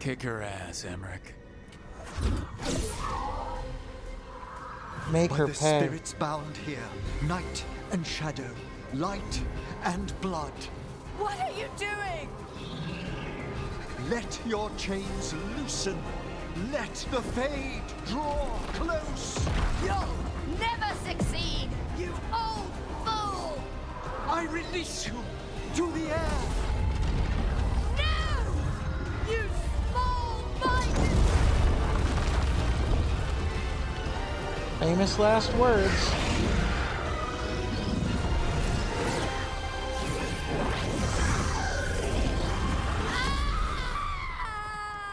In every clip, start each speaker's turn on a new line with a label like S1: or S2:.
S1: Kick her ass, Emmerich.
S2: Make
S3: By
S2: her
S3: the
S2: pay.
S3: spirits bound here, night and shadow, light and blood.
S4: What are you doing?
S3: Let your chains loosen. Let the fade draw close.
S4: You'll never succeed, you old fool!
S3: I release you to the air.
S4: No! You small-minded!
S2: Famous last words.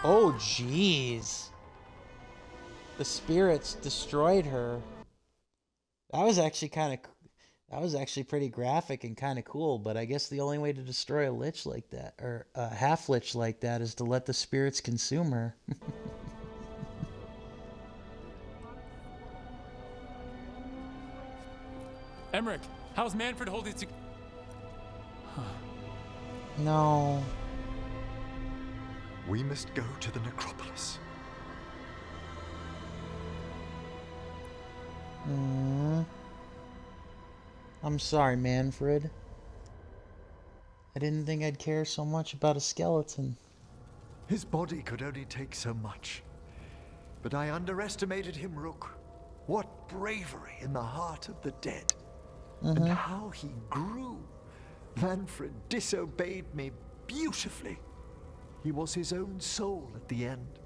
S2: Oh, jeez. The spirits destroyed her. That was actually pretty graphic and kind of cool, but I guess the only way to destroy a lich like that, or a half-lich like that, is to let the spirits consume her.
S1: Emmerich, how's Manfred holding to...
S2: No.
S3: We must go to the necropolis.
S2: I'm sorry, Manfred. I didn't think I'd care so much about a skeleton.
S3: His body could only take so much. But I underestimated him, Rook. What bravery in the heart of the dead. And how he grew. Manfred disobeyed me beautifully. He was his own soul at the end.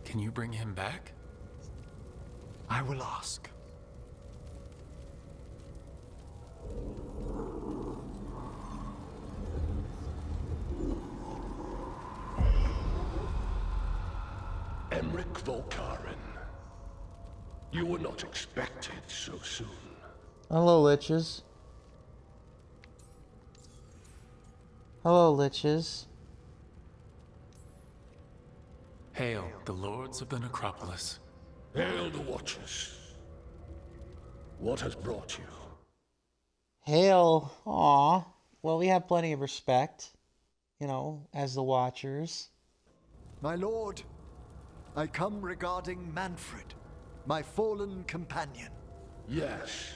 S1: Can you bring him back?
S3: I will ask.
S5: Emmerich Volkaren. You were not expected so soon.
S2: Hello, liches. Hello, liches.
S1: Hail, the lords of the necropolis.
S5: Hail the Watchers. What has brought you?
S2: Hail. Aw. Well, we have plenty of respect, you know, as the Watchers.
S3: My lord, I come regarding Manfred, my fallen companion.
S5: Yes,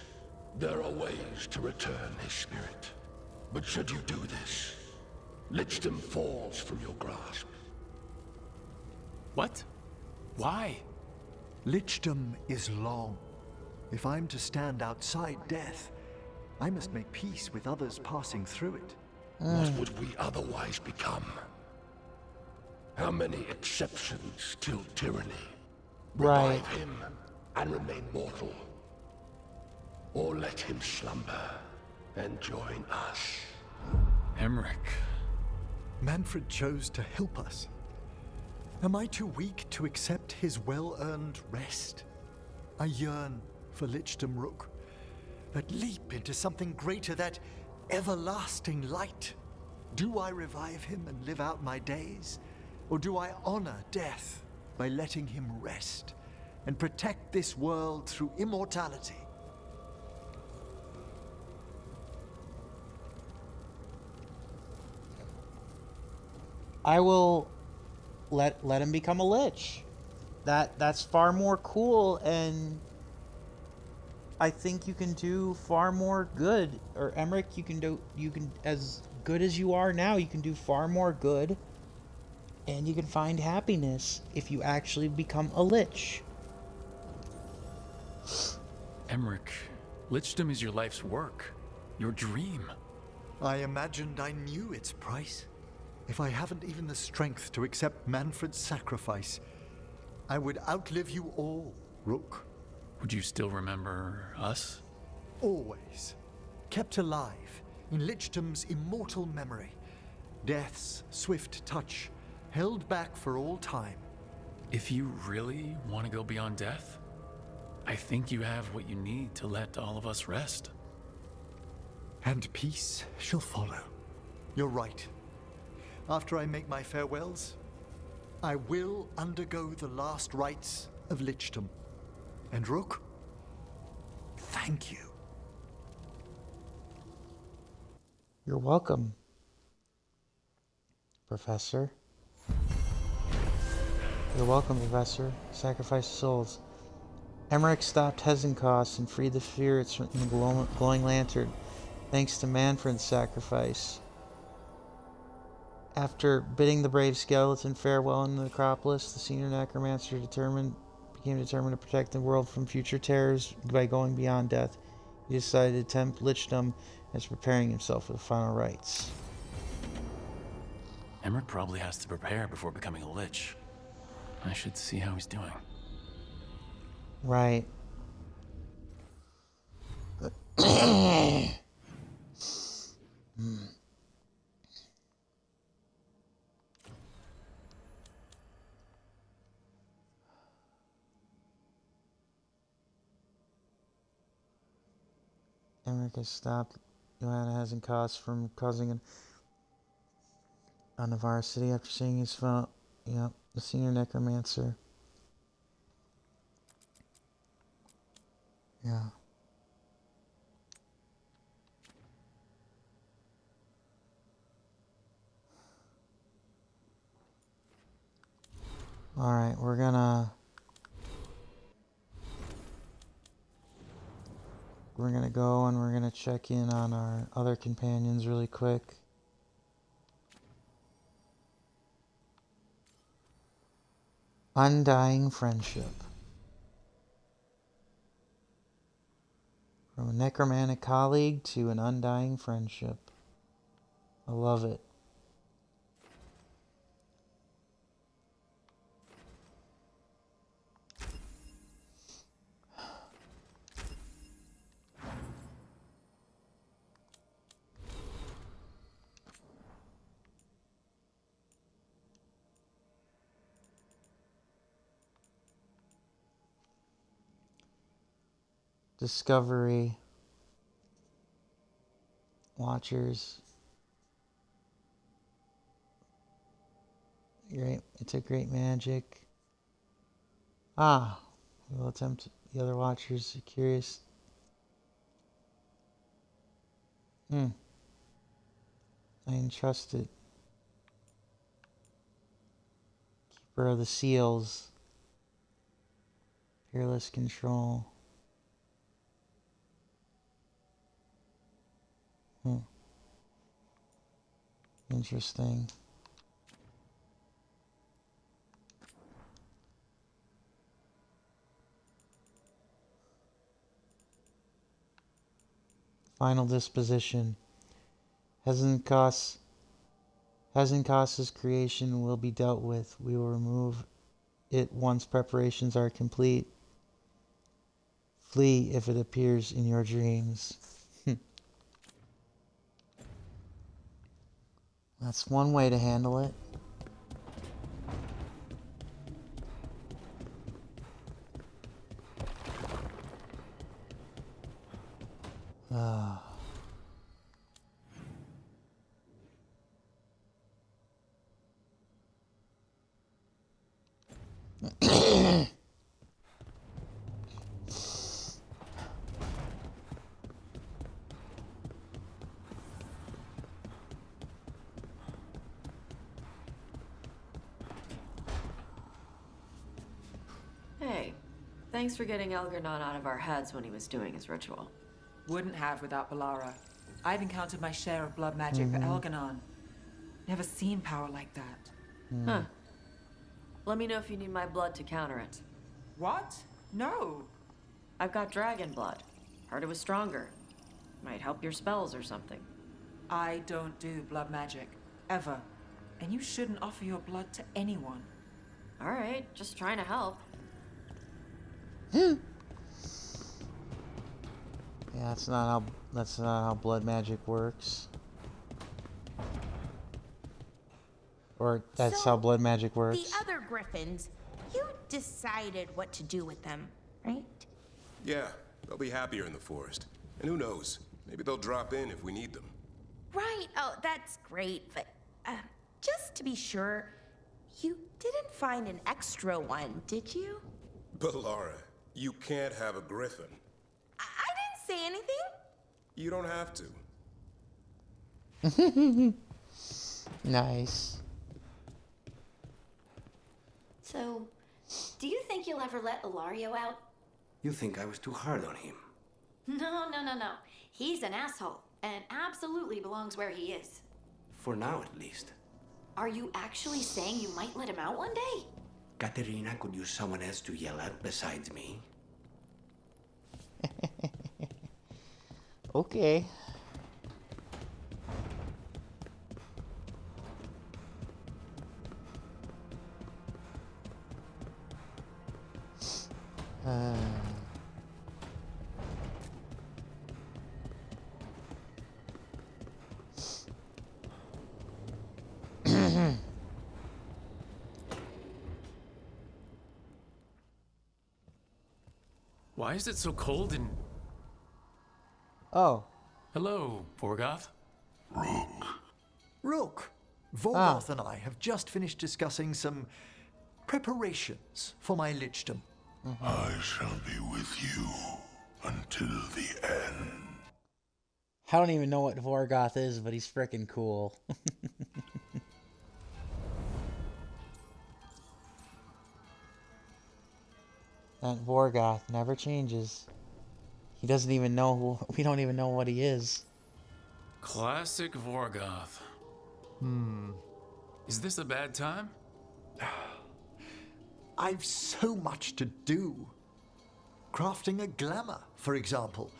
S5: there are ways to return his spirit. But should you do this, Lichdom falls from your grasp.
S1: What? Why?
S3: Lichdom is long. If I'm to stand outside death, I must make peace with others passing through it.
S5: What would we otherwise become? How many exceptions till tyranny?
S2: Right.
S5: Revive him and remain mortal. Or let him slumber and join us.
S1: Emmerich.
S3: Manfred chose to help us. Am I too weak to accept his well-earned rest? I yearn for Lichdom, Rook. That leap into something greater, that everlasting light. Do I revive him and live out my days? Or do I honor death by letting him rest and protect this world through immortality?
S2: I will let him become a lich. That's far more cool, and I think you can do far more good. Or Emmerich, you can as good as you are now, you can do far more good, and you can find happiness if you actually become a lich.
S1: Emmerich, Lichdom is your life's work. Your dream.
S3: I imagined I knew its price. If I haven't even the strength to accept Manfred's sacrifice, I would outlive you all, Rook.
S1: Would you still remember us?
S3: Always. Kept alive in Lichdom's immortal memory. Death's swift touch, held back for all time.
S1: If you really want to go beyond death, I think you have what you need to let all of us rest.
S3: And peace shall follow. You're right. After I make my farewells, I will undergo the last rites of Lichdom. And Rook, thank you.
S2: You're welcome, Professor. You're welcome, Professor. Sacrifice souls. Emmerich stopped Hezenkos and freed the spirits in the glowing lantern, thanks to Manfred's sacrifice. After bidding the brave skeleton farewell in the necropolis, the senior necromancer became determined to protect the world from future terrors by going beyond death. He decided to tempt lichdom as preparing himself for the final rites.
S1: Emmerich probably has to prepare before becoming a lich. I should see how he's doing.
S2: Right. Emmerich has stopped Johanna Hezenkos from causing a Navarre city after seeing his phone. Yep, the senior necromancer. Yeah. Alright, we're gonna go and we're gonna check in on our other companions really quick. Undying friendship. From a necromantic colleague to an undying friendship. I love it. Discovery. Watchers. Great. It's a great magic. Ah. We'll attempt the other watchers. Curious. I entrust it. Keeper of the seals. Fearless control. Interesting. Final disposition. Hezenkos's creation will be dealt with. We will remove it once preparations are complete. Flee if it appears in your dreams. That's one way to handle it.
S6: Hey, thanks for getting Elgernon out of our heads when he was doing his ritual.
S7: Wouldn't have without Balara. I've encountered my share of blood magic, but Elgernon, never seen power like that.
S6: Huh. Let me know if you need my blood to counter it.
S7: What? No.
S6: I've got dragon blood. Heard it was stronger. Might help your spells or something.
S7: I don't do blood magic. Ever. And you shouldn't offer your blood to anyone.
S6: Alright, just trying to help.
S2: Yeah, that's not how blood magic works. Or that's how blood magic works.
S8: The other griffins, you decided what to do with them, right?
S9: Yeah, they'll be happier in the forest. And who knows, maybe they'll drop in if we need them.
S8: Right. Oh, that's great. But just to be sure, you didn't find an extra one, did you?
S9: But Laura, you can't have a griffin.
S8: I didn't say anything.
S9: You don't have to.
S2: Nice.
S8: So
S10: So, do you think you'll ever let Ilario out?
S11: You think I was too hard on him?
S10: No. He's an asshole, and absolutely belongs where he is.
S11: For now, at least.
S10: Are you actually saying you might let him out one day?
S11: Katerina could use someone else to yell at besides me.
S2: Okay.
S1: Why is it so cold in...
S2: Oh.
S1: Hello, Vorgoth.
S3: Rook, Veilguard and I have just finished discussing some preparations for my lichdom.
S5: I shall be with you until the end.
S2: I don't even know what Vorgoth is, but he's freaking cool. That Vorgoth never changes. He doesn't even know who, we don't even know what he is.
S1: Classic Vorgoth. Is this a bad time?
S3: I've so much to do. Crafting a glamour, for example.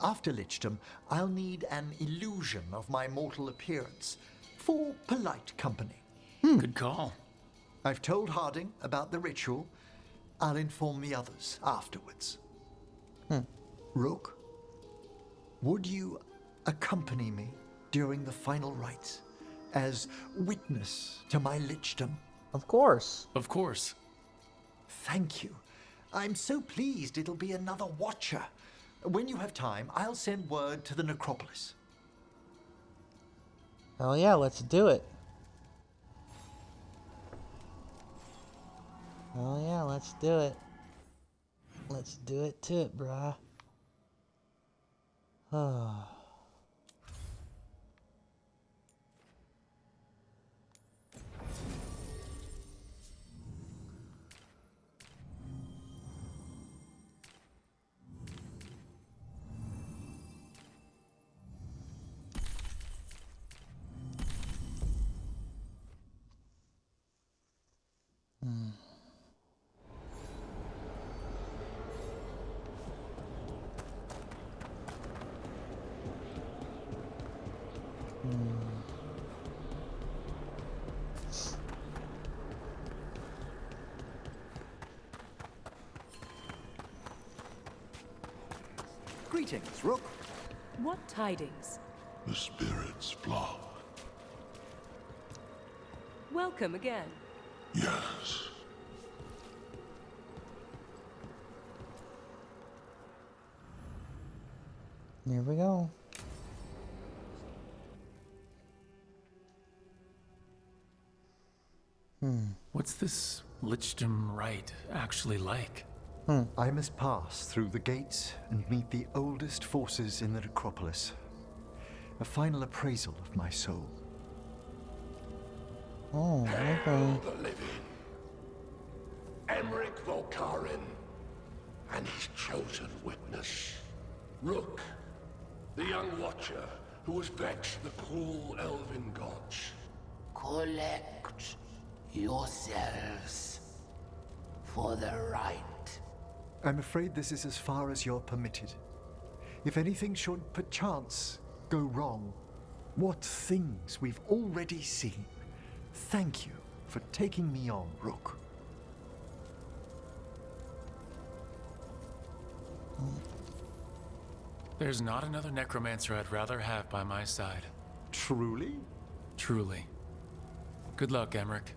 S3: After lichdom, I'll need an illusion of my mortal appearance for polite company.
S1: Good call.
S3: I've told Harding about the ritual. I'll inform the others afterwards. Rook, would you accompany me during the final rites as witness to my lichdom?
S2: Of course.
S1: Of course.
S3: Thank you. I'm so pleased it'll be another watcher. When you have time, I'll send word to the necropolis.
S2: Hell yeah, let's do it. Hell yeah, let's do it. Let's do it to it, brah.
S3: Greetings, Rook.
S12: What tidings?
S5: The spirits flock.
S12: Welcome again.
S5: Yes.
S2: Here we go.
S1: What's this lichdom rite actually like?
S3: I must pass through the gates and meet the oldest forces in the necropolis. A final appraisal of my soul.
S2: Oh, okay.
S5: Hail the living. Emmerich Volkarin and his chosen witness. Rook, the young watcher who has vexed the cruel elven gods.
S13: Collect yourselves for the right.
S3: I'm afraid this is as far as you're permitted. If anything should perchance go wrong, what things we've already seen. Thank you for taking me on, Rook.
S1: There's not another necromancer I'd rather have by my side.
S3: Truly?
S1: Truly. Good luck, Emmerich.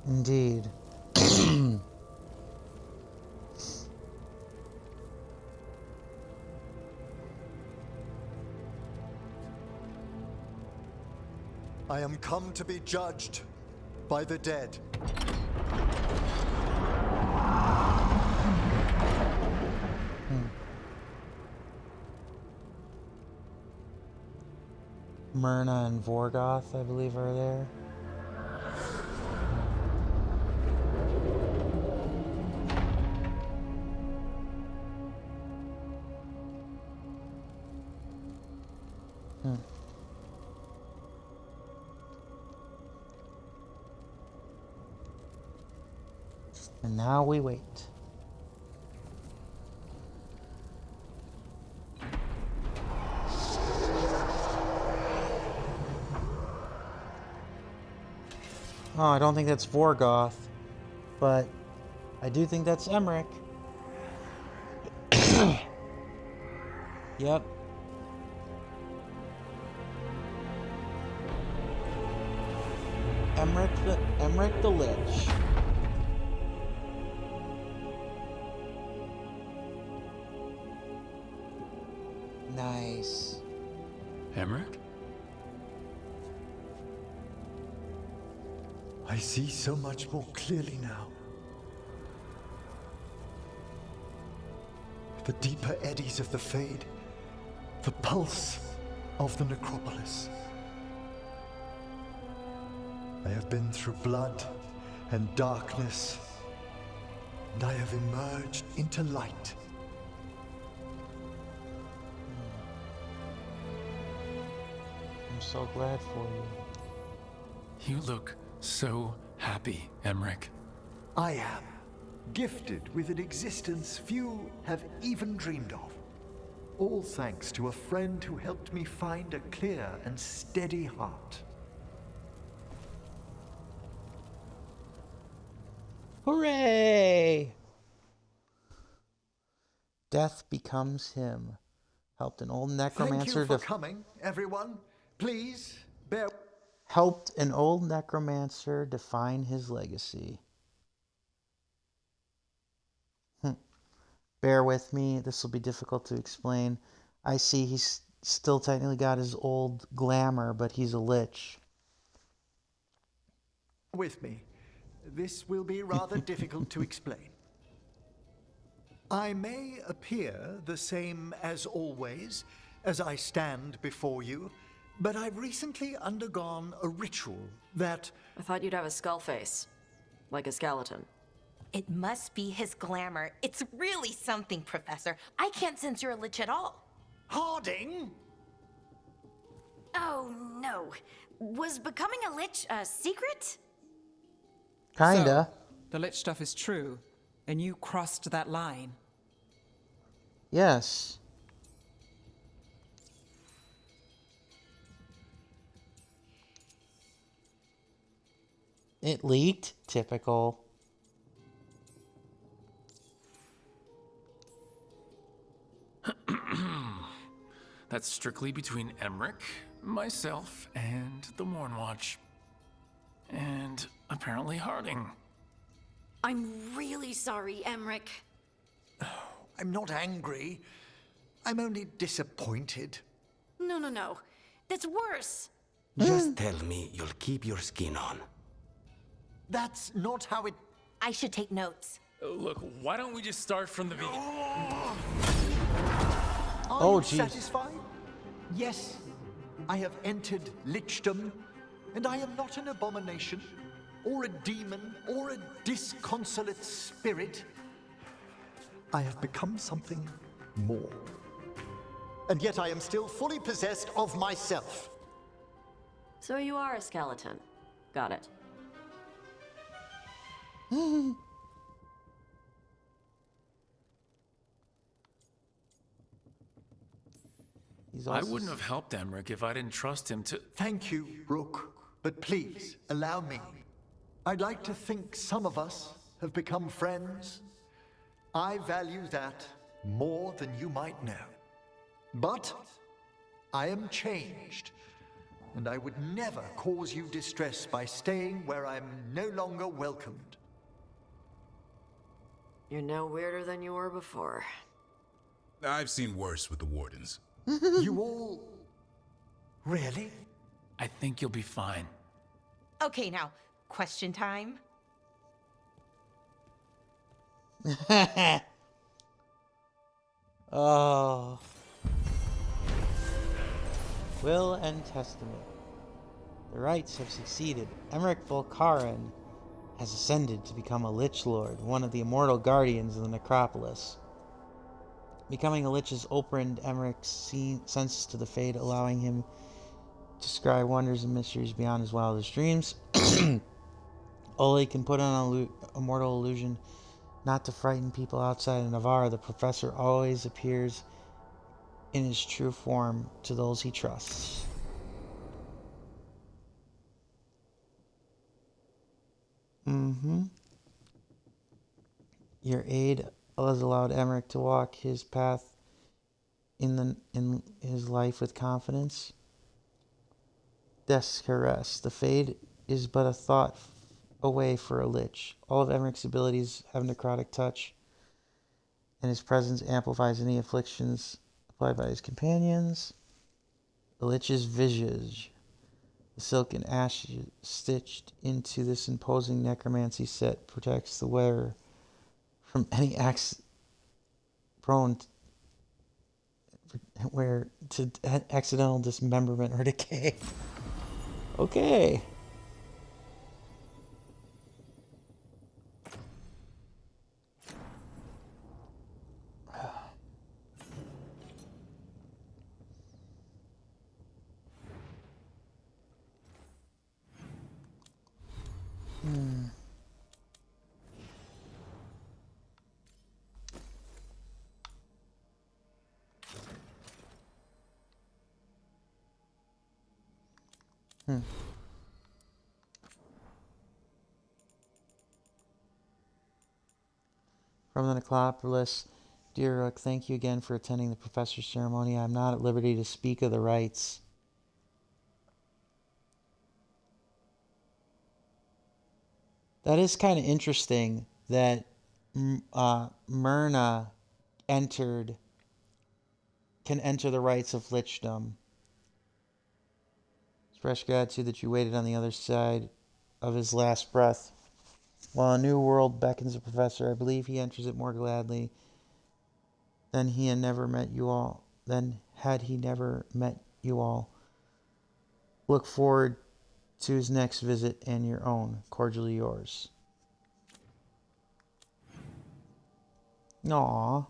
S2: Indeed.
S3: I am come to be judged by the dead.
S2: Myrna and Vorgoth, I believe, are there. And now we wait. Oh, I don't think that's Vorgoth, but I do think that's Emmerich. Yep. Emmerich the Lich. Nice.
S1: Emmerich?
S3: I see so much more clearly now. The deeper eddies of the Fade, the pulse of the necropolis. I have been through blood and darkness, and I have emerged into light.
S2: I'm so glad for you.
S1: You look so happy, Emmerich.
S3: I am gifted with an existence few have even dreamed of. All thanks to a friend who helped me find a clear and steady heart.
S2: Hooray! Death becomes him. Helped an old necromancer
S3: Thank you for coming, everyone. Please, bear...
S2: Helped an old necromancer define his legacy. Bear with me, this will be difficult to explain. I see he's still technically got his old glamour, but he's a lich.
S3: With me. This will be rather difficult to explain. I may appear the same as always, as I stand before you, but I've recently undergone a ritual that...
S6: I thought you'd have a skull face. Like a skeleton.
S8: It must be his glamour. It's really something, Professor. I can't sense you're a lich at all.
S3: Harding?
S10: Oh, no. Was becoming a lich a secret?
S2: Kinda.
S7: So, the lich stuff is true, and you crossed that line.
S2: Yes. It leaked? Typical.
S1: That's strictly between Emmerich, myself, and the Mournwatch. And apparently Harding.
S10: I'm really sorry, Emmerich.
S3: I'm not angry. I'm only disappointed.
S10: No. That's worse.
S11: Just tell me you'll keep your skin on.
S3: That's not how it...
S8: I should take notes.
S1: Look, why don't we just start from the beginning?
S2: Oh,
S3: Are you
S2: jeez.
S3: satisfied? Yes, I have entered lichdom, and I am not an abomination, or a demon, or a disconsolate spirit. I have become something more. And yet I am still fully possessed of myself.
S6: So you are a skeleton. Got it.
S1: I wouldn't have helped Emmerich if I didn't trust him to...
S3: Thank you, Rook, but please, allow me. I'd like to think some of us have become friends. I value that more than you might know. But I am changed, and I would never cause you distress by staying where I'm no longer welcomed.
S6: You're no weirder than you were before.
S14: I've seen worse with the Wardens.
S3: You all... Really?
S1: I think you'll be fine.
S8: Okay, now, question time.
S2: Oh. Will and Testament. The rites have succeeded. Emmerich Volkaren has ascended to become a Lich Lord, one of the immortal guardians of the necropolis. Becoming a lich has opened Emmerich's senses to the Fade, allowing him to scry wonders and mysteries beyond his wildest dreams. Ole can put on a mortal illusion not to frighten people outside of Navarre. The professor always appears in his true form to those he trusts. Your aid has allowed Emmerich to walk his path in his life with confidence. Death's caress. The Fade is but a thought away for a lich. All of Emmerich's abilities have necrotic touch, and his presence amplifies any afflictions applied by his companions. The lich's visage. The silk and ash stitched into this imposing necromancy set protects the wearer from any prone to accidental dismemberment or decay. Okay. From the Necropolis, dear Rook, thank you again for attending the professor's ceremony. I'm not at liberty to speak of the rites. That is kind of interesting that Myrna can enter the rites of lichdom. Express gratitude that you waited on the other side of his last breath. While a new world beckons the professor, I believe he enters it more gladly than he had never met you all. Had he never met you all. Look forward to his next visit and your own. Cordially yours. Aww.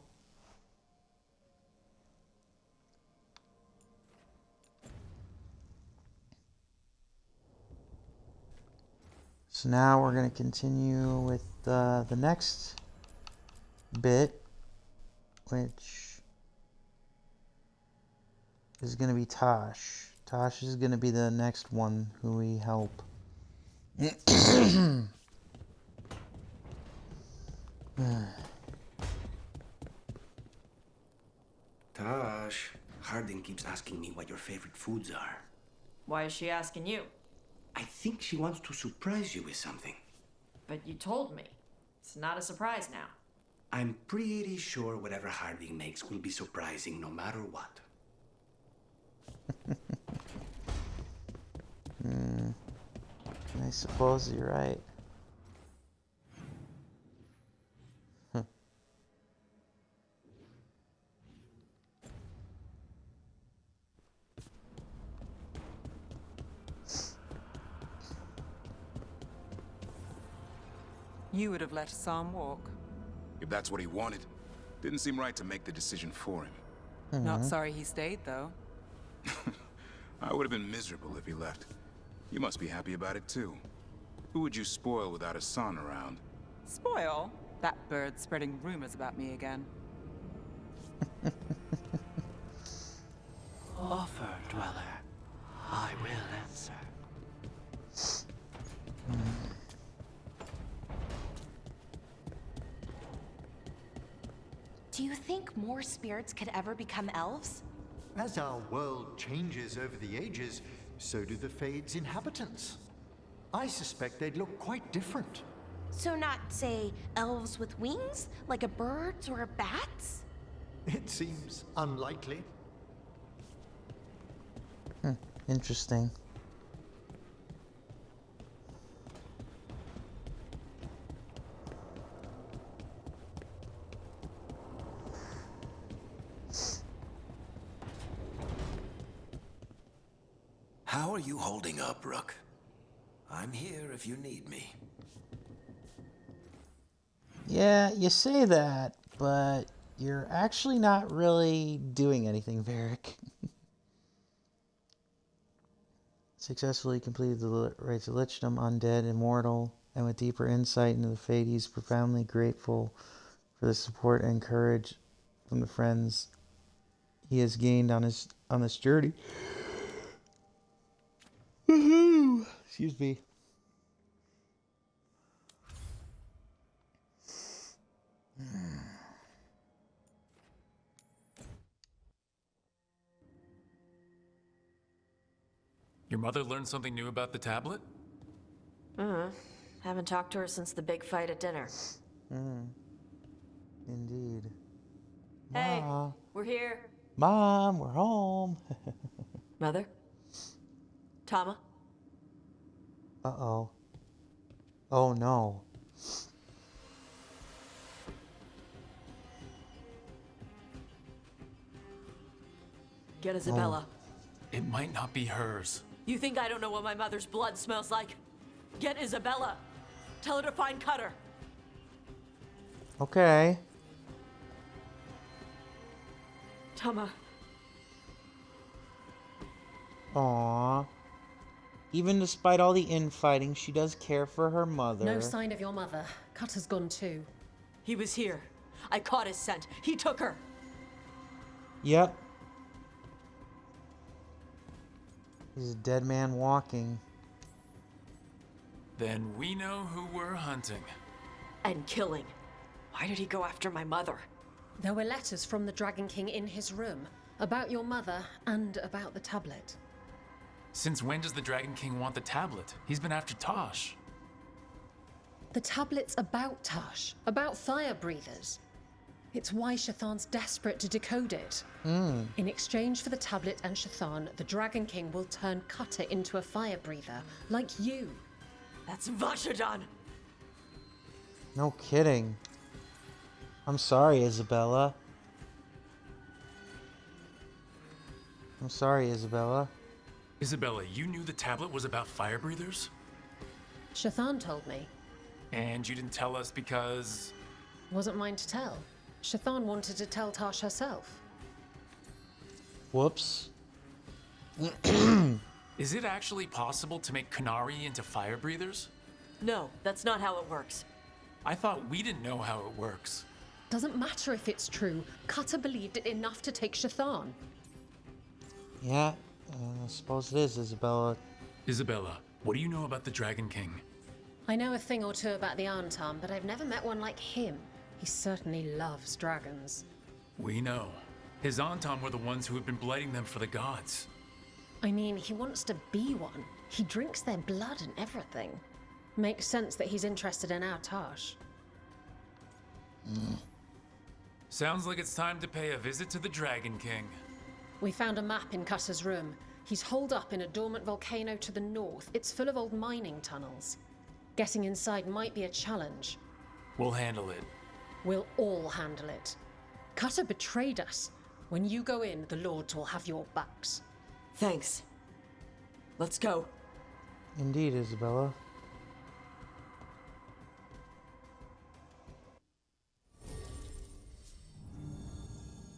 S2: So now we're going to continue with the next bit, which is going to be Tosh. Tosh is going to be the next one who we help.
S11: Tosh, Harding keeps asking me what your favorite foods are.
S6: Why is she asking you?
S11: I think she wants to surprise you with something.
S6: But you told me. It's not a surprise now.
S11: I'm pretty sure whatever Harding makes will be surprising no matter what.
S2: I suppose you're right.
S7: You would have let Sam walk.
S14: If that's what he wanted, didn't seem right to make the decision for him.
S7: Not sorry he stayed, though.
S14: I would have been miserable if he left. You must be happy about it, too. Who would you spoil without a son around?
S7: Spoil? That bird's spreading rumors about me again.
S13: Offer, dweller. I will answer.
S8: Do you think more spirits could ever become elves?
S3: As our world changes over the ages, so do the Fade's inhabitants. I suspect they'd look quite different.
S8: So not, say, elves with wings, like a bird's or a bat's?
S3: It seems unlikely.
S2: Interesting.
S11: How are you holding up, Rook? I'm here if you need me.
S2: Yeah, you say that, but You're actually not really doing anything, Varric. Successfully completed the rites of Lichdom, undead, immortal, and with deeper insight into the fate, he's profoundly grateful for the support and courage from the friends he has gained on this journey. Woohoo! Excuse me.
S1: Your mother learned something new about the tablet?
S6: Haven't talked to her since the big fight at dinner.
S2: Indeed.
S6: Hey, we're here.
S2: Mom, we're home.
S6: Mother? Tama?
S2: Uh-oh. Oh, no.
S6: Get Isabella.
S1: It might not be hers.
S6: You think I don't know what my mother's blood smells like? Get Isabella. Tell her to find Cutter.
S2: Okay.
S6: Tama.
S2: Aww. Even despite all the infighting, she does care for her mother.
S12: No sign of your mother. Cutter's gone too.
S6: He was here. I caught his scent. He took her.
S2: Yep. He's a dead man walking.
S1: Then we know who we're hunting.
S6: And killing. Why did he go after my mother?
S12: There were letters from the Dragon King in his room about your mother and about the tablet.
S1: Since when does the Dragon King want the tablet? He's been after Tosh.
S12: The tablet's about Tash, about fire breathers. It's why Shathan's desperate to decode it. In exchange for the tablet and Shathan, the Dragon King will turn Cutter into a fire breather, like you.
S6: That's Vashadan!
S2: No kidding. I'm sorry, Isabella. I'm sorry, Isabella.
S1: Isabella, you knew the tablet was about fire breathers?
S12: Shathan told me.
S1: And you didn't tell us because...
S12: Wasn't mine to tell. Shathan wanted to tell Tash herself.
S2: Whoops.
S1: Is it actually possible to make Qunari into fire breathers?
S6: No, that's not how it works.
S1: I thought we didn't know how it works.
S12: Doesn't matter if it's true. Cutter believed it enough to take Shathan.
S2: Yeah, I suppose it is, Isabella.
S1: Isabella, what do you know about the Dragon King?
S12: I know a thing or two about the Antam, but I've never met one like him. He certainly loves dragons.
S1: We know. His Antam were the ones who have been blighting them for the gods.
S12: I mean, he wants to be one. He drinks their blood and everything. Makes sense that he's interested in our Tash.
S1: Sounds like it's time to pay a visit to the Dragon King.
S12: We found a map in Cutter's room. He's holed up in a dormant volcano to the north. It's full of old mining tunnels. Getting inside might be a challenge.
S1: We'll handle it.
S12: We'll all handle it. Cutter betrayed us. When you go in, the Lords will have your backs.
S6: Thanks. Let's go.
S2: Indeed, Isabella.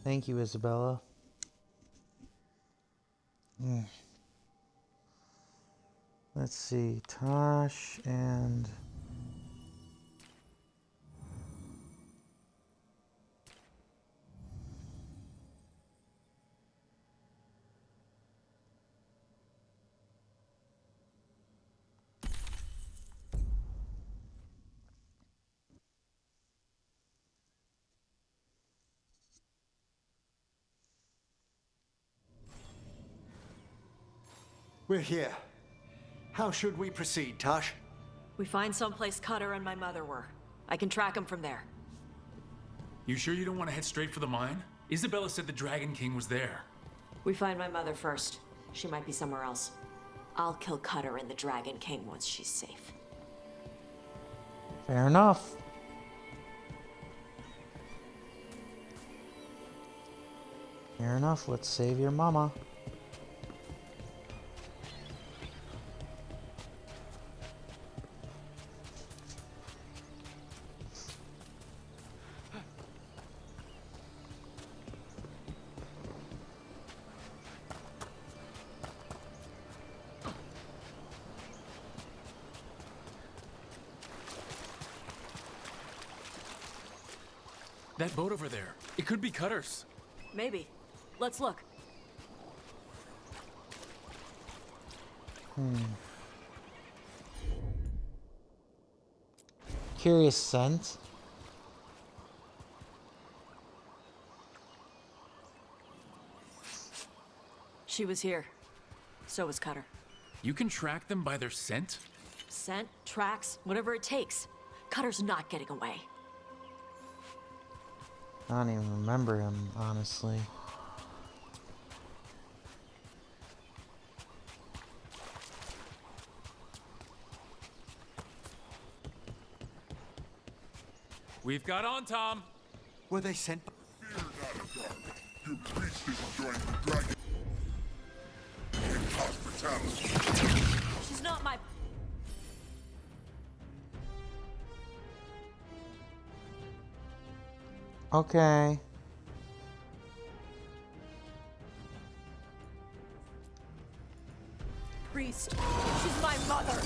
S2: Thank you, Isabella. Let's see, Tosh and...
S3: We're here. How should we proceed, Tosh?
S6: We find someplace Cutter and my mother were. I can track them from there.
S1: You sure you don't want to head straight for the mine? Isabella said the Dragon King was there.
S6: We find my mother first. She might be somewhere else. I'll kill Cutter and the Dragon King once she's safe.
S2: Fair enough. Fair enough, let's save your mama.
S1: That boat over there. It could be Cutter's.
S6: Maybe. Let's look.
S2: Curious scent.
S6: She was here. So was Cutter.
S1: You can track them by their scent?
S6: Scent, tracks, whatever it takes. Cutter's not getting away.
S2: I don't even remember him, honestly.
S1: We've got on, Tom.
S3: Were they sent?
S5: You beast is enjoying the dragon. In hospitality.
S6: She's not my...
S2: Okay.
S6: priest. She's my mother.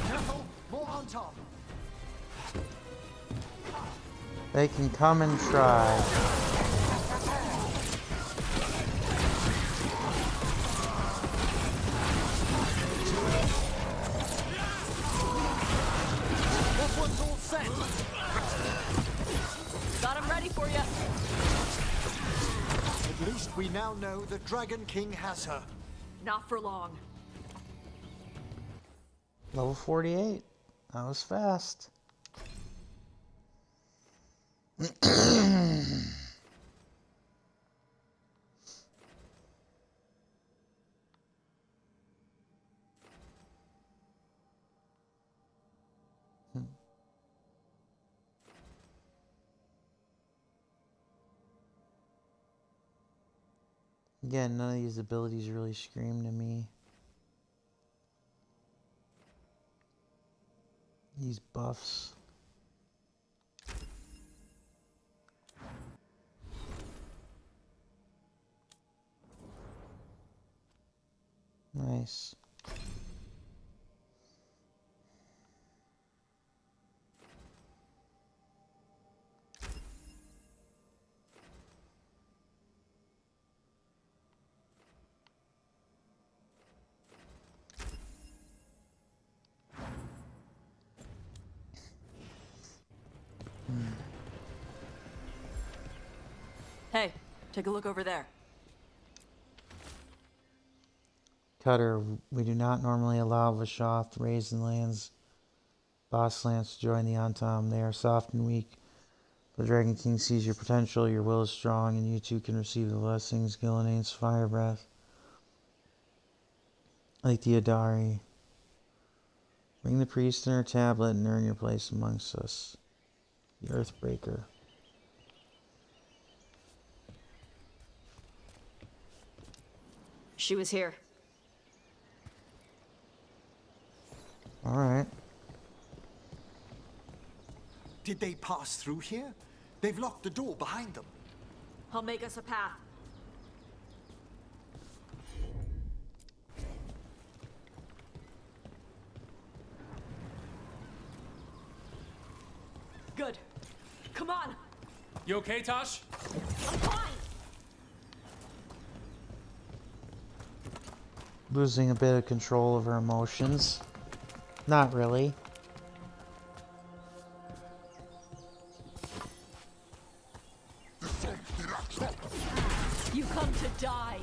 S3: Careful! More on top!
S2: They can come and try.
S3: This one's all set!
S6: Got him ready for you.
S3: At least we now know the Dragon King has her.
S6: Not for long.
S2: Level 48. That was fast. Again, none of these abilities really scream to me. These buffs. Nice.
S6: Hey, take a look over there.
S2: Cutter, we do not normally allow Vashoth, Raisin Lands, Boss Lands to join the Antam. They are soft and weak. The Dragon King sees your potential, your will is strong, and you too can receive the blessings, Gilline's fire breath. Like the Adari. Bring the priest in her tablet and earn your place amongst us. The Earthbreaker.
S6: She was here.
S2: Alright.
S3: Did they pass through here? They've locked the door behind them.
S6: I'll make us a path. Good. Come on.
S1: You okay, Tosh?
S6: I'm fine.
S2: Losing a bit of control of her emotions. Not really.
S6: You come to die.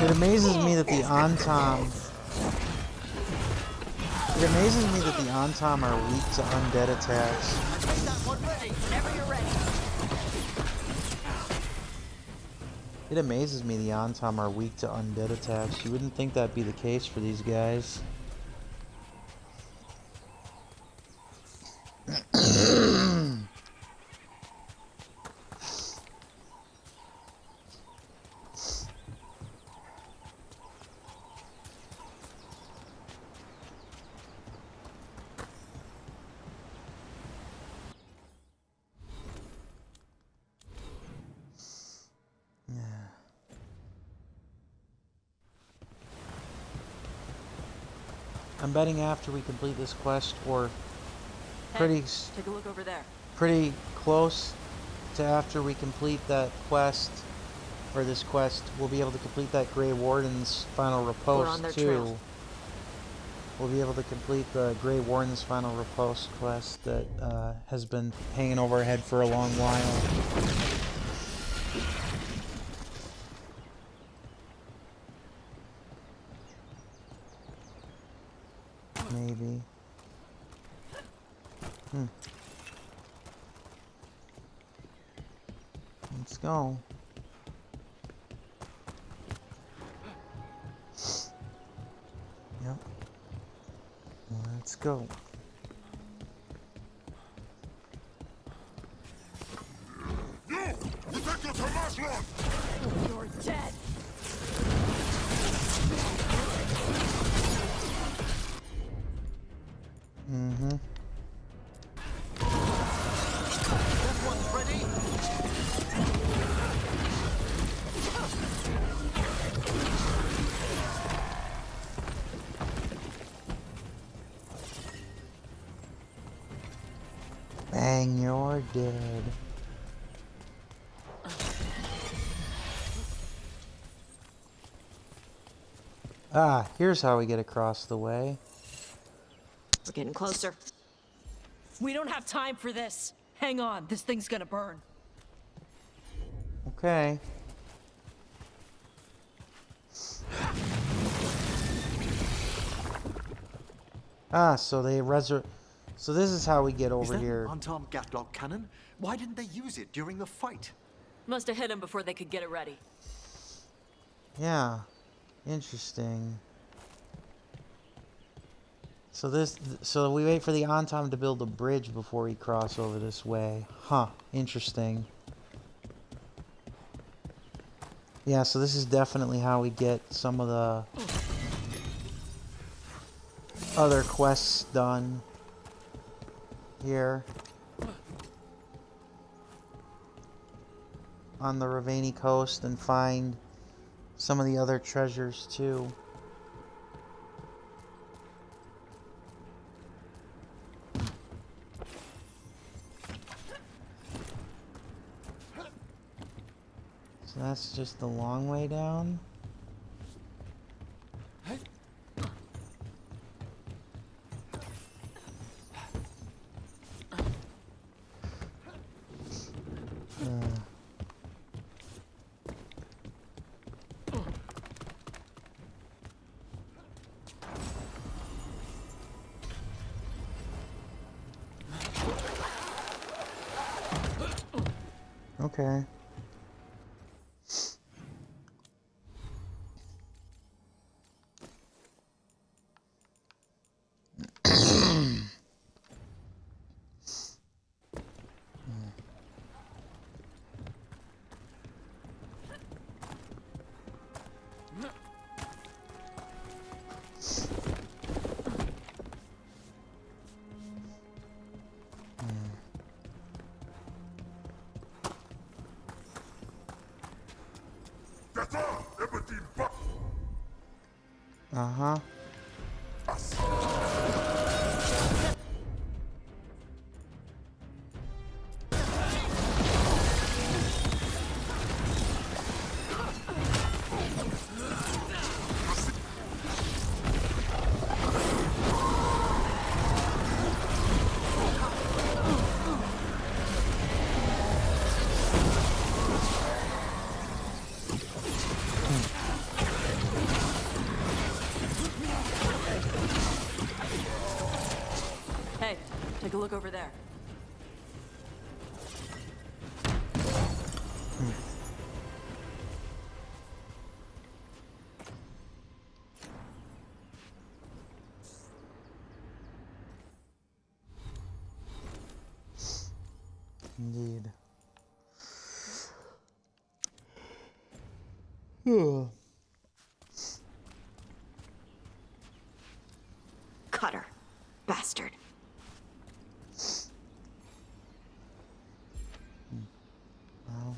S2: It amazes me that the Antam... It amazes me that the Antam are weak to undead attacks.
S4: ready. Whenever you're ready.
S2: It amazes me the Antam are weak to undead attacks. You wouldn't think that'd be the case for these guys. I'm betting after we complete this quest, or pretty
S4: Take a look over there.
S2: pretty close to after we complete that quest, or this quest, we'll be able to complete that Grey Warden's final riposte too.
S6: Trail.
S2: We'll be able to complete the Grey Warden's final riposte quest that has been hanging over our head for a long while. Maybe. Let's go. Yep. Let's go.
S5: You think you're the last one?
S4: You're dead.
S2: Mm-hmm.
S13: That one's ready.
S2: Bang, you're dead. Ah, here's how we get across the way.
S6: We're getting closer.
S4: We don't have time for this. Hang on, this thing's gonna burn.
S2: Okay. Ah, so they So this is how we get over here.
S3: Antam Gatlock cannon? Why didn't they use it during the fight?
S4: Must have hit him before they could get it ready.
S2: Yeah. Interesting. So we wait for the Antam to build a bridge before we cross over this way. Huh. Interesting. Yeah, so this is definitely how we get some of the other quests done here on the Ravani coast, and find some of the other treasures too. So that's just the long way down. Okay. Uh-huh.
S4: Hey, take a look over there.
S6: Cutter. Bastard.
S2: Well,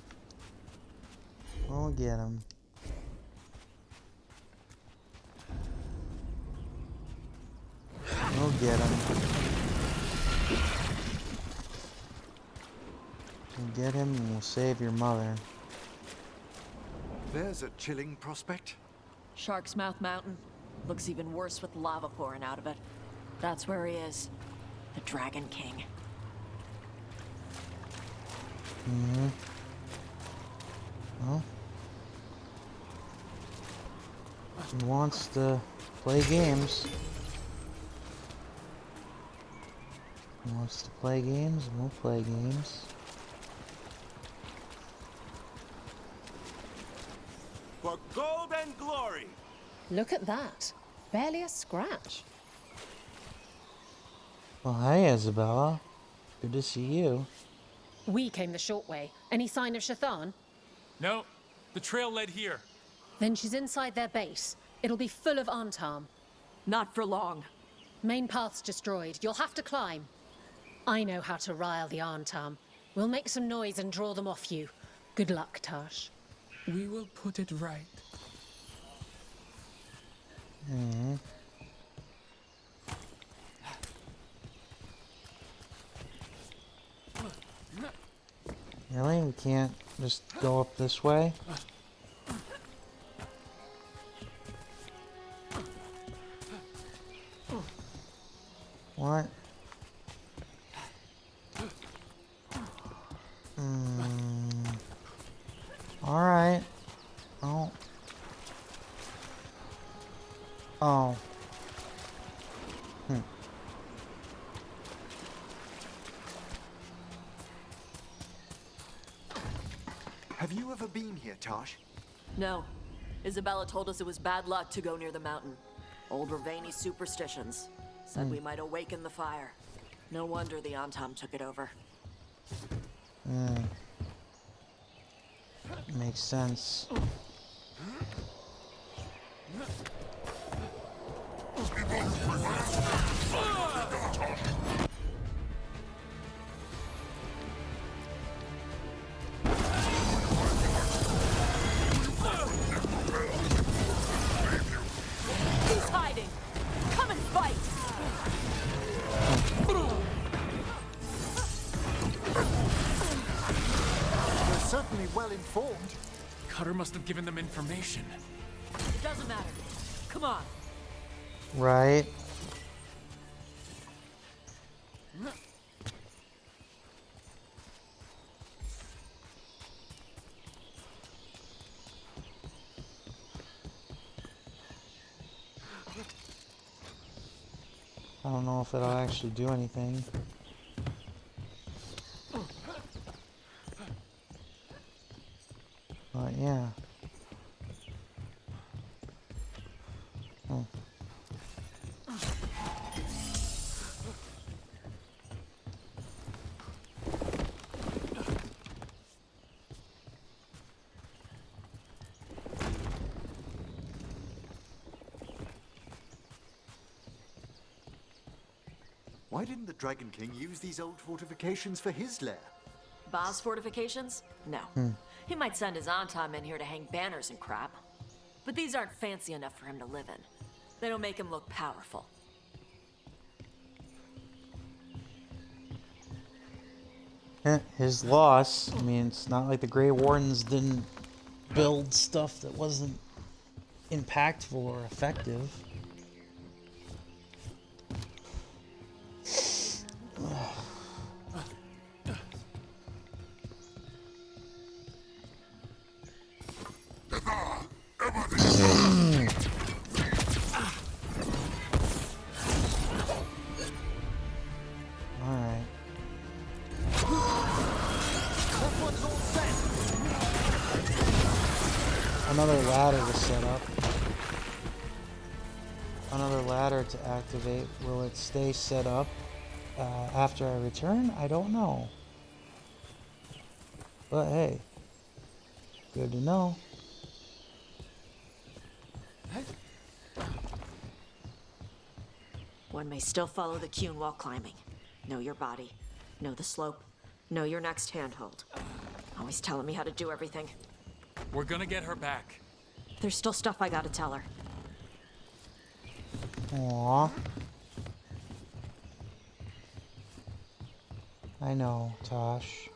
S2: we'll get him. We'll get him. We'll get him and we'll save your mother.
S3: There's a chilling prospect.
S4: Shark's Mouth Mountain. Looks even worse with lava pouring out of it. That's where he is.
S6: The Dragon King.
S2: Mm-hmm. Well, he wants to play games. He wants to play games, and we'll play games.
S15: For gold and glory!
S12: Look at that. Barely a scratch.
S2: Well, hi, Isabella. Good to see you.
S12: We came the short way. Any sign of Shathan?
S1: No, the trail led here.
S12: Then she's inside their base. It'll be full of Antarm.
S4: Not for long.
S12: Main path's destroyed. You'll have to climb. I know how to rile the Antarm. We'll make some noise and draw them off you. Good luck, Tash.
S1: We will put it right.
S2: Mm-hmm. Really? We can't just go up this way? What? Alright. Oh. Oh.
S3: Have you ever been here, Tosh?
S4: No. Isabella told us it was bad luck to go near the mountain. Old Ravani superstitions. Said we might awaken the fire. No wonder the Antam took it over.
S2: Makes sense.
S4: He's hiding! Come and fight!
S3: They're certainly well informed.
S1: Cutter must have given them information.
S4: It doesn't matter. Come on.
S2: Right. I don't know if it'll actually do anything. But yeah. Oh.
S3: Why didn't the Dragon King use these old fortifications for his lair?
S4: Boss fortifications? No. He might send his Antam in here to hang banners and crap. But these aren't fancy enough for him to live in. They don't make him look powerful.
S2: His loss. I mean, it's not like the Grey Wardens didn't build stuff that wasn't impactful or effective. Alright. Another ladder to set up. Another ladder to activate. Will it stay set up after I return? I don't know. But hey, good to know.
S6: One may still follow the Cune while climbing. Know your body. Know the slope. Know your next handhold. Always telling me how to do everything.
S1: We're gonna get her back.
S6: There's still stuff I gotta tell her.
S2: Aww. I know, Tosh.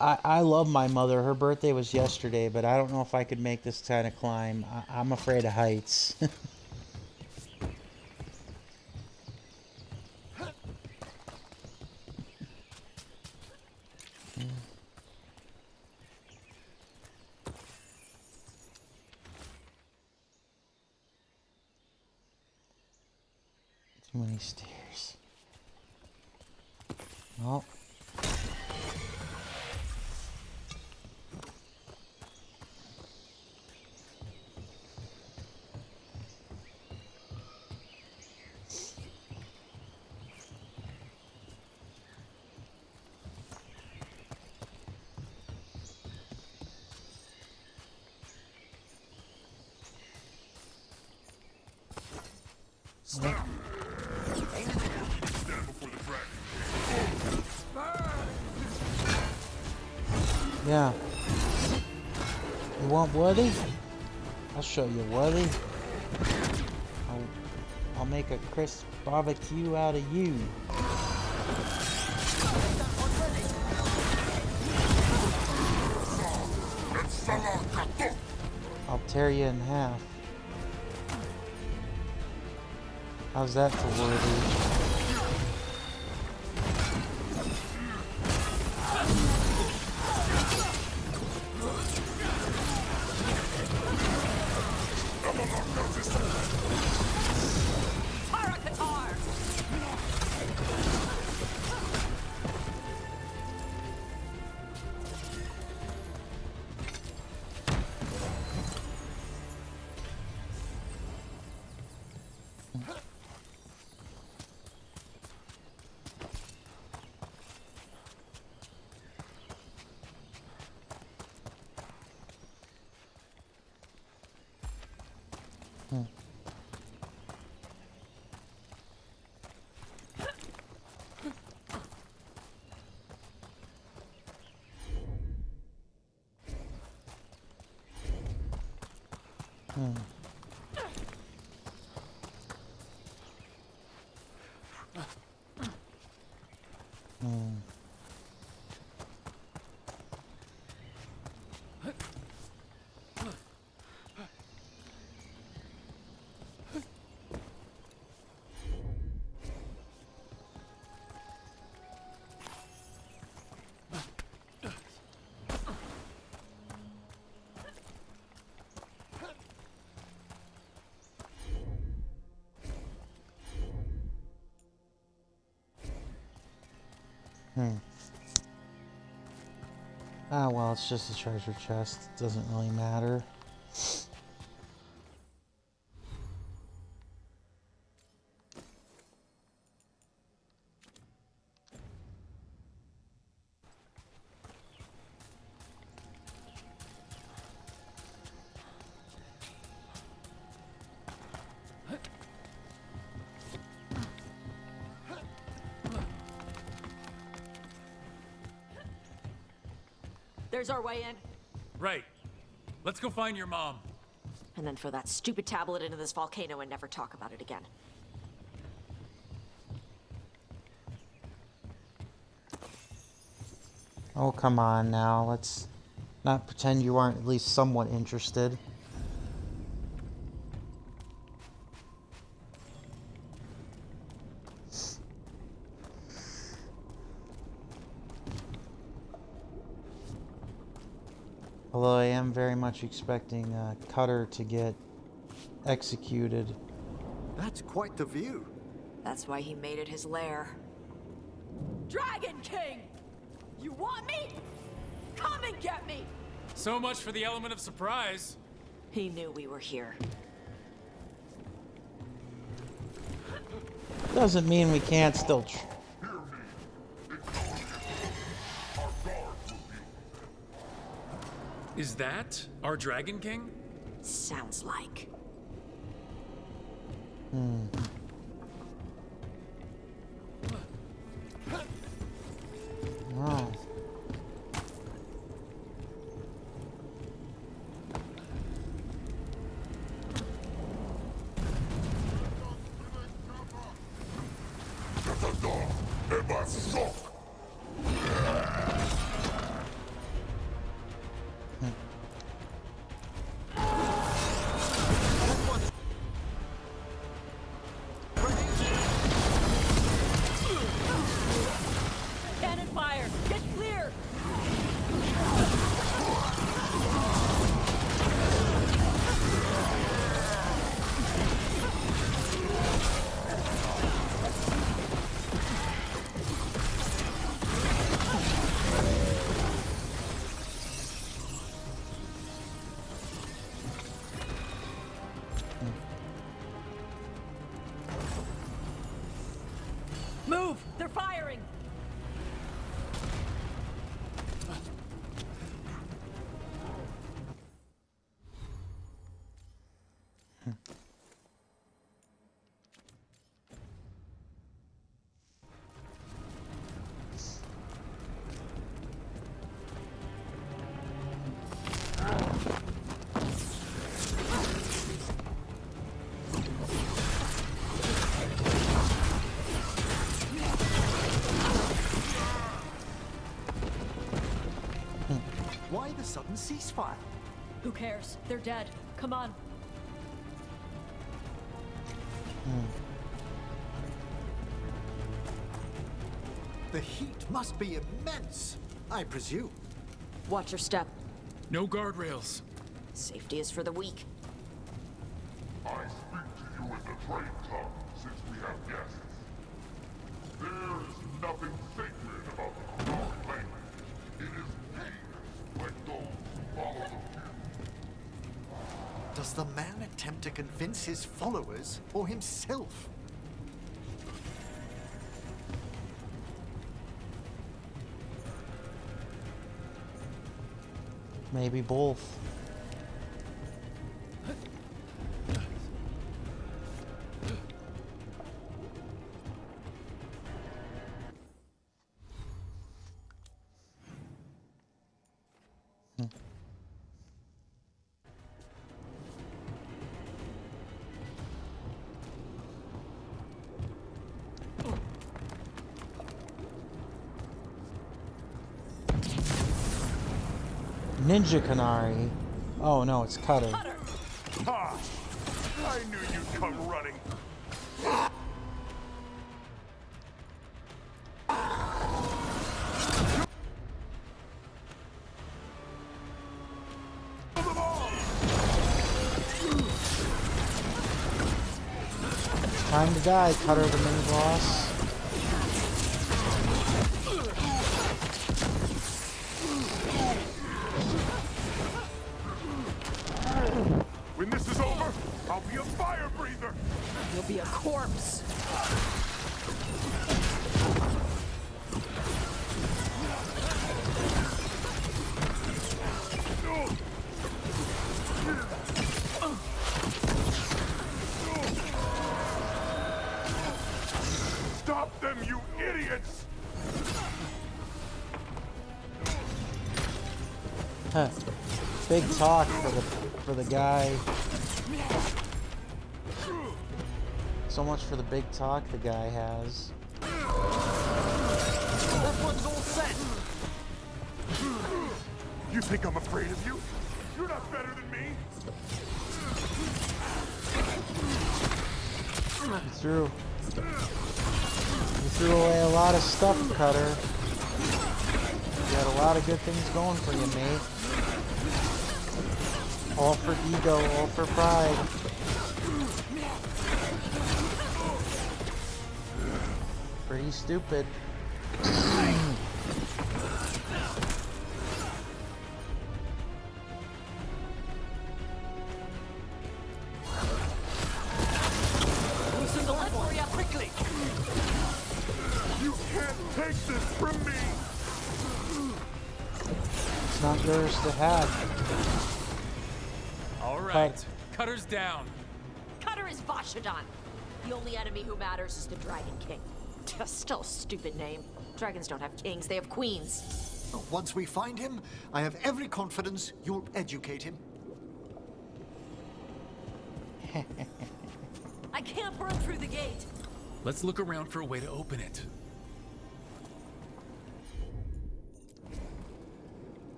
S2: I love my mother. Her birthday was yesterday, but I don't know if I could make this kind of climb. I'm afraid of heights. Too many stairs. Oh. Yeah. You want Woody? I'll show you Woody. I'll make a crisp barbecue out of you. I'll tear you in half. How's that for Woody? Ah, well, it's just a treasure chest. It doesn't really matter.
S6: There's our way in.
S1: Right. Let's go find your mom.
S6: And then throw that stupid tablet into this volcano and never talk about it again.
S2: Oh, come on now. Let's not pretend you aren't at least somewhat interested. Although I am very much expecting Cutter to get executed.
S3: That's quite the view.
S6: That's why he made it his lair.
S4: Dragon King! You want me? Come and get me!
S1: So much for the element of surprise.
S6: He knew we were here.
S2: Doesn't mean we can't still.
S1: Is that our Dragon King?
S6: Sounds like.
S2: Wow.
S4: Cannon fire! Get clear! Move! They're firing!
S3: Why the sudden ceasefire?
S4: Who cares? They're dead. Come on.
S3: The heat must be immense, I presume.
S6: Watch your step.
S1: No guardrails.
S6: Safety is for the weak.
S5: I speak to you in the trade tongue, since we have guests. There is nothing sacred about the Kronari language. It is pagan, like those who follow the few.
S3: Does the man attempt to convince his followers or himself?
S2: Maybe both. Ninja Canary. Oh no, it's Cutter.
S15: Ha! I knew you'd come running.
S2: Time to die, Cutter the mini boss.
S15: When this is over, I'll be a fire breather.
S4: You'll be a corpse.
S15: Stop them, you idiots!
S2: Huh. Big talk for the guy. So much for the big talk the guy has.
S15: That one's all set. You think I'm afraid of you? You're not better than me.
S2: You threw away a lot of stuff, Cutter. You had a lot of good things going for you, mate. All for ego, all for pride. Pretty stupid.
S15: Loosen the level, hurry up quickly! You can't take this from me!
S2: It's not yours to have.
S1: All right, Cutter's down.
S6: Cutter is Vashadon. The only enemy who matters is the Dragon King. Still a stupid name. Dragons don't have kings, they have queens.
S3: Once we find him, I have every confidence you'll educate him.
S4: I can't burn through the gate.
S1: Let's look around for a way to open it.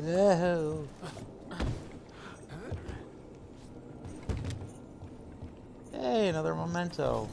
S2: Whoa. Hey, another memento.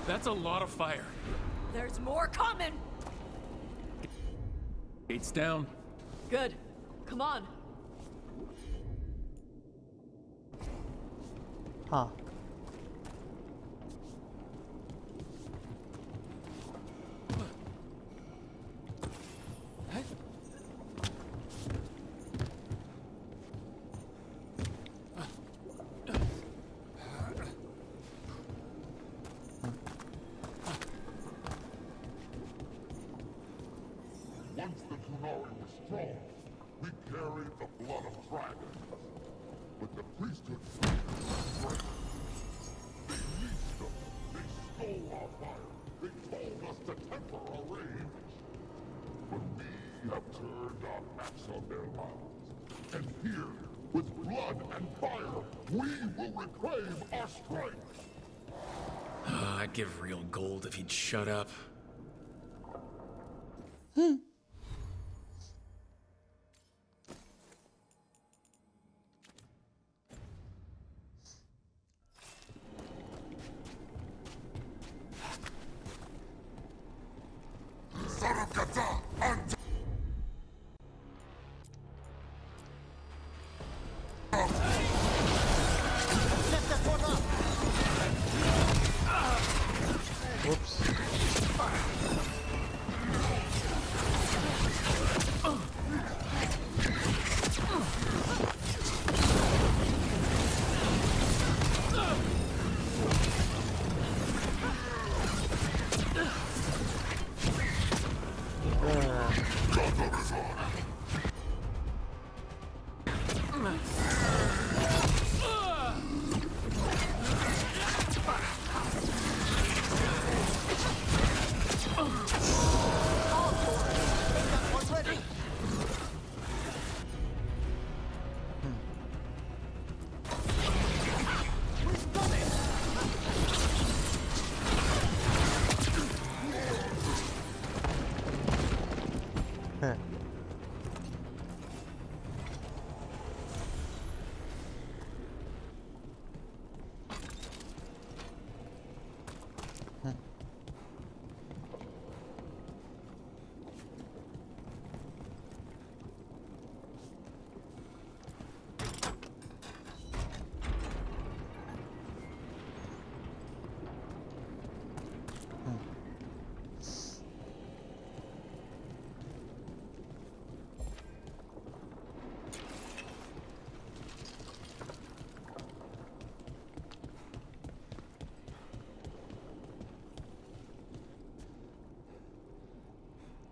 S1: That's a lot of fire.
S4: There's more coming!
S1: Gate's down.
S4: Good. Come on.
S2: Huh.
S5: Once the Kunari was strong, we carried the blood of dragons. But the priesthood strength. They leashed us. They stole our fire. They told us to temper our rage. But we have turned our backs on their lives. And here, with blood and fire, we will reclaim our strength.
S1: I'd give real gold if he'd shut up.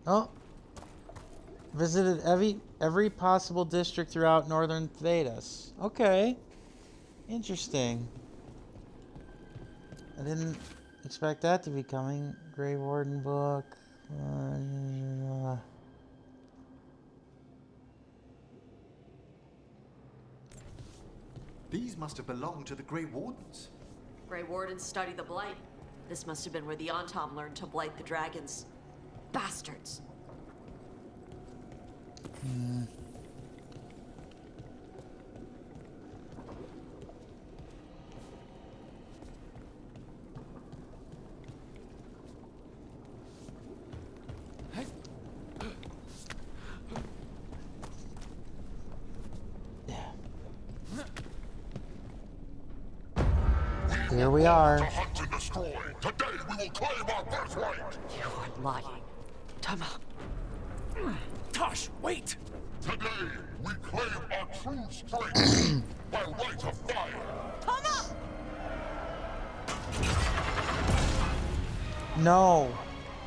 S2: Oh. Visited every possible district throughout northern Thedas. Okay. Interesting. I didn't expect that to be coming. Grey Warden book.
S3: These must have belonged to the Grey Wardens.
S4: Grey Wardens study the Blight. This must have been where the Antom learned to blight the dragons. Bastards.
S2: Here we are.
S5: To hunt and destroy. Today we will claim our birthright.
S4: You are lying. Tama.
S1: Tosh, wait!
S5: Today we claim our true strength by right of fire.
S4: Tama!
S2: No.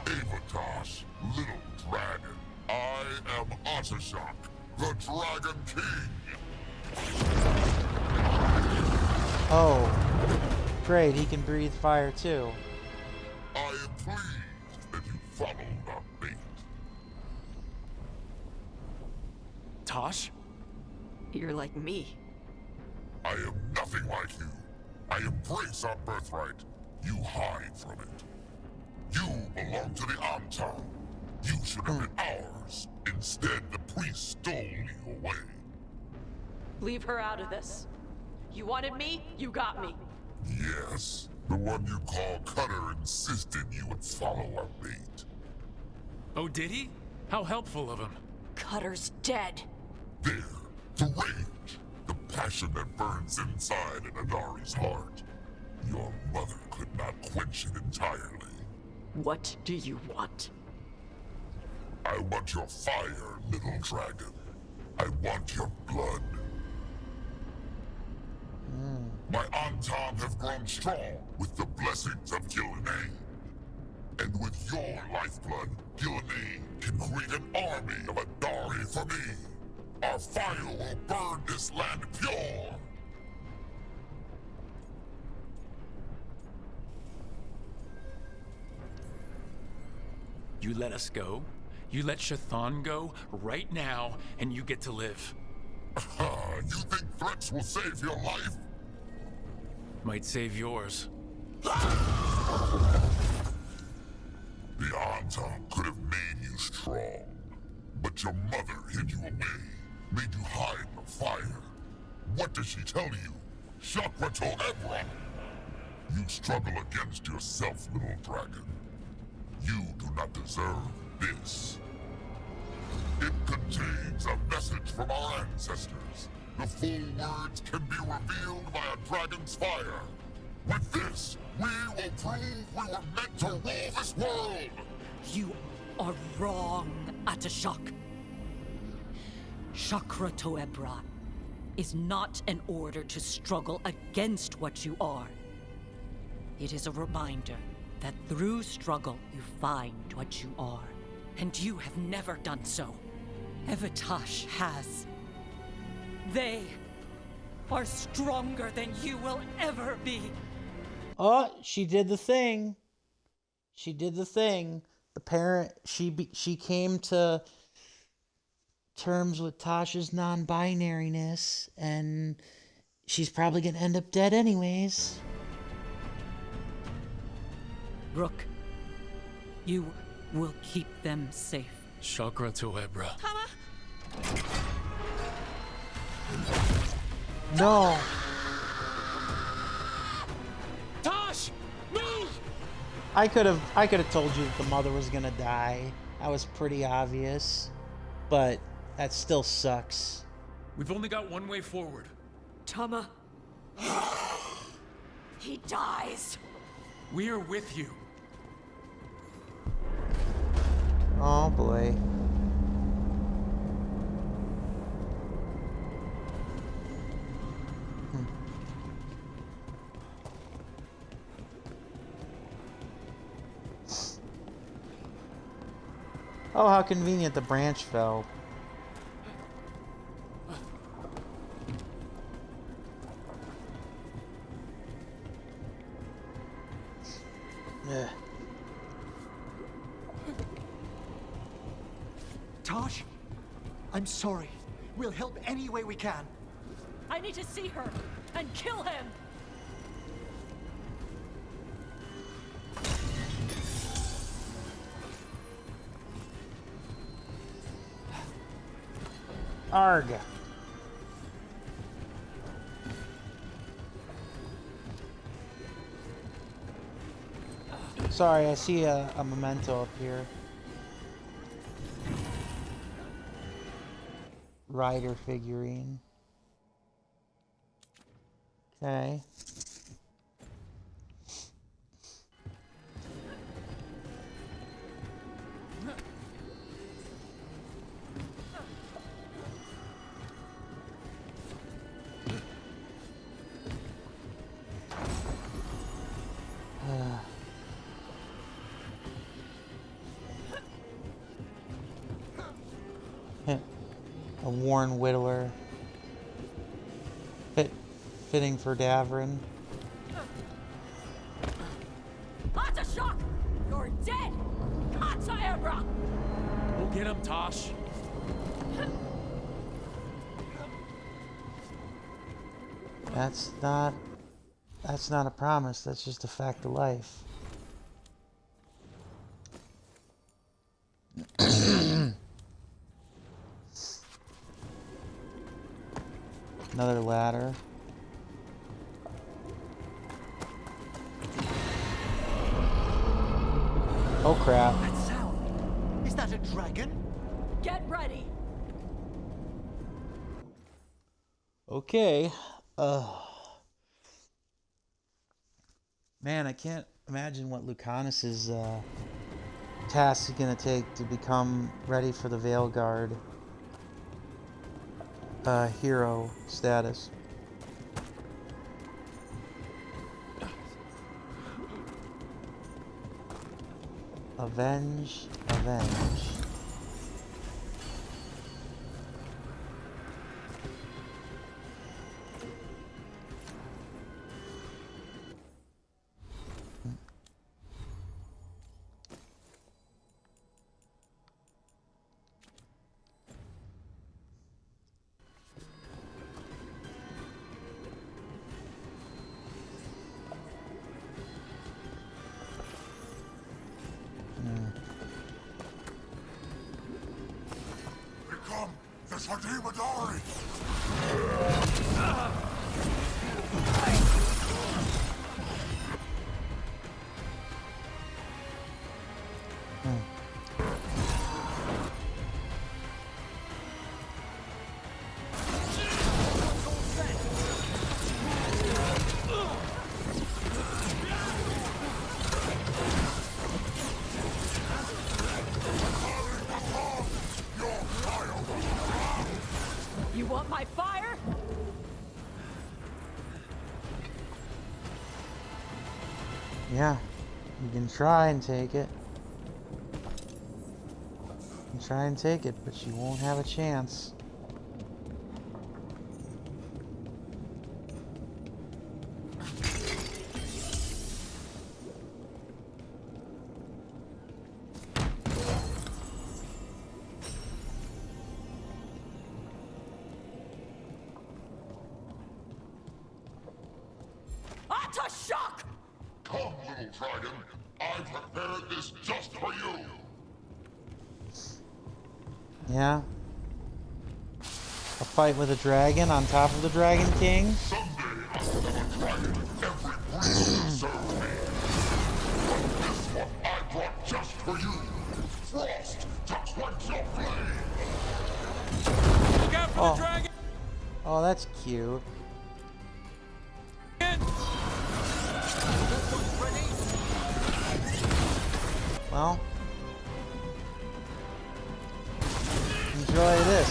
S5: Avatosh, little dragon. I am Otashok, the Dragon King.
S2: Oh. Great, he can breathe fire too.
S5: I am pleased that you followed our bait.
S1: Tosh?
S4: You're like me.
S5: I am nothing like you. I embrace our birthright. You hide from it. You belong to the Antom. You should have been ours. Instead, the priest stole you away.
S4: Leave her out of this. You wanted me, you got me.
S5: Yes, the one you call Cutter insisted you would follow our bait.
S1: Oh, did he? How helpful of him.
S4: Cutter's dead.
S5: There, the rage, the passion that burns inside an Adari's heart. Your mother could not quench it entirely.
S4: What do you want?
S5: I want your fire, little dragon. I want your blood. My Antom have grown strong with the blessings of Gillenane. And with your lifeblood, Gillenane can create an army of Adari for me. Our fire will burn this land pure.
S1: You let us go? You let Chthon go right now, and you get to live.
S5: You think threats will save your life?
S1: Might save yours.
S5: The Antom could have made you strong, but your mother hid you away, made you hide the fire. What does she tell you? Chakra to Ebra! You struggle against yourself, little dragon. You do not deserve this. It contains a message from our ancestors. The full words can be revealed by a dragon's fire. With this, we will prove we were meant to rule this world!
S16: You are wrong, Atashok. Chakra to Ebra is not an order to struggle against what you are. It is a reminder that through struggle you find what you are. And you have never done so. Evatosh has. They are stronger than you will ever be.
S2: Oh, she did the thing. She did the thing. The parent, she came to terms with Tasha's non-binariness, and she's probably gonna end up dead anyways.
S16: Rook, you will keep them safe.
S1: Chakra to Ebra.
S2: No.
S1: Tosh! Move!
S2: I could have told you that the mother was gonna die. That was pretty obvious. But that still sucks.
S1: We've only got one way forward.
S4: Tama. He dies.
S1: We are with you.
S2: Oh boy. Oh, how convenient the branch fell. Ugh.
S3: Tosh, I'm sorry. We'll help any way we can.
S16: I need to see her and kill him.
S2: Arg. Sorry, I see a memento up here. Rider figurine. Okay. A worn whittler. Fitting for Davrin.
S16: Hata shock! You're dead! Hata Ebra!
S1: We'll get him, Tosh.
S2: That's not a promise, that's just a fact of life. Another ladder. Oh crap.
S3: That sound. Is that a dragon?
S16: Get ready!
S2: Okay. Man, I can't imagine what Lucanus's task is gonna take to become ready for the Veilguard hero status. Avenge, avenge.
S5: Become the Sardimadari!
S16: You want my fire?
S2: Yeah, you can try and take it. You can try and take it, but you won't have a chance.
S16: Hata shock!
S5: Come, little dragon. I prepared this just for you.
S2: Yeah. A fight with a dragon on top of the Dragon King?
S5: Someday I will have a dragon every breeze to serve me. But this one I brought just for you. Frost to quench your flame.
S1: Look out for the dragon!
S2: Oh, that's cute. Well, enjoy this.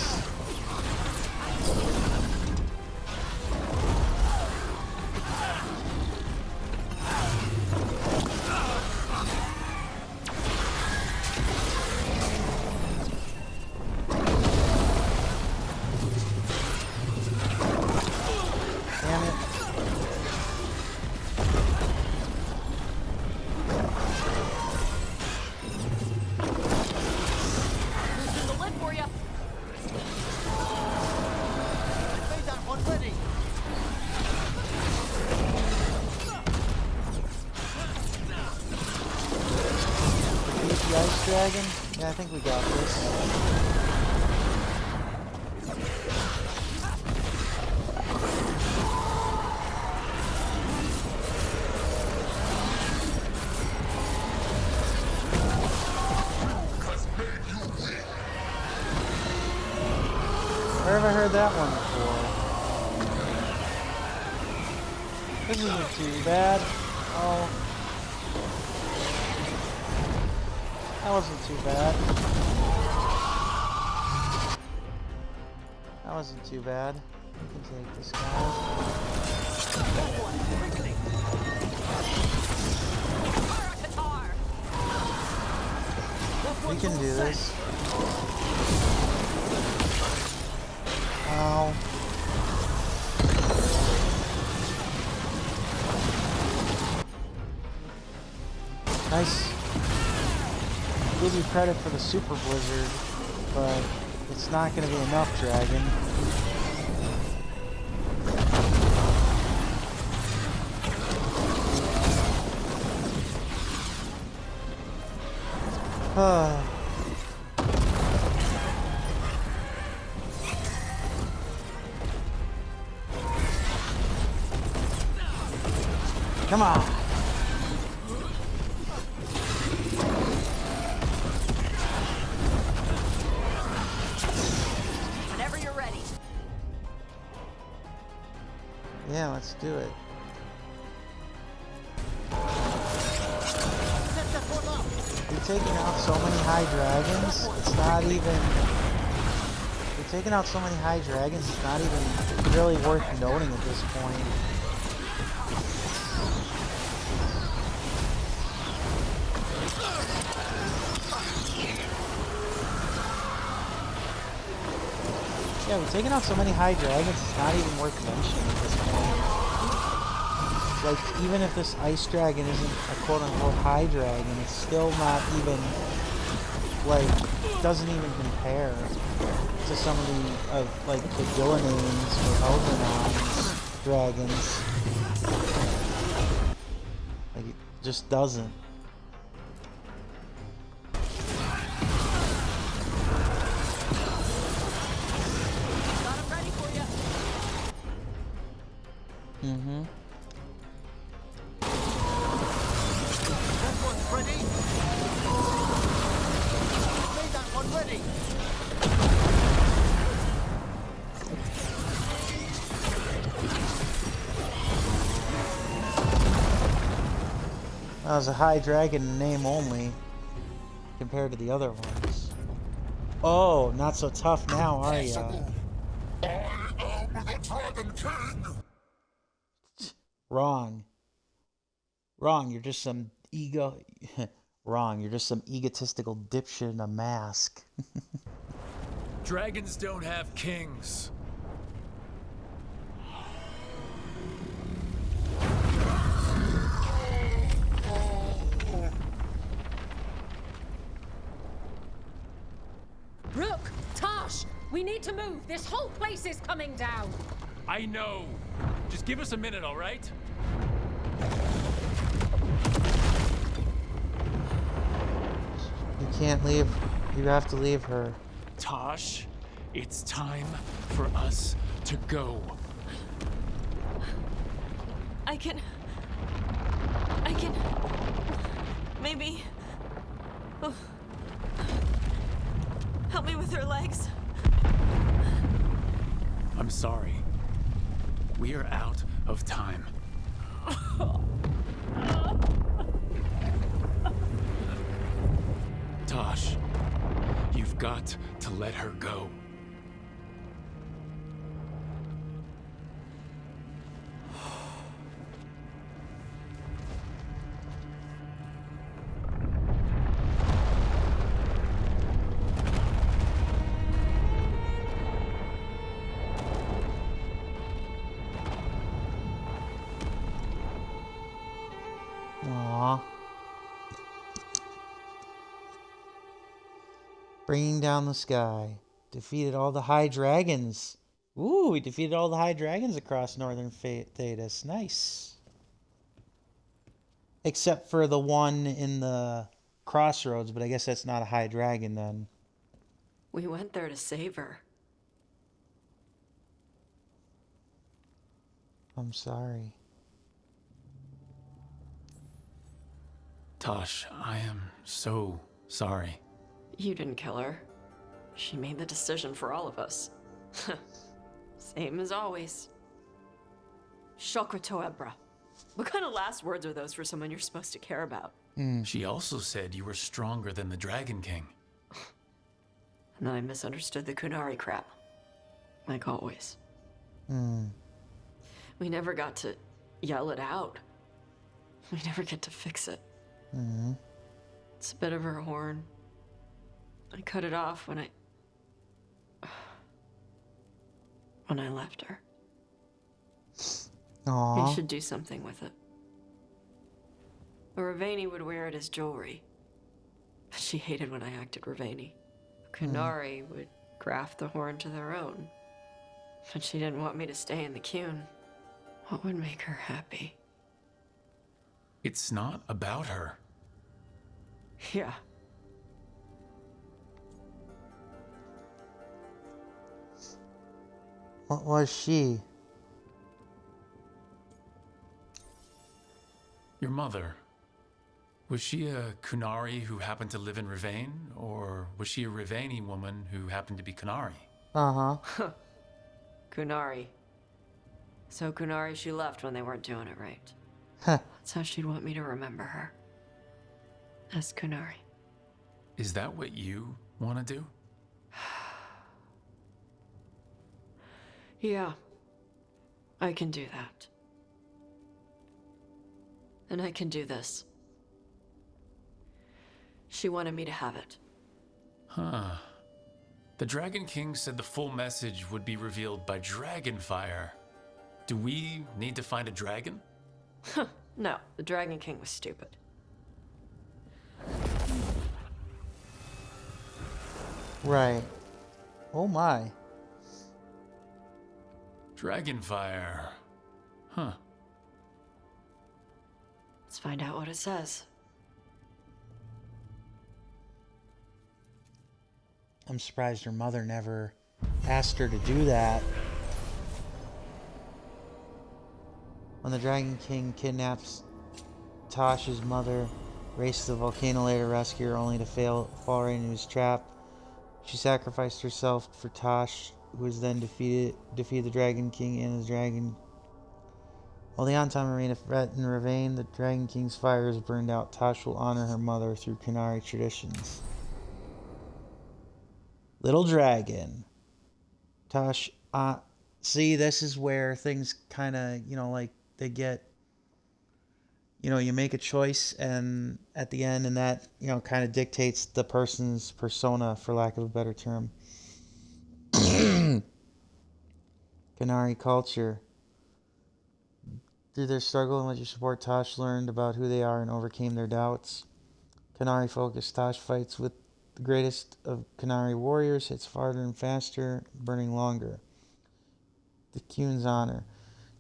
S2: the ice dragon? Yeah, I think we got this. Where have I heard that one before? This isn't too bad. Oh. That wasn't too bad. That wasn't too bad. We can take this guy. We can do this. Ow. Nice. Give you credit for the super blizzard, but it's not going to be enough, dragon. Come on.
S4: Whenever you're ready.
S2: Yeah, let's do it. You're taking out so many high dragons, it's not even... You're taking out so many high dragons, it's not even really worth noting at this point. Yeah, we're taking out so many high dragons, it's not even worth mentioning at this point. Like, even if this ice dragon isn't a quote-unquote high dragon, it's still not even, like, doesn't even compare to some of the, like, the Gillinanes or Elvenon's dragons. Like, it just doesn't. Mm-hmm.
S15: That one's ready. Made that one ready.
S2: That was a high dragon in name only, compared to the other ones. Oh, not so tough now, are ya?
S5: I am the Dragon King!
S2: Wrong. Wrong, you're just some Wrong, you're just some egotistical dipshit in a mask.
S1: Dragons don't have kings.
S12: Rook, Tosh, we need to move. This whole place is coming down.
S1: I know. Just give us a minute, all right?
S2: You can't leave. You have to leave her.
S1: Tosh, it's time for us to go.
S4: I can... Maybe... Oh. Help me with her legs.
S1: I'm sorry. We are out of time. Tosh, you've got to let her go.
S2: Aww. Bringing down the sky. Defeated all the high dragons. Ooh, we defeated all the high dragons across Northern Thedas. Nice. Except for the one in the crossroads, but I guess that's not a high dragon then.
S4: We went there to save her.
S2: I'm sorry.
S1: Tosh, I am so sorry.
S4: You didn't kill her. She made the decision for all of us. Same as always. Shokra Toebra. What kind of last words are those for someone you're supposed to care about?
S1: She also said you were stronger than the Dragon King.
S4: And then I misunderstood the Kunari crap. Like always. We never got to yell it out. We never get to fix it. It's a bit of her horn. I cut it off when I left her.
S2: Aww.
S4: You should do something with it. Ravani would wear it as jewelry. But she hated when I acted Ravani. Kunari would graft the horn to their own. But she didn't want me to stay in the Qun. What would make her happy?
S1: It's not about her.
S4: Yeah.
S2: What was she?
S1: Your mother. Was she a Kunari who happened to live in Rivane? Or was she a Rivani woman who happened to be Kunari?
S2: Uh-huh.
S4: Kunari. So Kunari she left when they weren't doing it right.
S2: Huh.
S4: That's how she'd want me to remember her. As Kunari.
S1: Is that what you want to do?
S4: Yeah. I can do that. And I can do this. She wanted me to have it.
S1: Huh. The Dragon King said the full message would be revealed by Dragonfire. Do we need to find a dragon?
S4: No, the Dragon King was stupid.
S2: Right. Oh my.
S1: Dragonfire. Huh.
S4: Let's find out what it says.
S2: I'm surprised her mother never asked her to do that. When the Dragon King kidnaps Tosh's mother, races the volcano later to rescue her only to fall right into his trap. She sacrificed herself for Tosh, who was then defeated the Dragon King and his dragon. While the Anton Marina threatened Ravane, the Dragon King's fire is burned out. Tosh will honor her mother through Kunari traditions. Little dragon. Tosh, see, this is where things kind of, like they get, you make a choice and at the end, and that, kind of dictates the person's persona, for lack of a better term. Kunari culture. Through their struggle and with your support, Tosh learned about who they are and overcame their doubts. Kunari focused. Tosh fights with the greatest of Kunari warriors, hits farther and faster, burning longer. The Qun's honor.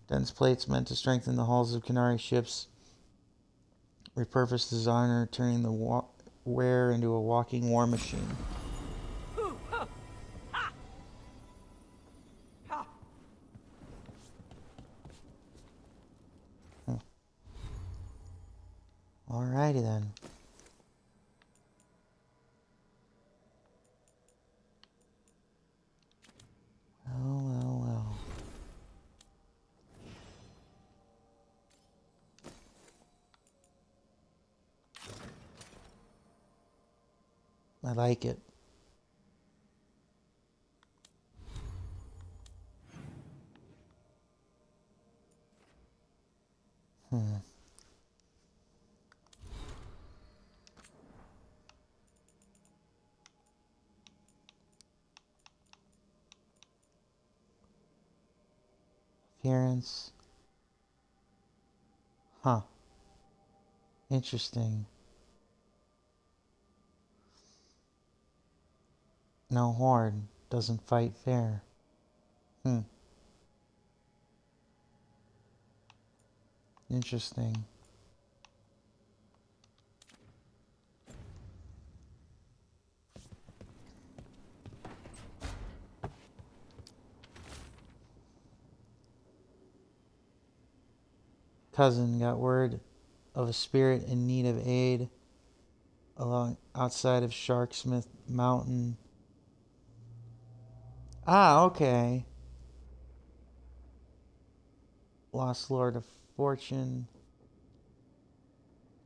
S2: Dense plates meant to strengthen the hulls of Kunari ships. Repurposed his honor, turning the wearer into a walking war machine. Alrighty then. Well. I like it. Appearance. Huh. Interesting. No horde. Doesn't fight fair. Interesting. cousin got word of a spirit in need of aid along outside of Sharksmith Mountain. Ah, okay. Lost Lord of Fortune.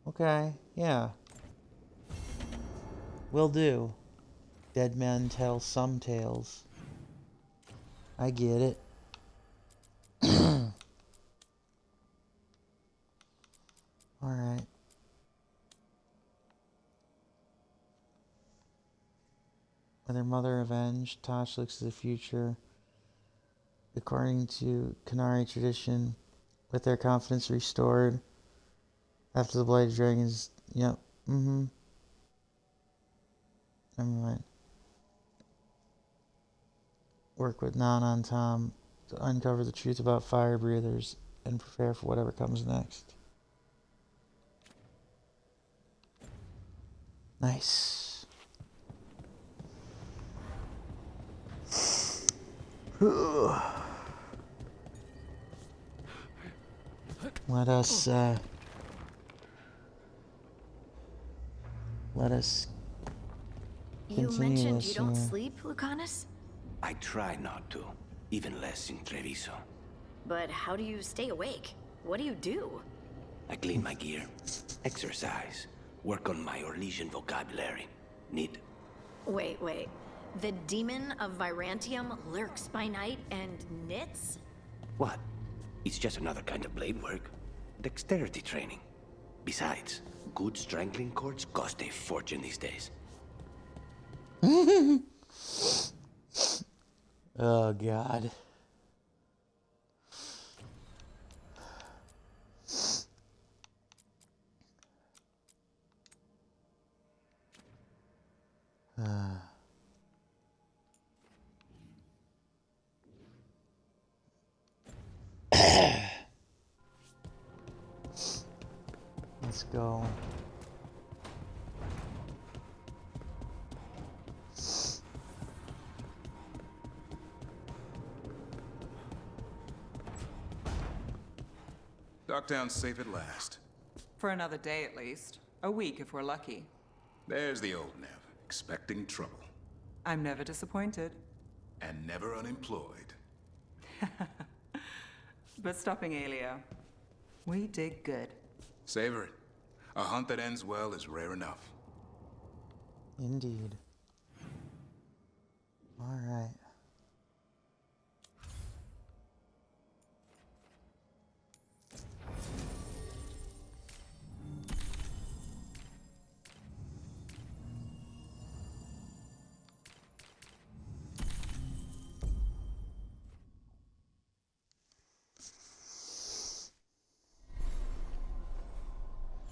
S2: Okay, yeah. Will do. Dead men tell some tales. I get it. Alright. With her mother avenged, Tosh looks to the future. According to Kanari tradition, with their confidence restored after the Blighted Dragons. Yep. Never mind. Work with Nana and Tom to uncover the truth about fire breathers and prepare for whatever comes next. Nice. Let us
S6: You
S2: continue
S6: mentioned
S2: this
S6: you don't
S2: here.
S6: sleep, Lucanus?
S11: I try not to, even less in Treviso.
S6: But how do you stay awake? What do you do?
S11: I clean my gear, exercise, work on my Orlesian vocabulary. Need.
S6: Wait. The demon of Virantium lurks by night and knits?
S11: What? It's just another kind of blade work. Dexterity training. Besides, good strangling cords cost a fortune these days.
S2: Oh, God. Let's go.
S14: Docktown's safe at last.
S7: For another day at least. A week if we're lucky.
S14: There's the old Nev, expecting trouble.
S7: I'm never disappointed.
S14: And never unemployed.
S7: But stopping Aelia, we did good.
S14: Savor it. A hunt that ends well is rare enough.
S2: Indeed. All right.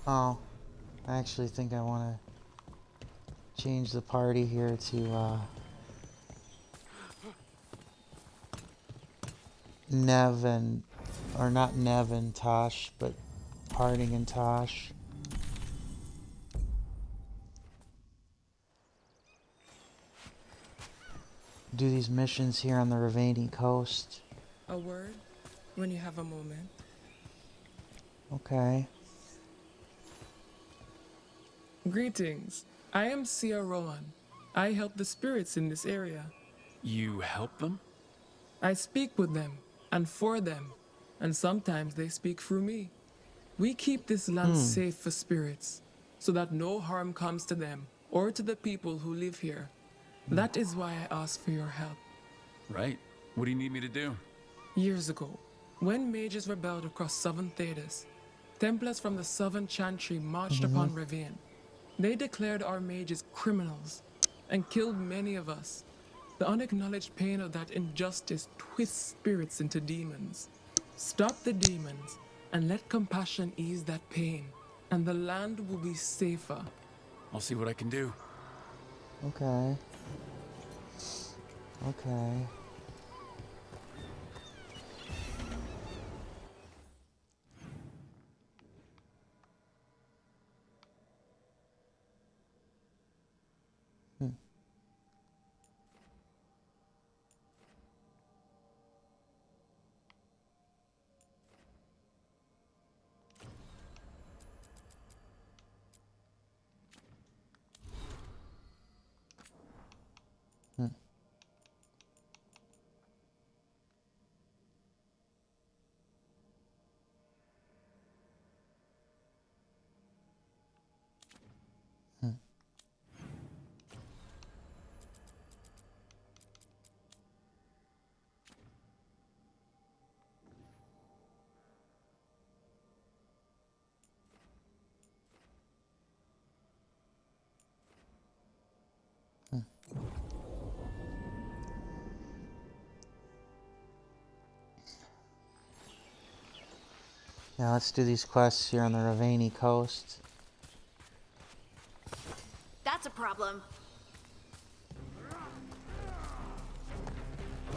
S2: Oh, I actually think I want to change the party here to Nev and, or not Nev and Tosh, but Harding and Tosh. Do these missions here on the Ravani coast.
S17: A word when you have a moment.
S2: Okay.
S17: Greetings. I am Sia Rowan. I help the spirits in this area.
S1: You help them?
S17: I speak with them and for them, and sometimes they speak through me. We keep this land safe for spirits, so that no harm comes to them or to the people who live here. That is why I ask for your help.
S1: Right. What do you need me to do?
S17: Years ago, when mages rebelled across southern Thedas, Templars from the southern Chantry marched upon Ravine. They declared our mages criminals and killed many of us. The unacknowledged pain of that injustice twists spirits into demons. Stop the demons and let compassion ease that pain, and the land will be safer.
S1: I'll see what I can do.
S2: Okay. Okay. Now let's do these quests here on the Ravani coast.
S10: That's a problem.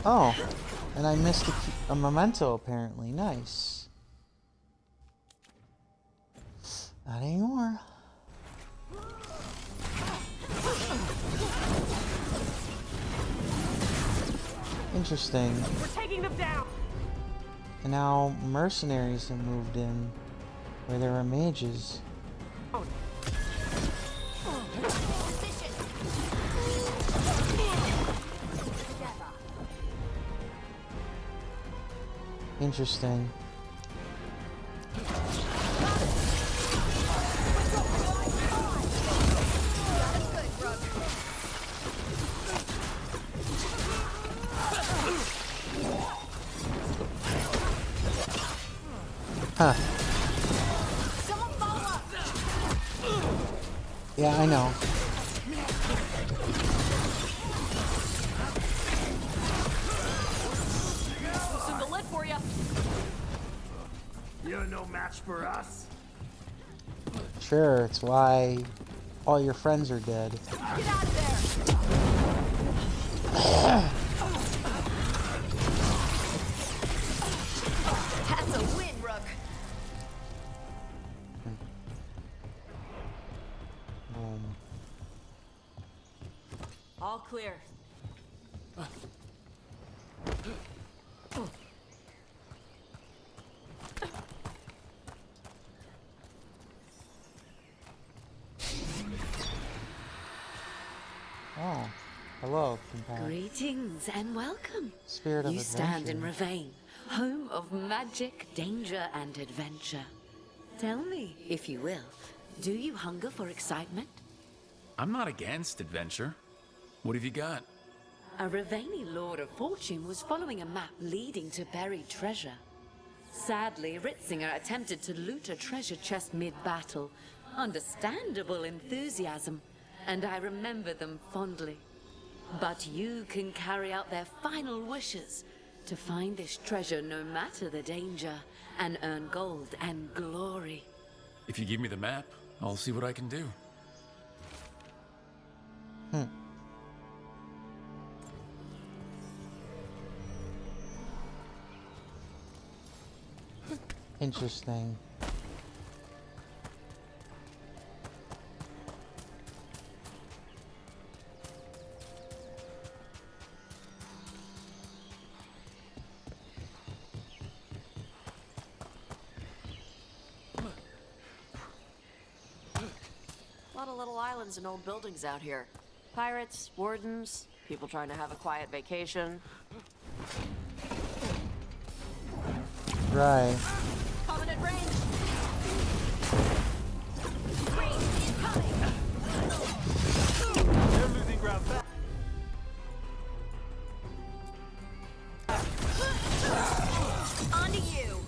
S2: Oh, and I missed a memento apparently. Nice. Not anymore. Interesting.
S15: We're taking them down.
S2: And now mercenaries have moved in where there were mages. Interesting. Huh. Yeah, I know.
S15: Loosen the lid for you. You're no match for us.
S2: Sure, it's why all your friends are dead.
S15: Get out of there.
S10: That's a win, Rook.
S4: All clear.
S2: Oh, hello, companion.
S18: Greetings and welcome.
S2: Spirit of
S18: You stand in
S2: adventure.
S18: Ravane, home of magic, danger, and adventure. Tell me, if you will, do you hunger for excitement?
S1: I'm not against adventure. What have you got?
S18: A Ravani Lord of Fortune was following a map leading to buried treasure. Sadly, Ritzinger attempted to loot a treasure chest mid-battle. Understandable enthusiasm, and I remember them fondly. But you can carry out their final wishes to find this treasure no matter the danger, and earn gold and glory.
S1: If you give me the map, I'll see what I can do.
S2: Interesting.
S4: A lot of little islands and old buildings out here. Pirates, wardens, people trying to have a quiet vacation.
S2: Right.
S15: Covenant range. Range incoming. They're losing ground fast.
S10: On to you.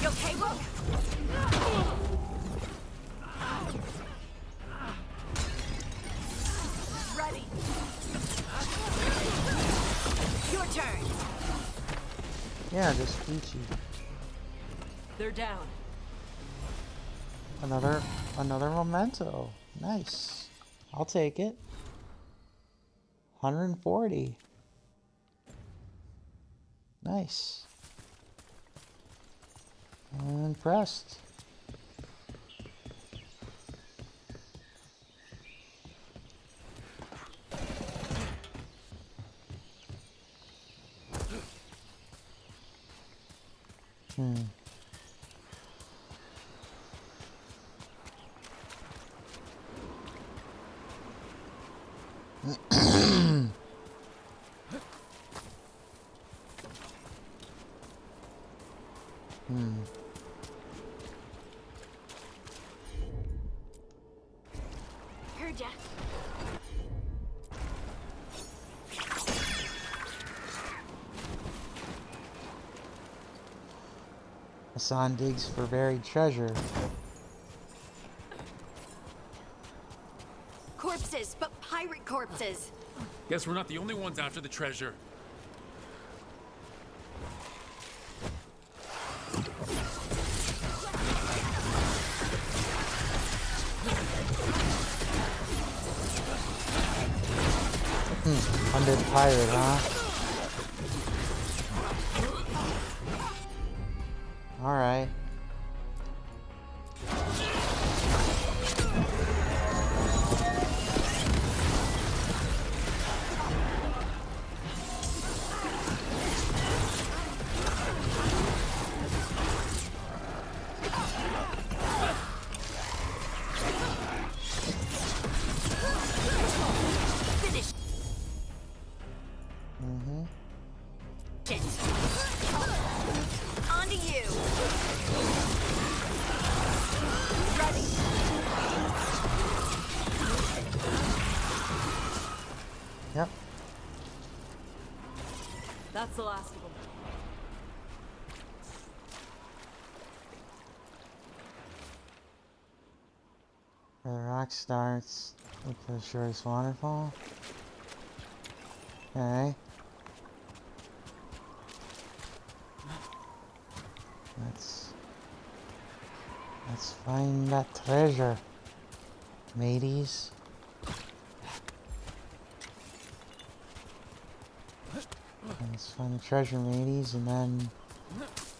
S10: You okay, Rook? Ready. Your turn.
S2: Yeah, just peachy.
S4: They're down.
S2: Another memento. Nice. I'll take it. 140. Nice. I'm impressed.
S10: Heard ya.
S2: Hassan digs for buried treasure.
S10: Corpses, but pirate corpses.
S1: Guess we're not the only ones after the treasure.
S2: Undead pirate, huh? Alright.
S10: Finish. On to you. Ready.
S2: Yep.
S4: That's the last of them.
S2: Where the rock starts. Look for the shortest waterfall. Okay. Let's find that treasure, mateys. Let's find the treasure, mateys, and then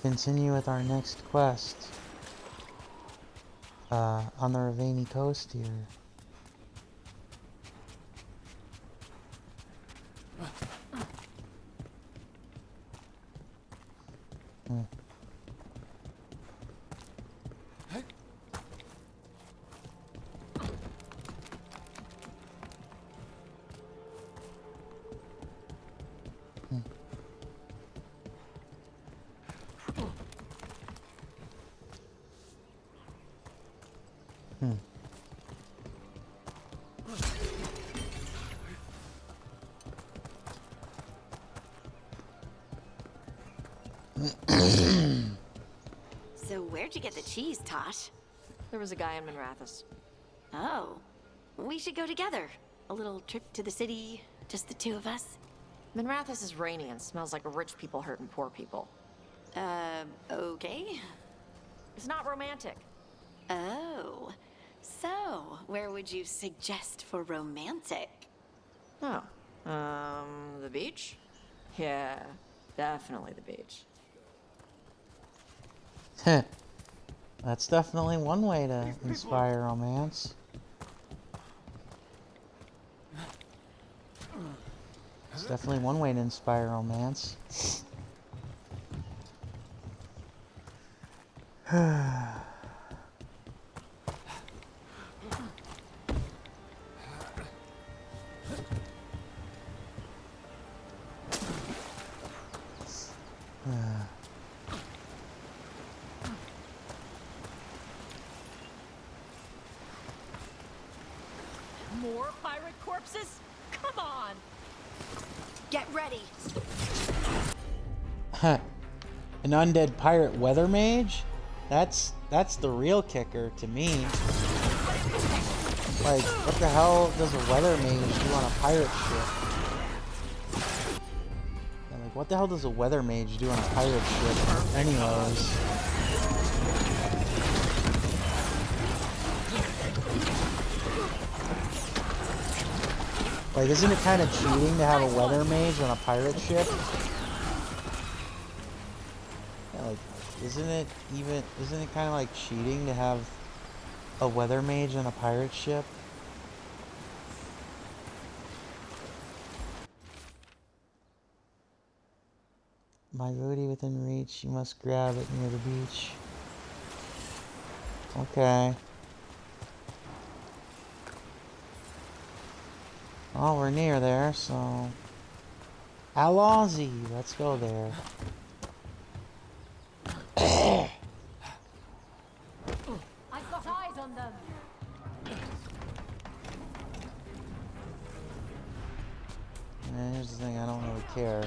S2: continue with our next quest on the Ravani coast here.
S10: So where'd you get the cheese, Tosh?
S4: There was a guy in Manrathus.
S10: Oh, we should go together. A little trip to the city, just the two of us.
S4: Manrathus is rainy and smells like rich people hurting poor people.
S10: Okay.
S4: It's not romantic.
S10: Oh, so where would you suggest for romantic?
S4: Oh, the beach? Yeah, definitely the beach.
S2: That's definitely one way to inspire romance. It's definitely one way to inspire romance.
S16: More pirate corpses? Come on!
S10: Get ready.
S2: An undead pirate weather mage? That's the real kicker to me. Like, what the hell does a weather mage do on a pirate ship? Yeah, like, what the hell does a weather mage do on a pirate ship anyways? Like, isn't it kind of cheating to have a weather mage on a pirate ship? Yeah, like, isn't it kind of like cheating to have a weather mage on a pirate ship? My booty within reach, you must grab it near the beach. Okay. Oh, we're near there, so... Allons-y, let's go there.
S16: I've got eyes on them.
S2: And here's the thing, I don't really care.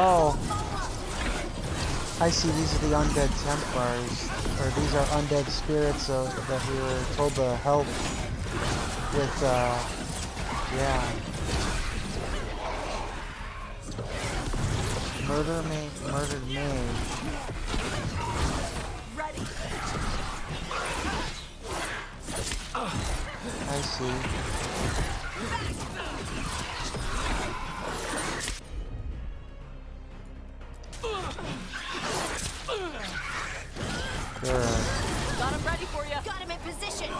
S2: Oh. I see, these are the undead Templars. Or these are undead spirits that we were told to help with, yeah. Murdered mage.
S8: Ready.
S2: I see. Sure.
S8: Got him ready for you. Got him in position.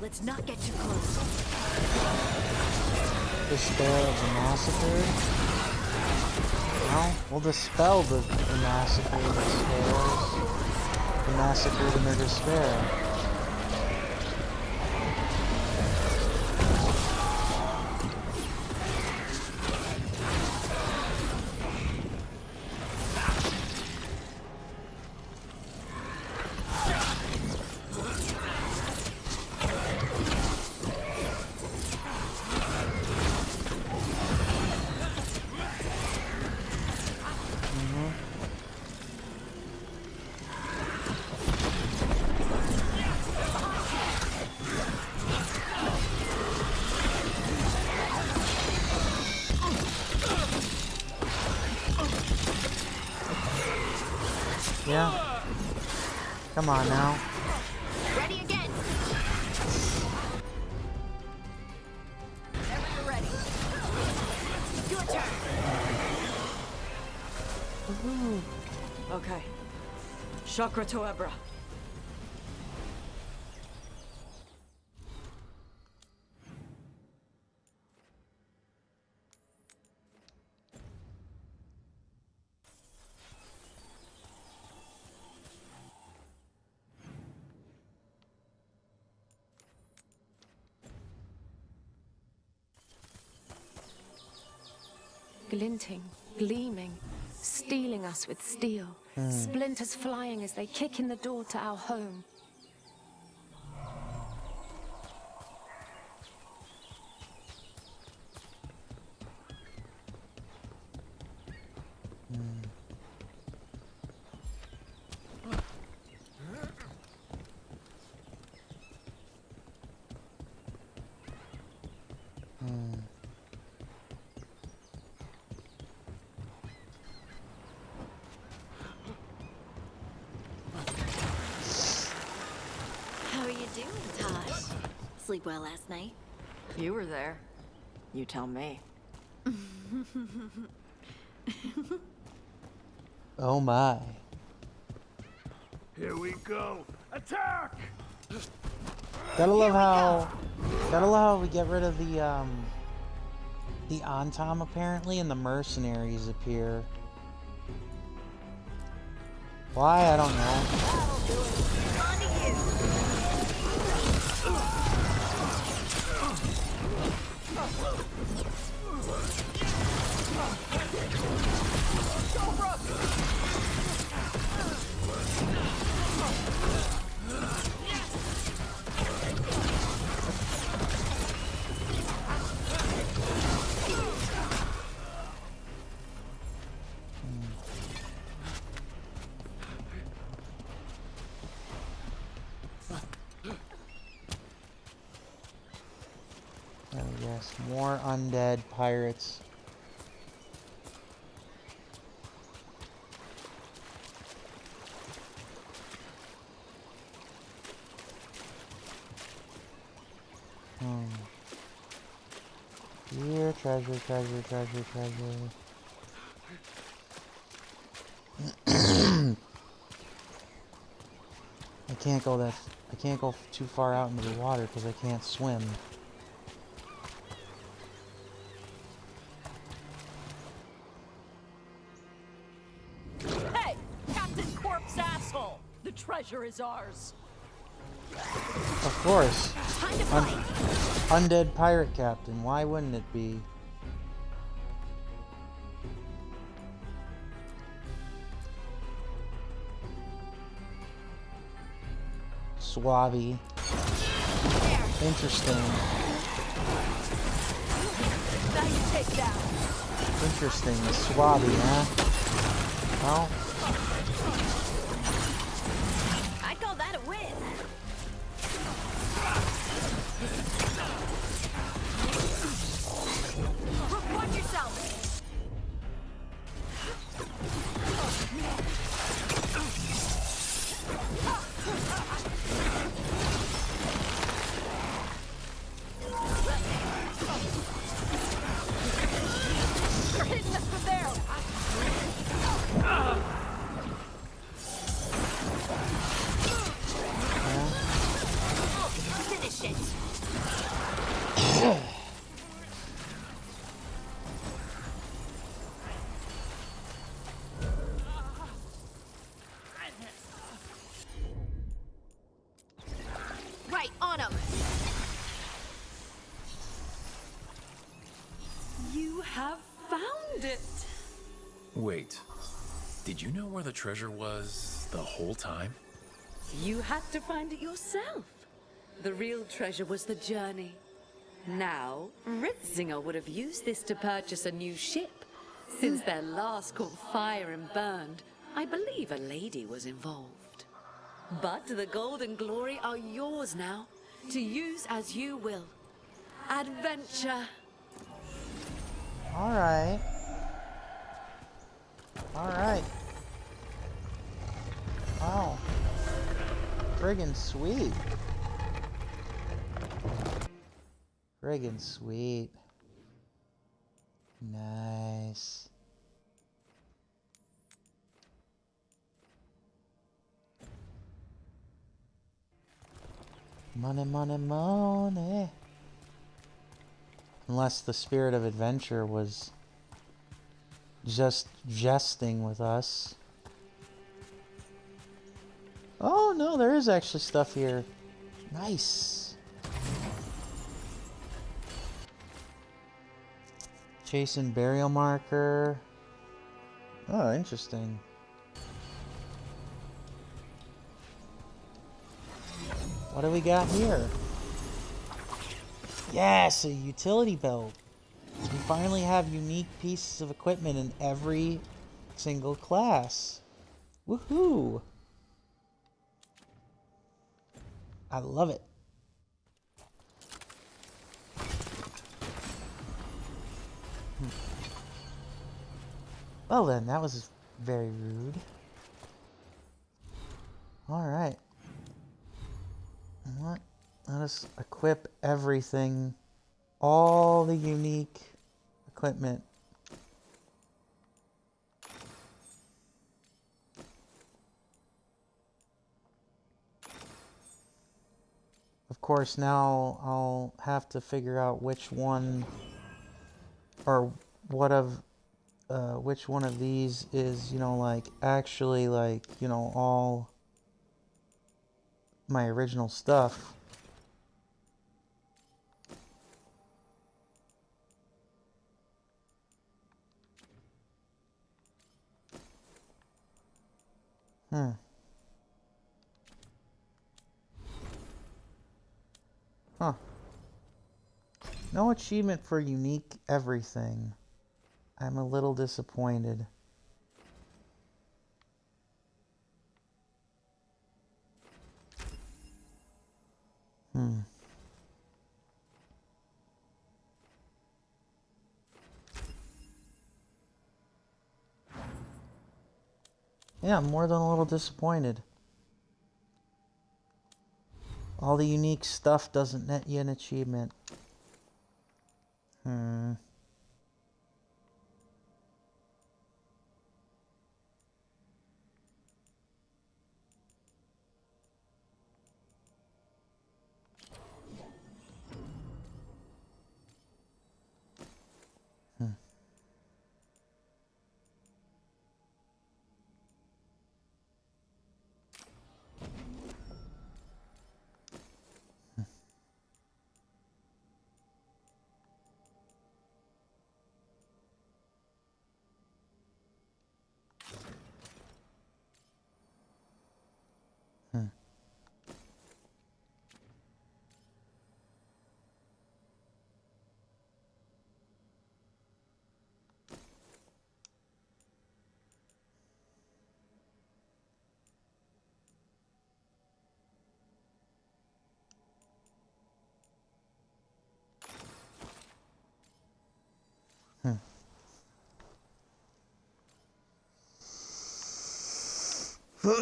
S6: Let's not get too close.
S2: Despair of the massacre? No, we'll dispel the massacre, the despairs. The massacred in their despair. Yeah. Come on now.
S8: Ready again. Whenever you're ready. Your turn.
S4: Okay. Chakra Toebra.
S12: Glinting, gleaming, stealing us with steel. Splinters flying as they kick in the door to our home.
S6: How are you doing, Tosh? Sleep well last night?
S4: You were there. You tell me.
S2: Oh my.
S15: Here we go. Attack!
S2: Gotta love how we get rid of the Antom apparently and the mercenaries appear. Why? I don't know. Oh yes, more undead pirates. Here, treasure. I can't go too far out into the water because I can't swim.
S16: Hey, Captain Corpse asshole! The treasure is ours.
S2: Of course. Undead pirate captain. Why wouldn't it be? Swabby. Interesting.
S18: Now you take that.
S2: Interesting. Swabby, huh? Well.
S10: I call that a win. Watch yourself. You're hitting us from there. Finish it. Right on him.
S18: You have found it.
S1: Wait, did you know where the treasure was the whole time?
S18: You had to find it yourself. The real treasure was the journey. Now, Ritzinger would have used this to purchase a new ship. Since their last caught fire and burned, I believe a lady was involved. But the gold and glory are yours now, to use as you will. Adventure.
S2: Alright. Alright. Wow. Friggin' sweet. Friggin' sweet. Nice. Money, money, money. Unless the spirit of adventure was just jesting with us. Oh no, there is actually stuff here. Nice. Chasing burial marker. Oh, interesting. What do we got here? Yes, a utility belt. We finally have unique pieces of equipment in every single class. Woohoo! I love it. Well then, that was very rude. Alright. What? Let us equip everything. All the unique equipment. Of course, now I'll have to figure out which one or which one of these is, you know, like actually like, you know, all my original stuff. Huh. No achievement for unique everything. I'm a little disappointed. Yeah, I'm more than a little disappointed. All the unique stuff doesn't net you an achievement. Excuse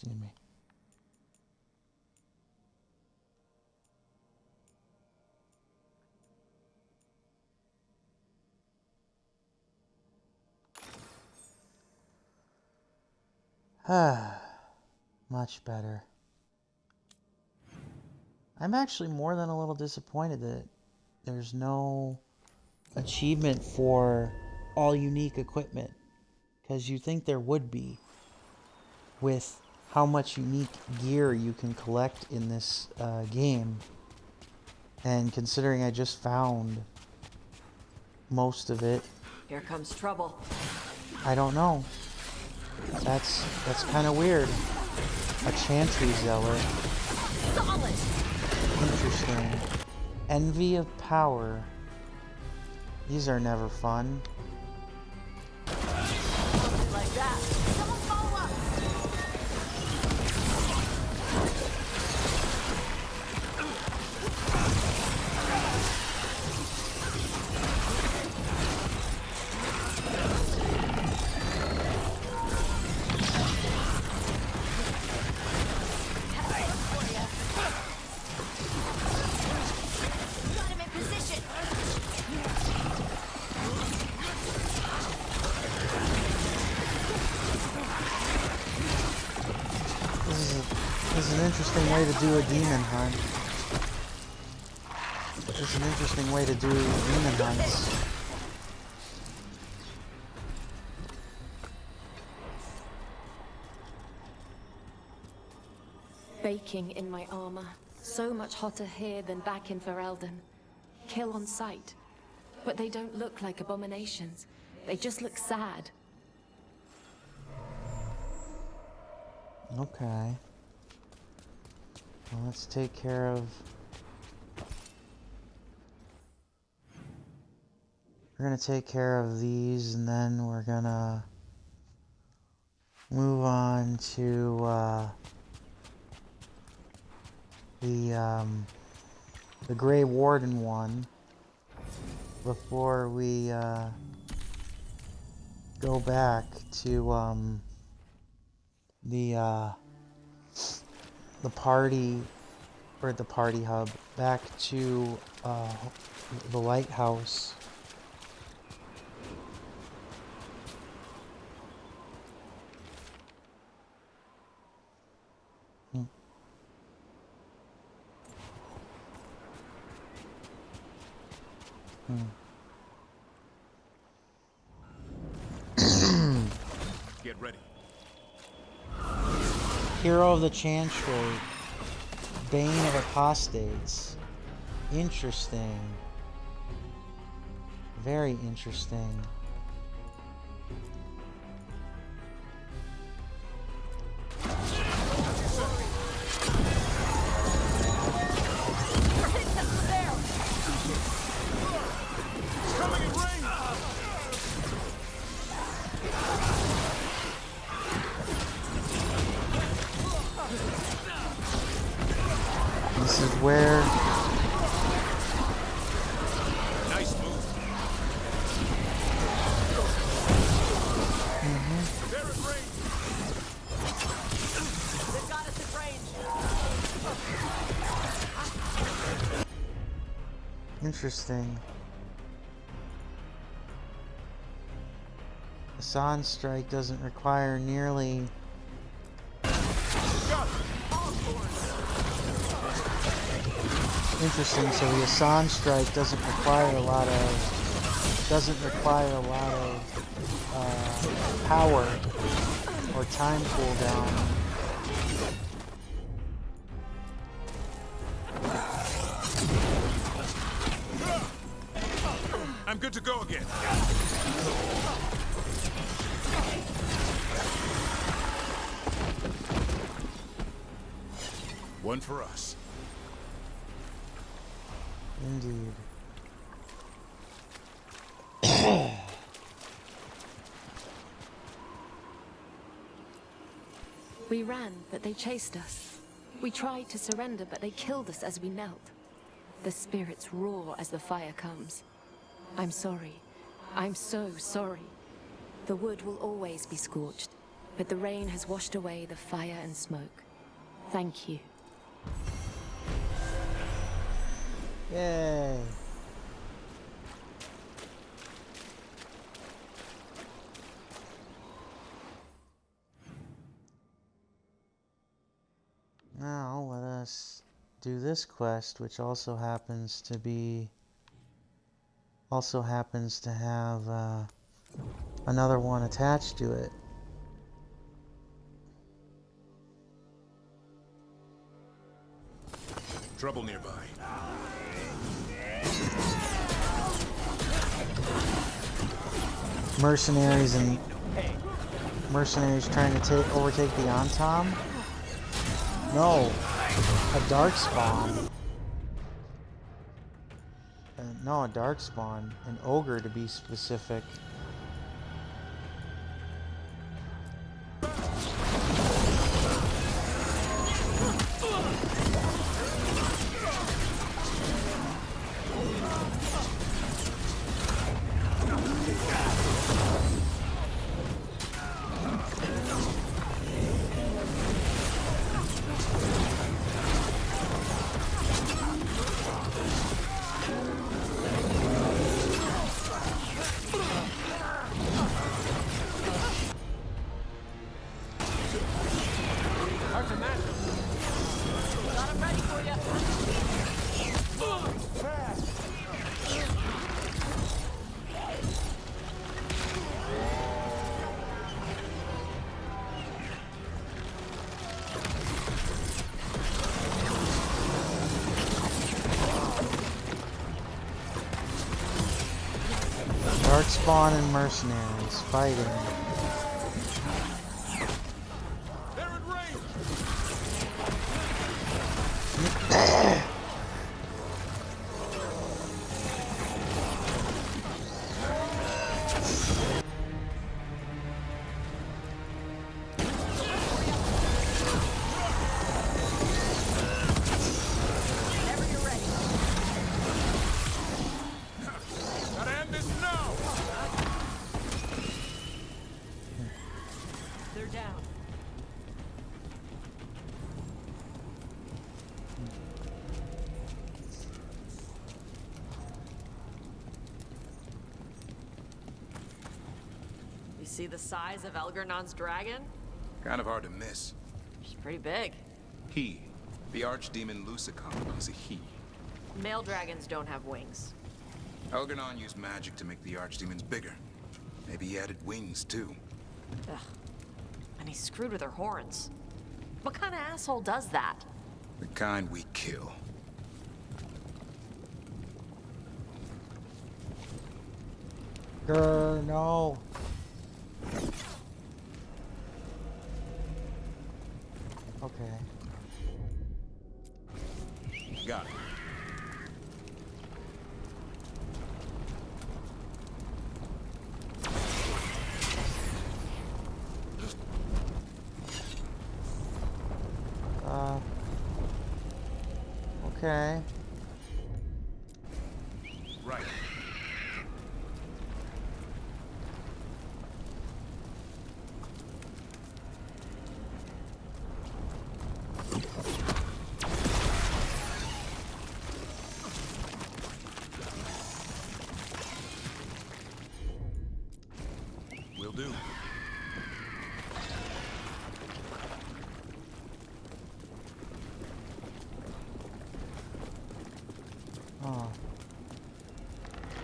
S2: me. Much better. I'm actually more than a little disappointed that there's no achievement for all unique equipment, because you think there would be with how much unique gear you can collect in this game, and considering I just found most of it,
S6: Here comes trouble.
S2: I don't know. That's kind of weird. A Chantry Zealot.
S6: Solid.
S2: Interesting. Envy of Power. These are never fun.
S6: Something like that. Someone follow up.
S8: Got him in position.
S2: This is an interesting way to do a demon hunt. This is an interesting way to do demon hunts.
S19: Baking in my armor. So much hotter here than back in Ferelden. Kill on sight. But they don't look like abominations. They just look sad.
S2: Okay. Well, let's take care of... We're gonna take care of these, and then we're gonna move on to the Grey Warden one before we go back to the party, or the party hub, back to the lighthouse.
S14: Get ready.
S2: Hero of the Chantry, Bane of Apostates. Interesting. Very interesting. This is where...
S14: Nice move. They're at range.
S6: They've got us at range.
S2: Interesting. The San Strike doesn't require nearly... Interesting. So the Asan Strike doesn't require a lot of power or time cooldown.
S14: I'm good to go again. One for us.
S2: Indeed.
S19: We ran, but they chased us. We tried to surrender, but they killed us as we knelt. The spirits roar as the fire comes. I'm sorry. I'm so sorry. The wood will always be scorched, but the rain has washed away the fire and smoke. Thank you.
S2: Yay. Now let us do this quest, which also happens to have another one attached to it.
S14: Trouble nearby.
S2: Mercenaries trying to overtake the Antom? No, a dark spawn. No, a dark spawn, an ogre to be specific. Darkspawn and mercenaries fighting.
S4: See the size of Elgernon's dragon?
S14: Kind of hard to miss.
S4: She's pretty big.
S14: He, the archdemon Lusicon, is a he.
S4: Male dragons don't have wings.
S14: Elgernon used magic to make the archdemons bigger. Maybe he added wings, too.
S4: Ugh. And he screwed with her horns. What kind of asshole does that?
S14: The kind we kill.
S2: Grr, no. Okay.
S14: Got it.
S2: Okay.
S14: Right. Will do.
S2: Oh.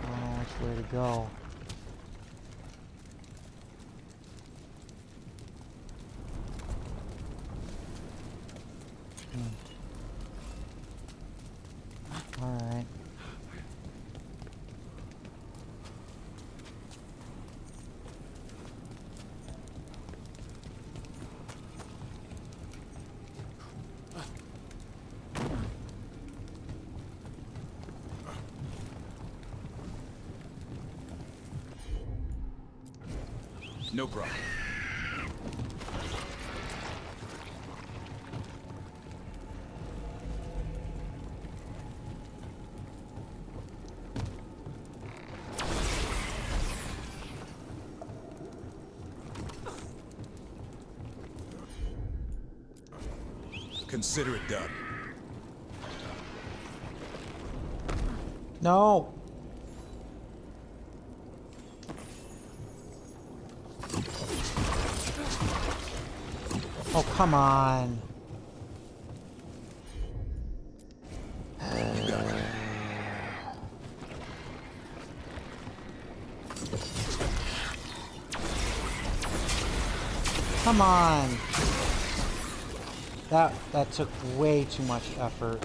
S2: I don't know which way to go. Alright.
S14: No problem. consider it done.
S2: No. Oh, come on. Come on. That took way too much effort.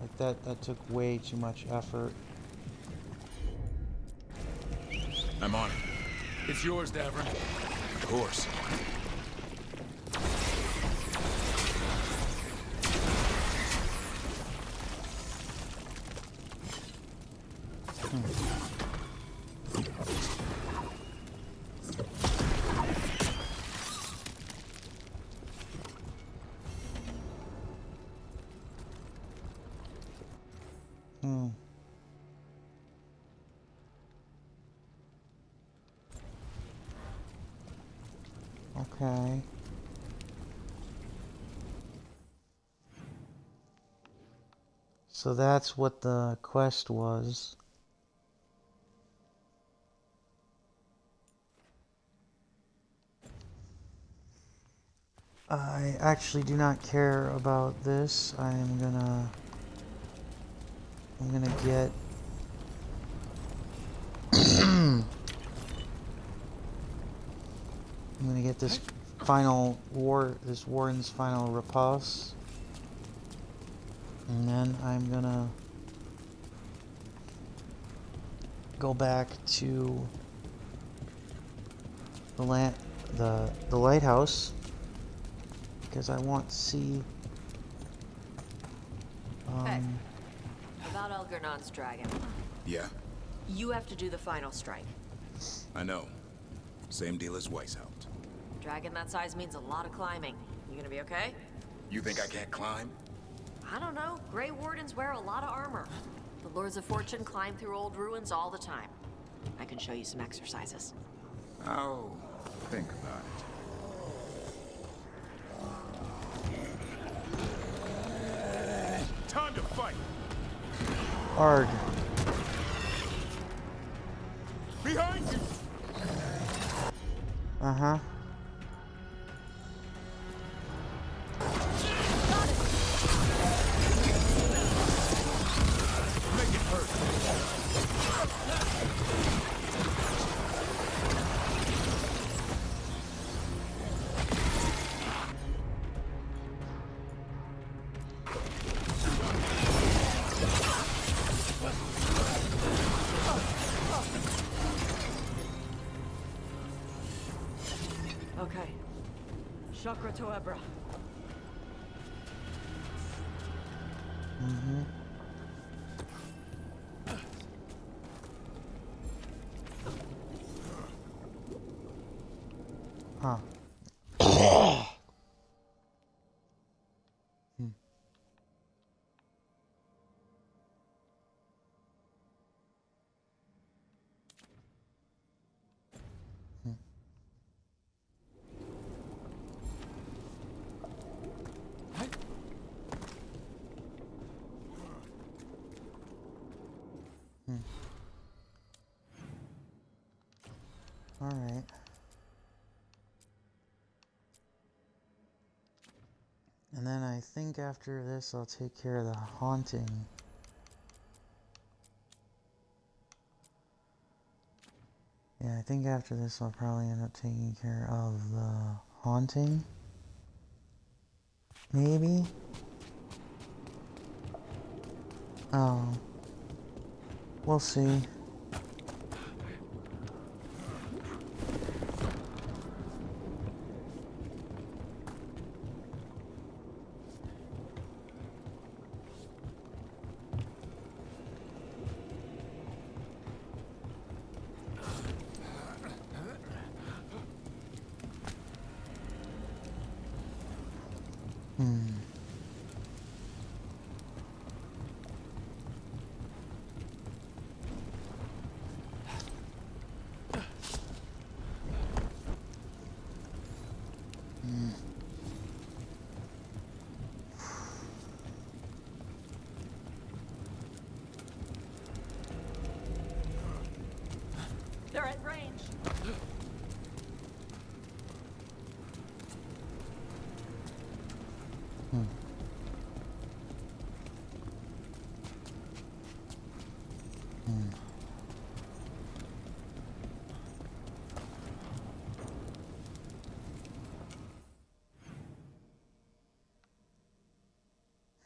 S2: Like that took way too much effort.
S14: I'm on it.
S1: It's yours, Davern.
S14: Of course.
S2: Okay. So that's what the quest was. I actually do not care about this. I'm gonna get I'm gonna get this this warden's final repulse, and then I'm gonna go back to the lighthouse because I want to see.
S6: Hey, about Elgernon's dragon.
S14: Yeah,
S6: You have to do the final strike.
S14: I know. Same deal as Weishaupt.
S6: Dragon that size means a lot of climbing. You gonna be okay?
S14: You think I can't climb?
S6: I don't know. Grey Wardens wear a lot of armor. The Lords of Fortune climb through old ruins all the time. I can show you some exercises.
S14: I'll think about it. Time to fight!
S2: Arg.
S14: Behind you!
S2: Uh-huh.
S14: Make it hurt!
S6: Okay. Chakra to Ebra.
S2: Mm-hmm. Huh. Hmm. Hmm. Hmm. All right. And then I think after this I'll take care of the haunting. Yeah, I think after this I'll probably end up taking care of the haunting. Maybe? Oh. We'll see.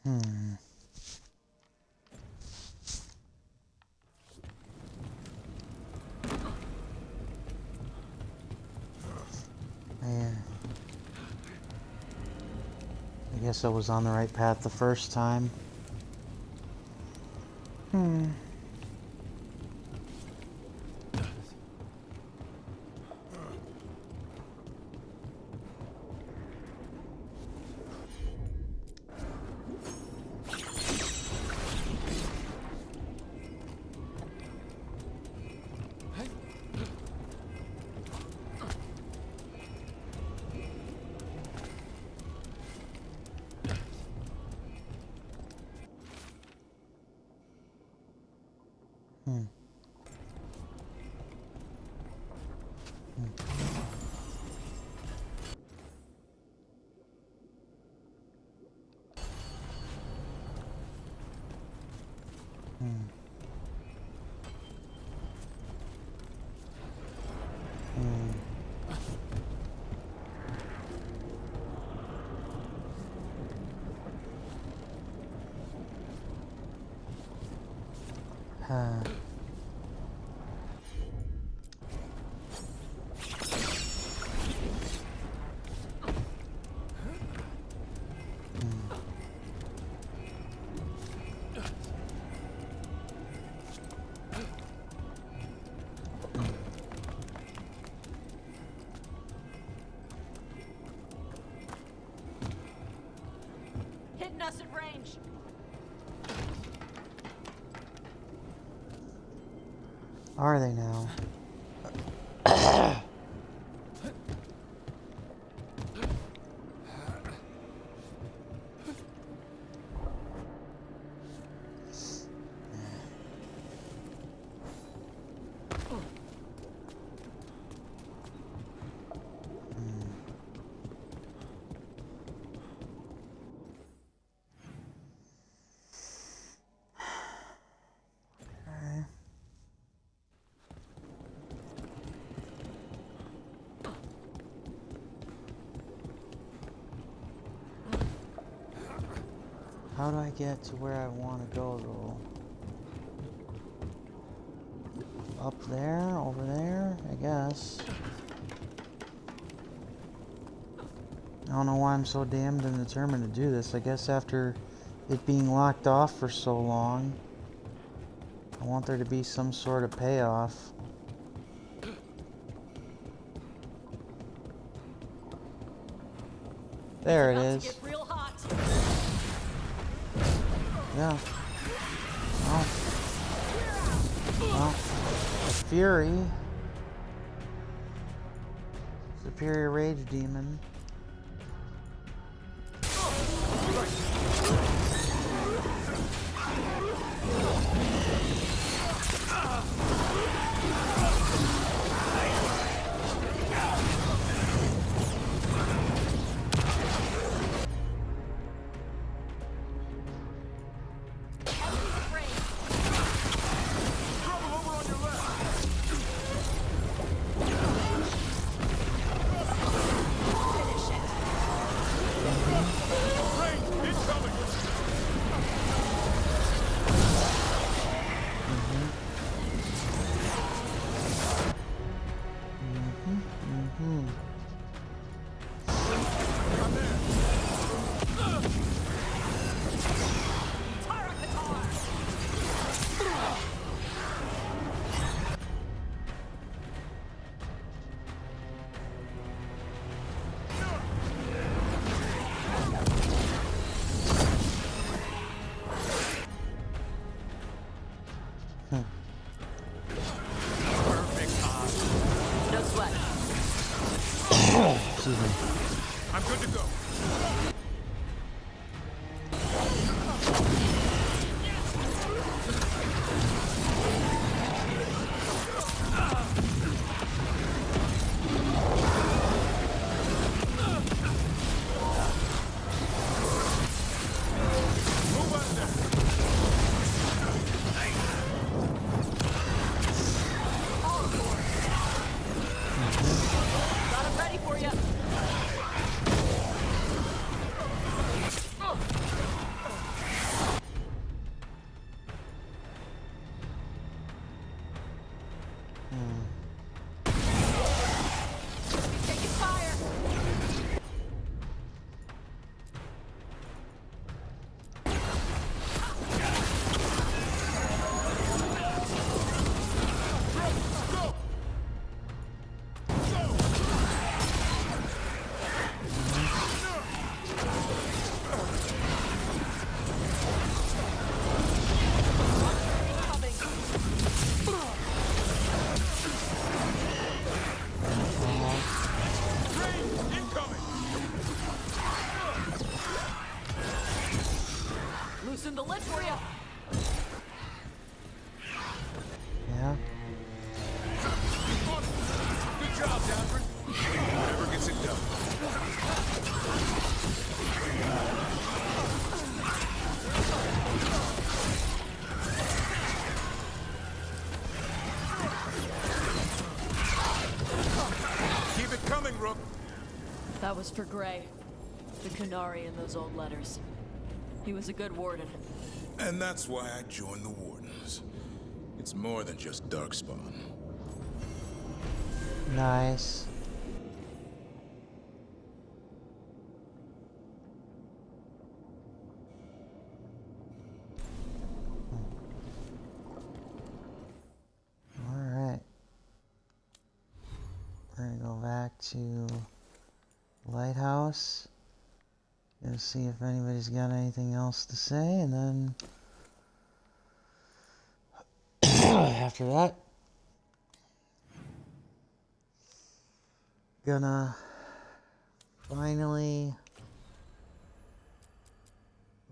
S2: Man. I guess I was on the right path the first time.
S16: Hitting us at range.
S2: Are they now? How do I get to where I want to go, though? Up there? Over there? I guess. I don't know why I'm so damned and determined to do this. I guess after it being locked off for so long, I want there to be some sort of payoff. There it is. Yeah. Well, Fury. Superior Rage Demon.
S18: Loosen the lid for you.
S2: Yeah.
S14: Good job, Manfred. Whatever gets it done. Keep it coming, Rook.
S4: That was for Gray. The Canary in those old letters. He was a good warden.
S14: And that's why I joined the Wardens. It's more than just Darkspawn.
S2: Nice. Alright. We're gonna go back to Lighthouse. Gonna see if anybody's got anything else to say, and then after that, gonna finally,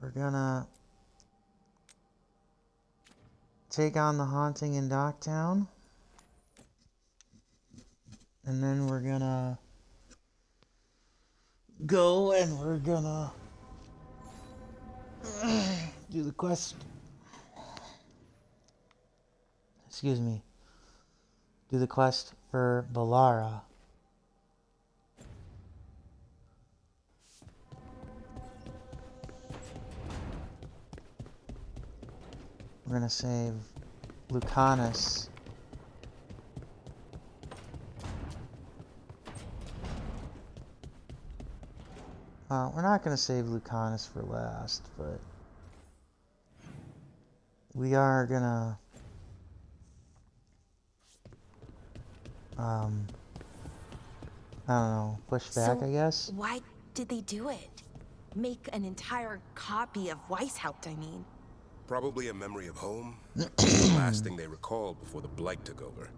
S2: we're gonna take on the haunting in Docktown, and then we're gonna go and we're gonna do the quest. Excuse me. Do the quest for Balara. We're gonna save Lucanus. We're not going to save Lucanus for last, but we are going to I don't know, push back,
S8: So
S2: I guess.
S8: Why did they do it? Make an entire copy of Weishaupt, I mean.
S9: Probably a memory of home. The last thing they recalled before the Blight took over.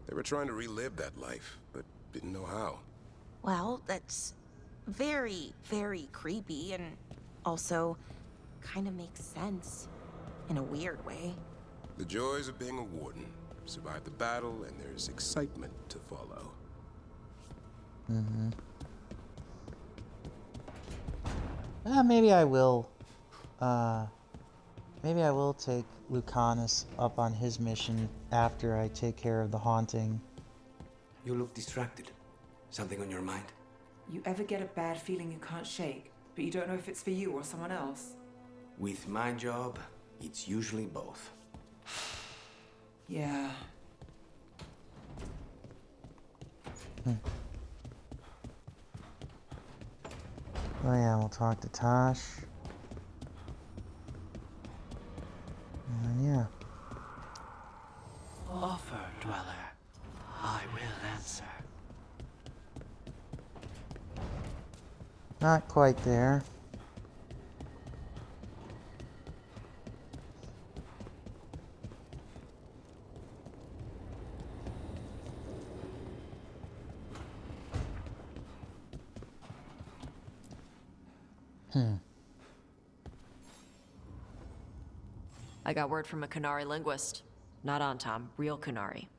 S9: They were trying to relive that life, but didn't know how.
S8: Well, that's very, very creepy, and also kind of makes sense in a weird way.
S9: The joys of being a warden. Survive the battle, and there's excitement to follow.
S2: Mm-hmm. Maybe I will. Maybe I will take Lucanus up on his mission after I take care of the haunting.
S11: You look distracted. Something on your mind?
S7: You ever get a bad feeling you can't shake, but you don't know if it's for you or someone else?
S11: With my job, it's usually both.
S7: Yeah.
S2: Oh yeah, we'll talk to Tosh. And yeah.
S13: Offer, Dweller. I will answer.
S2: Not quite there.
S4: I got word from a Canary linguist. Not Antam, real Canary.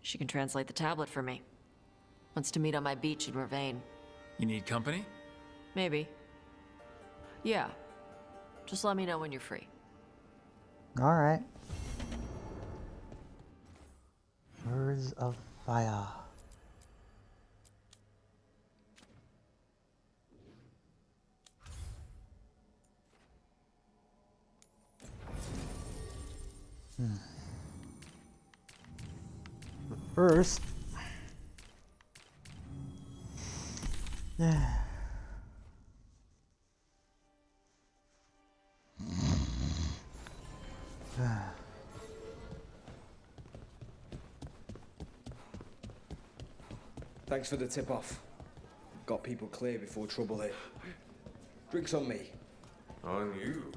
S4: She can translate the tablet for me. Wants to meet on my beach in Ravane.
S1: You need company?
S4: Maybe. Yeah. Just let me know when you're free.
S2: All right. Birds of Fire. But first,
S20: Thanks for the tip-off. Got people clear before trouble hit. Drinks on me.
S9: On you.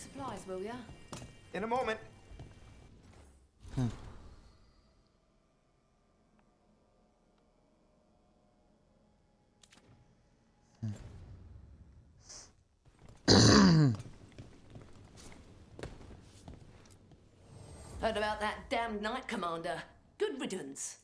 S18: supplies, will ya?
S20: In a moment.
S18: Heard about that damned Knight Commander. Good riddance.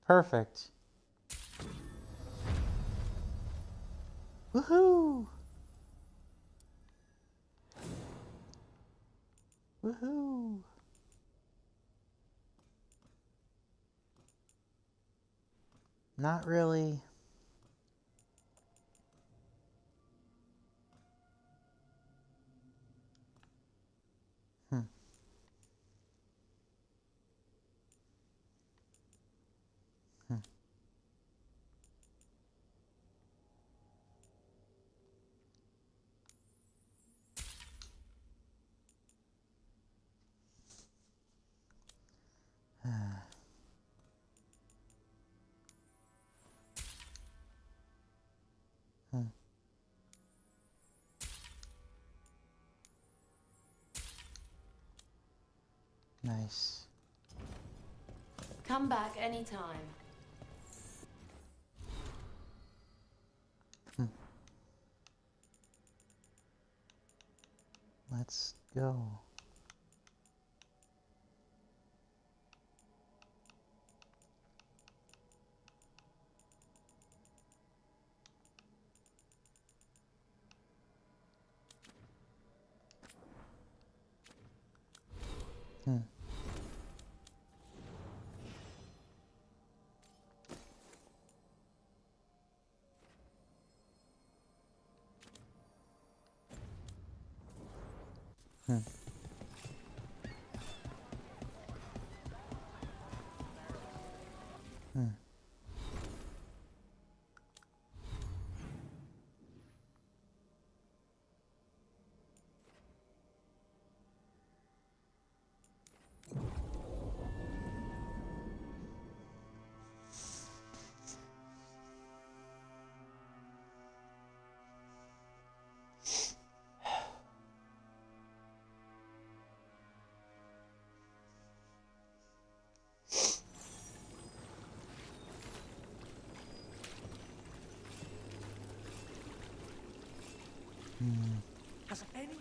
S2: Perfect. Woohoo! Woohoo! Not really. Nice.
S18: Come back anytime.
S2: Let's go.
S13: Has anyone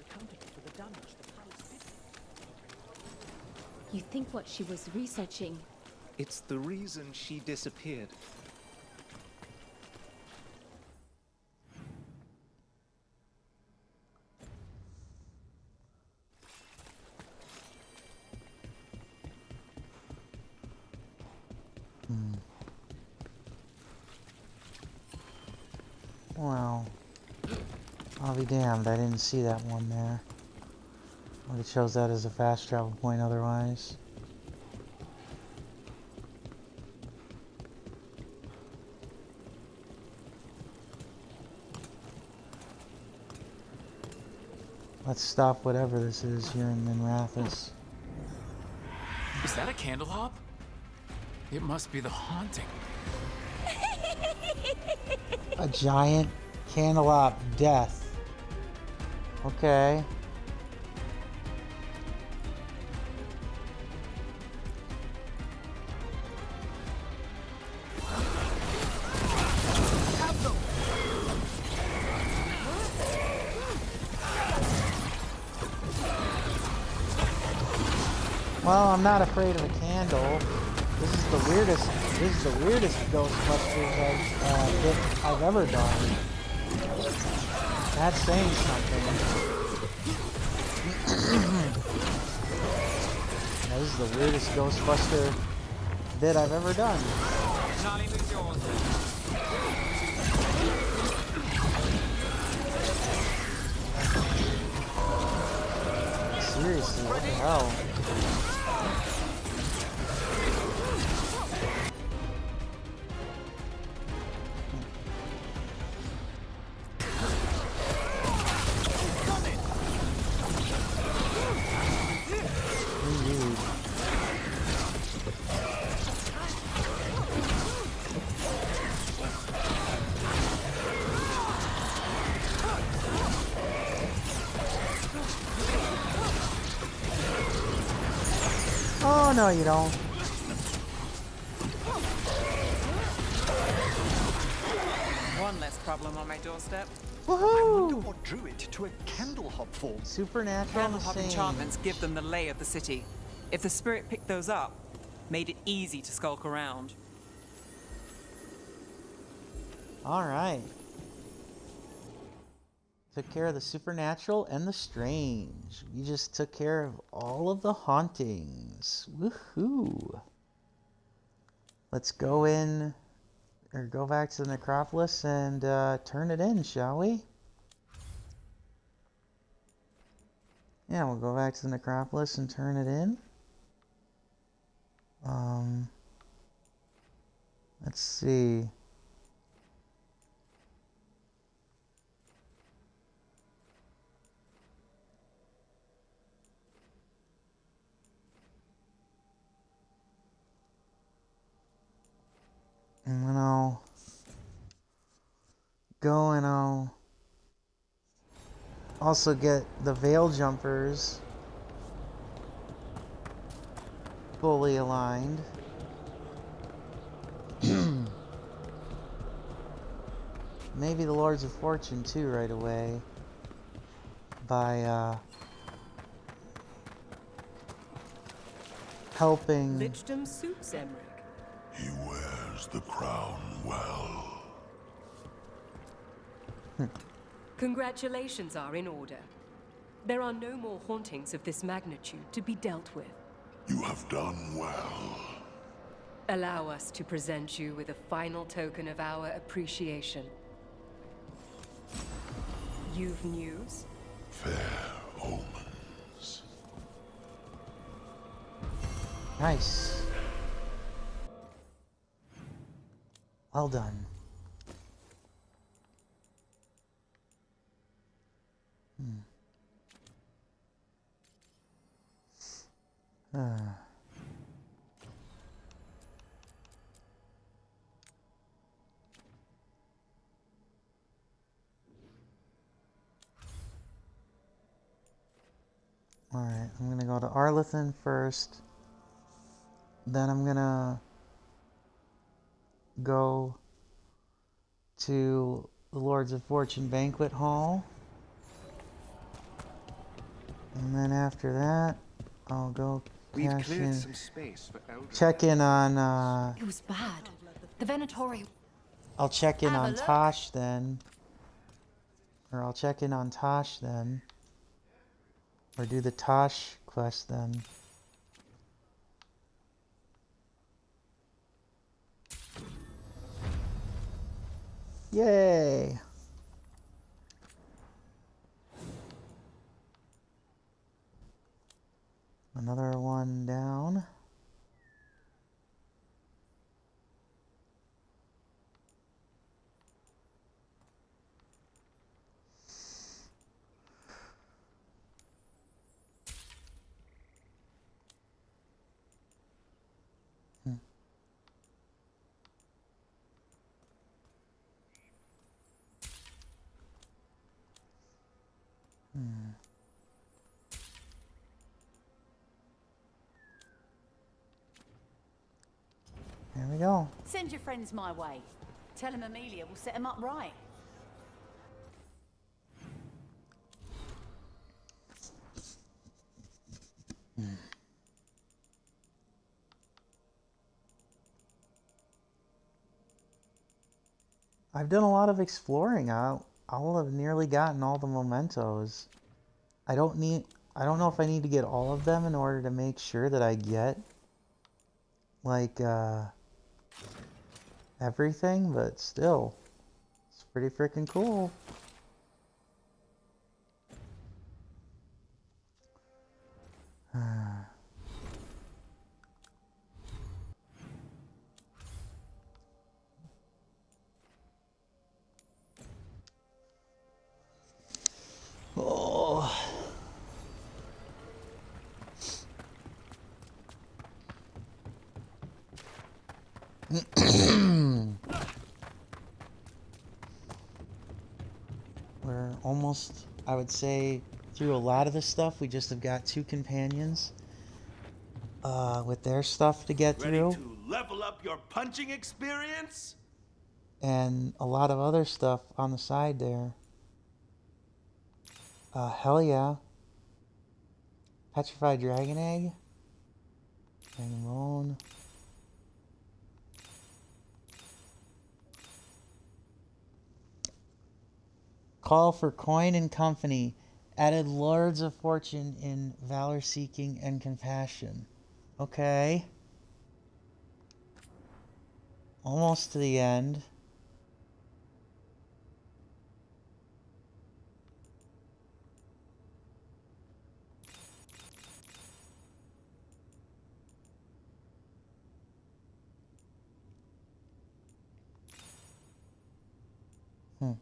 S13: accounted for the damage the palace did?
S19: You think what she was researching?
S13: It's the reason she disappeared.
S2: Well, I'll be damned, I didn't see that one there. Well, it shows that as a fast travel point otherwise. Let's stop whatever this is here in Minrathous.
S1: Is that a candle hop? It must be the haunting.
S2: A giant candelabra death. Okay. Well, I'm not afraid of a candle. This is the weirdest Ghostbusters I've ever done. That's saying something. This is the weirdest Ghostbuster bit I've ever done. Seriously, what the hell? Indeed. Oh, no, you don't.
S7: One less problem on my doorstep.
S3: I wonder what drew it to a candle hop form.
S2: Supernatural
S7: Candle hop
S2: insane.
S7: enchantments give them the lay of the city. If the spirit picked those up, made it easy to skulk around.
S2: All right. Took care of the supernatural and the strange. We just took care of all of the hauntings. Woohoo! Let's go in, or go back to the necropolis and turn it in, shall we? Yeah, we'll go back to the necropolis and turn it in. Let's see. And then I'll go and I'll also get the veil jumpers fully aligned. Maybe the Lords of Fortune too right away by helping.
S21: Lichdom suits Emmerich.
S5: He wears the crown well.
S21: Congratulations are in order. There are no more hauntings of this magnitude to be dealt with.
S5: You have done well.
S21: Allow us to present you with a final token of our appreciation. You've news?
S5: Fair omens.
S2: Nice. Well done. Alright, I'm gonna go to Arlethan first. Then I'm gonna go to the Lords of Fortune Banquet Hall. And then after that, I'll go cash in. Check in on,
S19: It was bad. The Venatori.
S2: I'll check in
S19: Have a
S2: on
S19: look.
S2: Tosh then. Or I'll check in on Tosh then. Or do the Tosh quest then. Yay! Another one down. There we go.
S22: Send your friends my way. Tell them Amelia will set them up right.
S2: I've done a lot of exploring. I'll have nearly gotten all the mementos. I don't need I don't know if I need to get all of them in order to make sure that I get, like, everything, but still, it's pretty freaking cool. Oh. We're almost, I would say, through a lot of the stuff. We just have got 2 companions with their stuff to get
S15: Ready
S2: through.
S15: to level up your punching experience?
S2: And a lot of other stuff on the side there. Hell yeah. Petrified Dragon Egg. Dragon Bone. Call for coin and company. Added Lords of Fortune in Valor Seeking and Compassion. Okay. Almost to the end. Hmm.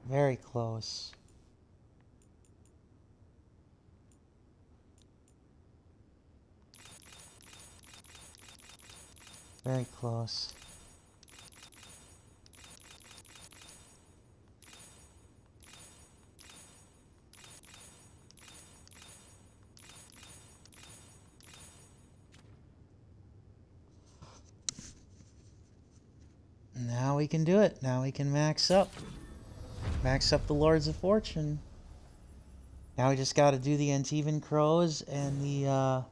S2: Very close. Very close. Now we can do it. Now we can max up. Max up the Lords of Fortune. Now we just got to do the Antivan Crows and the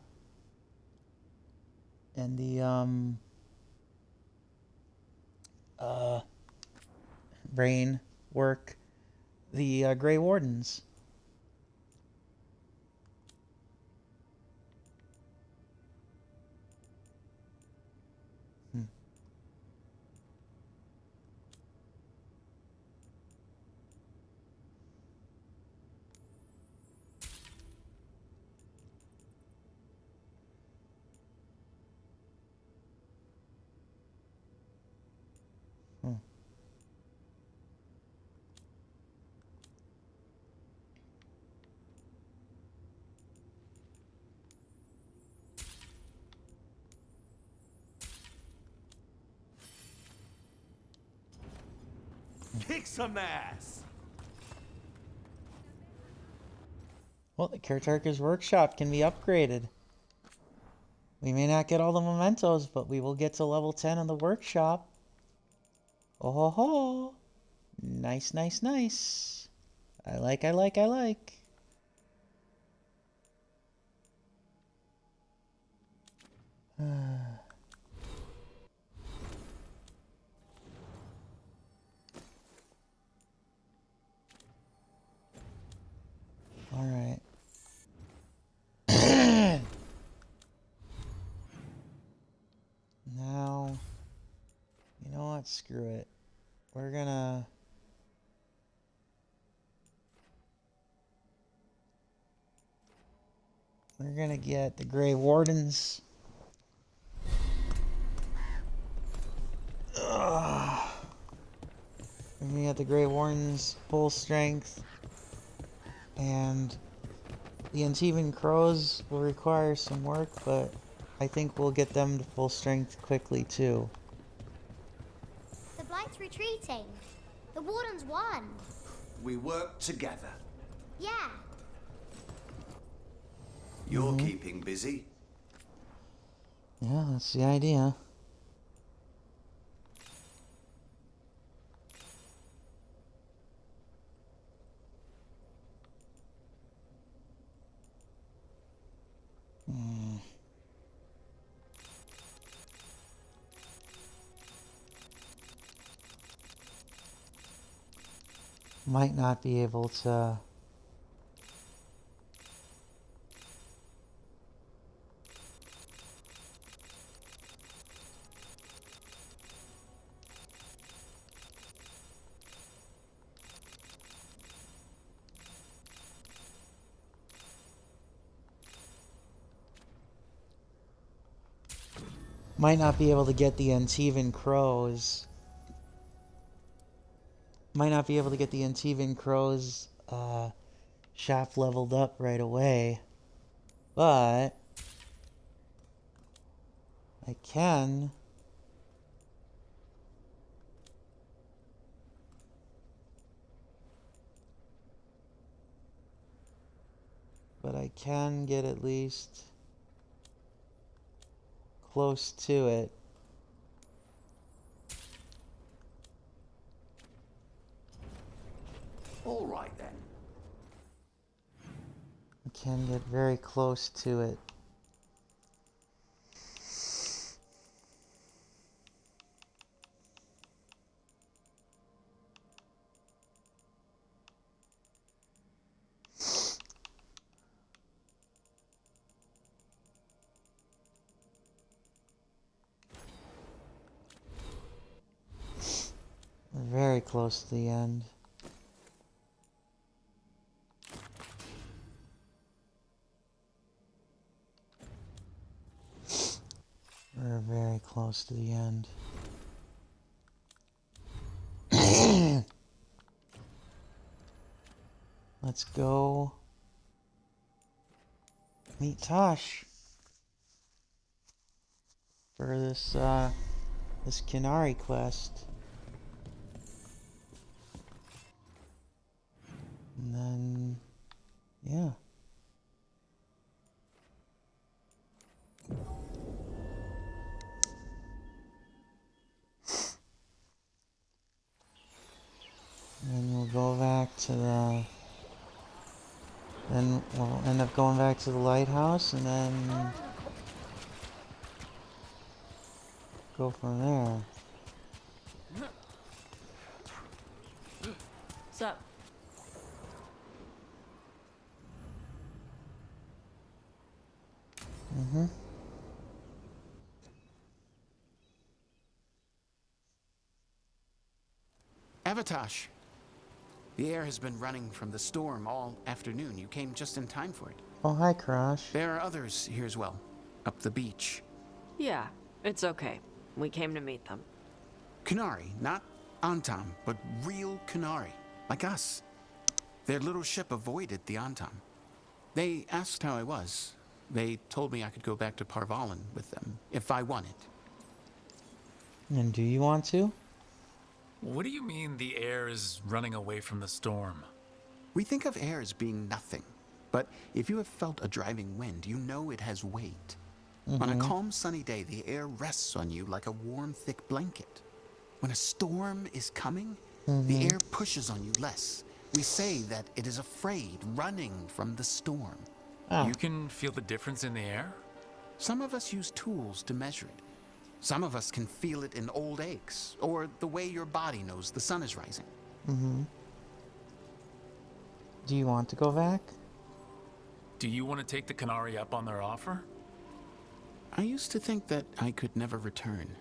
S2: brain work, the Grey Wardens.
S15: Kick some ass!
S2: Well, the Caretaker's Workshop can be upgraded. We may not get all the mementos, but we will get to level 10 on the workshop. Oh ho ho! Nice, nice, nice. I like, I like, I like. All right. Now, you know what? Screw it. We're gonna get the Grey Wardens. Ugh. We're gonna get the Grey Wardens full strength, and the Antivan Crows will require some work, but I think we'll get them to full strength quickly too.
S12: The Blight's retreating. The Wardens won.
S11: We work together.
S12: Yeah.
S11: You're keeping busy.
S2: Yeah, that's the idea. Might not be able to... Might not be able to get the Antivan Crows. Might not be able to get the Antivan Crows shop leveled up right away. But I can. But I can get at least close to it.
S11: All right then.
S2: I can get very close to it. We're very close to the end. We're very close to the end. Let's go meet Tosh for this this Kinari quest. And then yeah. And we'll go back to the... Then we'll end up going back to the lighthouse and then... go from there.
S4: What's up?
S2: Mm-hmm.
S10: Avatosh. The air has been running from the storm all afternoon. You came just in time for it.
S2: Oh, hi, Crash.
S10: There are others here as well, up the beach.
S4: Yeah, it's okay. We came to meet them.
S10: Kunari, not Antam, but real Kunari, like us. Their little ship avoided the Antam. They asked how I was. They told me I could go back to Parvalan with them, if I wanted.
S2: And do you want to?
S1: What do you mean the air is running away from the storm?
S10: We think of air as being nothing, but if you have felt a driving wind, you know it has weight. On a calm, sunny day, the air rests on you like a warm, thick blanket. When a storm is coming, the air pushes on you less. We say that it is afraid, running from the storm.
S1: You can feel the difference in the air?
S10: Some of us use tools to measure it. Some of us can feel it in old aches, or the way your body knows the sun is rising.
S2: Do you want to go back?
S1: Do you want to take the Kunari up on their offer?
S10: I used to think that I could never return.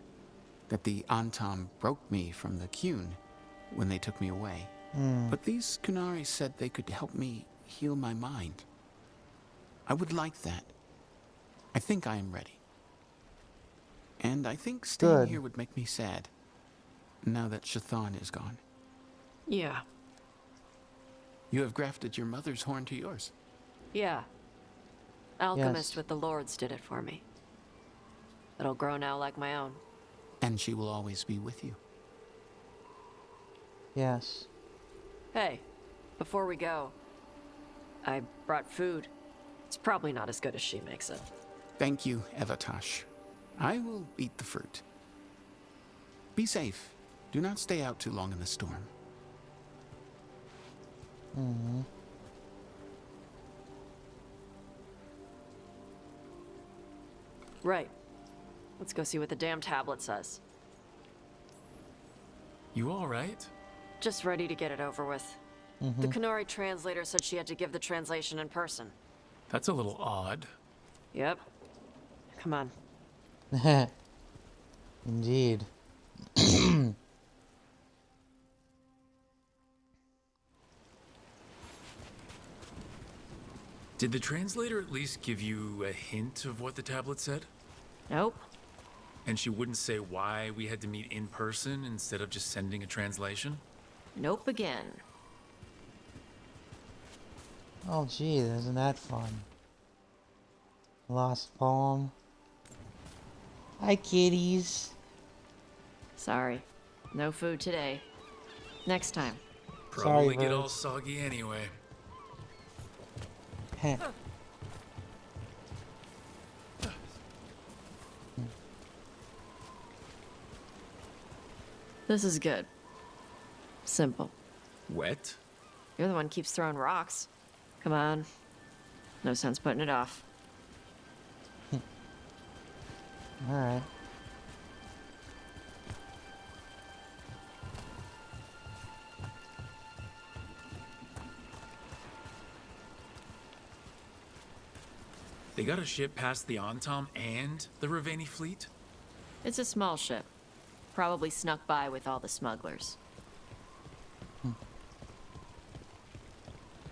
S10: That the Antam broke me from the Kyun when they took me away. But these Kunari said they could help me heal my mind. I would like that. I think I am ready. And I think staying here would make me sad, now that Shathan is gone.
S4: Yeah.
S10: You have grafted your mother's horn to yours.
S4: Yeah. Alchemist with the Lords did it for me. It'll grow now like my own.
S10: And she will always be with you.
S2: Yes.
S4: Hey, before we go, I brought food. It's probably not as good as she makes it.
S10: Thank you, Avatosh. I will eat the fruit. Be safe. Do not stay out too long in the storm.
S4: Right. Let's go see what the damn tablet says.
S1: You all right?
S4: Just ready to get it over with. The Canary translator said she had to give the translation in person.
S1: That's a little odd.
S4: Yep. Come on.
S2: Indeed.
S1: Did the translator at least give you a hint of what the tablet said?
S4: Nope.
S1: And she wouldn't say why we had to meet in person instead of just sending a translation?
S4: Nope again.
S2: Oh, gee, isn't that fun? Lost poem. Hi, kitties.
S4: Sorry. No food today. Next time.
S1: Probably
S2: Sorry,
S1: get all
S2: birds.
S1: soggy anyway.
S2: Heh.
S4: This is good. Simple.
S1: Wet?
S4: You're the one who keeps throwing rocks. Come on. No sense putting it off.
S2: Alright.
S1: They got a ship past the Antom and the Raveni fleet?
S4: It's a small ship. Probably snuck by with all the smugglers.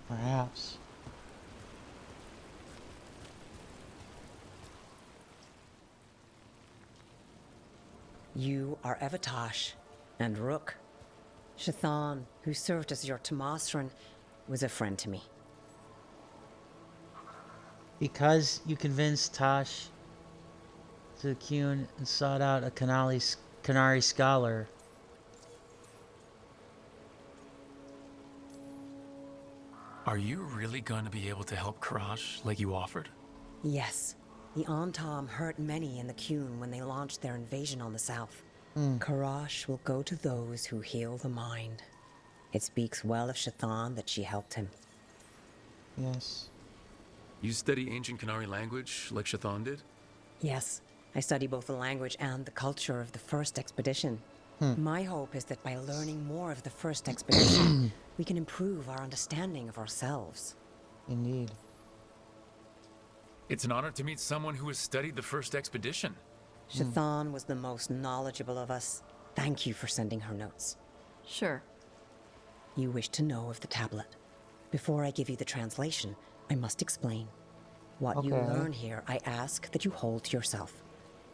S2: Perhaps.
S6: You are Evatosh and Rook. Shathan, who served as your Tomasran, was a friend to me.
S2: Because you convinced Tosh to the Kuhn and sought out a Canary scholar.
S1: Are you really going to be able to help Karash like you offered?
S6: Yes, the Antom hurt many in the Kuhn when they launched their invasion on the south. Karash will go to those who heal the mind. It speaks well of Shathan that she helped him.
S2: Yes.
S1: You study ancient Canary language like Shathan did?
S6: Yes, I study both the language and the culture of the first expedition. My hope is that by learning more of the first expedition, we can improve our understanding of ourselves.
S2: Indeed.
S1: It's an honor to meet someone who has studied the first expedition.
S6: Shathan was the most knowledgeable of us. Thank you for sending her notes.
S4: Sure.
S6: You wish to know of the tablet. Before I give you the translation, I must explain. What you learn here, I ask that you hold to yourself.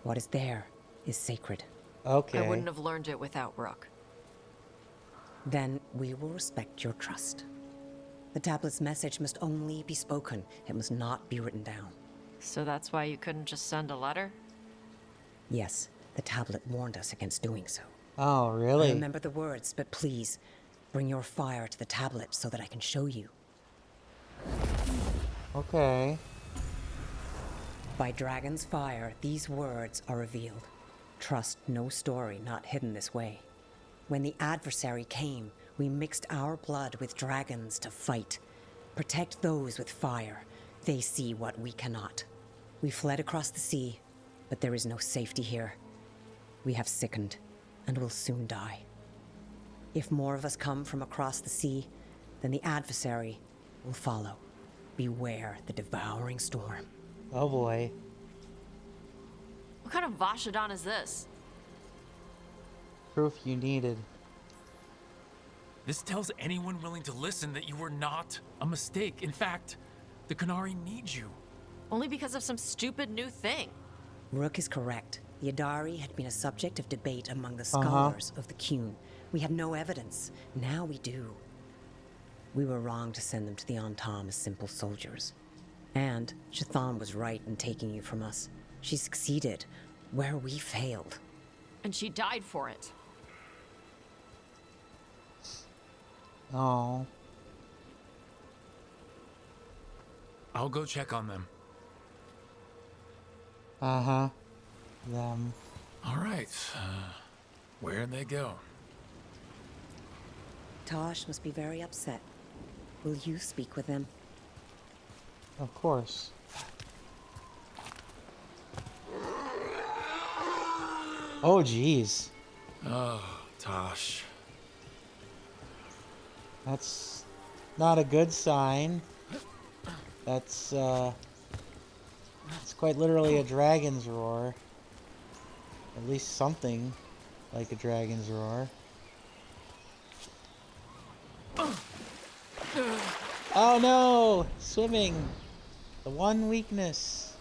S6: What is there is sacred.
S2: Okay.
S4: I wouldn't have learned it without Rook.
S6: Then we will respect your trust. The tablet's message must only be spoken. It must not be written down.
S4: So that's why you couldn't just send a letter?
S6: Yes, the tablet warned us against doing so.
S2: Oh, really?
S6: I remember the words, but please, bring your fire to the tablet so that I can show you.
S2: Okay.
S6: By Dragon's fire, these words are revealed. Trust no story not hidden this way. When the adversary came, we mixed our blood with dragons to fight. Protect those with fire. They see what we cannot. We fled across the sea, but there is no safety here. We have sickened, and will soon die. If more of us come from across the sea, then the adversary will follow. Beware the devouring storm.
S2: Oh boy.
S4: What kind of Vashadan is this?
S2: Proof you needed.
S1: This tells anyone willing to listen that you were not a mistake. In fact, the Canary needs you.
S4: Only because of some stupid new thing.
S6: Rook is correct. The Adari had been a subject of debate among the scholars of the Kuhn. We had no evidence. Now we do. We were wrong to send them to the Antom as simple soldiers. And Shathan was right in taking you from us. She succeeded where we failed.
S4: And she died for it.
S2: Oh.
S1: I'll go check on them.
S2: Them.
S1: All right. Where'd they go?
S6: Tosh must be very upset. Will you speak with them?
S2: Of course. Oh, jeez.
S1: Oh, Tosh.
S2: That's not a good sign. That's it's quite literally a dragon's roar. At least something like a dragon's roar. Oh no! Swimming! The one weakness.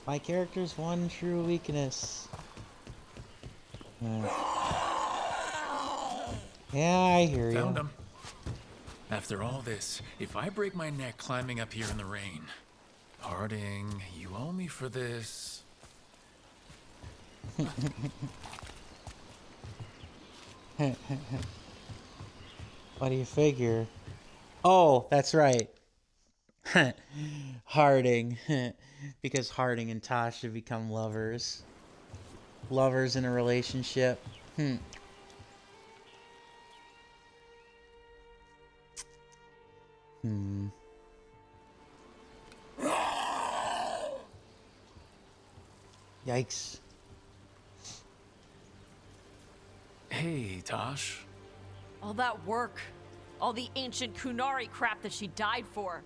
S2: My character's one true weakness. Yeah, I hear you.
S1: Found him. After all this, if I break my neck climbing up here in the rain, Harding, you owe me for this.
S2: What do you figure? Oh, that's right. Harding. Because Harding and Tasha become lovers. Lovers in a relationship. Yikes.
S1: Hey, Tosh.
S16: All that work. All the ancient Kunari crap that she died for.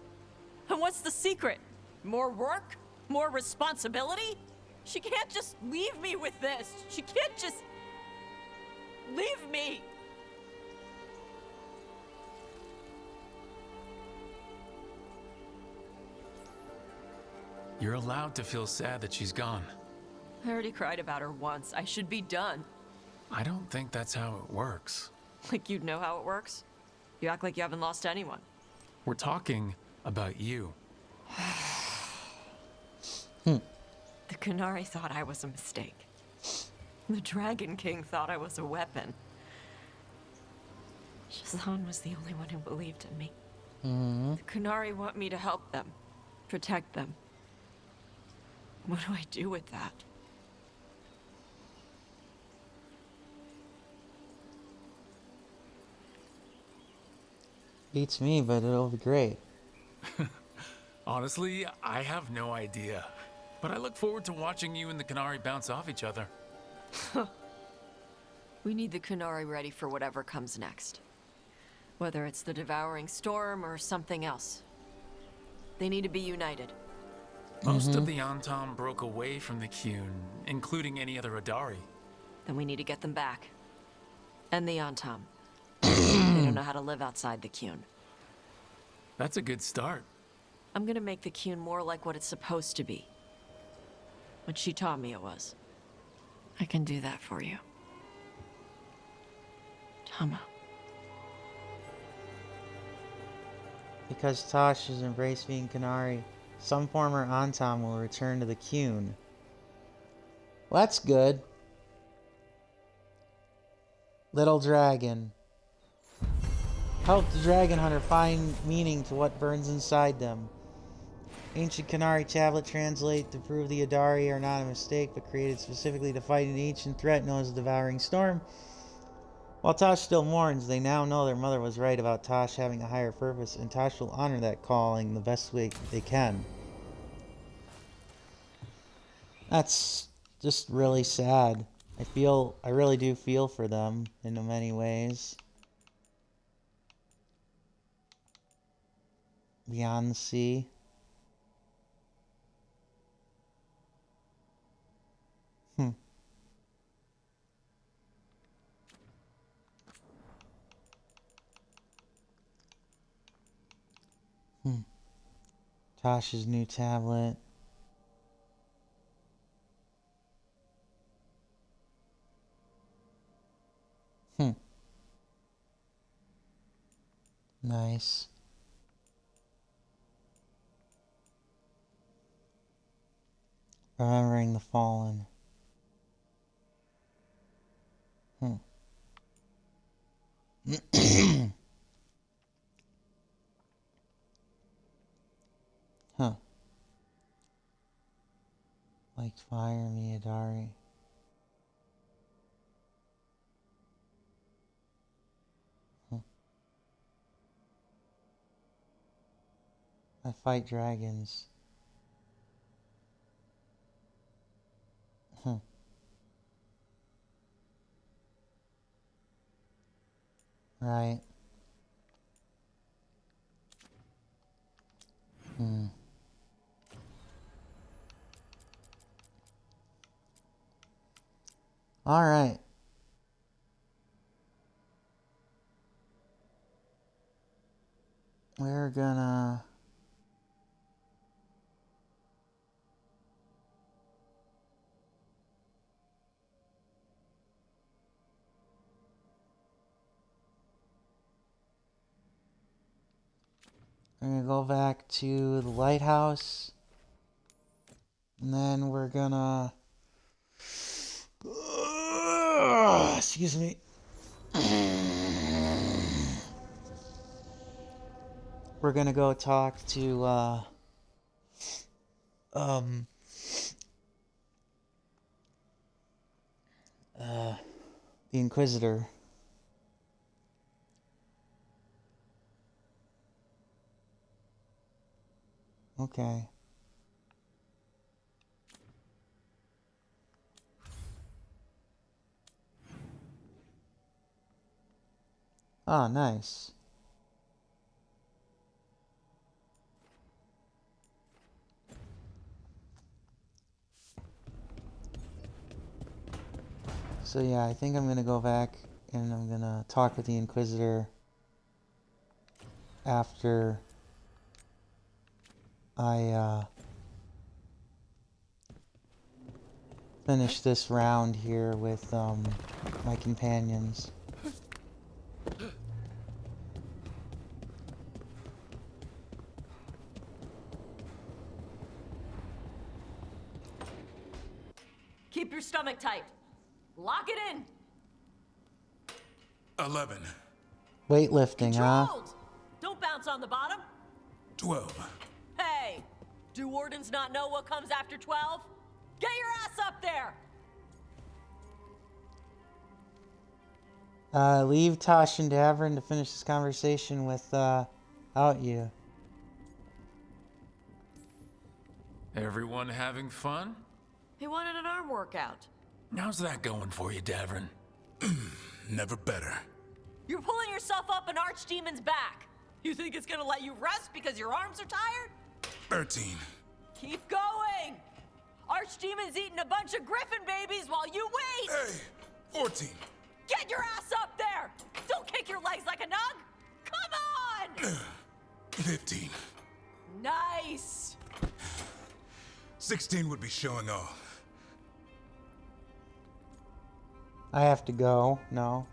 S16: And what's the secret? More work? More responsibility? She can't just leave me with this. She can't just... leave me.
S1: You're allowed to feel sad that she's gone.
S16: I already cried about her once. I should be done.
S1: I don't think that's how it works.
S16: Like you'd know how it works? You act like you haven't lost anyone.
S1: We're talking about you.
S16: The Kunari thought I was a mistake. The Dragon King thought I was a weapon. Shazan was the only one who believed in me. The Kunari want me to help them, protect them. What do I do with that?
S2: Beats me, but it'll be great.
S1: Honestly, I have no idea. But I look forward to watching you and the Kunari bounce off each other.
S16: We need the Kunari ready for whatever comes next. Whether it's the Devouring Storm or something else. They need to be united.
S1: Most of the Antam broke away from the Qun, including any other Adari.
S16: Then we need to get them back. And the Antam. They don't know how to live outside the Qun.
S1: That's a good start.
S16: I'm gonna make the Qun more like what it's supposed to be. What she taught me it was. I can do that for you. Tama.
S2: Because Tosh has embraced being Kunari, some former Antam will return to the Qun. Well, that's good. Little dragon. Help the dragon hunter find meaning to what burns inside them. Ancient Kunari tablet translate to prove the Adari are not a mistake, but created specifically to fight an ancient threat known as the Devouring Storm. While Tosh still mourns, they now know their mother was right about Tosh having a higher purpose, and Tosh will honor that calling the best way they can. That's just really sad. I really do feel for them in many ways. Beyond the sea. Tosh's new tablet. Nice. Remembering the fallen. Huh. Like fire, Miyadari. I fight dragons. Right. All right. We're gonna... We're gonna go back to the lighthouse. And then we're gonna... excuse me. We're gonna go talk to, the Inquisitor. Okay. Oh, nice. So yeah, I think I'm gonna go back and I'm gonna talk with the Inquisitor after I finish this round here with my companions.
S16: Keep your stomach tight. Lock it in.
S9: 11.
S2: Weightlifting, huh?
S16: Controlled. Don't bounce on the bottom.
S9: 12.
S16: Hey, do wardens not know what comes after 12? Get your ass up there.
S2: Leave Tosh and Davern to finish this conversation without you.
S1: Everyone having fun?
S16: He wanted an arm workout.
S1: How's that going for you, Davern?
S9: Never better.
S16: You're pulling yourself up an archdemon's back. You think it's gonna let you rest because your arms are tired?
S9: 13.
S16: Keep going! Archdemon's eating a bunch of griffin babies while you wait!
S9: Hey! 14.
S16: Get your ass up there! Don't kick your legs like a nug! Come on!
S9: 15.
S16: Nice!
S9: 16 would be showing off.
S2: I have to go. No.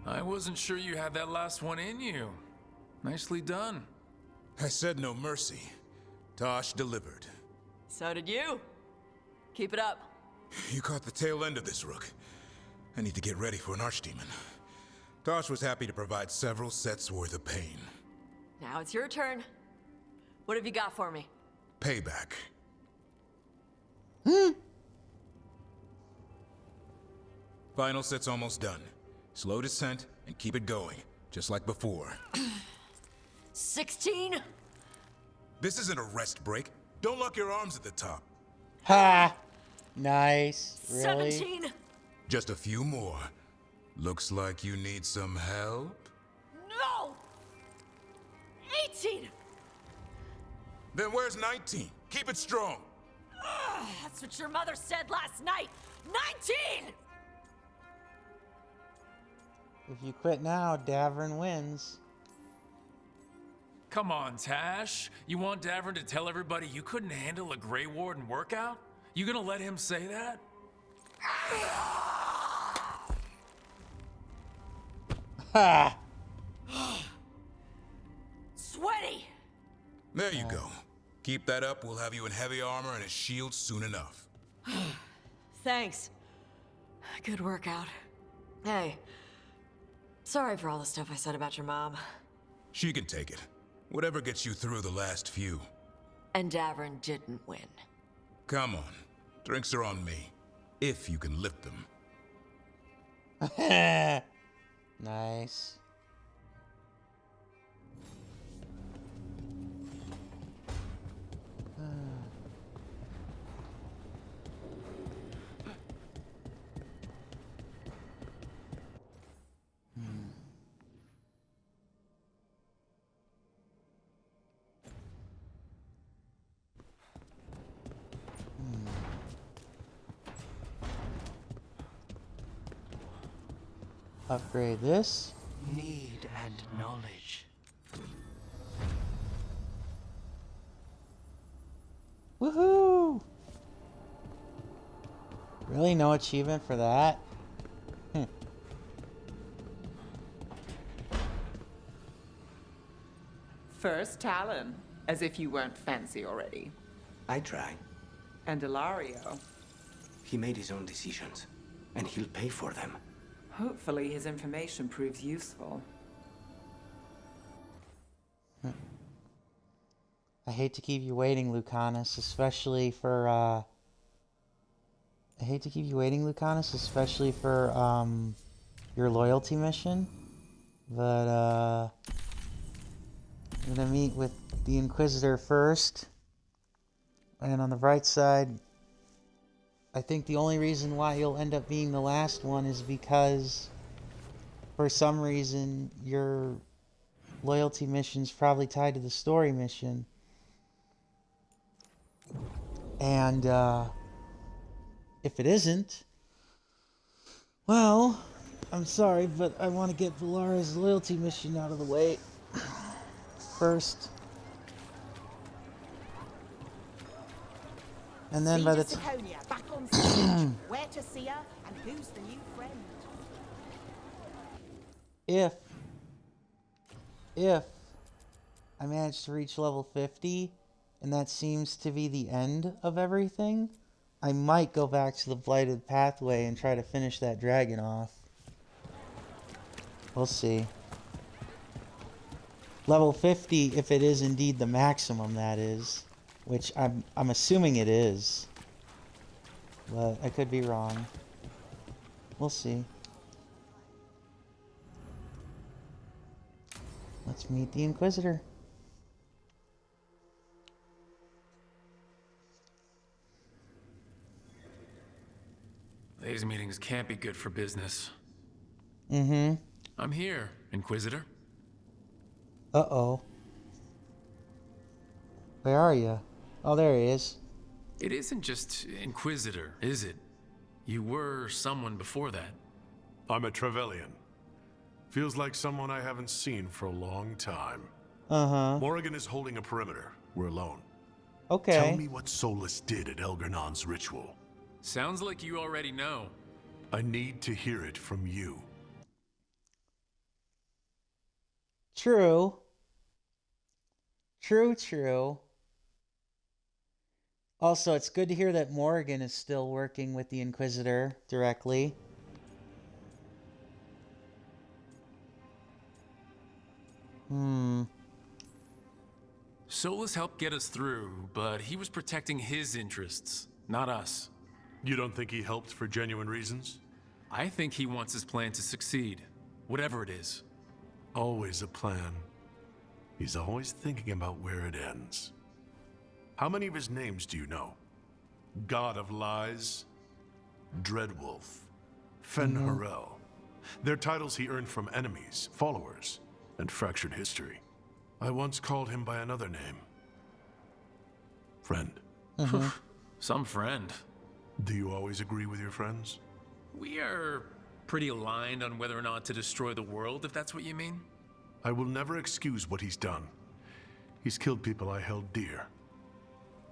S1: I wasn't sure you had that last one in you. Nicely done.
S9: I said no mercy. Tosh delivered.
S16: So did you. Keep it up.
S9: You caught the tail end of this, Rook. I need to get ready for an archdemon. Tosh was happy to provide several sets worth of pain.
S16: Now it's your turn. What have you got for me?
S9: Payback. Final set's almost done. Slow descent and keep it going, just like before.
S16: 16?
S9: This isn't a rest break. Don't lock your arms at the top.
S2: Ha! Nice. Really?
S16: 17?
S9: Just a few more. Looks like you need some help.
S16: No! 18?
S9: Then where's 19? Keep it strong.
S16: That's what your mother said last night. 19!
S2: If you quit now, Davern wins.
S1: Come on, Tash. You want Davern to tell everybody you couldn't handle a Grey Warden workout? You gonna let him say that?
S2: Ha!
S16: Sweaty!
S9: There you go. Keep that up, we'll have you in heavy armor and a shield soon enough.
S16: Thanks. Good workout. Hey, sorry for all the stuff I said about your mom.
S9: She can take it. Whatever gets you through the last few.
S16: And Davern didn't win.
S9: Come on. Drinks are on me. If you can lift them.
S2: Nice. upgrade this.
S13: Need and knowledge.
S2: Woohoo! Really, no achievement for that?
S14: First Talon, as if you weren't fancy already.
S11: I try.
S14: And Ilario.
S11: He made his own decisions, and he'll pay for them.
S14: Hopefully his information proves useful.
S2: I hate to keep you waiting, Lucanus, especially for, your loyalty mission. But, I'm gonna meet with the Inquisitor first. And on the bright side, I think the only reason why you'll end up being the last one is because, for some reason, your loyalty mission's probably tied to the story mission. And, if it isn't, well, I'm sorry, but I want to get Valara's loyalty mission out of the way first. And then by the time...
S17: back on stage. Where to see her, and who's the new friend?
S2: If I manage to reach level 50, and that seems to be the end of everything, I might go back to the Blighted Pathway and try to finish that dragon off. We'll see. Level 50, if it is indeed the maximum, that is. Which I'm assuming it is. But I could be wrong. We'll see. Let's meet the Inquisitor.
S1: These meetings can't be good for business.
S2: Mm-hmm.
S1: I'm here, Inquisitor.
S2: Uh-oh. Where are you? Oh, there he is.
S1: It isn't just Inquisitor, is it? You were someone before that.
S23: I'm a Trevelyan. Feels like someone I haven't seen for a long time.
S2: Uh-huh.
S23: Morrigan is holding a perimeter. We're alone.
S2: Okay.
S23: Tell me what Solus did at Elgernon's ritual.
S1: Sounds like you already know.
S23: I need to hear it from you.
S2: True. True. Also, it's good to hear that Morrigan is still working with the Inquisitor directly.
S1: Solus helped get us through, but he was protecting his interests, not us.
S23: You don't think he helped for genuine reasons?
S1: I think he wants his plan to succeed, whatever it is.
S23: Always a plan. He's always thinking about where it ends. How many of his names do you know? God of Lies, Dreadwolf, Fen'Harel. They're titles he earned from enemies, followers, and fractured history. I once called him by another name. Friend.
S1: Some friend.
S23: Do you always agree with your friends?
S1: We are pretty aligned on whether or not to destroy the world, if that's what you mean.
S23: I will never excuse what he's done. He's killed people I held dear.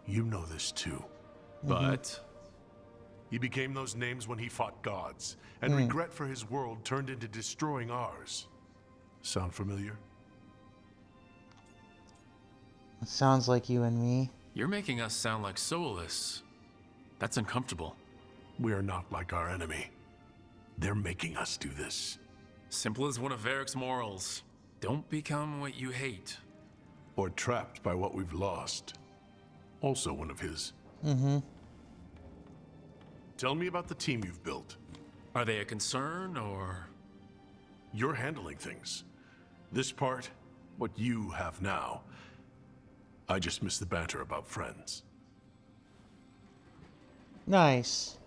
S23: You know this too.
S1: But?
S23: He became those names when he fought gods, and regret for his world turned into destroying ours. Sound familiar?
S2: It sounds like you and me.
S1: You're making us sound like Solus. That's uncomfortable.
S23: We are not like our enemy. They're making us do this.
S1: Simple as one of Varric's morals. Don't become what you hate.
S23: Or trapped by what we've lost. Also one of his. Tell me about the team you've built.
S1: Are they a concern, or...?
S23: You're handling things. This part, what you have now. I just miss the banter about friends.
S2: Nice.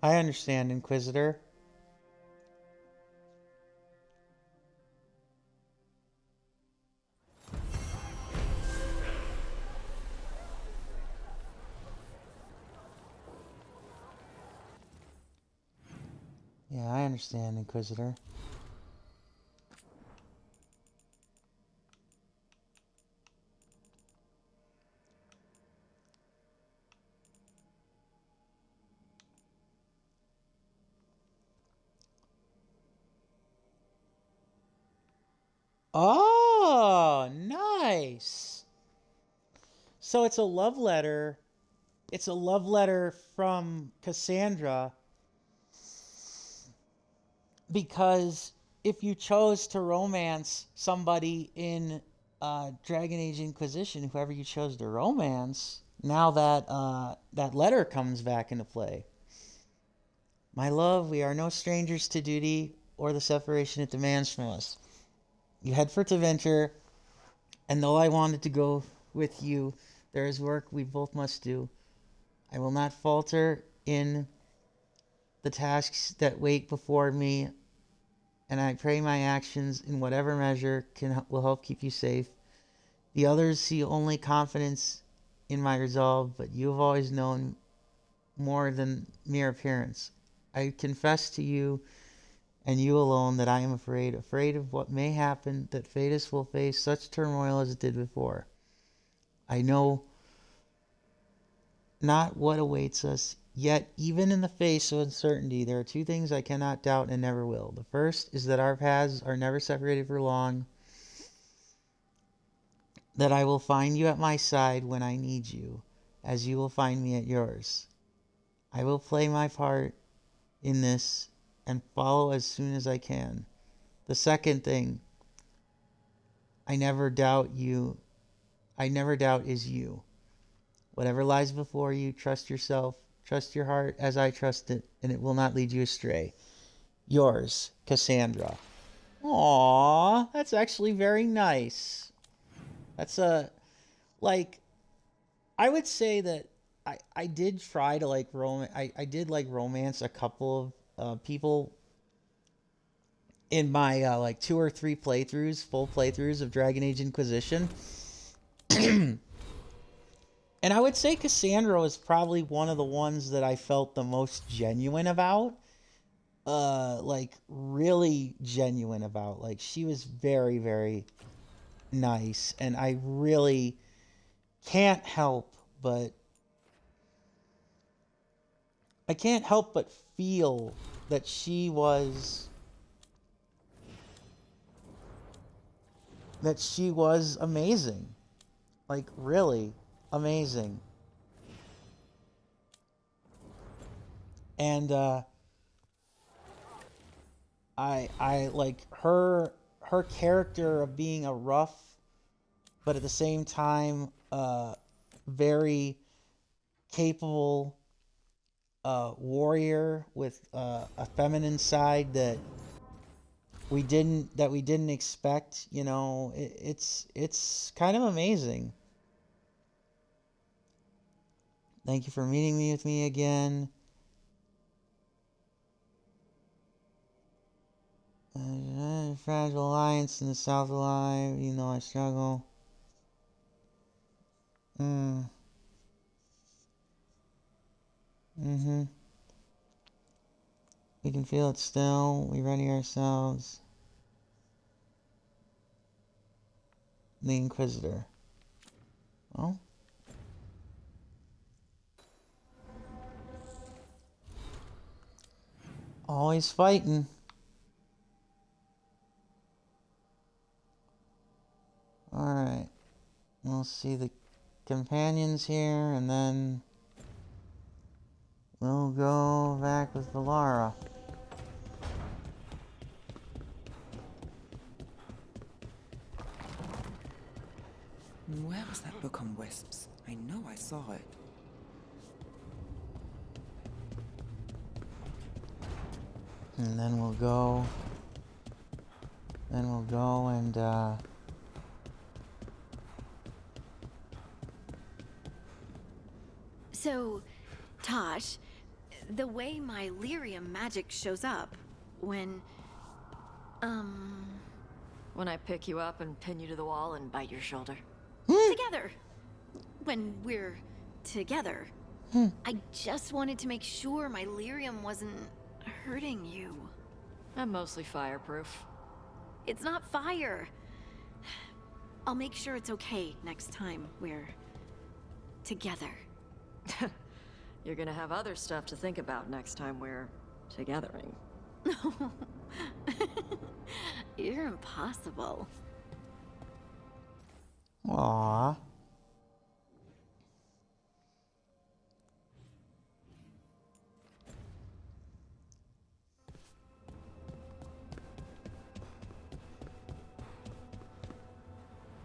S2: I understand, Inquisitor. Yeah, I understand, Inquisitor. Oh, nice. So it's a love letter. It's a love letter from Cassandra, because if you chose to romance somebody in Dragon Age Inquisition, whoever you chose to romance, now that that letter comes back into play. My love, we are no strangers to duty or the separation it demands from us. You head for Tevinter, and though I wanted to go with you, there is work we both must do. I will not falter in the tasks that wait before me, and I pray my actions in whatever measure will help keep you safe. The others see only confidence in my resolve, but you have always known more than mere appearance. I confess to you and you alone that I am afraid of what may happen, that Phaedus will face such turmoil as it did before. I know not what awaits us, yet even in the face of uncertainty, there are two things I cannot doubt and never will. The first is that our paths are never separated for long, that I will find you at my side when I need you, as you will find me at yours. I will play my part in this and follow as soon as I can. The second thing I never doubt is you. Whatever lies before you, trust yourself, trust your heart as I trust it, and it will not lead you astray. Yours, Cassandra. Aww, that's actually very nice. That's I would say that I did try to I did romance a couple of people in my 2 or 3 full playthroughs of Dragon Age Inquisition. And I would say Cassandra was probably one of the ones that I felt the most genuine about. Really genuine about. Like, she was very, very nice. And I really can't help but feel that she was amazing. Like, really amazing. And I like her character of being a rough but at the same time very capable warrior with a feminine side that we didn't expect. You know, it's kind of amazing. Thank you for meeting me with me again. Fragile alliance in the south alive, even though I struggle. We can feel it still. We ready ourselves. The Inquisitor. Oh. Always fighting. Alright. We'll see the companions here, and then we'll go back with Valara.
S8: Where was that book on wisps? I know I saw it.
S2: And then we'll go and
S18: So, Tosh, the way my lyrium magic shows up when
S4: I pick you up and pin you to the wall and bite your shoulder.
S18: together. When we're together. I just wanted to make sure my lyrium wasn't hurting you.
S16: I'm mostly fireproof.
S18: It's not fire. I'll make sure it's okay next time we're together.
S4: You're gonna have other stuff to think about next time we're togethering.
S18: You're impossible.
S2: Aww.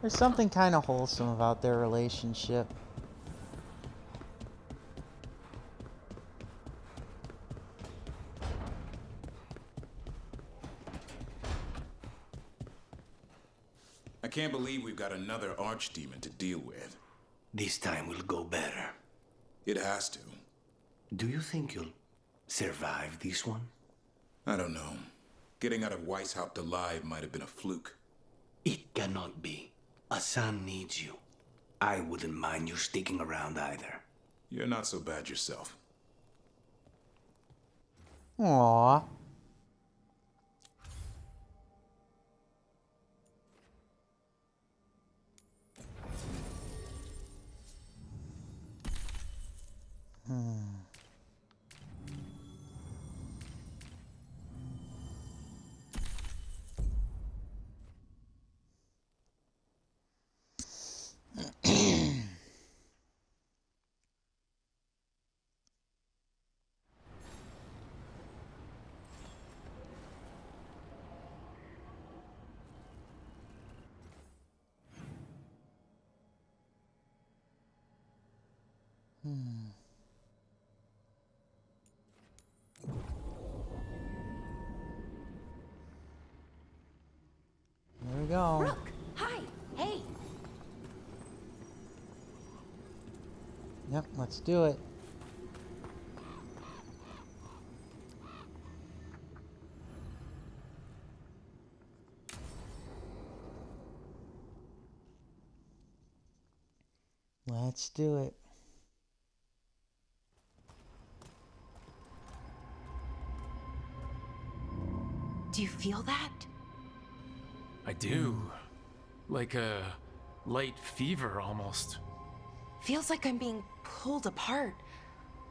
S2: There's something kind of wholesome about their relationship.
S9: I can't believe we've got another archdemon to deal with.
S11: This time will go better.
S9: It has to.
S11: Do you think you'll survive this one?
S9: I don't know. Getting out of Weishaupt alive might have been a fluke.
S11: It cannot be. Asan needs you. I wouldn't mind you sticking around either.
S9: You're not so bad yourself.
S2: Aww. There we go.
S18: Rook! Hi! Hey!
S2: Yep, let's do it. Let's do it.
S18: Do you feel that?
S1: I do. Like a light fever almost.
S3: Feels like I'm being pulled apart,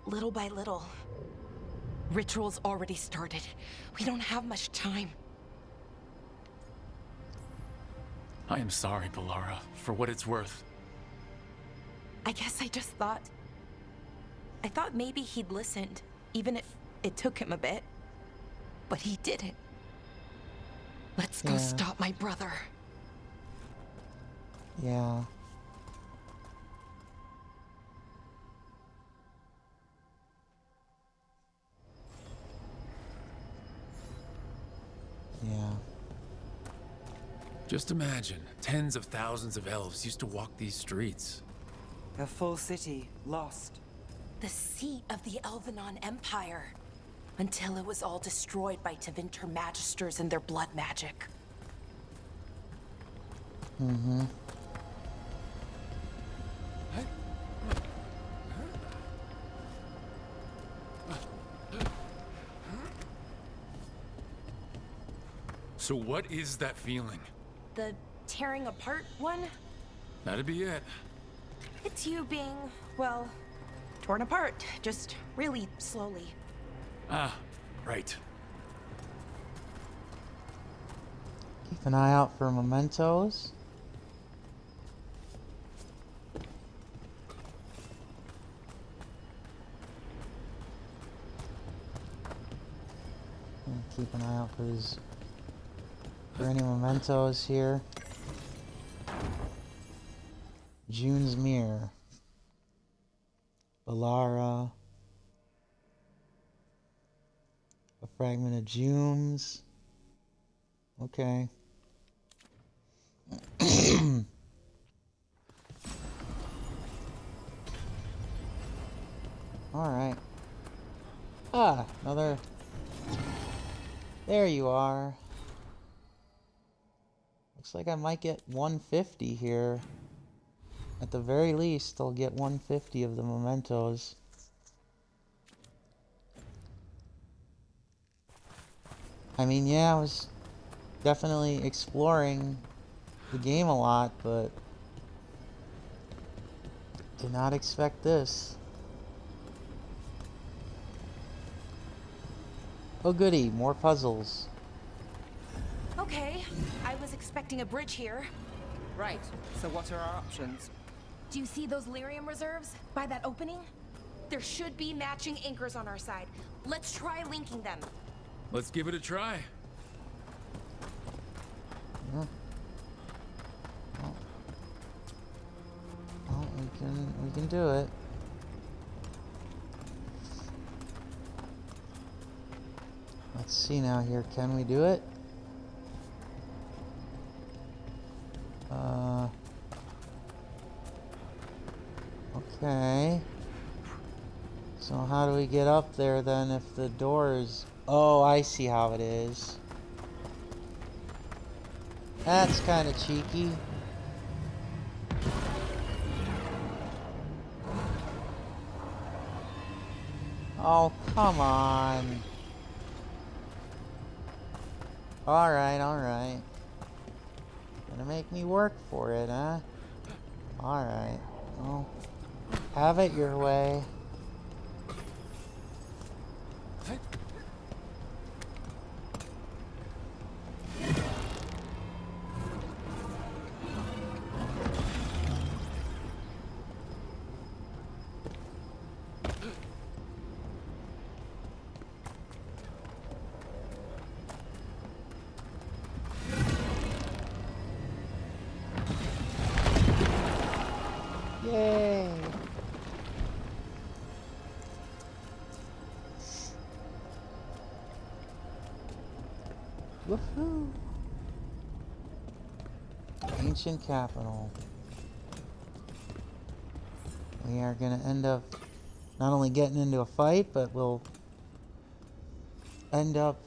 S3: little by little. Ritual's already started. We don't have much time.
S1: I am sorry, Balara, for what it's worth.
S3: I guess I just thought... I thought maybe he'd listened, even if it took him a bit. But he didn't. Let's go stop my brother.
S2: Yeah. Yeah.
S1: Just imagine, tens of thousands of elves used to walk these streets.
S8: A full city lost.
S3: The seat of the Elvenon Empire. Until it was all destroyed by Tevinter Magisters and their blood magic.
S2: Mm-hmm.
S1: So what is that feeling?
S3: The tearing apart one?
S1: That'd be it.
S3: It's you being, well, torn apart. Just really slowly.
S1: Ah, right.
S2: Keep an eye out for mementos. And keep an eye out for any mementos here. June's Mirror. Balara. A fragment of June's. Okay. Alright. Ah, another. There you are. Looks like I might get 150 here. At the very least, I'll get 150 of the mementos. I mean, yeah, I was definitely exploring the game a lot, but did not expect this. Oh goody, more puzzles.
S3: Okay, I was expecting a bridge here.
S8: Right, so what are our options?
S3: Do you see those lyrium reserves by that opening? There should be matching anchors on our side. Let's try linking them.
S1: Let's give it a try.
S2: Yeah. Well, we can do it. Let's see now here. Can we do it? Okay. So how do we get up there then if the door is... Oh, I see how it is. That's kind of cheeky. Oh, come on. Alright, alright. Gonna make me work for it, huh? Alright. Well, have it your way. Yay! Woohoo! Ancient capital. We are gonna end up not only getting into a fight, but we'll end up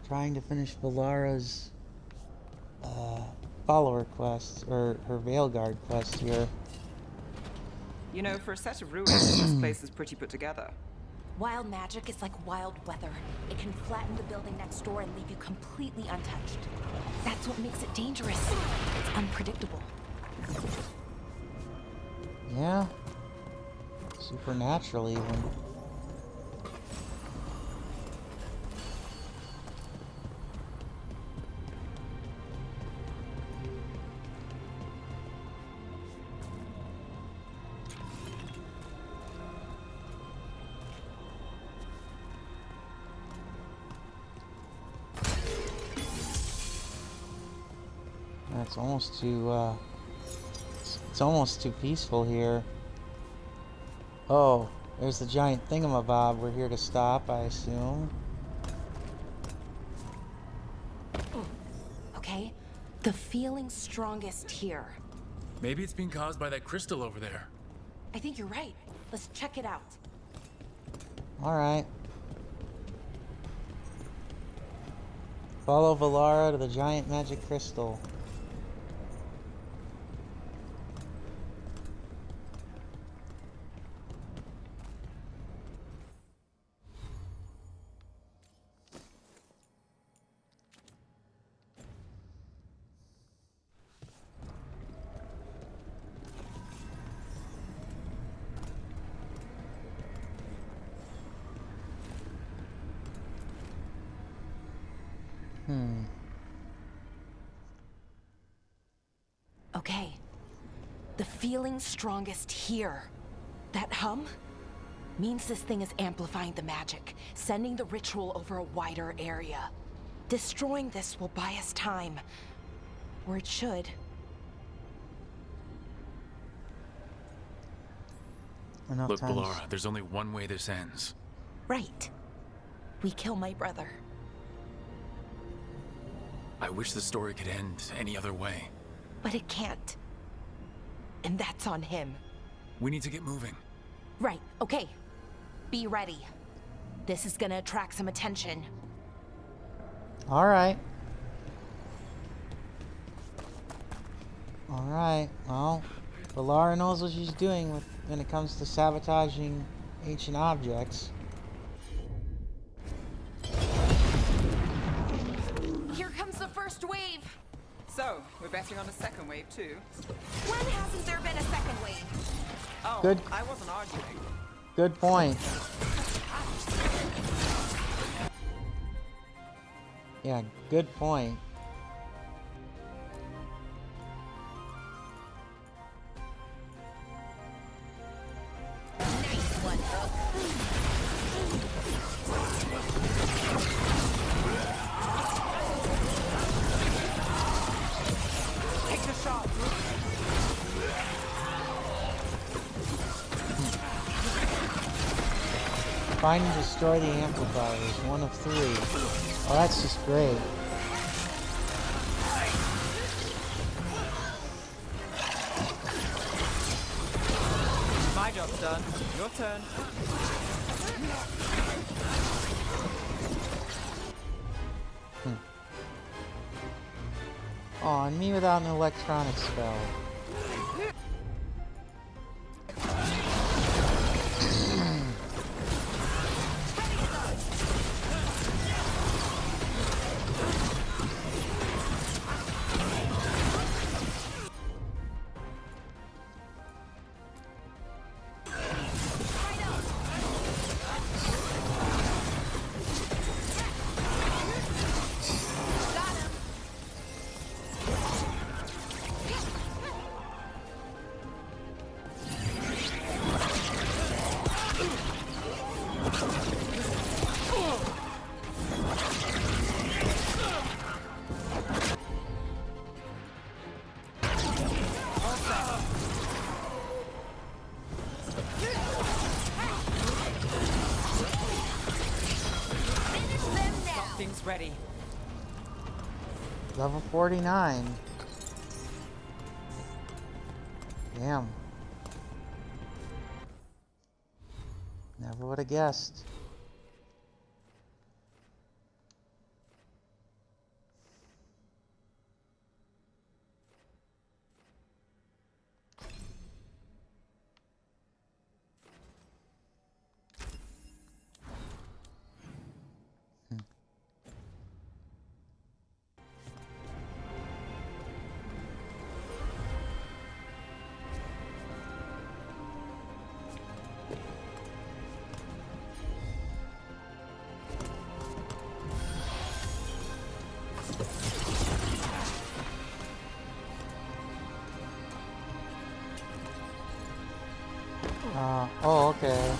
S2: trying to finish Valara's follower quest, or her Veilguard quest here.
S8: You know, for a set of ruins, this place is pretty put together.
S3: Wild magic is like wild weather. It can flatten the building next door and leave you completely untouched. That's what makes it dangerous. It's unpredictable.
S2: Yeah. Supernatural even. It's almost too, it's almost too peaceful here. Oh, there's the giant thingamabob we're here to stop, I assume.
S3: Okay, the feeling's strongest here.
S1: Maybe it's being caused by that crystal over there.
S3: I think you're right. Let's check it out.
S2: Alright. Follow Valara to the giant magic crystal.
S3: Okay. The feeling's strongest here. That hum means this thing is amplifying the magic, sending the ritual over a wider area. Destroying this will buy us time. Or it should.
S1: Look, Valara, there's only one way this ends.
S3: Right. We kill my brother.
S1: I wish the story could end any other way.
S3: But it can't. And that's on him.
S1: We need to get moving.
S3: Right, okay. Be ready. This is gonna attract some attention.
S2: Alright. Alright, well, Valara knows what she's doing when it comes to sabotaging ancient objects.
S14: So, we're betting on a second wave too?
S3: When hasn't there been a second wave?
S14: Oh,
S2: Good.
S14: I wasn't arguing.
S2: Good point. Yeah, good point.
S3: Nice one, bro.
S14: Take the shot.
S2: Find and destroy the amplifiers. 1 of 3. Oh, that's just great.
S14: My job's done. Your turn.
S2: Oh, and me without an electronic spell.
S14: Something's ready.
S2: Level 49. Damn. Never would have guessed. Oh, okay.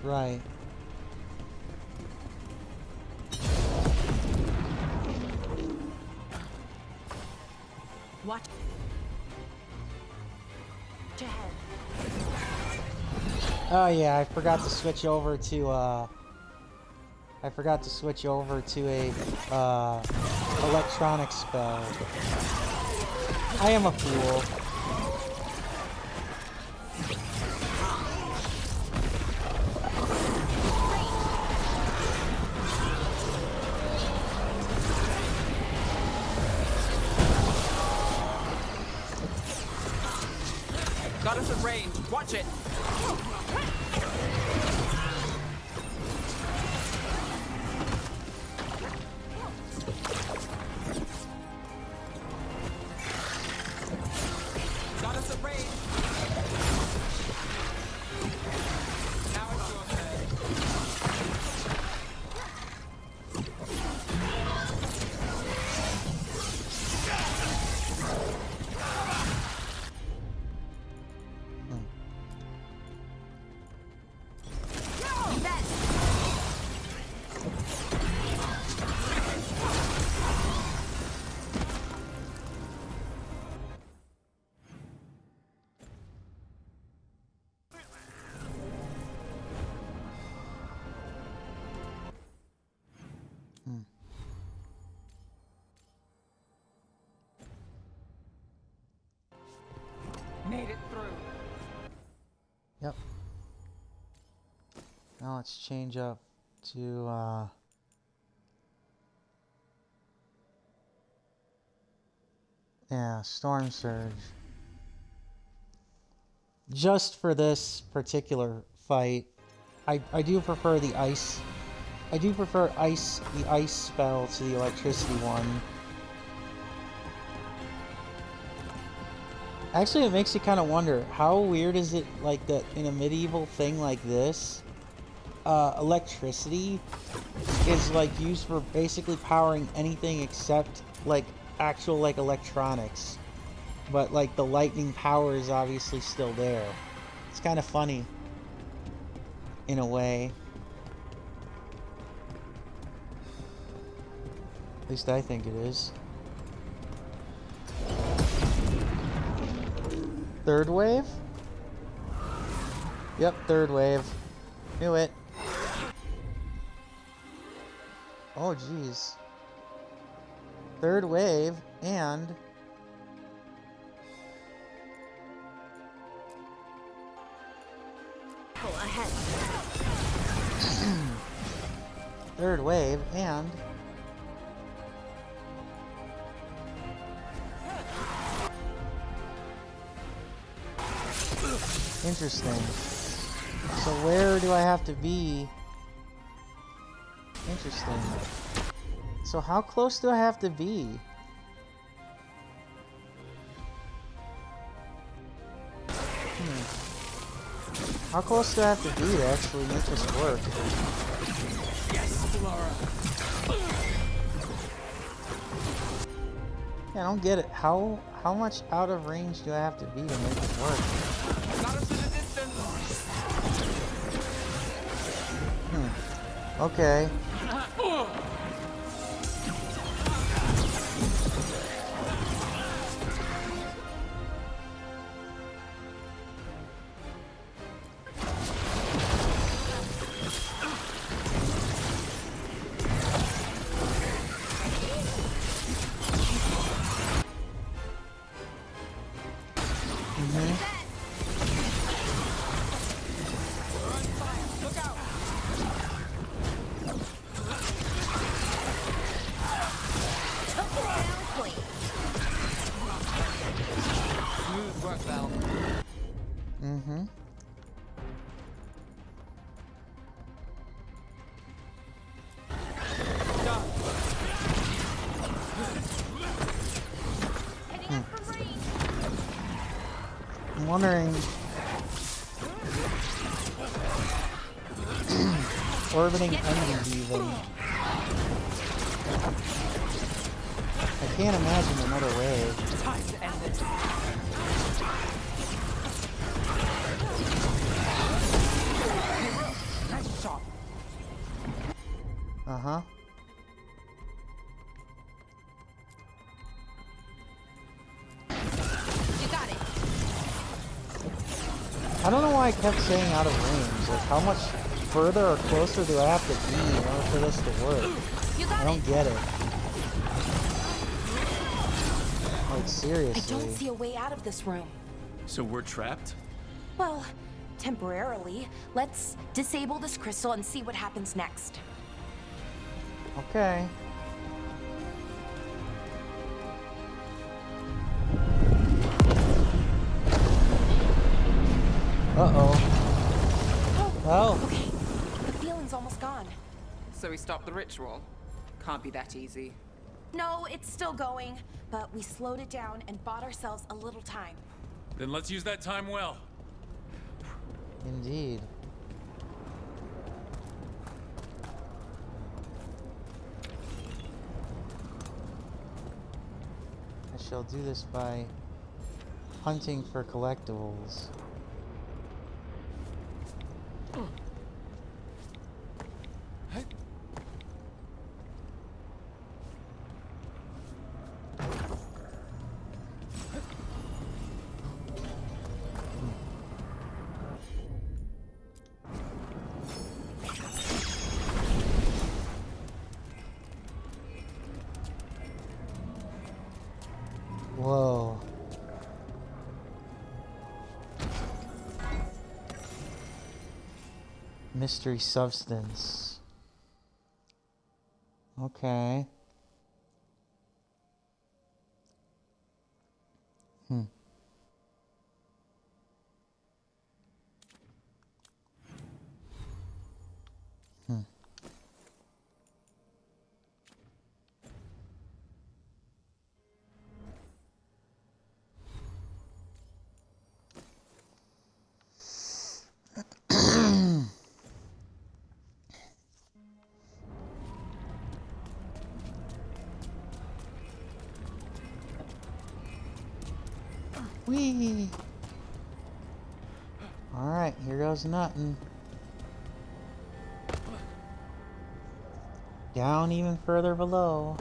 S2: Right.
S3: Watch. Ahead.
S2: Oh yeah, I forgot to switch over to a electronic spell. I am a fool.
S14: Got us at range. Watch it. Got us at range. Now it's your turn. Made it through.
S2: Yep. Now let's change up to yeah, Storm Surge. Just for this particular fight, I do prefer the ice I do prefer the ice spell to the electricity one. Actually, it makes you kind of wonder, how weird is it like that in a medieval thing like this, electricity is like used for basically powering anything except like actual like electronics, but like the lightning power is obviously still there. It's kind of funny in a way. At least I think it is. Third wave? Yep, third wave. Knew it. Oh, jeez. Third wave, and...
S18: Pull ahead.
S2: Third wave, and... Interesting. So where do I have to be? Interesting. So how close do I have to be? How close do I have to be to actually make this work?
S15: Yes, Laura.
S2: Yeah, I don't get it. How much out of range do I have to be to make it work?
S15: Got us in the distance.
S2: Okay. I'm wondering... Orbiting enemies even. I can't imagine another way.
S15: Time to end this. Nice shot.
S2: Uh-huh.
S3: You got it.
S2: I don't know why I kept saying out of range. Like, how much further or closer do I have to be in order for this to work? I don't get it. Like, seriously.
S3: I don't see a way out of this room.
S1: So we're trapped?
S3: Well, temporarily. Let's disable this crystal and see what happens next.
S2: Okay. Uh-oh. Oh.
S3: Okay. The feeling's almost gone.
S14: So we stopped the ritual? Can't be that easy.
S3: No, it's still going, but we slowed it down and bought ourselves a little time.
S1: Then let's use that time well.
S2: Indeed. I shall do this by hunting for collectibles. Whoa. Mystery substance. Okay. Whee! Alright, here goes nothing. Down even further below.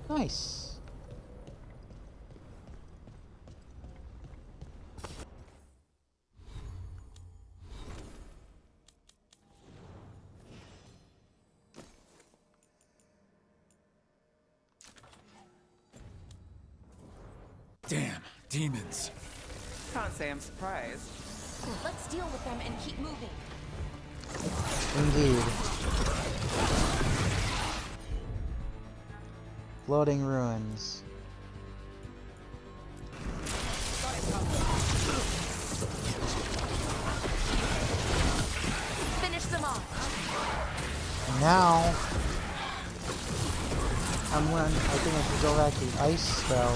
S2: Nice.
S1: Damn, demons.
S14: Can't say I'm surprised.
S3: Let's deal with them and keep moving.
S2: Indeed. Floating ruins.
S3: Finish them off.
S2: And now, I think I should go back to the ice spell.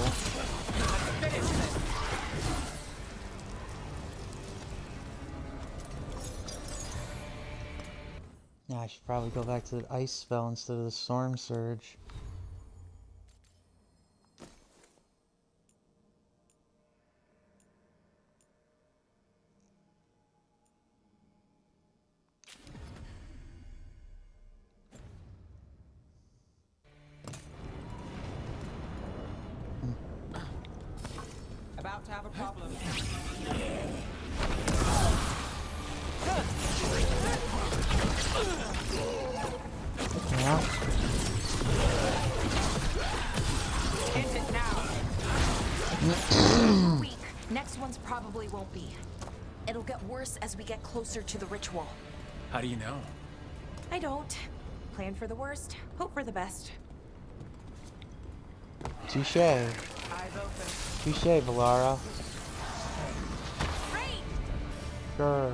S2: Yeah, I should probably go back to the ice spell instead of the storm surge.
S8: About to have a problem.
S2: Yeah.
S3: End it now. Weak. Next one's probably won't be. It'll get worse as we get closer to the ritual.
S1: How do you know?
S3: I don't. Plan for the worst, hope for the best.
S2: Touche.
S14: Eyes open.
S2: Touche, Valara.
S3: Great!
S2: Sure.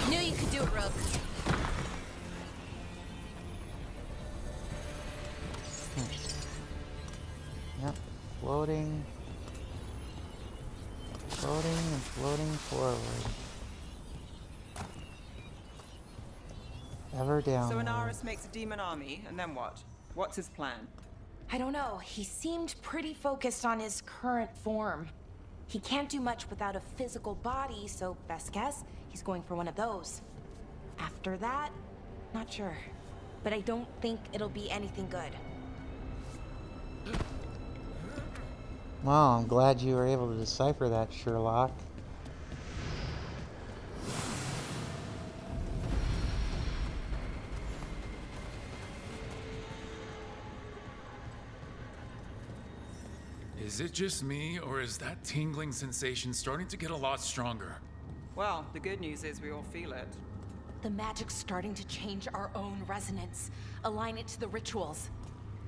S3: Knew you could do it, Rook.
S2: Yep. Floating. Floating and floating forward. Ever down.
S8: So Inaris makes a demon army, and then what? What's his plan?
S3: I don't know. He seemed pretty focused on his current form. He can't do much without a physical body, so best guess, he's going for one of those. After that, not sure. But I don't think it'll be anything good.
S2: Wow, I'm glad you were able to decipher that, Sherlock.
S1: Is it just me, or is that tingling sensation starting to get a lot stronger?
S8: Well, the good news is we all feel it.
S3: The magic's starting to change our own resonance, align it to the rituals.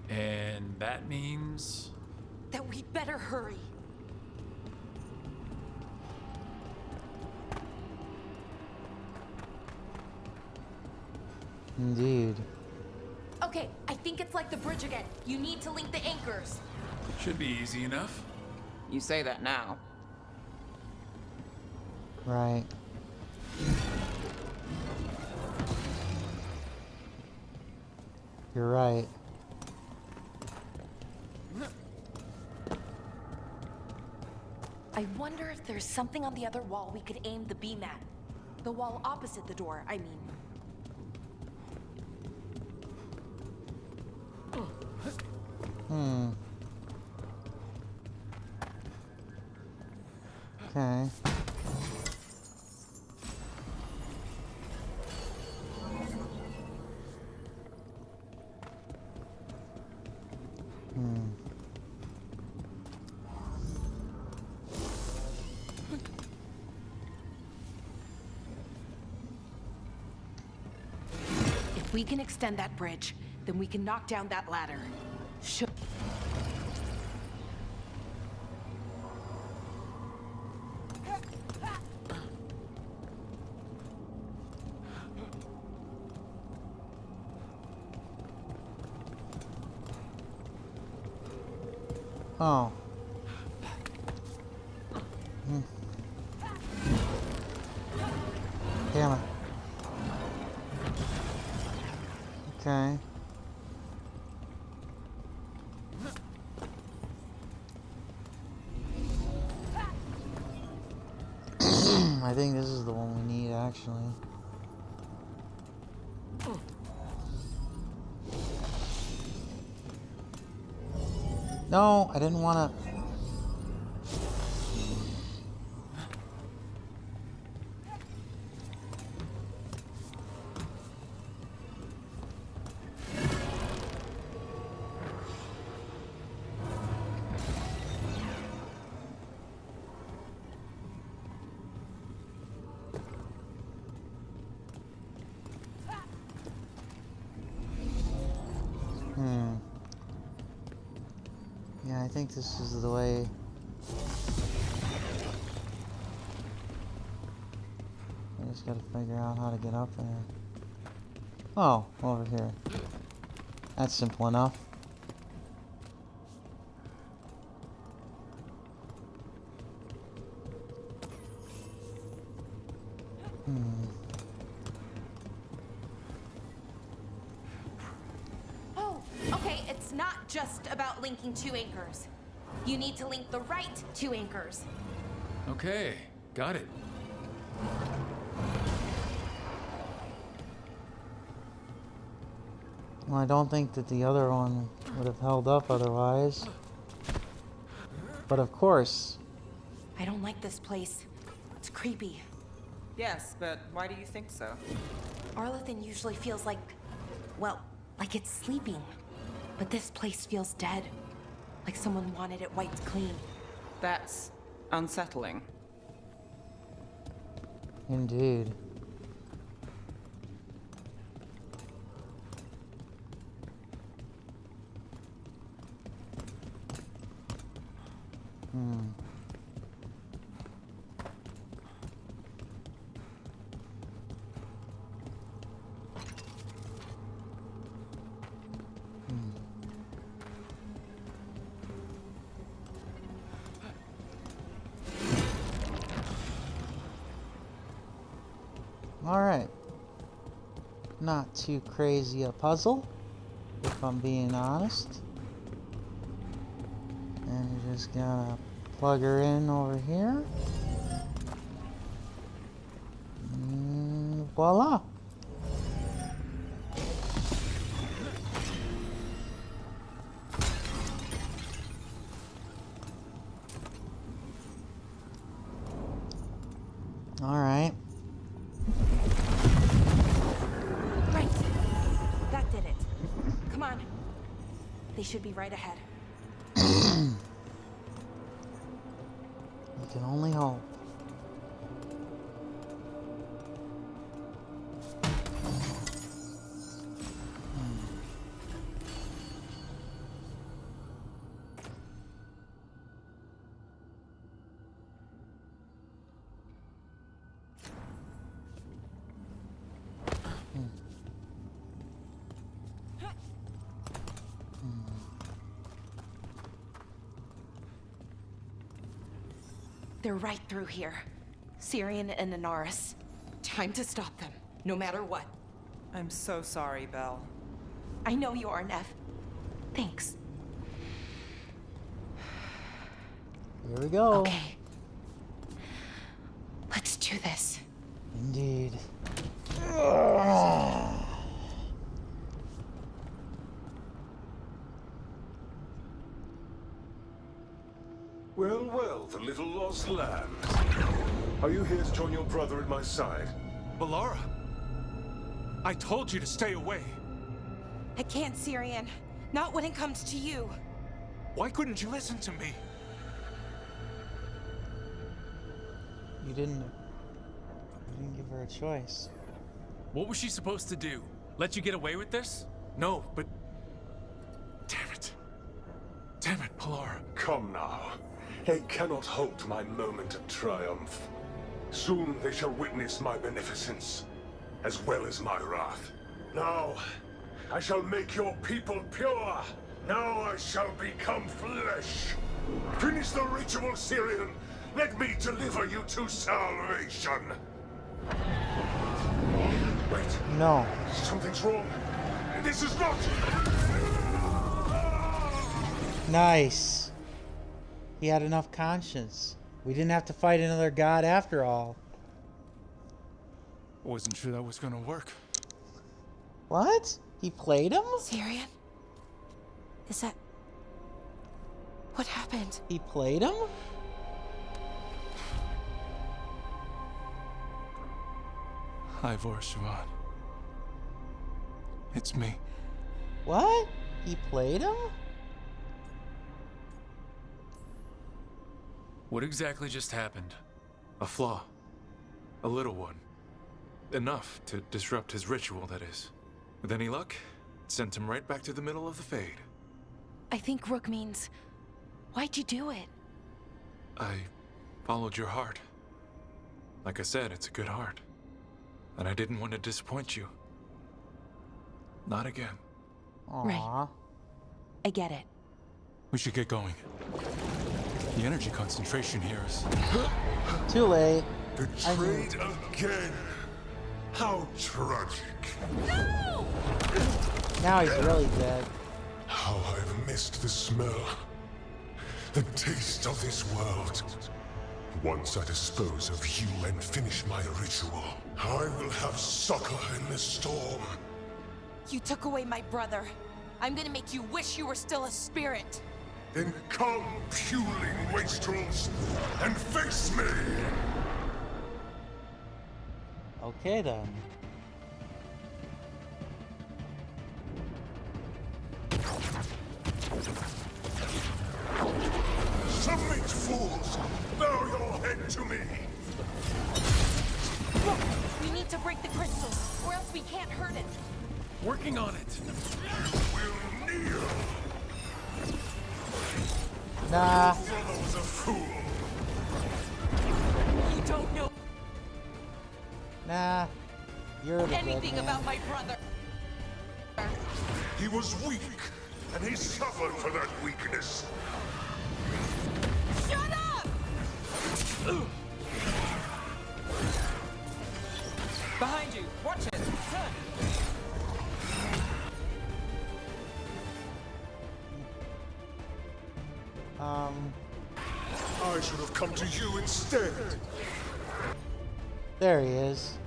S1: And that means...
S3: That we'd better hurry.
S2: Indeed.
S3: Okay, I think it's like the bridge again. You need to link the anchors.
S1: Should be easy enough.
S14: You say that now.
S2: Right. You're right.
S3: I wonder if there's something on the other wall we could aim the beam at. The wall opposite the door, I mean.
S2: Okay.
S3: If we can extend that bridge, then we can knock down that ladder.
S2: Oh. Hmm. Damn it. Okay. I think this is the one we need, actually. No, I didn't want to. Yeah, I think this is the way. I just gotta figure out how to get up there. Oh, over here. That's simple enough.
S3: Oh, okay, it's not just about linking two anchors. You need to link the right two anchors.
S1: Okay, got it.
S2: Well, I don't think that the other one would have held up otherwise. But of course.
S3: I don't like this place. It's creepy.
S14: Yes, but why do you think so?
S3: Arlathan usually feels like, well, like it's sleeping. But this place feels dead. Like someone wanted it wiped clean.
S14: That's unsettling.
S2: Indeed. Alright. Not too crazy a puzzle, if I'm being honest. And you just gotta plug her in over here. And voila. Alright.
S3: Right. That did it. Come on. They should be right ahead.
S2: You can only hope.
S3: They're right through here. Syrian and Inaris. Time to stop them, no matter what.
S14: I'm so sorry, Belle.
S3: I know you are, Nev. Thanks.
S2: Here we go.
S3: Okay. Let's do this.
S2: Indeed.
S9: Well, well, the little lost lamb. Are you here to join your brother at my side?
S15: Balara! I told you to stay away.
S3: I can't, Syrian. Not when it comes to you.
S15: Why couldn't you listen to me?
S2: You didn't give her a choice.
S1: What was she supposed to do? Let you get away with this?
S15: No, but... Damn it. Damn it, Balara.
S9: Come now. They cannot halt my moment of triumph. Soon they shall witness my beneficence, as well as my wrath. Now, I shall make your people pure. Now I shall become flesh. Finish the ritual, Syrian. Let me deliver you to salvation. Wait.
S2: No.
S9: Something's wrong. This is not...
S2: Nice. He had enough conscience. We didn't have to fight another god after all.
S1: Wasn't sure that was gonna work.
S2: What? He played him?
S3: Syrian? Is that... What happened?
S2: He played him?
S1: Ivor Siobhan. It's me.
S2: What? He played him?
S1: What exactly just happened? A flaw. A little one. Enough to disrupt his ritual, that is. With any luck, it sent him right back to the middle of the Fade.
S3: I think Rook means... Why'd you do it?
S1: I followed your heart. Like I said, it's a good heart. And I didn't want to disappoint you. Not again.
S2: Aww.
S3: Right. I get it.
S1: We should get going. The energy concentration here is...
S2: Too late.
S9: Betrayed again. How tragic.
S3: No!
S2: Now he's really dead.
S9: How I've missed the smell. The taste of this world. Once I dispose of you and finish my ritual, I will have succor in the storm.
S3: You took away my brother. I'm gonna make you wish you were still a spirit.
S9: Then come, puling wastrels, and face me!
S2: Okay then.
S9: Submit, fools! Bow your head to me!
S3: Look, we need to break the crystal, or else we can't hurt it.
S1: Working on it.
S9: Will kneel!
S2: Nah.
S9: Your brother was a fool!
S3: You don't know
S2: Nah. You're the good
S3: anything
S2: man.
S3: about my brother.
S9: He was weak, and he suffered for that weakness.
S3: Shut up!
S14: Behind you! Watch it! Turn!
S9: I should have come to you instead.
S2: There he is.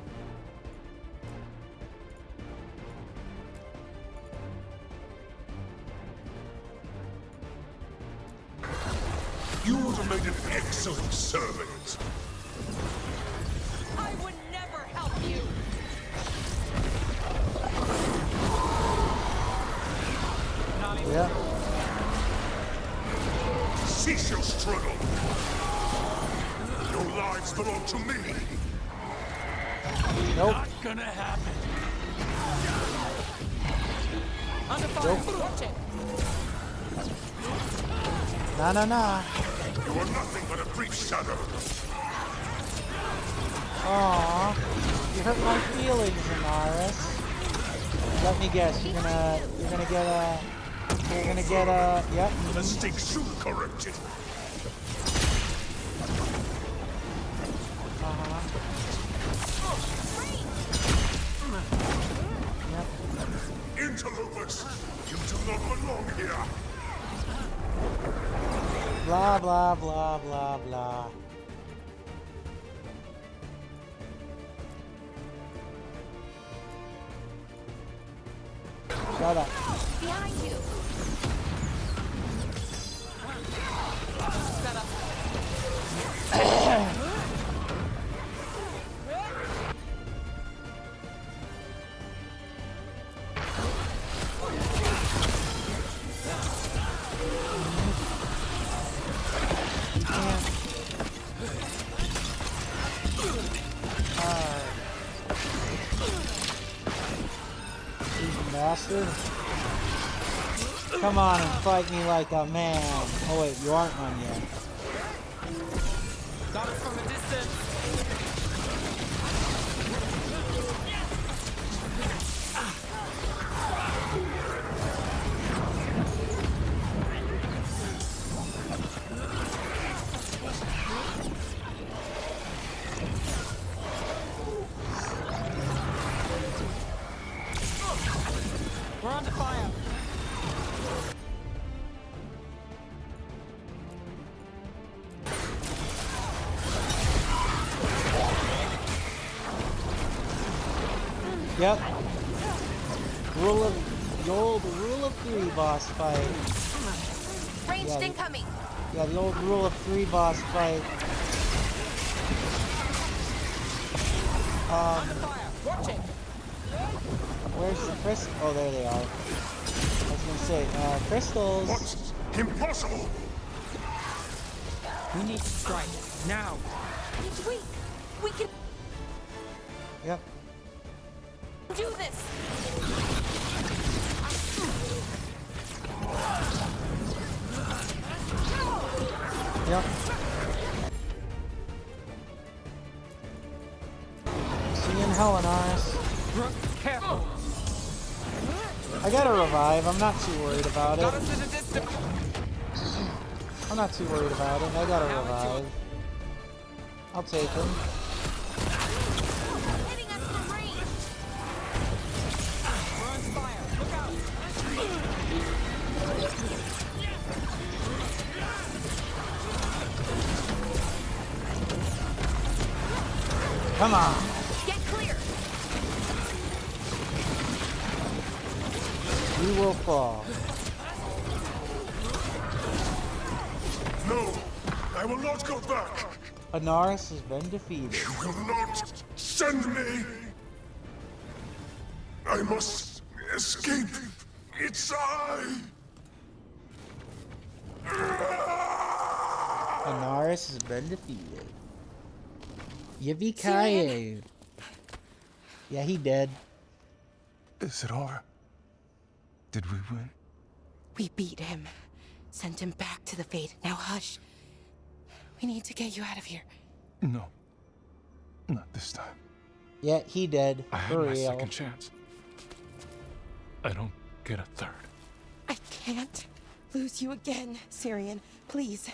S9: You would have made an excellent servant.
S3: I would never help you.
S2: Yeah.
S9: Cease your struggle. Your lives belong to me.
S2: Nope.
S1: Not gonna happen.
S14: Under fire!
S2: Nope.
S14: Watch it!
S2: Nah, nah, nah.
S9: You are nothing but a brief shadow.
S2: Aw. You hurt my feelings, Inaris. Let me guess. You're gonna get a. Yep.
S9: The mistake soon corrected. Interlopers, you do not belong here.
S2: Blah, blah, blah, blah, blah. Shut up.
S3: Behind you.
S14: Shut up!
S2: Bastard. Come on and fight me like a man. Oh wait, you aren't one yet.
S14: Got it from a distance! under fire.
S2: Yep. The old rule of three boss fight.
S3: Ranged incoming.
S2: Yeah, the old rule of three boss fight.
S14: Watch it.
S2: Where's the crystal? Oh, there they are. I was gonna say, crystals.
S9: What's impossible?
S14: We need to strike now.
S3: We can
S2: Yep.
S3: do this.
S2: Yep. See you in hell, Anaris.
S14: Careful.
S2: I got a revive. I'm not too worried about it. I'm not too worried about it. I got a revive. I'll take him.
S3: Hitting us from range.
S14: We're on fire. Look out.
S2: Come on.
S3: Get clear.
S2: You will fall.
S9: No, I will not go back.
S2: Anaris has been defeated.
S9: You will not send me. I must escape. It's I.
S2: Anaris has been defeated. Yippee-ki-yay. Yeah, he dead.
S1: Is it over? Did we win?
S3: We beat him. Sent him back to the Fate. Now hush. We need to get you out of here.
S1: No. Not this time.
S2: Yeah, he dead.
S1: I had
S2: For
S1: my
S2: real.
S1: second chance. I don't get a third.
S3: I can't lose you again, Syrian. Please.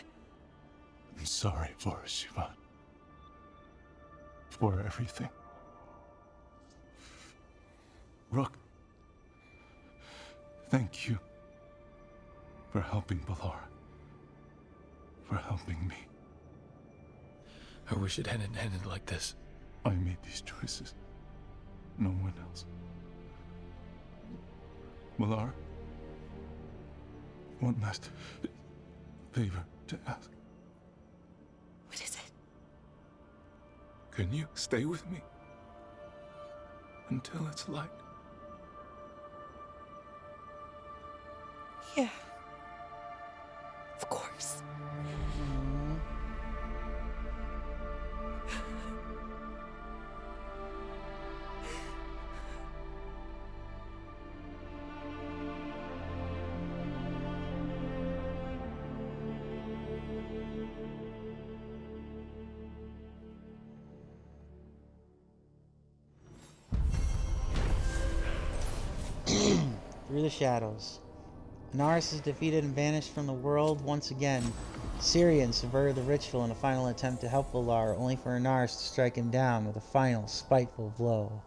S1: I'm sorry for Siobhan. For everything. Rook. Thank you. For helping Balara. For helping me. I wish it hadn't ended like this. I made these choices. No one else. Balara. One last favor to ask.
S3: What is it?
S1: Can you stay with me? Until it's light?
S3: Yeah. Of course.
S2: Through the shadows. Anaris is defeated and vanished from the world once again. Syrian subverted the ritual in a final attempt to help Valar, only for Anaris to strike him down with a final spiteful blow.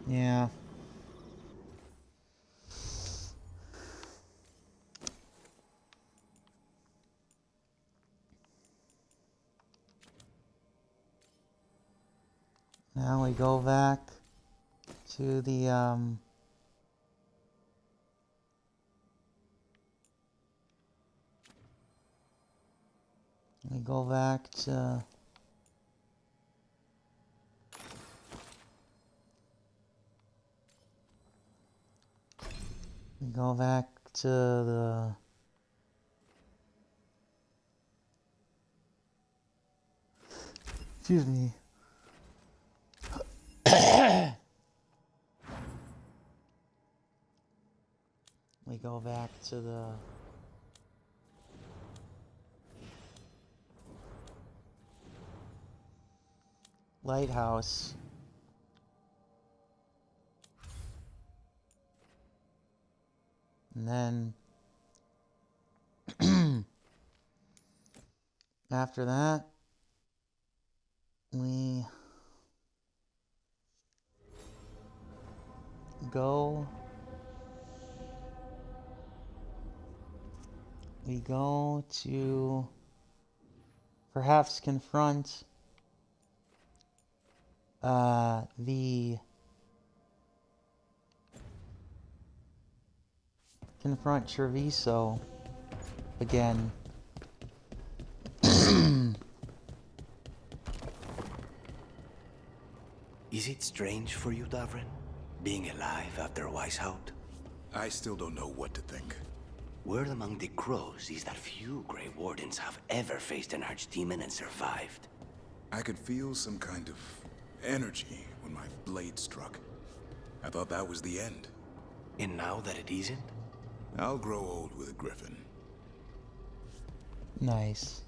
S2: Yeah. Now we go back to the we go back to the excuse me. We go back to the lighthouse. And then after that, We go to perhaps confront Treviso again.
S11: Is it strange for you, Davrin? Being alive after Weishaupt?
S7: I still don't know what to think.
S11: Word among the crows is that few Grey Wardens have ever faced an archdemon and survived.
S7: I could feel some kind of energy when my blade struck. I thought that was the end.
S11: And now that it isn't?
S7: I'll grow old with a griffin.
S2: Nice.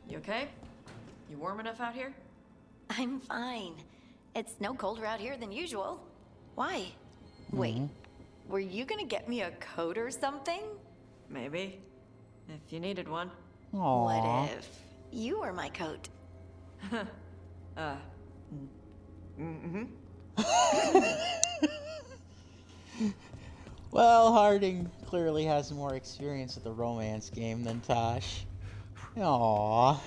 S4: You okay? You warm enough out here?
S18: I'm fine. It's no colder out here than usual. Why? Wait, were you gonna get me a coat or something?
S4: Maybe. If you needed one.
S2: Aww.
S18: What if you were my coat?
S2: Well, Harding clearly has more experience with the romance game than Tosh. Aww.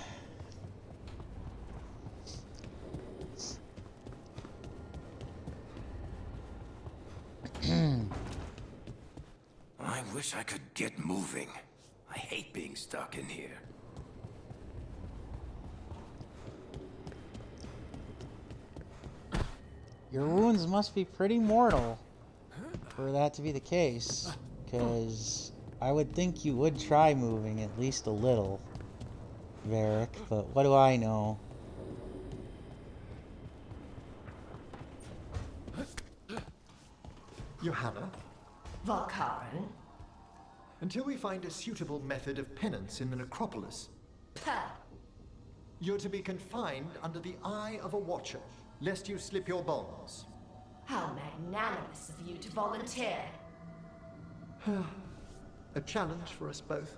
S11: I wish I could get moving. I hate being stuck in here.
S2: Your wounds must be pretty mortal for that to be the case, because I would think you would try moving at least a little, Varric, but what do I know?
S20: Johanna? Valkaren? Until we find a suitable method of penance in the necropolis, you're to be confined under the eye of a watcher, lest you slip your bonds.
S17: How magnanimous of you to volunteer.
S20: A challenge for us both.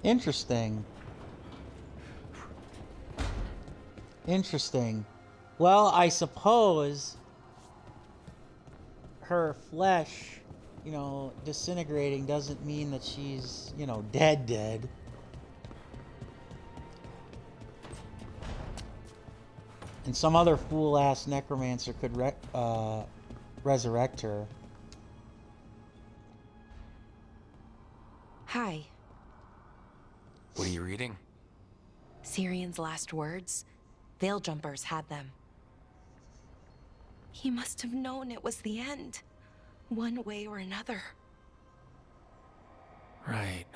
S2: Interesting. Interesting. Well, I suppose her flesh, you know, disintegrating doesn't mean that she's, you know, dead. And some other fool-ass necromancer could resurrect her.
S3: Hi.
S21: What are you reading?
S3: Sirian's last words. Veil Jumpers had them. He must have known it was the end, one way or another.
S21: Right.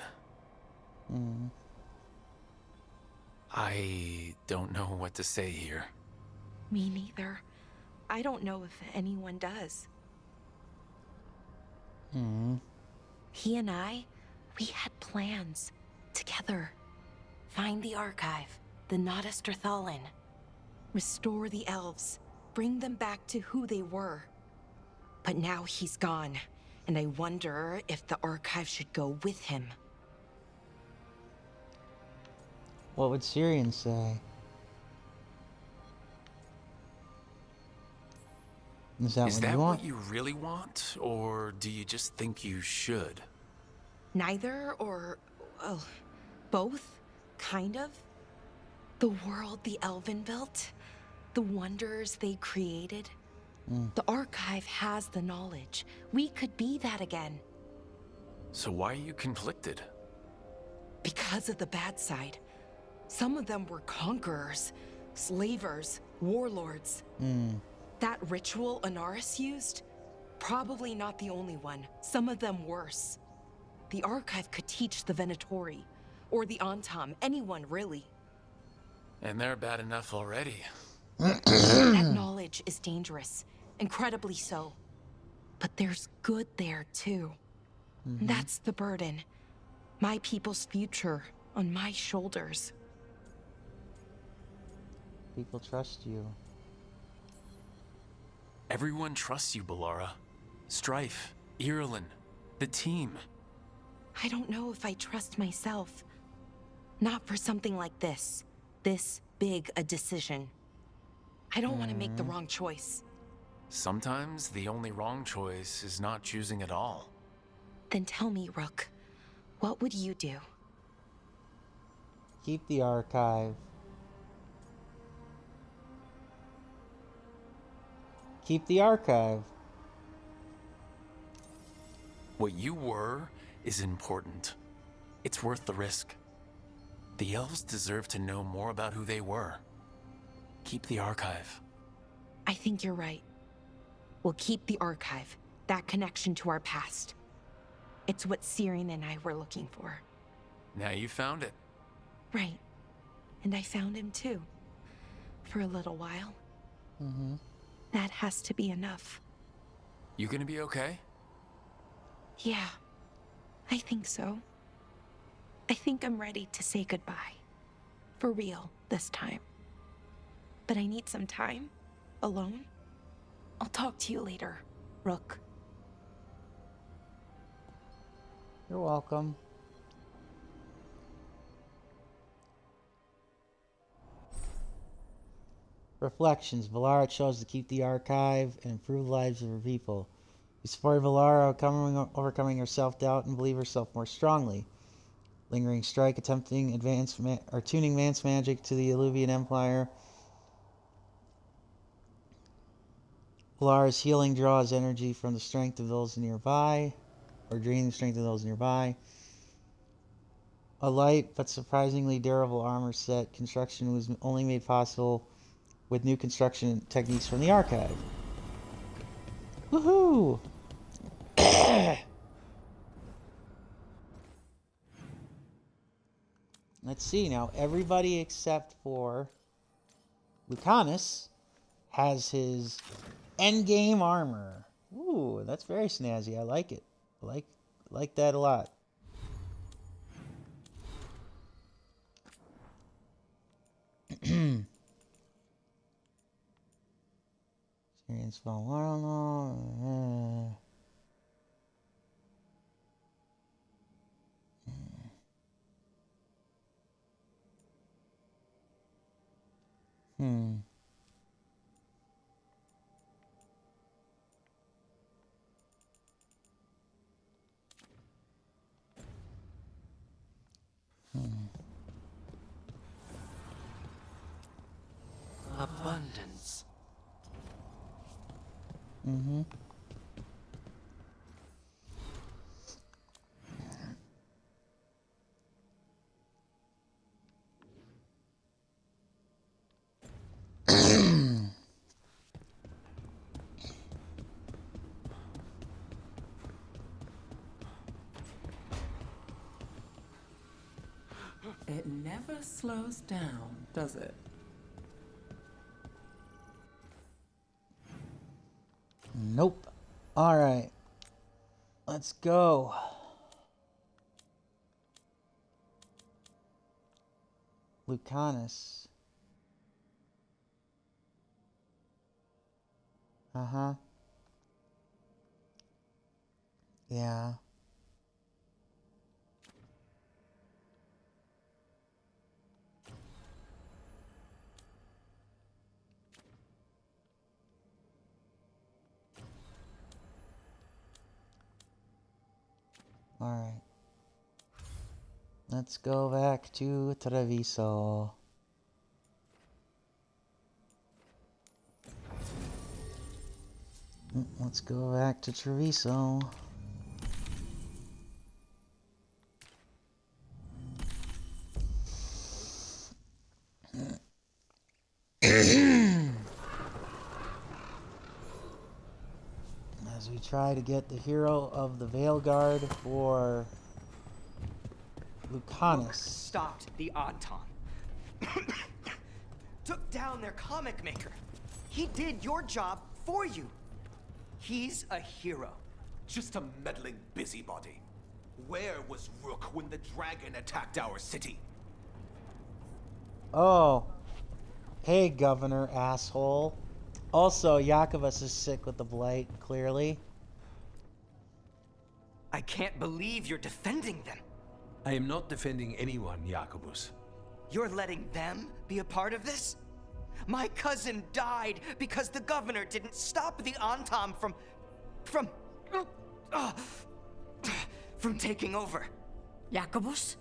S21: I don't know what to say here.
S3: Me neither. I don't know if anyone does. He and I, we had plans together. Find the archive, the Nodasterthalin. Restore the elves. Bring them back to who they were. But now he's gone, and I wonder if the archive should go with him.
S2: What would Sirian say? Is that
S21: what you really want, or do you just think you should?
S3: Neither, or, well, both, kind of. The world the Elven built, the wonders they created. The archive has the knowledge. We could be that again.
S21: So why are you conflicted?
S3: Because of the bad side. Some of them were conquerors, slavers, warlords. That ritual Anaris used? Probably not the only one. Some of them worse. The archive could teach the Venatori, or the Antam, anyone really.
S21: And they're bad enough already.
S3: That knowledge is dangerous, incredibly so. But there's good there too. That's the burden. My people's future on my shoulders.
S2: People trust you.
S21: Everyone trusts you, Bellara. Strife, Irulan, the team.
S3: I don't know if I trust myself. Not for something like this. This big a decision. I don't want to make the wrong choice.
S21: Sometimes the only wrong choice is not choosing at all.
S3: Then tell me, Rook, what would you do?
S2: Keep the archive. Keep the archive.
S21: What you were is important. It's worth the risk. The elves deserve to know more about who they were. Keep the archive.
S3: I think you're right. We'll keep the archive, that connection to our past. It's what Syrian and I were looking for.
S21: Now you found it.
S3: Right. And I found him too. For a little while.
S2: Mm-hmm.
S3: That has to be enough.
S21: You gonna be okay?
S3: Yeah, I think so. I think I'm ready to say goodbye. For real, this time. But I need some time. Alone. I'll talk to you later, Rook.
S2: You're welcome. Reflections. Bellara chose to keep the archive and improve the lives of her people. We supported Bellara overcoming her self-doubt and believe herself more strongly. Lingering strike, attempting tuning advanced magic to the Illuvian Empire. Bellara's healing draws energy from the strength of those nearby, or draining the strength of those nearby. A light but surprisingly durable armor set. Construction was only made possible with new construction techniques from the archive. Woohoo! Let's see now. Everybody except for Lucanus has his endgame armor. Ooh, that's very snazzy. I like it. I like that a lot. Experience spell. I don't know.
S11: Abundance.
S2: Mm-hmm.
S8: It never slows down, does it?
S2: Nope. Alright. Let's go. Lucanus. Uh-huh. Yeah. Alright. Let's go back to Treviso. Let's go back to Treviso. As we try to get the hero of the Veilguard for Lucanus.
S5: Stopped the Anton. Took down their comic maker. He did your job for you. He's a hero.
S15: Just a meddling busybody. Where was Rook when the dragon attacked our city?
S2: Oh. Hey, Governor, asshole. Also, Yakovus is sick with the blight, clearly.
S5: I can't believe you're defending them.
S11: I am not defending anyone, Jacobus.
S5: You're letting them be a part of this? My cousin died because the governor didn't stop the Antam from taking over.
S16: Jacobus?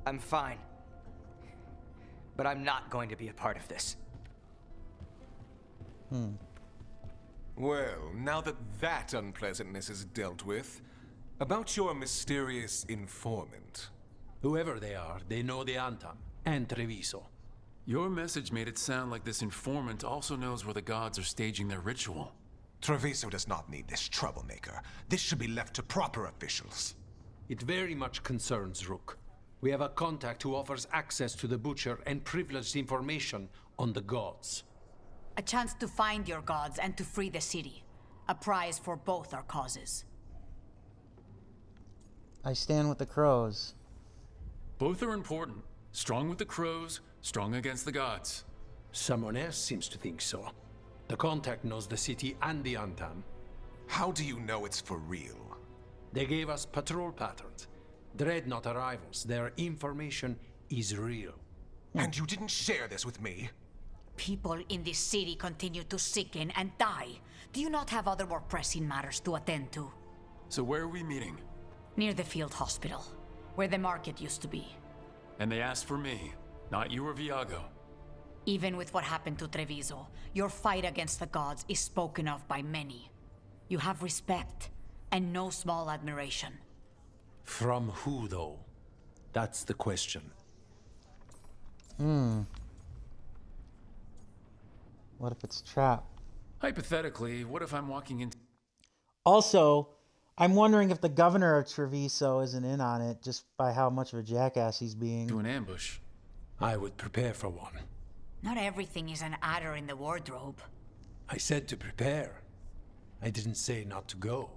S5: I'm fine. But I'm not going to be a part of this.
S12: Well, now that unpleasantness is dealt with, about your mysterious informant.
S11: Whoever they are, they know the Antam and Treviso.
S21: Your message made it sound like this informant also knows where the gods are staging their ritual.
S12: Treviso does not need this troublemaker. This should be left to proper officials.
S11: It very much concerns Rook. We have a contact who offers access to the Butcher and privileged information on the gods.
S19: A chance to find your gods and to free the city. A prize for both our causes.
S2: I stand with the crows.
S21: Both are important. Strong with the crows, strong against the gods.
S11: Someone else seems to think so. The contact knows the city and the Antam.
S12: How do you know it's for real?
S11: They gave us patrol patterns. Dreadnought arrivals. Their information is real.
S12: And you didn't share this with me?
S19: People in this city continue to sicken and die. Do you not have other more pressing matters to attend to?
S21: So where are we meeting?
S19: Near the field hospital, where the market used to be.
S21: And they asked for me, not you or Viago.
S19: Even with what happened to Treviso, your fight against the gods is spoken of by many. You have respect, and no small admiration.
S11: From who, though? That's the question.
S2: What if it's a trap?
S21: Hypothetically, what if I'm walking into...
S2: Also, I'm wondering if the governor of Treviso isn't in on it just by how much of a jackass he's being.
S21: To an ambush.
S11: I would prepare for one.
S19: Not everything is an adder in the wardrobe.
S11: I said to prepare. I didn't say not to go.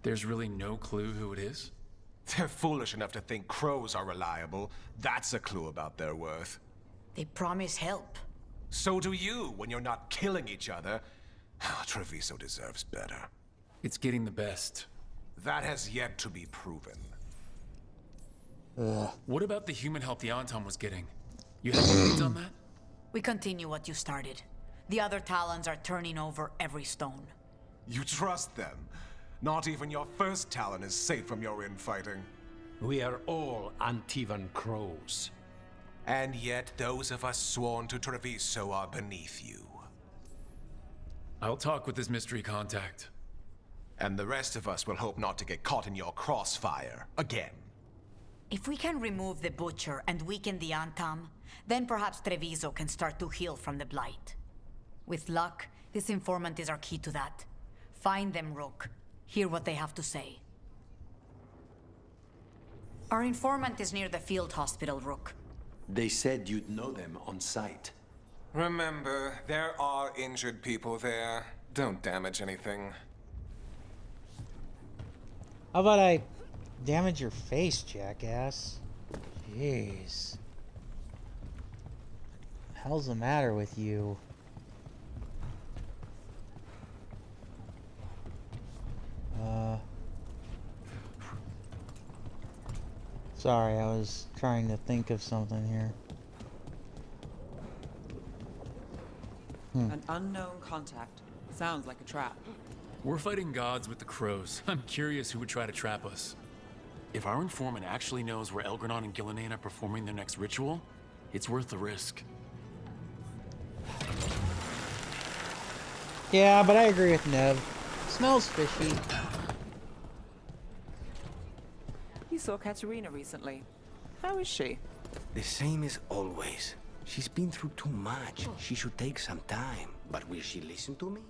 S21: There's really no clue who it is?
S12: They're foolish enough to think crows are reliable. That's a clue about their worth.
S19: They promise help.
S12: So do you when you're not killing each other. Treviso deserves better.
S21: It's getting the best.
S12: That has yet to be proven.
S21: What about the human help the Anton was getting? You have any leads on that?
S19: We continue what you started. The other Talons are turning over every stone.
S12: You trust them? Not even your first Talon is safe from your infighting.
S11: We are all Antivan crows.
S12: And yet those of us sworn to Treviso are beneath you.
S21: I'll talk with this mystery contact.
S12: And the rest of us will hope not to get caught in your crossfire again.
S19: If we can remove the Butcher and weaken the Antam, then perhaps Treviso can start to heal from the blight. With luck, this informant is our key to that. Find them, Rook. Hear what they have to say. Our informant is near the field hospital, Rook.
S11: They said you'd know them on sight.
S12: Remember, there are injured people there. Don't damage anything.
S2: How about I damage your face, jackass? Jeez. The hell's the matter with you? Sorry, I was trying to think of something here.
S8: An unknown contact. Sounds like a trap.
S21: We're fighting gods with the crows. I'm curious who would try to trap us. If our informant actually knows where Elgranon and Gillinan are performing their next ritual, it's worth the risk.
S2: Yeah, but I agree with Nev. Smells fishy.
S8: You saw Katerina recently. How is she?
S11: The same as always. She's been through too much. She should take some time. But will she listen to me?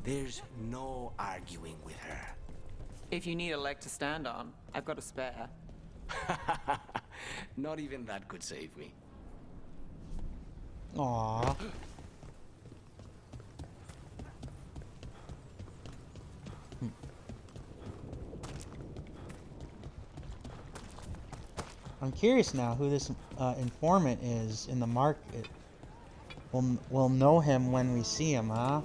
S11: There's no arguing with her.
S8: If you need a leg to stand on, I've got a spare.
S11: Not even that could save me.
S2: Aww. I'm curious now who this informant is in the market. We'll know him when we see him, huh?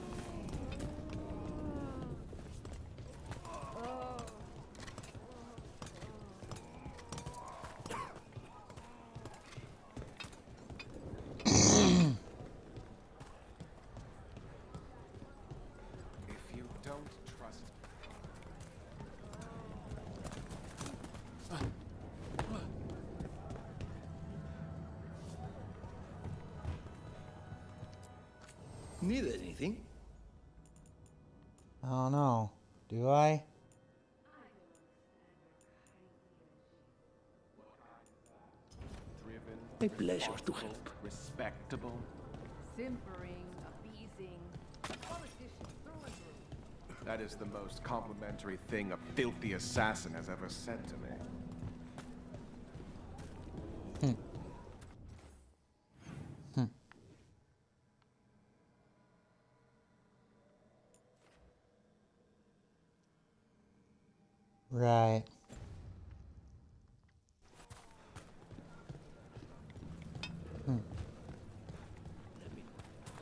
S11: Need anything?
S2: I don't know. Do I?
S11: A pleasure to help.
S6: Respectable.
S10: Simpering, appeasing, politicians through and through.
S6: That is the most complimentary thing a filthy assassin has ever said to me.
S2: Right.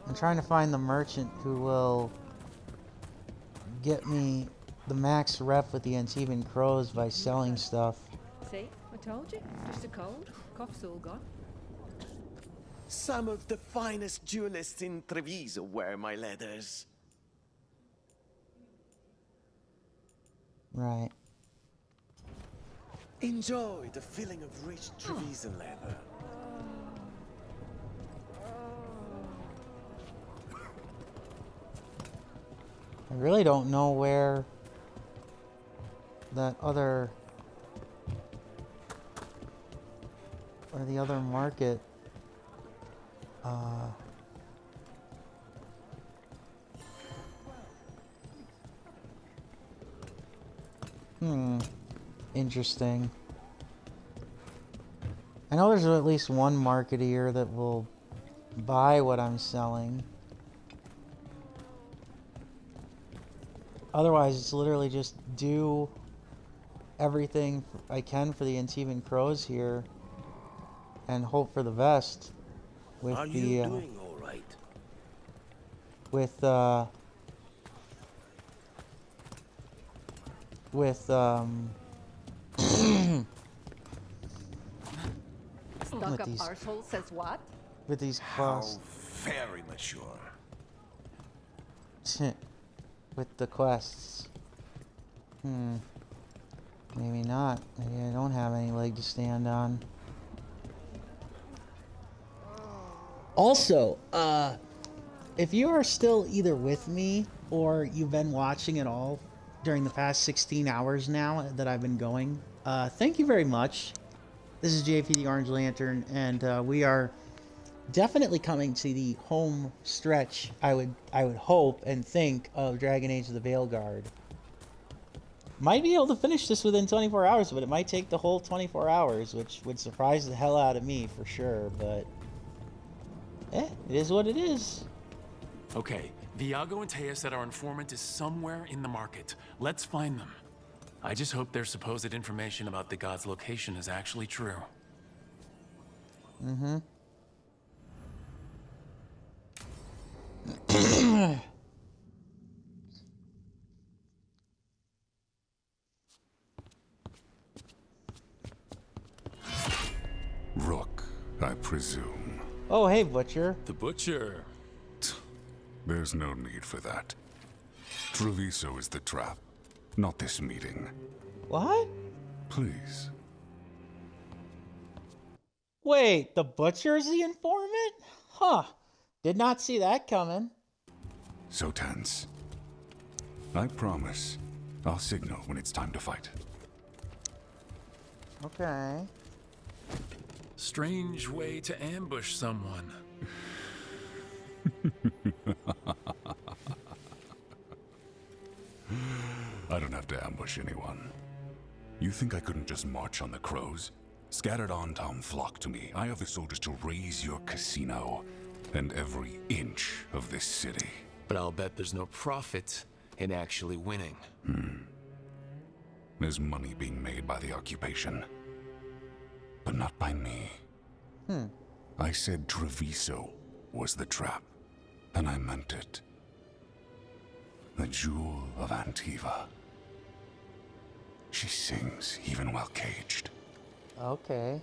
S2: I'm trying to find the merchant who will get me the max rep with the Antivan Crows by selling stuff.
S10: See, I told you. Just a cold. Cough's all gone.
S11: Some of the finest jewelists in Treviso wear my leathers.
S2: Right.
S11: Enjoy the feeling of rich Treviso leather.
S2: I really don't know where that other... or the other market... Interesting. I know there's at least one marketeer that will buy what I'm selling. Otherwise, it's literally just do everything I can for the Antivan Crows here and hope for the best with
S11: Are
S2: the
S11: you doing all right?
S2: with
S10: Stuck up
S2: these-
S10: arsehole says what?
S2: with these
S12: How
S2: quests.
S12: very mature.
S2: With the quests. Maybe not. Maybe I don't have any leg to stand on. Also, if you are still either with me or you've been watching at all during the past 16 hours now that I've been going, thank you very much. This is JPtheOrangeLantern, and we are definitely coming to the home stretch, I would hope and think, of Dragon Age of the Veilguard. Might be able to finish this within 24 hours, but it might take the whole 24 hours, which would surprise the hell out of me for sure, but it is what it is.
S21: Okay, Viago and Taya said our informant is somewhere in the market. Let's find them. I just hope their supposed information about the god's location is actually true.
S7: Rook, I presume.
S2: Oh, hey, Butcher.
S21: The Butcher.
S7: There's no need for that. Treviso is the trap, not this meeting.
S2: What?
S7: Please.
S2: Wait, the Butcher is the informant? Huh. Did not see that coming.
S7: So tense. I promise, I'll signal when it's time to fight.
S2: Okay.
S21: Strange way to ambush someone.
S7: I don't have to ambush anyone. You think I couldn't just march on the crows? Scattered Antam flock to me. I have the soldiers to raise your casino and every inch of this city.
S21: But I'll bet there's no profit in actually winning.
S7: There's money being made by the occupation. but not by me. I said Treviso was the trap, and I meant it. The Jewel of Antiva. She sings even while caged.
S2: Okay.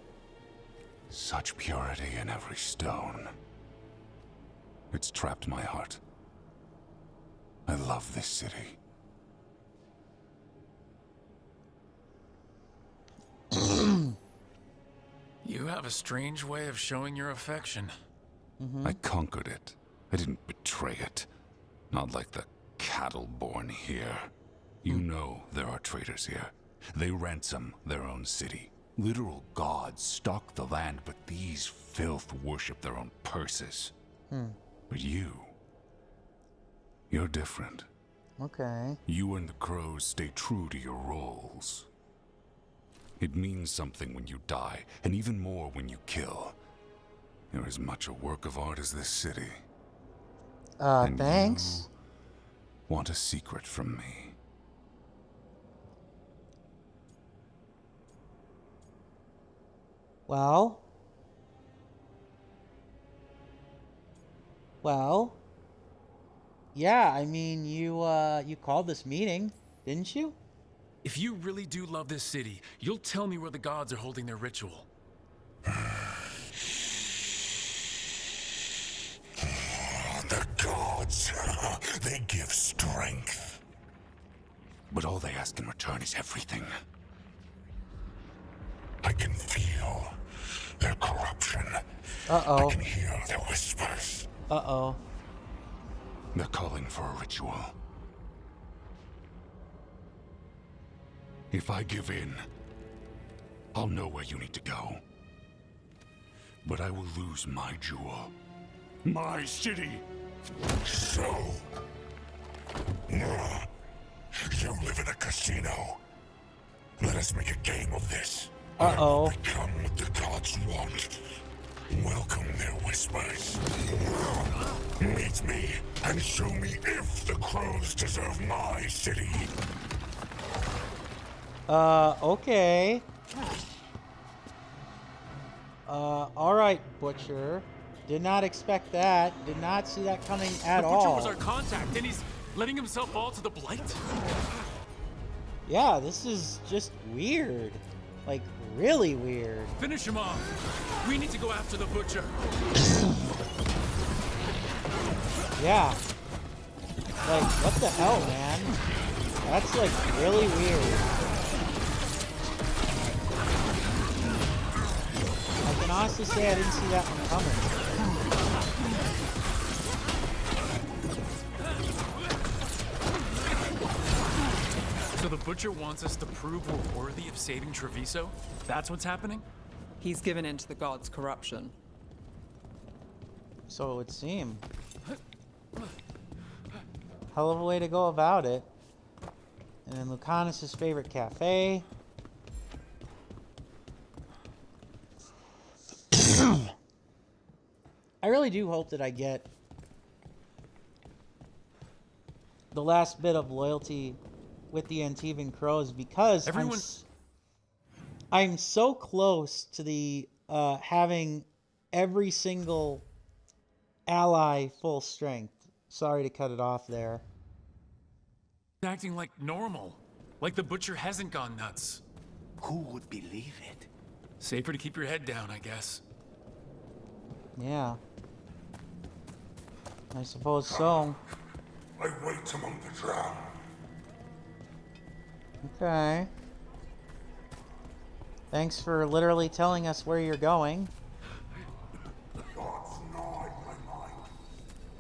S7: Such purity in every stone. It's trapped my heart. I love this city.
S21: You have a strange way of showing your affection.
S7: I conquered it. I didn't betray it. Not like the cattle born here. You know there are traitors here. They ransom their own city. Literal gods stalk the land, but these filth worship their own purses. But you're different.
S2: Okay.
S7: You and the crows stay true to your roles. It means something when you die, and even more when you kill. You're as much a work of art as this city. And
S2: thanks.
S7: You want a secret from me.
S2: Well, yeah, I mean, you called this meeting, didn't you?
S21: If you really do love this city, you'll tell me where the gods are holding their ritual.
S9: The gods, they give strength.
S7: But all they ask in return is everything.
S9: I can feel their corruption.
S2: Uh-oh.
S9: I can hear their whispers.
S2: Uh-oh.
S7: They're calling for a ritual. If I give in, I'll know where you need to go. But I will lose my jewel. My city!
S9: So... you live in a casino. Let us make a game of this.
S2: Uh-oh.
S9: Become what the gods want. Welcome their whispers. Meet me and show me if the crows deserve my city.
S2: Okay. Alright, Butcher. Did not expect that. Did not see that coming at all.
S21: The Butcher was our contact, and he's letting himself fall to the Blight?
S2: Yeah, this is just weird. Like, really weird.
S21: Finish him off. We need to go after the Butcher.
S2: Yeah. Like, what the hell, man? That's, like, really weird. I can honestly say I didn't see that one coming.
S21: So the Butcher wants us to prove we're worthy of saving Treviso? That's what's happening?
S14: He's given in to the gods' corruption.
S2: So it would seem. Hell of a way to go about it. And then Lucanus' favorite cafe. I really do hope that I get the last bit of loyalty with the Antivan Crows, because I'm so close to the having every single ally full strength. Sorry to cut it off there.
S21: Acting like normal. Like the Butcher hasn't gone nuts.
S11: Who would believe it?
S21: Safer to keep your head down, I guess.
S2: Yeah. I suppose so.
S9: I wait among the drowned.
S2: Okay. Thanks for literally telling us where you're going.
S9: The gods gnaw at my mind.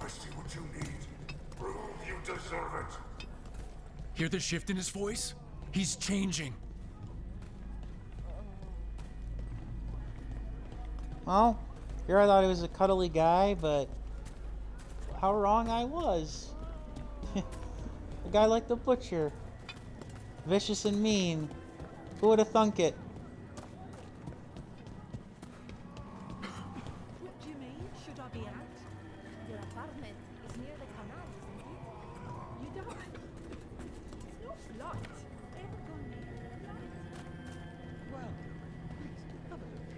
S9: I see what you need. Prove you deserve it.
S21: Hear the shift in his voice? He's changing.
S2: Well, here I thought he was a cuddly guy, but how wrong I was. A guy like the Butcher. Vicious and mean. Who would have thunk it?
S10: What do you mean? Should I be out? Your apartment is near the canal, isn't it? You don't. It's not locked. Ever gone near the light? Well, let's have a look.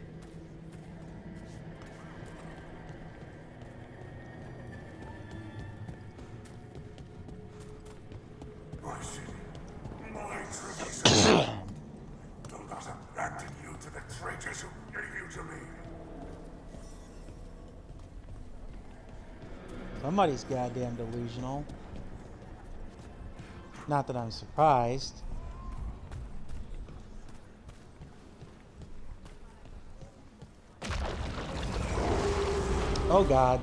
S9: to the traitors who gave you to me.
S2: Somebody's goddamn delusional. Not that I'm surprised. Oh god.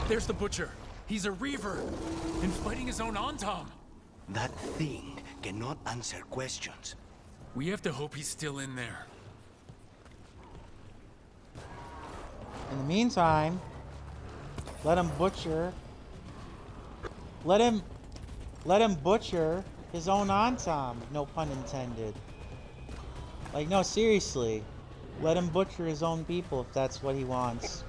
S21: There's the Butcher. He's a Reaver. And fighting his own Antom.
S11: That thing cannot answer questions.
S21: We have to hope he's still in there.
S2: In the meantime, let him butcher. Let him butcher his own Antom. No pun intended. Like, no, seriously. Let him butcher his own people if that's what he wants.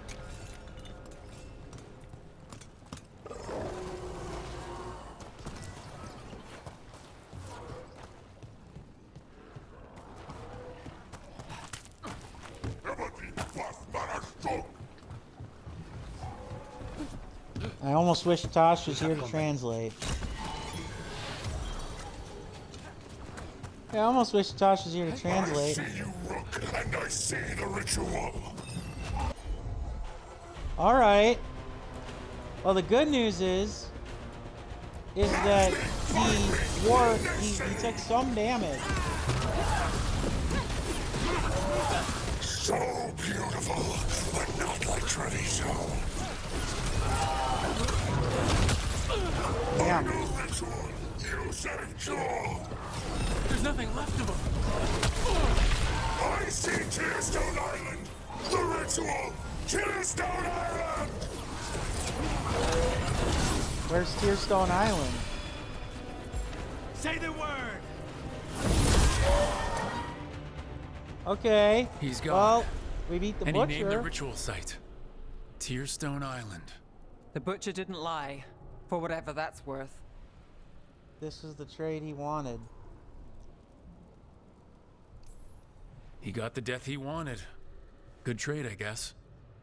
S2: I almost wish Tosh was here to translate. Yeah, I almost wish Tosh was here to translate.
S9: I see you, Rook, and I see the ritual.
S2: Alright. Well, the good news is that he took some damage.
S9: So beautiful, but not like Treviso.
S2: Damn.
S9: Ritual. You saved Joel.
S21: There's nothing left of him.
S9: I see Tearstone Island. The ritual. Tearstone Island.
S2: Where's Tearstone Island?
S15: Say the word.
S2: Okay.
S21: He's gone.
S2: Well, we beat the
S21: and
S2: Butcher.
S21: He named the ritual site Tearstone Island.
S14: The Butcher didn't lie, for whatever that's worth.
S2: This is the trade he wanted.
S21: He got the death he wanted. Good trade, I guess.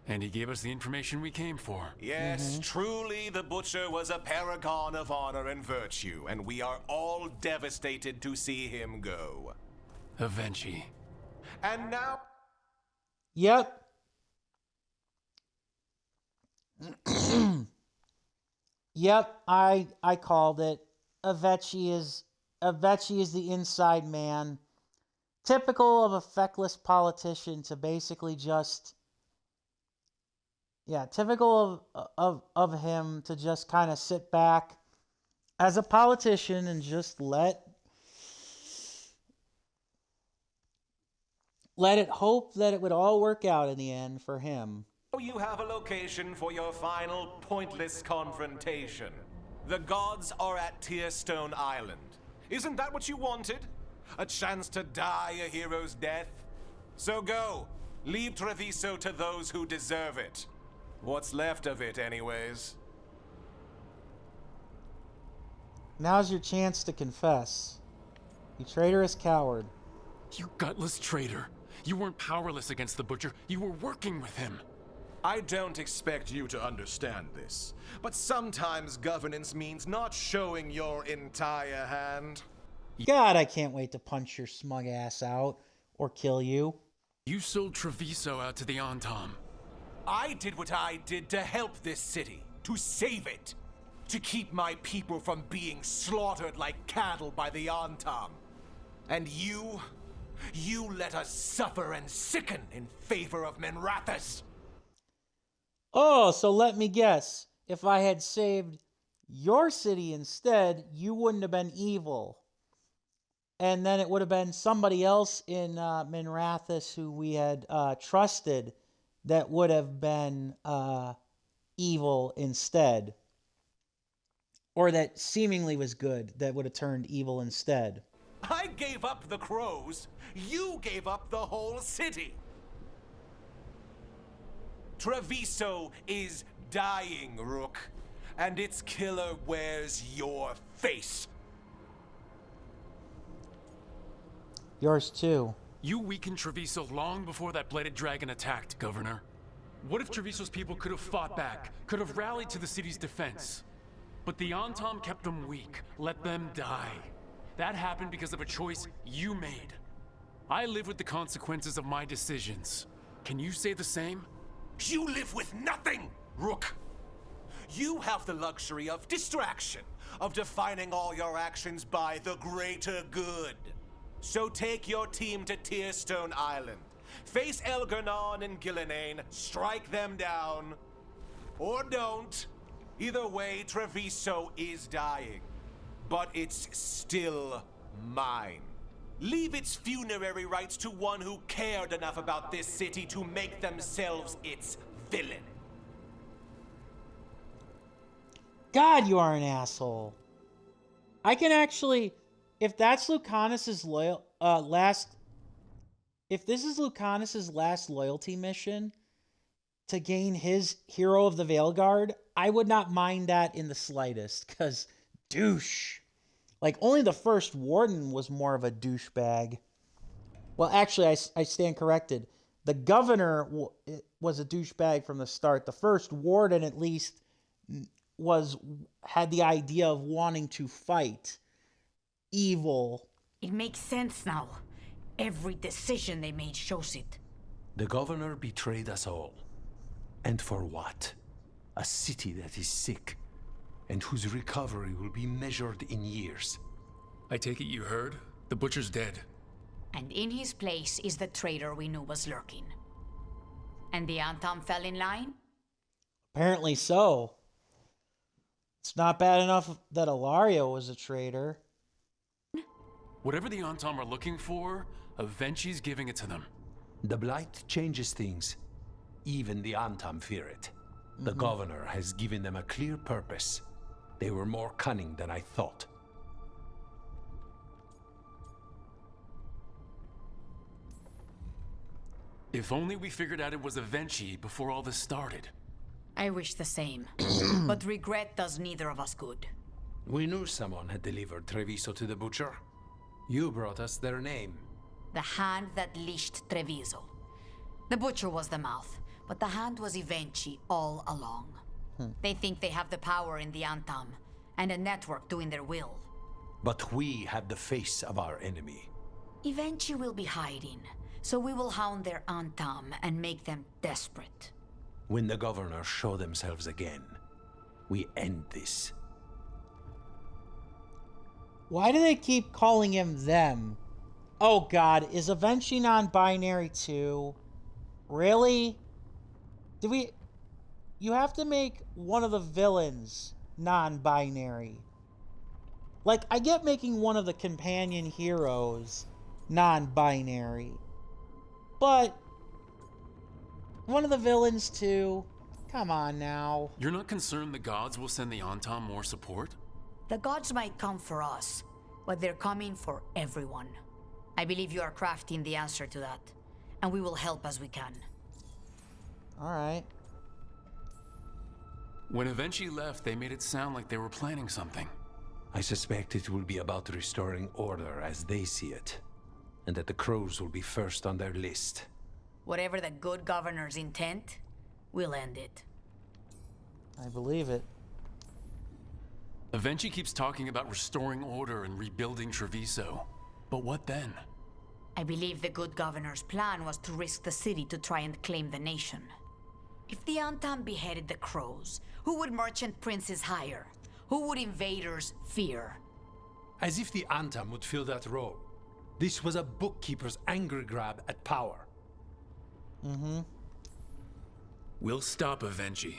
S21: And he gave us the information we came for.
S12: Yes, truly the Butcher was a paragon of honor and virtue, and we are all devastated to see him go.
S21: Avenchi.
S12: And now...
S2: Yep. Yep, I called it. Avenchi is the inside man. Typical of a feckless politician to basically just... Yeah, typical of him to just kind of sit back as a politician and just let it hope that it would all work out in the end for him.
S12: You have a location for your final pointless confrontation. The gods are at Tearstone Island. Isn't that what you wanted? A chance to die a hero's death? So go. Leave Treviso to those who deserve it. What's left of it, anyways.
S2: Now's your chance to confess. You traitorous coward.
S21: You gutless traitor. You weren't powerless against the Butcher. You were working with him.
S12: I don't expect you to understand this, but sometimes governance means not showing your entire hand.
S2: God, I can't wait to punch your smug ass out or kill you.
S21: You sold Treviso out to the Antom.
S12: I did what I did to help this city, to save it, to keep my people from being slaughtered like cattle by the Antom. And you let us suffer and sicken in favor of Minrathous.
S2: Oh, so let me guess. If I had saved your city instead, you wouldn't have been evil. And then it would have been somebody else in Minrathous who we had trusted that would have been evil instead. Or that seemingly was good that would have turned evil instead.
S12: I gave up the crows. You gave up the whole city. Treviso is dying, Rook. And its killer wears your face.
S2: Yours too.
S21: You weakened Treviso long before that bladed dragon attacked, Governor. What if Treviso's people could have fought back, could have rallied to the city's defense? But the Antom kept them weak, let them die. That happened because of a choice you made.
S1: I live with the consequences of my decisions. Can you say the same?
S12: You live with nothing, Rook. You have the luxury of distraction, of defining all your actions by the greater good. So take your team to Tearstone Island. Face Elgernon and Gillenane, strike them down. Or don't. Either way, Treviso is dying. But it's still mine. Leave its funerary rites to one who cared enough about this city to make themselves its villain.
S2: God, you are an asshole. I can actually, if that's Lucanus's if this is Lucanus's last loyalty mission to gain his Hero of the Veilguard, I would not mind that in the slightest, because douche. Like, only the first warden was more of a douchebag. Well, actually, I stand corrected. The governor was a douchebag from the start. The first warden, at least, had the idea of wanting to fight evil.
S19: It makes sense now. Every decision they made shows it.
S11: The governor betrayed us all. And for what? A city that is sick, and whose recovery will be measured in years.
S1: I take it you heard? The butcher's dead.
S19: And in his place is the traitor we knew was lurking. And the Antam fell in line?
S2: Apparently so. It's not bad enough that Ilario was a traitor.
S1: Whatever the Antam are looking for, Avenci's giving it to them.
S11: The Blight changes things. Even the Antam fear it. The governor has given them a clear purpose. They were more cunning than I thought.
S1: If only we figured out it was Avenci before all this started.
S19: I wish the same. But regret does neither of us good.
S11: We knew someone had delivered Treviso to the butcher. You brought us their name.
S19: The hand that leashed Treviso. The butcher was the mouth, but the hand was Avenci all along. They think they have the power in the Antam, and a network doing their will.
S11: But we have the face of our enemy.
S19: Avenci will be hiding, so we will hound their Antam and make them desperate.
S11: When the governors show themselves again, we end this.
S2: Why do they keep calling him them? Oh god, is Avenci non-binary too? Really? You have to make one of the villains non-binary. Like, I get making one of the companion heroes non-binary. But one of the villains too? Come on now.
S1: You're not concerned the gods will send the Antam more support?
S19: The gods might come for us, but they're coming for everyone. I believe you are crafting the answer to that, and we will help as we can.
S2: Alright.
S1: When Avenci left, they made it sound like they were planning something.
S11: I suspect it will be about restoring order as they see it, and that the crows will be first on their list.
S19: Whatever the good governor's intent, we'll end it.
S2: I believe it.
S1: Avenci keeps talking about restoring order and rebuilding Treviso. But what then?
S19: I believe the good governor's plan was to risk the city to try and claim the nation. If the Antam beheaded the crows, who would merchant princes hire? Who would invaders fear?
S11: As if the Antam would fill that role. This was a bookkeeper's angry grab at power.
S1: We'll stop Avenci.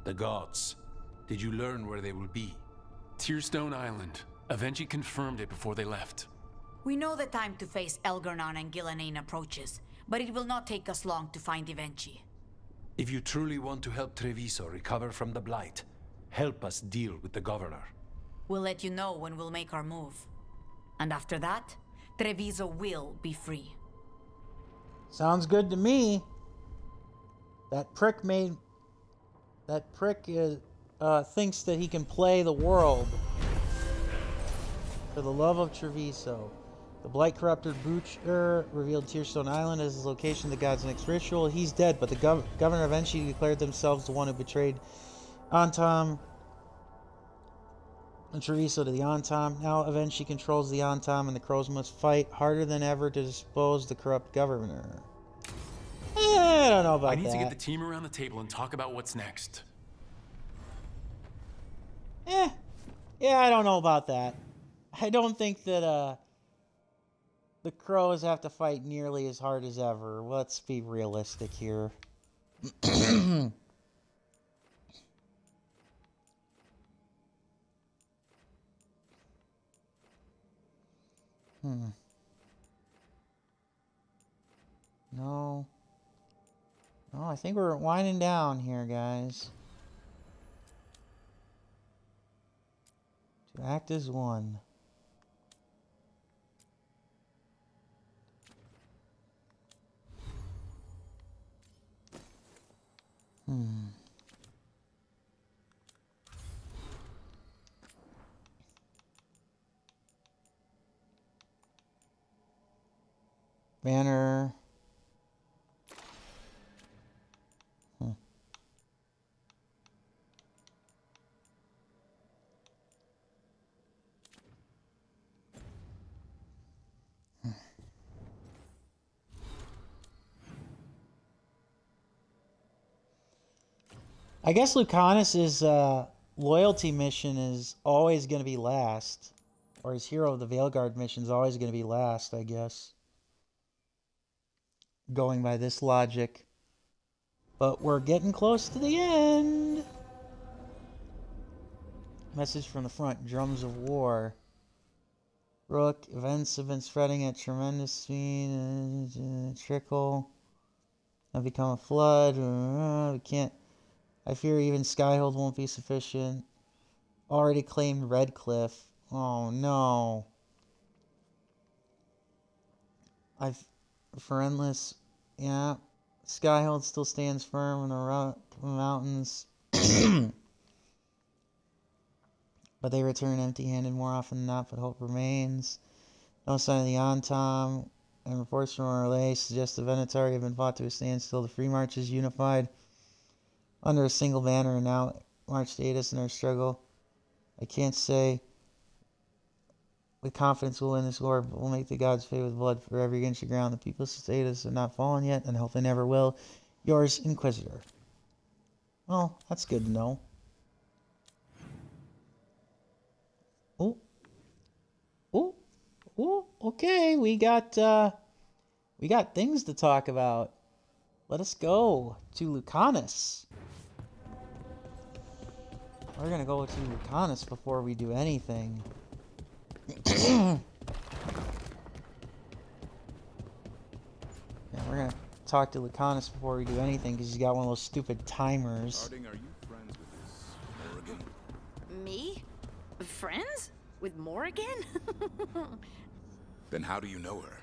S11: The gods. Did you learn where they will be?
S1: Tearstone Island. Avenci confirmed it before they left.
S19: We know the time to face Elgernon and Gillenane approaches, but it will not take us long to find Avenci.
S11: If you truly want to help Treviso recover from the Blight, help us deal with the governor.
S19: We'll let you know when we'll make our move. And after that, Treviso will be free.
S2: Sounds good to me. That prick thinks that he can play the world. For the love of Treviso. The blight-corrupted butcher revealed Tearstone Island as his location, the god's next ritual. He's dead, but the governor eventually declared themselves the one who betrayed Antam. And Treviso to the Antom. Now eventually controls the Antom, and the Crows must fight harder than ever to dispose the corrupt governor. I don't know about that.
S21: I need to get the team around the table and talk about what's next.
S2: Yeah, I don't know about that. I don't think that the Crows have to fight nearly as hard as ever. Let's be realistic here. No, I think we're winding down here, guys. To act as one. Banner. I guess Lucanus's loyalty mission is always going to be last. Or his Hero of the Veilguard mission is always going to be last, I guess. Going by this logic. But we're getting close to the end. Message from the front. Drums of war. Rook. Events have been spreading at tremendous speed. Trickle. Have become a flood. We can't... I fear even Skyhold won't be sufficient. Already claimed Redcliffe. Oh no. For endless, yeah. Skyhold still stands firm in the mountains. But they return empty-handed more often than not, but hope remains. No sign of the Antom, and reports from Orlais suggest the Venatari have been fought to a standstill. The Free March is unified under a single banner and now march to aid us in our struggle. I can't say with confidence we'll win this war, but we'll make the gods pay with blood for every inch of ground. The people's status have not fallen yet, and hope they never will. Yours, Inquisitor. Well, that's good to know. Okay, we got things to talk about. Let us go to Lucanus. We're gonna go to Lucanus before we do anything. Yeah, we're gonna talk to Lucanus before we do anything because he's got one of those stupid timers.
S7: Are you friends with this Morrigan?
S18: Me? Friends? With Morrigan?
S7: Then how do you know her?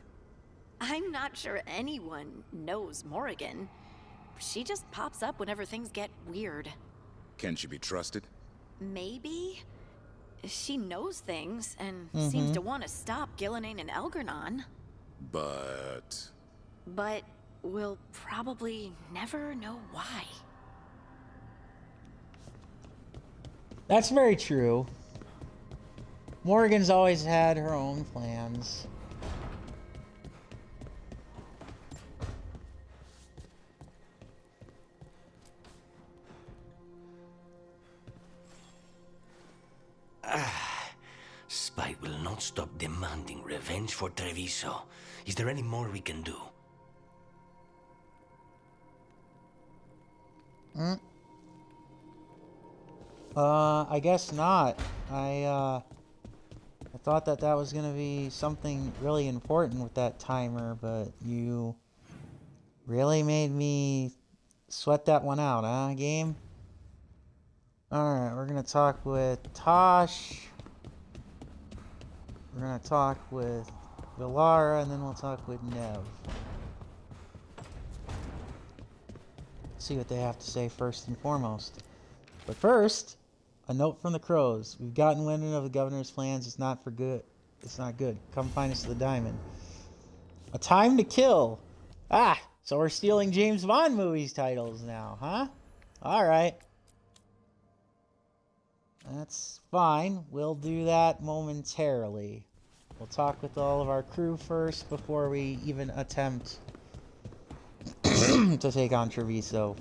S18: I'm not sure anyone knows Morrigan. She just pops up whenever things get weird.
S7: Can she be trusted?
S18: Maybe. She knows things and seems to want to stop Gillenane and Elgernon.
S7: But
S18: we'll probably never know why.
S2: That's very true. Morrigan's always had her own plans.
S11: Spite will not stop demanding revenge for Treviso. Is there any more we can do?
S2: I guess not. I thought that was gonna be something really important with that timer, but you really made me sweat that one out, huh, game? Alright, we're gonna talk with Tosh. We're gonna talk with Villara, and then we'll talk with Nev. See what they have to say first and foremost. But first, a note from the Crows. We've gotten wind of the governor's plans. It's not good. Come find us at the Diamond. A Time to Kill. Ah, so we're stealing James Bond movies titles now, huh? Alright. That's fine. We'll do that momentarily. We'll talk with all of our crew first before we even attempt to take on Treviso.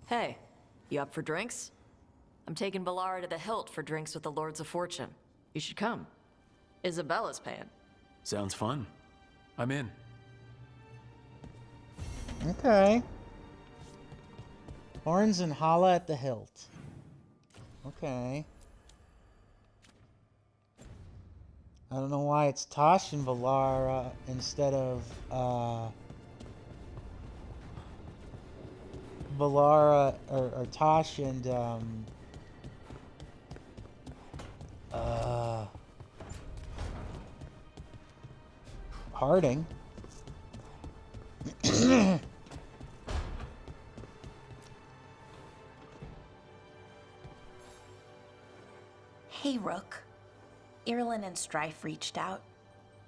S4: Hey, you up for drinks? I'm taking Valara to the Hilt for drinks with the Lords of Fortune. You should come. Isabella's paying.
S21: Sounds fun. I'm in.
S2: Okay. Horns and Hala at the Hilt. Okay. I don't know why it's Tosh and Valara instead of Valara or Tosh and Harding.
S3: Hey, Rook. Irulan and Strife reached out.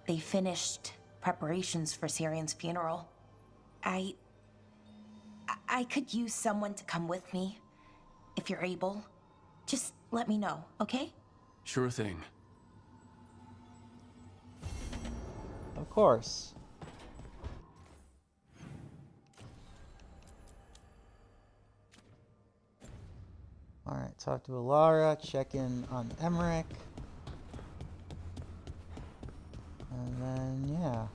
S3: They finished preparations for Syrian's funeral. I could use someone to come with me, if you're able. Just let me know, okay?
S21: Sure thing.
S2: Of course. Alright, talk to Alara, check in on Emmerich. And then, yeah.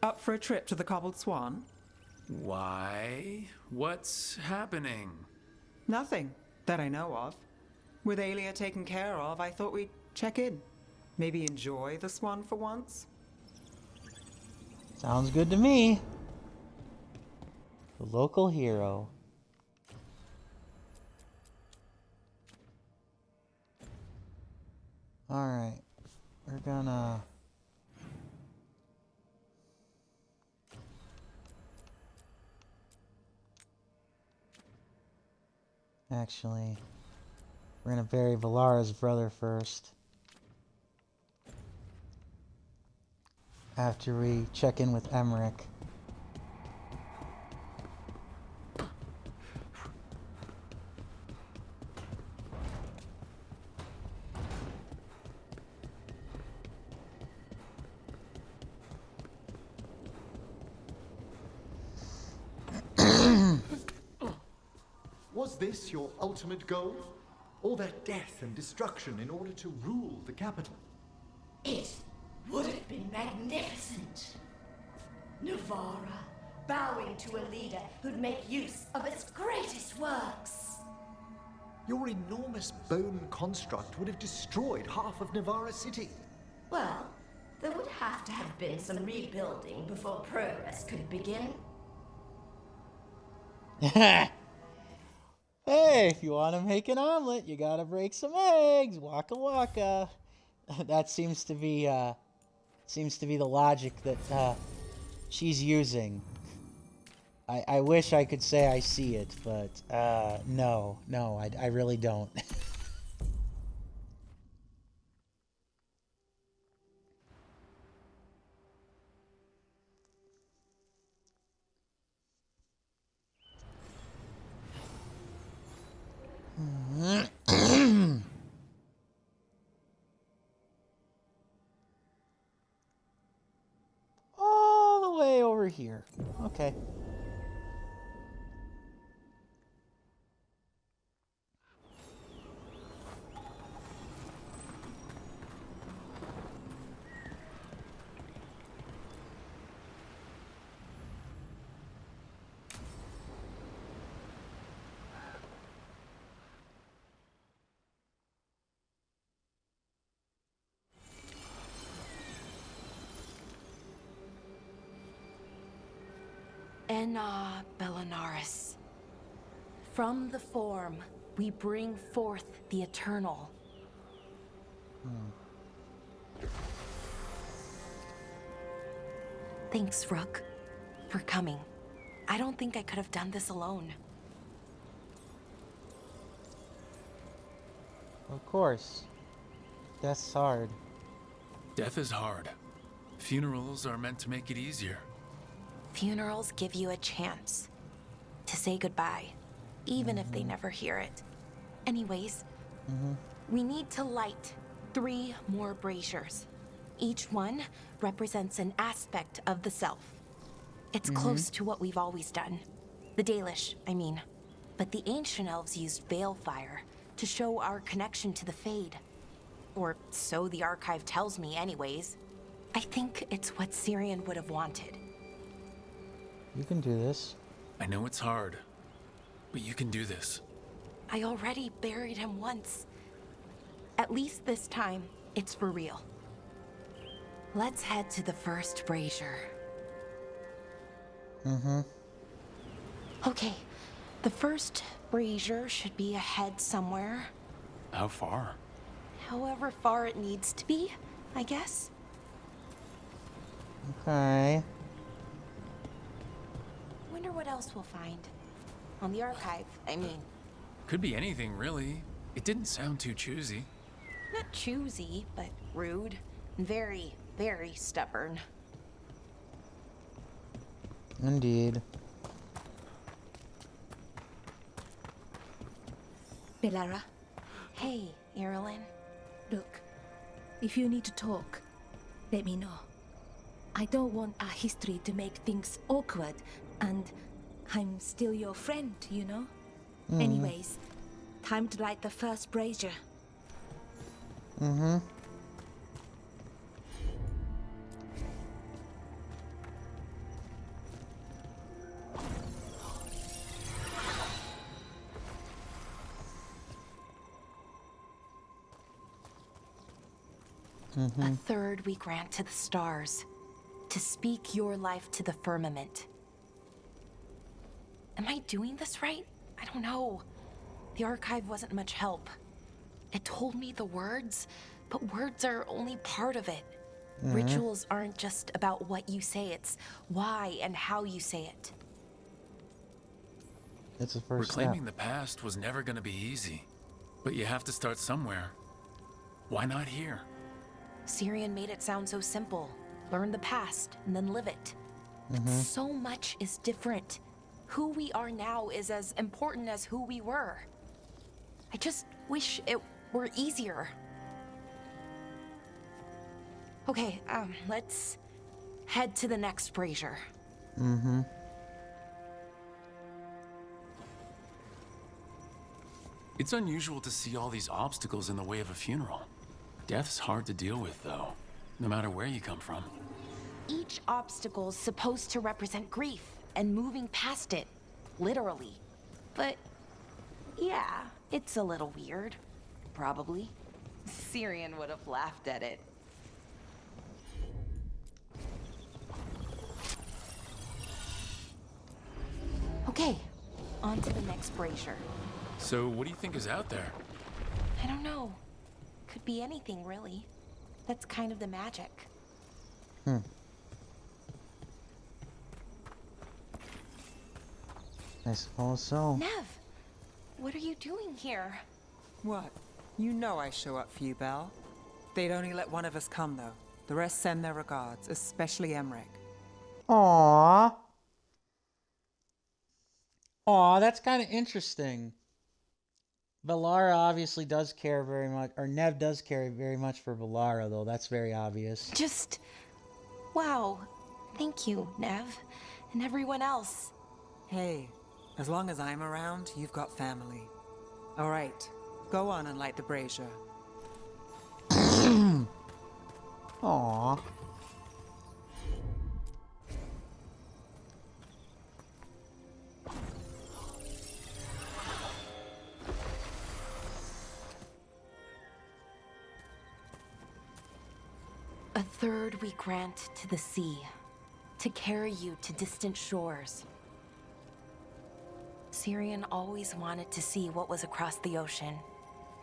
S8: Up for a trip to the Cobbled Swan?
S21: Why? What's happening?
S8: Nothing that I know of. With Aelia taken care of, I thought we'd check in. Maybe enjoy the Swan for once?
S2: Sounds good to me. The local hero. Alright. We're gonna... Actually, we're gonna bury Valara's brother first. After we check in with Emmerich.
S20: Was this your ultimate goal? All that death and destruction in order to rule the capital?
S13: It would have been magnificent. Navarra, bowing to a leader who'd make use of its greatest works.
S20: Your enormous bone construct would have destroyed half of Navarra City.
S13: Well, there would have to have been some rebuilding before progress could begin.
S2: Hey, if you want to make an omelet, you gotta break some eggs. Waka waka. That seems to be the logic that she's using. I wish I could say I see it, but no, I really don't. All the way over here. Okay.
S3: Enna Bellinaris. From the form, we bring forth the eternal. Thanks, Rook, for coming. I don't think I could have done this alone.
S2: Of course. Death's hard.
S21: Death is hard. Funerals are meant to make it easier.
S3: Funerals give you a chance to say goodbye, even if they never hear it. Anyways, we need to light 3 more braziers. Each one represents an aspect of the self. It's close to what we've always done. The Dalish, I mean. But the ancient elves used Veilfire to show our connection to the Fade. Or so the archive tells me anyways. I think it's what Syrian would have wanted.
S2: You can do this.
S21: I know it's hard, but you can do this.
S3: I already buried him once. At least this time, it's for real. Let's head to the first brazier. Okay, the first brazier should be ahead somewhere.
S21: How far?
S3: However far it needs to be, I guess.
S2: Okay.
S3: Wonder what else we'll find. On the archive, I mean.
S21: Could be anything, really. It didn't sound too choosy.
S3: Not choosy, but rude. And very, very stubborn.
S2: Indeed.
S10: Bellara,
S3: Hey, Irulan.
S10: look. If you need to talk, let me know. I don't want our history to make things awkward, and I'm still your friend, you know? Anyways, time to light the first brazier.
S3: A third we grant to the stars, to speak your life to the firmament. Am I doing this right? I don't know. The archive wasn't much help. It told me the words, but words are only part of it. Rituals aren't just about what you say, it's why and how you say it.
S2: It's the first
S21: Reclaiming
S2: step.
S21: the past was never going to be easy, but you have to start somewhere. Why not here?
S3: Syrian made it sound so simple. Learn the past and then live it. But so much is different. Who we are now is as important as who we were. I just wish it were easier. Okay, let's head to the next brazier.
S21: It's unusual to see all these obstacles in the way of a funeral. Death's hard to deal with, though, no matter where you come from.
S3: Each obstacle's supposed to represent grief and moving past it, literally. But yeah, it's a little weird. Probably. Syrian would have laughed at it. Okay, on to the next brazier.
S21: So, what do you think is out there?
S3: I don't know. Could be anything, really. That's kind of the magic.
S2: I suppose so.
S3: Nev, what are you doing here?
S8: What? You know I show up for you, Belle. They'd only let one of us come, though. The rest send their regards, especially Emmerich.
S2: Aww. Aw, that's kind of interesting. Bellara obviously does care very much, or Nev does care very much for Bellara, though. That's very obvious.
S3: Just... wow. Thank you, Nev. And everyone else.
S8: Hey, as long as I'm around, you've got family. All right, go on and light the brazier.
S2: Aww.
S3: A third we grant to the sea, to carry you to distant shores. Syrian always wanted to see what was across the ocean.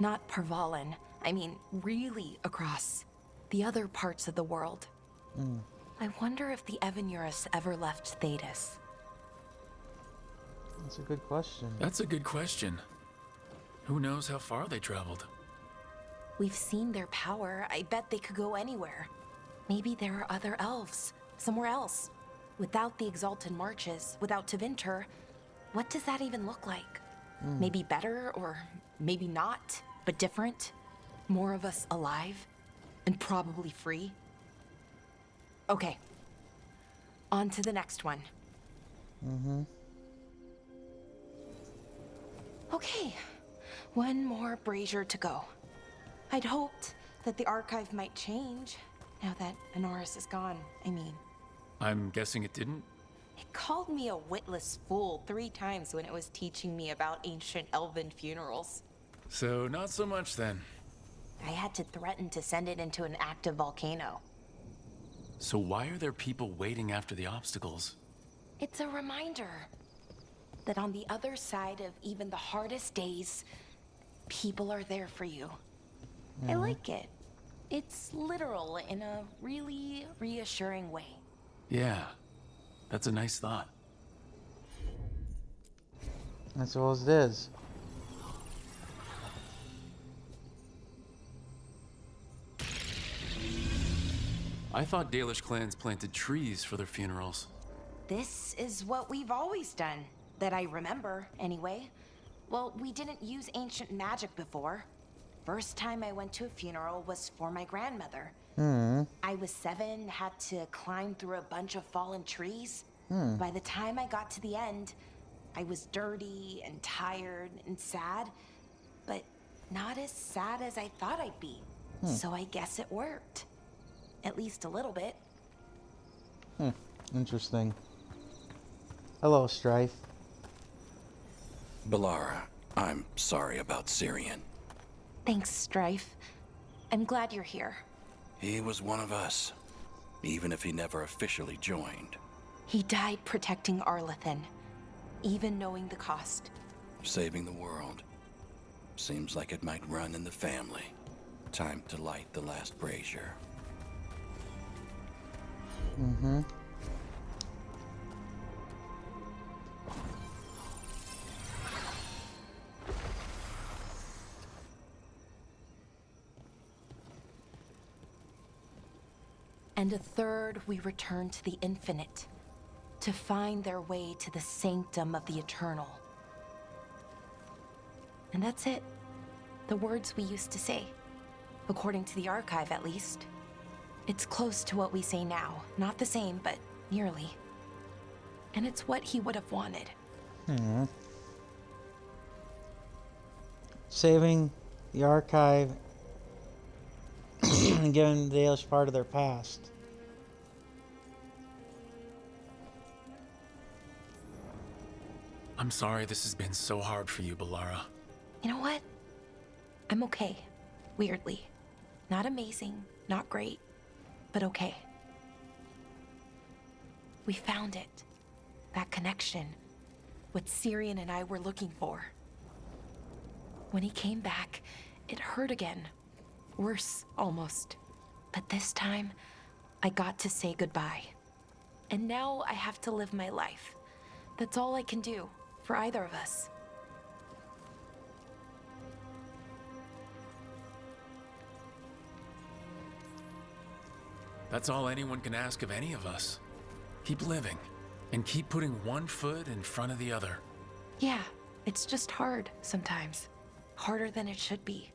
S3: Not Parvalan, I mean really across. The other parts of the world. I wonder if the Evanurus ever left Thedas.
S2: That's a good question.
S21: That's a good question. Who knows how far they traveled?
S3: We've seen their power. I bet they could go anywhere. Maybe there are other elves, somewhere else. Without the Exalted Marches, without Tevinter, what does that even look like? Maybe better, or maybe not, but different? More of us alive, and probably free? Okay. On to the next one. Okay. One more brazier to go. I'd hoped that the archive might change, now that Anaris is gone, I mean.
S21: I'm guessing it didn't?
S3: It called me a witless fool 3 times when it was teaching me about ancient elven funerals.
S21: So, not so much then.
S3: I had to threaten to send it into an active volcano.
S21: So why are there people waiting after the obstacles?
S3: It's a reminder that on the other side of even the hardest days, people are there for you. I like it. It's literal in a really reassuring way.
S21: Yeah, that's a nice thought.
S2: That's all it is.
S21: I thought Dalish clans planted trees for their funerals.
S3: This is what we've always done, that I remember, anyway. Well, we didn't use ancient magic before. First time I went to a funeral was for my grandmother. I was 7, had to climb through a bunch of fallen trees. By the time I got to the end, I was dirty and tired and sad, but not as sad as I thought I'd be. So I guess it worked. At least a little bit.
S2: Interesting. Hello, Strife.
S17: Balara, I'm sorry about Syrian.
S3: Thanks, Strife. I'm glad you're here.
S17: He was one of us, even if he never officially joined.
S3: He died protecting Arlathan, even knowing the cost.
S17: Saving the world. Seems like it might run in the family. Time to light the last brazier.
S3: And a third we return to the infinite, to find their way to the sanctum of the eternal. And that's it. The words we used to say. According to the archive, at least. It's close to what we say now. Not the same, but nearly. And it's what he would have wanted.
S2: Saving the archive and giving the Dalish part of their past.
S21: I'm sorry this has been so hard for you, Balara.
S3: You know what? I'm okay. Weirdly. Not amazing, not great, but okay. We found it. That connection. What Syrian and I were looking for. When he came back, it hurt again. Worse, almost. But this time, I got to say goodbye. And now I have to live my life. That's all I can do, for either of us.
S21: That's all anyone can ask of any of us. Keep living, and keep putting one foot in front of the other.
S3: Yeah, it's just hard sometimes. Harder than it should be.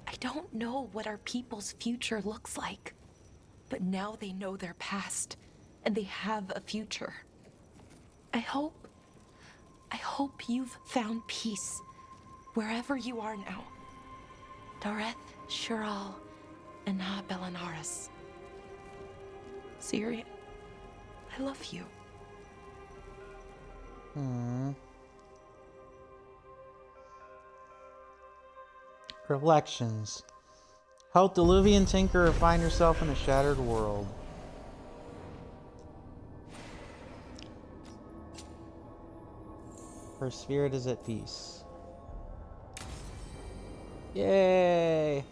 S3: I don't know what our people's future looks like, but now they know their past, and they have a future. I hope you've found peace wherever you are now. Dareth, Shural, and Ha Belanaris. Syrian, I love you.
S2: Reflections. Help Diluvian Tinkerer find herself in a shattered world. Her spirit is at peace. Yay!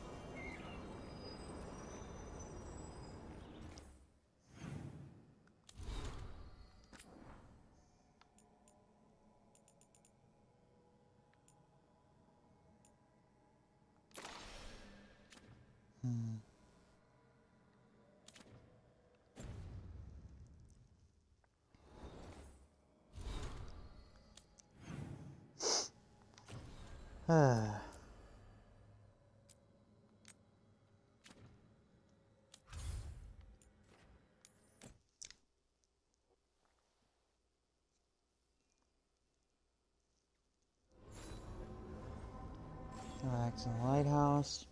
S2: Relax in the lighthouse.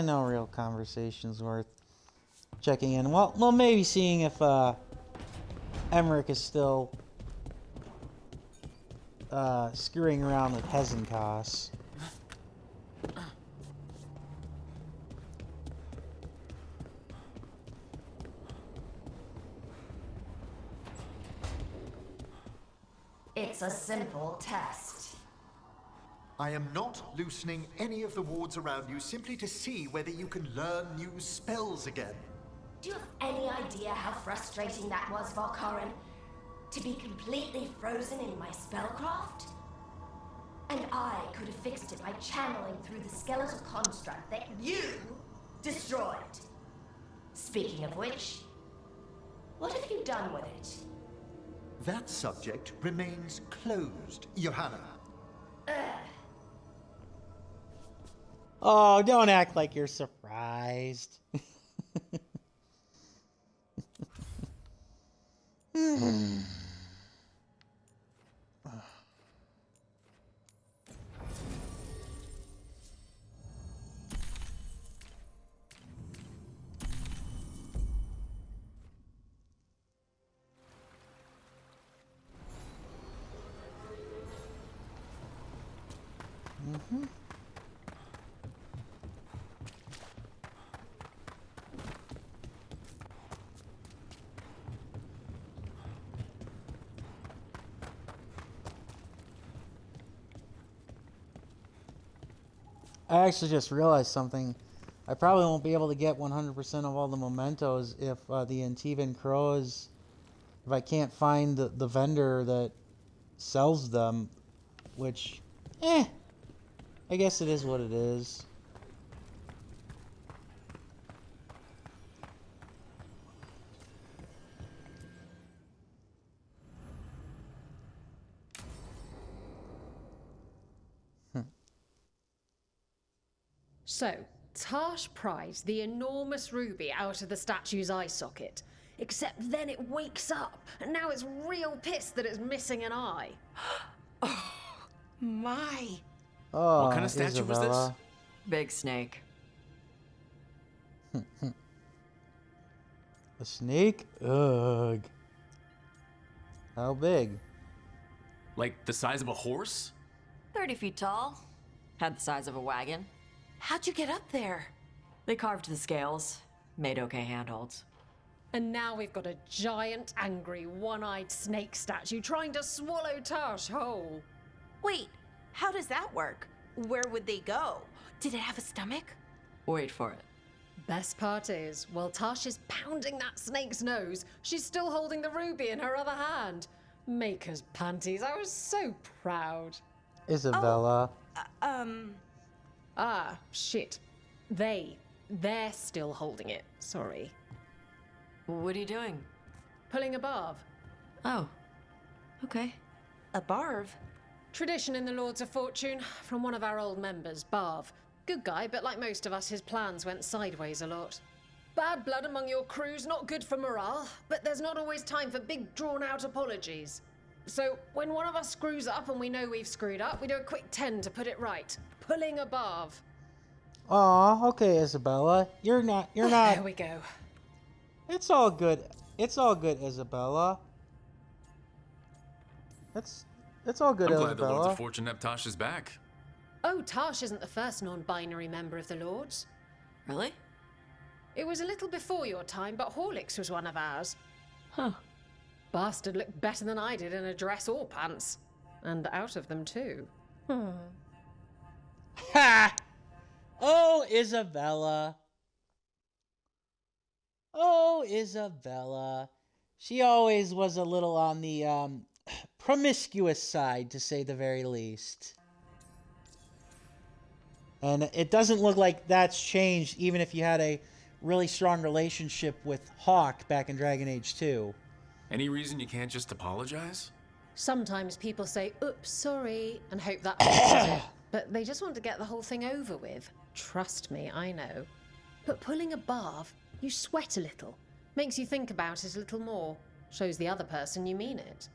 S2: No real conversations worth checking in. Well, maybe seeing if Emmerich is still screwing around with Hezenkas.
S13: It's a simple test.
S20: I am not loosening any of the wards around you simply to see whether you can learn new spells again.
S13: Do you have any idea how frustrating that was, Valkarin? To be completely frozen in my spellcraft? And I could have fixed it by channeling through the skeletal construct that you destroyed. Speaking of which, what have you done with it?
S20: That subject remains closed, Johanna.
S2: Oh, don't act like you're surprised. I actually just realized something. I probably won't be able to get 100% of all the mementos if the Antivan Crows, if I can't find the vendor that sells them, which, I guess it is what it is.
S16: So, Tarsh prized the enormous ruby out of the statue's eye socket. Except then it wakes up, and now it's real pissed that it's missing an eye.
S3: Oh, my.
S2: Oh,
S12: what kind of statue was this?
S4: Big snake.
S2: A snake? Ugh. How big?
S21: Like the size of a horse?
S4: 30 feet tall. Had the size of a wagon.
S3: How'd you get up there?
S4: They carved the scales, made okay handholds.
S16: And now we've got a giant, angry, one-eyed snake statue trying to swallow Tarsh whole.
S3: Wait, how does that work? Where would they go? Did it have a stomach?
S4: Wait for it.
S16: Best part is, while Tarsh is pounding that snake's nose, she's still holding the ruby in her other hand. Maker's panties, I was so proud.
S2: Isabella.
S16: Ah, shit. They're still holding it. Sorry.
S4: What are you doing?
S16: Pulling a barb.
S4: Oh. Okay.
S3: A barb?
S16: Tradition in the Lords of Fortune from one of our old members, Barv. Good guy, but like most of us, his plans went sideways a lot. Bad blood among your crew's not good for morale, but there's not always time for big, drawn-out apologies. So, when one of us screws up and we know we've screwed up, we do a quick 10 to put it right. Pulling a Barv.
S2: Aw, okay, Isabella. You're not.
S16: There we go.
S2: It's all good. It's all good, Isabella. It's all good,
S21: I'm
S2: Isabella.
S21: glad the Lords of Fortune have Tasha's back.
S16: Oh, Tarsh isn't the first non-binary member of the Lords.
S4: Really?
S16: It was a little before your time, but Horlicks was one of ours.
S4: Huh.
S16: Bastard looked better than I did in a dress or pants. And out of them, too.
S2: Ha! Oh, Isabella. Oh, Isabella. She always was a little on the promiscuous side, to say the very least. And it doesn't look like that's changed, even if you had a really strong relationship with Hawk back in Dragon Age 2.
S21: Any reason you can't just apologize?
S16: Sometimes people say, oops, sorry, and hope that fixes it. But they just want to get the whole thing over with. Trust me, I know. But pulling a bath, you sweat a little. Makes you think about it a little more. Shows the other person you mean it.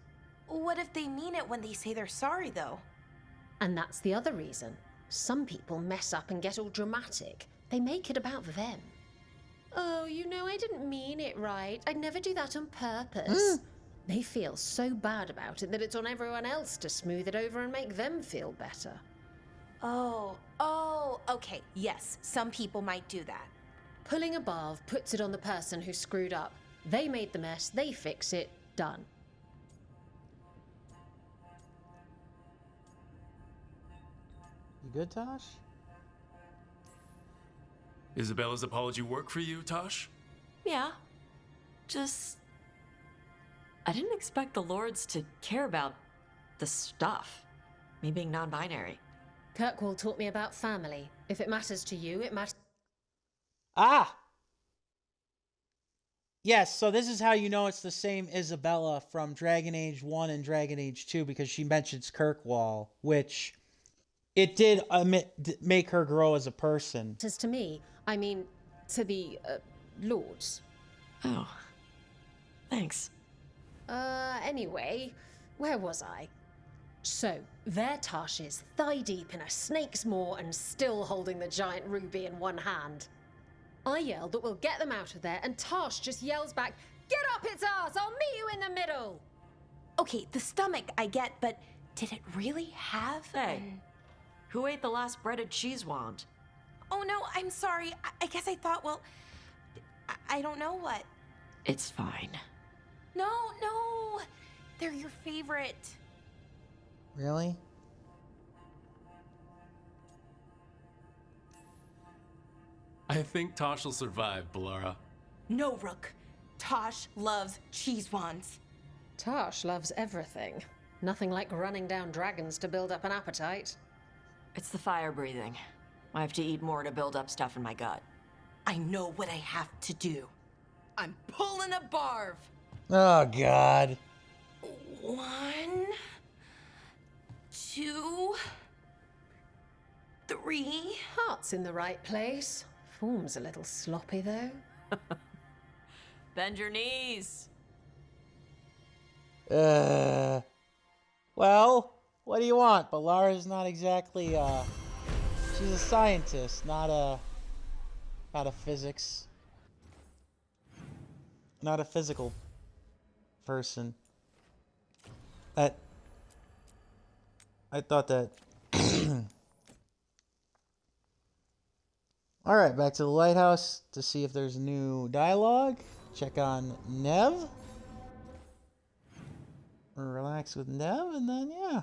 S3: What if they mean it when they say they're sorry, though?
S16: And that's the other reason. Some people mess up and get all dramatic. They make it about them. Oh, you know, I didn't mean it right. I'd never do that on purpose. They feel so bad about it that it's on everyone else to smooth it over and make them feel better.
S3: Oh, okay. Yes, some people might do that.
S16: Pulling a bath puts it on the person who screwed up. They made the mess, they fix it, done.
S2: You good, Tosh?
S21: Isabella's apology work for you, Tosh?
S4: Yeah. Just... I didn't expect the Lords to care about the stuff. Me being non-binary.
S16: Kirkwall taught me about family. If it matters to you, it matters...
S2: Ah! Yes, so this is how you know it's the same Isabella from Dragon Age 1 and Dragon Age 2, because she mentions Kirkwall, which it did make her grow as a person.
S16: To me, I mean, to the Lords.
S4: Oh. Thanks.
S16: Anyway, where was I? So, there Tosh is, thigh-deep in a snake's maw and still holding the giant ruby in one hand. I yelled that we'll get them out of there, and Tosh just yells back, "Get up its ass! I'll meet you in the middle!"
S3: Okay, the stomach I get, but did it really have...
S4: Hey, who ate the last breaded cheese wand?
S3: Oh no, I'm sorry. I guess I thought, well... I don't know what...
S4: It's fine.
S3: No! They're your favorite.
S2: Really?
S21: I think Tosh will survive, Balara.
S3: No, Rook. Tosh loves cheese wands.
S16: Tosh loves everything. Nothing like running down dragons to build up an appetite.
S4: It's the fire breathing. I have to eat more to build up stuff in my gut.
S3: I know what I have to do. I'm pulling a barv.
S2: Oh, God.
S3: 1, 2, 3.
S16: Heart's in the right place. Form's a little sloppy, though.
S4: Bend your knees.
S2: Well, what do you want? Balara's not exactly, she's a scientist, not a physics. Not a physical person. I thought that... Alright, back to the lighthouse to see if there's new dialogue. Check on Nev. Relax with Nev, and then, yeah.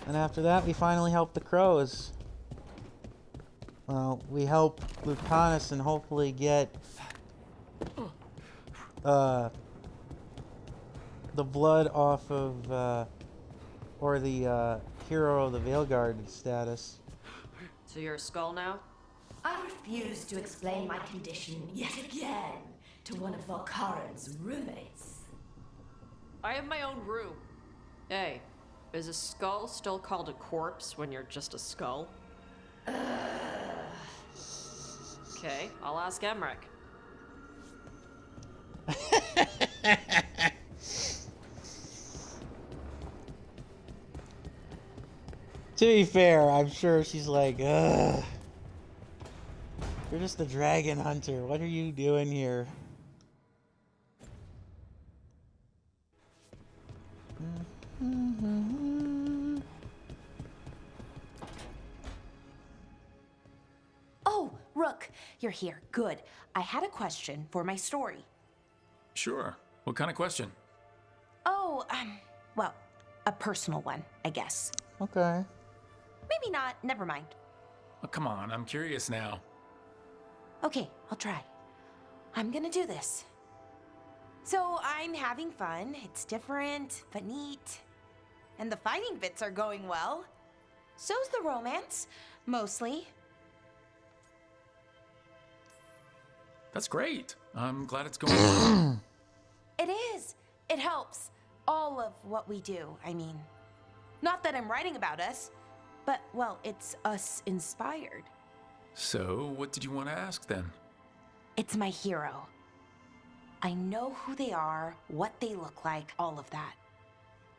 S2: And after that, we finally help the crows. Well, we help Lucanus and hopefully get the blood off of, or the hero of the Veilguard status.
S4: So you're a skull now?
S13: I refuse to explain my condition yet again to one of Volkaran's roommates.
S4: I have my own room. Hey, is a skull still called a corpse when you're just a skull? Okay, I'll ask Emmerich.
S2: To be fair, I'm sure she's like, ugh. You're just a dragon hunter. What are you doing here?
S3: Oh, Rook, you're here. Good. I had a question for my story.
S21: Sure. What kind of question?
S3: Oh, well, a personal one, I guess.
S2: Okay.
S3: Maybe not. Never mind.
S21: Oh, come on, I'm curious now.
S3: Okay, I'll try. I'm gonna do this. So I'm having fun. It's different, but neat. And the fighting bits are going well. So's the romance, mostly.
S21: That's great. I'm glad it's going well.
S3: It is. It helps. All of what we do, I mean. Not that I'm writing about us, but, well, it's us inspired.
S21: So, what did you want to ask then?
S3: It's my hero. I know who they are, what they look like, all of that.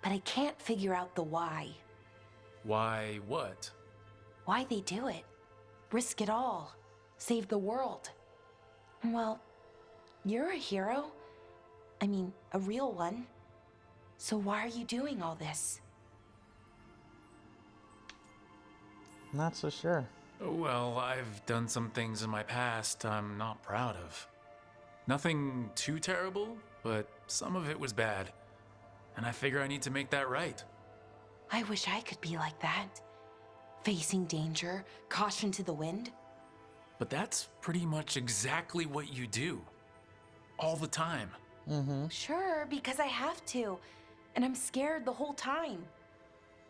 S3: But I can't figure out the why.
S21: Why what?
S3: Why they do it. Risk it all. Save the world. Well, you're a hero. I mean, a real one. So why are you doing all this?
S2: Not so sure.
S21: Well, I've done some things in my past I'm not proud of. Nothing too terrible, but some of it was bad. And I figure I need to make that right.
S3: I wish I could be like that. Facing danger, caution to the wind.
S21: But that's pretty much exactly what you do. All the time.
S3: Sure, because I have to. And I'm scared the whole time.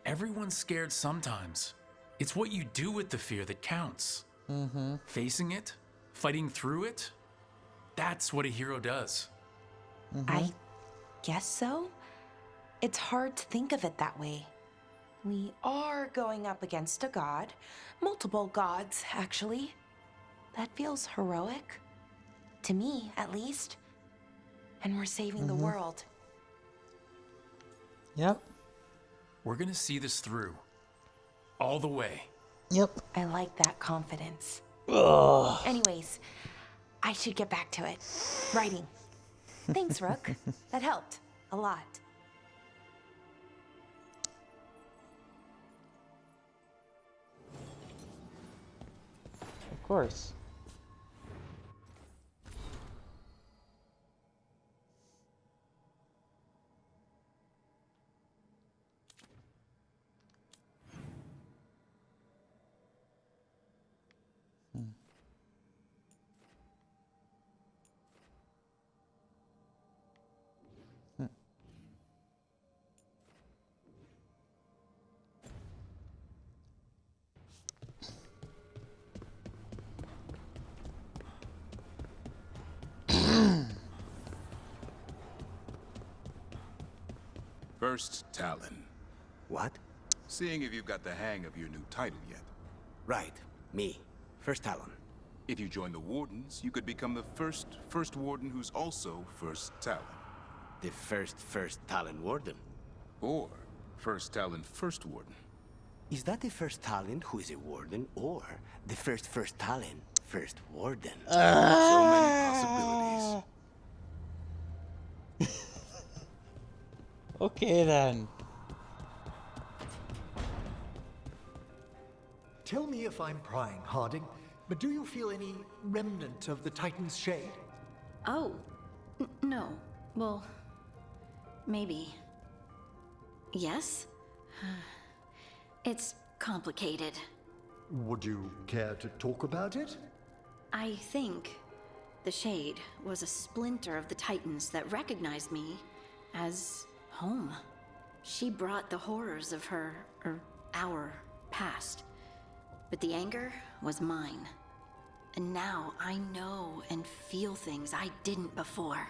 S21: Everyone's scared sometimes. It's what you do with the fear that counts. Facing it, fighting through it, that's what a hero does.
S3: I guess so. It's hard to think of it that way. We are going up against a god. Multiple gods, actually. That feels heroic. To me, at least. And we're saving the world.
S2: Yep.
S21: We're gonna see this through. All the way.
S2: Yep.
S3: I like that confidence.
S2: Ugh.
S3: Anyways, I should get back to it. Writing. Thanks, Rook. That helped. A lot.
S2: Of course.
S7: First Talon.
S11: What?
S7: Seeing if you've got the hang of your new title yet.
S11: Right. Me. First Talon.
S7: If you join the Wardens, you could become the first Warden who's also First Talon.
S11: The first Talon Warden.
S7: Or First Talon First Warden.
S11: Is that the first Talon who is a Warden, or the first Talon First Warden?
S7: So many possibilities.
S2: Okay then.
S20: Tell me if I'm prying, Harding, but do you feel any remnant of the Titan's shade?
S18: Oh, no. Well, maybe. Yes? It's complicated.
S20: Would you care to talk about it?
S18: I think the Shade was a splinter of the Titans that recognized me as home. She brought the horrors of our past. But the anger was mine. And now I know and feel things I didn't before.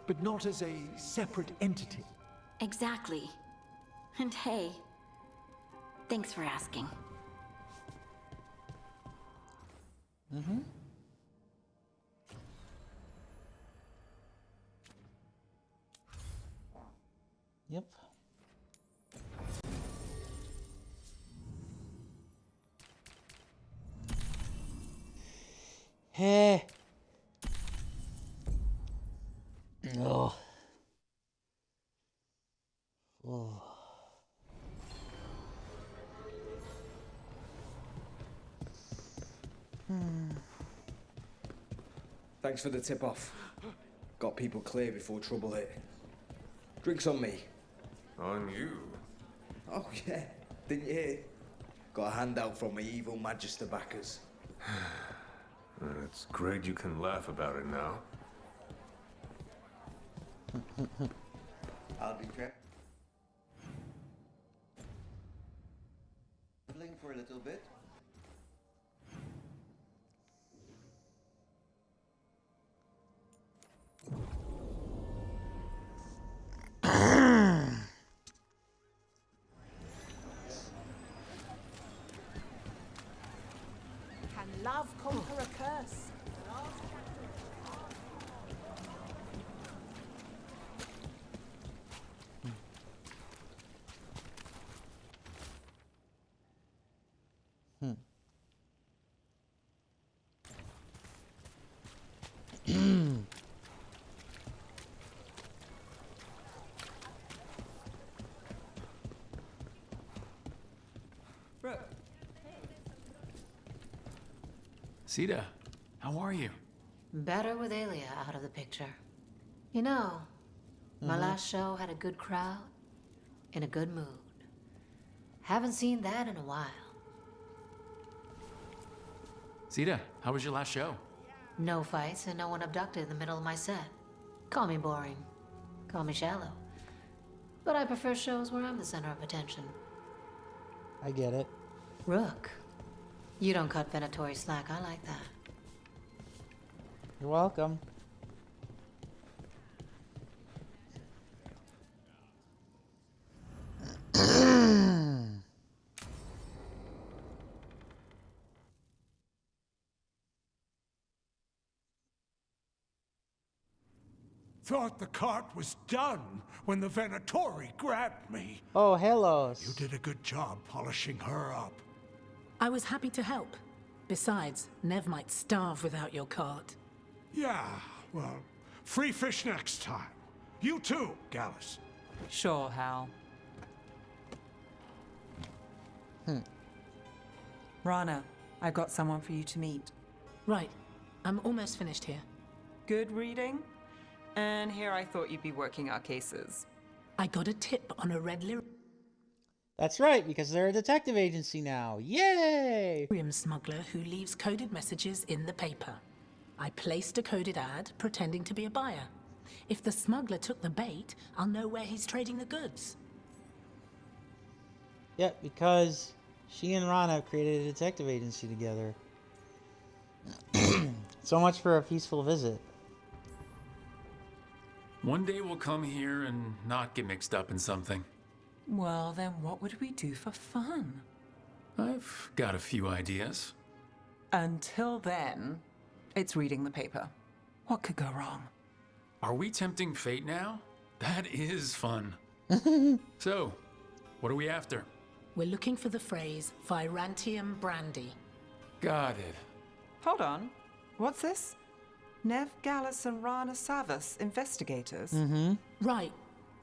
S20: But not as a separate entity.
S18: Exactly. And hey, thanks for asking.
S2: Yep. Hey. No. Oh.
S5: Thanks for the tip-off. Got people clear before trouble hit. Drinks on me.
S6: On you?
S5: Oh, yeah.
S11: Didn't you hear? Got a handout from my evil Magister backers.
S6: It's great you can laugh about it now.
S20: I'll be traveling for a little bit.
S9: Can love conquer a curse?
S21: Sita, how are you?
S22: Better with Aelia out of the picture. You know, my last show had a good crowd, in a good mood. Haven't seen that in a while.
S21: Sita, how was your last show?
S22: No fights and no one abducted in the middle of my set. Call me boring. Call me shallow. But I prefer shows where I'm the center of attention.
S2: I get it.
S22: Rook, you don't cut Venatori slack. I like that.
S2: You're welcome.
S23: Thought the cart was done when the Venatori grabbed me.
S2: Oh, Helos.
S23: You did a good job polishing her up.
S24: I was happy to help. Besides, Nev might starve without your cart.
S23: Yeah, well, free fish next time. You too, Gallus.
S8: Sure, Hal. Rana, I've got someone for you to meet.
S24: Right. I'm almost finished here.
S8: Good reading? And here I thought you'd be working our cases.
S24: I got a tip on a red lyrium
S2: That's right, because they're a detective agency now. Yay!
S24: smuggler who leaves coded messages in the paper. I placed a coded ad pretending to be a buyer. If the smuggler took the bait, I'll know where he's trading the goods.
S2: Yeah, because she and Ron have created a detective agency together. So much for a peaceful visit.
S21: One day we'll come here and not get mixed up in something.
S8: Well, then what would we do for fun?
S21: I've got a few ideas.
S8: Until then, it's reading the paper. What could go wrong?
S21: Are we tempting fate now? That is fun. So, what are we after?
S24: We're looking for the phrase Virantium Brandy.
S21: Got it.
S8: Hold on. What's this? Nev Gallus and Rana Savas, investigators?
S24: Right.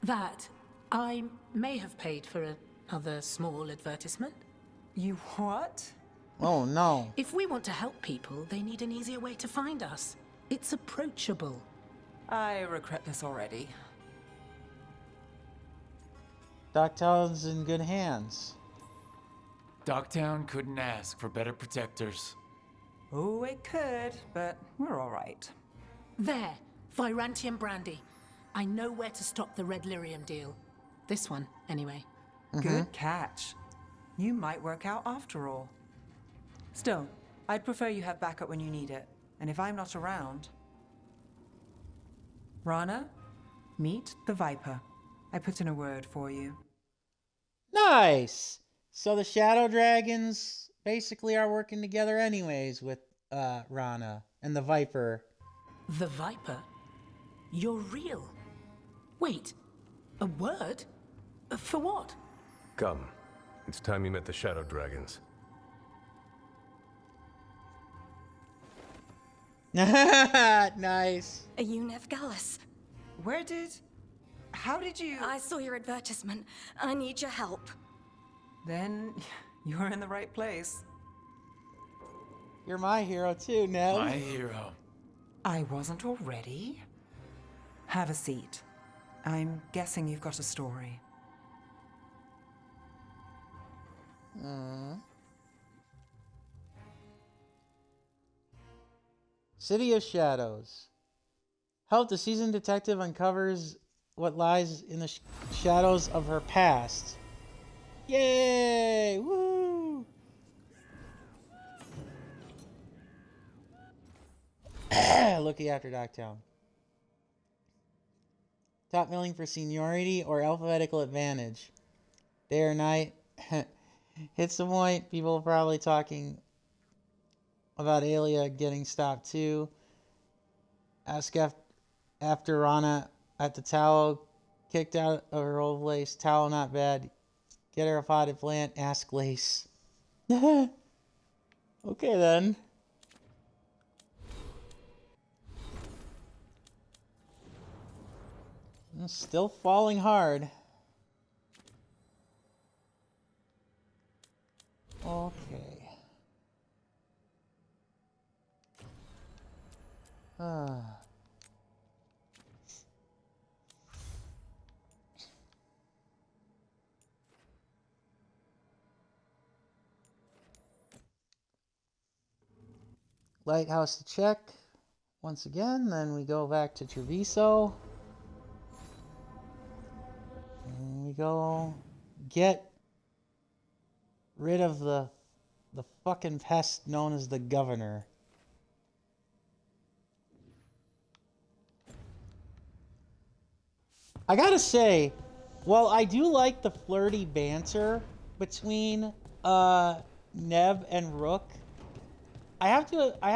S24: That. I may have paid for another small advertisement.
S8: You what?
S2: Oh, no.
S24: If we want to help people, they need an easier way to find us. It's approachable.
S8: I regret this already.
S2: Doctown's in good hands.
S21: Dogtown couldn't ask for better protectors.
S8: Oh, it could, but we're all right.
S24: There. Virantium Brandy. I know where to stop the red lyrium deal. This one, anyway.
S8: Good catch. You might work out after all. Still, I'd prefer you have backup when you need it. And if I'm not around... Rana, meet the Viper. I put in a word for you.
S2: Nice! So the Shadow Dragons basically are working together anyways with Rana and the Viper.
S24: The Viper? You're real? Wait, a word? For what?
S6: Come. It's time you met the Shadow Dragons.
S2: Nice.
S3: Are you Nev Gallus?
S8: How did you...
S3: I saw your advertisement. I need your help.
S8: Then you're in the right place.
S2: You're my hero too, Nev.
S21: My hero.
S8: I wasn't already. Have a seat. I'm guessing you've got a story.
S2: City of Shadows. Help the seasoned detective uncovers what lies in the shadows of her past. Yay! Woo! Looking after Dogtown. Top milling for seniority or alphabetical advantage. Day or night. Hits the point. People are probably talking about Alia getting stopped too. Ask after Rana at the towel. Kicked out of her old place. Towel not bad. Get her a potted plant. Ask Lace. Okay then. Still falling hard. Okay. Lighthouse to check once again. Then we go back to Treviso. And we go get rid of the fucking pest known as the governor. I gotta say, while I do like the flirty banter between Neb and Rook, I have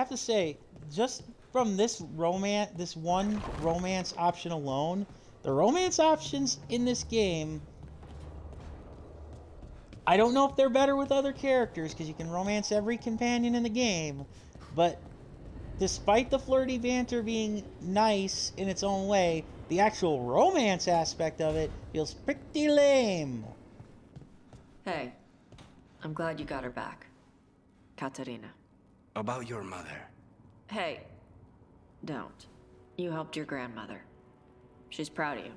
S2: to say, just from this one romance option alone, the romance options in this game, I don't know if they're better with other characters, because you can romance every companion in the game, but despite the flirty banter being nice in its own way, the actual romance aspect of it feels pretty lame.
S4: Hey, I'm glad you got her back. Katerina.
S11: About your mother.
S4: Hey, don't. You helped your grandmother. She's proud of you.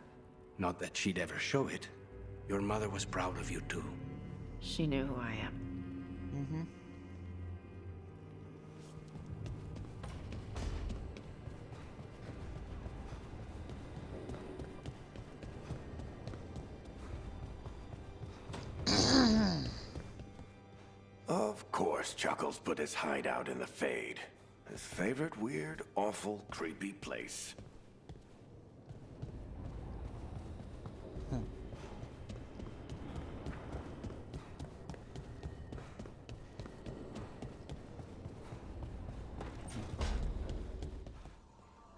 S11: Not that she'd ever show it. Your mother was proud of you too.
S4: She knew who I am.
S2: Mm-hmm.
S1: Of course, Chuckles put his hideout in the Fade. His favorite weird, awful, creepy place.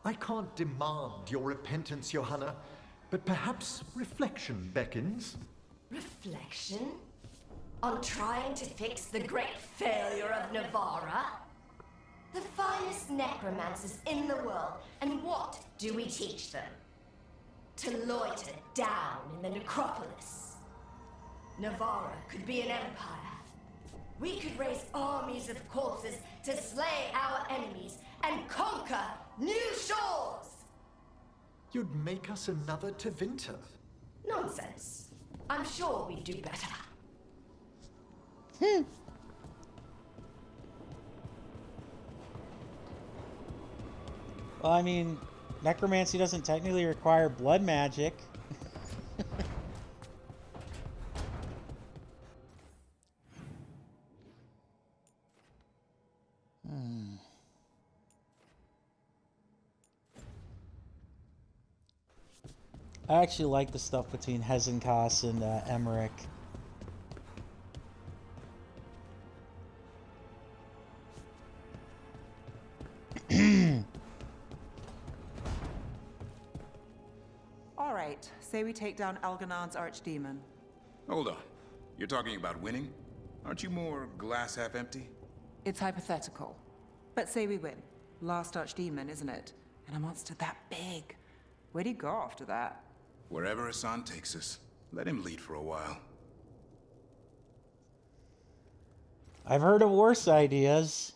S20: I can't demand your repentance, Johanna, but perhaps reflection beckons.
S13: Reflection? On trying to fix the great failure of Navarra? The finest necromancers in the world, and what do we teach them? To loiter down in the necropolis. Navarra could be an empire. We could raise armies of corpses to slay our enemies and conquer new shores!
S20: You'd make us another Tevinter.
S13: Nonsense. I'm sure we'd do better.
S2: Well, I mean, necromancy doesn't technically require blood magic. I actually like the stuff between Hezenkas and Emmerich.
S8: All right, say we take down Algernon's archdemon.
S7: Hold on. You're talking about winning? Aren't you more glass half empty?
S8: It's hypothetical. But say we win. Last archdemon, isn't it? And a monster that big. Where'd he go after that?
S7: Wherever Hassan takes us. Let him lead for a while.
S2: I've heard of worse ideas.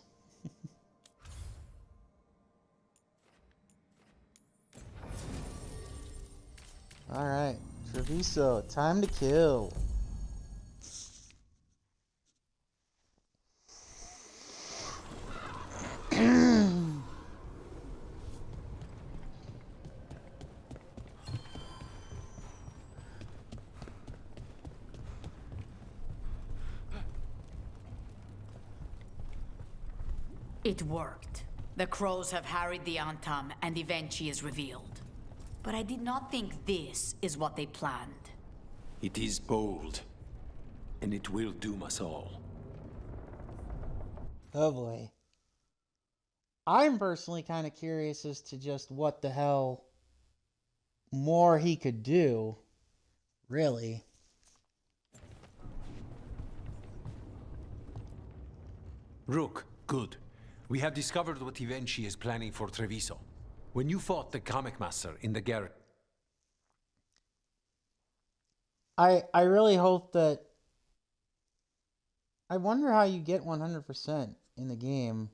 S2: Alright, Treviso, time to kill.
S10: It worked. The crows have harried the Antam, and Evenchi is revealed. But I did not think this is what they planned.
S11: It is bold, and it will doom us all.
S2: Oh boy. I'm personally kind of curious as to just what the hell more he could do. Really.
S14: Rook, good. We have discovered what Evenchi is planning for Treviso. When you fought the comic master in the garret...
S2: I really hope that... I wonder how you get 100% in the game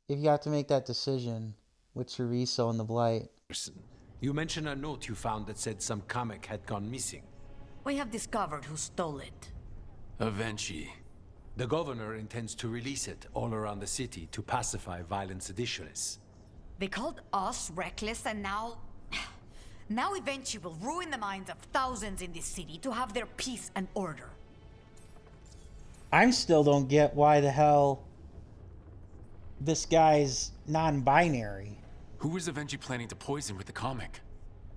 S2: if you have to make that decision with Treviso and the Blight.
S14: You mentioned a note you found that said some comic had gone missing.
S10: We have discovered who stole it.
S21: Evenchi.
S14: The governor intends to release it all around the city to pacify violent seditionists.
S10: They called us reckless, and now... Now Evenchi will ruin the minds of thousands in this city to have their peace and order.
S2: I still don't get why the hell this guy's non-binary.
S21: Who is Evenchi planning to poison with the comic?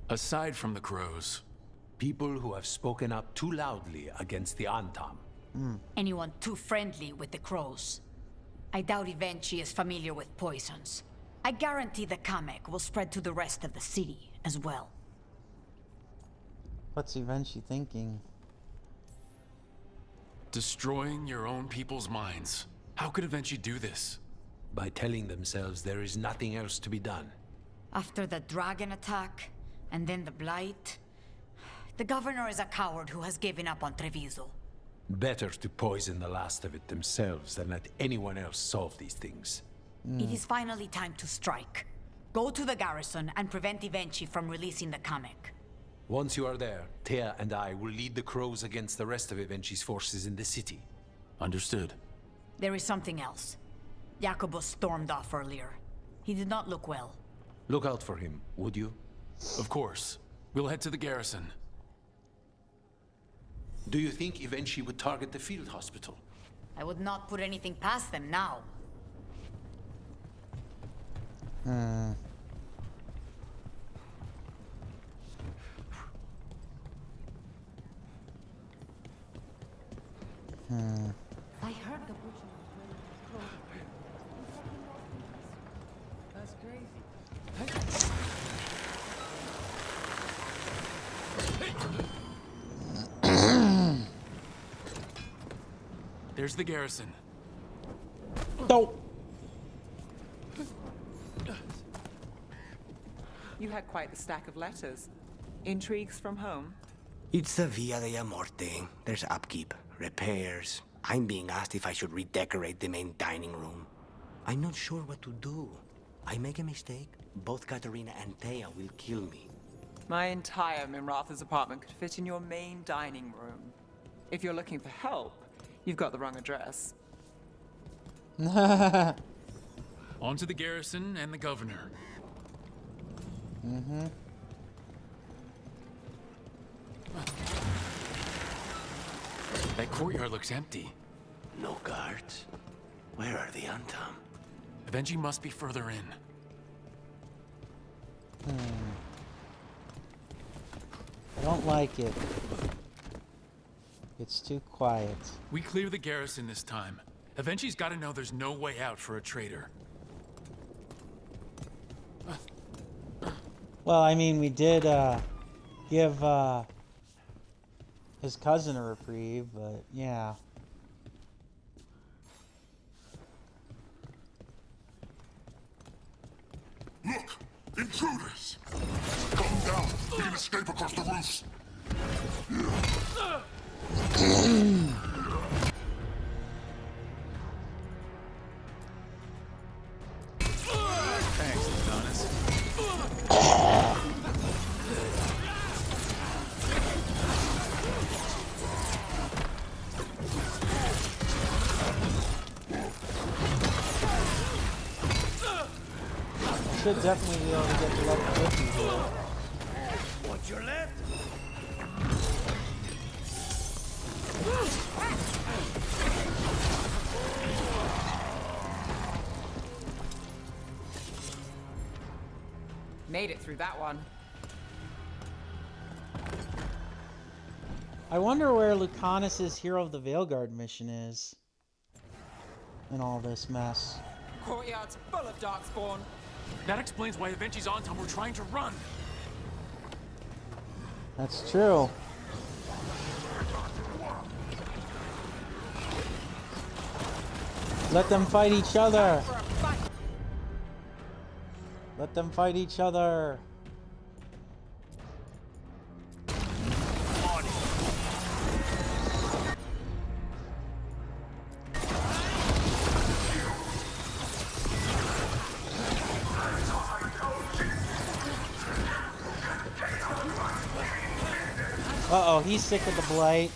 S21: Aside from the crows.
S14: People who have spoken up too loudly against the Antam.
S10: Anyone too friendly with the crows. I doubt Evenchi is familiar with poisons. I guarantee the comic will spread to the rest of the city as well.
S2: What's Evenchi thinking?
S21: Destroying your own people's minds. How could Evenchi do this?
S14: By telling themselves there is nothing else to be done.
S10: After the dragon attack, and then the blight, the governor is a coward who has given up on Treviso.
S14: Better to poison the last of it themselves than let anyone else solve these things.
S10: It is finally time to strike. Go to the garrison and prevent Evenchi from releasing the comic.
S14: Once you are there, Thea and I will lead the crows against the rest of Evenchi's forces in the city.
S21: Understood.
S10: There is something else. Jacobus stormed off earlier. He did not look well.
S14: Look out for him, would you?
S21: Of course. We'll head to the garrison.
S14: Do you think Evenchi would target the field hospital?
S10: I would not put anything past them now.
S9: I heard the butcher was wearing his clothes. That's crazy.
S21: There's the garrison.
S2: Nope.
S8: You had quite the stack of letters. Intrigues from home?
S11: It's the Via della Morte. There's upkeep, repairs. I'm being asked if I should redecorate the main dining room. I'm not sure what to do. I make a mistake, both Katerina and Thea will kill me.
S8: My entire Mimratha's apartment could fit in your main dining room. If you're looking for help, you've got the wrong address.
S21: On to the garrison and the governor. That courtyard looks empty.
S11: No guards? Where are the Antam?
S21: Evenchi must be further in.
S2: I don't like it. It's too quiet.
S21: We clear the garrison this time. Evenchi's got to know there's no way out for a traitor.
S2: Well, I mean, we did give his cousin a reprieve, but yeah.
S7: Look! Intruders! Come down! We can escape across the roofs!
S21: Thanks, Adonis.
S2: Should definitely be able to get to level 50 here.
S11: What's your left?
S8: Made it through that one.
S2: I wonder where Lucanus's Hero of the Veilguard mission is in all this mess.
S8: Courtyard's full of darkspawn.
S21: That explains why Aventi's Autumn were trying to run.
S2: That's true. Let them fight each other. Let them fight each other. Uh-oh, he's sick of the blight.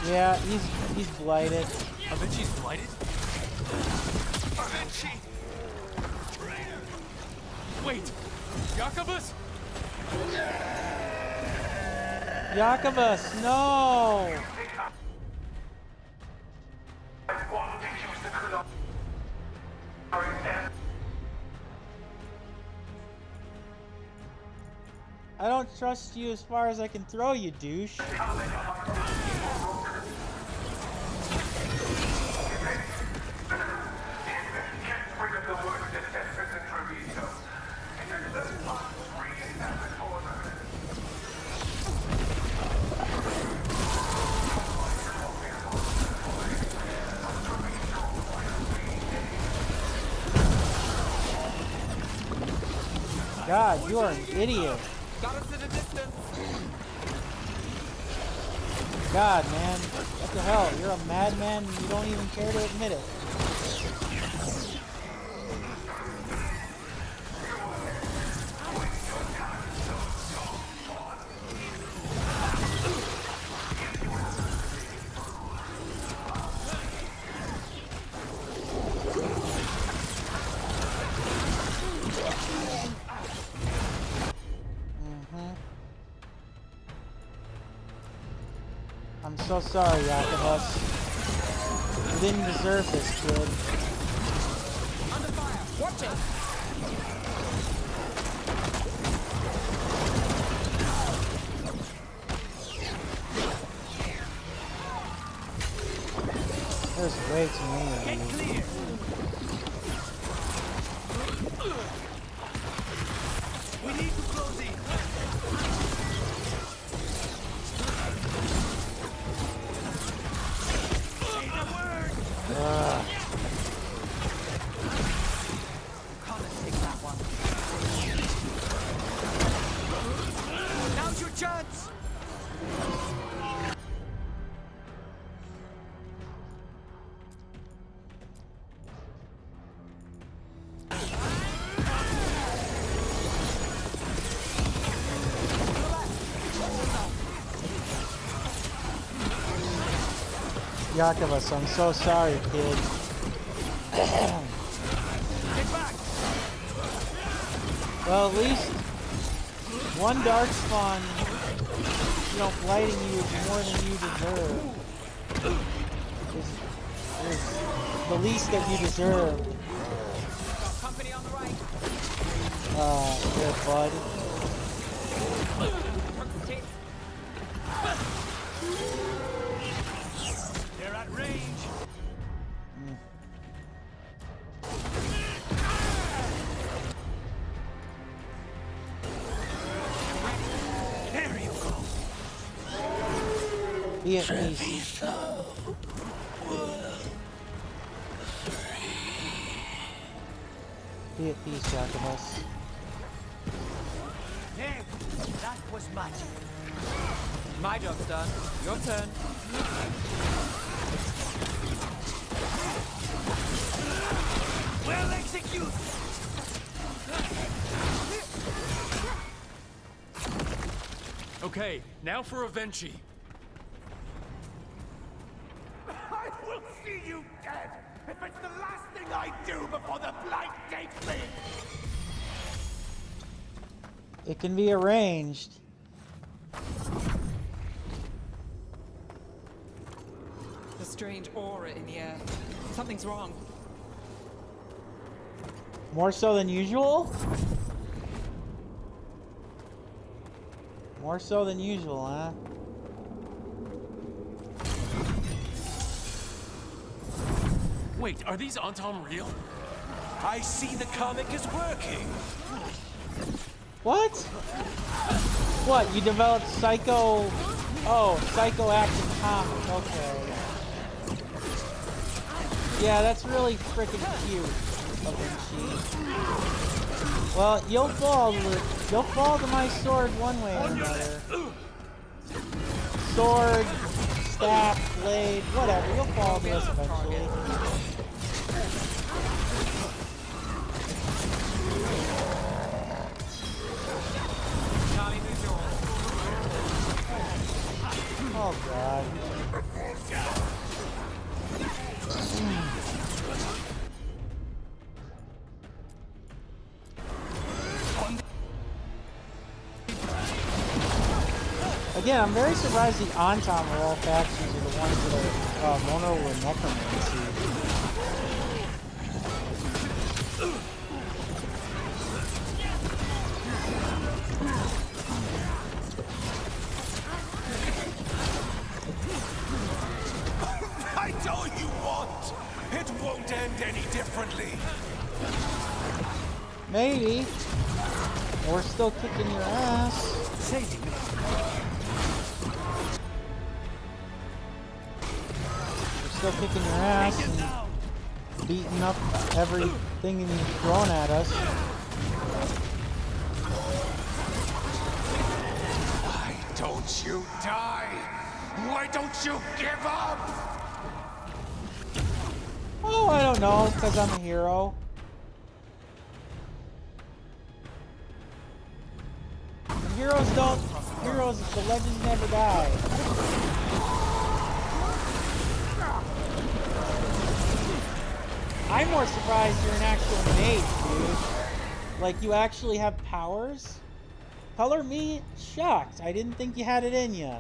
S2: Yeah, he's blighted.
S21: Aventi's blighted? Avenchi! Wait! Jacobus?
S2: Jacobus, no! I don't trust you as far as I can throw you, douche. God, you are an idiot.
S8: Got us at a distance.
S2: God, man. What the hell? You're a madman and you don't even care to admit it. I'm so sorry, Jacobus. You didn't deserve this, kid.
S8: Under fire. Watch it.
S2: There's way too many of you.
S21: We need to close it.
S8: Now's your chance.
S2: Jacobus, I'm so sorry, kid. Well, at least one darkspawn, you know, blighting you is more than you deserve. Is the least that you deserve.
S8: Got company on the right.
S2: Good bud.
S21: They're at range. There you go.
S2: Be at peace. Be at peace, Jacobus.
S8: Hey, that was magic. My job's done. Your turn.
S21: Well executed. Okay, now for Avenchi.
S1: I will see you dead if it's the last thing I do before the blight takes me!
S2: It can be arranged.
S8: strange aura in the air. Something's wrong.
S2: More so than usual? More so than usual, huh?
S21: Wait, are these Antom real?
S12: I see the comic is working.
S2: What? What? You developed Psycho... Oh, psychoactive comic. Okay. Yeah, that's really freaking cute of Vinci. Well, you'll fall to my sword one way or another. Sword, staff, blade, whatever. You'll fall to us eventually. Oh god. Again, I'm very surprised the Antom are all factions are the ones that are vulnerable to necromancy.
S12: I know you want. It won't end any differently.
S2: Maybe. We're still kicking your ass.
S12: Saving me.
S2: We're still kicking your ass and beating up everything you've thrown at us.
S12: Why don't you die? Why don't you give up?
S2: Oh, I don't know, because I'm a hero. Heroes, the legends never die. I'm more surprised you're an actual mage, dude. Like, you actually have powers? Color me shocked. I didn't think you had it in you.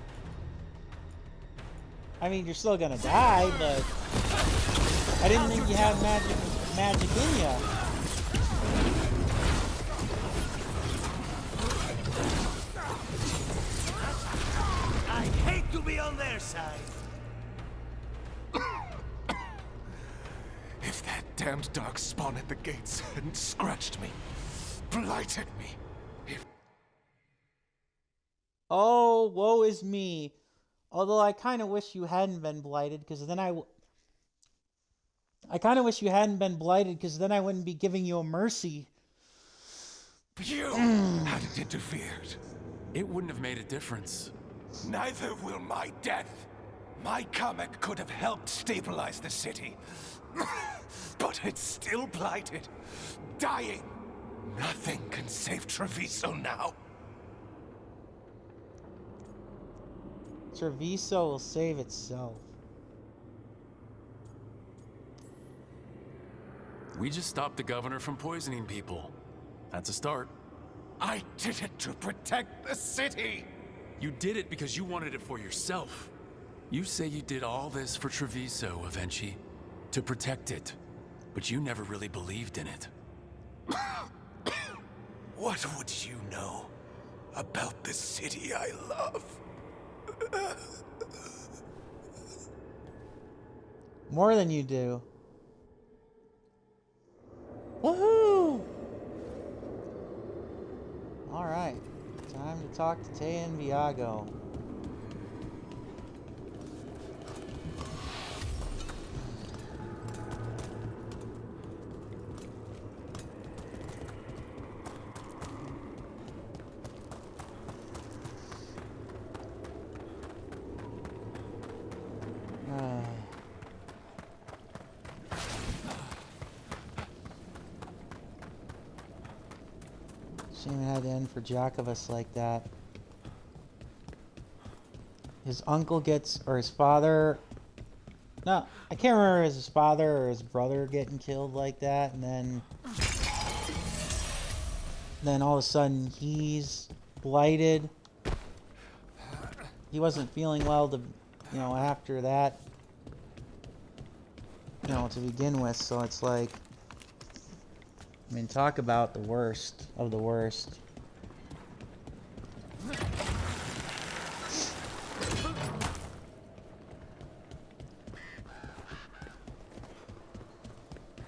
S2: I mean, you're still gonna die, but I didn't think you had magic in you.
S12: I hate to be on their side. If that damned dark spawn at the gates hadn't scratched me, blighted me.
S2: Oh, woe is me. Although I kind of wish you hadn't been blighted, because then I kind of wish you hadn't been blighted, because then I wouldn't be giving you a mercy.
S12: You hadn't interfered.
S21: It wouldn't have made a difference.
S12: Neither will my death. My comic could have helped stabilize the city. But it's still blighted. Dying. Nothing can save Treviso now.
S2: Treviso will save itself.
S21: We just stopped the governor from poisoning people. That's a start.
S12: I did it to protect the city!
S21: You did it because you wanted it for yourself. You say you did all this for Treviso, Avenchi, to protect it. But you never really believed in it.
S12: What would you know about the city I love?
S2: More than you do. Woohoo! Alright. Time to talk to Taya and Viago. Shame it had to end for Jacobus like that. His uncle gets, or his father... No, I can't remember his father or his brother getting killed like that, and then all of a sudden he's blighted. He wasn't feeling well after that. you know, to begin with, so it's like, I mean, talk about the worst of the worst.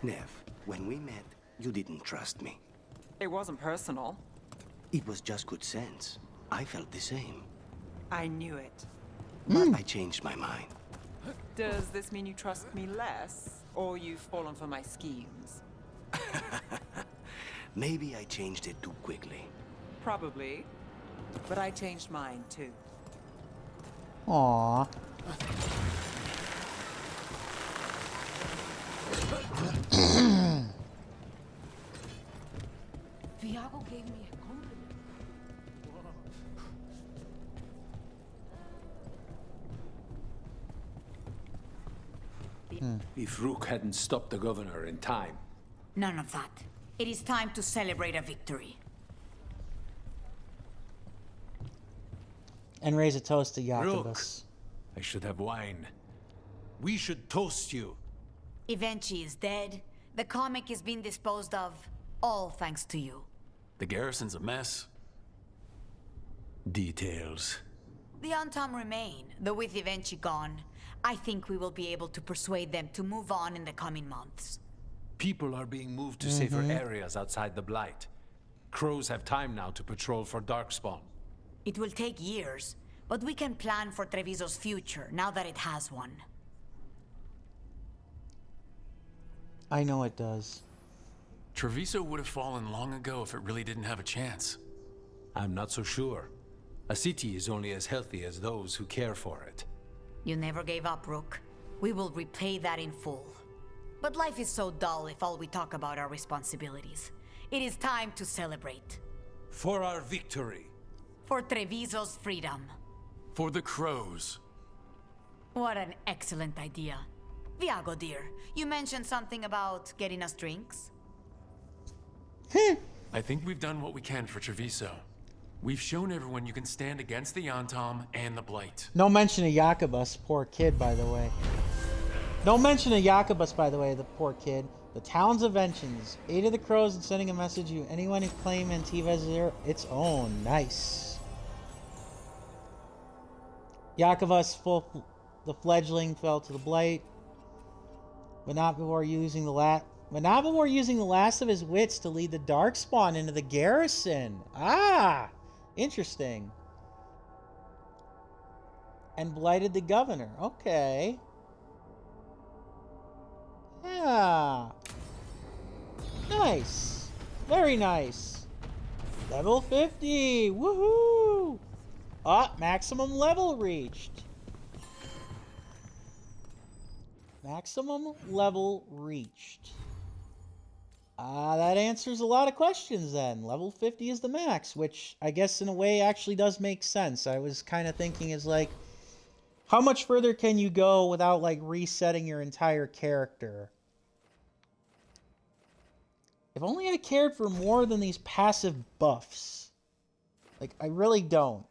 S11: Nev, when we met, you didn't trust me.
S8: It wasn't personal.
S11: It was just good sense. I felt the same.
S8: I knew it.
S11: But I changed my mind.
S8: Does this mean you trust me less, or you've fallen for my schemes?
S11: Maybe I changed it too quickly.
S8: Probably. But I changed mine, too.
S2: Aww.
S9: Viago gave me a compliment.
S14: If Rook hadn't stopped the governor in time.
S10: None of that. It is time to celebrate a victory.
S2: And raise a toast to Jacobus.
S14: I should have wine. We should toast you.
S10: Evenchi is dead. The comic is being disposed of. All thanks to you.
S21: The garrison's a mess.
S14: Details.
S10: The Untom remain, though with Evenchi gone, I think we will be able to persuade them to move on in the coming months.
S14: People are being moved to safer areas outside the Blight. Crows have time now to patrol for Darkspawn.
S10: It will take years, but we can plan for Treviso's future now that it has one.
S2: I know it does.
S21: Treviso would have fallen long ago if it really didn't have a chance.
S14: I'm not so sure. A city is only as healthy as those who care for it.
S10: You never gave up, Rook. We will repay that in full. But life is so dull if all we talk about are responsibilities. It is time to celebrate.
S14: For our victory.
S10: For Treviso's freedom.
S21: For the crows.
S10: What an excellent idea. Viago, dear, you mentioned something about getting us drinks?
S21: I think we've done what we can for Treviso. We've shown everyone you can stand against the Yantom and the Blight.
S2: No mention of Jacobus, poor kid, by the way. No mention of Jacobus, by the way, the poor kid. The town's inventions. 8 of the crows and sending a message to anyone who claim Antiva as its own. Nice. Jacobus, the fledgling, fell to the Blight. But not before using the last of his wits to lead the Darkspawn into the garrison. Ah! Interesting. And blighted the governor. Okay. Yeah. Nice. Very nice. Level 50. Woohoo! Ah, maximum level reached. Maximum level reached. That answers a lot of questions then. Level 50 is the max, which I guess in a way actually does make sense. I was kind of thinking is like, how much further can you go without like resetting your entire character? If only I cared for more than these passive buffs. Like, I really don't.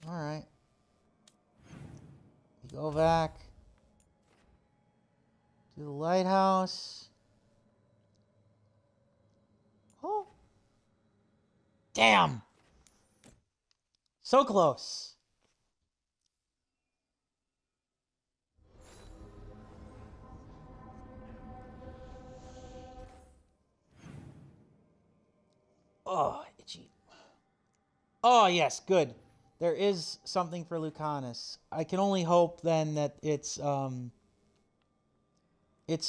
S2: Alright. We go back to the lighthouse. Oh. Damn! So close. Oh, itchy. Oh, yes, good. There is something for Lucanus. I can only hope then that it's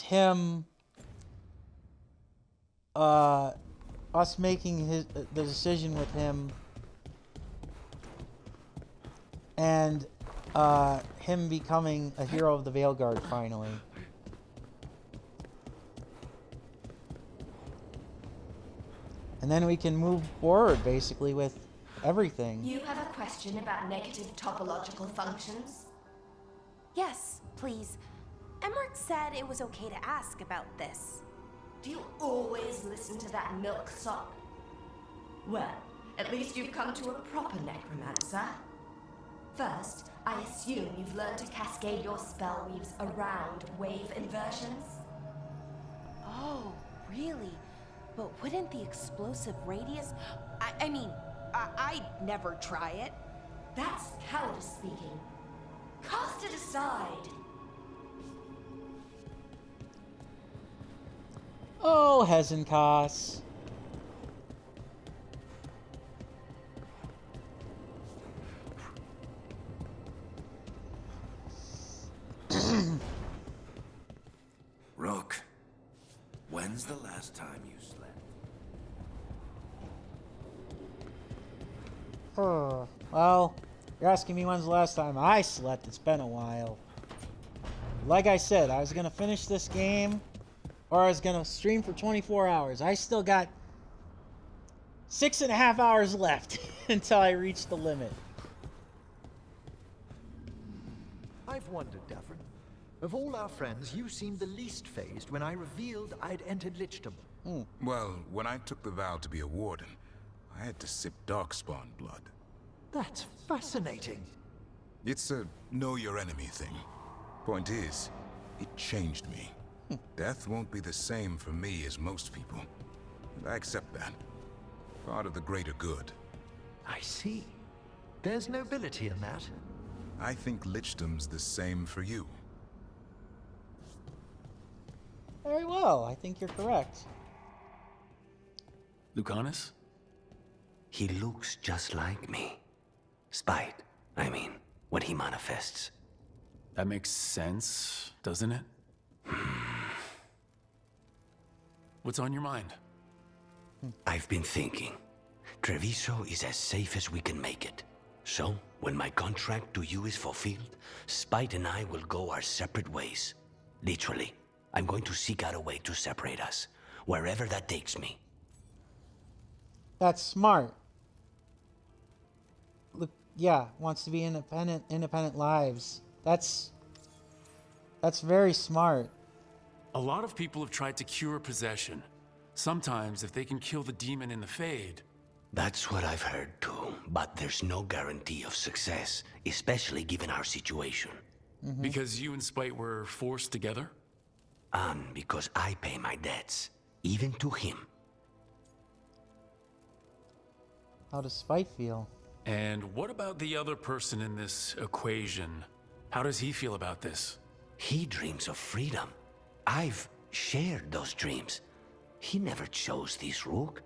S2: him, us making the decision with him, and him becoming a hero of the Veilguard finally. And then we can move forward, basically, with everything.
S13: You have a question about negative topological functions?
S3: Yes, please. Emmerich said it was okay to ask about this.
S13: Do you always listen to that milksop? Well, at least you've come to a proper necromancer. First, I assume you've learned to cascade your spell weaves around wave inversions.
S3: Oh, really? But wouldn't the explosive radius... I'd never try it.
S13: That's cowardice speaking. Cast it aside.
S2: Oh, Hezenkos.
S1: Rook, when's the last time you slept?
S2: Well, you're asking me when's the last time I slept. It's been a while. Like I said, I was going to finish this game, or I was going to stream for 24 hours. I still got 6.5 hours left until I reach the limit.
S20: I've wondered, Davrin. Of all our friends, you seemed the least phased when I revealed I'd entered Lichdom.
S7: Well, when I took the vow to be a warden, I had to sip darkspawn blood.
S20: That's fascinating.
S7: It's a know-your-enemy thing. Point is, it changed me. Death won't be the same for me as most people. And I accept that. Part of the greater good.
S20: I see. There's nobility in that.
S7: I think Lichdom's the same for you.
S2: Very well. I think you're correct.
S21: Lucanus?
S11: He looks just like me. Spite, I mean, when he manifests.
S21: That makes sense, doesn't it? What's on your mind?
S11: I've been thinking. Treviso is as safe as we can make it. So, when my contract to you is fulfilled, Spite and I will go our separate ways. Literally, I'm going to seek out a way to separate us, wherever that takes me.
S2: That's smart. Look, yeah, wants to be independent lives. That's very smart.
S21: A lot of people have tried to cure possession. Sometimes, if they can kill the demon in the Fade.
S11: That's what I've heard too, but there's no guarantee of success, especially given our situation.
S21: Because you and Spite were forced together?
S11: And because I pay my debts, even to him.
S2: How does Spite feel?
S21: And what about the other person in this equation? How does he feel about this?
S11: He dreams of freedom. I've shared those dreams. He never chose this, Rook.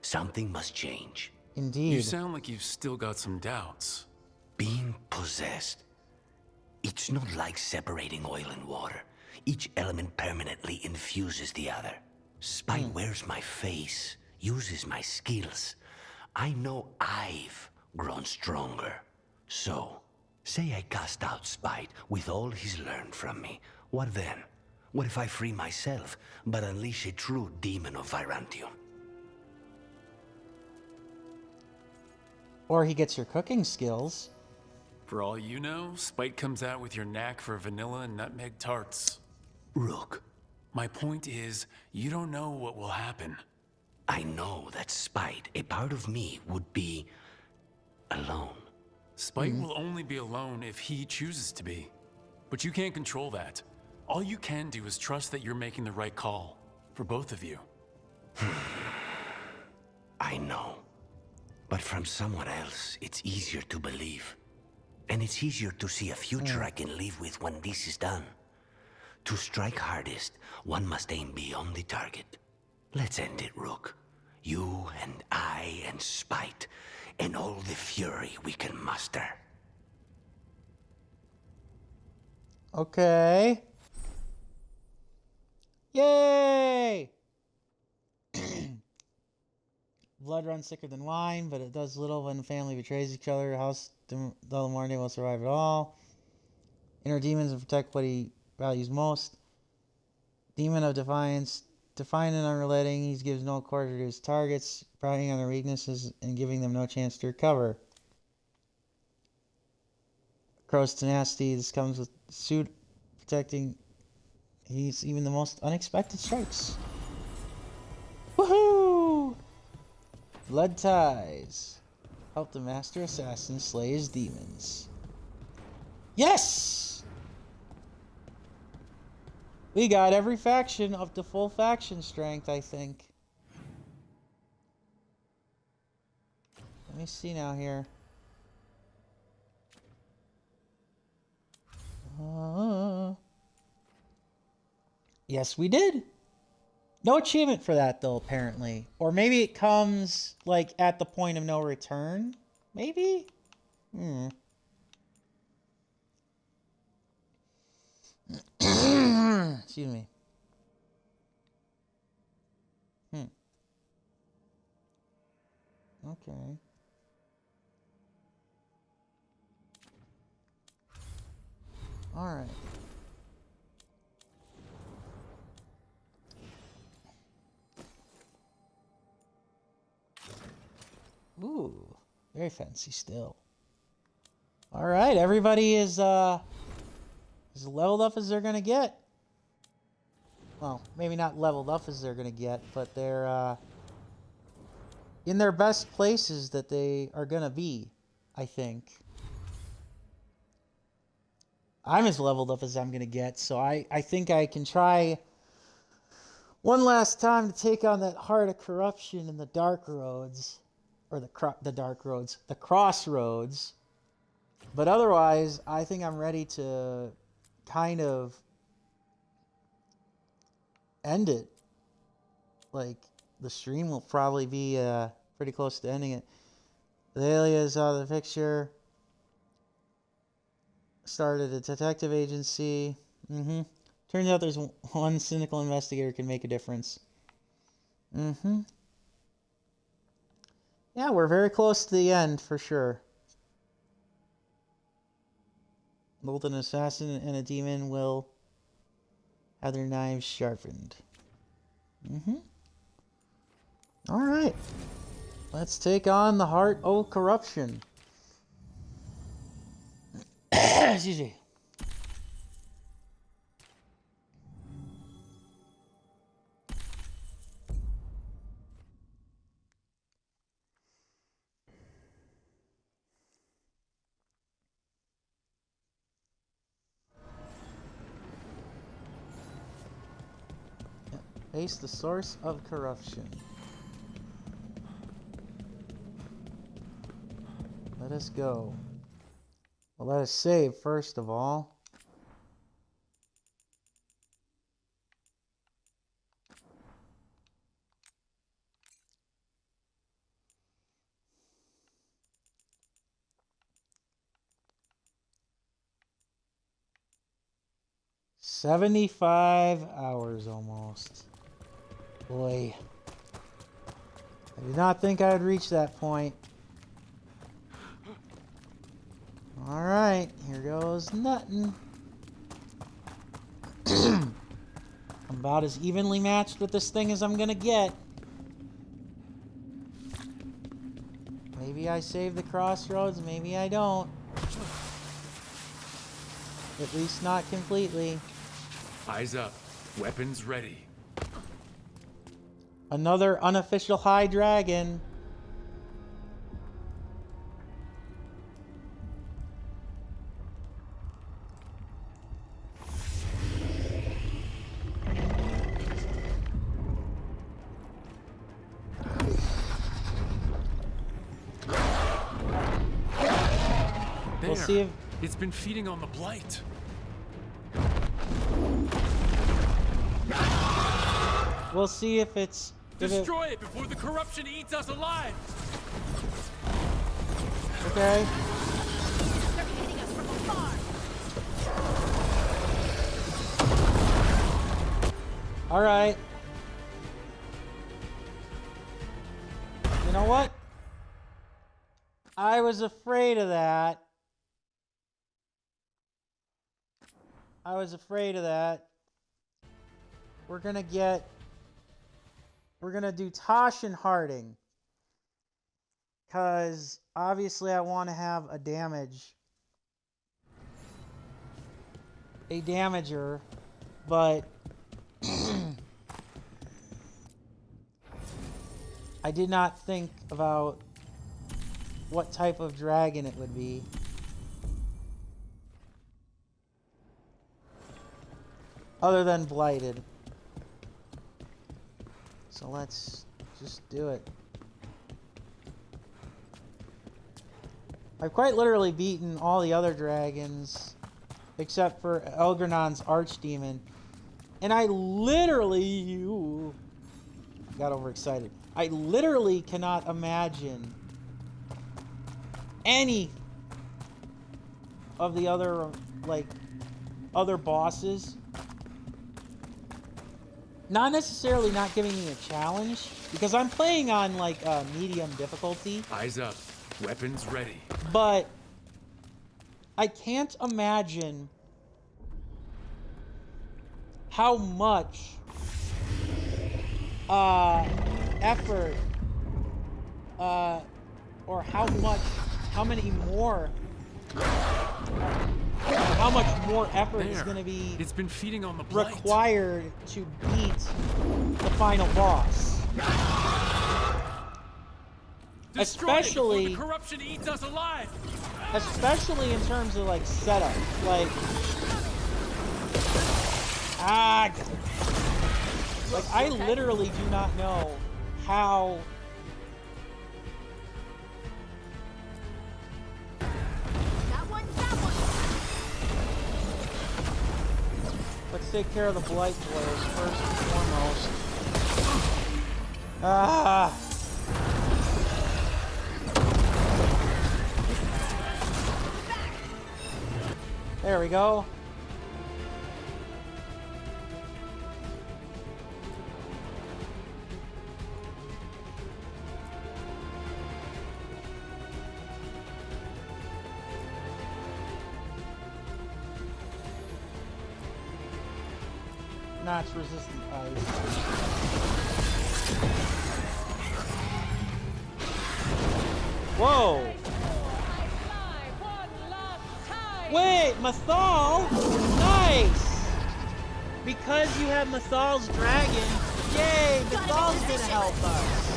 S11: Something must change.
S2: Indeed.
S21: You sound like you've still got some doubts.
S11: Being possessed. It's not like separating oil and water. Each element permanently infuses the other. Spite wears my face, uses my skills. I know I've grown stronger. So, say I cast out Spite with all he's learned from me. What then? What if I free myself, but unleash a true demon of Virantium?
S2: Or he gets your cooking skills.
S21: For all you know, Spite comes out with your knack for vanilla and nutmeg tarts.
S11: Rook.
S21: My point is, you don't know what will happen.
S11: I know that Spite, a part of me, would be alone.
S21: Spite will only be alone if he chooses to be. But you can't control that. All you can do is trust that you're making the right call. For both of you.
S11: I know. But from someone else, it's easier to believe. And it's easier to see a future I can live with when this is done. To strike hardest, one must aim beyond the target. Let's end it, Rook. You and I and Spite, and all the fury we can muster.
S2: Okay. Yay! Blood runs thicker than wine, but it does little when the family betrays each other. House Delamorte will survive it all. Inner demons will protect what he values most. Demon of Defiance. Defiant and unrelenting, he gives no quarter to his targets, prying on their weaknesses and giving them no chance to recover. Crow's tenacity. This comes with suit protecting. He's even the most unexpected strikes. Woohoo! Blood ties. Help the master assassin slay his demons. Yes! We got every faction up to full faction strength, I think. Let me see now here. Yes, we did. No achievement for that, though, apparently. Or maybe it comes, like, at the point of no return? Maybe? Excuse me. Okay. Alright. Ooh, very fancy still. All right, everybody is as leveled up as they're gonna get. Well, maybe not leveled up as they're gonna get, but they're in their best places that they are gonna be, I think. I'm as leveled up as I'm gonna get, so I think I can try one last time to take on that heart of corruption in the dark roads. Or the dark roads, the crossroads. But otherwise, I think I'm ready to kind of end it. Like, the stream will probably be pretty close to ending it. Azalea's out of the picture. Started a detective agency. Turns out there's one cynical investigator can make a difference. Yeah, we're very close to the end, for sure. Both an assassin and a demon will have their knives sharpened. Alright. Let's take on the Heart of Corruption. Excuse me. Face the source of corruption. Let us go. Well, let us save first of all. $75 hours almost. Boy. I did not think I would reach that point. Alright, here goes nothing. I'm about as evenly matched with this thing as I'm gonna get. Maybe I save the crossroads, maybe I don't. At least not completely.
S21: Eyes up. Weapons ready.
S2: Another unofficial high dragon.
S21: There.
S2: We'll see if...
S21: It's been feeding on the blight.
S2: We'll see if it's...
S21: Destroy it before the corruption eats us alive!
S2: Okay.
S10: They're hitting us from afar.
S2: Alright. You know what? I was afraid of that. I was afraid of that. We're gonna do Tosh and Harding. Because obviously I want to have a damage a damager, but I did not think about what type of dragon it would be. Other than blighted. So let's just do it. I've quite literally beaten all the other dragons except for Elgranon's archdemon. And I literally got overexcited. I literally cannot imagine any of the other other bosses not necessarily not giving me a challenge, because I'm playing on medium difficulty.
S21: Eyes up, weapons ready.
S2: But I can't imagine how much effort or how much more effort is going to be
S21: It's been feeding on the blight.
S2: required to beat the final boss.
S21: Destroy it before
S2: Especially
S21: the corruption eats us alive.
S2: Especially in terms of setup. I literally do not know how let's take care of the blight players first and foremost. There we go. Notch resistant ice. Whoa! Wait, Mathal? Nice! Because you have Mathal's dragon, yay, Mathal's gonna help us.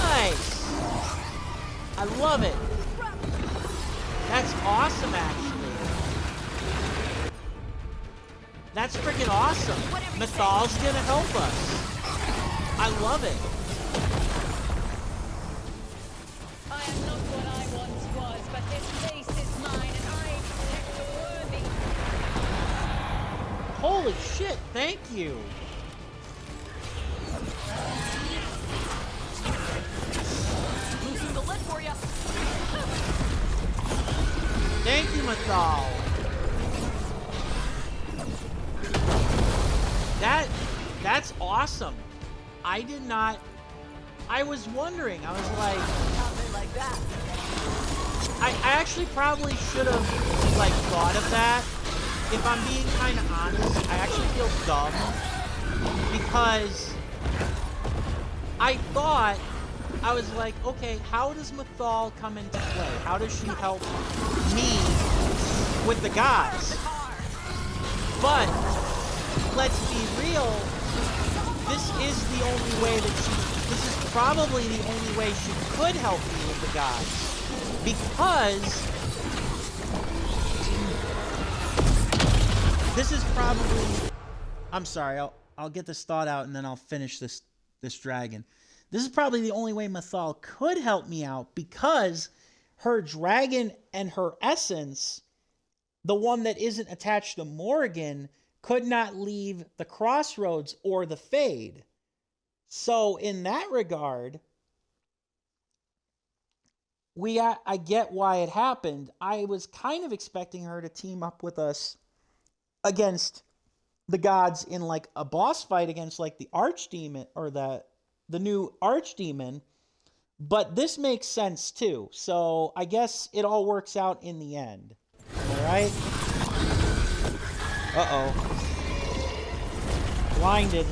S2: Nice! I love it. That's awesome, actually. That's freaking awesome. Mathal's gonna help us. I love it.
S15: I am not what I once was, but this place is mine, and I protect the worthy.
S2: Holy shit, thank you.
S15: Loosen the lid for you.
S2: Thank you, Mathal. That's awesome. I did not. I was wondering. I was like,
S15: Nothing like that.
S2: I actually probably should have thought of that. If I'm being kind of honest, I actually feel dumb because I thought I was like, okay, how does Mathal come into play? How does she help me with the gods? But let's be real. This is the only way that this is probably the only way she could help me with the gods. Because this is probably, I'm sorry, I'll get this thought out and then I'll finish this dragon. This is probably the only way Mathal could help me out, because her dragon and her essence, the one that isn't attached to Morrigan, could not leave the crossroads or the Fade. So in that regard, I get why it happened. I was kind of expecting her to team up with us against the gods in a boss fight against the archdemon or the new archdemon, but this makes sense too. So I guess it all works out in the end. All right. Uh-oh. Blinded.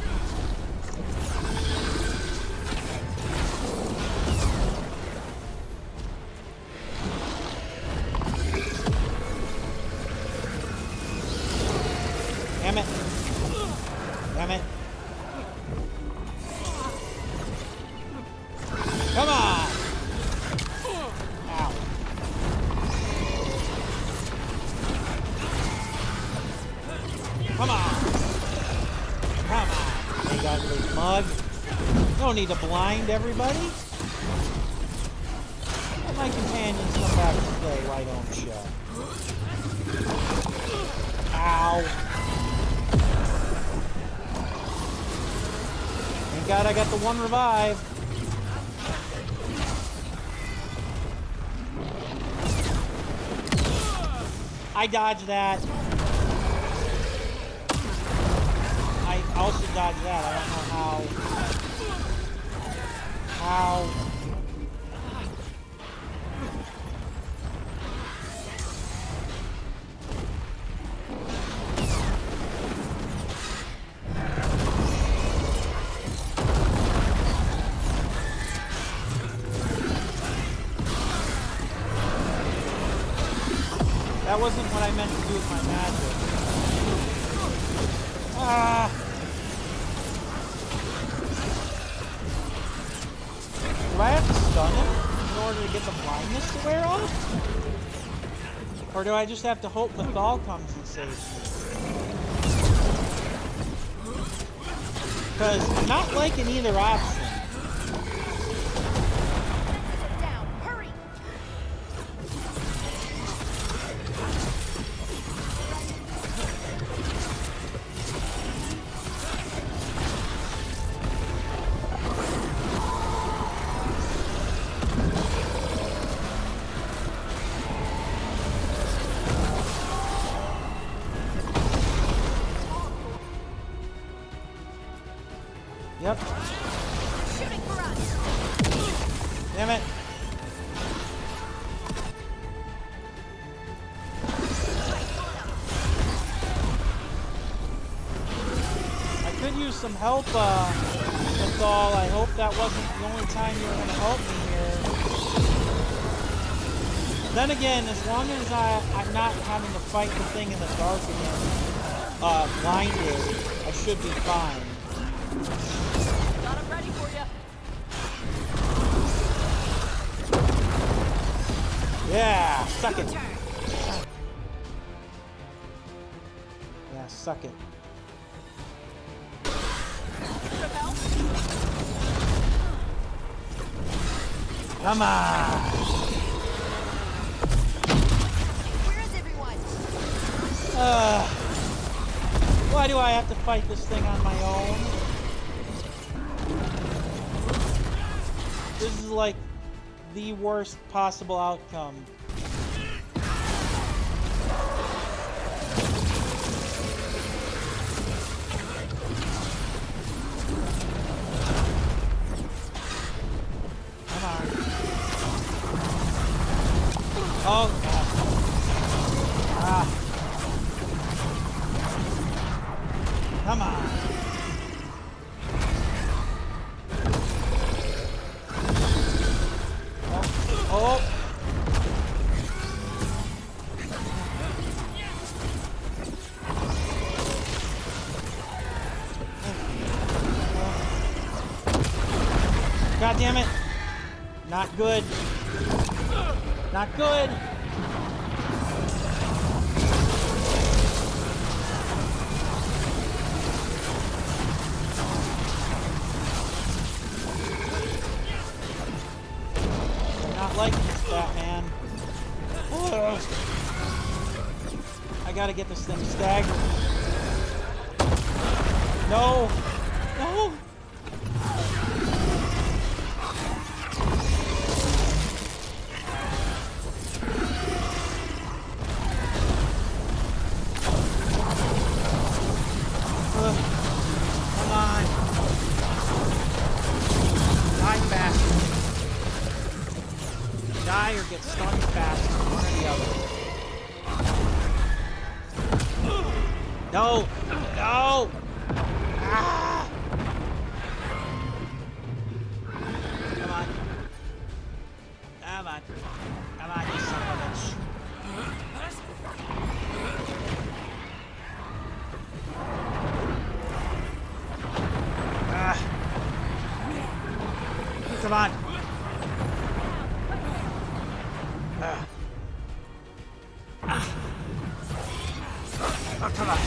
S2: absolute mug. You don't need to blind everybody. Let my companions come back to play, why don't you? Ow. Thank God I got the one revive. I dodged that. I also dodged that. I don't know how. That wasn't what I meant to do with my magic. Ah! Do I have to stun him in order to get the blindness to wear off? Or do I just have to hope Mythal comes and saves me? Because I'm not liking either option. Yep.
S15: Shooting for us.
S2: Damn it. I could use some help, Mythal. I hope that wasn't the only time you were going to help me here. Then again, as long as I'm not having to fight the thing in the dark again, blinded, I should be fine.
S15: Got him ready for you.
S2: Yeah, suck it. Yeah, suck it. Come on.
S15: Where is everyone?
S2: Why do I have to fight this thing on my own? This is like the worst possible outcome. Come on. Oh, God. Ah. Come on. Oh. God damn it. Not good. Not good. Not liking this, Batman. Ugh. I gotta get this thing staggered. No! No! Come on! Die faster. Die or get stunned faster, one or the other. No! No! Ah! Come on. Come on. Come on, you son of a bitch. Ah. Come on. Oh, come on.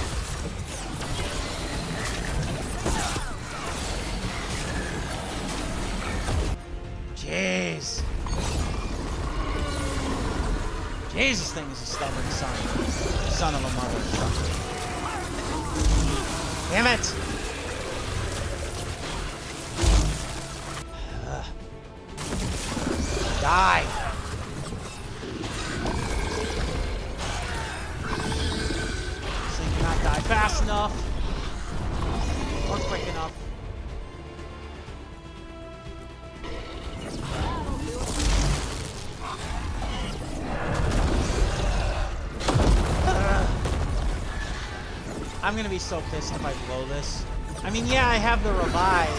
S2: Jeez. Jesus, thing is a stubborn son. Son of a motherfucker. Damn it! Die! This thing cannot die fast enough. Or quick enough. I'm gonna be so pissed if I blow this. I mean, yeah, I have the revive.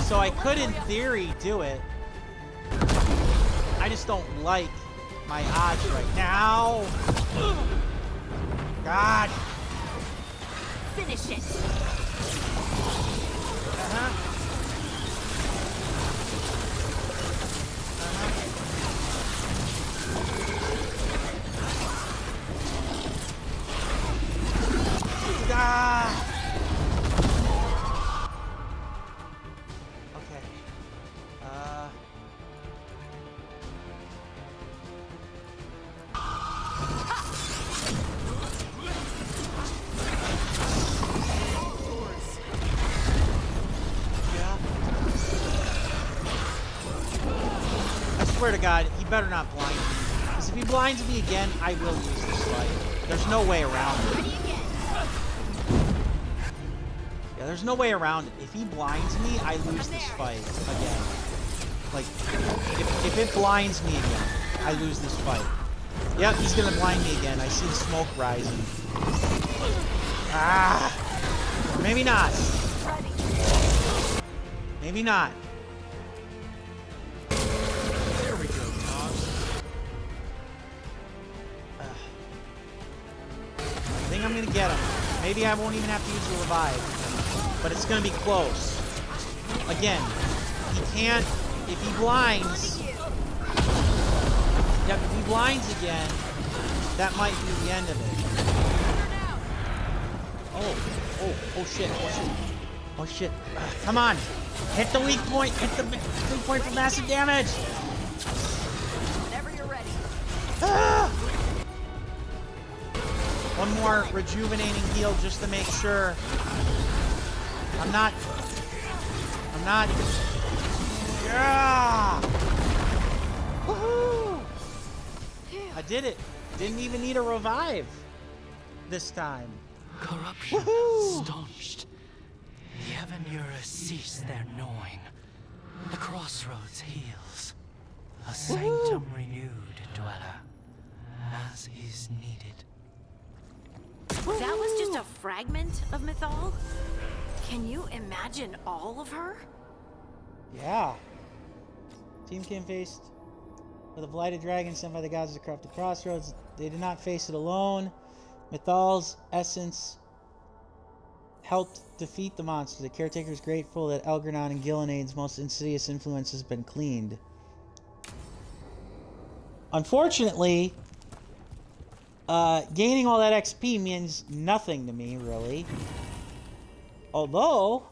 S2: So I could, in theory, do it. I just don't like my odds right now. God.
S10: Finish it.
S2: Okay. I swear to God, he better not blind me. Because if he blinds me again, I will lose this fight. There's no way around it. Yeah, there's no way around it. If he blinds me, I lose this fight again. Like, if it blinds me again, I lose this fight. Yep, he's gonna blind me again. I see the smoke rising. Ah! Or maybe not. Maybe not. There we go, Toms. I think I'm gonna get him. Maybe I won't even have to use the revive. But it's gonna be close. Again, he can't. If he blinds. Yeah, if he blinds again, that might be the end of it. Oh shit. Oh shit. Come on. Hit the weak point. Hit the weak point for massive damage.
S10: Whenever you're ready.
S2: Ah! One more rejuvenating heal just to make sure. I'm not. Yeah! Woohoo! I did it. Didn't even need a revive this time.
S16: Corruption
S2: Woohoo!
S16: staunched. The Evanura cease their gnawing. The crossroads heals. A sanctum renewed, dweller, as is needed.
S10: That was just a fragment of Mythal? Can you imagine all of her?
S2: Yeah. Team came faced with a blighted dragon sent by the gods of the corrupted crossroads. They did not face it alone. Mythal's essence helped defeat the monster. The caretaker is grateful that Elgranon and Gillenade's most insidious influence has been cleaned. Unfortunately, gaining all that XP means nothing to me, really. Although,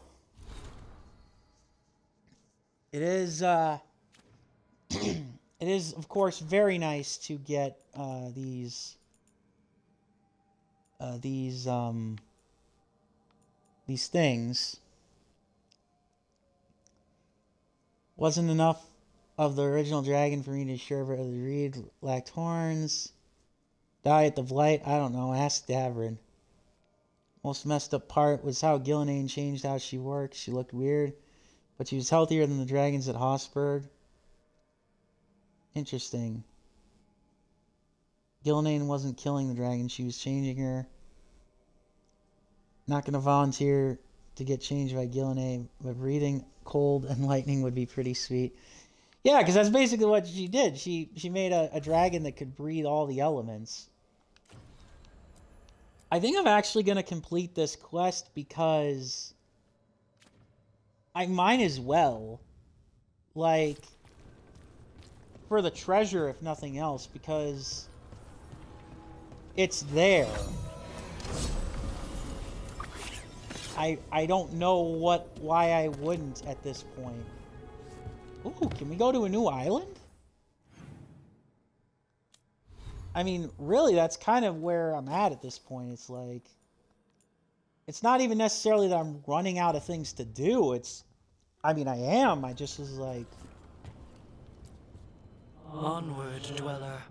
S2: it is, it is, of course, very nice to get these things. Wasn't enough of the original dragon for me to share of the reed. Lacked horns. Die at the blight. I don't know. Ask Davrin. Most messed up part was how Gillenane changed how she worked. She looked weird, but she was healthier than the dragons at Hossberg. Interesting. Gillenane wasn't killing the dragon. She was changing her. Not going to volunteer to get changed by Gillenane, but breathing cold and lightning would be pretty sweet. Yeah, because that's basically what she did. She made a dragon that could breathe all the elements. I think I'm actually going to complete this quest because I might as well. Like, for the treasure, if nothing else, because it's there. I don't know why I wouldn't at this point. Ooh, can we go to a new island? I mean, really, that's kind of where I'm at this point. It's like, it's not even necessarily that I'm running out of things to do. It's, I mean, I am. I just was like...
S16: Onward, dweller.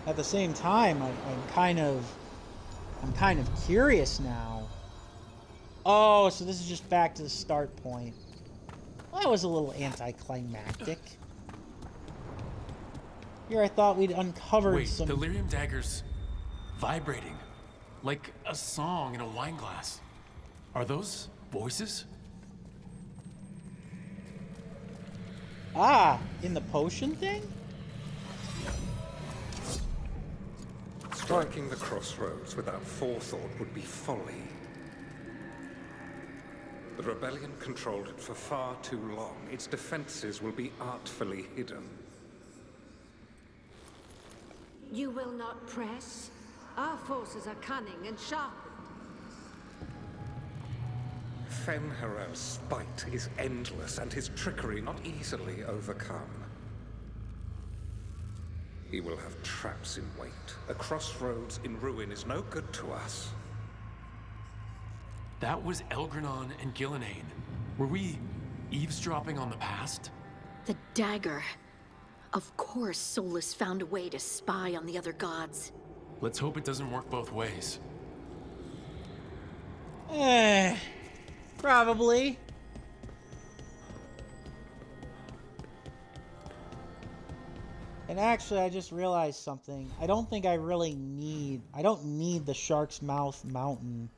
S2: At the same time, I'm kind of curious now. Oh, so this is just back to the start point. Well, that was a little anticlimactic. Here I thought we'd uncovered some...
S21: Wait, delirium daggers vibrating like a song in a wine glass. Are those voices?
S2: Ah, in the potion thing?
S5: Striking the crossroads without forethought would be folly. The rebellion controlled it for far too long. Its defenses will be artfully hidden.
S9: You will not press? Our forces are cunning and sharpened.
S5: Fenharel's spite is endless and his trickery not easily overcome. He will have traps in wait. A crossroads in ruin is no good to us.
S21: That was Elgranon and Gillenane. Were we eavesdropping on the past?
S17: The dagger. Of course Solus found a way to spy on the other gods.
S21: Let's hope it doesn't work both ways.
S2: Probably. And actually, I just realized something. I don't think I really need... I don't need the Shark's Mouth Mountain.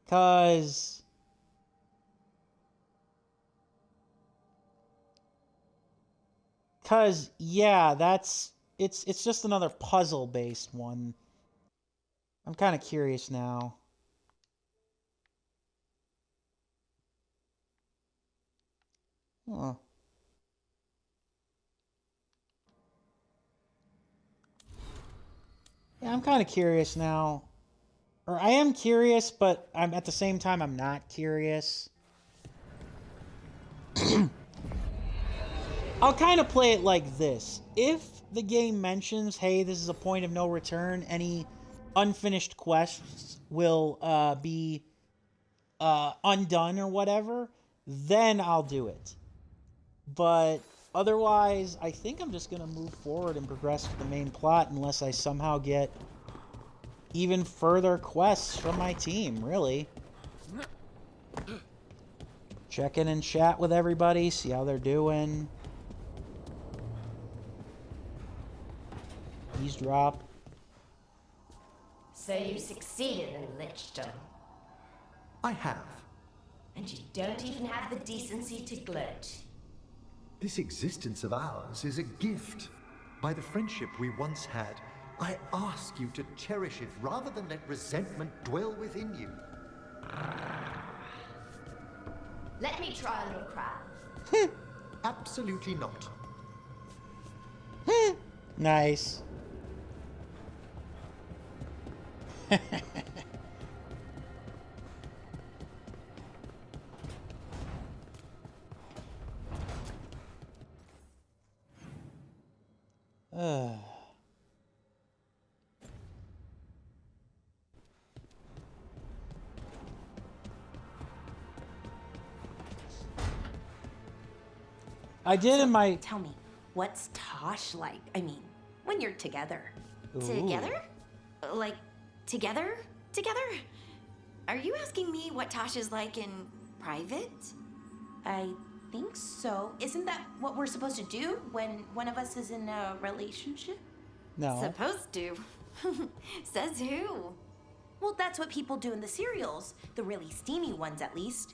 S2: Because... yeah, that's... It's just another puzzle-based one. I'm kind of curious now. Huh. Yeah, I'm kind of curious now. Or I am curious, but I'm at the same time I'm not curious. I'll kind of play it like this. If the game mentions, hey, this is a point of no return, any unfinished quests will be undone or whatever, then I'll do it. But otherwise, I think I'm just going to move forward and progress with the main plot unless I somehow get even further quests from my team, really. Check in and chat with everybody, see how they're doing. Eavesdrop.
S13: So you succeeded in Lichdom.
S20: I have.
S13: And you don't even have the decency to gloat.
S20: This existence of ours is a gift. By the friendship we once had, I ask you to cherish it rather than let resentment dwell within you.
S13: Let me try a little crown.
S20: Absolutely not.
S2: Nice. I did in my...
S3: Tell me, what's Tosh like? I mean, when you're together.
S2: Ooh.
S3: Together? Like, together? Together? Are you asking me what Tosh is like in private? I think so. Isn't that what we're supposed to do when one of us is in a relationship?
S2: No.
S3: Supposed to? Says who? Well, that's what people do in the serials. The really steamy ones, at least.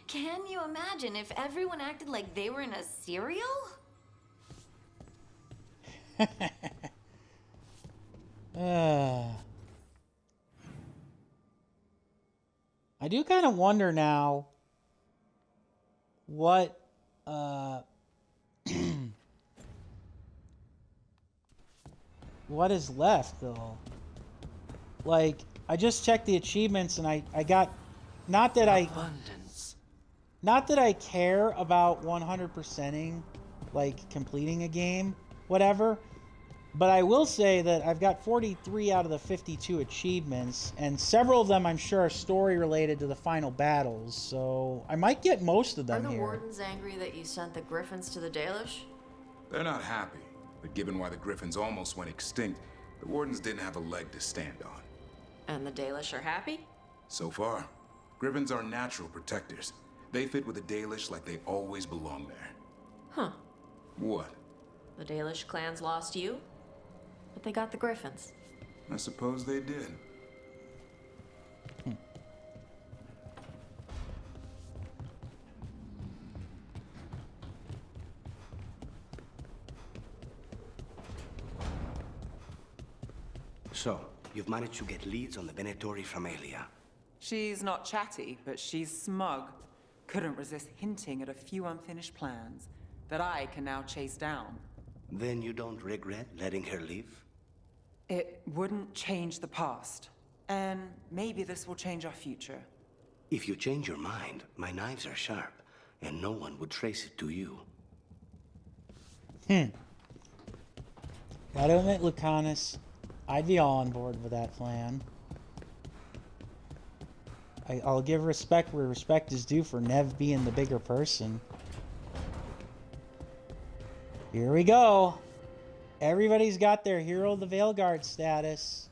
S17: Can you imagine if everyone acted like they were in a serial?
S2: I do kind of wonder now what what is left though. like, I just checked the achievements and I got, not that I care about 100%ing, like, completing a game, whatever, but I will say that I've got 43 out of the 52 achievements, and several of them I'm sure are story related to the final battles, so I might get most of them
S4: Are the
S2: here.
S4: wardens angry that you sent the Griffins to the Dalish?
S18: They're not happy, but given why the Griffins almost went extinct, the wardens didn't have a leg to stand on.
S4: And the Dalish are happy?
S18: So far, Griffins are natural protectors. They fit with the Dalish like they always belong there.
S4: Huh.
S18: What?
S4: The Dalish clans lost you, but they got the Griffins.
S18: I suppose they did.
S11: So, you've managed to get leads on the Venatori from Aelia.
S8: She's not chatty, but she's smug. Couldn't resist hinting at a few unfinished plans that I can now chase down.
S11: Then you don't regret letting her leave?
S8: It wouldn't change the past. And maybe this will change our future.
S11: If you change your mind, my knives are sharp, and no one would trace it to you.
S2: Gotta admit, Lucanus, I'd be all on board with that plan. I'll give respect where respect is due for Nev being the bigger person. Here we go. Everybody's got their Hero of the Veilguard status.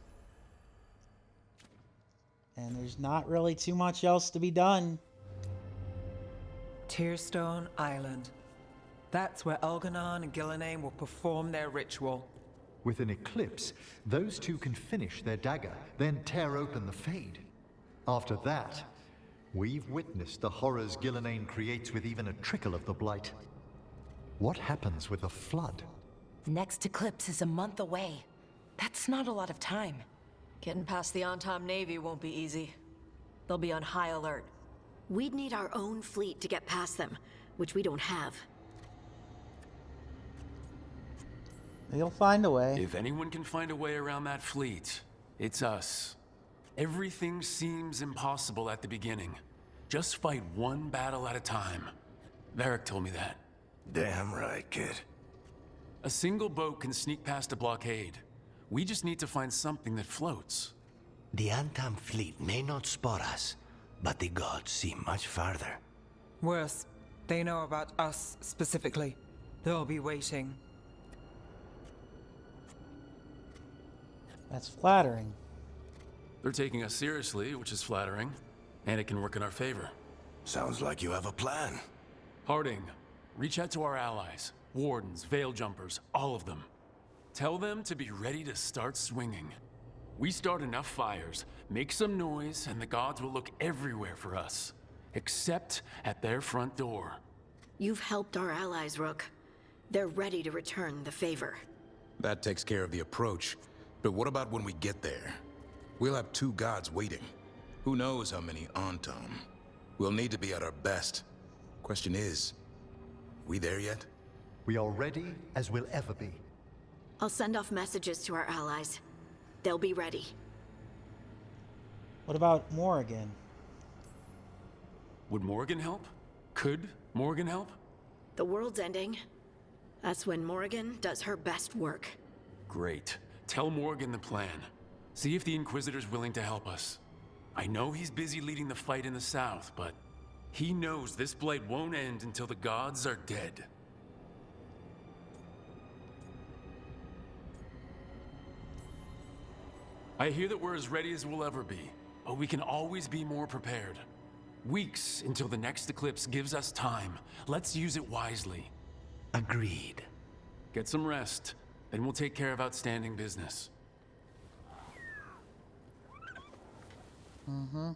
S2: And there's not really too much else to be done.
S8: Tearstone Island. That's where Elganon and Gillenane will perform their ritual.
S20: With an eclipse, those two can finish their dagger, then tear open the Fade. After that, we've witnessed the horrors Gillenane creates with even a trickle of the Blight. What happens with a flood?
S3: Next eclipse is a month away. That's not a lot of time.
S4: Getting past the Antom Navy won't be easy. They'll be on high alert.
S17: We'd need our own fleet to get past them, which we don't have.
S2: They'll find a way.
S21: If anyone can find a way around that fleet, it's us. Everything seems impossible at the beginning. Just fight one battle at a time. Varric told me that.
S1: Damn right, kid.
S21: A single boat can sneak past a blockade. We just need to find something that floats.
S11: The Antam fleet may not spot us, but the gods see much farther.
S8: Worse, they know about us specifically. They'll be waiting.
S2: That's flattering.
S21: They're taking us seriously, which is flattering, and it can work in our favor.
S1: Sounds like you have a plan.
S21: Harding, reach out to our allies. Wardens, Veil Jumpers, all of them. Tell them to be ready to start swinging. We start enough fires, make some noise, and the gods will look everywhere for us. Except at their front door.
S17: You've helped our allies, Rook. They're ready to return the favor.
S18: That takes care of the approach. But what about when we get there? We'll have two gods waiting. Who knows how many Antom? We'll need to be at our best. Question is, we there yet?
S20: We are ready as we'll ever be.
S17: I'll send off messages to our allies. They'll be ready.
S2: What about Morrigan?
S21: Would Morrigan help? Could Morrigan help?
S17: The world's ending. That's when Morrigan does her best work.
S21: Great. Tell Morrigan the plan. See if the Inquisitor's willing to help us. I know he's busy leading the fight in the south, but he knows this blight won't end until the gods are dead. I hear that we're as ready as we'll ever be, but we can always be more prepared. Weeks until the next eclipse gives us time. Let's use it wisely.
S11: Agreed.
S21: Get some rest, then we'll take care of outstanding business.
S2: Mm-hmm.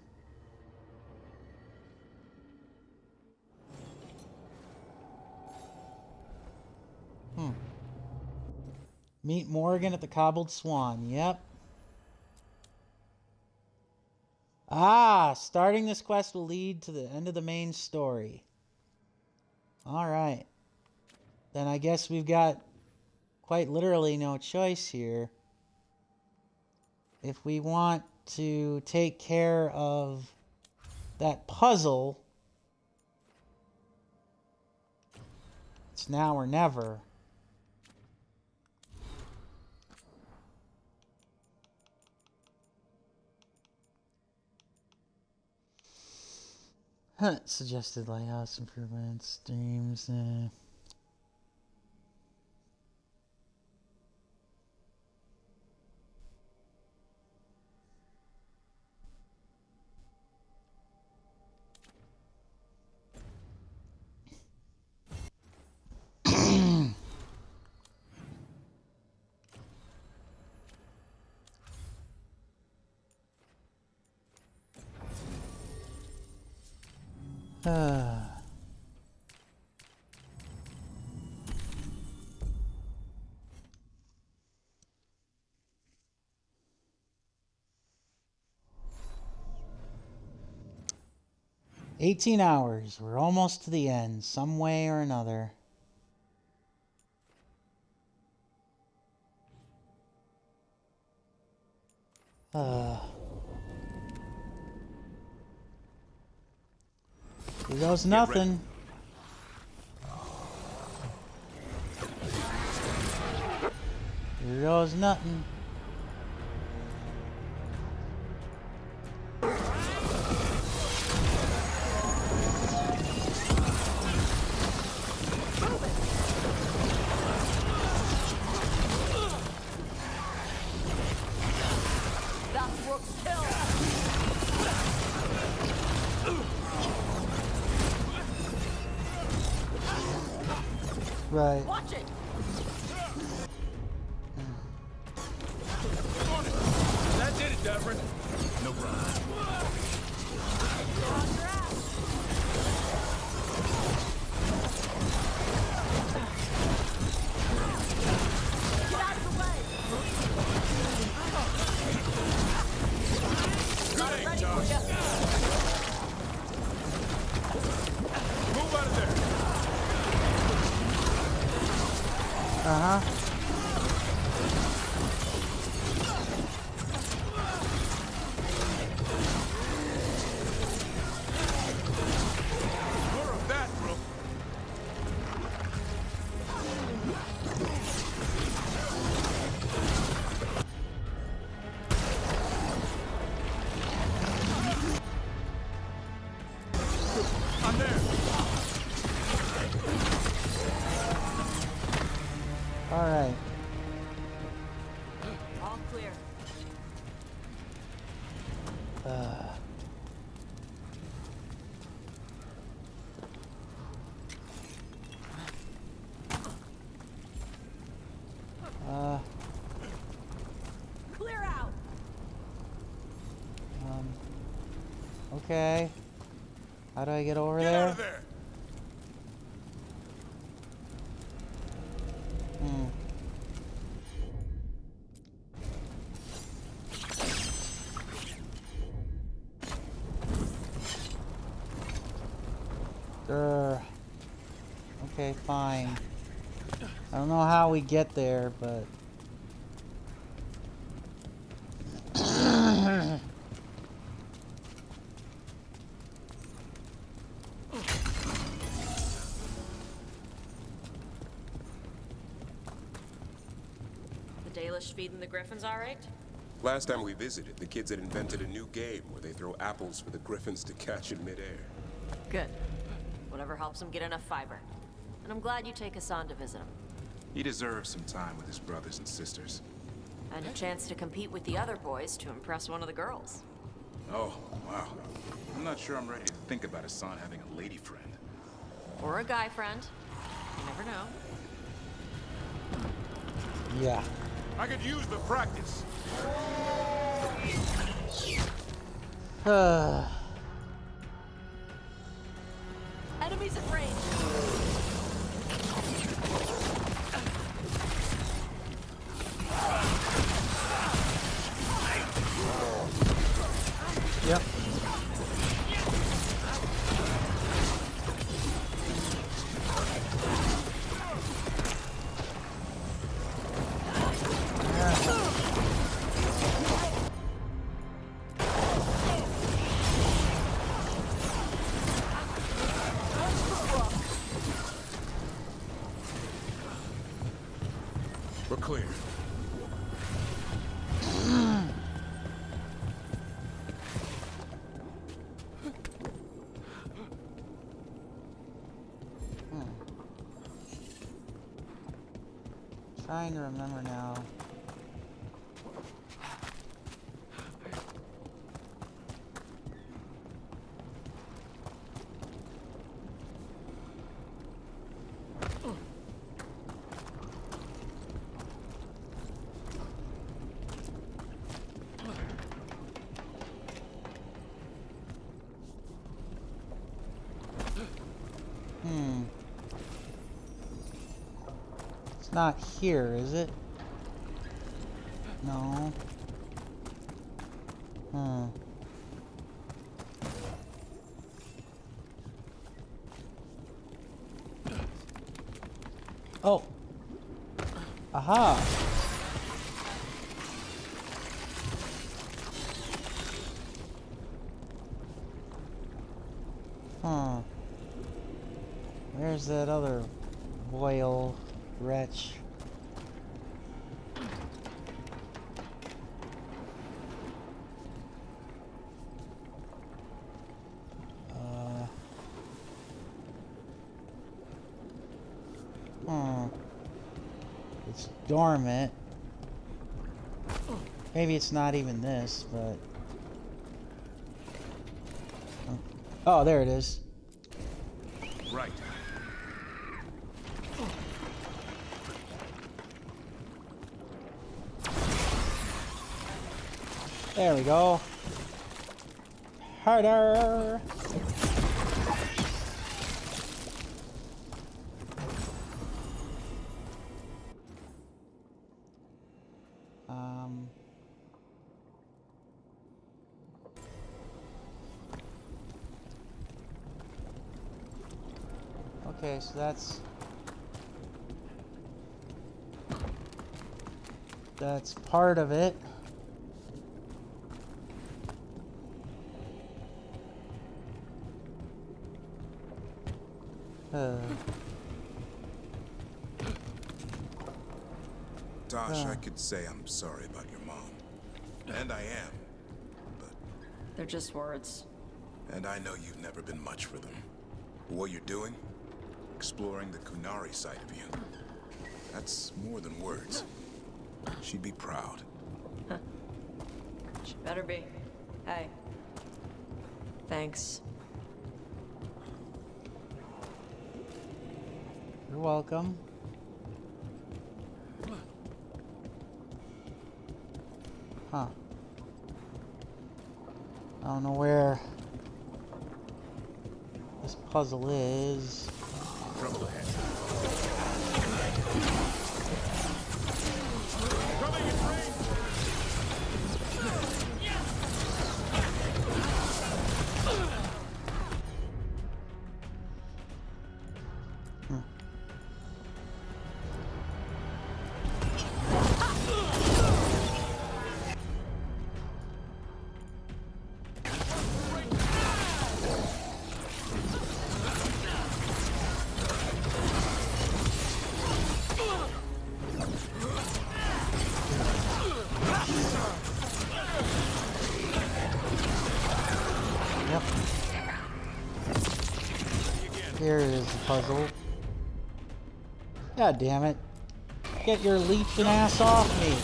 S2: Meet Morrigan at the Cobbled Swan. Yep. Ah, starting this quest will lead to the end of the main story. Alright. Then I guess we've got quite literally no choice here. if we want to take care of that puzzle, it's now or never. Suggested lighthouse improvements, streams. Uh. 18 hours. We're almost to the end, some way or another. Here goes nothing. Here goes nothing. Right.
S15: Watch it.
S12: That did it, Duffer. No problem.
S15: Get out of the way. Not ready for you.
S12: Move out of there.
S2: Uh-huh.
S12: More of that, bro. I'm there.
S2: All right.
S15: All clear. Clear out.
S2: Okay. How do I get over
S12: Get
S2: there?
S12: out of there.
S2: Okay, fine. I don't know how we get there, but...
S4: The Dalish feeding the griffins all right?
S19: Last time we visited, the kids had invented a new game where they throw apples for the griffins to catch in midair.
S4: Good. Whatever helps him get enough fiber. And I'm glad you take us on to visit him.
S18: He deserves some time with his brothers and sisters.
S4: And a chance to compete with the other boys to impress one of the girls.
S18: Oh, wow. I'm not sure I'm ready to think about his son having a lady friend.
S4: Or a guy friend. You never know.
S2: Yeah.
S12: I could use the practice.
S15: Enemies at range.
S2: Yep.
S18: clear.
S2: Trying to remember now. It's not here, is it? No. Oh. Aha. Where's that other royal wretch? It's dormant. Maybe it's not even this, but... Oh, there it is.
S18: Right.
S2: There we go. Harder! Okay, so that's part of it.
S18: Tosh, I could say I'm sorry about your mom. And I am. But...
S4: They're just words.
S18: And I know you've never been much for them. But what you're doing? Exploring the Kunari side of you. That's more than words. She'd be proud.
S4: She better be. Hey. Thanks.
S2: You're welcome. Huh. I don't know where this puzzle is.
S18: Trouble ahead.
S2: Here is the puzzle. God damn it. Get your leeching ass off me.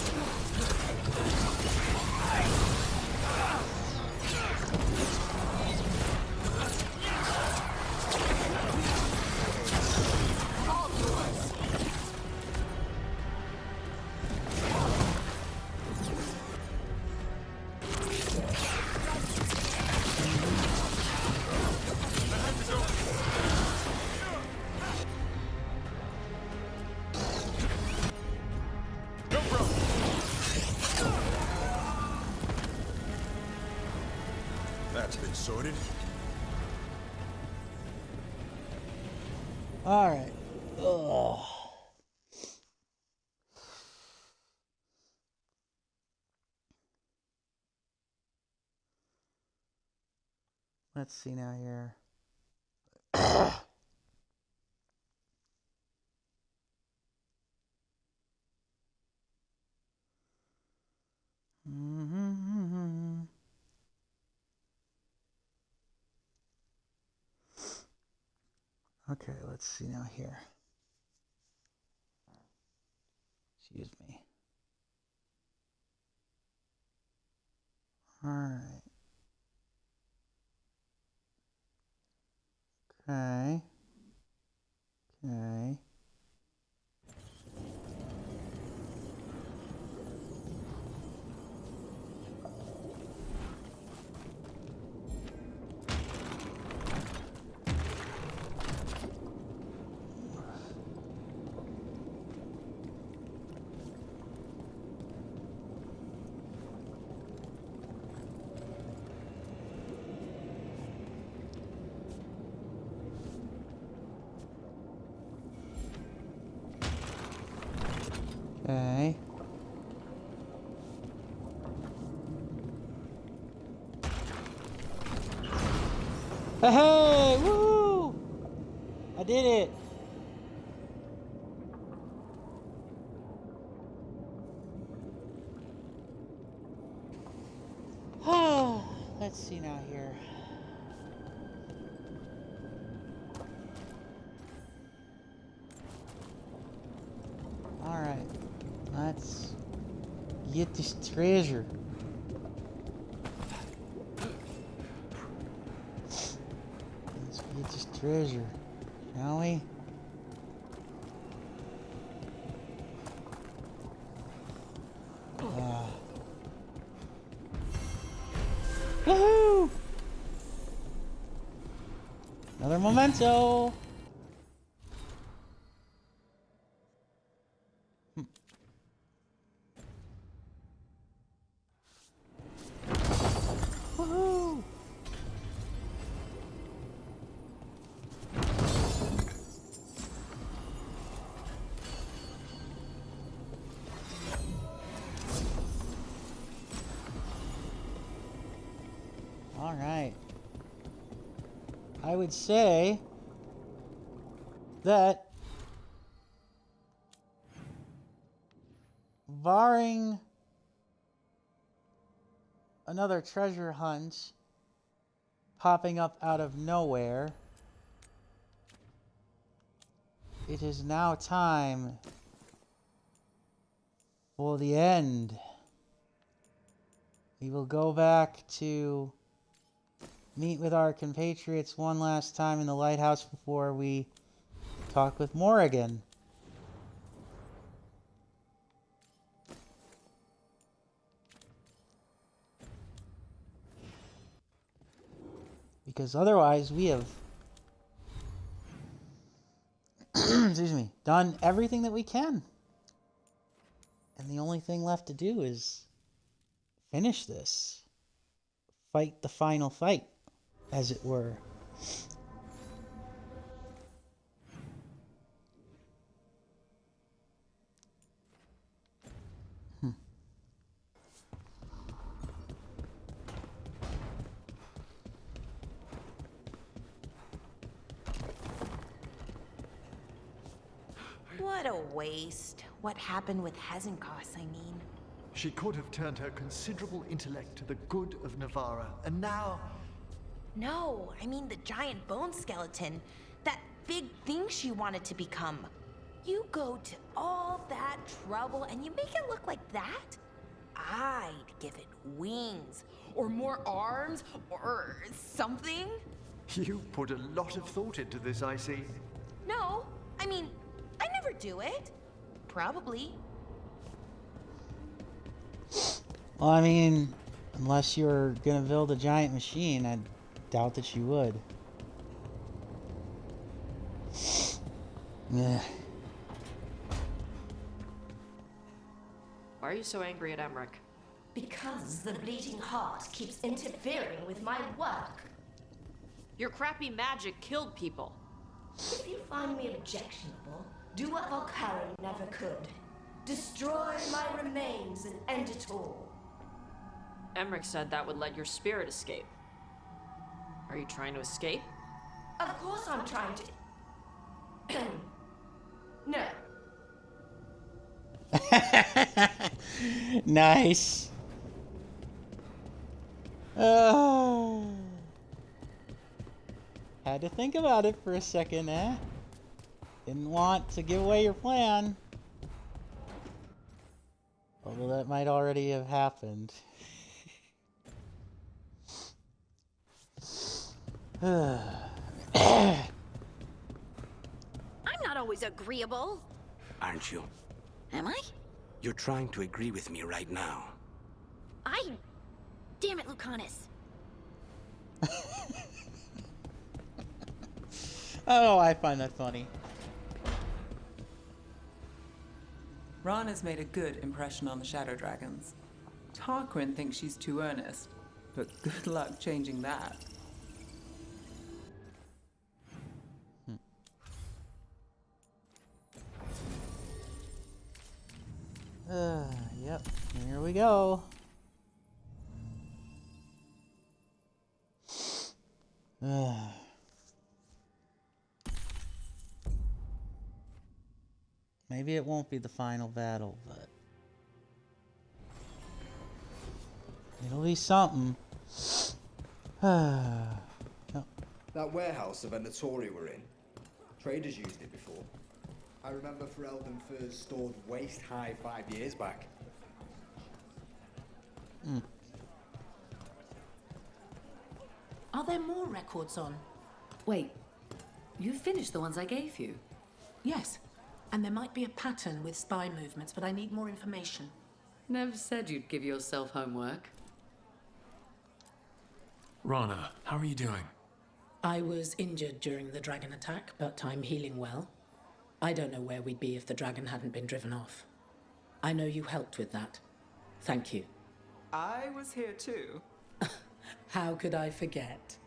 S18: That's been sorted.
S2: Alright. Ugh. Let's see now here. Okay, let's see now here. Excuse me. All right. Okay. Okay. Okay. Hey! Woo! I did it! Let's see now here. Alright. Let's get this treasure. Let's get this treasure, shall we? Woohoo! Another memento! Woohoo! All right. I would say that barring another treasure hunt popping up out of nowhere, it is now time for the end. We will go back to meet with our compatriots one last time in the lighthouse before we talk with Morrigan. Because otherwise we have excuse me, done everything that we can. And the only thing left to do is finish this. Fight the final fight, as it were.
S3: What a waste. What happened with Hezenkos, I mean?
S20: She could have turned her considerable intellect to the good of Navarra, and now...
S3: No, I mean the giant bone skeleton. That big thing she wanted to become. You go to all that trouble and you make it look like that? I'd give it wings, or more arms, or something.
S20: You put a lot of thought into this, I see.
S3: No, I mean, I never do it. Probably.
S2: Well, I mean, unless you're gonna build a giant machine, I doubt that you would. Yeah.
S4: Why are you so angry at Emmerich?
S13: Because the bleeding heart keeps interfering with my work.
S4: Your crappy magic killed people.
S13: If you find me objectionable, do what Valkyrie never could. Destroy my remains and end it all.
S4: Emmerich said that would let your spirit escape. Are you trying to escape?
S13: Of course I'm trying to... No.
S2: Nice. Had to think about it for a second, eh? Didn't want to give away your plan. Although that might already have happened.
S17: I'm not always agreeable.
S11: Aren't you?
S17: Am I?
S11: You're trying to agree with me right now.
S17: Damn it, Lucanus.
S2: Oh, I find that funny.
S8: Rana's made a good impression on the Shadow Dragons. Tarquin thinks she's too earnest, but good luck changing that.
S2: Yep, here we go. Maybe it won't be the final battle, but it'll be something.
S6: That warehouse the Venatori were in, traders used it before. I remember Ferelden furs stored waist high 5 years back.
S22: Are there more records on? Wait, you finished the ones I gave you? Yes, and there might be a pattern with spy movements, but I need more information.
S23: Never said you'd give yourself homework.
S21: Rana, how are you doing?
S22: I was injured during the dragon attack, but I'm healing well. I don't know where we'd be if the dragon hadn't been driven off. I know you helped with that. Thank you.
S8: I was here too.
S22: How could I forget?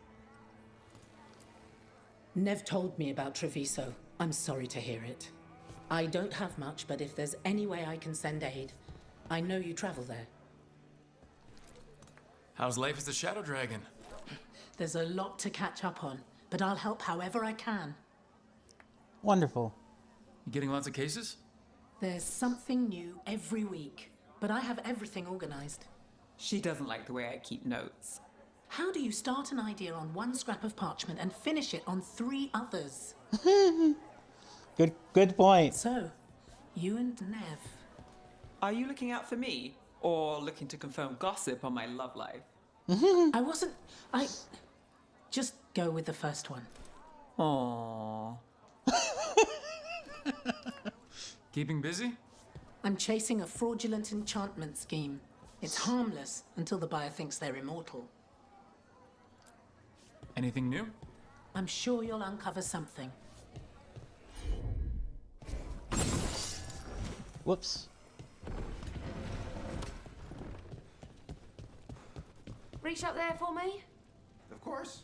S22: Nev told me about Treviso. I'm sorry to hear it. I don't have much, but if there's any way I can send aid, I know you travel there.
S21: How's life as a Shadow Dragon?
S22: There's a lot to catch up on, but I'll help however I can.
S2: Wonderful.
S21: You getting lots of cases?
S22: There's something new every week, but I have everything organized.
S8: She doesn't like the way I keep notes.
S22: How do you start an idea on one scrap of parchment and finish it on 3 others?
S2: Good point.
S22: So, you and Nev.
S8: Are you looking out for me, or looking to confirm gossip on my love life?
S22: I wasn't... Just go with the first one.
S8: Aww.
S21: Keeping busy?
S22: I'm chasing a fraudulent enchantment scheme. It's harmless until the buyer thinks they're immortal.
S21: Anything new?
S22: I'm sure you'll uncover something.
S2: Whoops.
S9: Reach up there for me?
S6: Of course.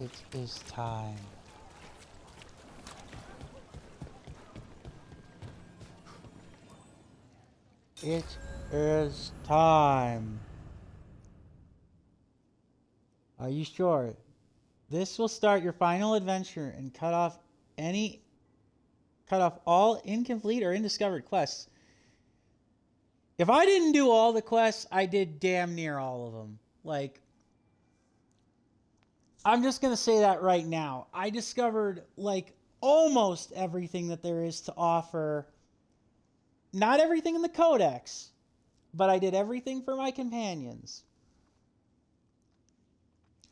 S2: It is time. It is time. Are you sure? This will start your final adventure and cut off all incomplete or undiscovered quests. If I didn't do all the quests, I did damn near all of them. Like, I'm just going to say that right now. I discovered, like, almost everything that there is to offer. Not everything in the Codex, but I did everything for my companions.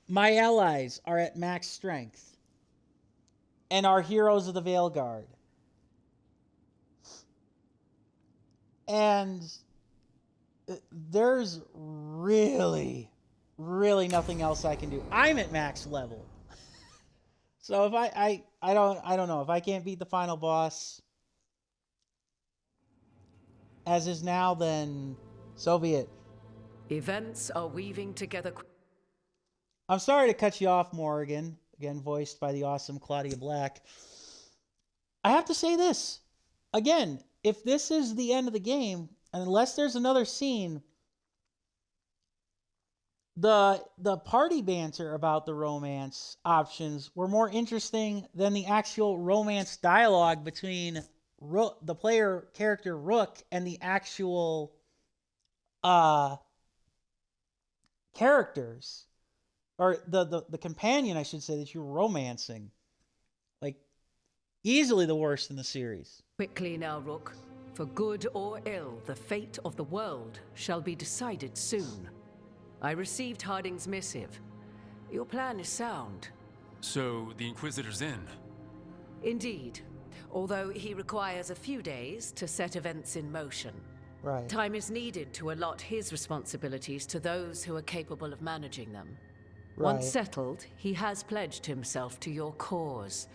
S2: My allies are at max strength and are heroes of the Veilguard. And there's really nothing else I can do. I'm at max level. So if I don't know. If I can't beat the final boss as is now, then so be it.
S23: Events are weaving together.
S2: I'm sorry to cut you off, Morgan. again voiced by the awesome Claudia Black. I have to say this. Again, if this is the end of the game, unless there's another scene, the party banter about the romance options were more interesting than the actual romance dialogue between the player character Rook and the actual characters, or the companion, I should say, that you're romancing. Like, easily the worst in the series.
S7: Quickly now, Rook. For good or ill, the fate of the world shall be decided soon. I received Harding's missive. Your plan is sound.
S21: So, the Inquisitor's in?
S7: Indeed. Although he requires a few days to set events in motion.
S2: Right.
S7: Time is needed to allot his responsibilities to those who are capable of managing them.
S2: Right.
S7: Once settled, he has pledged himself to your cause.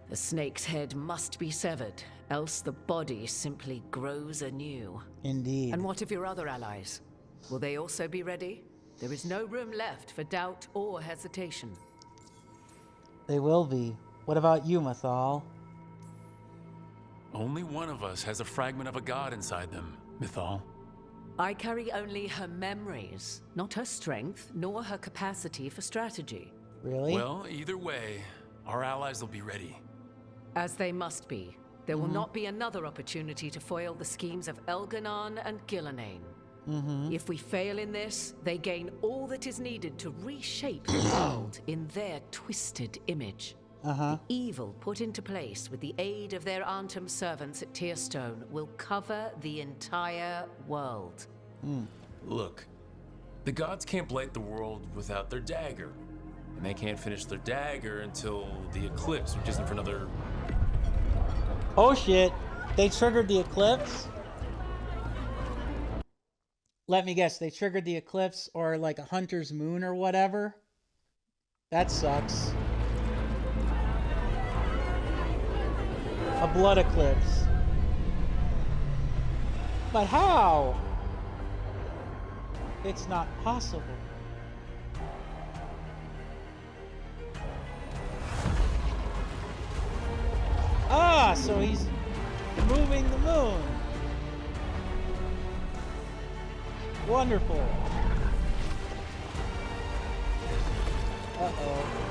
S7: The snake's head must be severed, else the body simply grows anew.
S2: Indeed.
S7: And what of your other allies? Will they also be ready? There is no room left for doubt or hesitation.
S2: They will be. What about you, Mythal?
S21: Only one of us has a fragment of a god inside them, Mythal.
S7: I carry only her memories, not her strength, nor her capacity for strategy.
S2: Really?
S21: Well, either way, our allies will be ready.
S7: As they must be. There will not be another opportunity to foil the schemes of Elganon and Gillenane. If we fail in this, they gain all that is needed to reshape the world in their twisted image. The evil put into place with the aid of their Arnhem servants at Tearstone will cover the entire world.
S21: Look, the gods can't blight the world without their dagger. And they can't finish their dagger until the eclipse, which isn't for another...
S2: Oh shit, they triggered the eclipse? Let me guess, they triggered the eclipse or like a hunter's moon or whatever? That sucks. A blood eclipse. But how? It's not possible. Ah, so he's moving the moon. Wonderful. Uh-oh.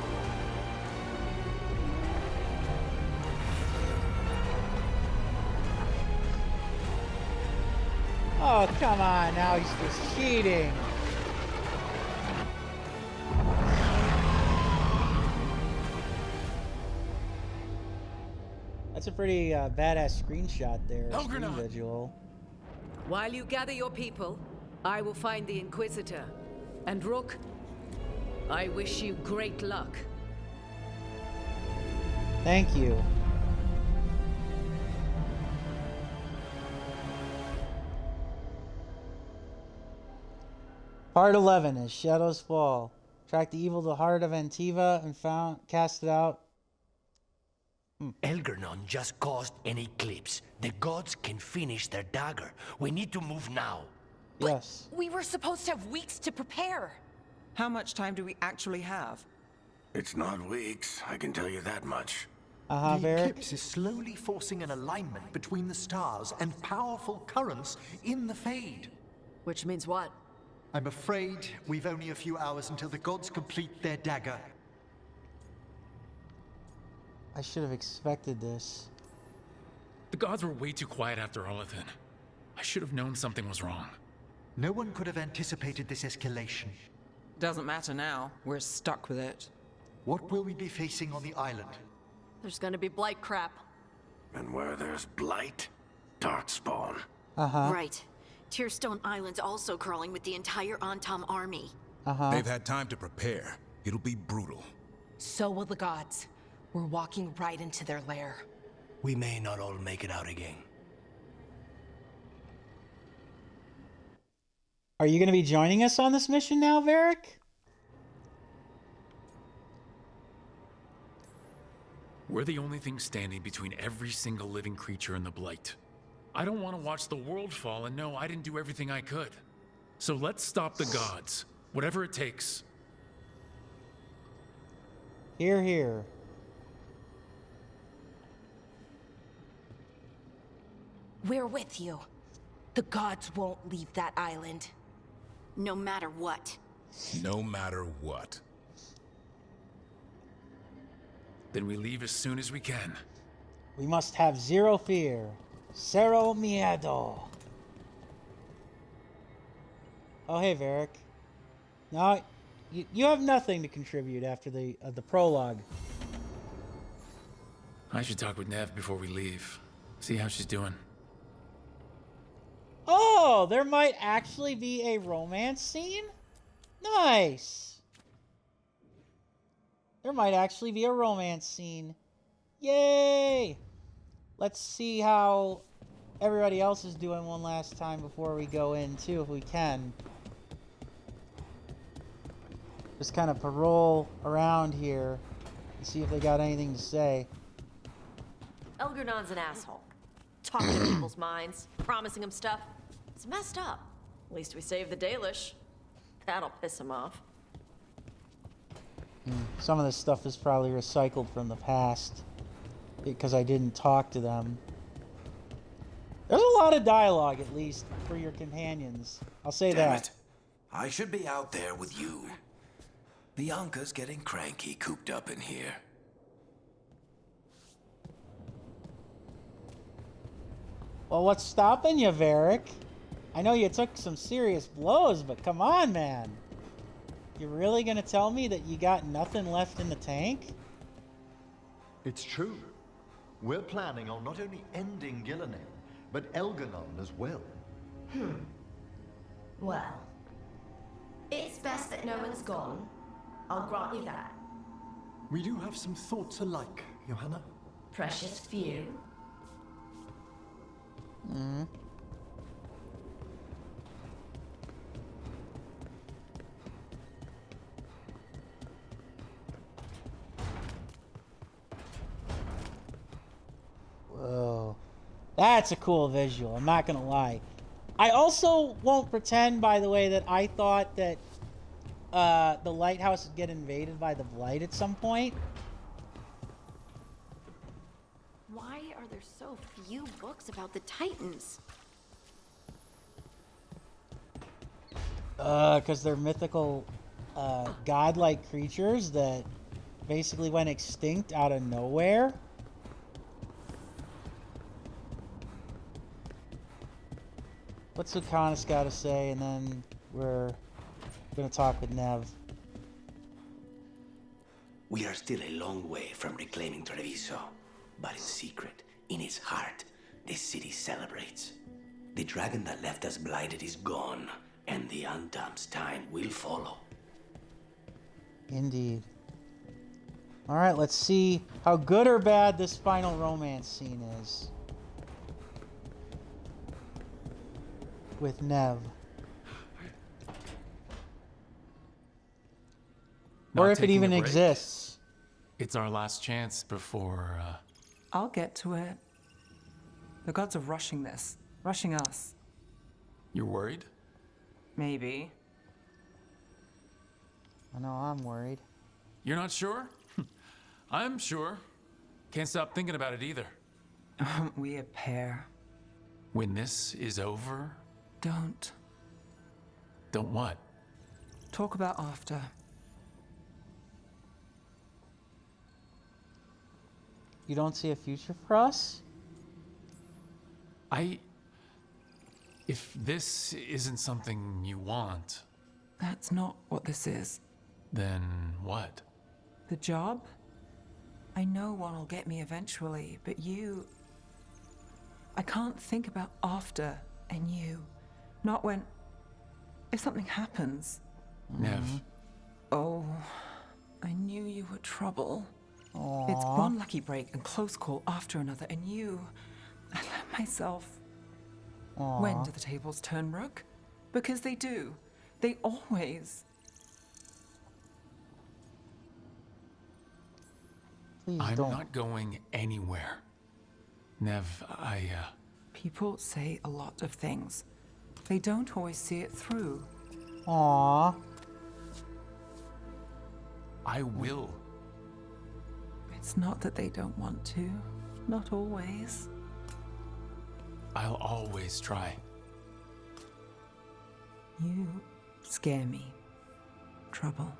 S2: Oh, come on, now he's just cheating. That's a pretty badass screenshot there, screen visual.
S7: While you gather your people, I will find the Inquisitor. And Rook, I wish you great luck.
S2: Thank you. Part 11 is Shadows Fall. Track the evil to the heart of Antiva and cast it out.
S11: Elgernon just caused an eclipse. The gods can finish their dagger. We need to move now.
S2: Yes.
S3: We were supposed to have weeks to prepare.
S8: How much time do we actually have?
S1: It's not weeks, I can tell you that much.
S20: The
S2: Varric.
S20: eclipse is slowly forcing an alignment between the stars and powerful currents in the Fade.
S7: Which means what?
S20: I'm afraid we've only a few hours until the gods complete their dagger.
S2: I should have expected this.
S21: The gods were way too quiet after Olithin. I should have known something was wrong.
S20: No one could have anticipated this escalation.
S8: Doesn't matter now. We're stuck with it.
S20: What will we be facing on the island?
S4: There's gonna be blight crap.
S1: And where there's blight, darkspawn.
S17: Right. Tearstone Island's also crawling with the entire Antom army.
S18: They've had time to prepare. It'll be brutal.
S3: So will the gods. We're walking right into their lair.
S11: We may not all make it out again.
S2: Are you going to be joining us on this mission now, Varric?
S21: We're the only thing standing between every single living creature and the Blight. I don't want to watch the world fall and know I didn't do everything I could. So let's stop the gods, whatever it takes.
S2: Here, here.
S3: We're with you. The gods won't leave that island.
S17: No matter what.
S18: No matter what.
S21: Then we leave as soon as we can.
S2: We must have zero fear. Cero miedo. Oh, hey, Varric. No, you have nothing to contribute after the prologue.
S21: I should talk with Nev before we leave. See how she's doing.
S2: Oh, there might actually be a romance scene? Nice. There might actually be a romance scene. Yay! Let's see how everybody else is doing one last time before we go in, too, if we can. Just kind of parole around here and see if they got anything to say.
S4: Elgernon's an asshole. Talking to people's minds, promising them stuff. It's messed up. At least we saved the Dalish. That'll piss him off.
S2: Some of this stuff is probably recycled from the past because I didn't talk to them. There's a lot of dialogue, at least, for your companions. I'll say
S1: Damn
S2: that.
S1: it. I should be out there with you. Bianca's getting cranky cooped up in here.
S2: Well, what's stopping you, Varric? I know you took some serious blows, but come on, man. You really gonna tell me that you got nothing left in the tank?
S20: It's true. We're planning on not only ending Gillenane, but Elganon as well.
S13: Well, it's best that no one's gone. I'll grant you that.
S20: We do have some thoughts alike, Johanna.
S13: Precious few.
S2: Whoa. That's a cool visual, I'm not gonna lie. I also won't pretend, by the way, that I thought that the lighthouse would get invaded by the Blight at some point.
S17: Why are there so few books about the Titans?
S2: Because they're mythical, godlike creatures that basically went extinct out of nowhere. What's Lucanus got to say, and then we're gonna talk with Nev.
S11: We are still a long way from reclaiming Treviso, but in secret, in its heart, this city celebrates. The dragon that left us blighted is gone, and the Untom's time will follow.
S2: Indeed. All right, let's see how good or bad this final romance scene is with Nev. Or if it even exists.
S21: It's our last chance before,
S8: I'll get to it. The gods are rushing this. Rushing us.
S21: You're worried?
S8: Maybe.
S2: I know I'm worried.
S21: You're not sure? I'm sure. Can't stop thinking about it either.
S8: Aren't we a pair?
S21: When this is over...
S8: Don't.
S21: Don't what?
S8: Talk about after.
S2: You don't see a future for us?
S21: If this isn't something you want...
S8: That's not what this is.
S21: Then what?
S8: The job? I know one will get me eventually, but you... I can't think about after and you. Not when... If something happens.
S21: Nev.
S8: Oh, I knew you were trouble.
S2: Aww.
S8: It's one lucky break and close call after another, and you... I let myself...
S2: Aww.
S8: When do the tables turn, Rook? Because they do. They always...
S2: Please
S21: I'm
S2: don't.
S21: not going anywhere. Nev,
S8: People say a lot of things. They don't always see it through.
S2: Aww.
S21: I will
S8: It's not that they don't want to. Not always.
S21: I'll always try.
S8: You scare me. Trouble.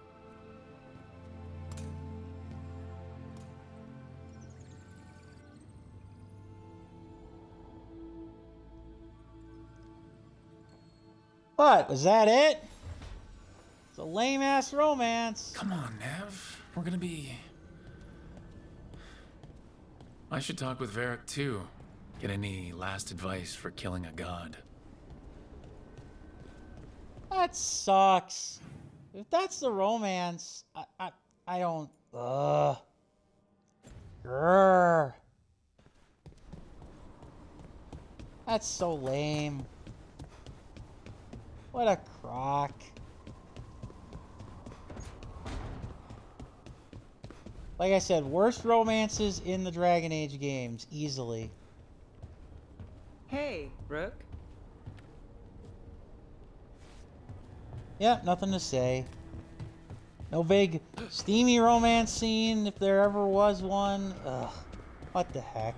S2: What? Was that it? It's a lame-ass romance.
S21: Come on, Nev. We're gonna be... I should talk with Varric too. Get any last advice for killing a god.
S2: That sucks. If that's the romance, I don't... Grrr. That's so lame. What a crock. Like I said, worst romances in the Dragon Age games, easily.
S8: Hey, Rook.
S2: Yeah, nothing to say. No big steamy romance scene, if there ever was one. Ugh, what the heck.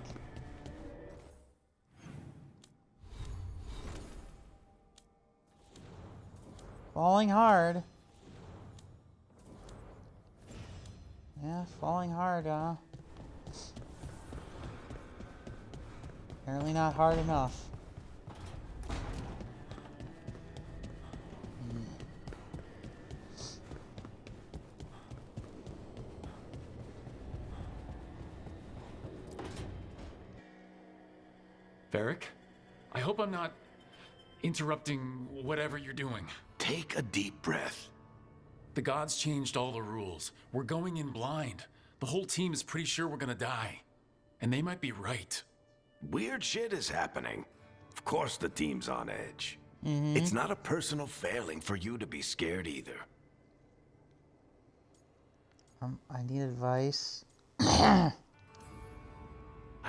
S2: Falling hard. Yeah, falling hard, huh? Apparently not hard enough.
S21: Varric, I hope I'm not interrupting whatever you're doing.
S1: Take a deep breath.
S21: The gods changed all the rules. We're going in blind. The whole team is pretty sure we're gonna die. And they might be right.
S1: Weird shit is happening. Of course the team's on edge.
S2: Mm-hmm.
S1: It's not a personal failing for you to be scared either.
S2: I need advice.
S21: I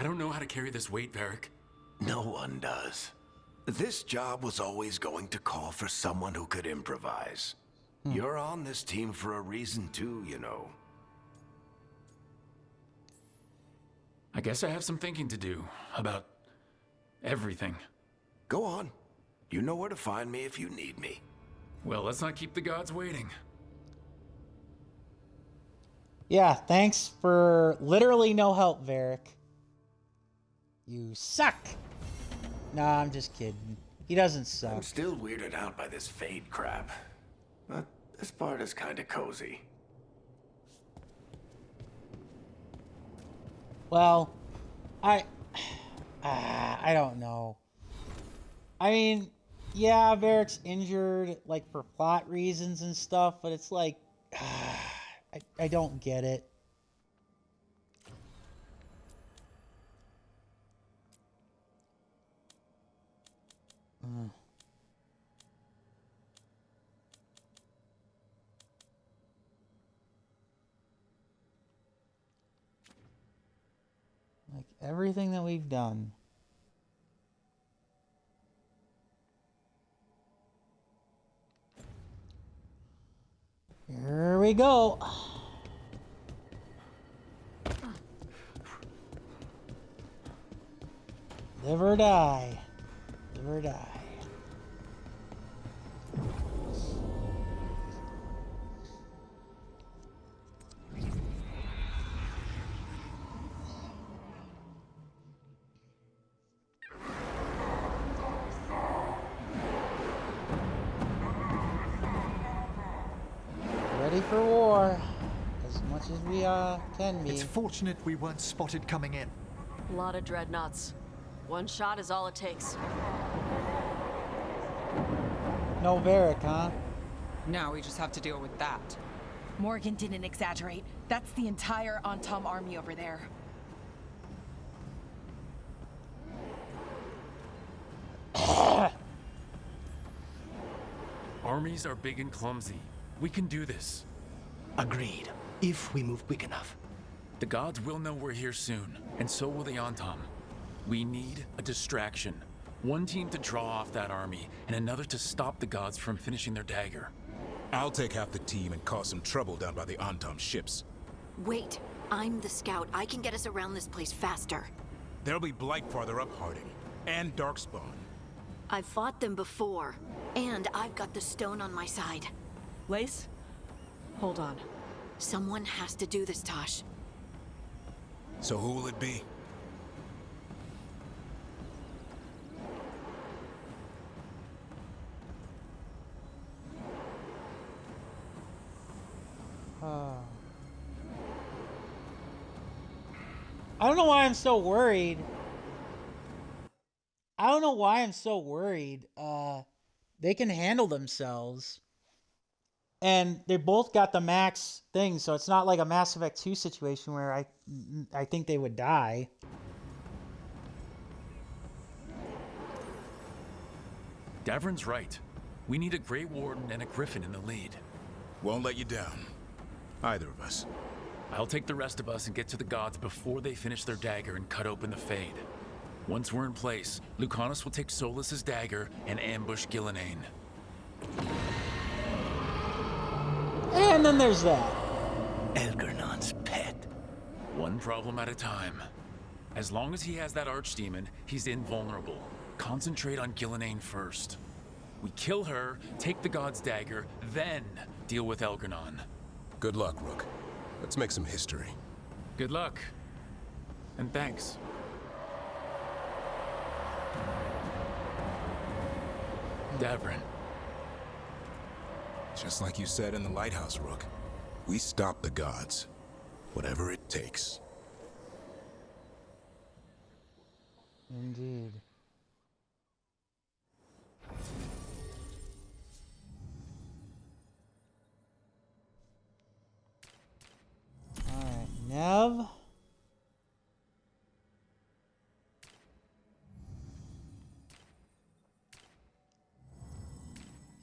S21: don't know how to carry this weight, Varric.
S1: No one does. This job was always going to call for someone who could improvise. You're on this team for a reason too, you know.
S21: I guess I have some thinking to do about everything.
S1: Go on. You know where to find me if you need me.
S21: Well, let's not keep the gods waiting.
S2: Yeah, thanks for literally no help, Varric. You suck. Nah, I'm just kidding. He doesn't suck.
S1: I'm still weirded out by this fade crap. But this part is kinda cozy.
S2: Well, I don't know. I mean, yeah, Varric's injured, like, for plot reasons and stuff, but it's like, I don't get it. Like, everything that we've done. Here we go. Live or die. Live or die. Ready for war, as much as we can be.
S20: It's fortunate we weren't spotted coming in.
S4: A lot of dreadnoughts. One shot is all it takes.
S2: No Varric, huh?
S8: Now we just have to deal with that.
S3: Morgan didn't exaggerate. That's the entire Antom army over there.
S21: Armies are big and clumsy. We can do this.
S11: Agreed. If we move quick enough.
S21: The gods will know we're here soon, and so will the Antom. We need a distraction. One team to draw off that army, and another to stop the gods from finishing their dagger.
S18: I'll take half the team and cause some trouble down by the Antom ships.
S17: Wait. I'm the scout. I can get us around this place faster.
S18: There'll be Blight farther up, Harding. And Darkspawn.
S17: I've fought them before. And I've got the stone on my side.
S10: Lace? Hold on.
S17: Someone has to do this, Tosh.
S18: So who will it be?
S2: I don't know why I'm so worried. I don't know why I'm so worried. They can handle themselves. And they both got the max thing, so it's not like a Mass Effect 2 situation where I think they would die.
S21: Davrin's right. We need a Grey Warden and a Griffin in the lead.
S18: Won't let you down. Either of us.
S21: I'll take the rest of us and get to the gods before they finish their dagger and cut open the Fade. Once we're in place, Lucanus will take Solus's dagger and ambush Gillenane.
S2: And then there's that.
S1: Elgernon's pet.
S21: One problem at a time. As long as he has that archdemon, he's invulnerable. Concentrate on Gillenane first. We kill her, take the god's dagger, then deal with Elgernon.
S18: Good luck, Rook. Let's make some history.
S21: Good luck. And thanks. Davrin.
S18: Just like you said in the lighthouse, Rook. We stop the gods. Whatever it takes.
S2: Indeed. Alright, Nev.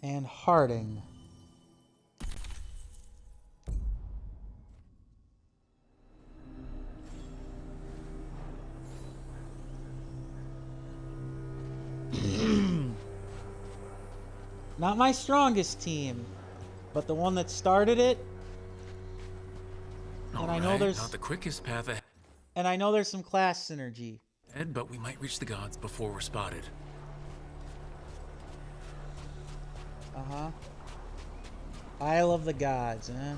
S2: And Harding. Not my strongest team, but the one that started it. And I know there's
S21: not the quickest path ahead.
S2: And I know there's some class synergy.
S21: But we might reach the gods before we're spotted.
S2: Uh-huh. Isle of the Gods, huh?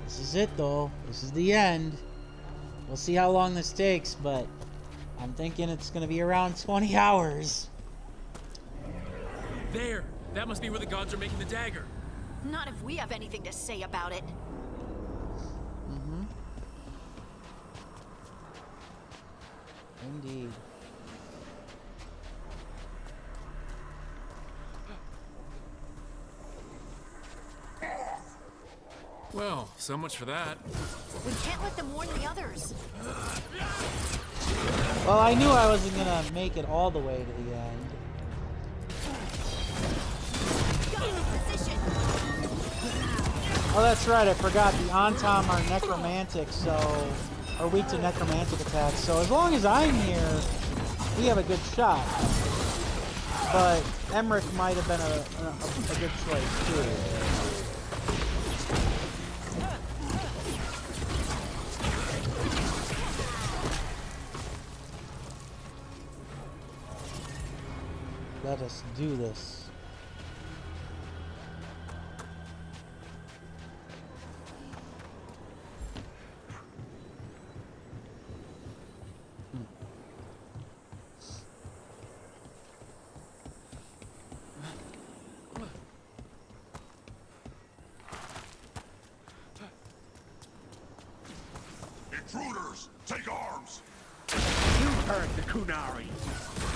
S2: This is it, though. This is the end. We'll see how long this takes, but I'm thinking it's gonna be around 20 hours.
S21: There! That must be where the gods are making the dagger.
S17: Not if we have anything to say about it.
S2: Mm-hmm. Indeed.
S21: Well, so much for that.
S17: We can't let them warn the others.
S2: Well, I knew I wasn't gonna make it all the way to the end. Oh, that's right, I forgot. The Antom are necromantic, so... are weak to necromantic attacks. So as long as I'm here, we have a good shot. But Emmerich might have been a good choice, too. Let us do this.
S12: Intruders, take arms!
S14: You heard the Kunari.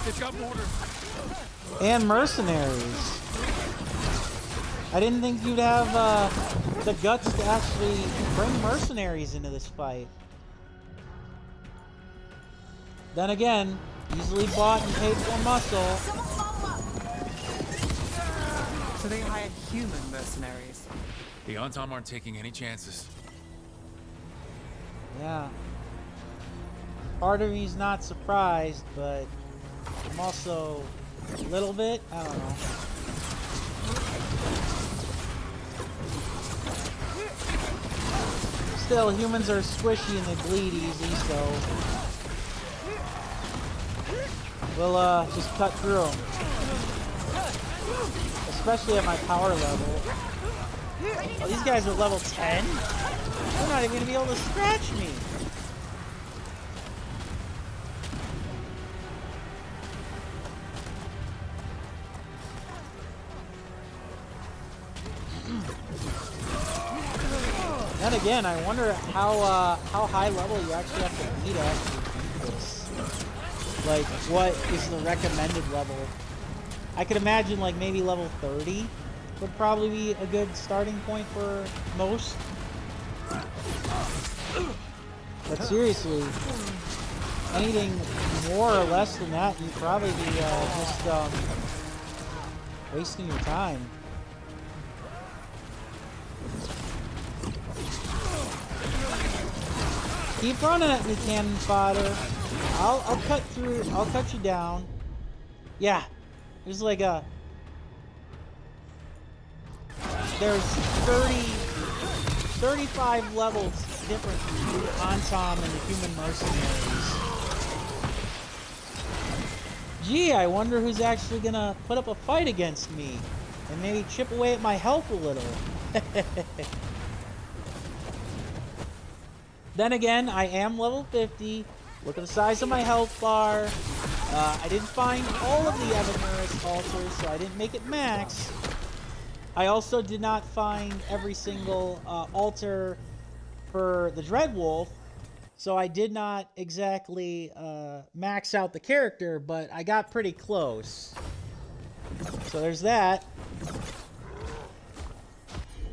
S21: They've got mortars.
S2: And mercenaries. I didn't think you'd have the guts to actually bring mercenaries into this fight. Then again, easily bought and paid for muscle.
S8: So they hired human mercenaries.
S21: The Antom aren't taking any chances.
S2: Yeah. Part of me's not surprised, but I'm also a little bit, I don't know. Still, humans are squishy and they bleed easy, so we'll just cut through them. Especially at my power level. Oh, these guys are level 10? They're not even gonna be able to scratch me. Then again, I wonder how high level you actually have to beat at to do this. Like, what is the recommended level? I could imagine like maybe level 30 would probably be a good starting point for most. But seriously, anything more or less than that, you'd probably be just wasting your time. Keep running at me, cannon fodder. I'll cut through. I'll cut you down. Yeah, there's like a. There's 35 levels different between Antom and the human mercenaries. Gee, I wonder who's actually gonna put up a fight against me and maybe chip away at my health a little. Then again, I am level 50. Look at the size of my health bar. I didn't find all of the Evanurus altars, so I didn't make it max. I also did not find every single altar for the Dreadwolf, so I did not exactly max out the character, but I got pretty close. So there's that.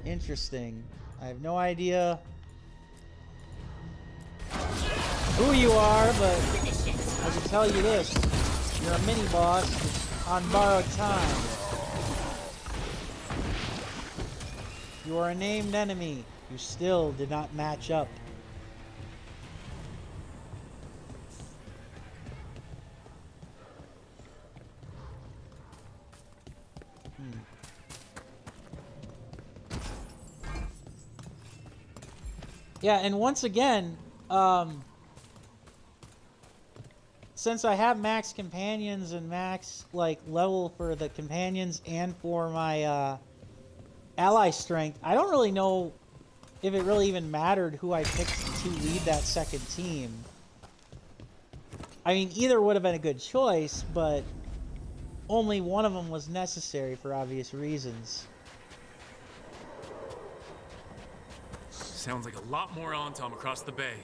S2: Interesting. I have no idea who you are, but I can tell you this. You're a mini-boss on borrowed time. You are a named enemy. You still did not match up. Yeah, and once again, since I have max companions and max like level for the companions and for my ally strength, I don't really know if it really even mattered who I picked to lead that second team. I mean, either would have been a good choice, but only one of them was necessary for obvious reasons.
S21: Sounds like a lot more Antom across the bay.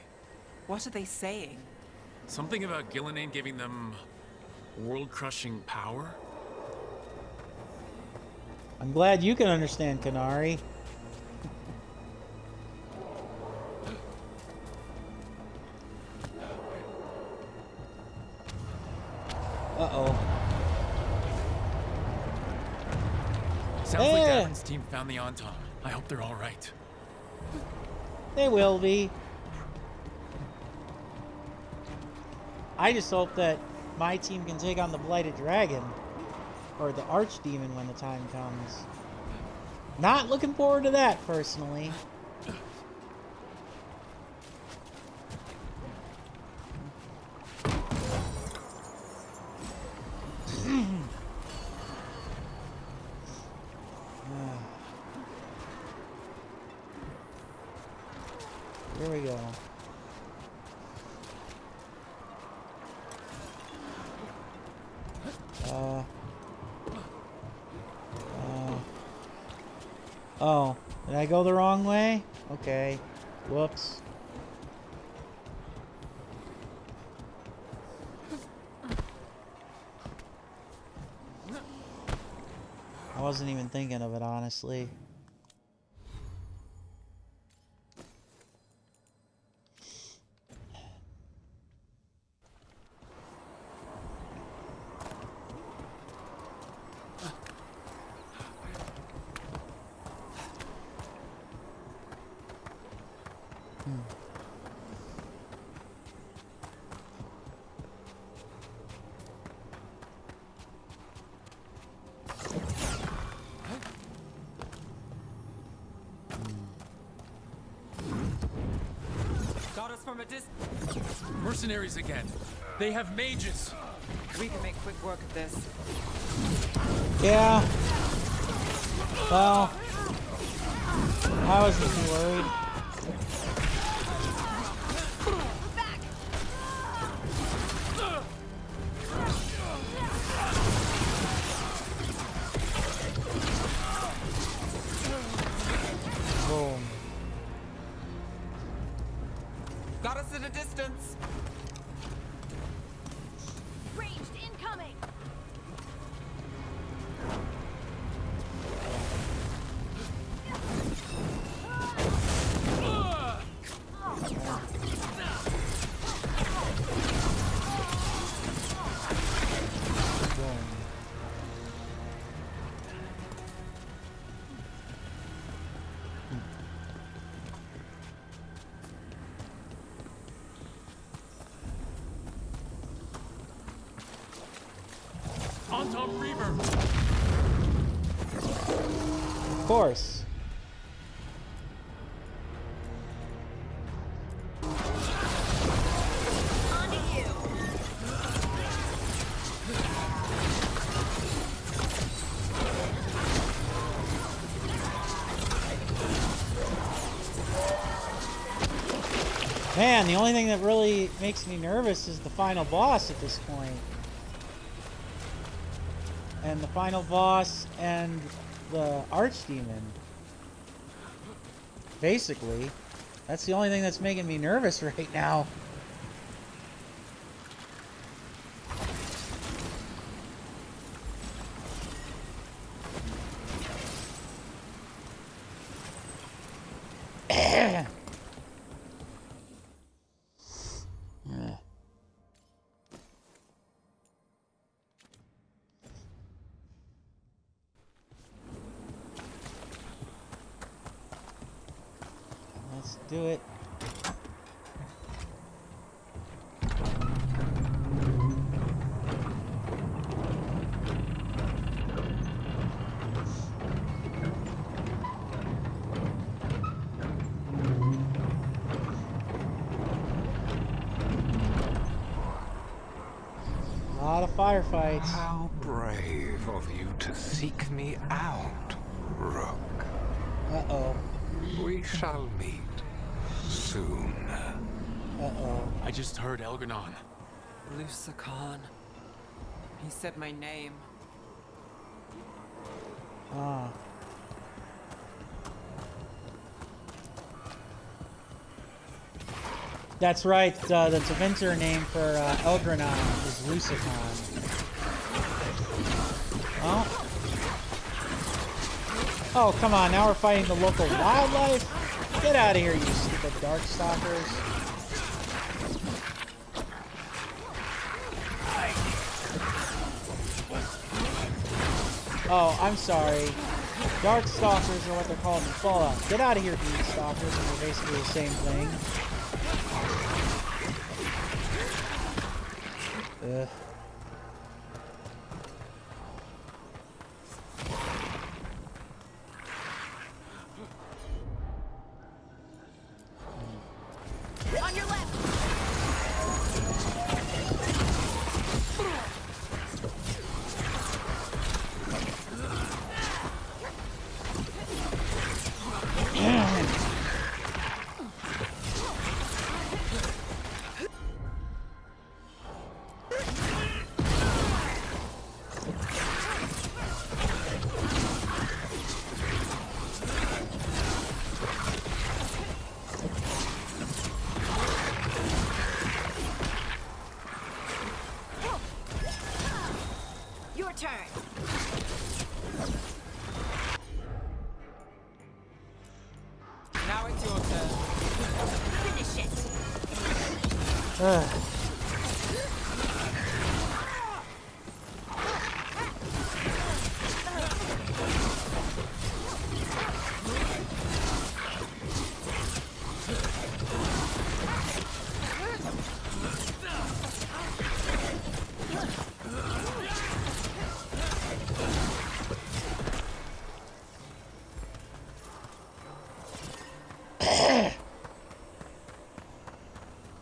S8: What are they saying?
S21: Something about Gillenane giving them world-crushing power?
S2: I'm glad you can understand, Kanari. Uh-oh.
S21: Sounds like Davern's team found the Antom. I hope they're all right.
S2: They will be. I just hope that my team can take on the Blighted Dragon. Or the Archdemon when the time comes. Not looking forward to that, personally. Here we go. Oh, did I go the wrong way? Okay. Whoops. I wasn't even thinking of it, honestly.
S5: Got us from a distance.
S21: Mercenaries again. They have mages.
S5: We can make quick work of this.
S2: Yeah. Well, I wasn't too worried. Boom.
S5: Got us at a distance.
S15: Ranged incoming.
S21: Anton Reaver.
S2: Of course. Man, the only thing that really makes me nervous is the final boss at this point. And the final boss and the archdemon. Basically, that's the only thing that's making me nervous right now. Let's do it. A lot of firefights.
S12: How brave of you to seek me out, Rook.
S2: Uh-oh.
S12: We shall meet soon.
S2: Uh-oh.
S21: I just heard Elganon.
S5: Lucican. He said my name.
S2: Ah. That's right, the Tevinter name for Elgranon is Lucican. Oh. Oh, come on, now we're fighting the local wildlife? Get out of here, you stupid Darkstalkers. Oh, I'm sorry. Darkstalkers are what they're called in Fallout. Get out of here, Beanstalkers, and they're basically the same thing. Ugh.
S15: On your left. Your turn.
S5: Now it's your turn.
S15: Finish it.
S2: Ugh.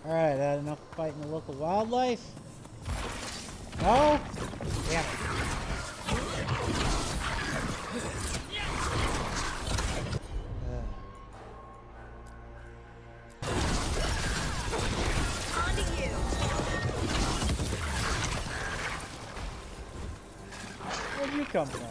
S2: Alright, had enough fighting the local wildlife? No? Damn it. Where'd you come from?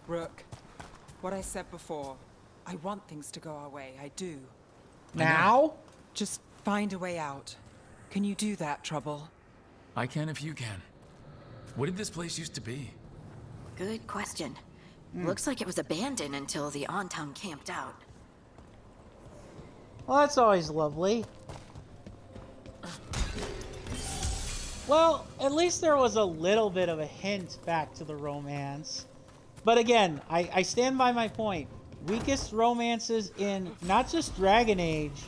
S8: Rook, what I said before, I want things to go our way, I do.
S2: Now?
S8: Just find a way out. Can you do that, Trouble?
S21: I can if you can. What did this place used to be?
S17: Good question. Looks like it was abandoned until the Ontown camped out.
S2: Well, that's always lovely. Well, at least there was a little bit of a hint back to the romance. But again, I stand by my point. Weakest romances in not just Dragon Age,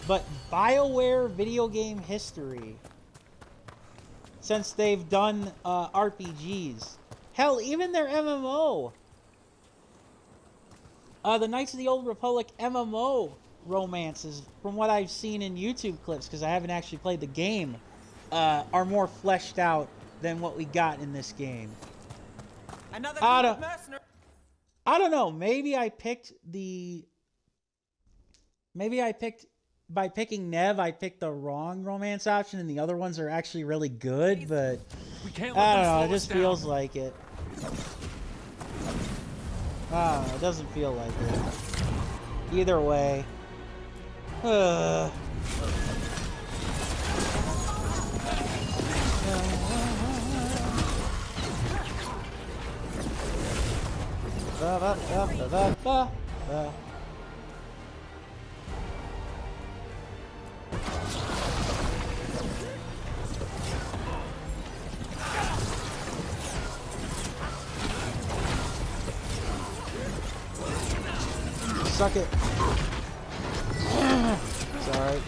S2: but BioWare video game history. Since they've done RPGs. Hell, even their MMO. The Knights of the Old Republic MMO romances, from what I've seen in YouTube clips, because I haven't actually played the game, are more fleshed out than what we got in this game.
S8: Another mercenary.
S2: I don't know. Maybe I picked by picking Nev, I picked the wrong romance option, and the other ones are actually really good. But I don't know. It just feels like it. I don't know. It doesn't feel like it. Either way. Suck it. Sorry.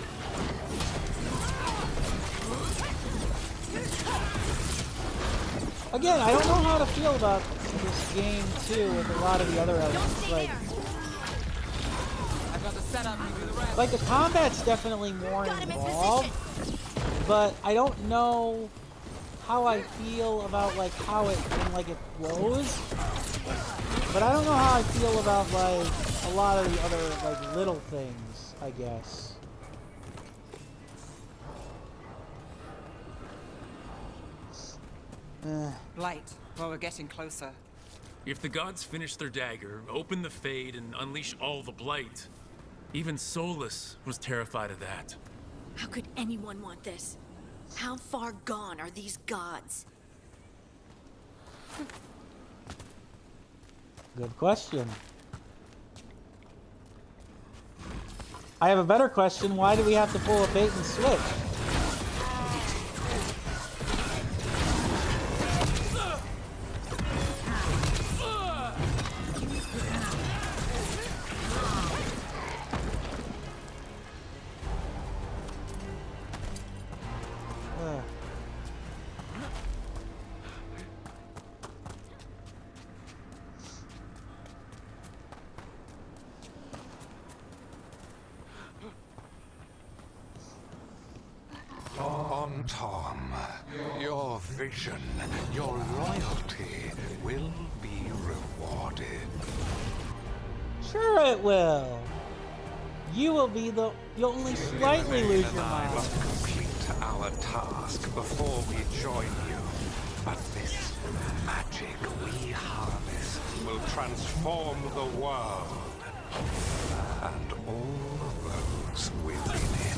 S2: Again, I don't know how to feel about this game too with a lot of the other elements. Like the combat's definitely more involved, but I don't know how I feel about like how it flows. But I don't know how I feel about like a lot of the other like little things, I guess.
S8: Blight. Well, we're getting closer.
S21: If the gods finish their dagger, open the Fade, and unleash all the Blight, even Solus was terrified of that.
S17: How could anyone want this? How far gone are these gods?
S2: Good question. I have a better question. Why do we have to pull a bait and switch?
S12: Tom, your vision, your loyalty will be rewarded.
S2: Sure it will. You'll only slightly lose your mind.
S12: I must complete our task before we join you. But this magic we harness will transform the world. And all those within it.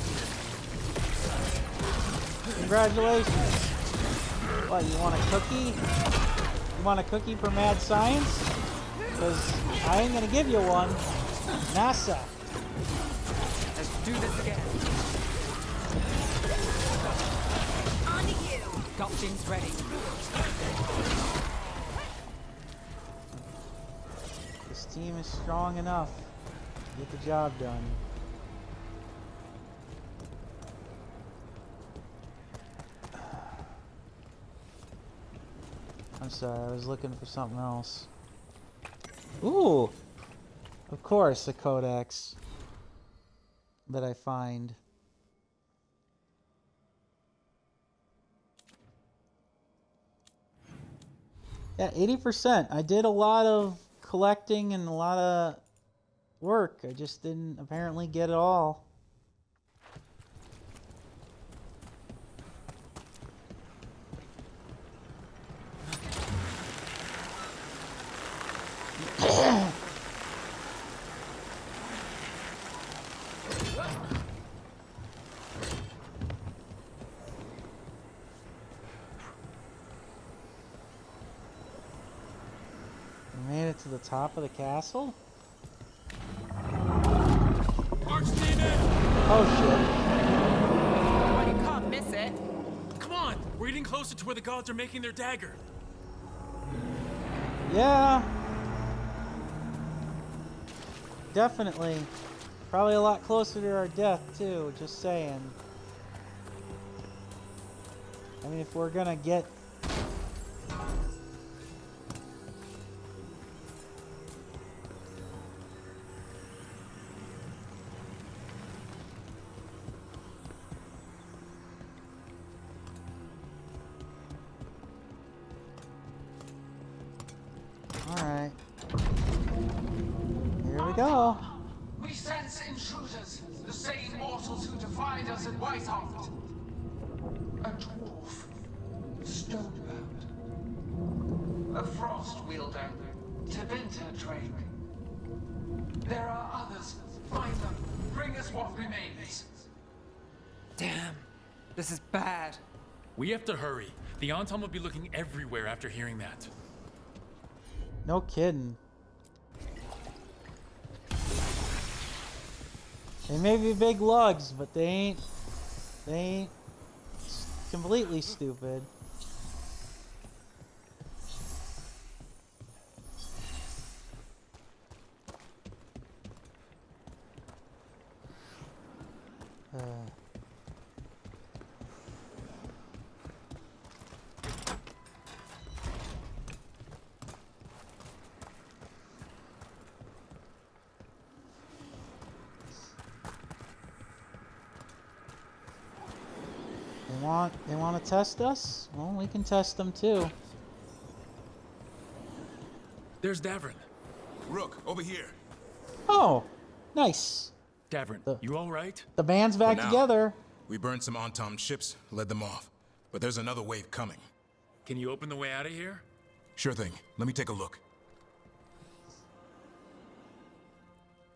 S2: Congratulations. What, you want a cookie? You want a cookie for mad science? Because I ain't gonna give you one. NASA.
S8: Let's do this again. On to you. Got things ready.
S2: team is strong enough to get the job done. I'm sorry, I was looking for something else. Ooh! Of course, a codex that I find. Yeah, 80%. I did a lot of collecting and a lot of work. I just didn't apparently get it all. We made it to the top of the castle? Oh
S21: shit.
S5: You can't miss it.
S21: Come on! We're getting closer to where the gods are making their dagger.
S2: Yeah. Definitely. Probably a lot closer to our death, too, just saying. I mean, if we're gonna get... Alright. Here we go.
S16: We sense intruders, the same mortals who defied us in Whitehaft. A dwarf, stonebound, a frost wielder, Tevinter train. There are others. Find them. Bring us what remains.
S5: Damn. This is bad.
S21: We have to hurry. The Anton will be looking everywhere after hearing that.
S2: No kidding. They may be big lugs, but they ain't completely stupid. They want to test us? Well, we can test them too.
S21: There's Davrin.
S18: Rook, over here.
S2: Oh, nice.
S21: Davrin, you all right?
S2: The band's back
S18: For now.
S2: together.
S18: We burned some Anton ships, led them off. But there's another wave coming.
S21: Can you open the way out of here?
S18: Sure thing. Let me take a look.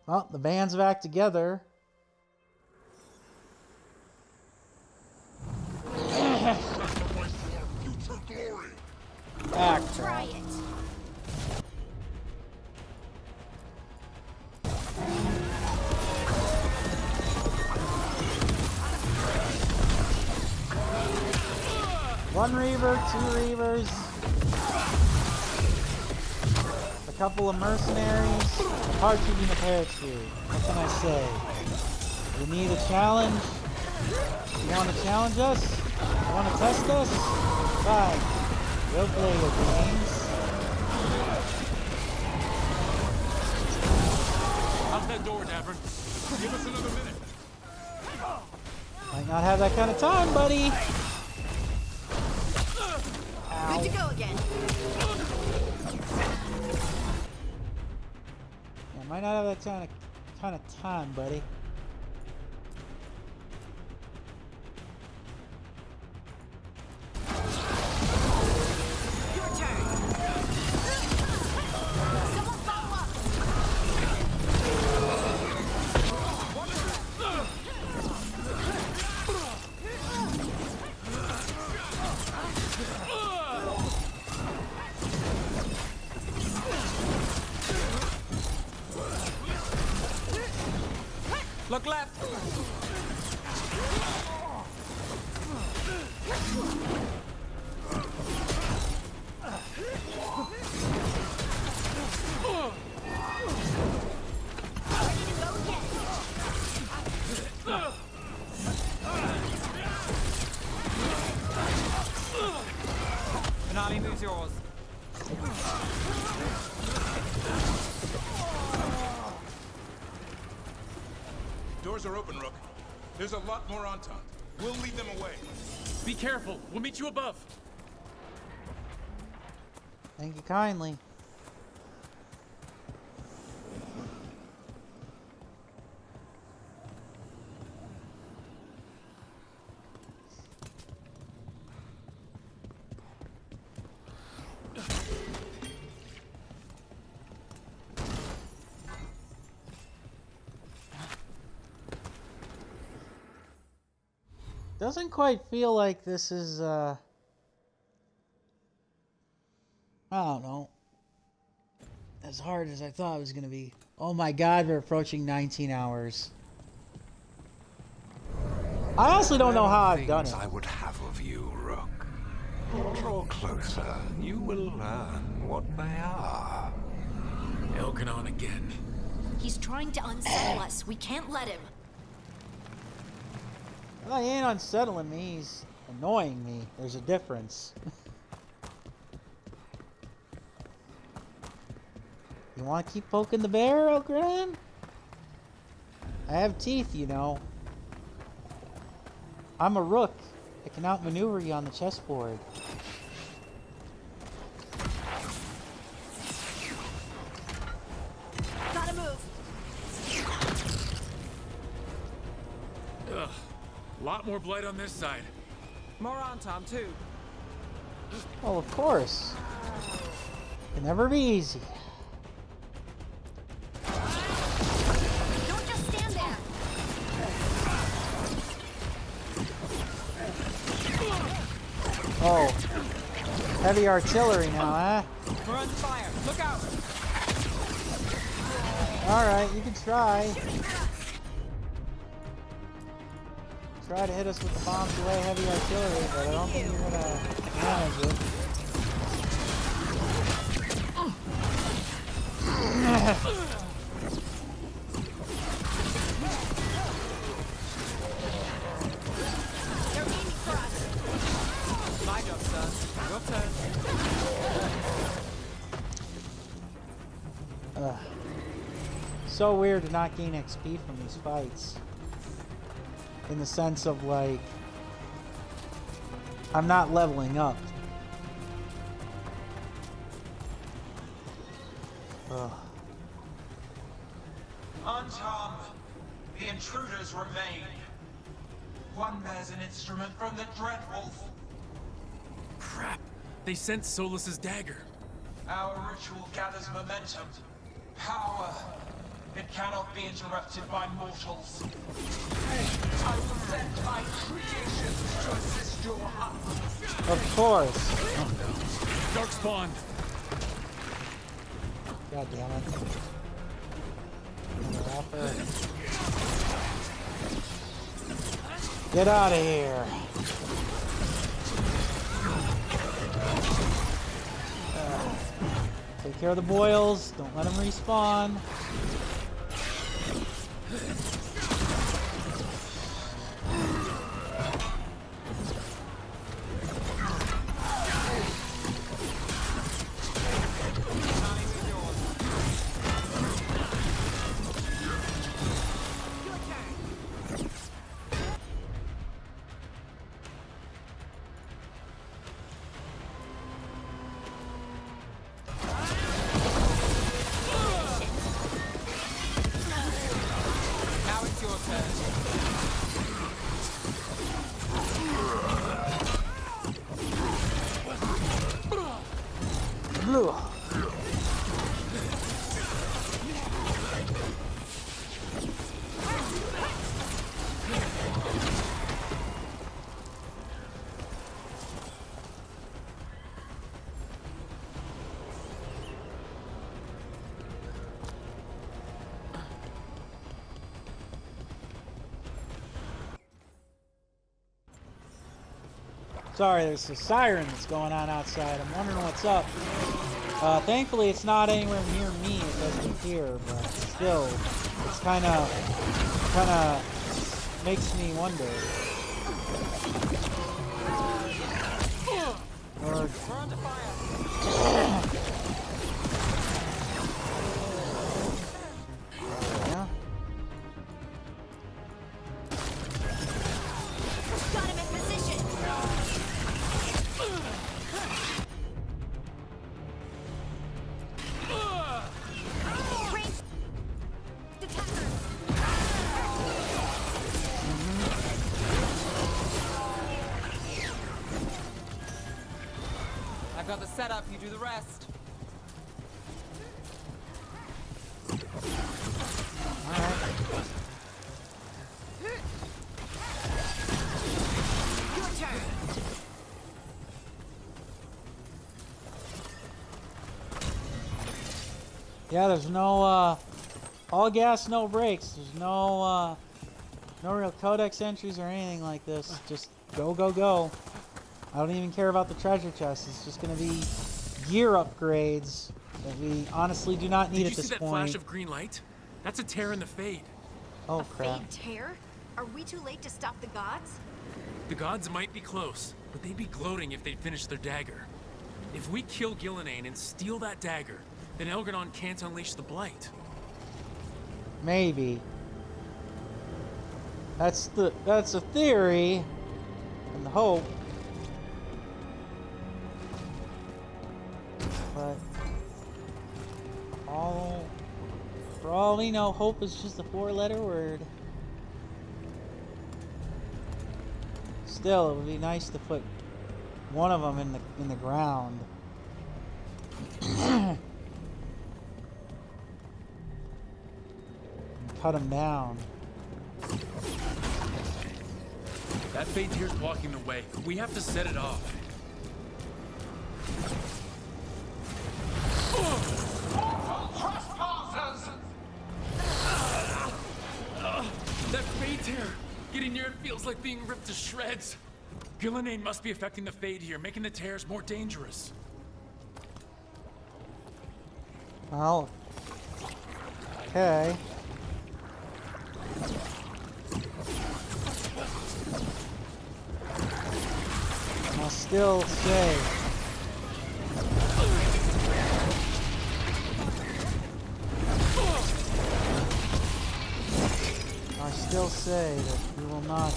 S2: Well, the band's back together. Act.
S13: Try it.
S2: One Reaver, two Reavers, a couple of mercenaries, a partridge in a pear tree. What can I say? You need a challenge? You want to challenge us? You want to test us? Fine. We'll play your games.
S21: How's that door, Davrin? Give us another minute.
S2: Might not have that kind of time, buddy. Ow.
S13: Good to go again.
S2: Yeah, might not have that kind of time, buddy.
S13: Your turn. Someone follow up.
S5: Look left. Honey, move's yours.
S18: Doors are open, Rook. There's a lot more Entente. We'll lead them away.
S21: Be careful. We'll meet you above.
S2: Thank you kindly. Doesn't quite feel like this is, I don't know, as hard as I thought it was going to be. Oh my god, we're approaching 19 hours. I honestly don't know how I've done it.
S12: I would have of you, Rook. Draw closer. You will learn what they are.
S21: Elganon again.
S17: He's trying to unsettle us. We can't let him.
S2: Well, he ain't unsettling me, he's annoying me. There's a difference. You want to keep poking the bear, Ogren? I have teeth, you know. I'm a rook. I can outmaneuver you on the chessboard.
S17: Gotta move.
S21: Ugh. Lot more blight on this side.
S5: More on Tom, too.
S2: Well, of course. Can never be easy.
S17: Don't just stand there.
S2: Oh. Heavy artillery now, huh?
S5: We're under fire. Look out!
S2: Alright, you can try. Try to hit us with the bombs away heavy artillery, but I don't think you're gonna manage it.
S5: They're aiming for us. My job, sir. Your turn.
S2: Ugh. So weird to not gain XP from these fights. In the sense of, like, I'm not leveling up. Ugh.
S16: Untom, the intruders remain. One bears an instrument from the Dreadwolf.
S21: Crap. They sent Solus's dagger.
S16: Our ritual gathers momentum. Power. It cannot be interrupted by mortals. I will send my creations to assist your hunt.
S2: Of course.
S21: Oh no. Dark spawn.
S2: God damn it. Get out of here. Take care of the boils. Don't let them respawn. Sorry, there's a siren that's going on outside. I'm wondering what's up. Thankfully, it's not anywhere near me. It doesn't here, but still, it's kind of makes me wonder. Or...
S5: We're under fire.
S2: Yeah.
S13: Got him in position. Range detector.
S5: I've got the setup, you do the rest.
S13: Your turn.
S2: Yeah, there's no, all gas, no brakes. There's no real codex entries or anything like this. Just go, go, go. I don't even care about the treasure chest. It's just gonna be gear upgrades that we honestly do not need at
S21: Did you
S2: this
S21: see that
S2: point.
S21: flash of green light? That's a tear in the Fade.
S2: Oh,
S13: A
S2: crap.
S13: fade tear? Are we too late to stop the gods?
S21: The gods might be close, but they'd be gloating if they'd finished their dagger. If we kill Gillenane and steal that dagger, then Elganon can't unleash the Blight.
S2: Maybe. That's a theory and the hope. But for all we know, hope is just a 4-letter word. Still, it would be nice to put one of them in the ground. And cut them down.
S21: That Fade tear's blocking the way. We have to set it off. That Fade tear! Getting near it feels like being ripped to shreds. Gillenane must be affecting the Fade here, making the tears more dangerous.
S2: Well, okay. I'll still say. I still say that you will not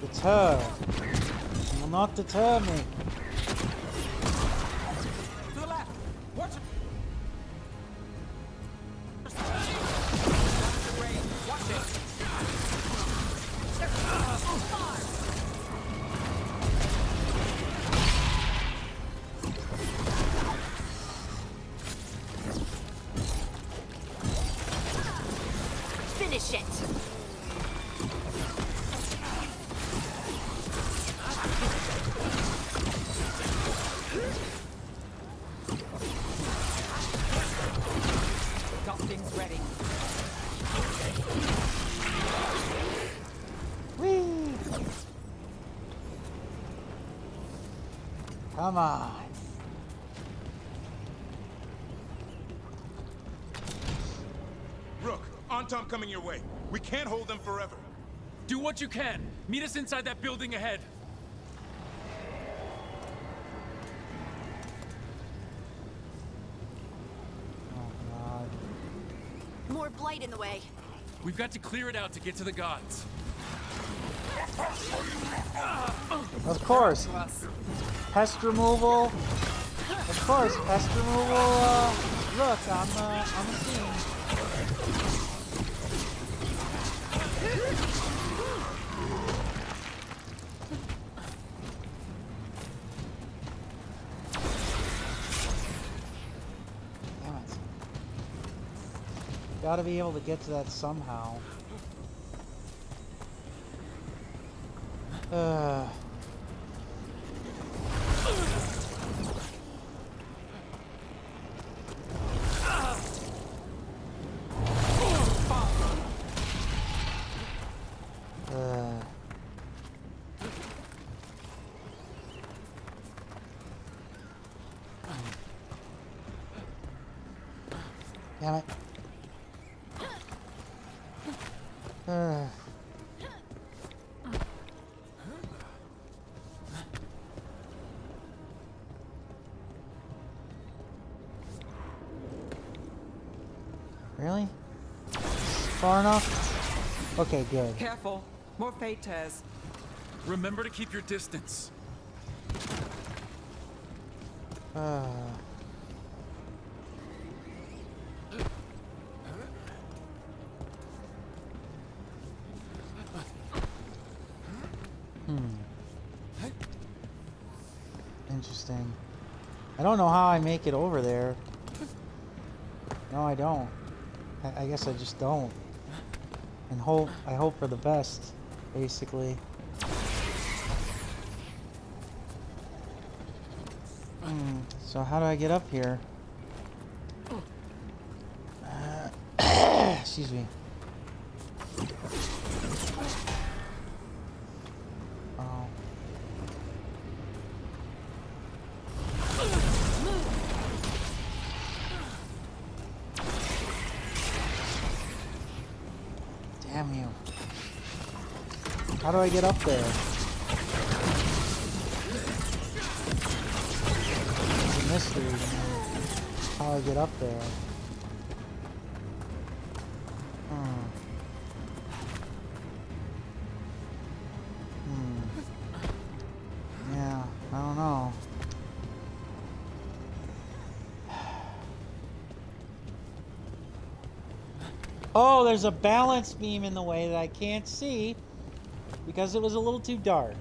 S2: deter. You will not deter me.
S5: To the left. Watch it. Watch it.
S13: Finish it.
S5: Got things ready.
S2: Whee! Come on.
S18: Rook, Antom coming your way. We can't hold them forever.
S21: Do what you can. Meet us inside that building ahead.
S13: More blight in the way.
S21: We've got to clear it out to get to the gods.
S2: Of course. Pest removal. Of course, pest removal, Rook on the scene. Damn it. Gotta be able to get to that somehow. Damn it. Really? Far enough? Okay, good.
S8: Careful. More fade tears.
S21: Remember to keep your distance.
S2: Interesting. I don't know how I make it over there. No, I don't. I guess I just don't. And I hope for the best, basically. So how do I get up here? Excuse me. Oh. Damn you. How do I get up there? It's a mystery to me. How I get up there. Yeah, I don't know. Oh, there's a balance beam in the way that I can't see because it was a little too dark.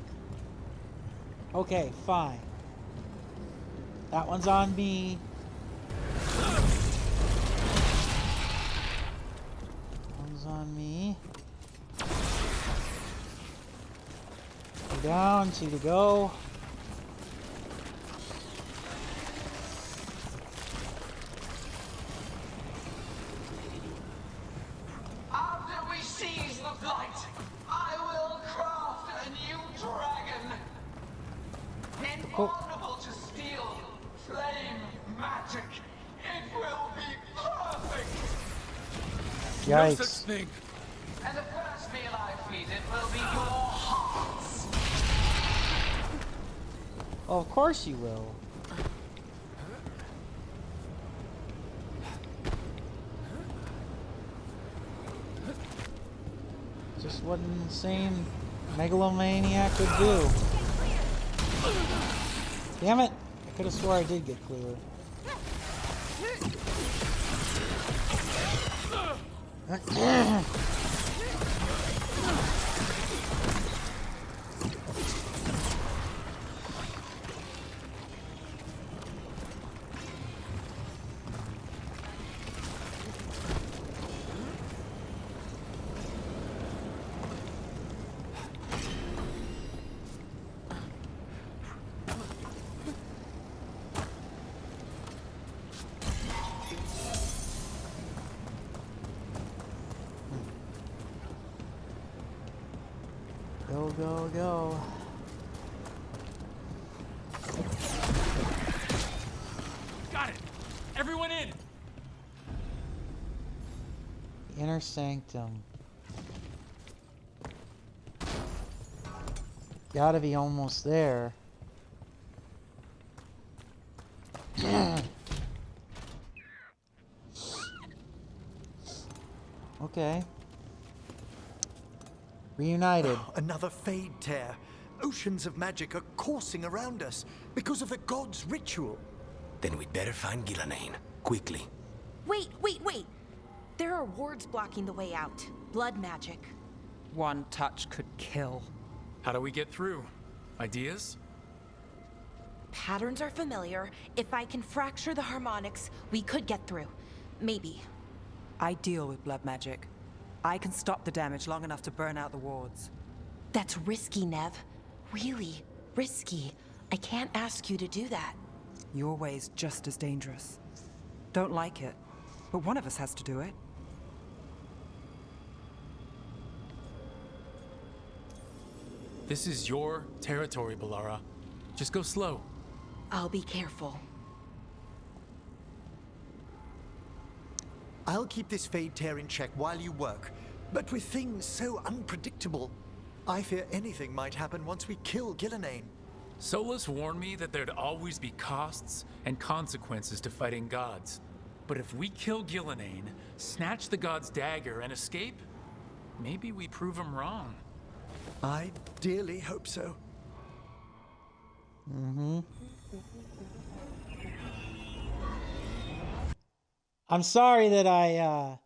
S2: Okay, fine. That one's on me. One's on me. Two down, two to go.
S16: After we seize the blight, I will craft a new dragon. Invulnerable to steel, flame, magic. It will be perfect.
S2: Yikes.
S21: No such thing.
S16: And the first meal I feed it will be your hearts.
S2: Oh, of course you will. Just what an insane megalomaniac would do. Damn it! I could have swore I did get clear. Go, go, go.
S21: Got it. Everyone in.
S2: Inner Sanctum. Gotta be almost there. Okay. Reunited.
S20: Another fade tear. Oceans of magic are coursing around us because of the god's ritual.
S11: Then we'd better find Gillanane. Quickly.
S3: Wait. There are wards blocking the way out. Blood magic.
S8: One touch could kill.
S21: How do we get through? Ideas?
S3: Patterns are familiar. If I can fracture the harmonics, we could get through. Maybe.
S8: I deal with blood magic. I can stop the damage long enough to burn out the wards.
S3: That's risky, Nev. Really risky. I can't ask you to do that.
S8: Your way's just as dangerous. Don't like it, but one of us has to do it.
S21: This is your territory, Balara. Just go slow.
S3: I'll be careful.
S20: I'll keep this fade tear in check while you work. But with things so unpredictable, I fear anything might happen once we kill Gillanane.
S21: Solus warned me that there'd always be costs and consequences to fighting gods. But if we kill Gillenane, snatch the god's dagger, and escape, maybe we prove him wrong.
S9: I dearly hope so.
S2: Mm-hmm. I'm sorry that I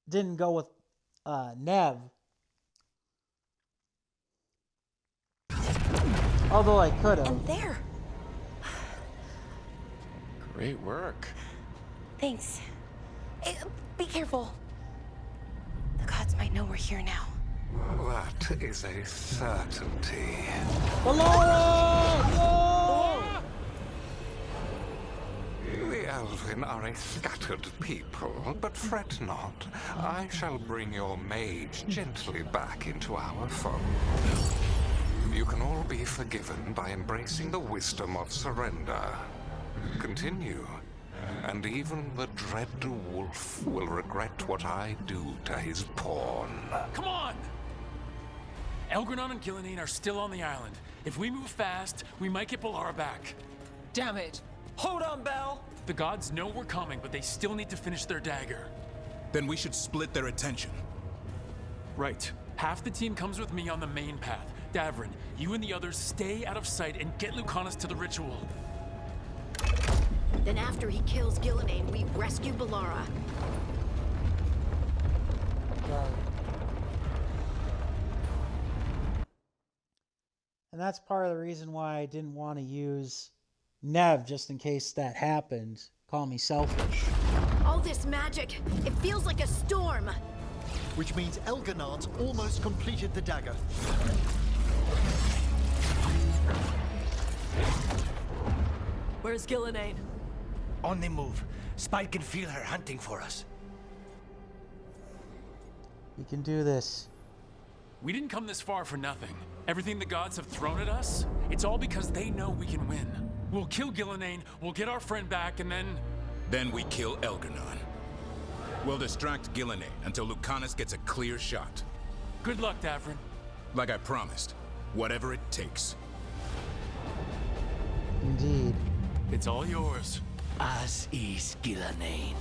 S2: didn't go with Nev. Although I could have.
S3: And there.
S21: Great work.
S3: Thanks. Hey, be careful. The gods might know we're here now.
S12: That is a certainty. The Elven are a scattered people, but fret not. I shall bring your mage gently back into our fold. You can all be forgiven by embracing the wisdom of surrender. Continue, and even the dread wolf will regret what I do to his pawn.
S21: Come on! Elgranon and Gillenane are still on the island. If we move fast, we might get Balara back.
S5: Damn it! Hold on, Belle!
S21: The gods know we're coming, but they still need to finish their dagger.
S18: Then we should split their attention.
S21: Right. Half the team comes with me on the main path. Davrin, you and the others stay out of sight and get Lucanus to the ritual.
S17: Then after he kills Gillenane, we rescue Balara.
S2: Right. And that's part of the reason why I didn't want to use Nev, just in case that happened. Call me selfish.
S17: All this magic, it feels like a storm.
S20: Which means Elganard's almost completed the dagger.
S5: Where's Gillenane?
S11: On the move. Spy can feel her hunting for us.
S2: We can do this.
S21: We didn't come this far for nothing. Everything the gods have thrown at us, it's all because they know we can win. We'll kill Gillenane, we'll get our friend back, and then...
S18: Then we kill Elgarnon. We'll distract Gillenane until Lucanus gets a clear shot.
S21: Good luck, Davrin.
S18: Like I promised. Whatever it takes.
S2: Indeed.
S21: It's all yours.
S11: As is Gillenane.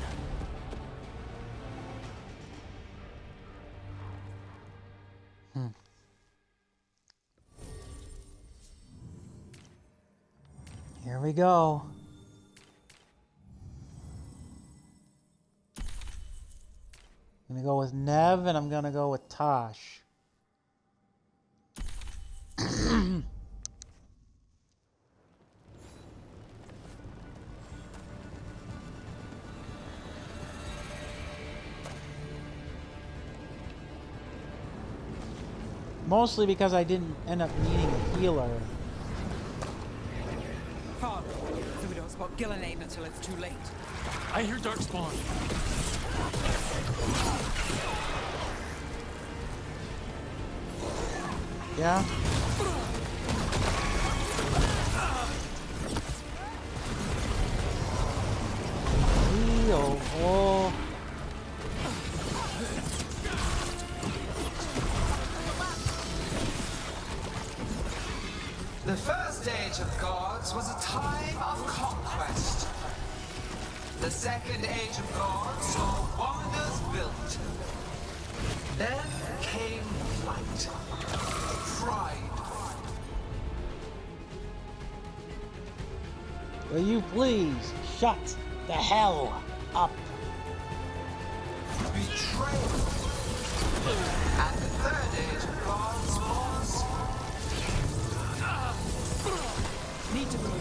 S2: Here we go. I'm gonna go with Nev, and I'm gonna go with Tosh. Mostly because I didn't end up needing a healer.
S8: Father, so we don't spot Gillenane until it's too late.
S21: I hear Darkspawn.
S2: Yeah? Oh.
S16: The first age of gods was a time of conquest. The second age of gods saw wonders built. Then came light, pride.
S2: Will you please shut the hell up?
S16: Betrayal. And the third age of gods was...
S8: Need to move.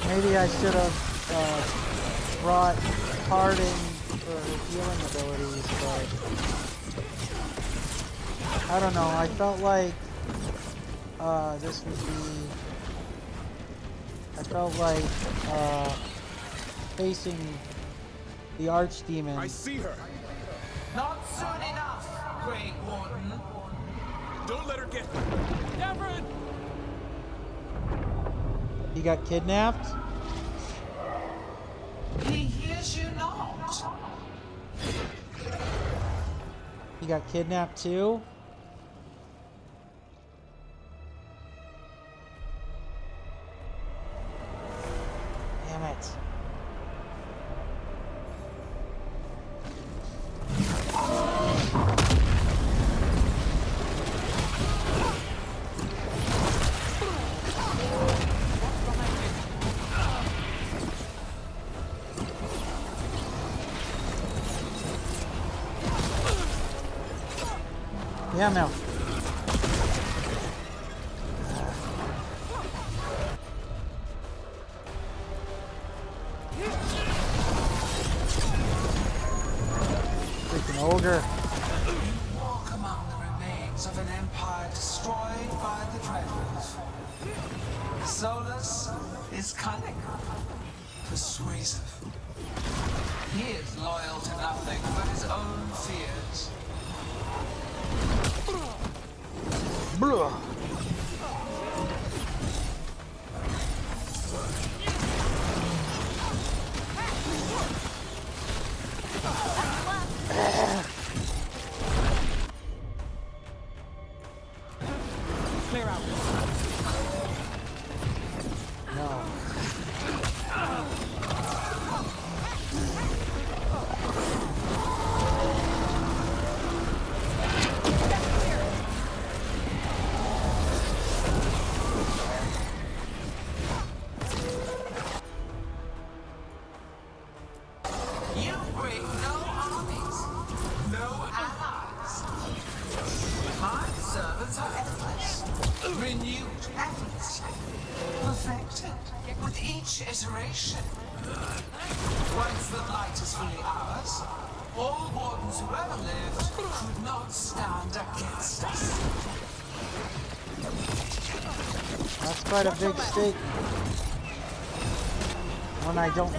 S2: Maybe I should have brought Harding for healing abilities, but I don't know. I felt like this would be. I felt like facing the Archdemon.
S18: I see her.
S16: Not soon enough, Great Warden.
S18: Don't let her get me.
S21: Davrin!
S2: He got kidnapped?
S16: He
S2: He got kidnapped too? Damn it. Yeah, no. Freaking ogre.
S16: You walk among the remains of an empire destroyed by the Dreadwolf. Solus is cunning, persuasive. He is loyal to nothing but his own fears.
S2: Blah.
S5: Clear out.
S2: No.
S16: You bring no armies, no allies. My servants are endless, renewed effortlessly, perfected with each iteration. Once the light is fully ours, all wardens who ever lived could not stand against us.
S2: That's quite a big statement. One I don't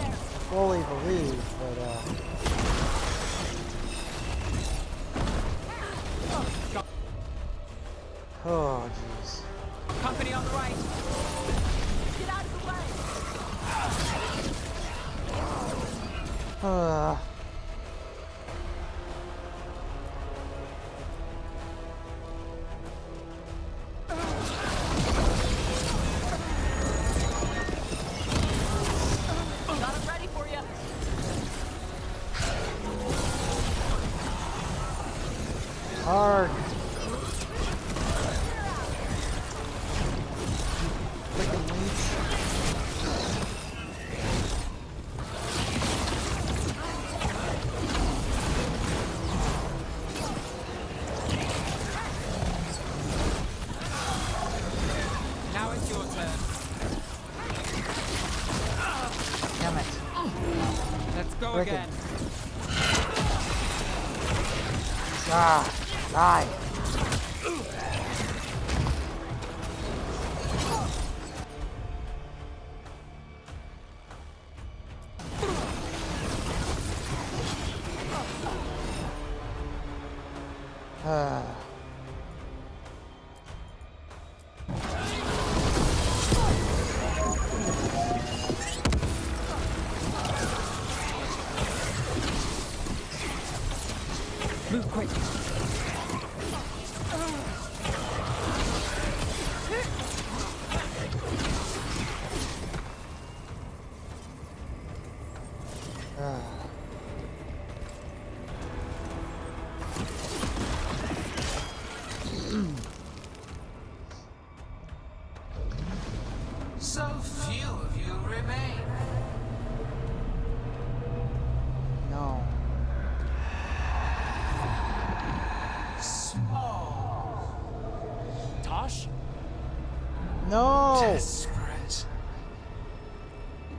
S2: fully believe, but oh jeez.
S5: Company on the right.
S15: Get out of the way!
S5: Got it ready for you.
S2: Hard. Freaking leech.
S5: Now it's your turn.
S2: Damn it.
S5: Let's go
S2: Frickin'.
S5: again.
S2: Ah, die.
S5: Move quick.
S16: So few of you remain.
S2: No.
S16: Small.
S5: Tosh?
S2: No.
S16: Desperate.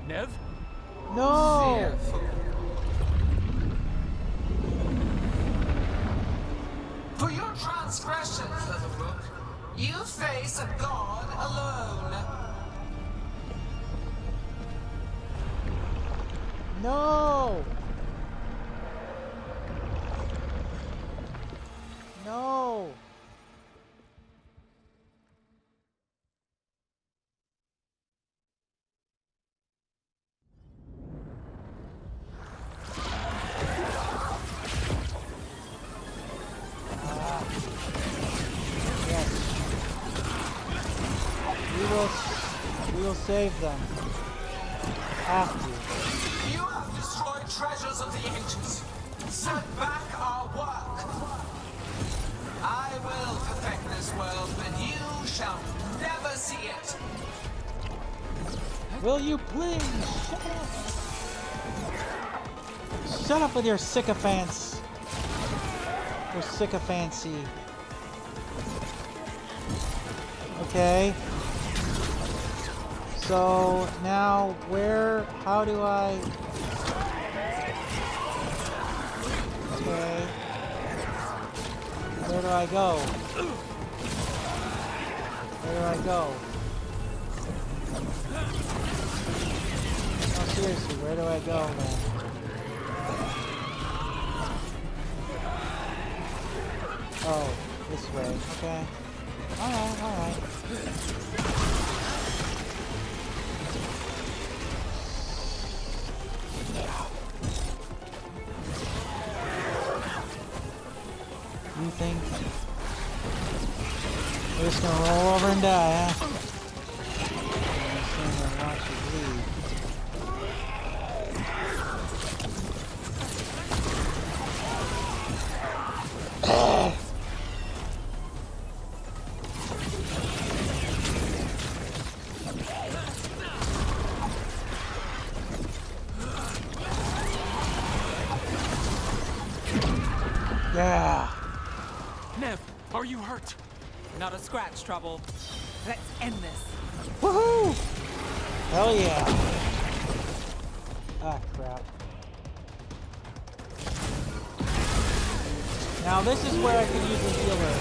S5: Nev?
S2: No.
S16: Fearful. For your transgressions, little rook, you face a god alone.
S2: No. No. will save them. Have to.
S16: You have destroyed treasures of the ancients. Set back our work. I will perfect this world, but you shall never see it.
S2: Will you please shut up? Shut up with your sycophants. Your sycophancy. Okay. So now how do I... Okay. Where do I go? Where do I go? Oh, seriously, where do I go, man? Oh, this way. Okay. Alright, alright. You think we're just gonna roll over and die, huh? I'm just gonna watch you bleed. Yeah.
S5: Nev, are you hurt? Not a scratch, Trouble. Let's end this.
S2: Woohoo! Hell yeah. Ah, crap. Now this is where I can use a healer.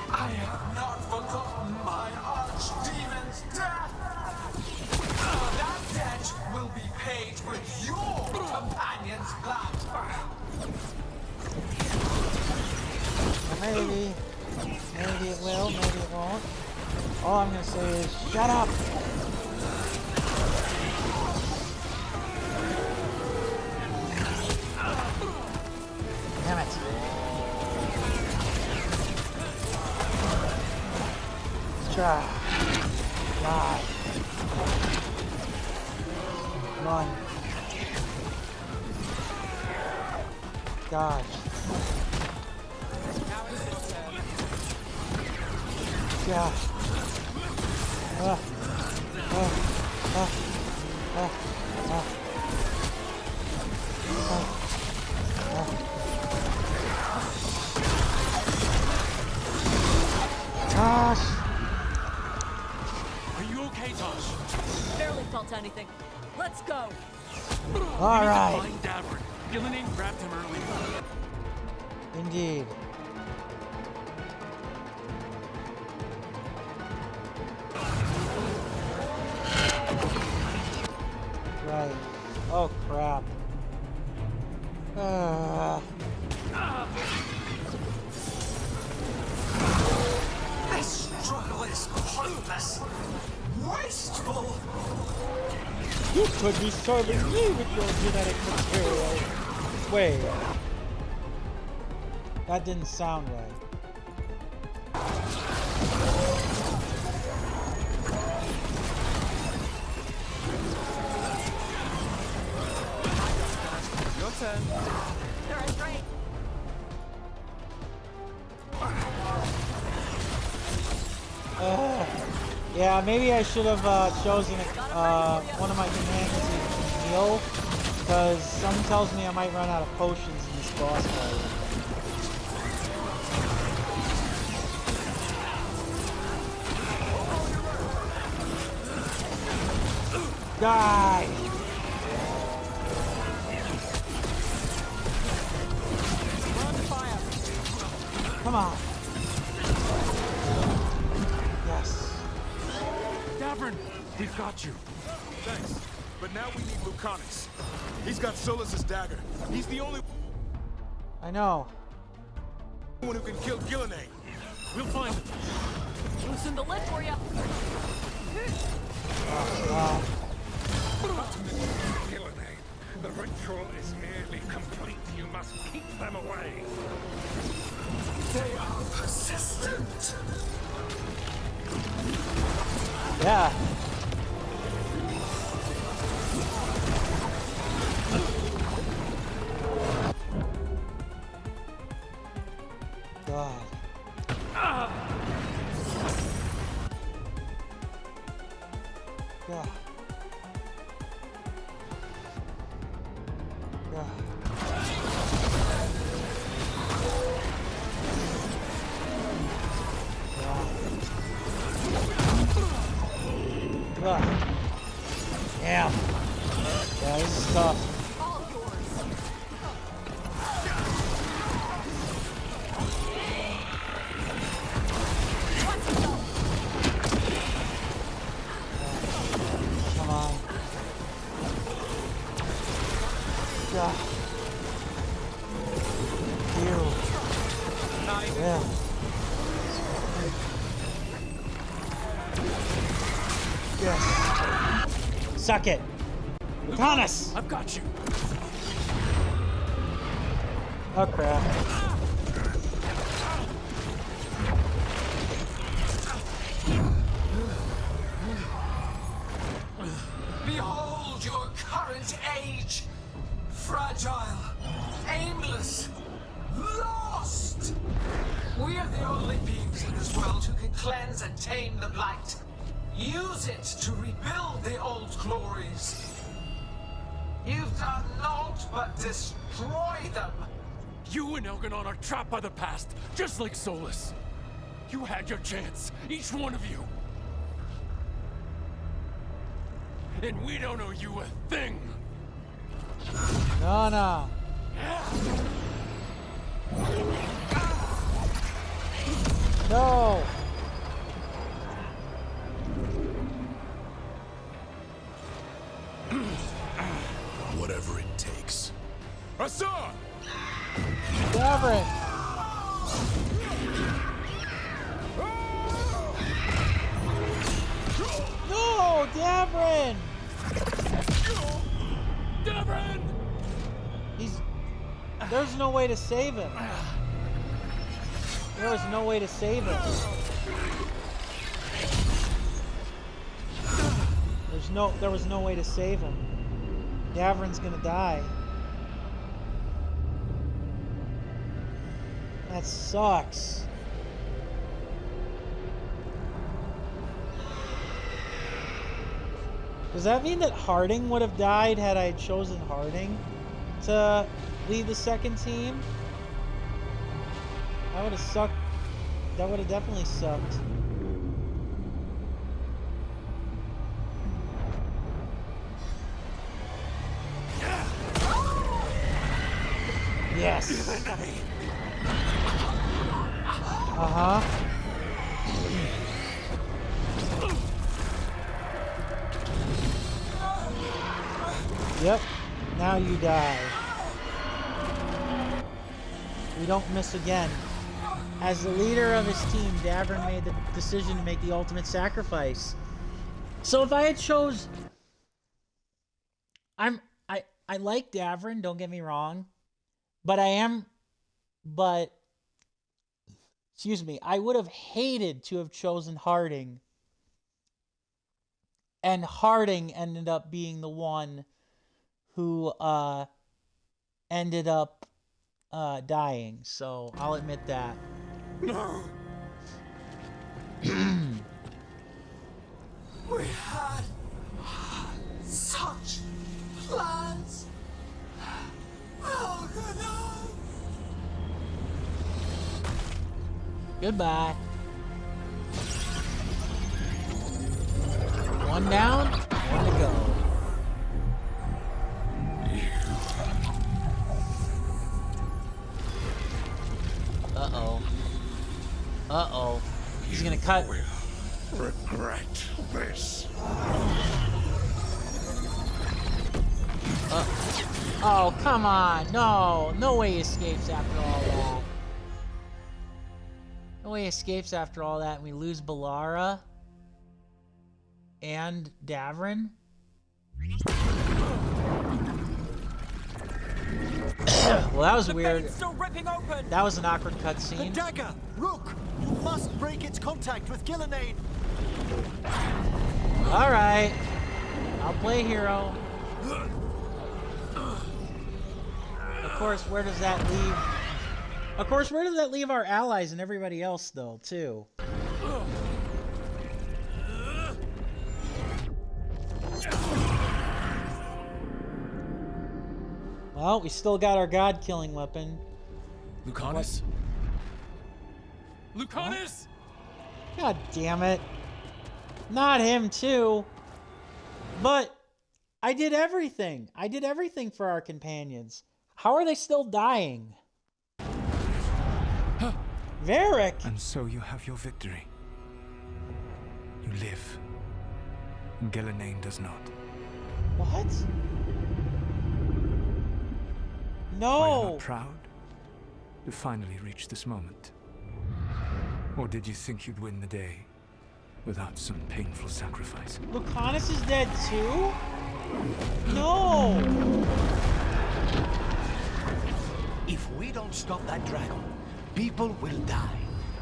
S16: I have not forgotten my archdemon's death. That debt will be paid with your companion's blood.
S2: Maybe it will, maybe it won't. All I'm gonna say is, shut up! Damn it. Try. Die. Run. Dodge. Yeah. Tosh!
S5: Are you okay, Tosh?
S15: Barely felt anything. Let's go.
S2: All right.
S5: Find Davern. Gillenane grabbed him earlier.
S2: Indeed. Right. Oh crap.
S16: This struggle is pointless, wasteful.
S2: You could be serving me with your genetic material. Wait. That didn't sound right.
S5: Your turn.
S15: They're a great.
S2: Yeah, maybe I should have chosen one of my companions to heal, because something tells me I might run out of potions in this boss fight. Die! Come on. Yes.
S5: Davern, we've got you.
S18: Thanks. But now we need Lucanus. He's got Solus's dagger. He's the only
S2: I know.
S18: one who can kill Gillenane.
S5: We'll find him.
S15: Loosen the lid for you.
S14: Gillenane, the ritual is nearly complete. You must keep them away.
S16: They are persistent.
S2: Yeah. God. God. Damn. Yeah, this is tough. Come on. God. Ew. Yeah. Yes. Suck it. Lucanus!
S21: I've got you.
S2: Oh crap.
S16: Behold your current age. Fragile, aimless, lost. We are the only beings in this world who can cleanse and tame the blight. Use it to rebuild the old glories. You've done naught but destroy them.
S21: You and Elganon are trapped by the past, just like Solus. You had your chance, each one of you. And we don't owe you a thing.
S2: No, no. No.
S18: Whatever it takes.
S21: Hassan!
S2: Davrin! No, Davrin!
S21: Davrin!
S2: There's no way to save him. There was no way to save him. There was no way to save him. Davrin's gonna die. That sucks. Does that mean that Harding would have died had I chosen Harding to lead the second team? That would have sucked. That would have definitely sucked. Yes. Uh-huh. Yep. Now you die. We don't miss again. As the leader of his team, Davrin made the decision to make the ultimate sacrifice. So if I had chose... I like Davrin, don't get me wrong. But excuse me, I would have hated to have chosen Harding. And Harding ended up being the one who ended up dying. So I'll admit that.
S16: No. We had such plans. Oh, no.
S2: Goodbye. One down, one to go. Uh-oh. Uh-oh. He's gonna cut.
S14: Regret this.
S2: Oh, come on. No. No way he escapes after all that. No way he escapes after all that, and we lose Balara and Davrin. Well, that was weird. That was an awkward cutscene.
S9: The dagger! Rook! You must break its contact with Gillenane!
S2: Alright. I'll play hero. Of course, where does that leave? Of course, where does that leave our allies and everybody else, though, too? Well, we still got our god-killing weapon.
S21: Lucanus? Lucanus!
S2: God damn it. Not him, too. But I did everything. I did everything for our companions. How are they still dying? Varric!
S6: And so you have your victory. You live. And Ghilanane does not.
S2: What? No!
S6: Are you not proud to finally reach this moment? Or did you think you'd win the day without some painful sacrifice?
S2: Lucanus is dead too? No!
S11: If we don't stop that dragon, people will die.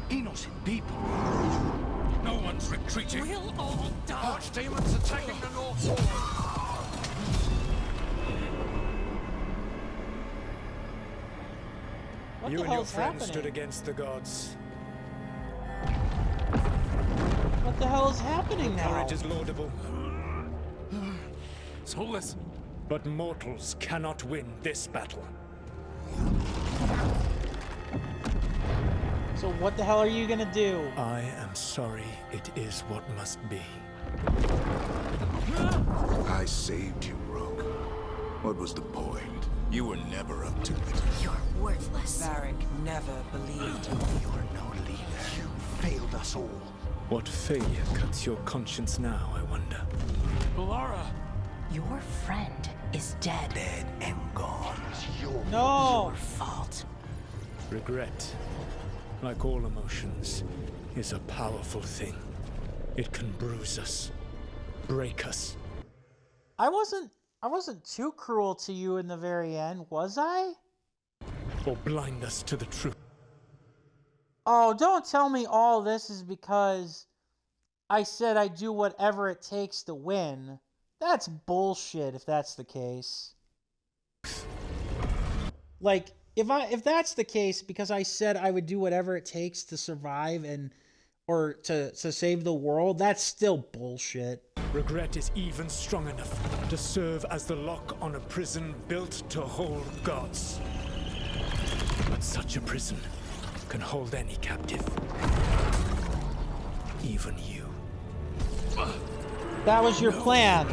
S11: Innocent people.
S14: No one's retreating.
S5: We'll all die.
S14: Archdemons attacking the North Wall.
S2: What
S6: You
S2: the
S6: and your
S2: hell's
S6: friends
S2: happening?
S6: stood against the gods.
S2: What the hell is happening now?
S6: Courage is laudable.
S21: Soulless.
S6: But mortals cannot win this battle.
S2: So what the hell are you gonna do?
S6: I am sorry, it is what must be.
S18: I saved you, Rogue. What was the point? You were never up to it.
S17: You're worthless.
S8: Varric never believed you.
S11: You're no leader. You failed us all.
S6: What failure cuts your conscience now, I wonder?
S21: Balara!
S13: Your friend is dead.
S11: Dead and gone.
S2: No!
S13: Your fault.
S6: Regret, like all emotions, is a powerful thing. It can bruise us, break us.
S2: I wasn't too cruel to you in the very end, was I?
S6: Or blind us to the truth.
S2: Oh, don't tell me all this is because I said I'd do whatever it takes to win. That's bullshit if that's the case. Like, if that's the case because I said I would do whatever it takes to survive or to save the world, that's still bullshit.
S6: Regret is even strong enough to serve as the lock on a prison built to hold gods. But such a prison can hold any captive. Even you.
S2: That was your plan.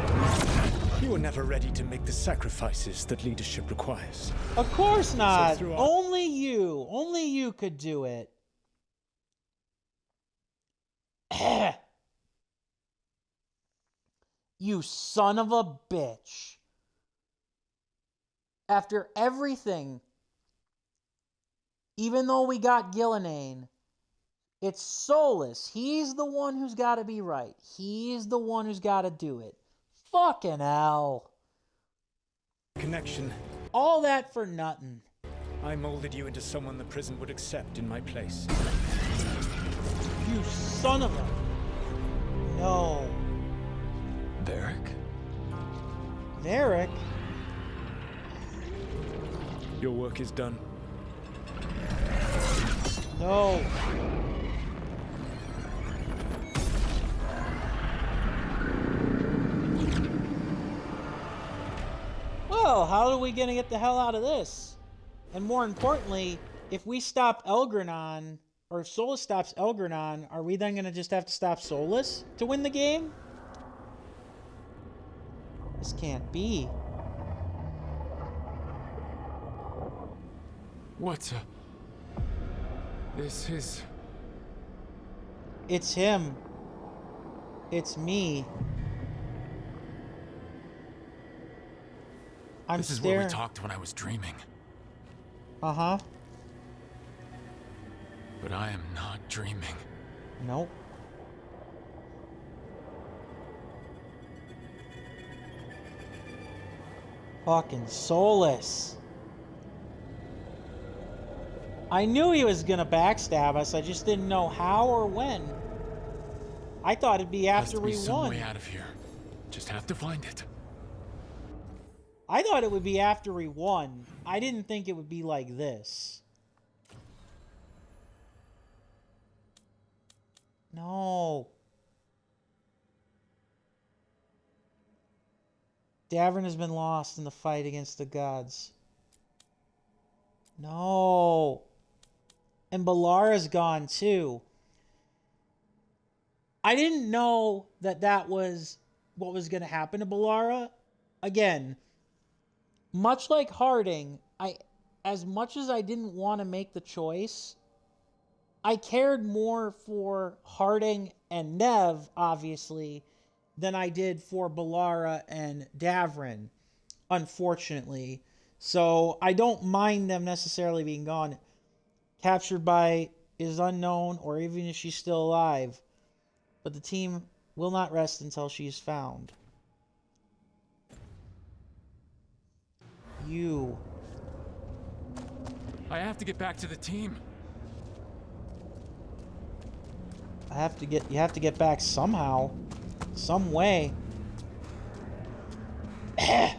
S6: You were never ready to make the sacrifices that leadership requires.
S2: Of course not.
S6: So
S2: Only you could do it. You son of a bitch. After everything, even though we got Ghilanane, it's Solus. He's the one who's got to be right. He's the one who's got to do it. Fucking hell.
S6: Connection.
S2: All that for nothing.
S6: I molded you into someone the prison would accept in my place.
S2: You son of a... No.
S21: Varric?
S2: Varric?
S6: Your work is done.
S2: No. Well, how are we gonna get the hell out of this? And more importantly, if we stop Elgranon, or if Solus stops Elgranon, are we then gonna just have to stop Solus to win the game? This can't be.
S21: What? This is...
S2: It's him. It's me.
S21: This is where we talked when I was dreaming.
S2: Uh-huh.
S21: But I am not dreaming.
S2: Nope. Fucking Solus. I knew he was gonna backstab us, I just didn't know how or when. I thought it'd be after
S21: Must
S2: we
S21: be some
S2: won.
S21: way out of here. Just have to find it.
S2: I thought it would be after we won. I didn't think it would be like this. No. Davern has been lost in the fight against the gods. No. And Balara's gone too. I didn't know that that was what was going to happen to Balara. Again, much like Harding, as much as I didn't want to make the choice, I cared more for Harding and Nev, obviously, than I did for Balara and Davern, unfortunately. So I don't mind them necessarily being gone. Captured by is unknown, or even if she's still alive. But the team will not rest until she is found. You.
S21: I have to get back to the team.
S2: You have to get back somehow. Some way.
S1: Hey,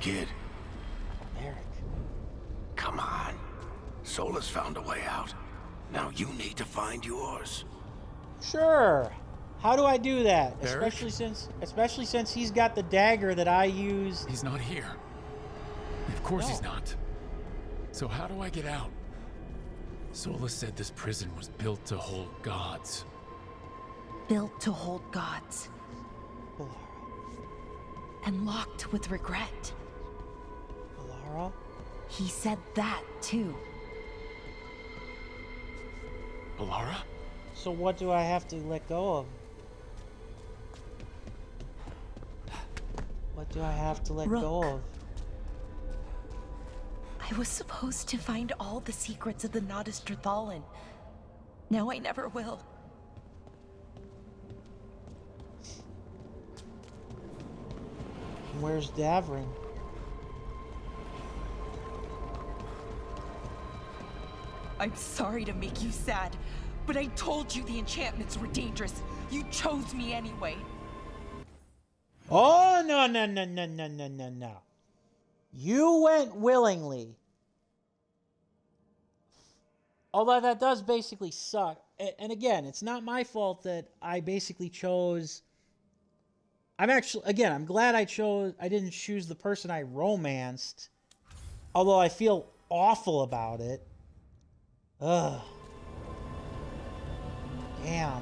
S1: kid.
S2: Eric.
S1: Come on. Solus found a way out. Now you need to find yours.
S2: Sure. How do I do that?
S21: Eric?
S2: Especially since he's got the dagger that I use.
S21: He's not here. Of course he's not. So how do I get out? Solus said this prison was built to hold gods.
S3: Built to hold gods. And locked with regret.
S2: Balara?
S3: He said that too.
S21: Balara?
S2: So what do I have to let go of? What do I have to let go of?
S3: I was supposed to find all the secrets of the Nodus Trithallan. Now I never will.
S2: Where's Davern?
S3: I'm sorry to make you sad, but I told you the enchantments were dangerous. You chose me anyway.
S2: Oh, no. You went willingly. Although that does basically suck. And again, it's not my fault that I basically chose... I'm glad I didn't choose the person I romanced. Although I feel awful about it. Ugh. Damn.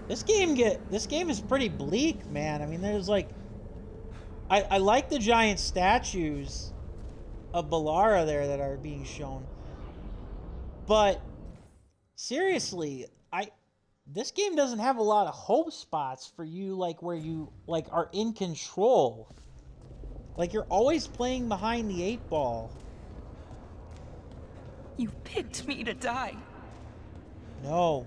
S2: This game is pretty bleak, man. I mean, there's like... I like the giant statues of Balara there that are being shown. But seriously, this game doesn't have a lot of hope spots for you, like where you are in control. Like you're always playing behind the 8-ball.
S3: You picked me to die.
S2: No.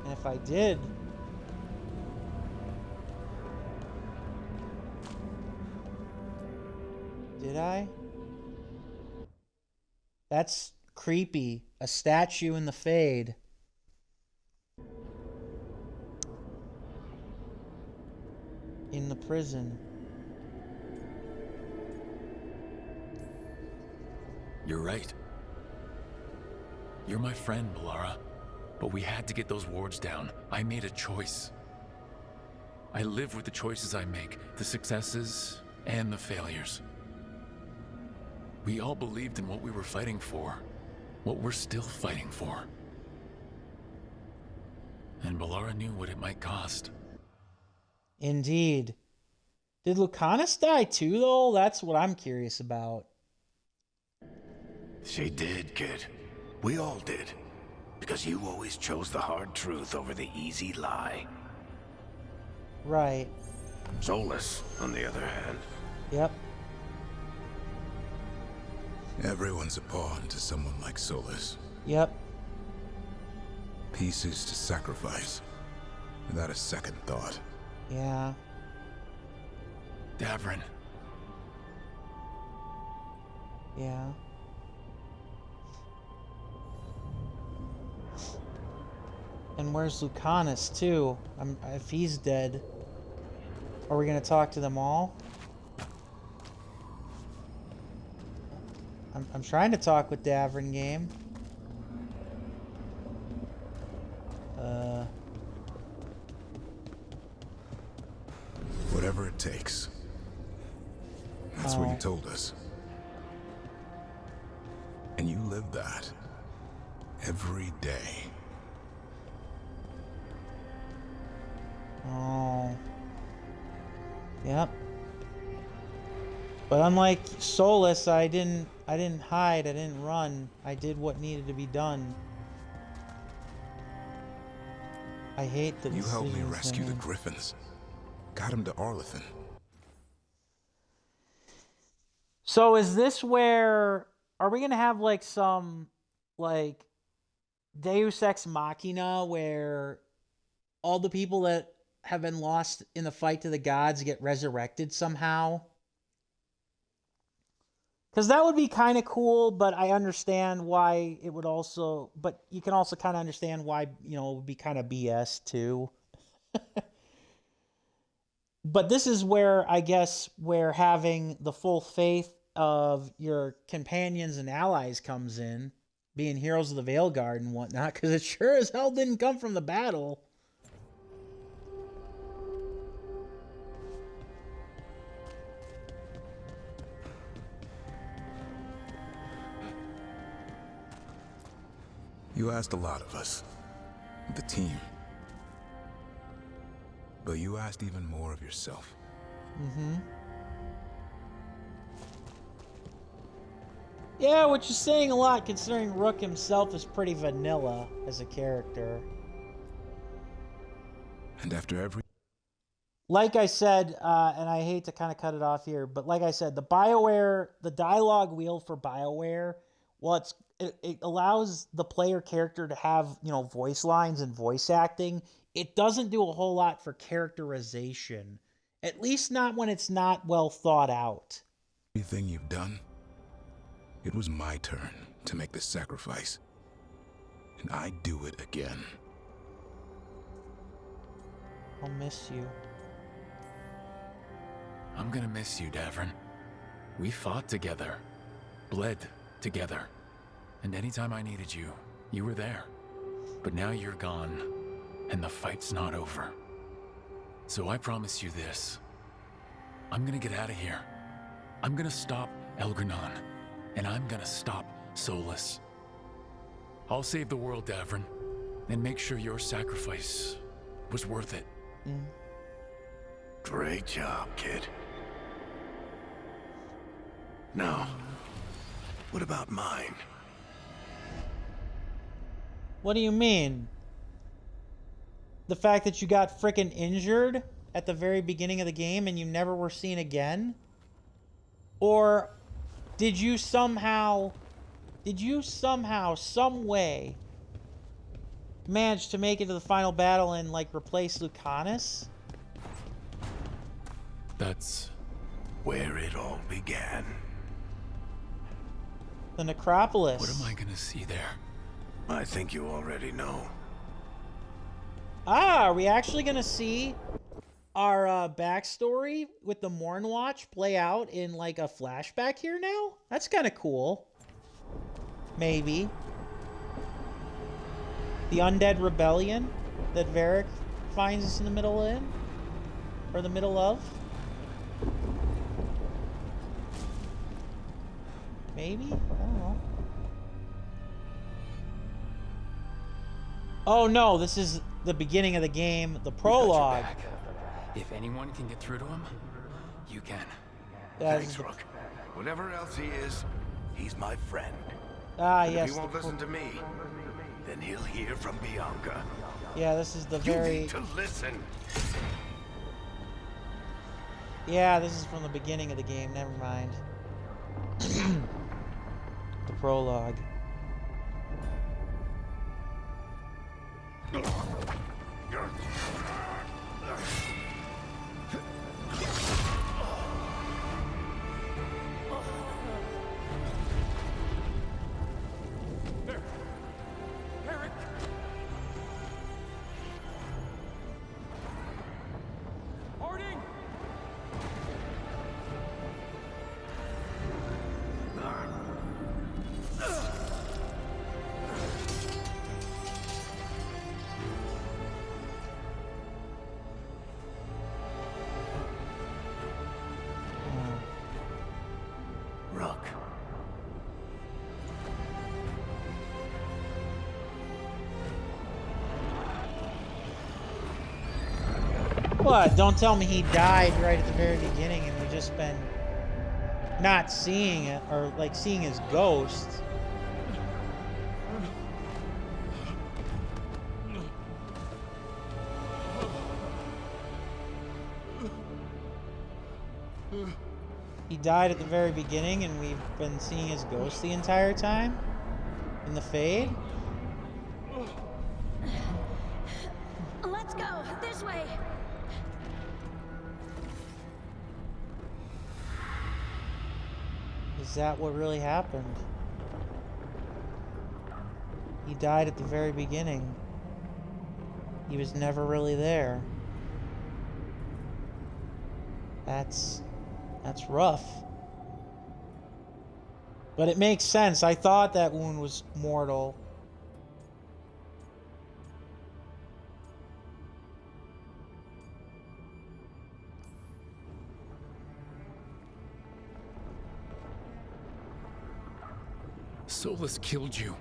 S2: And if I did... Did I? That's creepy. A statue in the Fade. In the prison.
S21: You're right. You're my friend, Balara. But we had to get those wards down. I made a choice. I live with the choices I make, the successes and the failures. We all believed in what we were fighting for, what we're still fighting for. And Balara knew what it might cost.
S2: Indeed. Did Lucanus die too, though? That's what I'm curious about.
S1: She did, kid. We all did. Because you always chose the hard truth over the easy lie.
S2: Right.
S1: Solus, on the other hand.
S2: Yep.
S18: Everyone's a pawn to someone like Solus.
S2: Yep.
S18: Pieces to sacrifice. without a second thought.
S2: Yeah.
S21: Davrin.
S2: Yeah. And where's Lucanus, too? If he's dead, are we gonna talk to them all? I'm trying to talk with Davrin game.
S18: Whatever it takes. That's what you told us. And you live that every day.
S2: Oh. Yep. But unlike Solus, I didn't hide, I didn't run. I did what needed to be done. I hate the
S18: You helped me
S2: decisions
S18: rescue
S2: I
S18: the
S2: made.
S18: Griffins. Got him to Arlethan.
S2: So is this where, are we gonna have like some like Deus Ex Machina where all the people that have been lost in the fight to the gods get resurrected somehow? Because that would be kind of cool, but I understand why it would also, but you can also kind of understand why, you know, it would be kind of BS too. But this is where, I guess, where having the full faith of your companions and allies comes in, being heroes of the Veilguard and whatnot, because it sure as hell didn't come from the battle.
S18: You asked a lot of us, the team. But you asked even more of yourself.
S2: Mm-hmm. Yeah, which is saying a lot considering Rook himself is pretty vanilla as a character.
S18: And after every...
S2: Like I said, and I hate to kind of cut it off here, but like I said, the dialogue wheel for BioWare, well, it allows the player character to have, you know, voice lines and voice acting. It doesn't do a whole lot for characterization. At least not when it's not well thought out.
S18: Everything you've done, it was my turn to make the sacrifice. And I'd do it again.
S2: I'll miss you.
S21: I'm gonna miss you, Davrin. We fought together, bled together, and anytime I needed you, you were there. But now you're gone, and the fight's not over. So I promise you this. I'm gonna get out of here. I'm gonna stop Elgranon, and I'm gonna stop Solus. I'll save the world, Davrin, and make sure your sacrifice was worth it.
S1: Great job, kid. Now, what about mine?
S2: What do you mean? The fact that you got frickin' injured at the very beginning of the game and you never were seen again? Or did you somehow, some way, manage to make it to the final battle and, like, replace Lucanus?
S21: That's
S1: where it all began.
S2: The Necropolis.
S21: What am I gonna see there?
S1: I think you already know.
S2: Ah, are we actually gonna see our backstory with the Mornwatch play out in like a flashback here now? That's kind of cool. Maybe. The Undead Rebellion that Varric finds us in the middle in? Or the middle of? Maybe? I don't know. Oh no, this is the beginning of the game, the prologue.
S21: If anyone can get through to him, you can.
S1: Thanks, Rook. Whatever else he is, he's my friend.
S2: Ah,
S1: And
S2: yes.
S1: if he won't listen to me, then he'll hear from Bianca.
S2: Yeah, this is the
S1: You
S2: very...
S1: need to listen.
S2: Yeah, this is from the beginning of the game, never mind. The prologue.
S21: There. Eric! Harding!
S1: Rook.
S2: What? Don't tell me he died right at the very beginning and we've just been not seeing it, or like seeing his ghost. He died at the very beginning and we've been seeing his ghost the entire time? In the fade?
S17: Let's go this way.
S2: Is that what really happened? He died at the very beginning. He was never really there. That's rough. But it makes sense. I thought that wound was mortal.
S21: Solus killed you.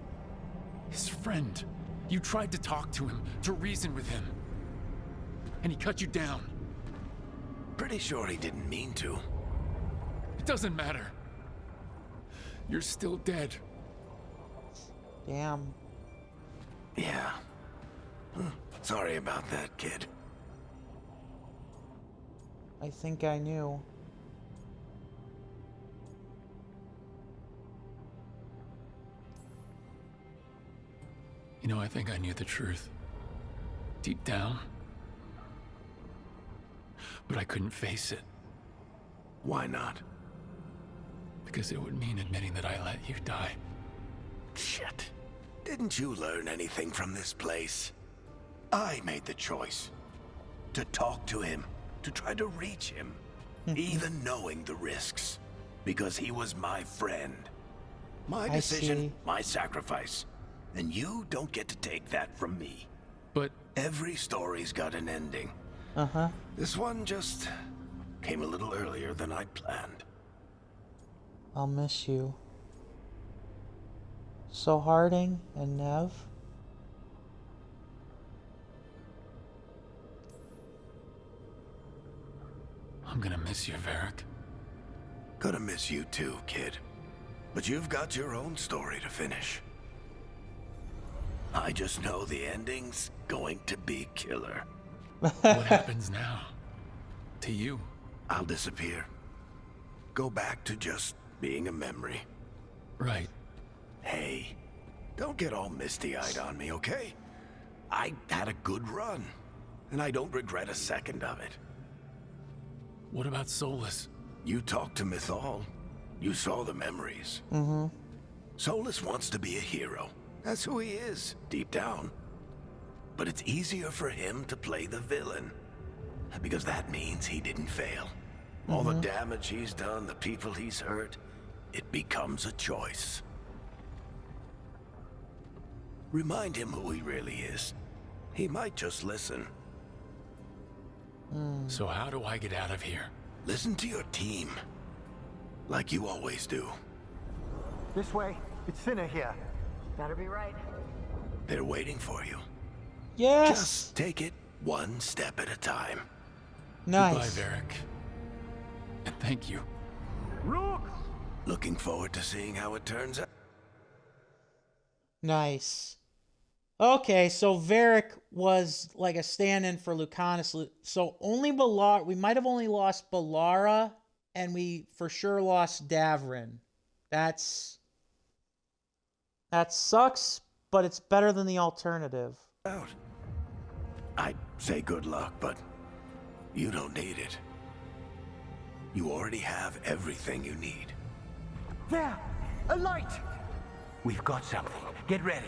S21: His friend. You tried to talk to him, to reason with him. And he cut you down.
S1: Pretty sure he didn't mean to.
S21: It doesn't matter. You're still dead.
S2: Damn.
S1: Yeah. Sorry about that, kid.
S2: I think I knew.
S21: You know, I think I knew the truth. Deep down. But I couldn't face it.
S1: Why not?
S21: Because it would mean admitting that I let you die.
S1: Shit. Didn't you learn anything from this place? I made the choice. To talk to him. To try to reach him. Even knowing the risks. Because he was my friend. My decision, my sacrifice. And you don't get to take that from me.
S21: But
S1: every story's got an ending.
S2: Uh-huh.
S1: This one just came a little earlier than I'd planned.
S2: I'll miss you. So Harding and Nev.
S21: I'm gonna miss you, Varric.
S1: Gonna miss you too, kid. But you've got your own story to finish. I just know the ending's going to be killer.
S21: What happens now? To you?
S1: I'll disappear. Go back to just being a memory.
S21: Right.
S1: Hey, don't get all misty-eyed on me, okay? I had a good run, and I don't regret a second of it.
S21: What about Solus?
S1: You talked to Mythal. You saw the memories.
S2: Mm-hmm.
S1: Solus wants to be a hero. That's who he is, deep down. But it's easier for him to play the villain. Because that means he didn't fail. All the damage he's done, the people he's hurt, it becomes a choice. Remind him who he really is. He might just listen.
S21: So how do I get out of here?
S1: Listen to your team. Like you always do.
S9: This way. It's thinner here.
S4: Better be right.
S1: They're waiting for you.
S2: Yes!
S1: Just take it one step at a time.
S2: Nice.
S21: Goodbye, Varric. And thank you.
S9: Rook!
S1: Looking forward to seeing how it turns out.
S2: Nice. Okay, so Varric was like a stand-in for Lucanus. So only Balara, we might have only lost Balara, and we for sure lost Davrin. That sucks, but it's better than the alternative.
S1: I say good luck, but you don't need it. You already have everything you need.
S9: There! A light!
S11: We've got something. Get ready.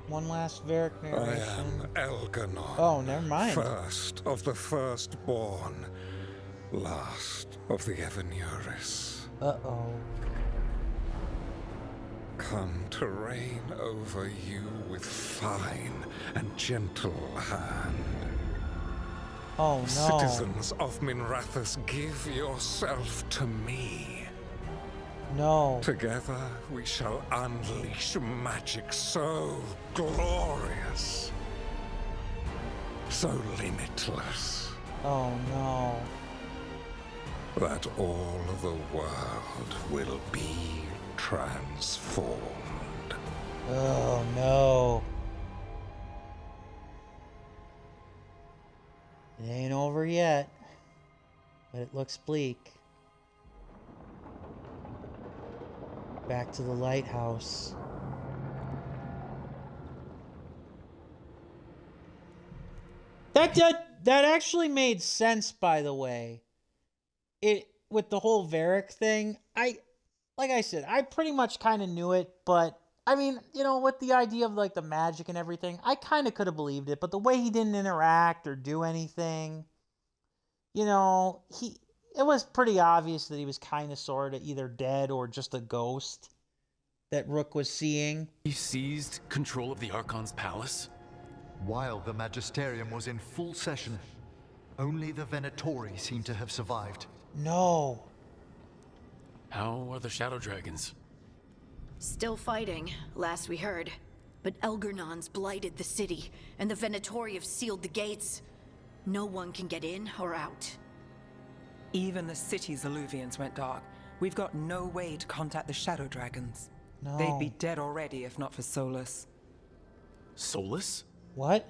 S2: One last Varric
S14: I
S2: narration.
S14: am Elganon.
S2: Oh, never mind.
S14: First of the firstborn, last of the Evanuris.
S2: Uh-oh.
S14: Come to reign over you with fine and gentle hand.
S2: Oh, no.
S14: Citizens of Minrathous, give yourself to me.
S2: No.
S14: Together we shall unleash magic so glorious, so limitless,
S2: Oh, no.
S14: that all the world will be transformed.
S2: Oh, no. It ain't over yet, but it looks bleak. Back to the lighthouse. That actually made sense, by the way. It with the whole Varric thing. Like I said, I pretty much kind of knew it, but I mean, you know, with the idea of like the magic and everything, I kind of could have believed it, but the way he didn't interact or do anything, you know, it was pretty obvious that he was kind of sort of either dead or just a ghost that Rook was seeing.
S21: He seized control of the Archon's palace?
S20: While the Magisterium was in full session, only the Venatori seem to have survived.
S2: No.
S21: How are the Shadow Dragons?
S17: Still fighting, last we heard. But Elgernon's blighted the city, and the Venatori have sealed the gates. No one can get in or out.
S8: Even the city's Alluvians went dark. We've got no way to contact the Shadow Dragons.
S2: No.
S8: They'd be dead already if not for Solus.
S21: Solus?
S2: What?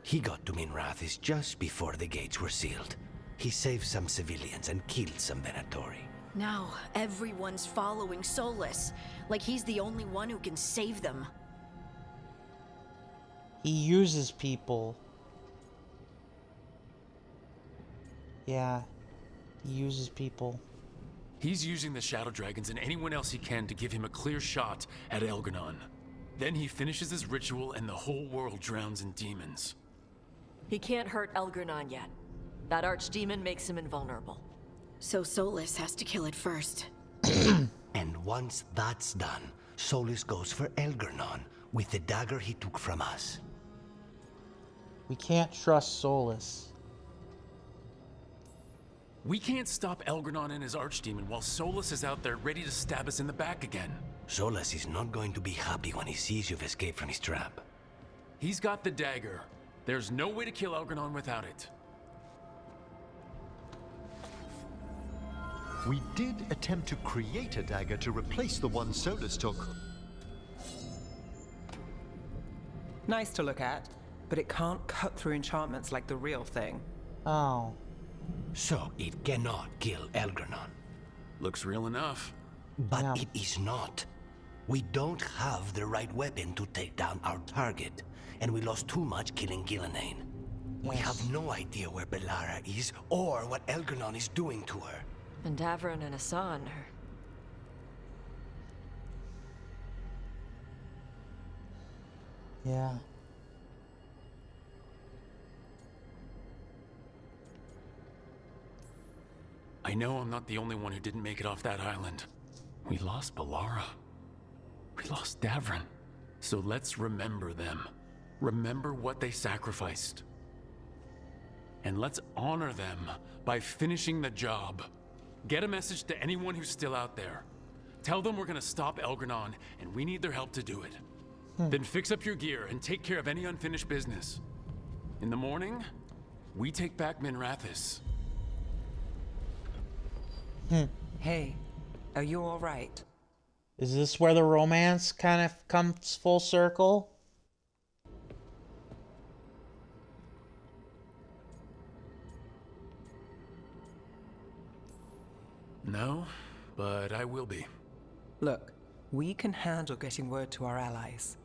S11: He got to Minrathous just before the gates were sealed. He saved some civilians and killed some Venatori.
S17: Now, everyone's following Solus, like he's the only one who can save them.
S2: He uses people. Yeah, he uses people.
S21: He's using the Shadow Dragons and anyone else he can to give him a clear shot at Elganon. Then he finishes his ritual and the whole world drowns in demons.
S4: He can't hurt Elganon yet. That archdemon makes him invulnerable.
S17: So Solus has to kill it first.
S11: And once that's done, Solus goes for Elganon with the dagger he took from us.
S2: We can't trust Solus.
S21: We can't stop Elganon and his archdemon while Solus is out there ready to stab us in the back again.
S11: Solus is not going to be happy when he sees you've escaped from his trap.
S21: He's got the dagger. There's no way to kill Elganon without it.
S20: We did attempt to create a dagger to replace the one Solus took.
S8: Nice to look at, but it can't cut through enchantments like the real thing.
S2: Oh.
S11: So it cannot kill Elganon.
S21: Looks real enough.
S11: But it is not. We don't have the right weapon to take down our target, and we lost too much killing Gillenane. We have no idea where Bellara is or what Elganon is doing to her.
S4: And Davron and Hassan are...
S2: Yeah.
S21: I know I'm not the only one who didn't make it off that island. We lost Bellara. We lost Davron. So let's remember them. Remember what they sacrificed. And let's honor them by finishing the job. Get a message to anyone who's still out there. Tell them we're gonna stop Elganon, and we need their help to do it. Then fix up your gear and take care of any unfinished business. In the morning, we take back Minrathous.
S8: Hey, are you all right?
S2: Is this where the romance kind of comes full circle?
S21: No, but I will be.
S8: Look, we can handle getting word to our allies.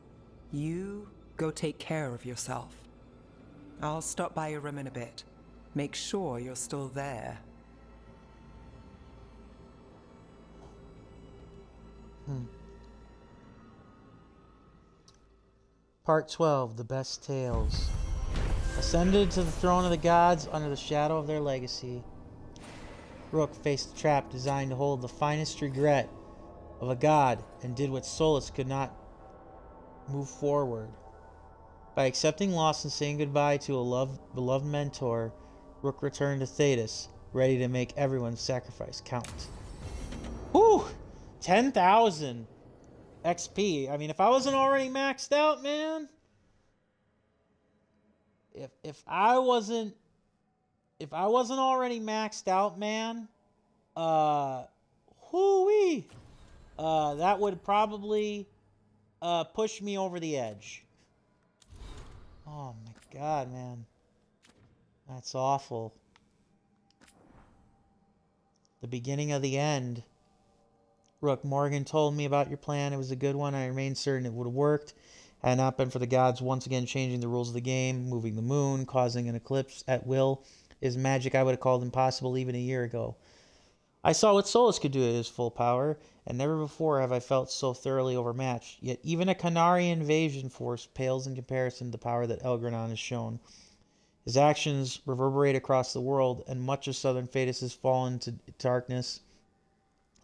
S8: You go take care of yourself. I'll stop by your room in a bit. Make sure you're still there.
S2: Part 12, The Best Tales. Ascended to the throne of the gods under the shadow of their legacy. Rook faced a trap designed to hold the finest regret of a god and did what Solus could not move forward. By accepting loss and saying goodbye to a beloved mentor, Rook returned to Thetis, ready to make everyone's sacrifice count. Whew! 10,000 XP. I mean, if I wasn't already maxed out, man. If I wasn't already maxed out, man, whoo-wee, that would probably push me over the edge. Oh my god, man. That's awful. The beginning of the end. Rook, Morgan told me about your plan. It was a good one. I remained certain it would have worked. Had it not been for the gods once again changing the rules of the game, moving the moon, causing an eclipse at will, is magic I would have called impossible even a year ago. I saw what Solus could do at his full power, and never before have I felt so thoroughly overmatched. Yet even a Canari invasion force pales in comparison to the power that Elgranon has shown. His actions reverberate across the world, and much of southern Thetis has fallen to darkness.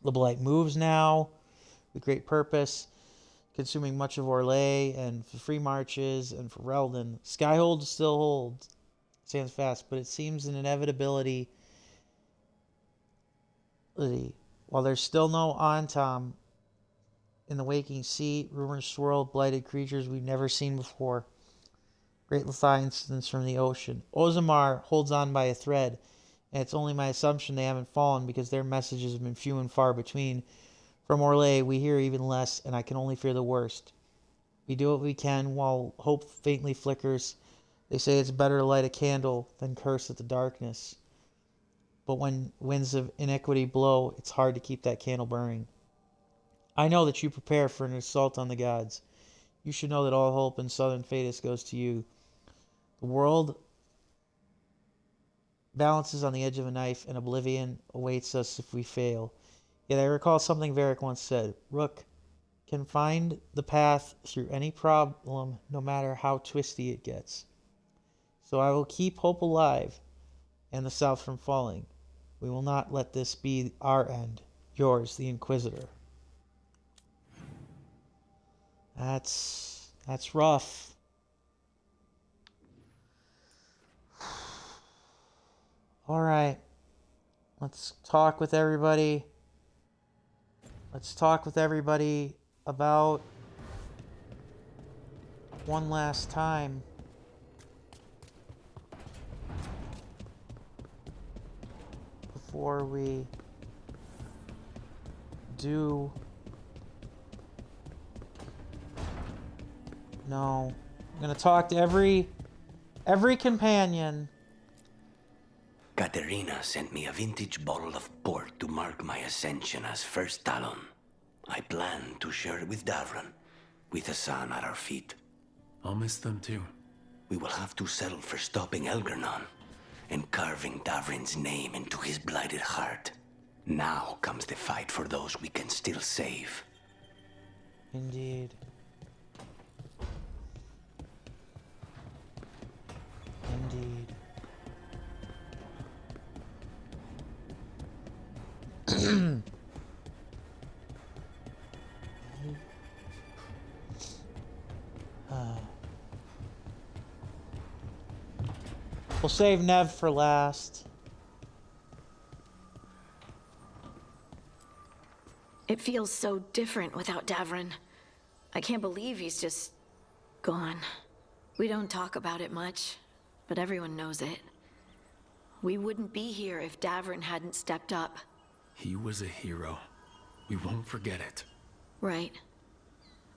S2: The Blight moves now, with great purpose, consuming much of Orlais, and for free marches, and for Reldon. Skyhold still stands fast, but it seems an inevitability. While there's still no Antom in the waking sea, rumors swirl of blighted creatures we've never seen before. Great Leviathans from the ocean. Ozamar holds on by a thread, and it's only my assumption they haven't fallen because their messages have been few and far between. From Orlais, we hear even less, and I can only fear the worst. We do what we can while hope faintly flickers. They say it's better to light a candle than curse at the darkness. But when winds of iniquity blow, it's hard to keep that candle burning. I know that you prepare for an assault on the gods. You should know that all hope in southern Thetis goes to you. The world balances on the edge of a knife, and oblivion awaits us if we fail. Yet I recall something Varric once said. Rook can find the path through any problem, no matter how twisty it gets. So I will keep hope alive and the South from falling. We will not let this be our end. Yours, the Inquisitor. That's rough. All right. Let's talk with everybody. Let's talk with everybody about one last time. Before we do... No. I'm going to talk to every companion.
S11: Katerina sent me a vintage bottle of port to mark my ascension as First Talon. I plan to share it with Davron, with the sun at our feet.
S21: I'll miss them too.
S11: We will have to settle for stopping Elgranon and carving Davrin's name into his blighted heart. Now comes the fight for those we can still save.
S2: Indeed. Indeed. We'll save Nev for last.
S17: It feels so different without Davron. I can't believe he's just gone. We don't talk about it much, but everyone knows it. We wouldn't be here if Davron hadn't stepped up.
S21: He was a hero. We won't forget it.
S17: Right.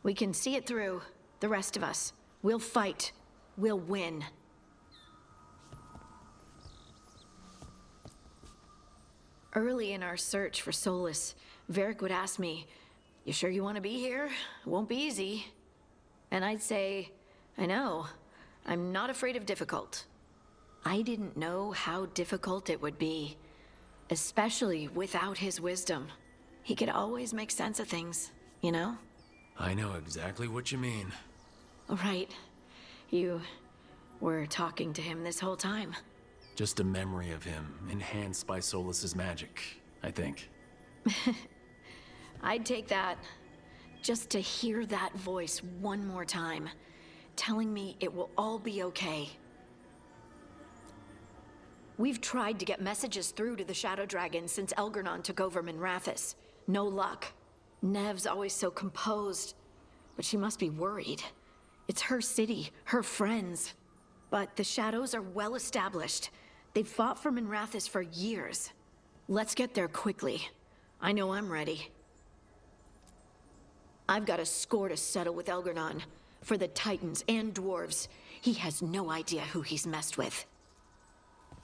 S17: We can see it through. The rest of us. We'll fight. We'll win. Early in our search for Solus, Varric would ask me, "You sure you want to be here? It won't be easy." And I'd say, "I know. I'm not afraid of difficult." I didn't know how difficult it would be, especially without his wisdom. He could always make sense of things, you know?
S21: I know exactly what you mean.
S17: Right. You were talking to him this whole time.
S21: Just a memory of him, enhanced by Solus's magic, I think.
S17: I'd take that. Just to hear that voice one more time, telling me it will all be okay. We've tried to get messages through to the Shadow Dragon since Elgernon took over Minrathous. No luck. Nev's always so composed, but she must be worried. It's her city, her friends. But the Shadows are well established. They've fought for Minrathous for years. Let's get there quickly. I know I'm ready. I've got a score to settle with Elgernon. For the Titans and Dwarves. He has no idea who he's messed with.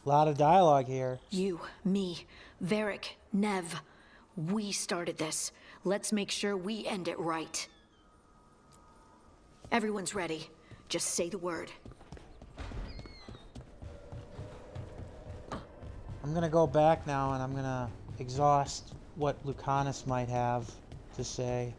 S2: A lot of dialogue here.
S17: You, me, Varric, Nev. We started this. Let's make sure we end it right. Everyone's ready. Just say the word.
S2: I'm gonna go back now and I'm gonna exhaust what Lucanus might have to say.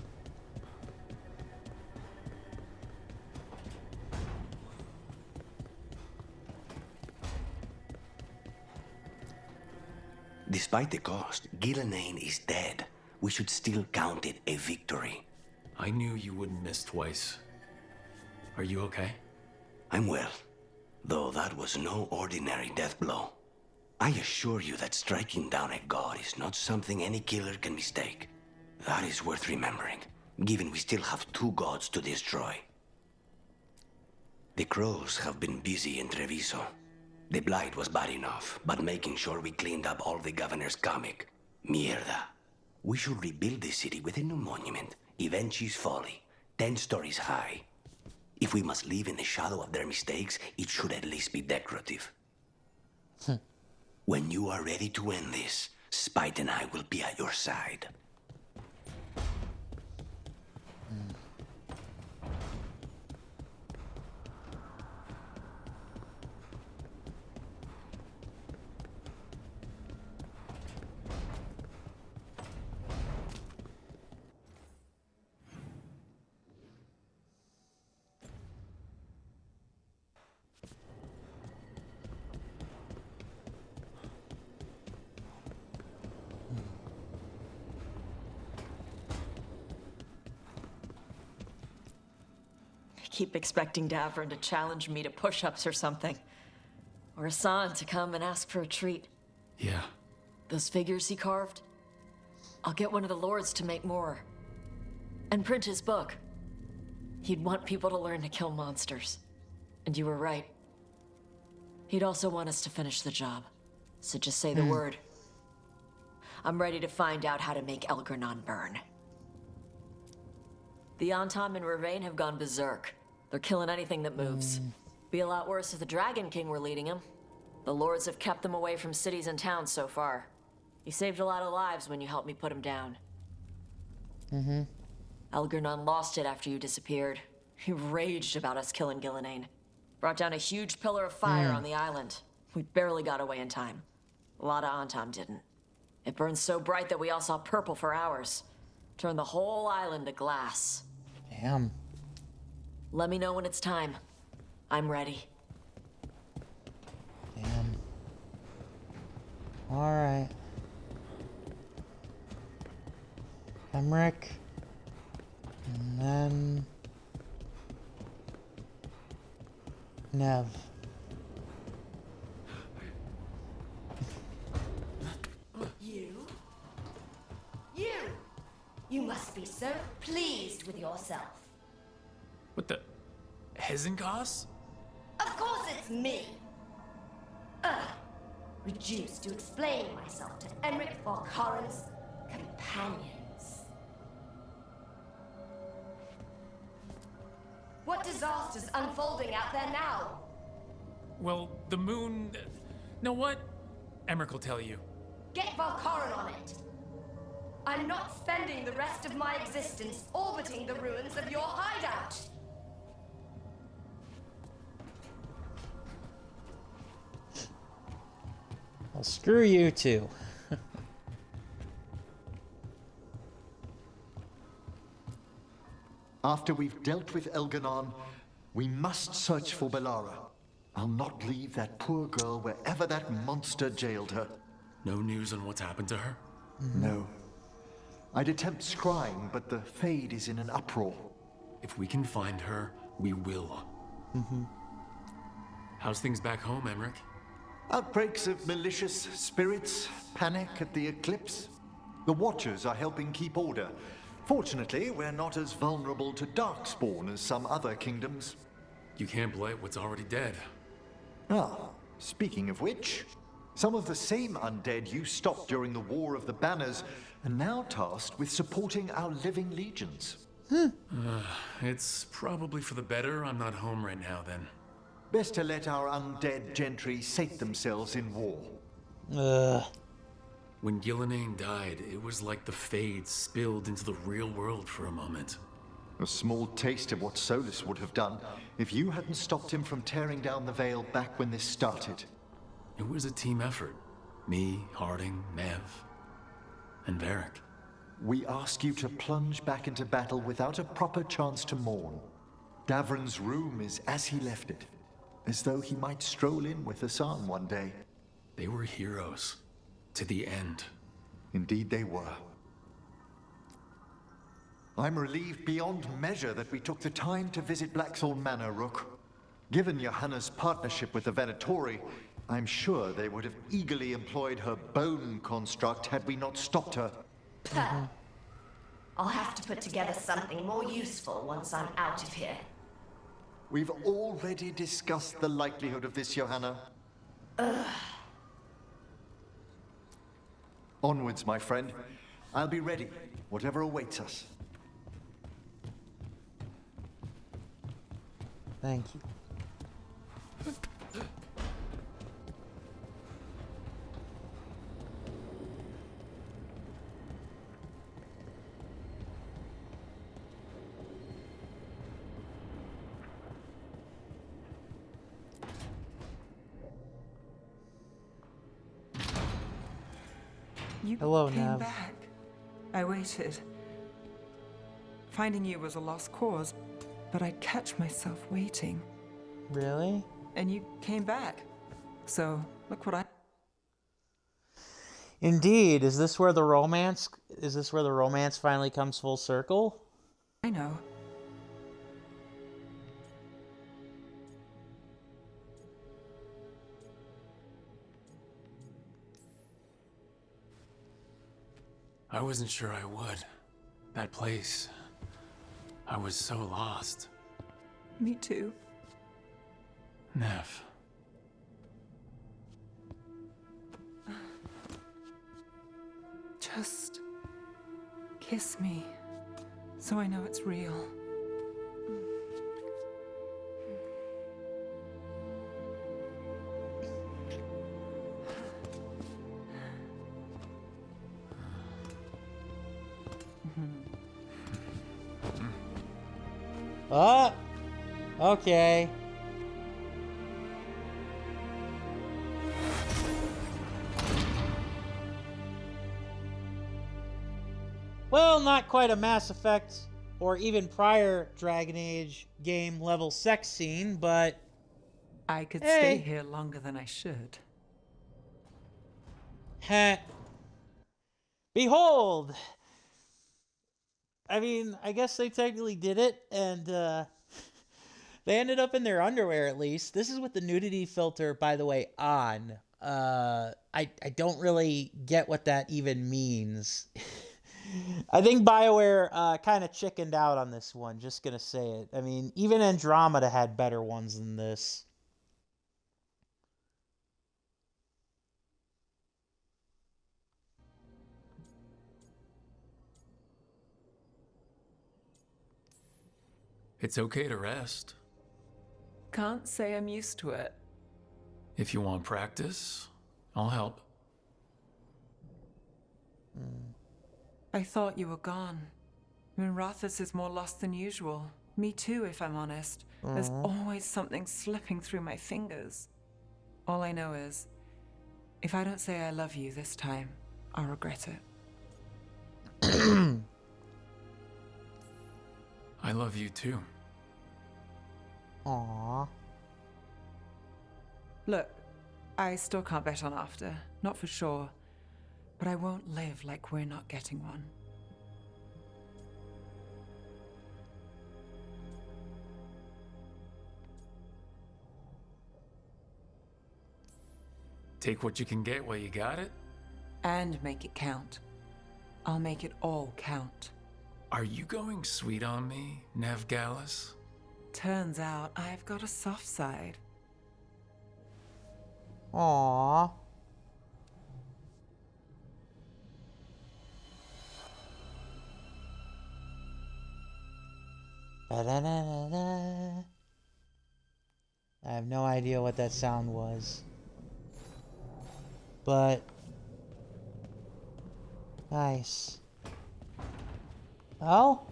S11: Despite the cost, Gillenane is dead. We should still count it a victory.
S21: I knew you wouldn't miss twice. Are you okay?
S11: I'm well, though that was no ordinary death blow. I assure you that striking down a god is not something any killer can mistake. That is worth remembering, given we still have 2 gods to destroy. The crows have been busy in Treviso. The blight was bad enough, but making sure we cleaned up all the governor's comic. Mierda. We should rebuild the city with a new monument, Evenchi's Folly, 10 stories high. If we must live in the shadow of their mistakes, it should at least be decorative. When you are ready to end this, Spite and I will be at your side.
S4: I keep expecting Davrin to challenge me to push-ups or something. Or Hassan to come and ask for a treat.
S21: Yeah.
S4: Those figures he carved? I'll get one of the lords to make more. And print his book. He'd want people to learn to kill monsters. And you were right. He'd also want us to finish the job. So just say the word. I'm ready to find out how to make Elgernon burn. The Antam and Ravain have gone berserk. They're killing anything that moves. Be a lot worse if the Dragon King were leading them. The lords have kept them away from cities and towns so far. You saved a lot of lives when you helped me put him down. Elgernon lost it after you disappeared. He raged about us killing Gillenane. Brought down a huge pillar of fire on the island. We barely got away in time. A lot of Antam didn't. It burned so bright that we all saw purple for hours. Turned the whole island to glass.
S2: Damn.
S4: Let me know when it's time. I'm ready.
S2: Damn. Alright. Emmerich. And then... Nev.
S13: You must be so pleased with yourself.
S21: What the? Hezenkos?
S13: Of course it's me. Reduced to explaining myself to Emmerich Volkaren's companions. What disaster's unfolding out there now?
S21: Well, the moon... Know what? Emmerich will tell you.
S13: Get Valkaran on it. I'm not spending the rest of my existence orbiting the ruins of your hideout.
S2: Well, screw you too.
S20: After we've dealt with Elganon, we must search for Bellara. I'll not leave that poor girl wherever that monster jailed her.
S21: No news on what's happened to her?
S20: No. I'd attempt scrying, but the Fade is in an uproar.
S21: If we can find her, we will. How's things back home, Emmerich?
S20: Outbreaks of malicious spirits, panic at the eclipse. The Watchers are helping keep order. Fortunately, we're not as vulnerable to Darkspawn as some other kingdoms.
S21: You can't blight what's already dead.
S20: Ah, speaking of which, some of the same undead you stopped during the War of the Banners are now tasked with supporting our living legions.
S21: It's probably for the better I'm not home right now, then.
S20: Best to let our undead gentry sate themselves in war.
S21: When Gillenane died, it was like the Fade spilled into the real world for a moment.
S20: A small taste of what Solus would have done if you hadn't stopped him from tearing down the Veil back when this started.
S21: It was a team effort. Me, Harding, Mev, and Varric.
S20: We ask you to plunge back into battle without a proper chance to mourn. Davron's room is as he left it, as though he might stroll in with Hassan one day.
S21: They were heroes. To the end.
S20: Indeed they were. I'm relieved beyond measure that we took the time to visit Blackthorn Manor, Rook. Given Johanna's partnership with the Venatori, I'm sure they would have eagerly employed her bone construct had we not stopped her.
S13: I'll have to put together something more useful once I'm out of here.
S20: We've already discussed the likelihood of this, Johanna. Onwards, my friend. I'll be ready, whatever awaits us.
S2: Thank you.
S8: You
S2: Hello,
S8: came
S2: Nav.
S8: back. I waited. Finding you was a lost cause, but I'd catch myself waiting.
S2: Really?
S8: And you came back. So, look what I...
S2: Indeed. Is this where the romance finally comes full circle?
S8: I know.
S21: I wasn't sure I would. That place... I was so lost.
S8: Me too.
S21: Nev.
S8: Just kiss me, so I know it's real.
S2: Okay. Well, not quite a Mass Effect or even prior Dragon Age game level sex scene, but
S8: I could stay here longer than I should.
S2: Behold! I mean, I guess they technically did it, and they ended up in their underwear at least. This is with the nudity filter, by the way, on. I don't really get what that even means. I think BioWare kind of chickened out on this one, just gonna say it. I mean, even Andromeda had better ones than this.
S21: It's okay to rest.
S8: Can't say I'm used to it.
S21: If you want practice, I'll help.
S8: I thought you were gone. Minrathous is more lost than usual. Me too, if I'm honest. There's always something slipping through my fingers. All I know is, if I don't say I love you this time, I'll regret it.
S21: I love you too.
S2: Aww.
S8: Look, I still can't bet on after, not for sure. But I won't live like we're not getting one.
S21: Take what you can get while you got it?
S8: And make it count. I'll make it all count.
S21: Are you going sweet on me, Nev Gallus?
S8: Turns out I've got a soft side.
S2: Aww. Da-da-da-da-da. I have no idea what that sound was. But nice. Oh,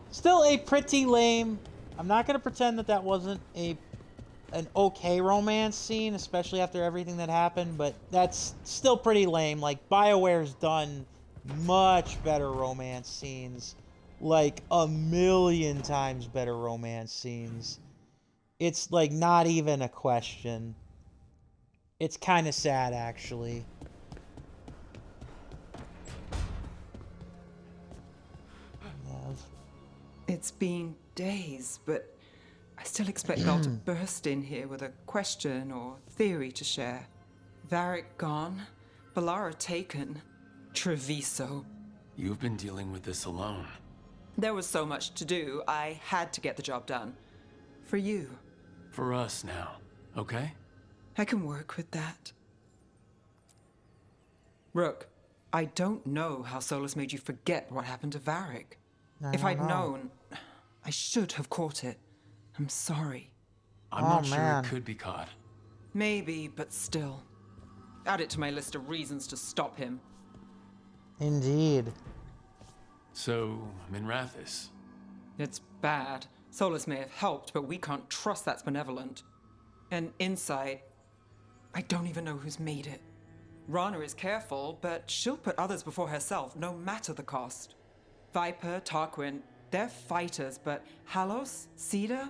S2: still a pretty lame. I'm not gonna pretend that that wasn't an okay romance scene, especially after everything that happened, but that's still pretty lame. Like, BioWare's done much better romance scenes, like a million times better romance scenes. It's like not even a question. It's kind of sad, actually.
S8: It's been days, but I still expect Val to burst in here with a question or theory to share. Varric gone, Balara taken, Treviso.
S21: You've been dealing with this alone.
S8: There was so much to do, I had to get the job done. For you.
S21: For us now, okay?
S8: I can work with that. Rook, I don't know how Solus made you forget what happened to Varric. If I'd known, I should have caught it. I'm sorry.
S21: I'm not sure it could be caught.
S8: Maybe, but still. Add it to my list of reasons to stop him.
S2: Indeed.
S21: So, Minrathous.
S8: It's bad. Solus may have helped, but we can't trust that's benevolent. And inside, I don't even know who's made it. Rana is careful, but she'll put others before herself, no matter the cost. Viper, Tarquin, they're fighters, but Halos, Cedar,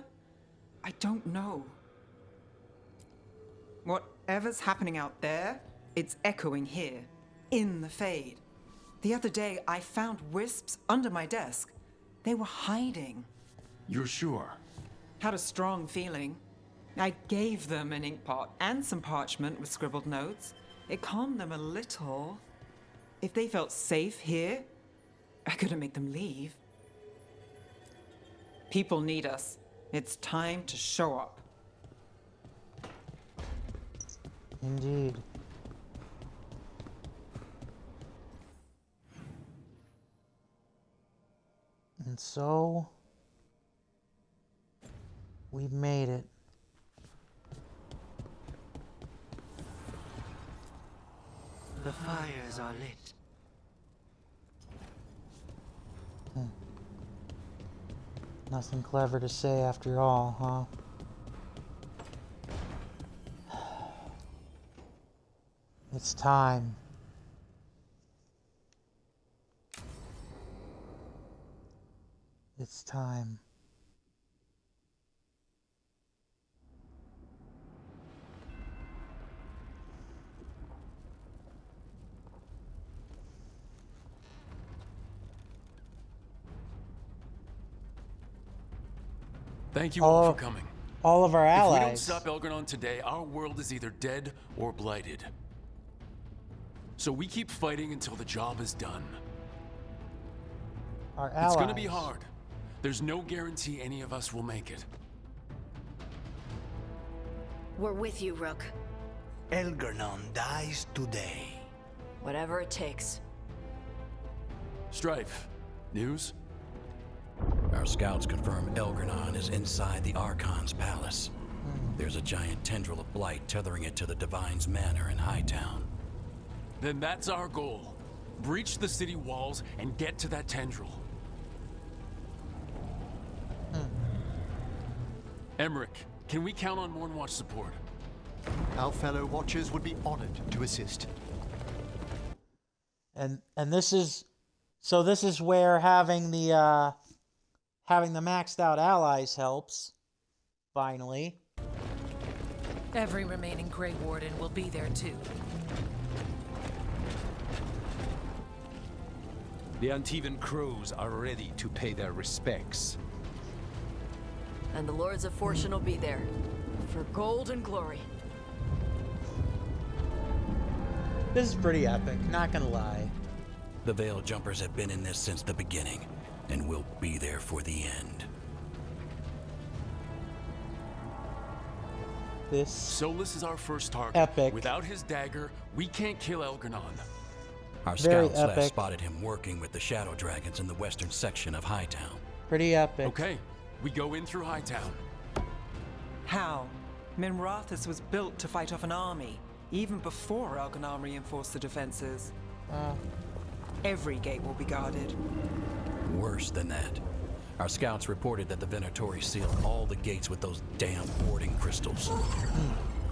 S8: I don't know. Whatever's happening out there, it's echoing here, in the Fade. The other day, I found wisps under my desk. They were hiding.
S21: You're sure?
S8: Had a strong feeling. I gave them an ink pot and some parchment with scribbled notes. It calmed them a little. If they felt safe here, I couldn't make them leave. People need us. It's time to show up.
S2: Indeed. And so, we've made it.
S11: The fires are lit.
S2: Nothing clever to say after all, huh? It's time. It's time.
S21: Thank you all for coming.
S2: All of our allies.
S21: If we don't stop Elgranon today, our world is either dead or blighted. So we keep fighting until the job is done.
S2: Our allies.
S21: It's gonna be hard. There's no guarantee any of us will make it.
S17: We're with you, Rook.
S11: Elgranon dies today.
S4: Whatever it takes.
S21: Strife, news?
S19: Our scouts confirm Elgranon is inside the Archon's palace. There's a giant tendril of blight tethering it to the Divine's manor in Hightown.
S21: Then that's our goal. Breach the city walls and get to that tendril. Emmerich, can we count on Mornwatch support?
S20: Our fellow Watchers would be honored to assist.
S2: And this is where having the maxed out allies helps. Finally.
S22: Every remaining Grey Warden will be there too.
S5: The Antivan crows are ready to pay their respects.
S4: And the Lords of Fortune will be there. For gold and glory.
S2: This is pretty epic, not gonna lie.
S19: The Veil Jumpers have been in this since the beginning, and will be there for the end.
S2: This
S21: Solus is our first target.
S2: Epic.
S21: Without his dagger, we can't kill Elgranon.
S19: Our
S2: Very
S19: scouts last
S2: epic.
S19: spotted him working with the Shadow Dragons in the western section of Hightown.
S2: Pretty epic.
S21: Okay, we go in through Hightown.
S8: How? Minrathus was built to fight off an army, even before Elganon reinforced the defenses. Every gate will be guarded.
S19: Worse than that. Our scouts reported that the Venatori sealed all the gates with those damn warding crystals.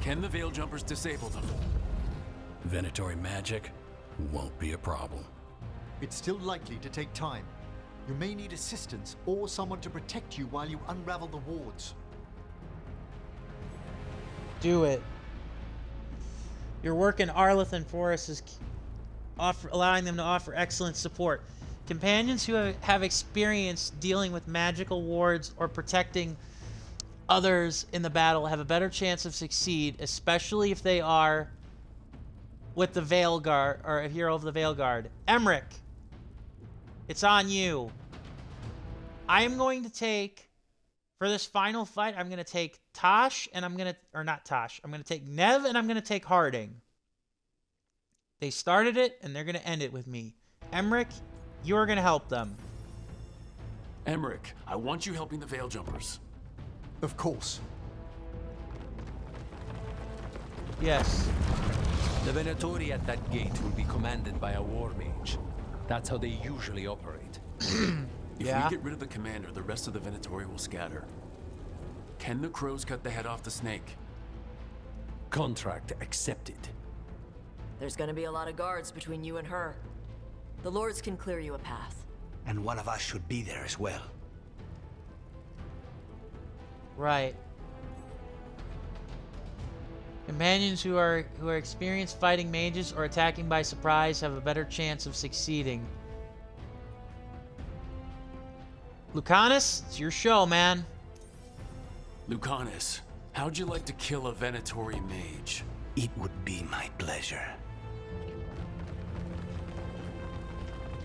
S21: Can the Veil Jumpers disable them?
S19: Venatori magic won't be a problem.
S20: It's still likely to take time. You may need assistance or someone to protect you while you unravel the wards.
S2: Do it. Your work in Arleth and Forest is allowing them to offer excellent support. Companions who have experience dealing with magical wards or protecting others in the battle have a better chance of succeed, especially if they are with the Veilguard, or a hero of the Veilguard. Emmerich, it's on you. I am going to take, for this final fight, I'm going to take Tosh, and I'm going to, or not Tosh, I'm going to take Nev, and I'm going to take Harding. They started it, and they're going to end it with me. Emmerich, you're going to help them.
S21: Emmerich, I want you helping the Veil Jumpers.
S20: Of course.
S2: Yes.
S5: The Venatori at that gate will be commanded by a war mage. That's how they usually operate.
S21: If we get rid of the commander, the rest of the Venatori will scatter. Can the crows cut the head off the snake?
S5: Contract accepted.
S4: There's gonna be a lot of guards between you and her. The Lords can clear you a path.
S11: And one of us should be there as well.
S2: Right. Companions who are experienced fighting mages or attacking by surprise have a better chance of succeeding. Lucanus, it's your show, man.
S21: Lucanus, how'd you like to kill a Venatori mage?
S11: It would be my pleasure.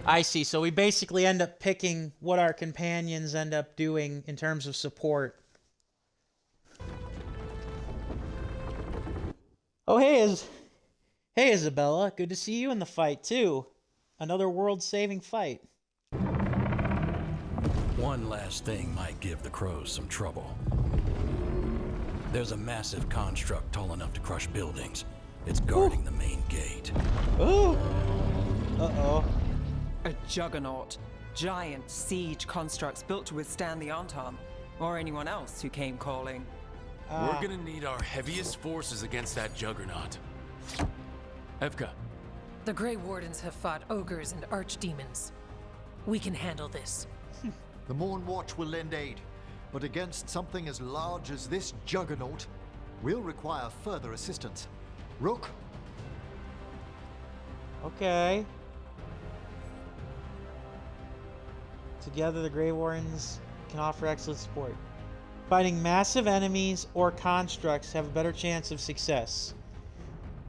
S2: I see. So we basically end up picking what our companions end up doing in terms of support. Oh, hey, Isabella. Good to see you in the fight, too. Another world-saving fight.
S19: One last thing might give the crows some trouble. There's a massive construct tall enough to crush buildings. It's guarding the main gate.
S2: Ooh! Uh-oh.
S8: A juggernaut. Giant siege constructs built to withstand the Antam, or anyone else who came calling.
S21: We're gonna need our heaviest forces against that juggernaut. Evka.
S22: The Grey Wardens have fought ogres and archdemons. We can handle this.
S20: The Morn Watch will lend aid, but against something as large as this juggernaut, we'll require further assistance. Rook?
S2: Okay. Together, the Grey Wardens can offer excellent support. Fighting massive enemies or constructs have a better chance of success.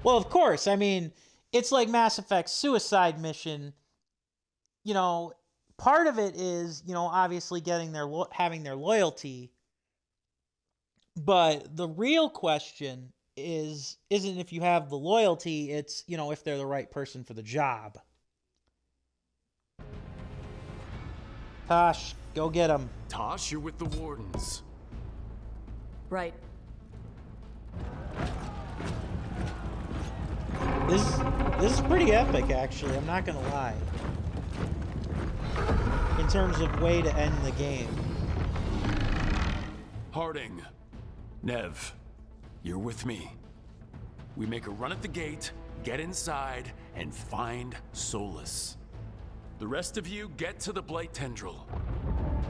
S2: Well, of course. I mean, it's like Mass Effect's suicide mission. You know, part of it is, you know, obviously getting having their loyalty. But the real question isn't if you have the loyalty, it's, you know, if they're the right person for the job. Tosh, Go get him.
S21: Tosh, you're with the Wardens.
S4: Right.
S2: This is pretty epic, actually. I'm not gonna lie. In terms of way to end the game.
S21: Harding, Nev, you're with me. We make a run at the gate, get inside, and find Solus. The rest of you get to the Blight Tendril.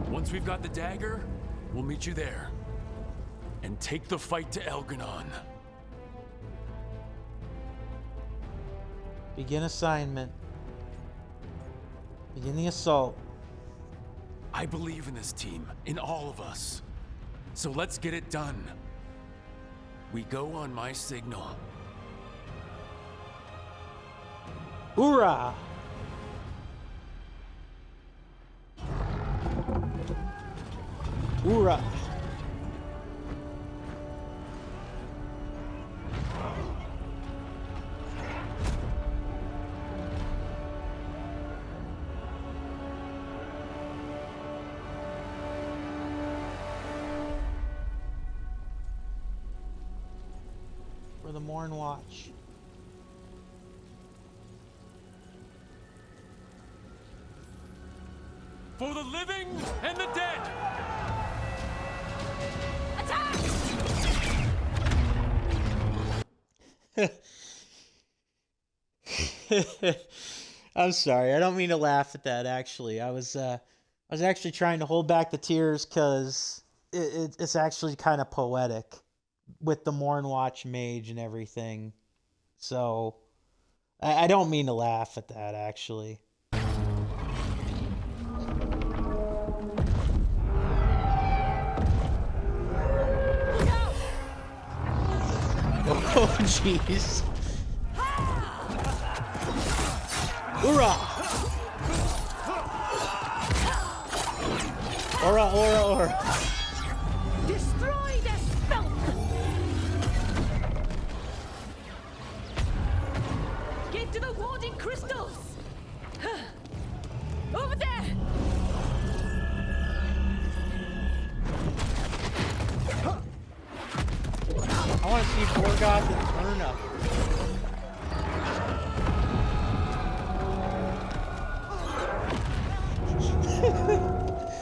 S21: Once we've got the dagger, we'll meet you there. And take the fight to Elganon.
S2: Begin assignment. Begin the assault.
S21: I believe in this team, in all of us. So let's get it done. We go on my signal.
S2: Hoorah! Hoorah! For the Morn Watch.
S21: For the living and the dead!
S2: I'm sorry. I don't mean to laugh at that. Actually, I was actually trying to hold back the tears because it's actually kind of poetic with the Mornwatch mage and everything. So I don't mean to laugh at that. Actually. Oh jeez. Hoorah! Ora, ora, ora.
S15: Destroy the spell! Get to the warding crystals! Over there!
S2: I want to see Borgoth and Turnup.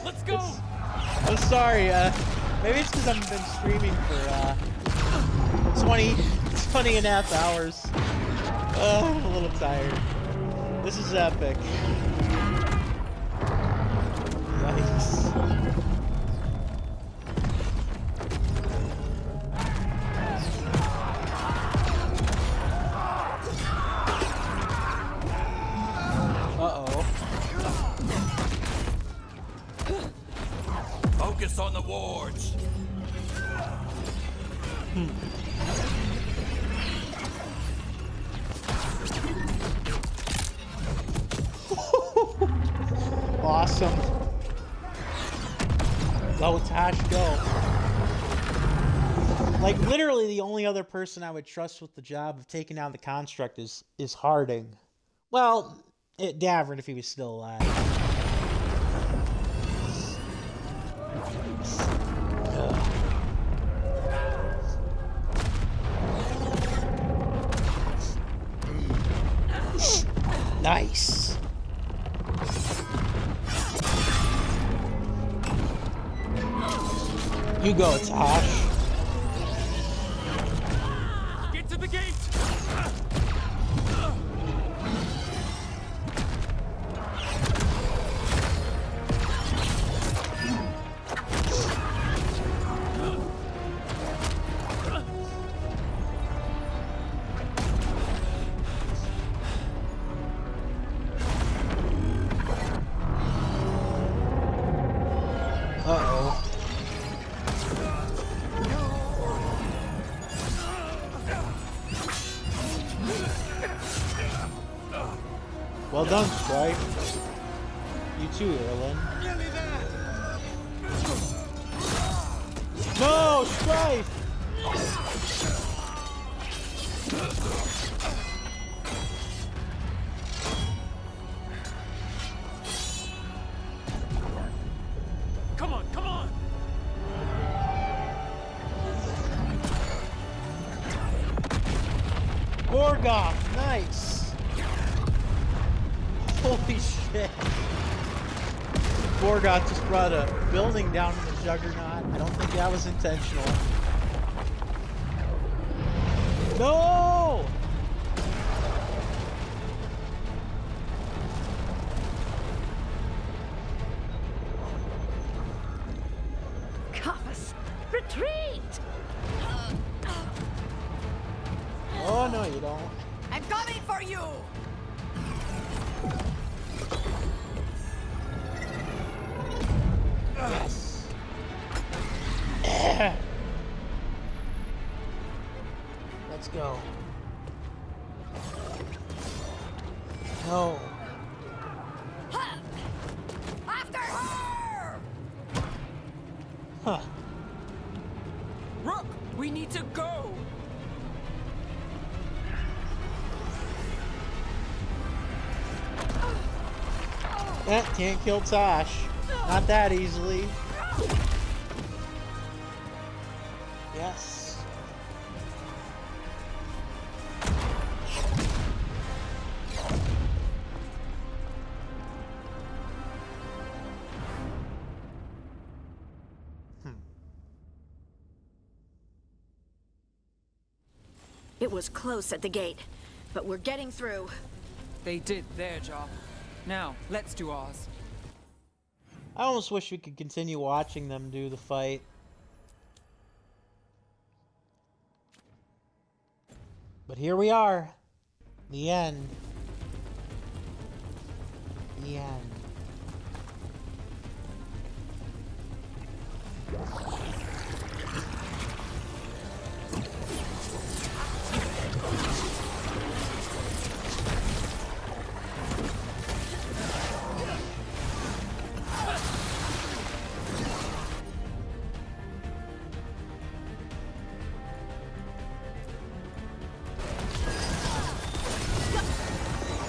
S21: Let's go!
S2: I'm sorry, maybe it's because I've been streaming for 20 and a half hours. I'm a little tired. This is epic. Nice.
S19: Focus on the wards.
S2: Awesome. Go, Tash, go. Like, literally the only other person I would trust with the job of taking down the construct is Harding. Well, Davern if he was still alive. Nice. You go, Tosh.
S21: Get to the gate!
S2: Uh-oh. Well done, Strife. You too, Erlen. No, Strife! Morgoth, nice. Holy shit. Morgoth just brought a building down in the Juggernaut. I don't think that was intentional. No!
S15: Cofus, retreat!
S2: Oh, no, you don't.
S15: I'm coming for you!
S2: Yes. Let's go. No.
S15: After her!
S2: Huh.
S8: Rook, we need to go!
S2: Can't kill Tosh. Not that easily. Yes.
S17: It was close at the gate, but we're getting through.
S8: They did their job. Now, let's do ours.
S2: I almost wish we could continue watching them do the fight. But here we are. The end. The end.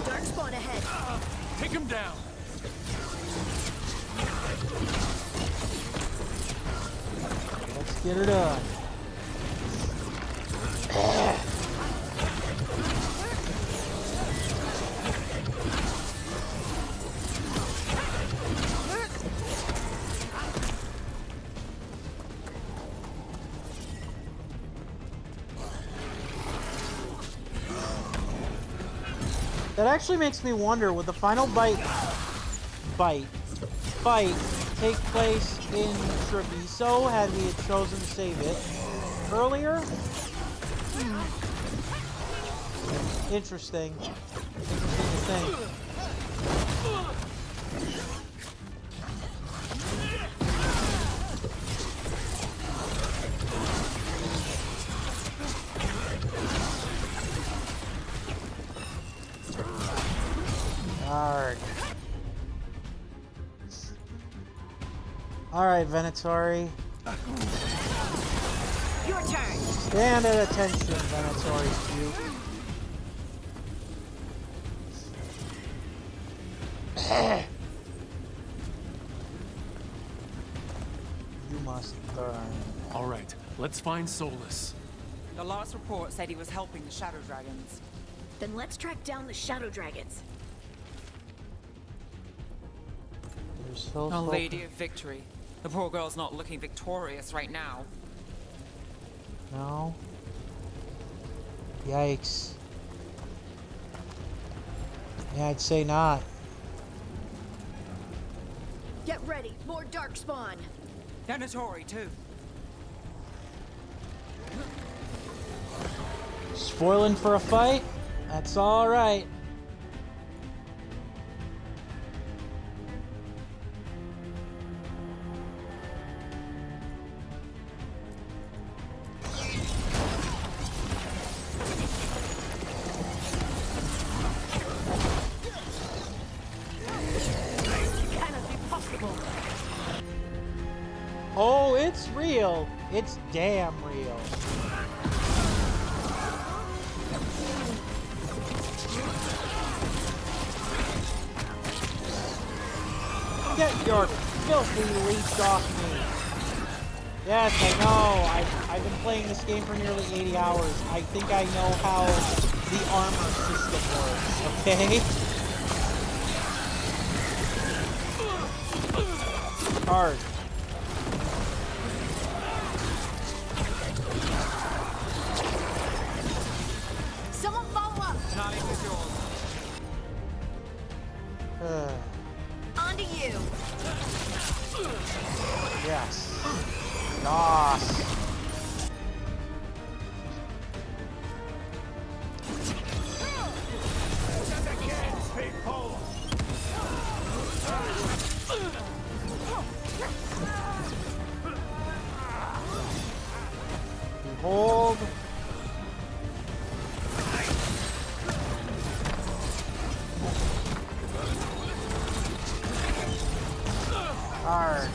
S17: Darkspawn ahead.
S21: Take him down.
S2: Let's get her done. That actually makes me wonder, would the final fight take place in Treviso had we had chosen to save it earlier? Interesting. Interesting to think. Alright, Venatori.
S17: Your turn.
S2: Stand at attention, Venatori. You must burn.
S21: All right, let's find Solus.
S8: The last report said he was helping the Shadow Dragons.
S17: Then let's track down the Shadow Dragons.
S8: A Lady of Victory. The poor girl's not looking victorious right now.
S2: No. Yikes. Yeah, I'd say not.
S17: Get ready, more Darkspawn.
S8: Venatori, too.
S2: Spoiling for a fight? That's alright. Oh, it's real. It's damn real. Get your filthy leech off me. Yes, I know. I've been playing this game for nearly 80 hours. I think I know how the armor system works, okay? Hard.
S15: Someone follow up! On to you!
S2: Yes. Nos. Hold. Hard.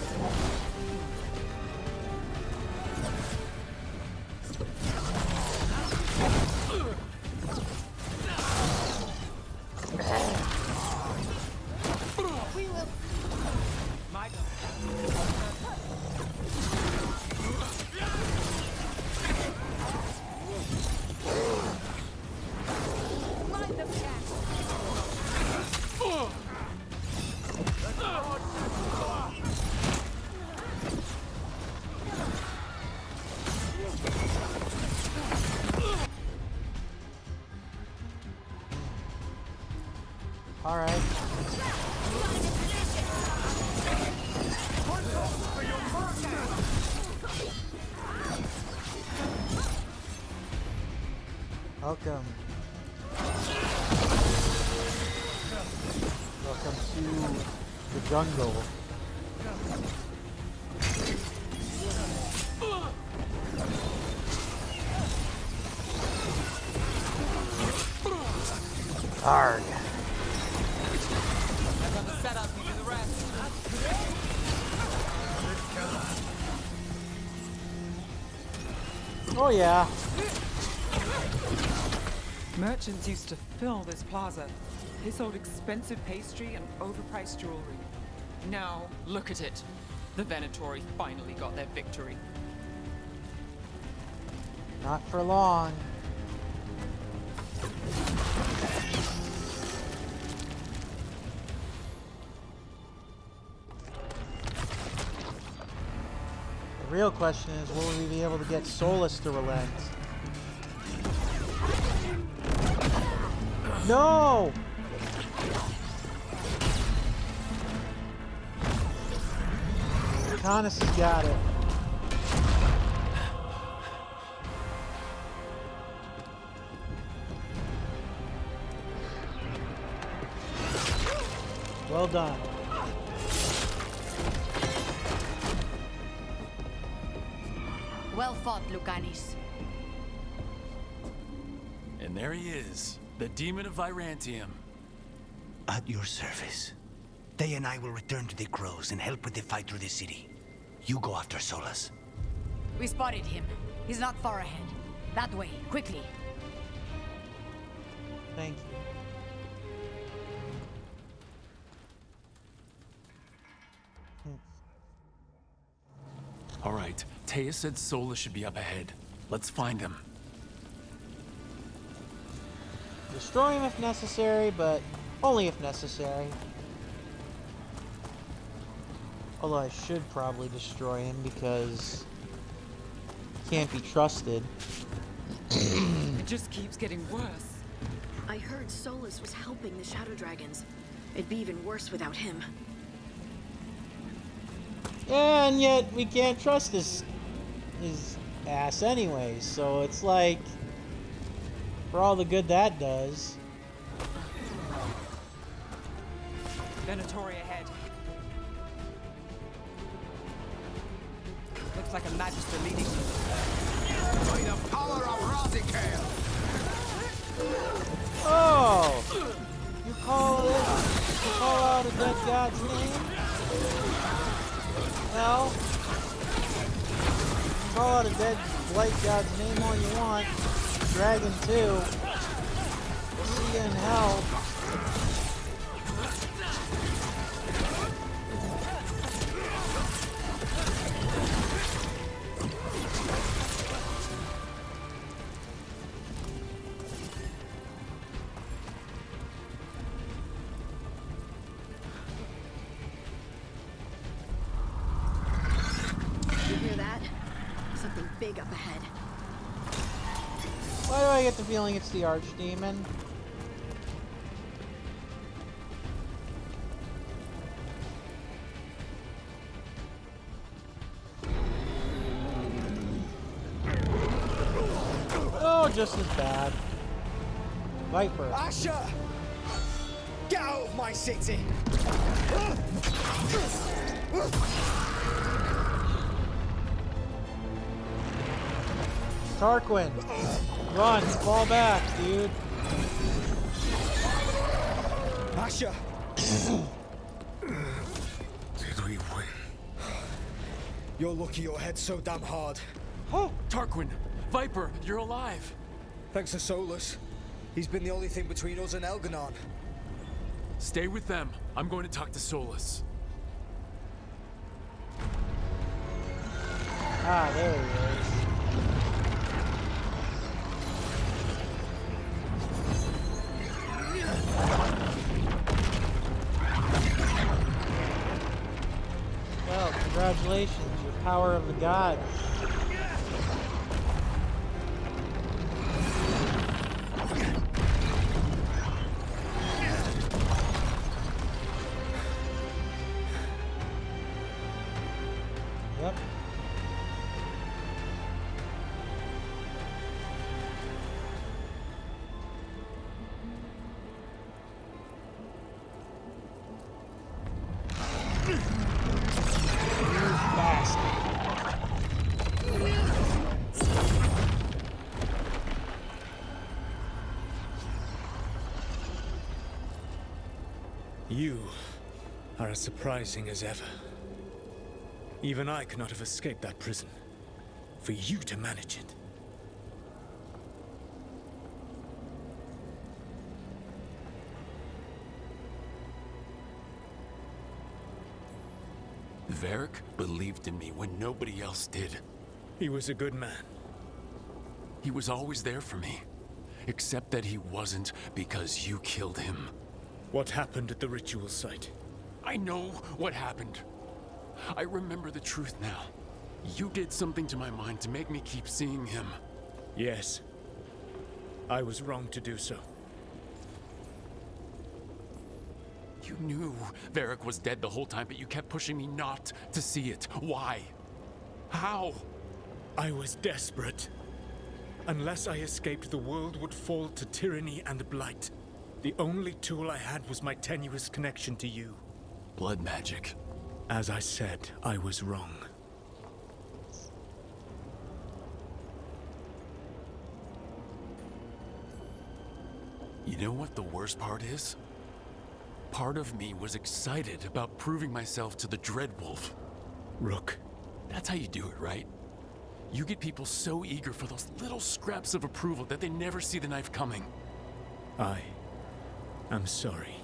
S2: All right. Welcome. Welcome to the jungle. Arg. Oh yeah.
S8: Merchants used to fill this plaza. They sold expensive pastry and overpriced jewelry.
S7: Now, look at it. The Venatori finally got their victory.
S2: Not for long. The real question is, will we be able to get Solus to relent? No! Connus has got it. Well done.
S15: Well fought, Lucanis.
S21: And there he is, the Demon of Virantium.
S11: At your service. They and I will return to the Crows and help with the fight through the city. You go after Solus.
S15: We spotted him. He's not far ahead. That way, quickly.
S2: Thank you.
S21: All right, Taya said Solus should be up ahead. Let's find him.
S2: Destroy him if necessary, but only if necessary. Although I should probably destroy him because he can't be trusted.
S8: It just keeps getting worse.
S17: I heard Solus was helping the Shadow Dragons. It'd be even worse without him.
S2: And yet we can't trust his ass anyways, so it's like, for all the good that does.
S8: Venatori ahead. Looks like a Magister leading.
S12: By the power of Razikale!
S2: Oh! You call out a dead god's name? Well, call out a dead blight god's name all you want. Dragon 2. We'll see you in hell.
S17: something big up ahead.
S2: Why do I get the feeling it's the Archdemon? Oh, just as bad. Viper.
S9: Asher! Get out of my city!
S2: Tarquin. Run, fall back, dude.
S9: Asher!
S14: Did we win?
S9: You're lucky your head's so damn hard.
S21: Oh, Tarquin! Viper, you're alive!
S9: Thanks to Solus. He's been the only thing between us and Elganon.
S21: Stay with them. I'm going to talk to Solus.
S2: Ah, there he is. Well, congratulations, your power of the gods. Yep.
S6: You are as surprising as ever. Even I could not have escaped that prison. For you to manage it.
S21: Varric believed in me when nobody else did.
S6: He was a good man.
S21: He was always there for me. Except that he wasn't because you killed him.
S6: What happened at the ritual site?
S21: I know what happened. I remember the truth now. You did something to my mind to make me keep seeing him.
S6: Yes. I was wrong to do so.
S21: You knew Varric was dead the whole time, but you kept pushing me not to see it. Why? How?
S6: I was desperate. Unless I escaped, the world would fall to tyranny and blight. The only tool I had was my tenuous connection to you.
S21: Blood magic.
S6: As I said, I was wrong.
S21: You know what the worst part is? Part of me was excited about proving myself to the Dreadwolf.
S6: Rook.
S21: That's how you do it, right? You get people so eager for those little scraps of approval that they never see the knife coming.
S6: I'm sorry.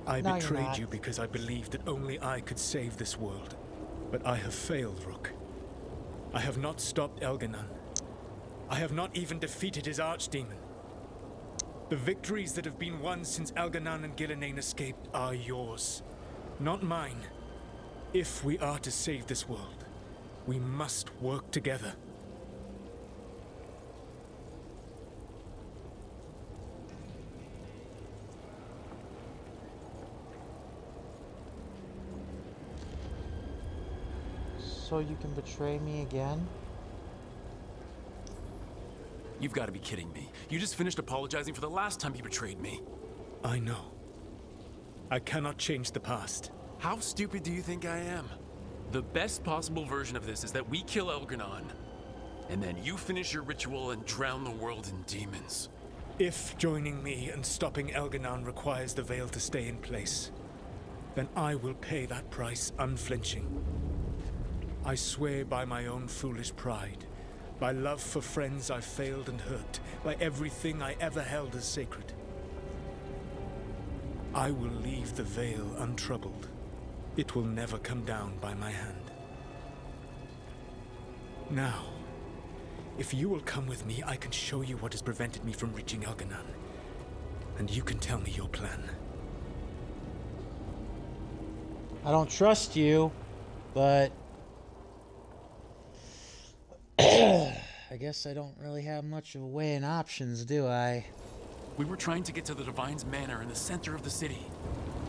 S6: I
S2: No,
S6: betrayed you because I believed that only I could save this world. But I have failed, Rook. I have not stopped Elganon. I have not even defeated his archdemon. The victories that have been won since Elganon and Gillenane escaped are yours, not mine. If we are to save this world, we must work together.
S2: So you can betray me again?
S21: You've got to be kidding me. You just finished apologizing for the last time you betrayed me.
S6: I know. I cannot change the past.
S21: How stupid do you think I am? The best possible version of this is that we kill Elganon, and then you finish your ritual and drown the world in demons.
S6: If joining me and stopping Elganon requires the veil to stay in place, then I will pay that price unflinching. I swear by my own foolish pride, by love for friends I failed and hurt, by everything I ever held as sacred. I will leave the veil untroubled. It will never come down by my hand. Now, if you will come with me, I can show you what has prevented me from reaching Elganon. And you can tell me your plan.
S2: I don't trust you, but I guess I don't really have much of a way in options, do I?
S21: We were trying to get to the Divine's Manor in the center of the city.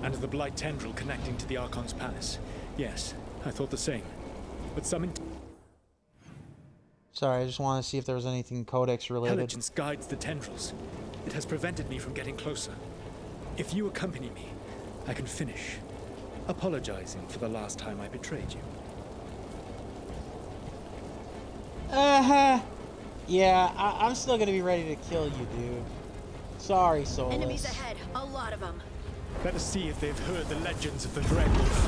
S6: And the Blight tendril connecting to the Archon's palace. Yes, I thought the same. But some
S2: Sorry, I just wanted to see if there was anything Codex related.
S6: intelligence guides the tendrils. It has prevented me from getting closer. If you accompany me, I can finish apologizing for the last time I betrayed you.
S2: Yeah, I'm still gonna be ready to kill you, dude. Sorry, Solus.
S17: Enemies ahead, a lot of them.
S6: Let us see if they've heard the legends of the Dreadwolf.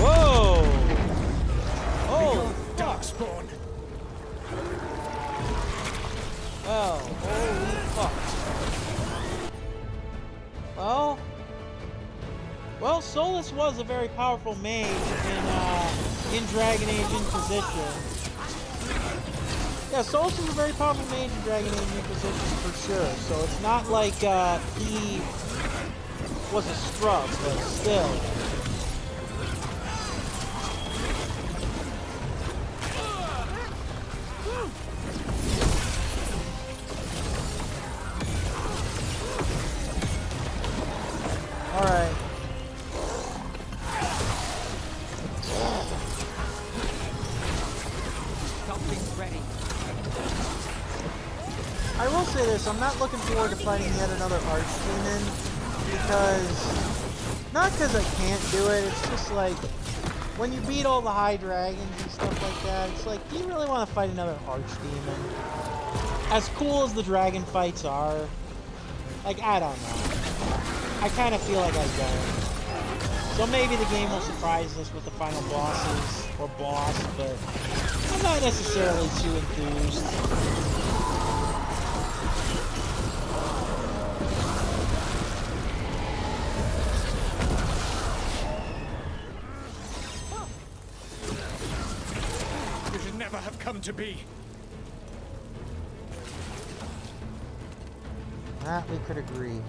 S2: Whoa! Oh,
S6: Darkspawn!
S2: Oh, holy fuck. Well, Solus was a very powerful mage in Dragon Age Inquisition. Yeah, Solus was a very powerful mage in Dragon Age Inquisition for sure. So it's not like he was a scrub, but still. Alright.
S7: Something's ready.
S2: I will say this, I'm not looking forward to fighting yet another Archdemon, because, not because I can't do it, it's just like, when you beat all the high dragons and stuff like that, it's like, do you really want to fight another Archdemon? As cool as the dragon fights are, like, I don't know. I kind of feel like I don't. So maybe the game will surprise us with the final bosses, or boss, but I'm not necessarily too enthused.
S6: You should never have come to be.
S2: That we could agree.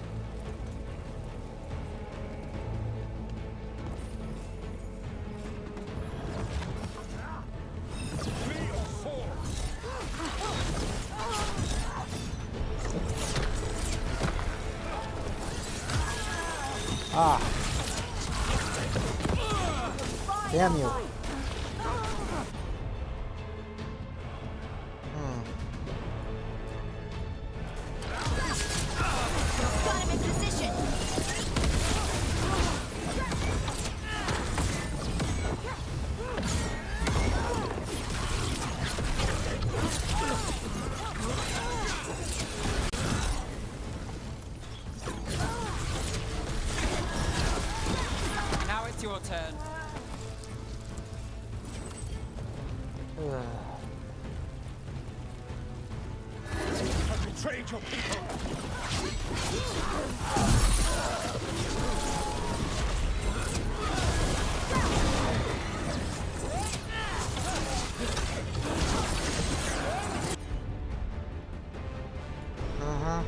S2: Ah. Damn you.
S13: Got him in position.
S7: Now it's your turn.
S6: I've betrayed your people.
S2: Uh-huh.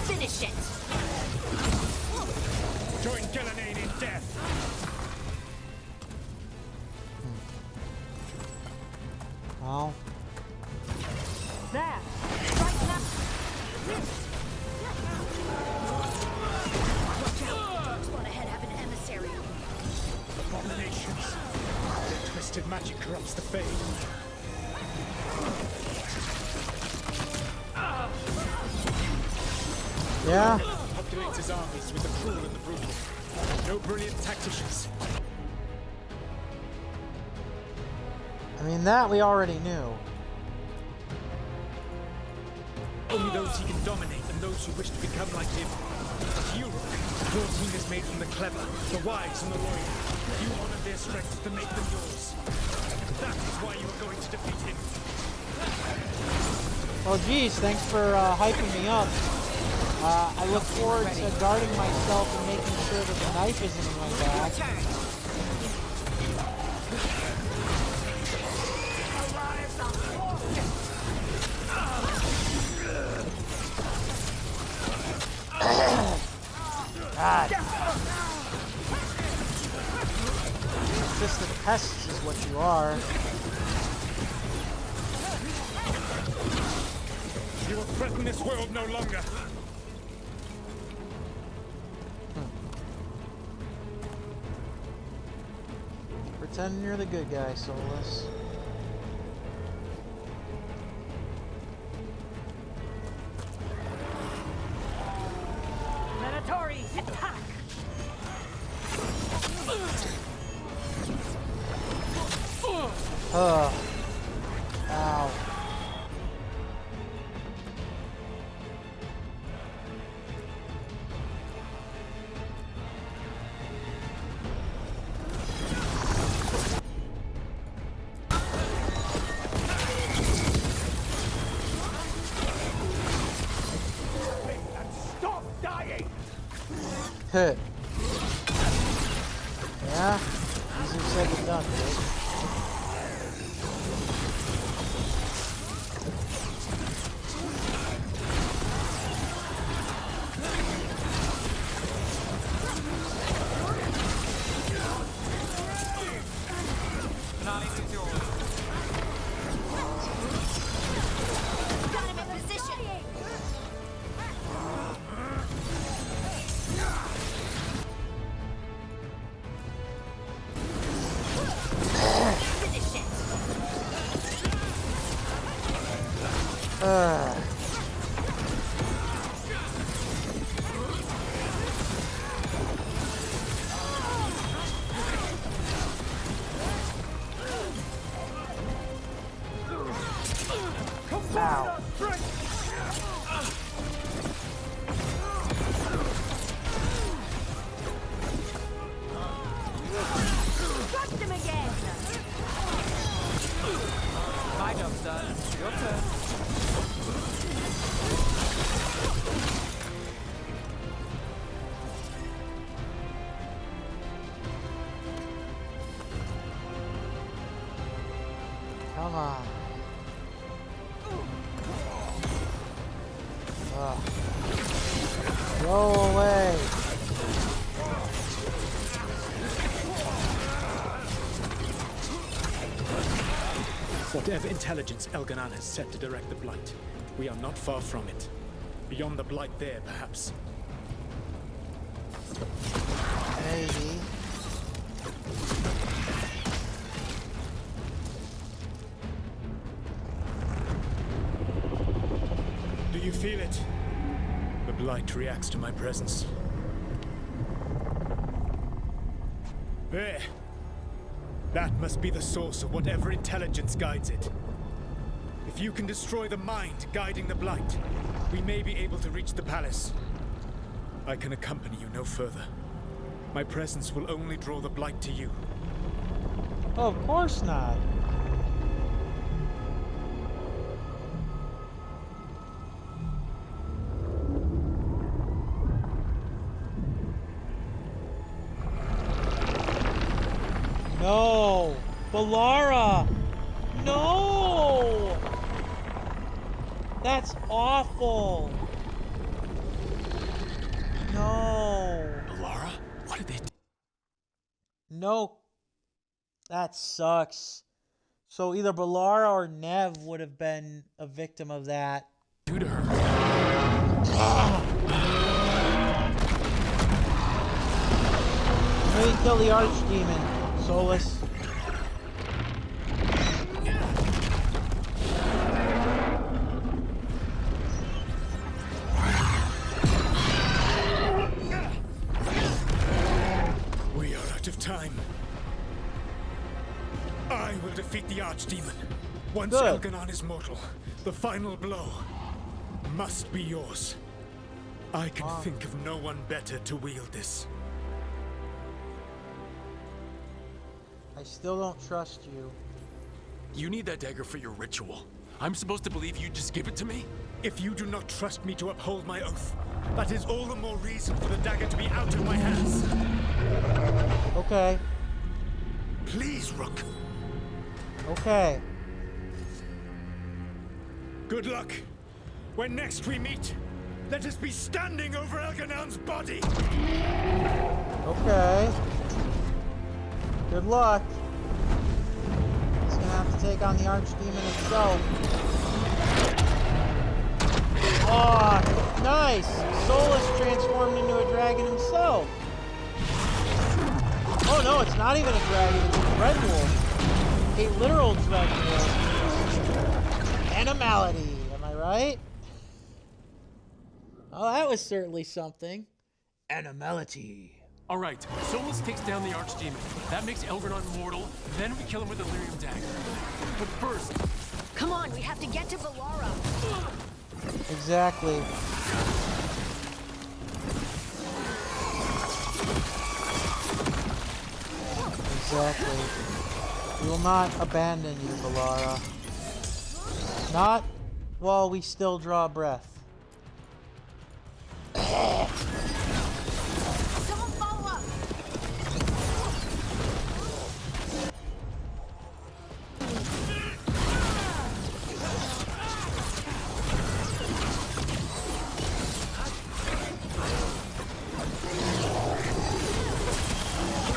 S13: Finish it.
S6: Join Gillenane in death.
S2: Well.
S13: There. Right now. Watch out. Spawn ahead have an emissary.
S6: Abominations. Their twisted magic corrupts the Fade.
S2: Yeah.
S6: Populates his armies with the cruel and the brutal. No brilliant tacticians.
S2: I mean, that we already knew.
S6: Only those he can dominate and those who wish to become like him. But you, your team is made from the clever, the wise, and the loyal. You honor their strengths to make them yours. That is why you are going to defeat him.
S2: Well, geez, thanks for hyping me up. I look forward to guarding myself and making sure that the knife isn't in my back. God. Persistent pests is what you are.
S6: You will threaten this world no longer.
S2: Pretend you're the good guy, Solus.
S15: Venatori, attack!
S2: Ow.
S12: Stop dying!
S2: Heh. Yeah? Easier said than done, dude.
S15: Got him in position! Got him again!
S7: My job's done. Your turn.
S2: Come on. Go away.
S6: Whatever intelligence Elganon has set to direct the Blight, we are not far from it. Beyond the Blight there, perhaps.
S2: Maybe.
S6: Do you feel it? The Blight reacts to my presence. There. That must be the source of whatever intelligence guides it. If you can destroy the mind guiding the Blight, we may be able to reach the palace. I can accompany you no further. My presence will only draw the Blight to you.
S2: Oh, of course not. No! Balara! No! That's awful! No!
S21: Balara? What did they do?
S2: No. That sucks. So either Balara or Nev would have been a victim of that.
S21: Do to her.
S2: Maybe kill the Archdemon. Solus.
S6: We are out of time. I will defeat the Archdemon. Once
S2: Good.
S6: Elganon is mortal, the final blow must be yours. I can think of no one better to wield this.
S2: I still don't trust you.
S21: You need that dagger for your ritual. I'm supposed to believe you just give it to me?
S6: If you do not trust me to uphold my oath, that is all the more reason for the dagger to be out of my hands.
S2: Okay.
S6: Please, Rook.
S2: Okay.
S6: Good luck. When next we meet, let us be standing over Elganon's body.
S2: Okay. Good luck. He's gonna have to take on the Archdemon himself. Oh, nice! Solus transformed into a dragon himself. Oh no, it's not even a dragon, it's a dread wolf. A literal dread wolf. Animality, am I right? Oh, that was certainly something. Animality.
S21: All right, Solus takes down the Archdemon. That makes Elgernot mortal. Then we kill him with a Lyrium dagger. But first...
S17: Come on, we have to get to Velara.
S2: Exactly. Exactly. We will not abandon you, Velara. Not while we still draw breath.
S17: Someone follow up.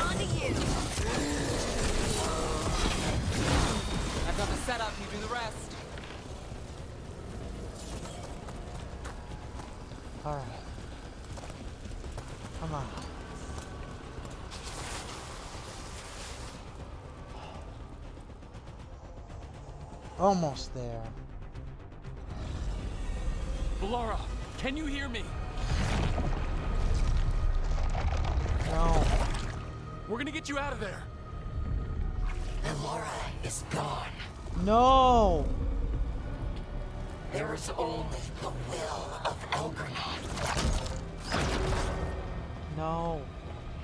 S17: On to you.
S7: I've got the setup, you do the rest.
S2: Alright. Come on. Almost there.
S21: Velara, can you hear me?
S2: No.
S21: We're gonna get you out of there.
S10: Velara is gone.
S2: No!
S10: There is only the will of Elgernot.
S2: No.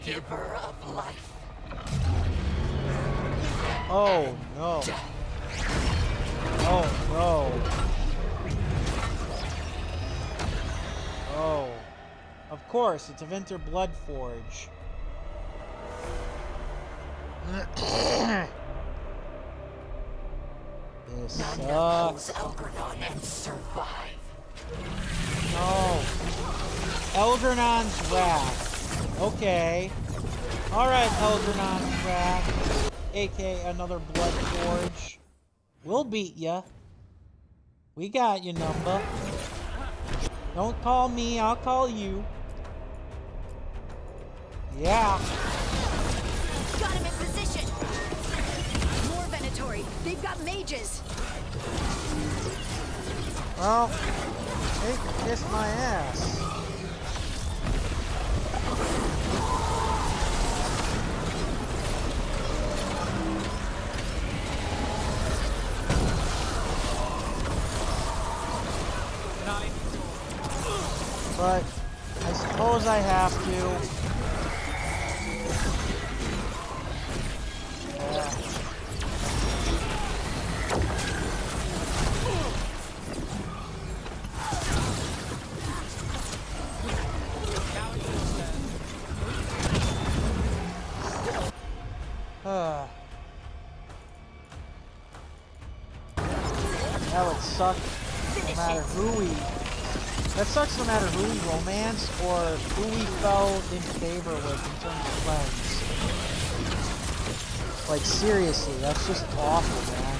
S10: Giver of life.
S2: Oh, no. Oh, no. Oh. Of course, it's a Winter Bloodforge. This sucks.
S10: Elgernot and survive.
S2: No. Elgernon's Wrath. Okay. Alright, Elgernon's Wrath. A.K.A. another Bloodforge. We'll beat ya. We got your number. Don't call me, I'll call you. Yeah.
S17: Got him in position. More Venatori. They've got mages.
S2: Well, they can kiss my ass. But I suppose I have to. Yeah. That would suck no matter who we... That sucks no matter who we romance or who we fell in favor with in terms of friends. Like, seriously, that's just awful, man.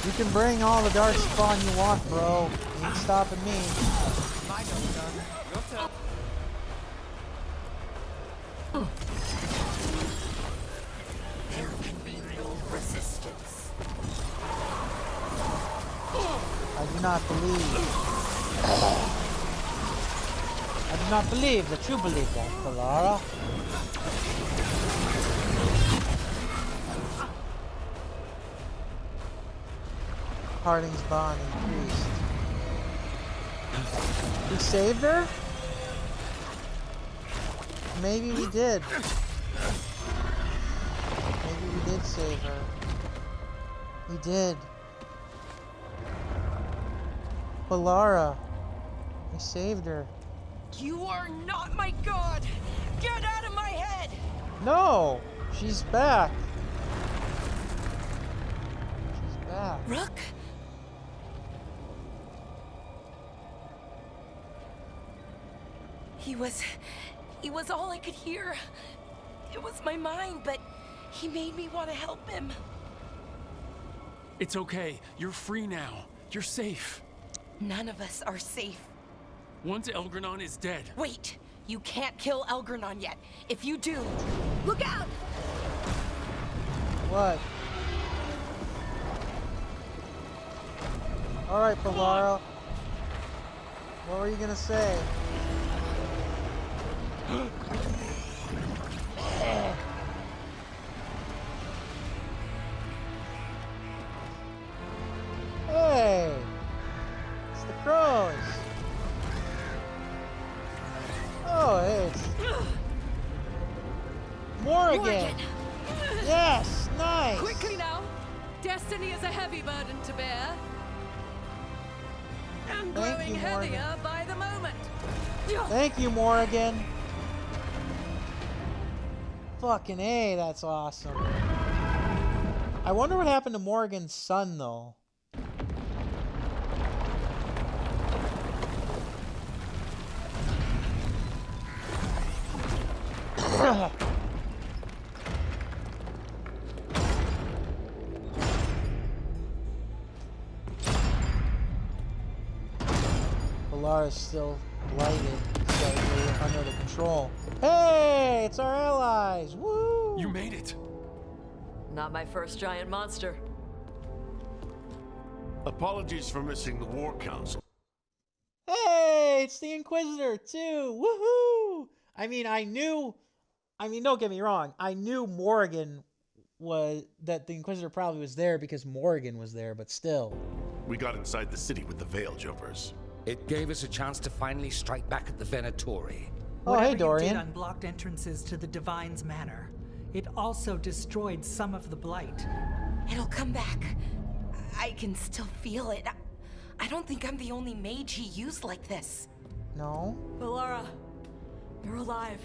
S2: You can bring all the dark spawn you want, bro. You ain't stopping me.
S7: My job's done. Your turn.
S10: There can be no resistance.
S2: I do not believe. I do not believe that you believe that, Velara. Harding's bond increased. We saved her? Maybe we did. Maybe we did save her. We did. Balara. I saved her.
S7: You are not my god! Get out of my head!
S2: No! She's back. She's back.
S7: Rook? He was all I could hear. It was my mind, but he made me want to help him.
S21: It's okay. You're free now. You're safe.
S7: None of us are safe.
S21: Once Elgranon is dead.
S7: Wait! You can't kill Elgranon yet. If you do, look out!
S2: What? Alright, Balara. What were you gonna say? Hey! It's the crows! Oh, hey, it's... Morrigan! Yes! Nice!
S22: Quickly now! Destiny is a heavy burden to bear. And growing heavier by the moment.
S2: Thank you, Morrigan. Fucking A, that's awesome. I wonder what happened to Morrigan's son, though. Balara's still blighted, slightly under the control. Hey, it's our allies! Woo!
S21: You made it!
S4: Not my first giant monster.
S1: Apologies for missing the War Council.
S2: Hey, it's the Inquisitor, too! Woohoo! don't get me wrong, I knew Morrigan that the Inquisitor probably was there because Morrigan was there, but still.
S1: We got inside the city with the Veil Jumpers.
S3: It gave us a chance to finally strike back at the Venatori.
S2: Oh, hey, Dorian.
S16: Whatever you did unblocked entrances to the Divine's Manor. It also destroyed some of the Blight.
S7: It'll come back. I can still feel it. I don't think I'm the only mage he used like this.
S2: No?
S4: Balara, you're alive.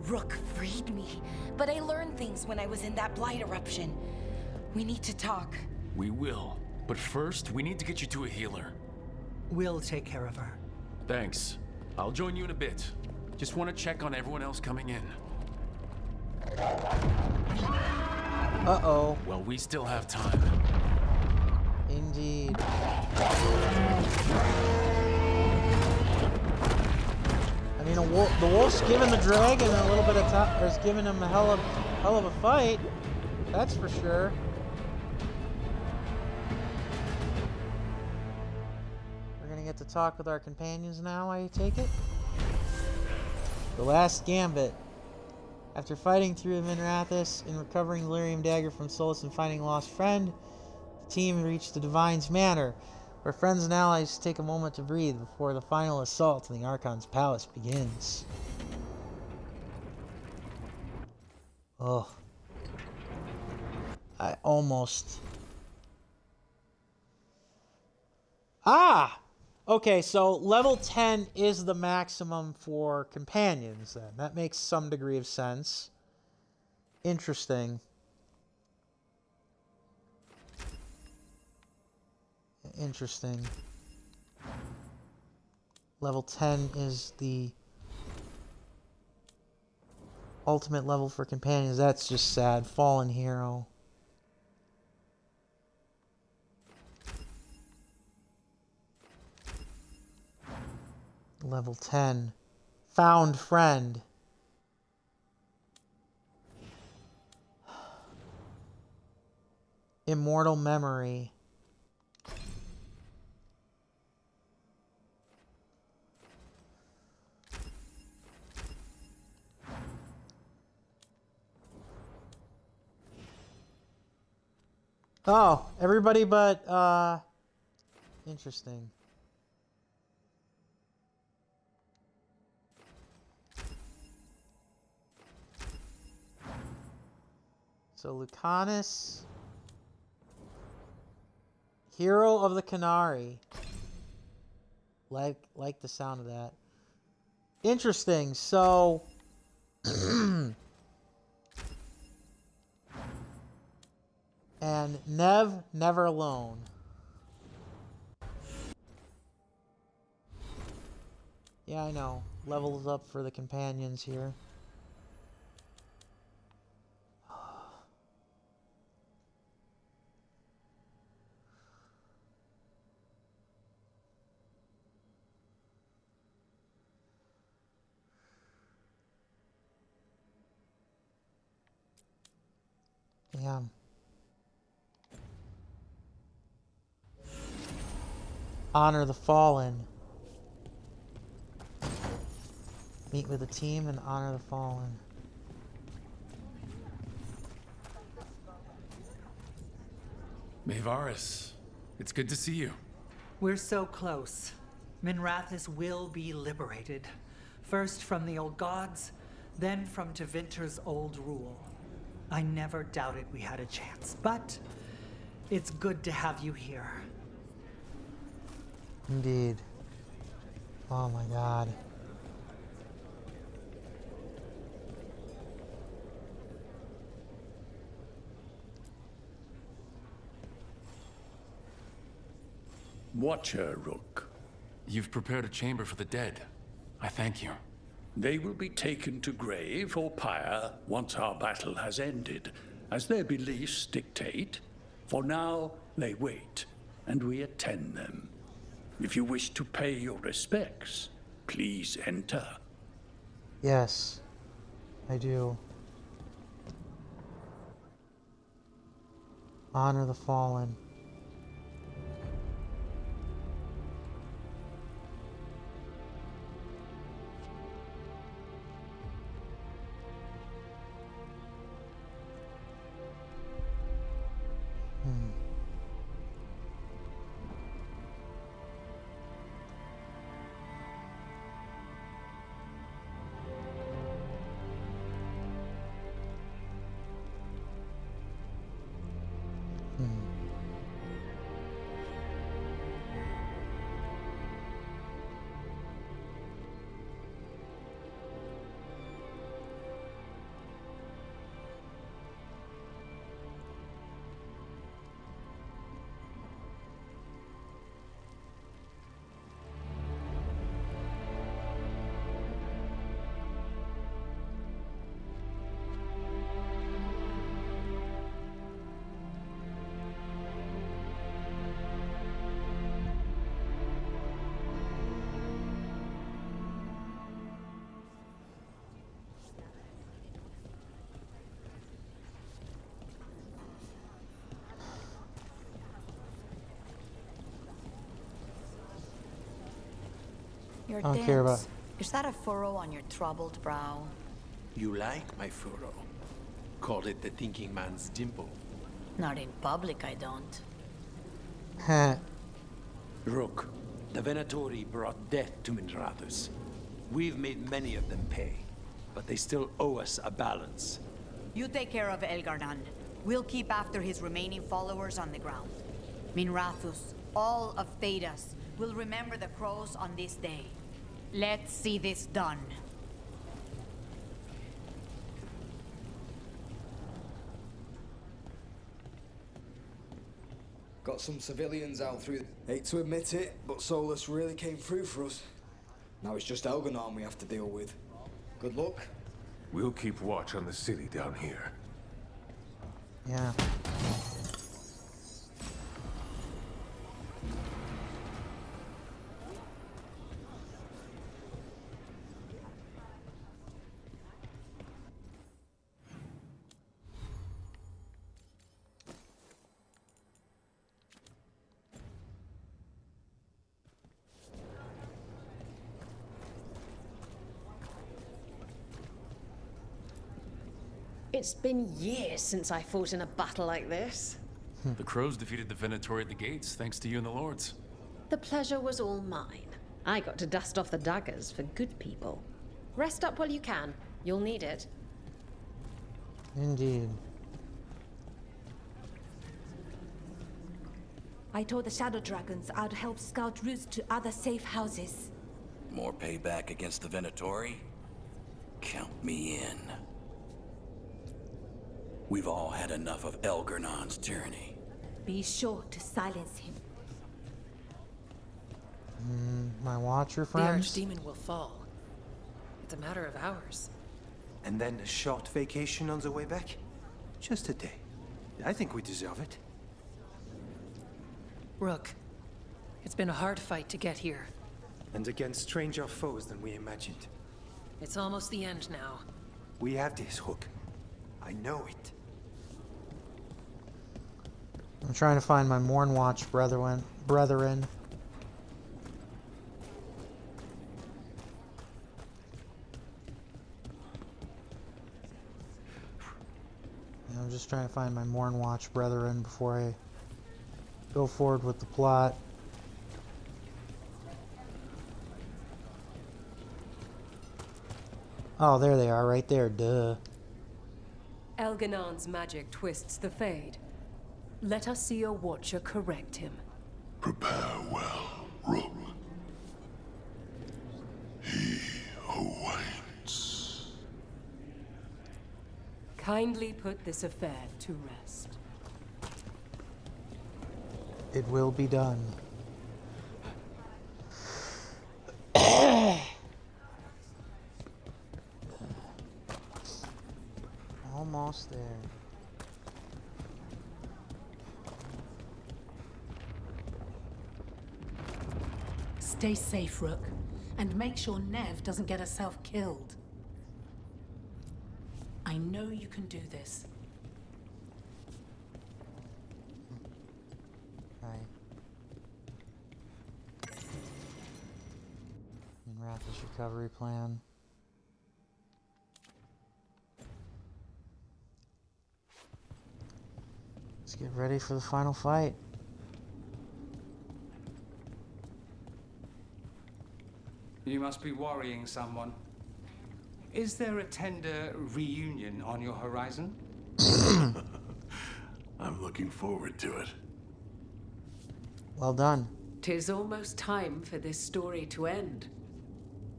S7: Rook freed me, but I learned things when I was in that Blight eruption. We need to talk.
S21: We will. But first, we need to get you to a healer.
S16: We'll take care of her.
S21: Thanks. I'll join you in a bit. Just want to check on everyone else coming in.
S2: Uh-oh.
S21: Well, we still have time.
S2: Indeed. I mean, the wolf's giving the dragon a little bit of time, or is giving him a hell of a fight. That's for sure. We're gonna get to talk with our companions now, I take it? The last gambit. After fighting through Minrathis and recovering the Lyrium dagger from Solus and finding a lost friend, the team reached the Divine's Manor, where friends and allies take a moment to breathe before the final assault on the Archon's palace begins. Oh. I almost... Ah! Okay, so level 10 is the maximum for companions then. That makes some degree of sense. Interesting. Interesting. Level 10 is the ultimate level for companions. That's just sad. Fallen hero. Level 10. Found friend. Immortal memory. Oh, everybody but, interesting. So Lucanus, hero of the Canary. Like the sound of that. Interesting. So and never alone. Yeah, I know. Levels up for the companions here. Damn. Honor the fallen. Meet with the team and honor the fallen.
S21: Maevaris, it's good to see you.
S16: We're so close. Minrathous will be liberated. First from the old gods, then from Tevinter's old rule. I never doubted we had a chance, but it's good to have you here.
S2: Indeed. Oh my god.
S5: Watcher, Rook.
S21: You've prepared a chamber for the dead. I thank you.
S5: They will be taken to grave or pyre once our battle has ended, as their beliefs dictate. For now, they wait, and we attend them. If you wish to pay your respects, please enter.
S2: Yes, I do. Honor the fallen.
S18: Your
S2: I don't care about.
S18: dance. Is that a furrow on your troubled brow?
S23: You like my furrow. Call it the thinking man's dimple.
S18: Not in public, I don't.
S23: Rook, the Venatori brought death to Minrathous. We've made many of them pay, but they still owe us a balance.
S24: You take care of Elgardan. We'll keep after his remaining followers on the ground. Minrathous, all of Thedas, will remember the crows on this day. Let's see this done.
S9: Got some civilians out through. Hate to admit it, but Solus really came through for us. Now it's just Elganon we have to deal with. Good luck.
S14: We'll keep watch on the city down here.
S2: Yeah.
S25: It's been years since I fought in a battle like this.
S21: The crows defeated the Venatori at the gates, thanks to you and the lords.
S25: The pleasure was all mine. I got to dust off the daggers for good people. Rest up while you can. You'll need it.
S2: Indeed.
S8: I told the Shadow Dragons I'd help scout routes to other safe houses.
S11: More payback against the Venatori? Count me in. We've all had enough of Elgernon's tyranny.
S8: Be sure to silence him.
S2: My Watcher
S22: The
S2: friends?
S22: Archdemon will fall. It's a matter of hours.
S13: And then a short vacation on the way back? Just a day. I think we deserve it.
S22: Rook, it's been a hard fight to get here.
S13: And against stranger foes than we imagined.
S22: It's almost the end now.
S13: We have this, Rook. I know it.
S2: I'm trying to find my Mournwatch brethren. Yeah, I'm just trying to find my Mournwatch brethren before I go forward with the plot. Oh, there they are, right there, duh.
S19: Elganon's magic twists the Fade. Let us see your Watcher correct him.
S1: Prepare well, Rook. He awaits.
S19: Kindly put this affair to rest.
S2: It will be done. Almost there.
S20: Stay safe, Rook, and make sure Nev doesn't get herself killed. I know you can do this.
S2: Right. Minrath's recovery plan. Let's get ready for the final fight.
S26: You must be worrying someone. Is there a tender reunion on your horizon?
S1: I'm looking forward to it.
S2: Well done.
S27: 'Tis almost time for this story to end.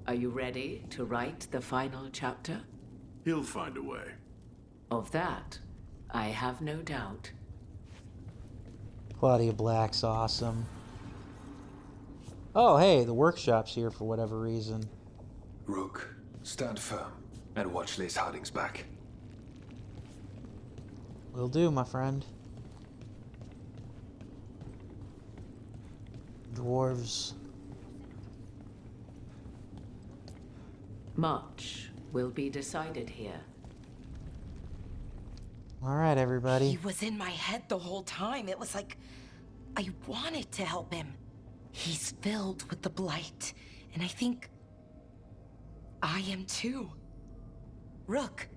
S27: Are you ready to write the final chapter?
S1: He'll find a way.
S27: Of that, I have no doubt.
S2: Claudia Black's awesome. Oh, hey, the workshop's here for whatever reason.
S28: Rook, stand firm and watch Lace Harding's back.
S2: Will do, my friend. Dwarves.
S27: Much will be decided here.
S2: All right, everybody.
S7: He was in my head the whole time. It was like I wanted to help him. He's filled with the blight, and I think I am too. Rook.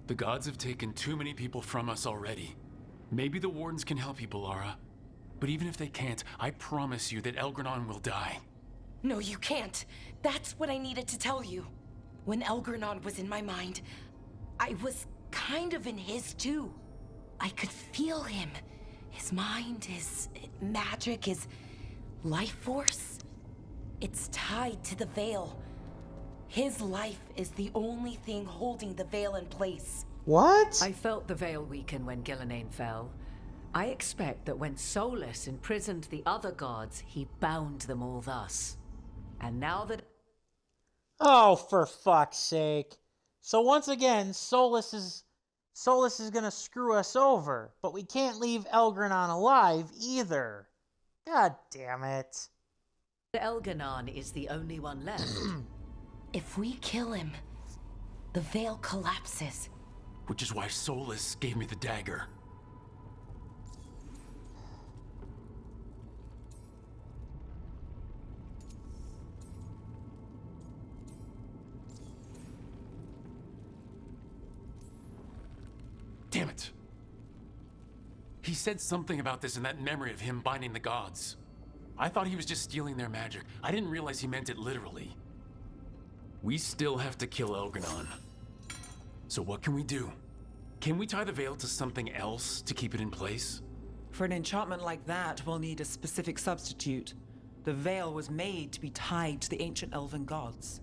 S21: The gods have taken too many people from us already. Maybe the Wardens can help you, Balara. But even if they can't, I promise you that Elgranon will die.
S7: No, you can't. That's what I needed to tell you. When Elgranon was in my mind, I was kind of in his too. I could feel him. His mind, his magic, his life force. It's tied to the Veil. His life is the only thing holding the Veil in place.
S2: What?
S27: I felt the Veil weaken when Gillenane fell. I expect that when Solus imprisoned the other gods, he bound them all thus. And now that...
S2: Oh, for fuck's sake. So once again, Solus is gonna screw us over, but we can't leave Elgranon alive either. God damn it.
S27: Elganon is the only one left.
S7: If we kill him, the Veil collapses.
S21: Which is why Solus gave me the dagger. Damn it. He said something about this in that memory of him binding the gods. I thought he was just stealing their magic. I didn't realize he meant it literally. We still have to kill Elgranon. So what can we do? Can we tie the veil to something else to keep it in place?
S3: For an enchantment like that, we'll need a specific substitute. The veil was made to be tied to the ancient elven gods.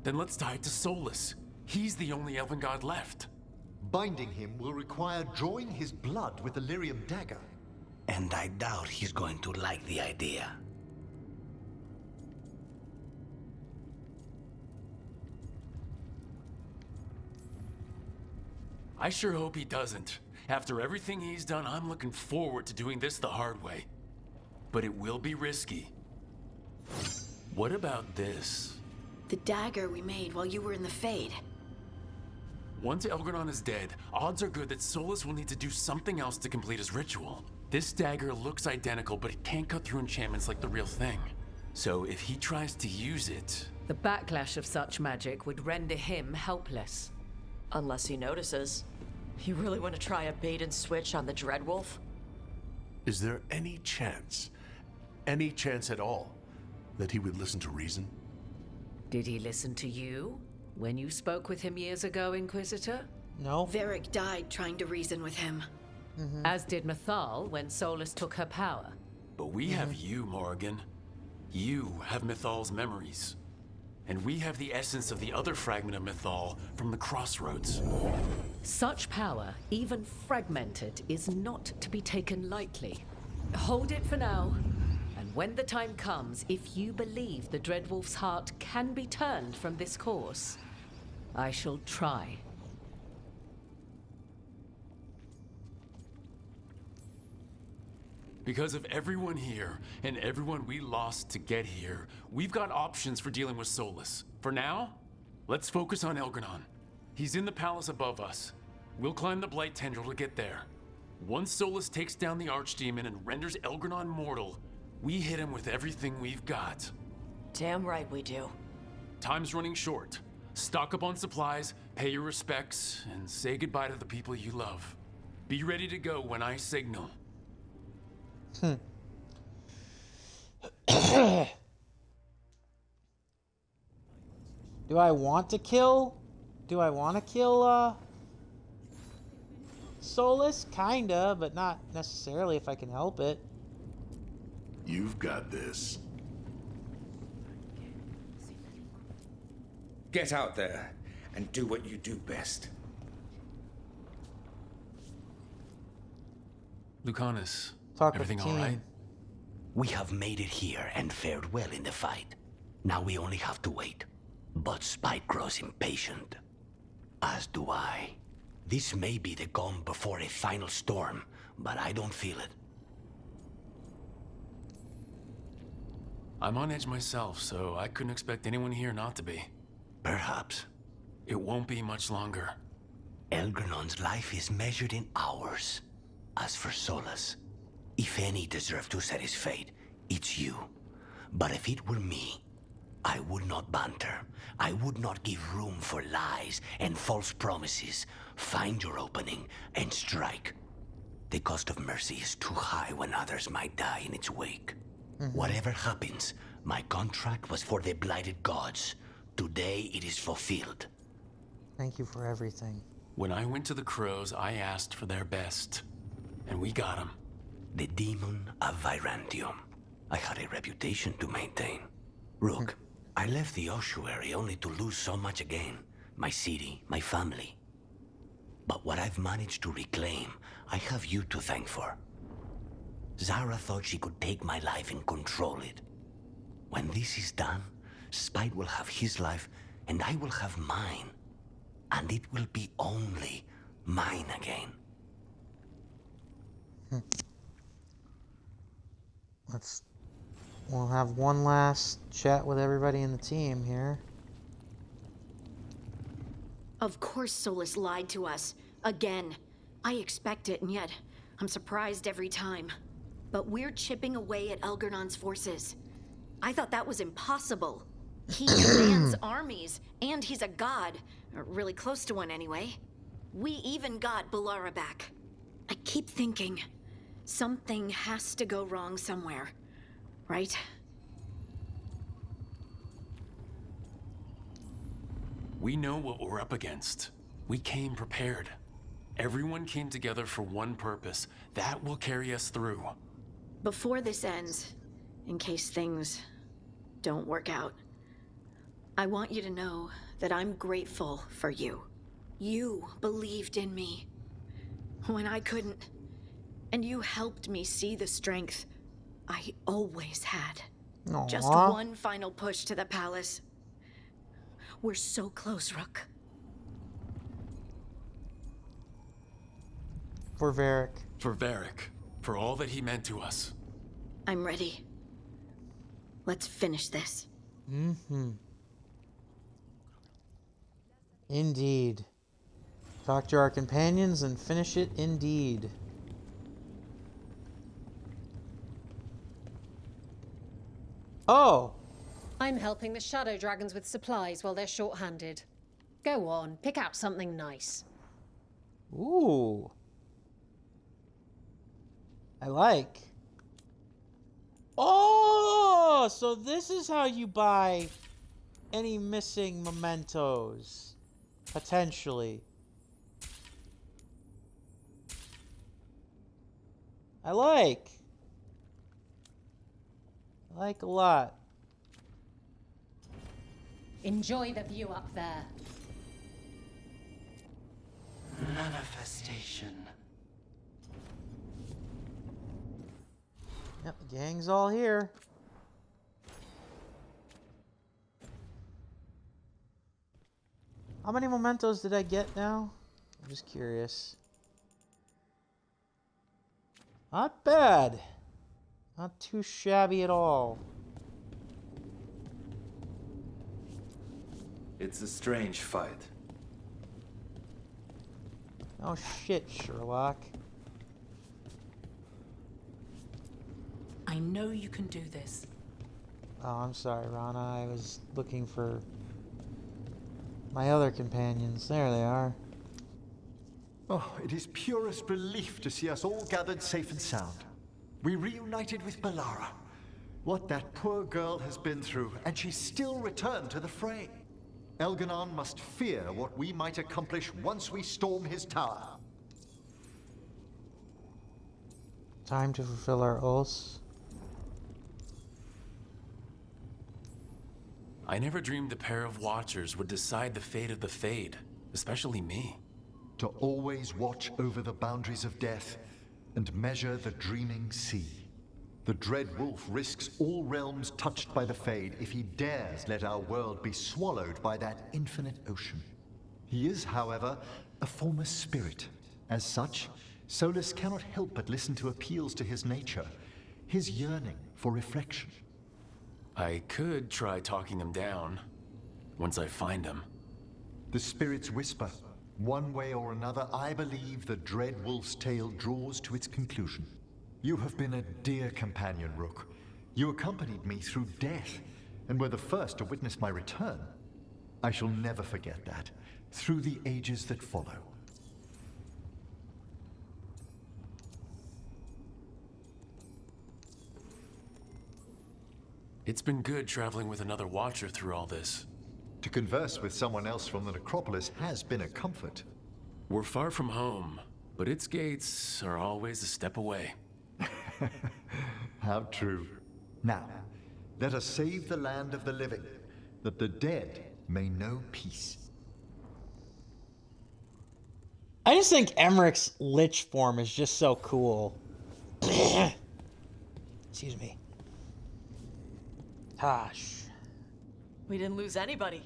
S21: Then let's tie it to Solus. He's the only elven god left.
S4: Binding him will require drawing his blood with the lyrium dagger.
S1: And I doubt he's going to like the idea.
S21: I sure hope he doesn't. After everything he's done, I'm looking forward to doing this the hard way. But it will be risky. What about this?
S18: The dagger we made while you were in the Fade.
S21: Once Elgranon is dead, odds are good that Solus will need to do something else to complete his ritual. This dagger looks identical, but it can't cut through enchantments like the real thing. So if he tries to use it...
S27: The backlash of such magic would render him helpless.
S6: Unless he notices. You really want to try a bait and switch on the Dreadwolf?
S10: Is there any chance at all, that he would listen to reason?
S27: Did he listen to you when you spoke with him years ago, Inquisitor?
S2: No.
S18: Varric died trying to reason with him.
S27: As did Mythal when Solus took her power.
S21: But we have you, Morrigan. You have Mythal's memories. And we have the essence of the other fragment of Mythal from the Crossroads.
S27: Such power, even fragmented, is not to be taken lightly. Hold it for now. And when the time comes, if you believe the Dreadwolf's heart can be turned from this course, I shall try.
S21: Because of everyone here, and everyone we lost to get here, we've got options for dealing with Solus. For now, let's focus on Elgranon. He's in the palace above us. We'll climb the Blight Tendril to get there. Once Solus takes down the Archdemon and renders Elgranon mortal, we hit him with everything we've got.
S6: Damn right we do.
S21: Time's running short. Stock up on supplies, pay your respects, and say goodbye to the people you love. Be ready to go when I signal.
S2: Do I want to kill? Solus? Kinda, but not necessarily if I can help it.
S10: You've got this.
S12: Get out there and do what you do best.
S21: Lucanus,
S2: Talk
S21: everything
S2: with
S21: all
S2: the
S21: right?
S2: team.
S1: We have made it here and fared well in the fight. Now we only have to wait. But Spike grows impatient. As do I. This may be the calm before a final storm, but I don't feel it.
S21: I'm on edge myself, so I couldn't expect anyone here not to be.
S1: Perhaps.
S21: It won't be much longer.
S1: Elgranon's life is measured in hours. As for Solus, if any deserve to set his fate, it's you. But if it were me, I would not banter. I would not give room for lies and false promises. Find your opening and strike. The cost of mercy is too high when others might die in its wake. Whatever happens, my contract was for the blighted gods. Today it is fulfilled.
S2: Thank you for everything.
S21: When I went to the Crows, I asked for their best. And we got them.
S1: The demon of Virantium. I had a reputation to maintain. Rook, I left the ossuary only to lose so much again. My city, my family. But what I've managed to reclaim, I have you to thank for. Zara thought she could take my life and control it. When this is done, Spite will have his life, and I will have mine. And it will be only mine again.
S2: We'll have one last chat with everybody in the team here.
S18: Of course Solus lied to us. Again. I expect it, and yet I'm surprised every time. But we're chipping away at Elgranon's forces. I thought that was impossible. He commands armies, and he's a god. Or really close to one anyway. We even got Balara back. I keep thinking, something has to go wrong somewhere. right?
S21: We know what we're up against. We came prepared. Everyone came together for one purpose. That will carry us through.
S18: Before this ends, in case things don't work out, I want you to know that I'm grateful for you. You believed in me when I couldn't, and you helped me see the strength I always had.
S2: Aww.
S18: Just one final push to the palace. We're so close, Rook.
S2: For Varric.
S21: For Varric. For all that he meant to us.
S18: I'm ready. Let's finish this.
S2: Mm-hmm. Indeed. Talk to our companions and finish it indeed. Oh!
S25: I'm helping the Shadow Dragons with supplies while they're short-handed. Go on, pick out something nice.
S2: Ooh. I like. Oh! So this is how you buy any missing mementos. Potentially. I like a lot.
S25: Enjoy the view up there.
S5: Manifestation.
S2: Yep, the gang's all here. How many mementos did I get now? I'm just curious. Not bad. Not too shabby at all.
S5: It's a strange fight.
S2: Oh shit, Sherlock.
S20: I know you can do this.
S2: Oh, I'm sorry, Rana. I was looking for my other companions. There they are.
S4: Oh, it is purest relief to see us all gathered safe and sound. We reunited with Balara. What that poor girl has been through, and she still returned to the fray. Elganon must fear what we might accomplish once we storm his tower.
S2: Time to fulfill our oaths.
S21: I never dreamed a pair of Watchers would decide the fate of the Fade, especially me.
S4: To always watch over the boundaries of death and measure the dreaming sea. The Dread Wolf risks all realms touched by the Fade if he dares let our world be swallowed by that infinite ocean. He is, however, a former spirit. As such, Solus cannot help but listen to appeals to his nature, his yearning for reflection.
S21: I could try talking him down, once I find him.
S4: The spirits whisper. One way or another, I believe the Dread Wolf's tale draws to its conclusion. You have been a dear companion, Rook. You accompanied me through death, and were the first to witness my return. I shall never forget that, through the ages that follow.
S21: It's been good traveling with another Watcher through all this.
S4: To converse with someone else from the necropolis has been a comfort.
S21: We're far from home, but its gates are always a step away.
S4: How true. Now, let us save the land of the living, that the dead may know peace.
S2: I just think Emmerich's Lich form is just so cool. Excuse me. Gosh.
S6: We didn't lose anybody.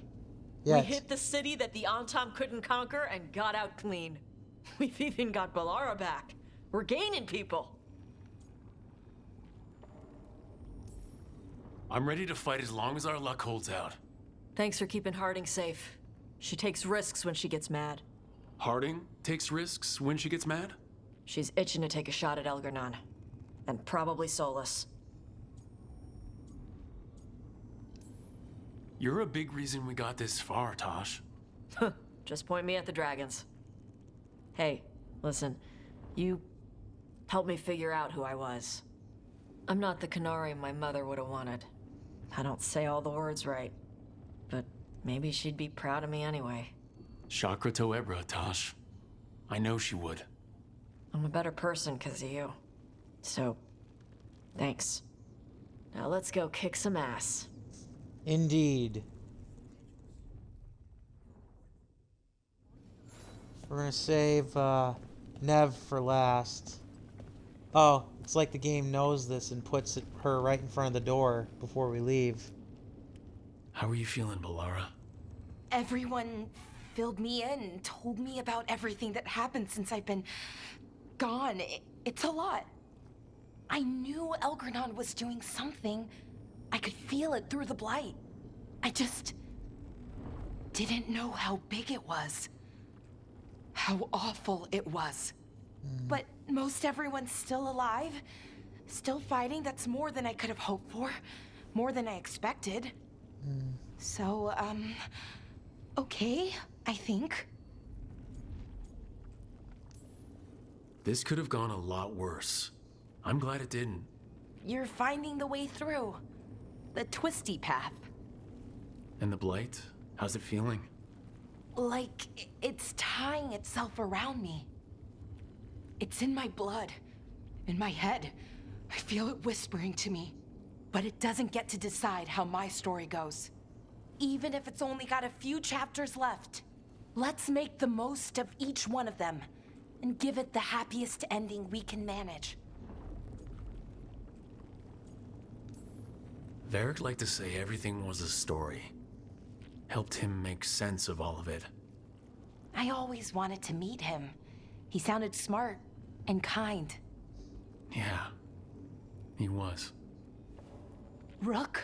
S2: Yet.
S6: We hit the city that the Antom couldn't conquer and got out clean. We've even got Balara back. We're gaining people.
S21: I'm ready to fight as long as our luck holds out.
S6: Thanks for keeping Harding safe. She takes risks when she gets mad.
S21: Harding takes risks when she gets mad?
S6: She's itching to take a shot at Elgarnon. And probably Solus.
S21: You're a big reason we got this far, Tosh.
S6: Just point me at the dragons. Hey, listen. You helped me figure out who I was. I'm not the canary my mother would have wanted. I don't say all the words right. But maybe she'd be proud of me anyway.
S21: Chakra to Ebra, Tosh. I know she would.
S6: I'm a better person because of you. So, thanks. Now let's go kick some ass.
S2: Indeed. We're gonna save Nev for last. Oh, it's like the game knows this and puts her right in front of the door before we leave.
S21: How are you feeling, Balara?
S7: Everyone filled me in and told me about everything that happened since I've been gone. It's a lot. I knew Elgranon was doing something. I could feel it through the blight. I just didn't know how big it was. How awful it was. But most everyone's still alive. Still fighting. That's more than I could have hoped for. More than I expected. So, okay, I think.
S21: This could have gone a lot worse. I'm glad it didn't.
S7: You're finding the way through. The twisty path.
S21: And the blight? How's it feeling?
S7: Like it's tying itself around me. It's in my blood. In my head. I feel it whispering to me. But it doesn't get to decide how my story goes. Even if it's only got a few chapters left. Let's make the most of each one of them. And give it the happiest ending we can manage.
S21: Varric liked to say everything was a story. Helped him make sense of all of it.
S7: I always wanted to meet him. He sounded smart and kind.
S21: Yeah, he was.
S7: Rook,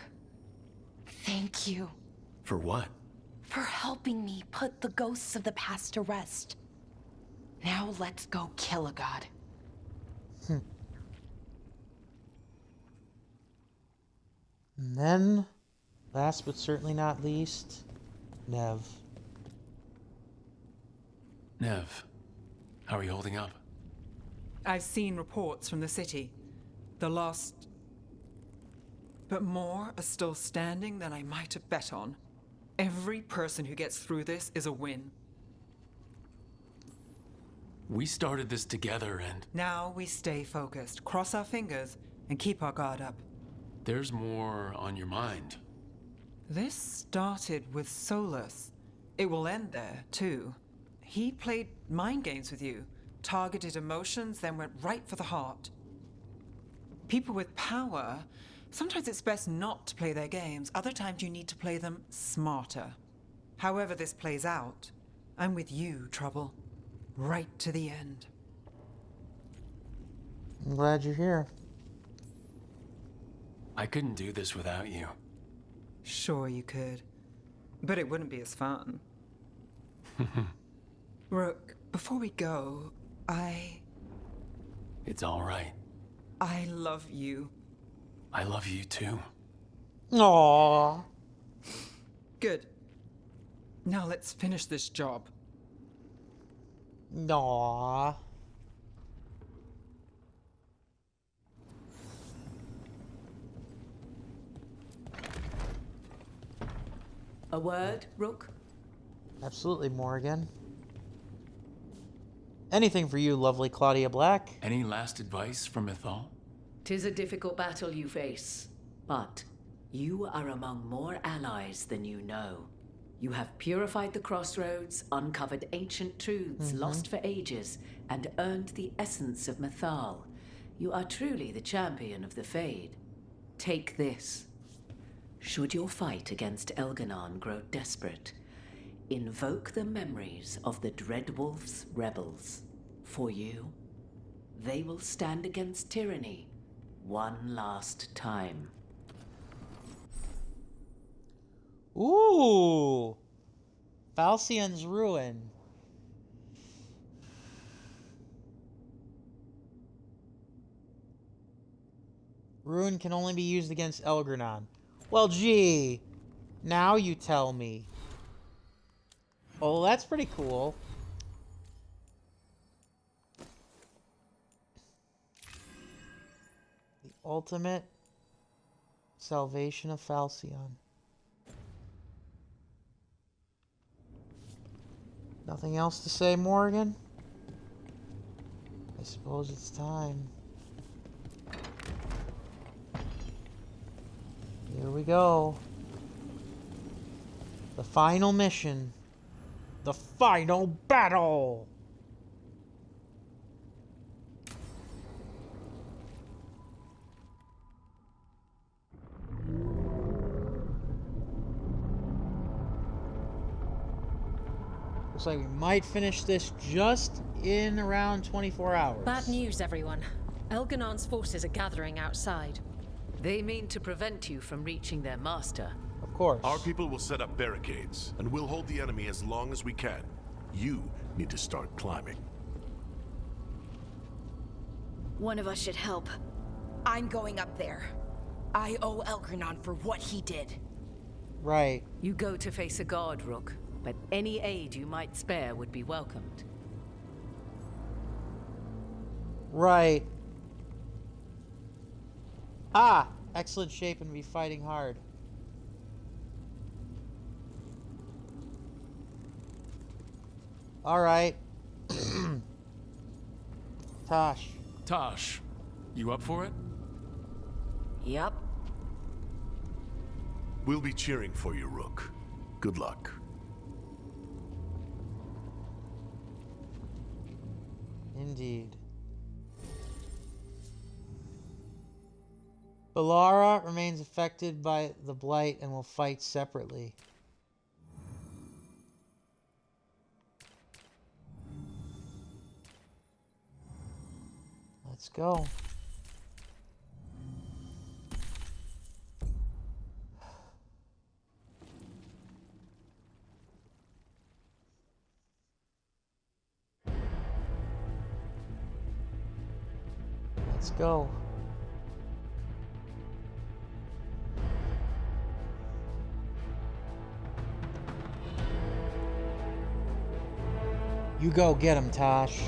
S7: thank you.
S21: For what?
S7: For helping me put the ghosts of the past to rest. Now let's go kill a god.
S2: And then, last but certainly not least, Nev.
S21: Nev, how are you holding up?
S3: I've seen reports from the city. The lost... But more are still standing than I might have bet on. Every person who gets through this is a win.
S21: We started this together and...
S3: Now we stay focused, cross our fingers, and keep our guard up.
S21: There's more on your mind.
S3: This started with Solus. It will end there, too. He played mind games with you, targeted emotions, then went right for the heart. People with power, sometimes it's best not to play their games. Other times you need to play them smarter. However this plays out, I'm with you, Trouble. Right to the end.
S2: I'm glad you're here.
S21: I couldn't do this without you.
S3: Sure you could. But it wouldn't be as fun. Rook, before we go,
S21: It's all right.
S3: I love you.
S21: I love you too.
S2: Aww.
S3: Good. Now let's finish this job.
S2: Aww.
S27: A word, Rook?
S2: Absolutely, Morrigan. Anything for you, lovely Claudia Black.
S21: Any last advice from Ithal?
S27: 'Tis a difficult battle you face, but you are among more allies than you know. You have purified the crossroads, uncovered ancient truths lost for ages, and earned the essence of Mythal. You are truly the champion of the Fade. Take this. Should your fight against Elganon grow desperate, invoke the memories of the Dreadwolf's rebels. For you, they will stand against tyranny one last time.
S2: Ooh! Falcion's Ruin. Ruin can only be used against Elgranon. Well, gee. Now you tell me. Oh, that's pretty cool. The ultimate salvation of Falcion. Nothing else to say, Morgan? I suppose it's time. Here we go. The final mission. The final battle! Looks like we might finish this just in around 24 hours.
S25: Bad news, everyone. Elganon's forces are gathering outside.
S27: They mean to prevent you from reaching their master.
S2: Of course.
S10: Our people will set up barricades, and we'll hold the enemy as long as we can. You need to start climbing.
S18: One of us should help.
S7: I'm going up there. I owe Elganon for what he did.
S2: Right.
S27: You go to face a guard, Rook, but any aid you might spare would be welcomed.
S2: Right. Ah! Excellent shape and be fighting hard. Alright. Tosh.
S21: Tosh, you up for it?
S7: Yep.
S10: We'll be cheering for you, Rook. Good luck.
S2: Indeed. Bellara remains affected by the blight and will fight separately. Let's go. Let's go. You go get him, Tosh.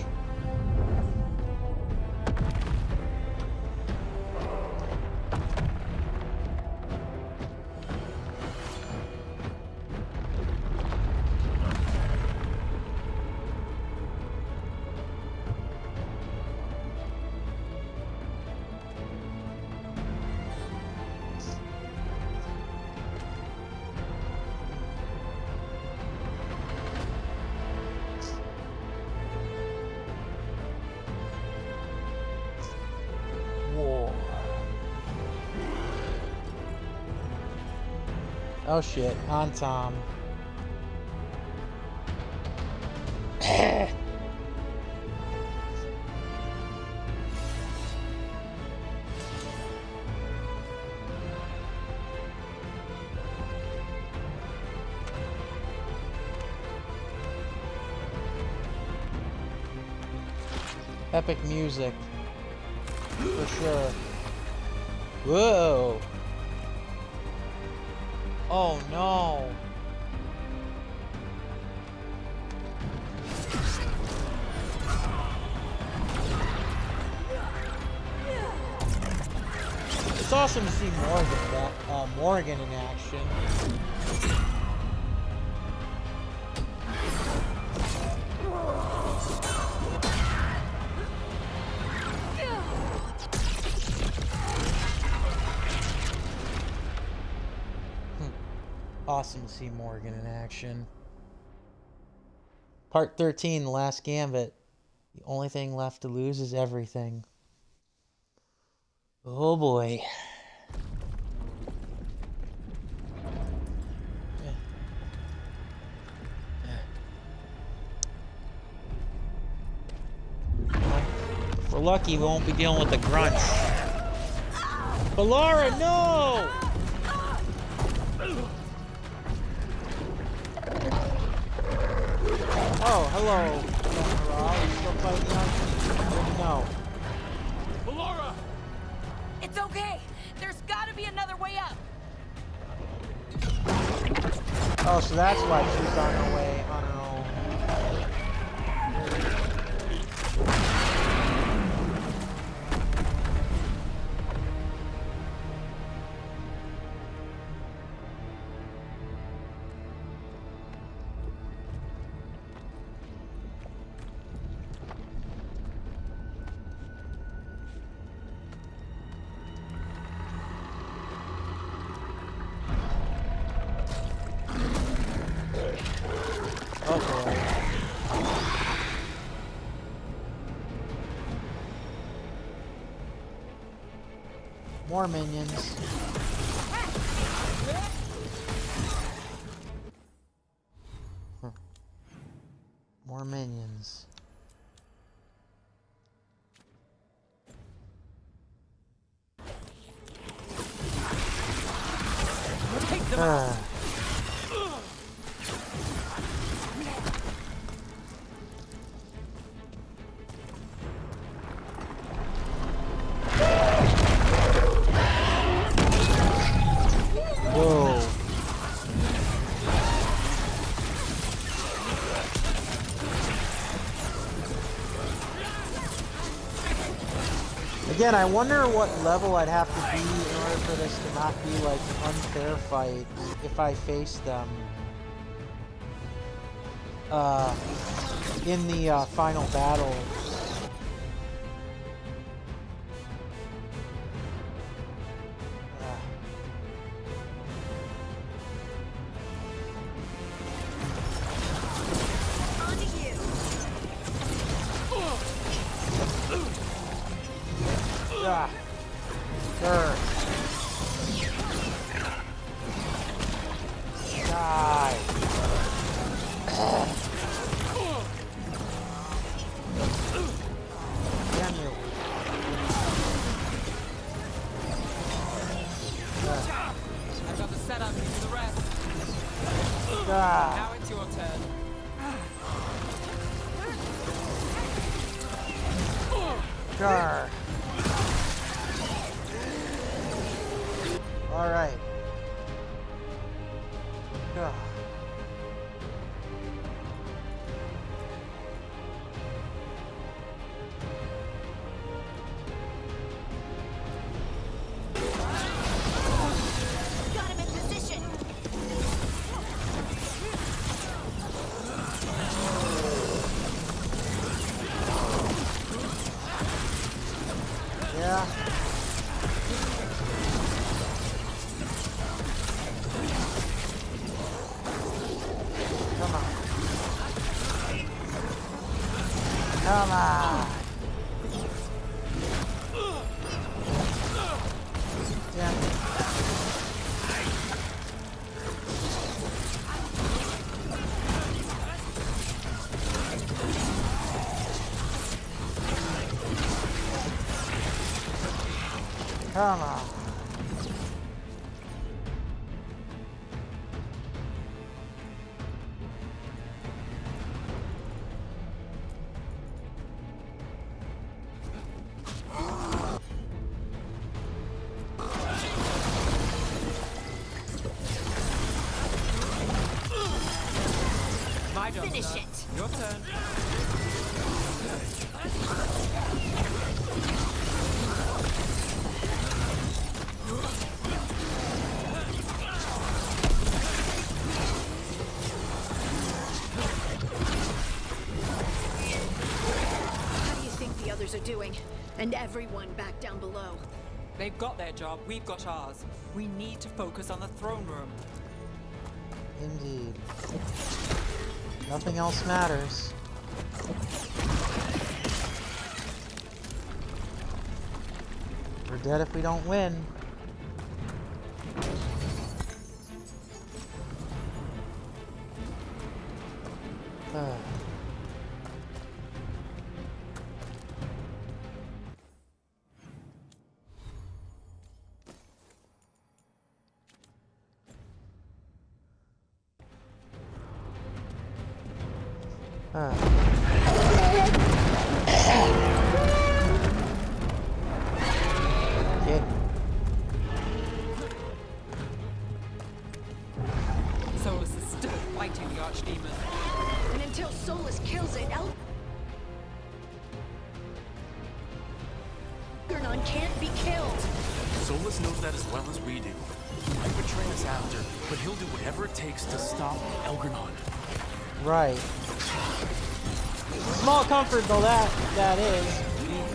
S2: Oh shit, on Tom. Epic music. For sure. Whoa! Oh no! It's awesome to see Morgan in action. Awesome to see Morgan in action. Part 13, The Last Gambit. The only thing left to lose is everything. Oh boy. If we're lucky, we won't be dealing with the grunts. Bellara, no! Oh, hello. You still fighting on? Good to know.
S21: Bellara!
S7: It's okay. There's gotta be another way up.
S2: Oh, so that's why she's on her way on her own. Oh boy. More minions. More minions.
S3: Take them out.
S2: Whoa. Again, I wonder what level I'd have to be in order for this to not be like an unfair fight if I face them in the final battle.
S3: Now it's your turn.
S2: Gar. All right. Gar.
S18: Got him in position.
S2: Yeah. Come on. Come on. Damn it. Come on.
S3: My job,
S18: Finish
S3: sir.
S18: it.
S3: Your turn.
S18: How do you think the others are doing? And everyone back down below.
S3: They've got their job, we've got ours. We need to focus on the throne room.
S2: Indeed. Nothing else matters. We're dead if we don't win. Okay.
S3: Solus is still fighting the Archdemon.
S18: And until Solus kills it, Elgernon can't be killed.
S21: Solus knows that as well as we do. He might betray us after, but he'll do whatever it takes to stop Elgernon.
S2: Right. Small comfort though that is.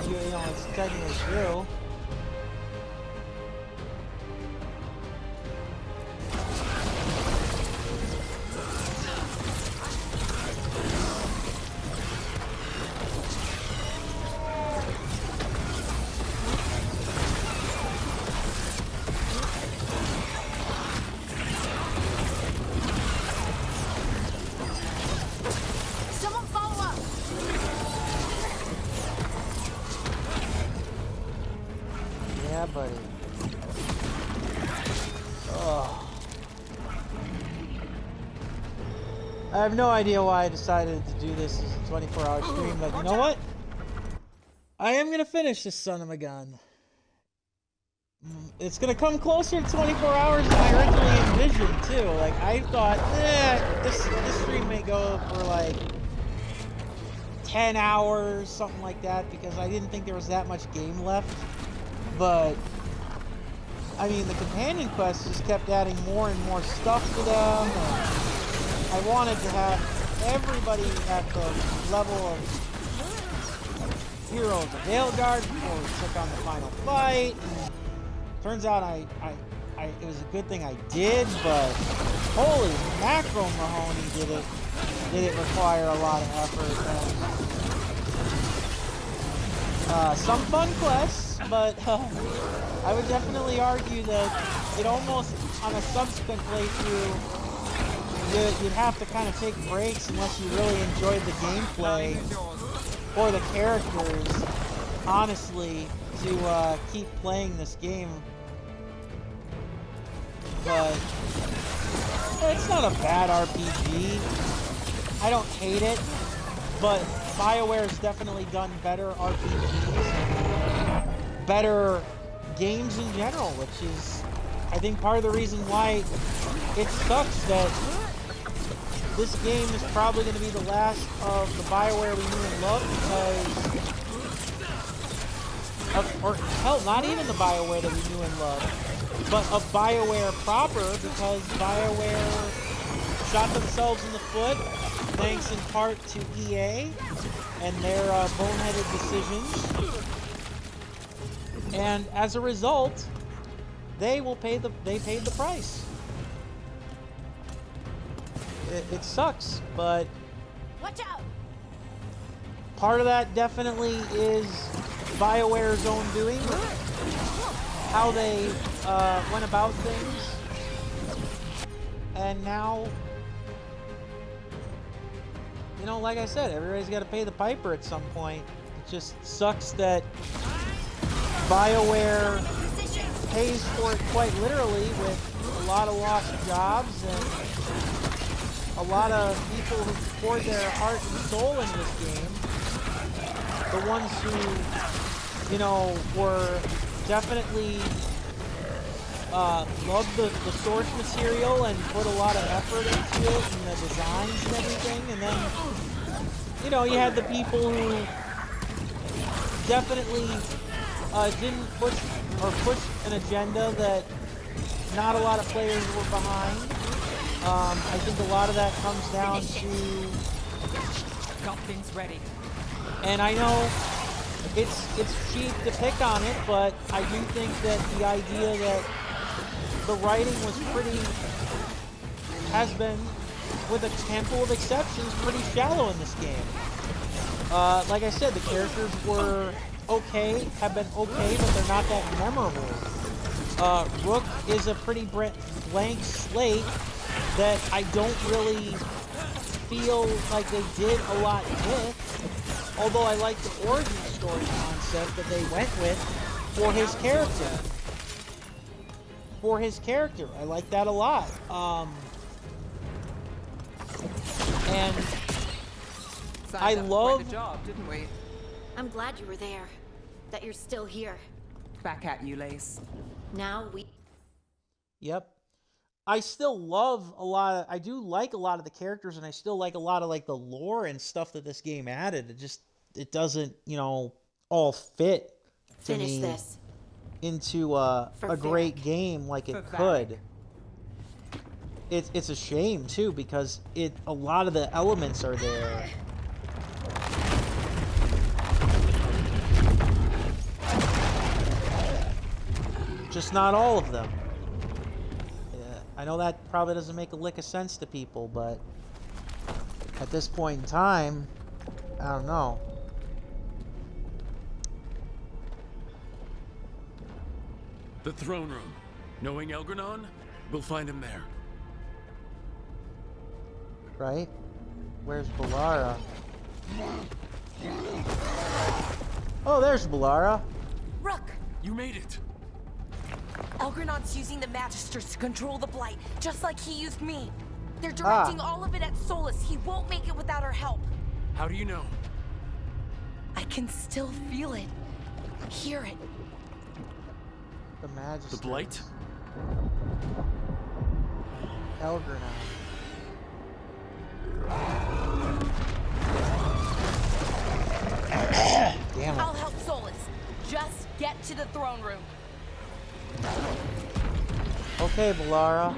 S2: You know, it's technically true. everybody. Oh. I have no idea why I decided to do this as a 24-hour stream, but you know what? I am gonna finish this son of a gun. It's gonna come closer to 24 hours than I originally envisioned, too. Like, I thought, this stream may go for like 10 hours, something like that, because I didn't think there was that much game left. But I mean, the companion quests just kept adding more and more stuff to them, and I wanted to have everybody at the level of heroes of Veilguard before we took on the final fight. And turns out it was a good thing I did, but holy macro Mahoney, did it require a lot of effort. And, some fun quests, but I would definitely argue that it almost, on a subsequent playthrough, you'd have to kind of take breaks unless you really enjoyed the gameplay or the characters, honestly, to keep playing this game. But it's not a bad RPG. I don't hate it, but BioWare's definitely done better RPGs, better games in general, which is, I think, part of the reason why it sucks that this game is probably going to be the last of the BioWare we knew and loved, or hell, not even the BioWare that we knew and loved, but of BioWare proper, because BioWare shot themselves in the foot, thanks in part to EA and their boneheaded decisions. And as a result, they paid the price. It sucks, but
S18: watch out.
S2: Part of that definitely is BioWare's own doing, how they went about things, and now, you know, like I said, everybody's got to pay the piper at some point. It just sucks that BioWare pays for it quite literally with a lot of lost jobs and a lot of people who poured their heart and soul into this game. The ones who, you know, were definitely loved the source material and put a lot of effort into it and the designs and everything. And then, you know, you had the people who definitely didn't push an agenda that not a lot of players were behind. I think a lot of that comes down to...
S3: Got things ready.
S2: And I know it's cheap to pick on it, but I do think that the idea that the writing was has been, with a handful of exceptions, pretty shallow in this game. Like I said, the characters were okay, have been okay, but they're not that memorable. Rook is a pretty blank slate that I don't really feel like they did a lot with, although I like the origin story concept that they went with for his character. I like that a lot. And I love...
S3: Quite a job, didn't we?
S18: I'm glad you were there, that you're still here.
S3: Back at you, Lace.
S18: Now we...
S2: Yep. I still love a lot of... I do like a lot of the characters, and I still like a lot of, like, the lore and stuff that this game added. It doesn't, you know, all fit to
S18: Finish
S2: me
S18: this.
S2: into a great game like it could. It's a shame, too, because a lot of the elements are there. Just not all of them. I know that probably doesn't make a lick of sense to people, but at this point in time, I don't know.
S21: The throne room. Knowing Elgranon, we'll find him there.
S2: Right? Where's Balara? Oh, there's Balara.
S18: Rook!
S21: You made it.
S7: Elgrenon's using the Magisters to control the Blight, just like he used me. They're directing all of it at Solus. He won't make it without our help.
S21: How do you know?
S7: I can still feel it. Hear it.
S2: The Magister.
S21: The Blight?
S2: Elgrenon. Damn it.
S7: I'll help Solus. Just get to the throne room.
S2: Okay, Balara.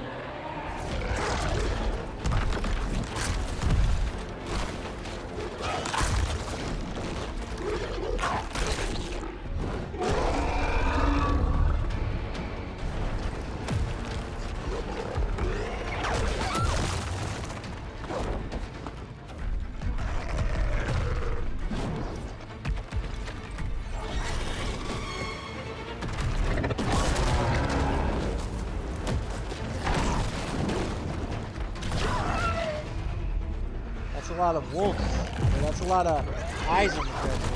S2: That's a lot of wolves. That's a lot of eyes on the Dreadwolf.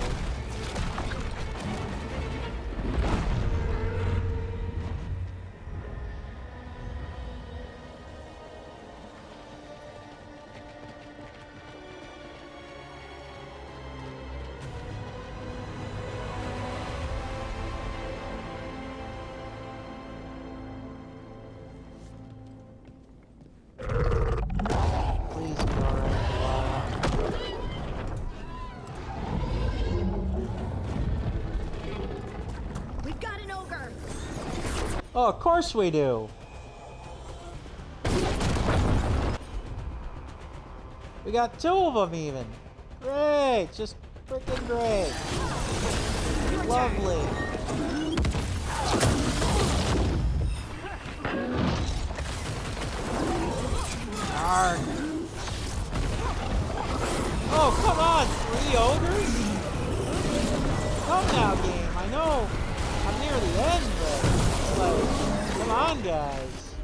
S2: Please be alright, Balara.
S18: We've got an ogre.
S2: Oh, of course we do. We got 2 of them even. Great, just freaking great. Lovely. Darn. Oh, come on, 3 ogres? Come now, game. I know I'm near the end, but like, come on, guys.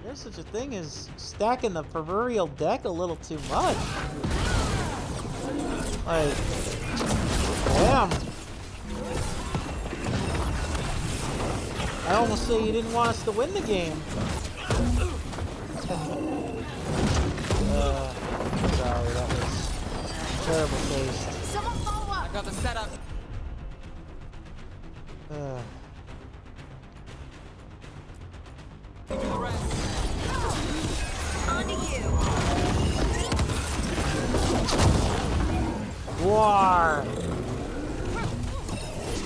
S2: There's such a thing as stacking the proverbial deck a little too much. Like, damn. I almost say you didn't want us to win the game. Sorry, that was terrible taste.
S7: Someone follow up.
S3: I got the setup. You do the rest.
S7: On to you.
S2: War!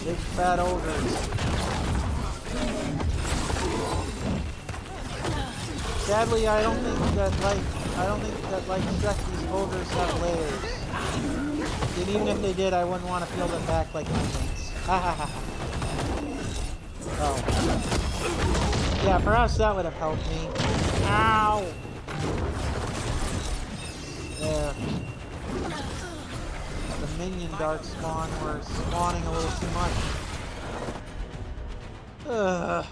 S2: Big fat ogres. Sadly, I don't think that these ogres have layers. And even if they did, I wouldn't want to peel them back like onions. Ha ha ha. Oh. Yeah, perhaps that would have helped me. Ow! There. The minion dark spawn were spawning a little too much. Ugh.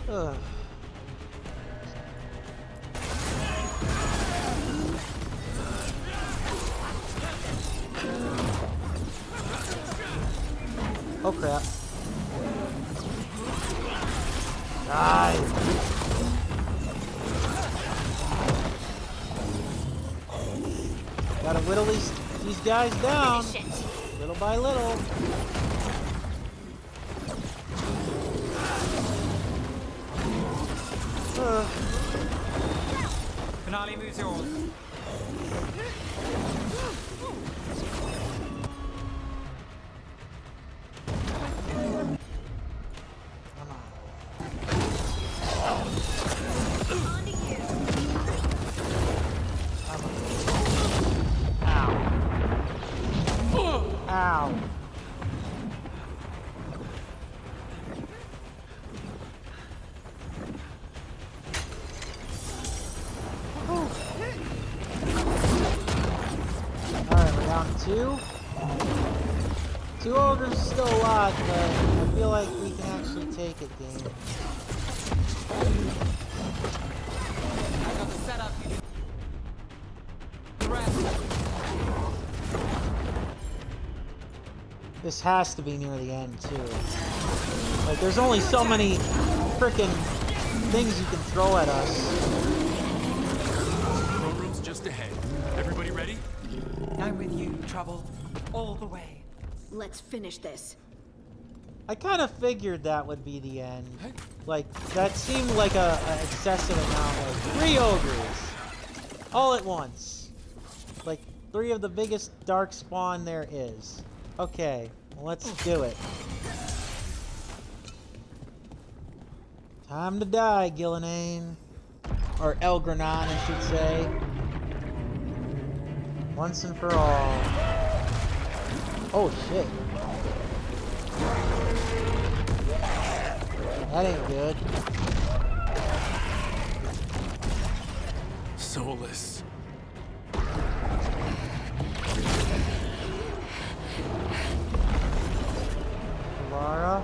S2: Ugh. Oh crap. Die! Gotta whittle these guys down, little by little.
S3: Finale moves yours.
S2: Ow. Alright, we're down to 2. 2 ogres is still a lot, but I feel like we can actually take it, game.
S3: I got the setup. You do the rest.
S2: This has to be near the end, too. Like, there's only so many frickin' things you can throw at us.
S21: Throne room's just ahead. Everybody ready?
S3: I'm with you, Trouble. All the way.
S18: Let's finish this.
S2: I kind of figured that would be the end. Like, that seemed like a excessive amount. Like, 3 ogres. All at once. Like, 3 of the biggest dark spawn there is. Okay, well, let's do it. Time to die, Gillenane. Or Elgranon, I should say. Once and for all. Oh, shit. That ain't good.
S21: Soulless.
S2: Lara.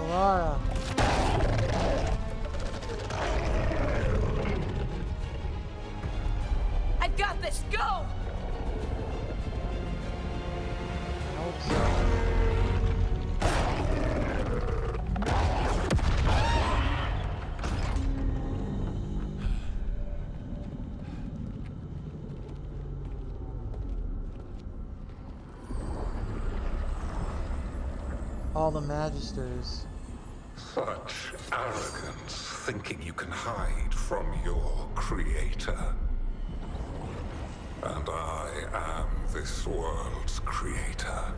S2: Lara.
S7: I've got this. Go.
S2: I hope so. All the Magisters.
S5: Such arrogance, thinking you can hide from your creator. And I am this world's creator.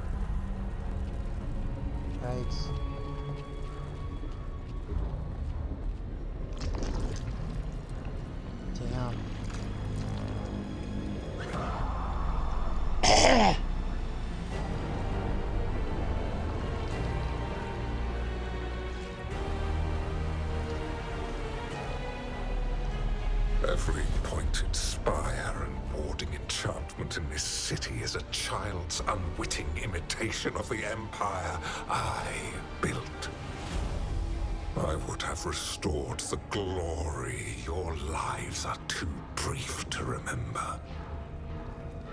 S2: Right. Damn.
S5: Every pointed spire and warding enchantment in this city is a child's unwitting imitation of the empire I built. I would have restored the glory. Your lives are too brief to remember.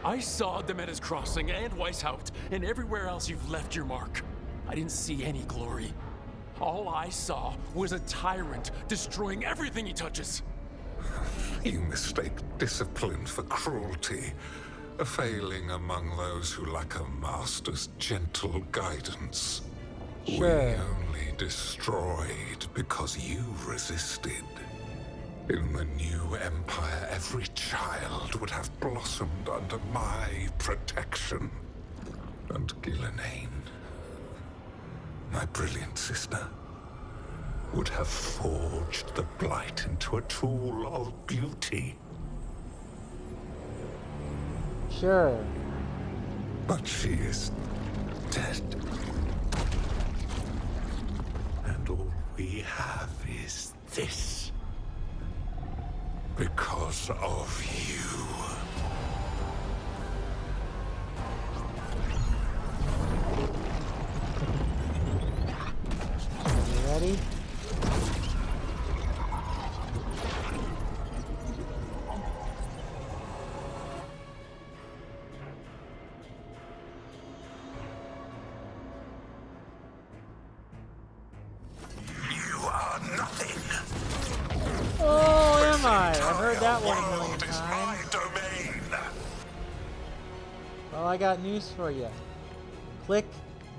S21: I saw Demeter's Crossing and Weishaupt, and everywhere else you've left your mark. I didn't see any glory. All I saw was a tyrant destroying everything he touches.
S5: You mistake discipline for cruelty, a failing among those who lack a master's gentle guidance.
S2: Sure.
S5: We only destroyed because you resisted. In the new empire, every child would have blossomed under my protection. And Gillenane, my brilliant sister, would have forged the blight into a tool of beauty.
S2: Sure.
S5: But she is dead. And all we have is this. Because of you.
S2: You ready? Oh, am I? I've heard that one a million times. Well, I got news for you. Click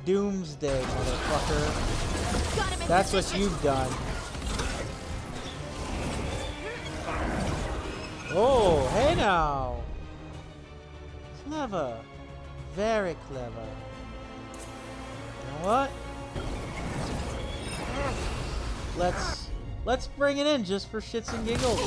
S2: Doomsday, motherfucker. That's what you've done. Oh, hey now. Clever. Very clever. You know what? Let's bring it in just for shits and giggles.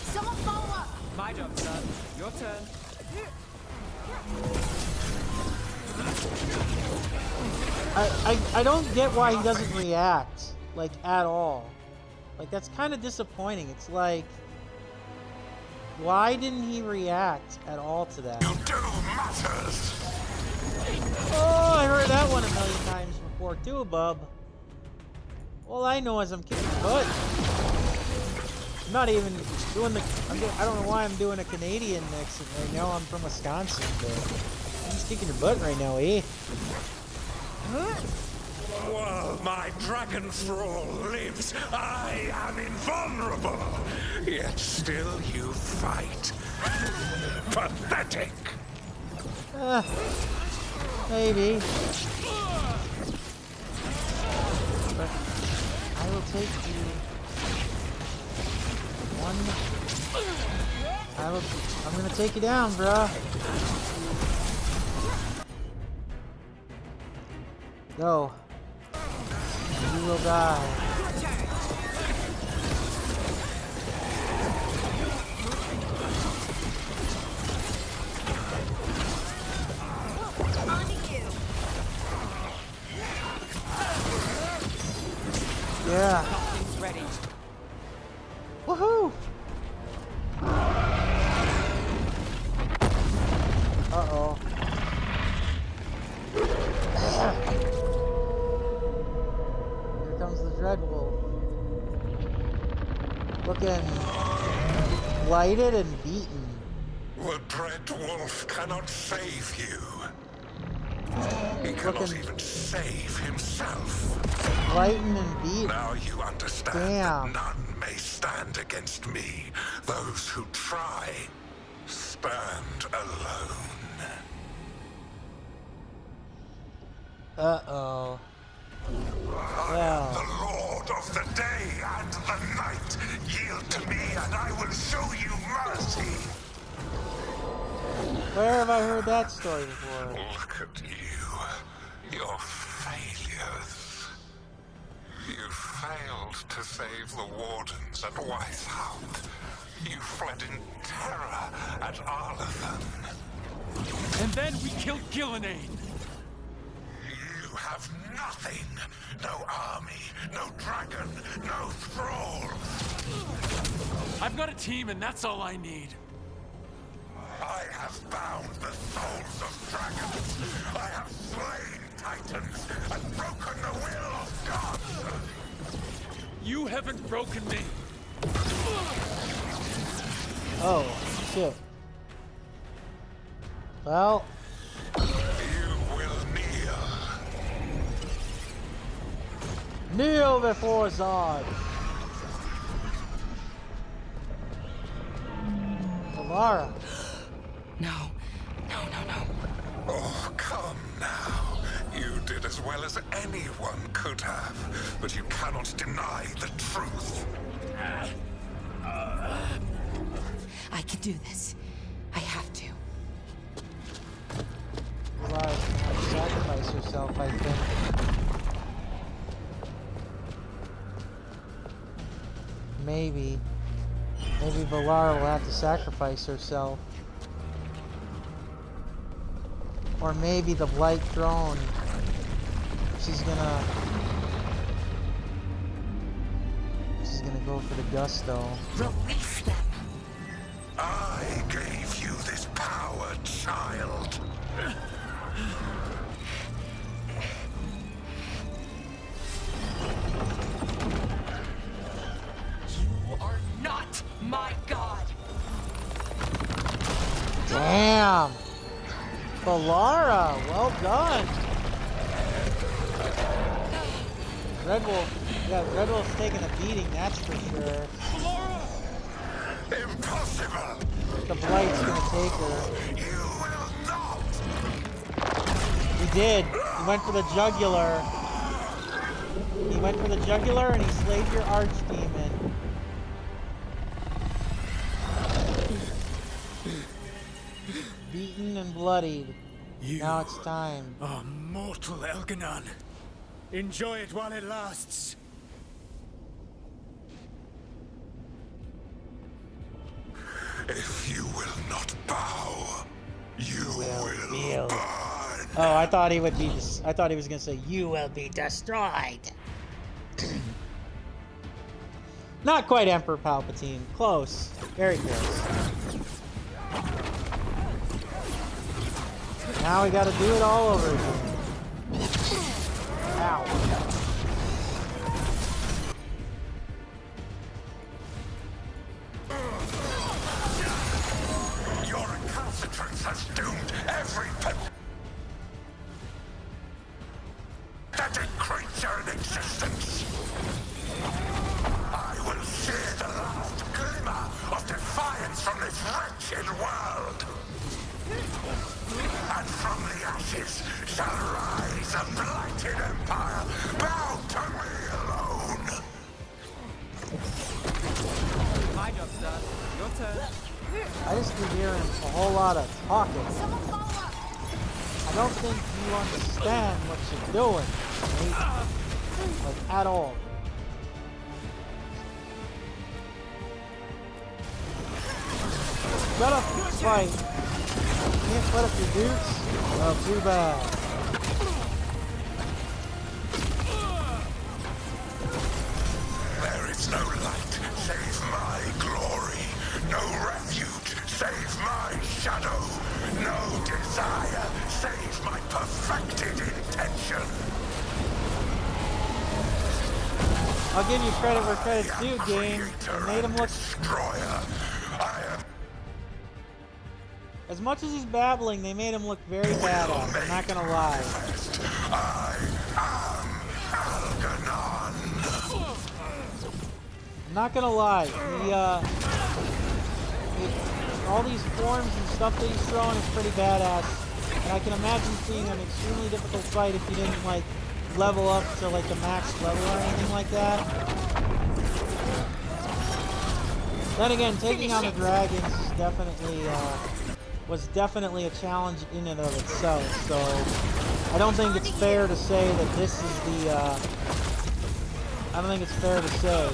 S7: Someone follow up.
S3: My job, son. Your turn.
S2: I don't get why he doesn't react, like, at all. Like, that's kind of disappointing. It's like, why didn't he react at all to that?
S5: You do matters.
S2: Oh, I heard that one a million times before too, bub. All I know is I'm kicking butt. I'm not even doing the. I don't know why I'm doing a Canadian accent right now. I'm from Wisconsin, but I'm just kicking your butt right now, eh?
S5: While my dragon thrall lives, I am invulnerable. Yet still you fight. Pathetic.
S2: Maybe. But I will take you. I'm gonna take you down, bruh. Go. You will die. Yeah.
S3: Something's ready.
S2: Woohoo! Uh-oh. Here comes the Dreadwolf. Looking blighted and beaten.
S5: The Dreadwolf cannot save you. He cannot even save himself.
S2: Blighted and beaten.
S5: Now you understand that none may stand against me. Those who try stand alone.
S2: Uh-oh.
S5: I am the Lord of the day and the night. Yield to me and I will show you mercy.
S2: Where have I heard that story before?
S5: Look at you. Your failures. You failed to save the wardens at Weishaupt. You fled in terror at Arlathan.
S21: And then we killed Gillenane.
S5: You have nothing. No army, no dragon, no thrall.
S21: I've got a team and that's all I need.
S5: I have bound the souls of dragons. I have slain titans and broken the will of gods.
S21: You haven't broken me.
S2: Oh, shit. Well.
S5: You will kneel.
S2: Kneel before Zod. Valara.
S7: No.
S5: Oh, come now. You did as well as anyone could have, but you cannot deny the truth.
S7: I can do this. I have to.
S2: Valara sacrifice herself, I think. Maybe Valara will have to sacrifice herself. Or maybe the Blight Throne. She's gonna go for the gusto.
S7: Release them.
S5: I gave you this power, child.
S7: You are not my god.
S2: Damn! Valara, well done! Dreadwolf's taking a beating, that's for sure.
S5: Impossible!
S2: The Blight's gonna take her.
S5: You will not!
S2: He did. He went for the jugular. He went for the jugular and he slayed your archdemon. Beaten and bloodied. Now it's time.
S9: Oh, mortal Elganon. Enjoy it while it lasts.
S5: If you will not bow, you will burn.
S2: Oh, I thought he would be. I thought he was gonna say, "You will be destroyed." Not quite Emperor Palpatine. Close. Very close. Now we gotta do it all over again. Ow.
S5: Your recalcitrance has doomed every pathetic creature in existence. I will sear the last glimmer of defiance from this wretched world. And from the ashes shall rise a blighted empire bound to me alone.
S3: My job's done. Your turn.
S2: I just keep hearing a whole lot of talking. I don't think you understand what you're doing, mate. Like, at all. Shut up, fight. Can't put up your dukes? Well, too bad.
S5: There is no light save my glory, no refuge save my shadow, no desire save my perfected intention.
S2: I'll give you credit where credit's due, game. You made him look...
S5: Destroyer.
S2: As much as he's babbling, they made him look very badass. I'm not gonna lie. I'm not gonna lie. All these forms and stuff that he's throwing is pretty badass. And I can imagine seeing an extremely difficult fight if you didn't, like, level up to, like, the max level or anything like that. Then again, taking on the dragons is definitely, was definitely a challenge in and of itself, so I don't think it's fair to say that this is the, I don't think it's fair to say.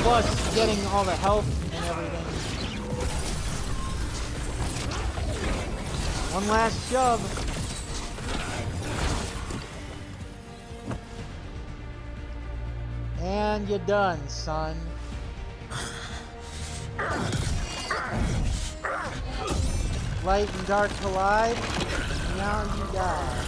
S2: Plus, getting all the health and everything. One last shove. And you're done, son. Light and dark collide. Now you die.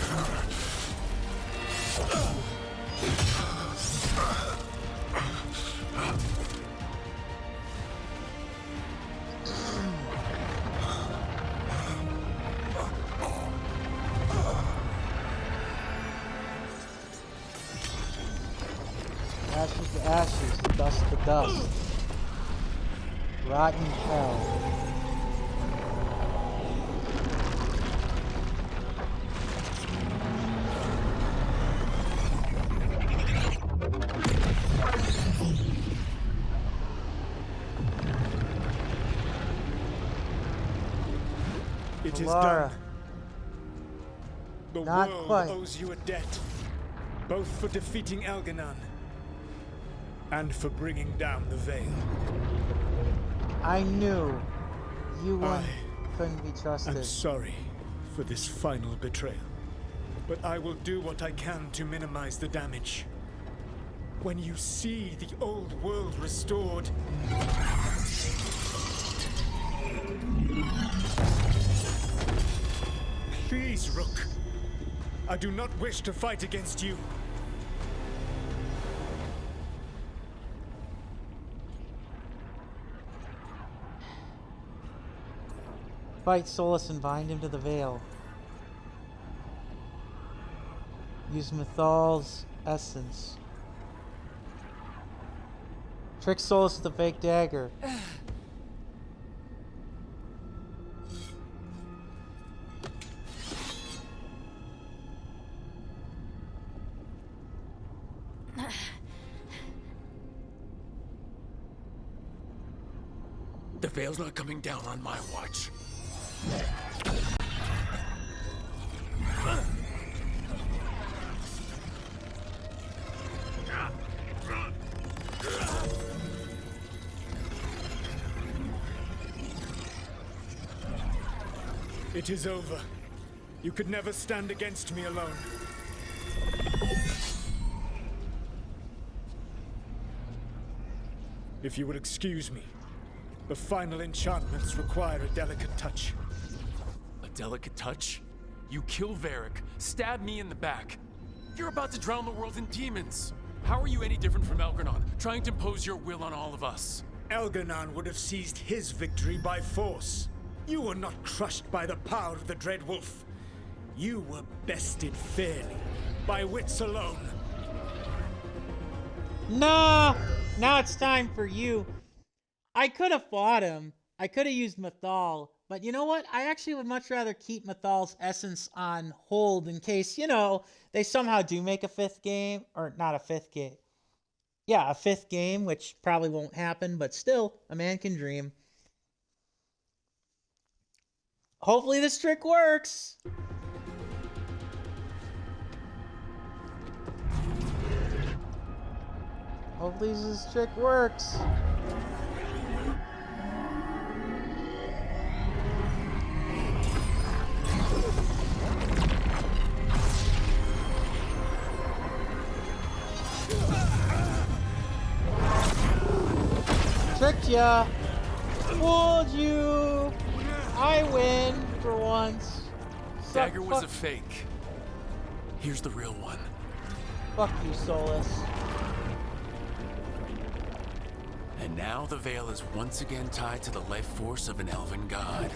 S2: Ashes to ashes, dust to dust. Rotten hell.
S9: It is
S2: Laura.
S9: done. The
S2: Not
S9: world
S2: quite.
S9: owes you a debt, both for defeating Elganon and for bringing down the Veil.
S2: I knew you couldn't be trusted.
S9: I'm sorry for this final betrayal, but I will do what I can to minimize the damage. When you see the old world restored, please, Rook. I do not wish to fight against you.
S2: Fight Solus and bind him to the Veil. Use Mythal's essence. Trick Solus with the fake dagger.
S21: The Veil's not coming down on my watch.
S9: It is over. You could never stand against me alone. If you will excuse me, the final enchantments require a delicate touch.
S21: A delicate touch? You kill Varric, stab me in the back. You're about to drown the world in demons. How are you any different from Elgernon, trying to impose your will on all of us?
S9: Elgernon would have seized his victory by force. You were not crushed by the power of the Dread Wolf. You were bested fairly, by wits alone.
S2: No! Now it's time for you. I could have fought him. I could have used Mythal. But you know what? I actually would much rather keep Mythal's essence on hold in case, you know, they somehow do make a fifth game. Or not a fifth game. Yeah, a fifth game, which probably won't happen. But still, a man can dream. Hopefully this trick works. Hopefully this trick works. Tricked ya. Fooled you. I win for once.
S21: Dagger was a fake. Here's the real one.
S2: Fuck you, Solus.
S21: And now the veil is once again tied to the life force of an elven god.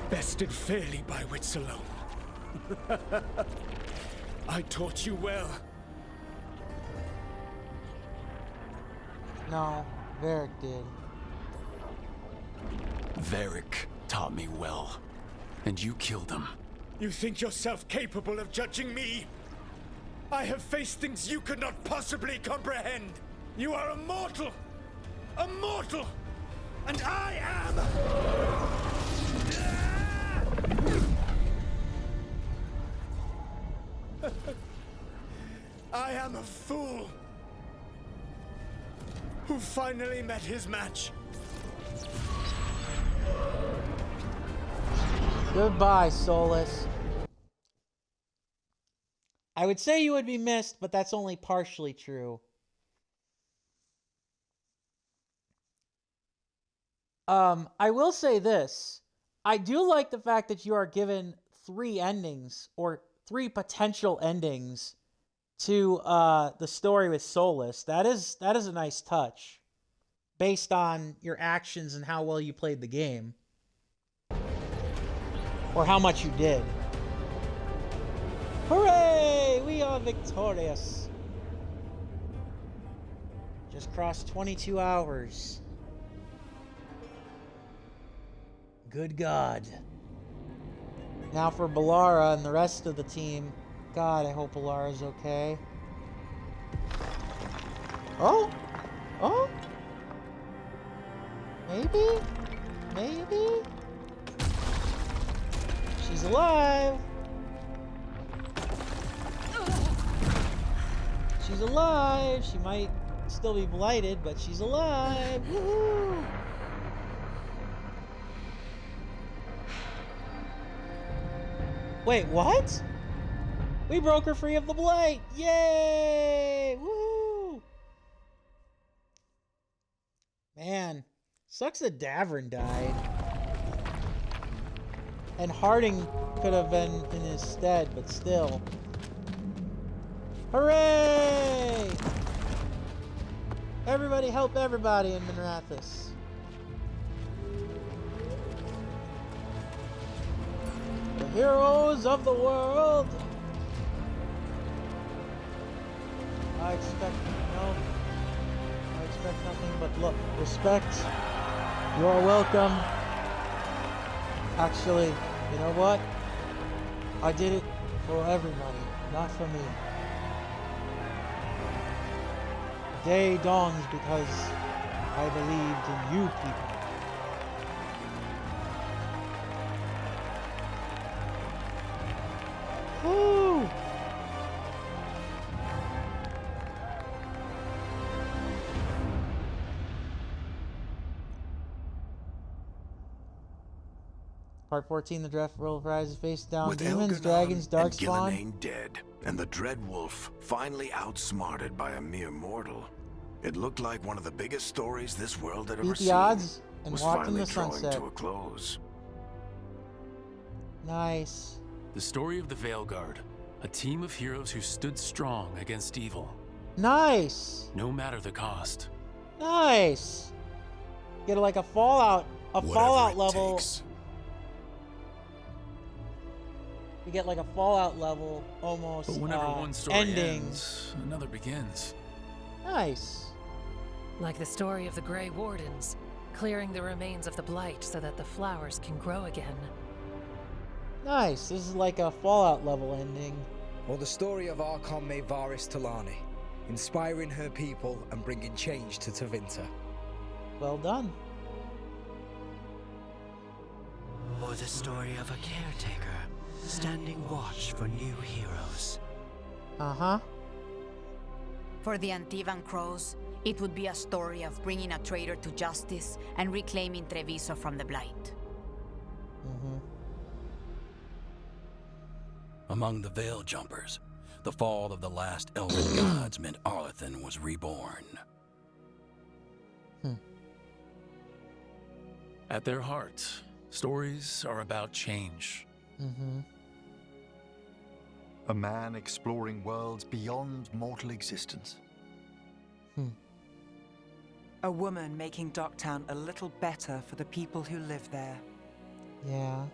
S9: Bested fairly by wits alone. I taught you well.
S2: No, Varric did.
S21: Varric taught me well, and you killed him.
S9: You think yourself capable of judging me? I have faced things you could not possibly comprehend. You are a mortal! A mortal! And I am... I am a fool who finally met his match.
S2: Goodbye, Solus. I would say you would be missed, but that's only partially true. I will say this. I do like the fact that you are given 3 endings, or 3 potential endings, to the story with Solus. That is a nice touch, based on your actions and how well you played the game. Or how much you did. Hooray! We are victorious. Just crossed 22 hours. Good God. Now for Balara and the rest of the team. God, I hope Balara's okay. Oh? Oh? Maybe? Maybe? She's alive! She's alive! She might still be blighted, but she's alive! Woohoo! Wait, what? We broke her free of the blight! Yay! Woohoo! Man, sucks that Davern died. And Harding could have been in his stead, but still. Hooray! Everybody help everybody in Minrathous. The heroes of the world! I expect nothing but look, respect. You are welcome. Actually, you know what? I did it for everybody, not for me. The day dawns because I believed in you people. Woo! Part 14, the draft roll rises face down.
S1: With
S2: Demons,
S1: Elgernon
S2: dragons,
S1: and
S2: darkspawn.
S1: Gillenane dead, and the Dread Wolf finally outsmarted by a mere mortal, It looked like one of the biggest stories this world had
S2: Beat
S1: ever
S2: the
S1: seen
S2: odds and
S1: was
S2: walked in
S1: finally
S2: the
S1: drawing
S2: sunset.
S1: to a close.
S2: Nice.
S21: The story of the Veilguard, a team of heroes who stood strong against evil.
S2: Nice.
S21: No matter the cost.
S2: Nice. Get like a Fallout, level. You get like a Fallout level almost.
S21: But whenever one story
S2: ending.
S21: ends, another begins.
S2: Nice.
S22: Like the story of the Grey Wardens, clearing the remains of the Blight so that the flowers can grow again.
S2: Nice. This is like a Fallout level ending.
S8: Or the story of Archon Maevaris Talani, inspiring her people and bringing change to Tevinter.
S2: Well done.
S11: Or the story of a caretaker, standing watch for new heroes.
S2: Uh-huh.
S14: For the Antivan Crows, it would be a story of bringing a traitor to justice and reclaiming Treviso from the Blight.
S2: Mm-hmm.
S11: Among the Veil Jumpers, the fall of the last elven gods meant Arlathan was reborn.
S21: At their heart, stories are about change.
S2: Mm-hmm.
S4: A man exploring worlds beyond mortal existence.
S3: A woman making Docktown a little better for the people who live there.
S2: Yeah.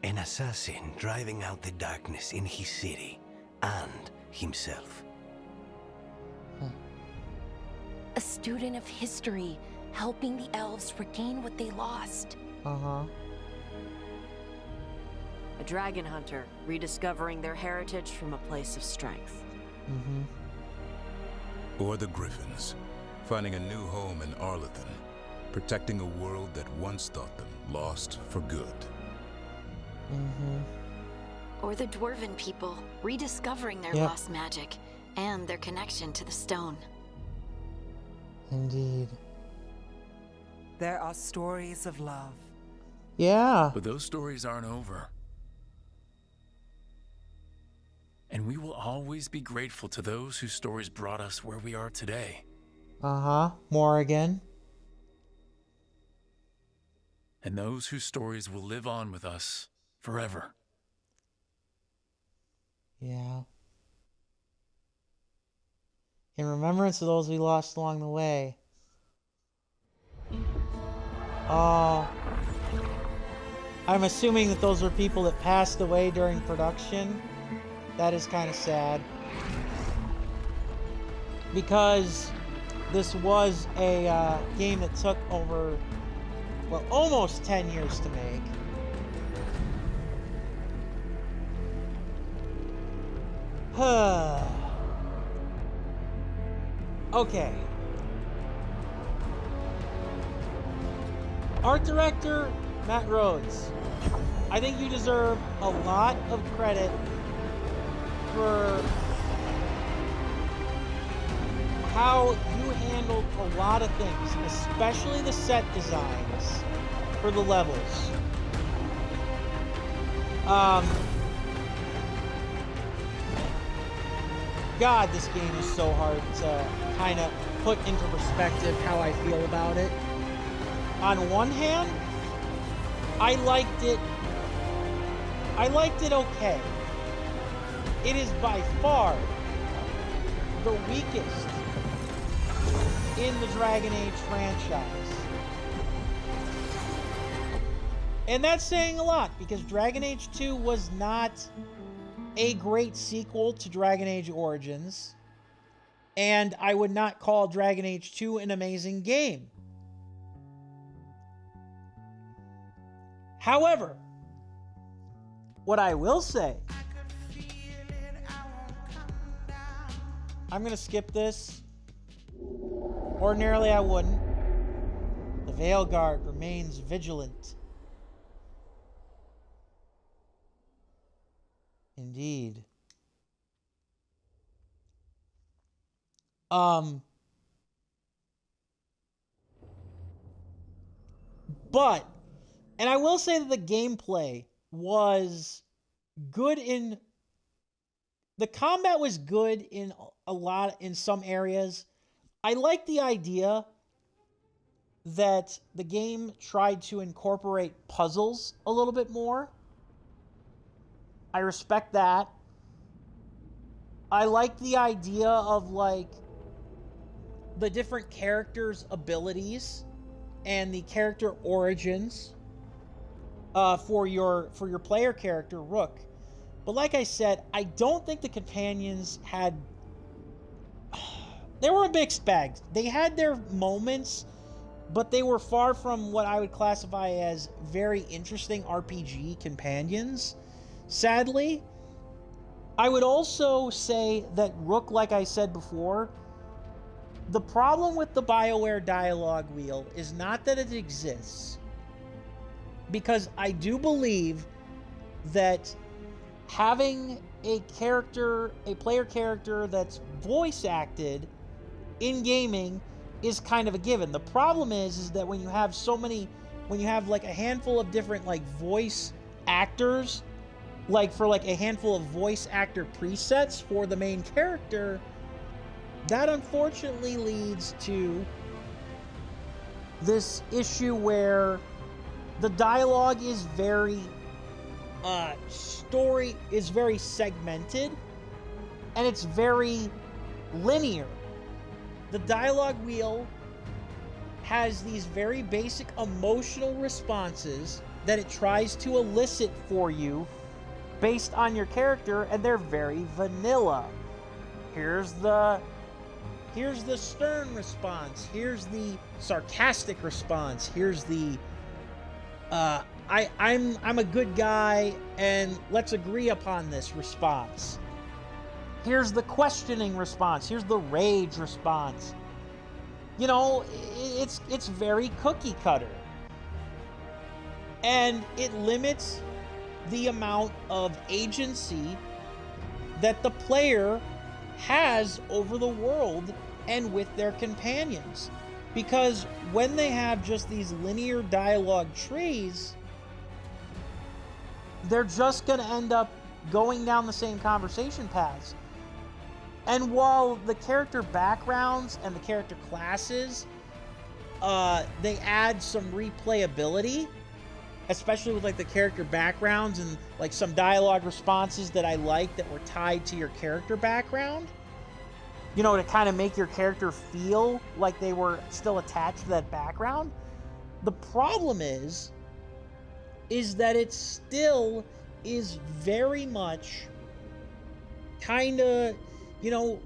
S11: An assassin driving out the darkness in his city and himself.
S7: A student of history, helping the elves regain what they lost.
S2: Uh-huh.
S6: A dragon hunter, rediscovering their heritage from a place of strength.
S2: Mm-hmm.
S15: Or the Griffins, finding a new home in Arlathan, protecting a world that once thought them lost for good.
S2: Mm-hmm.
S18: Or the Dwarven people, rediscovering their lost magic and their connection to the stone.
S2: Indeed.
S3: There are stories of love.
S2: Yeah.
S21: But those stories aren't over. And we will always be grateful to those whose stories brought us where we are today.
S2: Uh-huh. More again.
S21: And those whose stories will live on with us forever.
S2: Yeah. In remembrance of those we lost along the way. Oh. I'm assuming that those were people that passed away during production. That is kind of sad. Because this was a game that took over, well, almost 10 years to make. Okay. Art director, Matt Rhodes. I think you deserve a lot of credit for how you handled a lot of things, especially the set designs for the levels. God, this game is so hard to kind of put into perspective how I feel about it. On one hand, I liked it okay. It is by far the weakest in the Dragon Age franchise. And that's saying a lot, because Dragon Age 2 was not a great sequel to Dragon Age Origins, and I would not call Dragon Age 2 an amazing game. However, what I will say, I'm going to skip this. Ordinarily I wouldn't. The Veilguard remains vigilant. Indeed. But, and I will say that the gameplay was good the combat was good in in some areas. I like the idea that the game tried to incorporate puzzles a little bit more. I respect that. I like the idea of, like, the different characters' abilities and the character origins for your player character, Rook. But like I said, I don't think the companions had... They were a mixed bag. They had their moments, but they were far from what I would classify as very interesting RPG companions, sadly. I would also say that Rook, like I said before, the problem with the BioWare dialogue wheel is not that it exists, because I do believe that having a player character that's voice acted in gaming is kind of a given. The problem is that when you have like a handful of different like voice actors, like for like a handful of voice actor presets for the main character, that unfortunately leads to this issue where the dialogue is very story is very segmented and it's very linear. The dialogue wheel has these very basic emotional responses that it tries to elicit for you based on your character, and they're very vanilla. Here's the stern response. Here's the sarcastic response. Here's the I'm a good guy and let's agree upon this response. Here's the questioning response. Here's the rage response. You know, it's very cookie cutter. And it limits the amount of agency that the player has over the world and with their companions. Because when they have just these linear dialogue trees, they're just going to end up going down the same conversation paths. And while the character backgrounds and the character classes, they add some replayability, especially with like the character backgrounds and like some dialogue responses that I like that were tied to your character background, you know, to kind of make your character feel like they were still attached to that background. The problem is that it still is very much kind of, you know,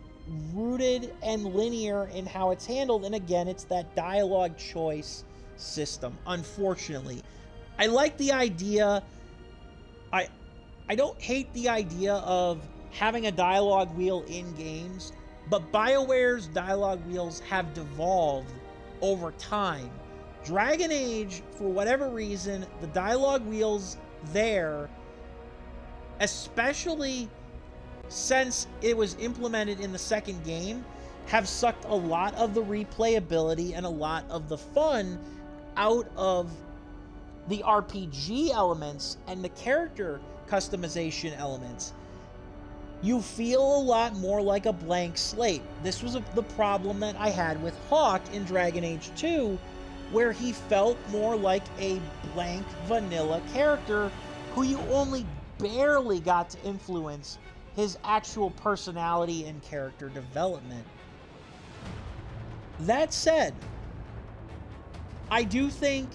S2: rooted and linear in how it's handled. And again, it's that dialogue choice system, unfortunately. I like the idea. I don't hate the idea of having a dialogue wheel in games, but BioWare's dialogue wheels have devolved over time. Dragon Age, for whatever reason, the dialogue wheels there, especially since it was implemented in the second game, have sucked a lot of the replayability and a lot of the fun out of the RPG elements and the character customization elements. You feel a lot more like a blank slate. This was the problem that I had with Hawk in Dragon Age 2, where he felt more like a blank vanilla character who you only barely got to influence his actual personality and character development. That said, I do think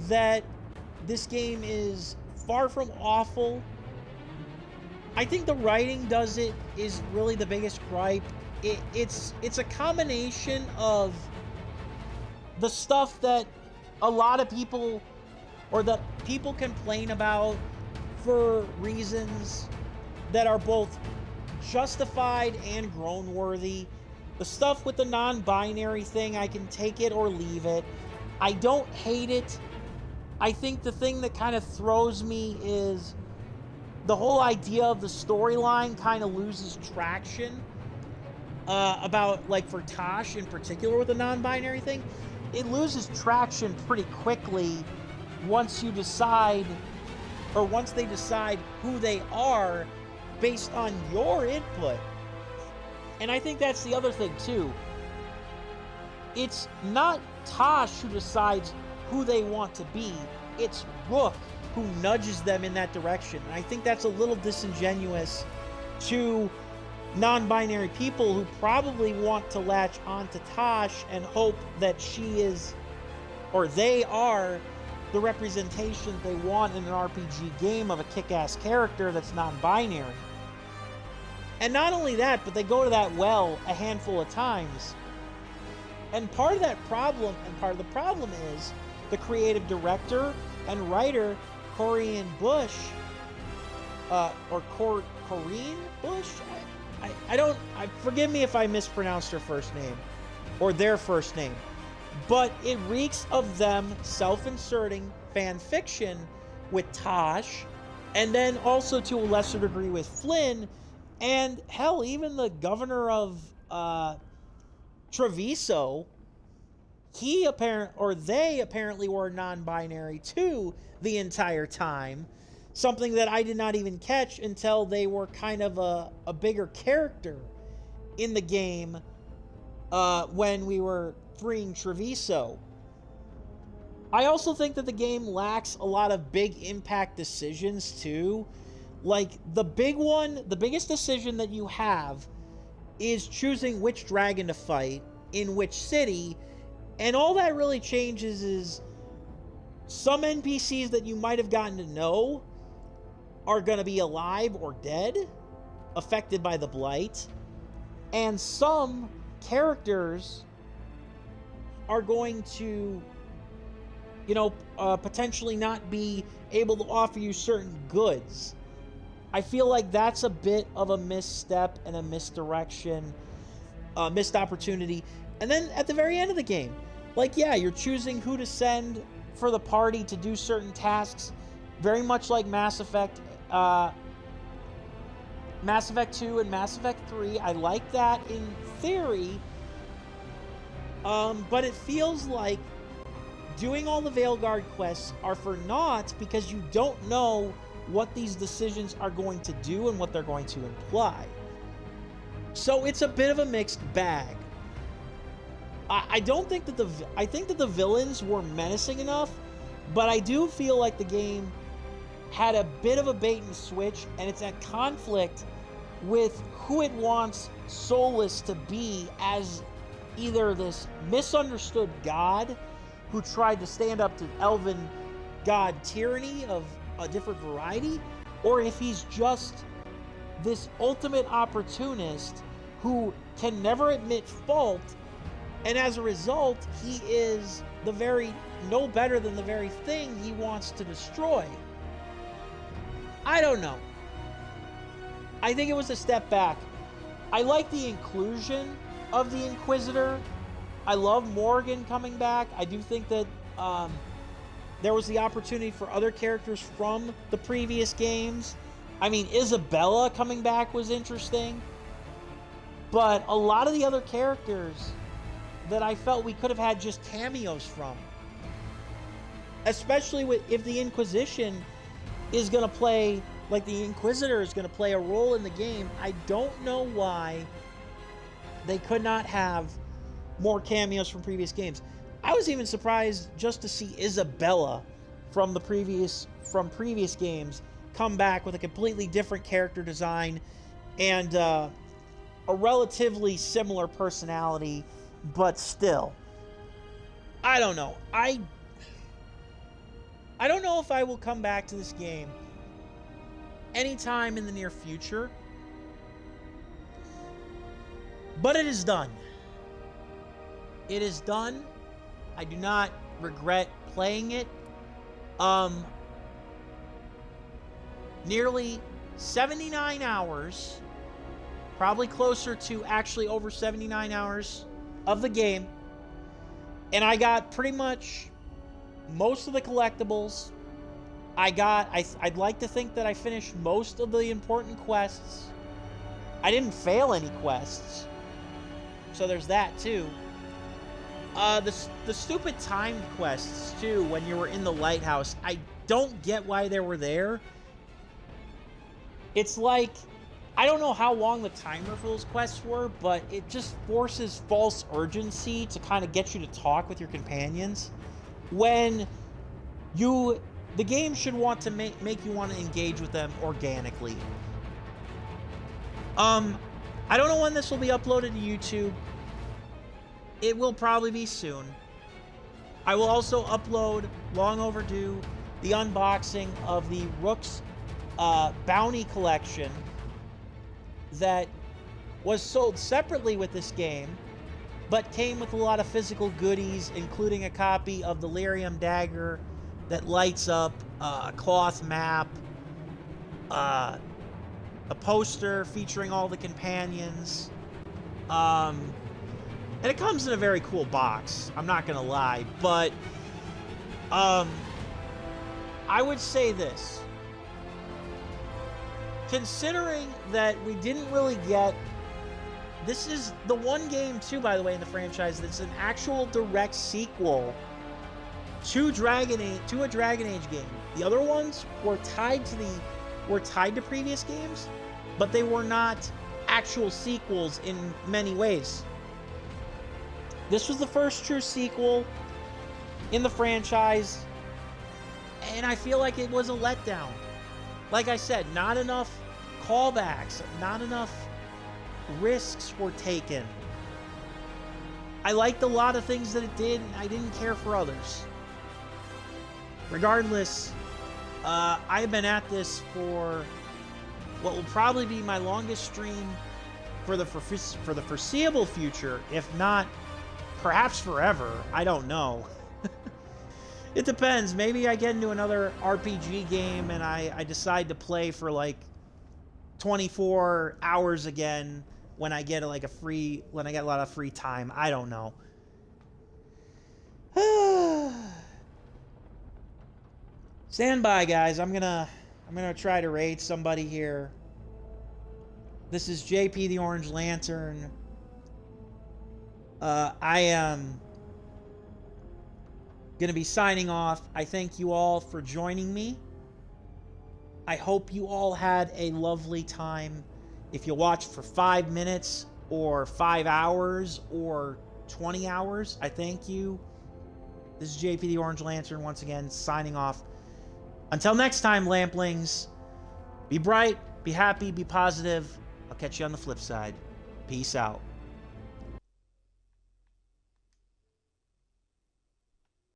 S2: that this game is far from awful. I think the writing is really the biggest gripe. It's a combination of the stuff that a lot of people, or that people complain about for reasons that are both justified and groan-worthy. The stuff with the non-binary thing, I can take it or leave it. I don't hate it. I think the thing that kind of throws me is the whole idea of the storyline kind of loses traction about, like, for Tosh in particular with the non-binary thing. It loses traction pretty quickly once you decide, or once they decide who they are based on your input. And I think that's the other thing too. it's not Tosh who decides who they want to be. It's Rook who nudges them in that direction. And I think that's a little disingenuous to non-binary people who probably want to latch onto Tosh and hope that she is, or they are, the representation they want in an RPG game of a kick-ass character that's non-binary. And not only that, but they go to that well a handful of times. And part of that problem, and part of the problem is the creative director and writer, Corian Bush, Corrine Bush? Forgive me if I mispronounced her first name, or their first name. But it reeks of them self-inserting fan fiction with Tosh, and then also to a lesser degree with Flynn, and hell, even the governor of Treviso, they apparently were non-binary too the entire time. Something that I did not even catch until they were kind of a bigger character in the game when we were freeing Treviso. I also think that the game lacks a lot of big impact decisions too. Like the biggest decision that you have is choosing which dragon to fight in which city, and all that really changes is some NPCs that you might have gotten to know are going to be alive or dead, affected by the blight, and some characters are going to, potentially not be able to offer you certain goods. I feel like that's a bit of a misstep and a misdirection, missed opportunity. And then at the very end of the game, you're choosing who to send for the party to do certain tasks, very much like Mass Effect 2 and Mass Effect 3. I like that in theory, but it feels like doing all the Veilguard quests are for naught because you don't know what these decisions are going to do and what they're going to imply. So it's a bit of a mixed bag. I think that the villains were menacing enough, but I do feel like the game had a bit of a bait and switch, and it's at conflict with who it wants Solus to be as either this misunderstood god who tried to stand up to elven god tyranny of a different variety, or if he's just this ultimate opportunist who can never admit fault, and as a result, he is no better than the very thing he wants to destroy. I don't know. I think it was a step back. I like the inclusion of the Inquisitor. I love Morgan coming back. I do think that there was the opportunity for other characters from the previous games. I mean, Isabella coming back was interesting. But a lot of the other characters that I felt we could have had just cameos from. Especially if the Inquisition is going to play, the Inquisitor is going to play a role in the game. I don't know why they could not have more cameos from previous games. I was even surprised just to see Isabella from previous games come back with a completely different character design and a relatively similar personality, but still, I don't know. I don't know if I will come back to this game anytime in the near future, but it is done. It is done. I do not regret playing it. Nearly 79 hours, probably closer to actually over 79 hours of the game, and I got pretty much most of the collectibles. I'd like to think that I finished most of the important quests. I didn't fail any quests, so there's that too. The stupid timed quests too, when you were in the lighthouse, I don't get why they were there. It's like I don't know how long the timer for those quests were, but it just forces false urgency to kind of get you to talk with your companions when the game should want to make you want to engage with them organically. I don't know when this will be uploaded to YouTube. It will probably be soon. I will also upload, long overdue, the unboxing of the Rook's Bounty Collection that was sold separately with this game, but came with a lot of physical goodies, including a copy of the Lyrium Dagger that lights up, a cloth map, a poster featuring all the companions, and it comes in a very cool box, I'm not gonna lie, but I would say this. Considering that we didn't really get... This is the one game, too, by the way, in the franchise that's an actual direct sequel to a Dragon Age game. The other ones were tied to previous games, but they were not actual sequels in many ways. This was the first true sequel in the franchise, and I feel like it was a letdown. Like I said, not enough callbacks, not enough risks were taken. I liked a lot of things that it did, and I didn't care for others. Regardless, I've been at this for what will probably be my longest stream for the foreseeable future, if not perhaps forever. I don't know. It depends. Maybe I get into another RPG game and I decide to play for like 24 hours again when I get like when I get a lot of free time. I don't know. Stand by, guys. I'm gonna try to raid somebody here. This is JPtheOrangeLantern. I am going to be signing off. I thank you all for joining me. I hope you all had a lovely time. If you watched for 5 minutes or 5 hours or 20 hours, I thank you. This is JPtheOrangeLantern once again signing off. Until next time, Lamplings, be bright, be happy, be positive. I'll catch you on the flip side. Peace out.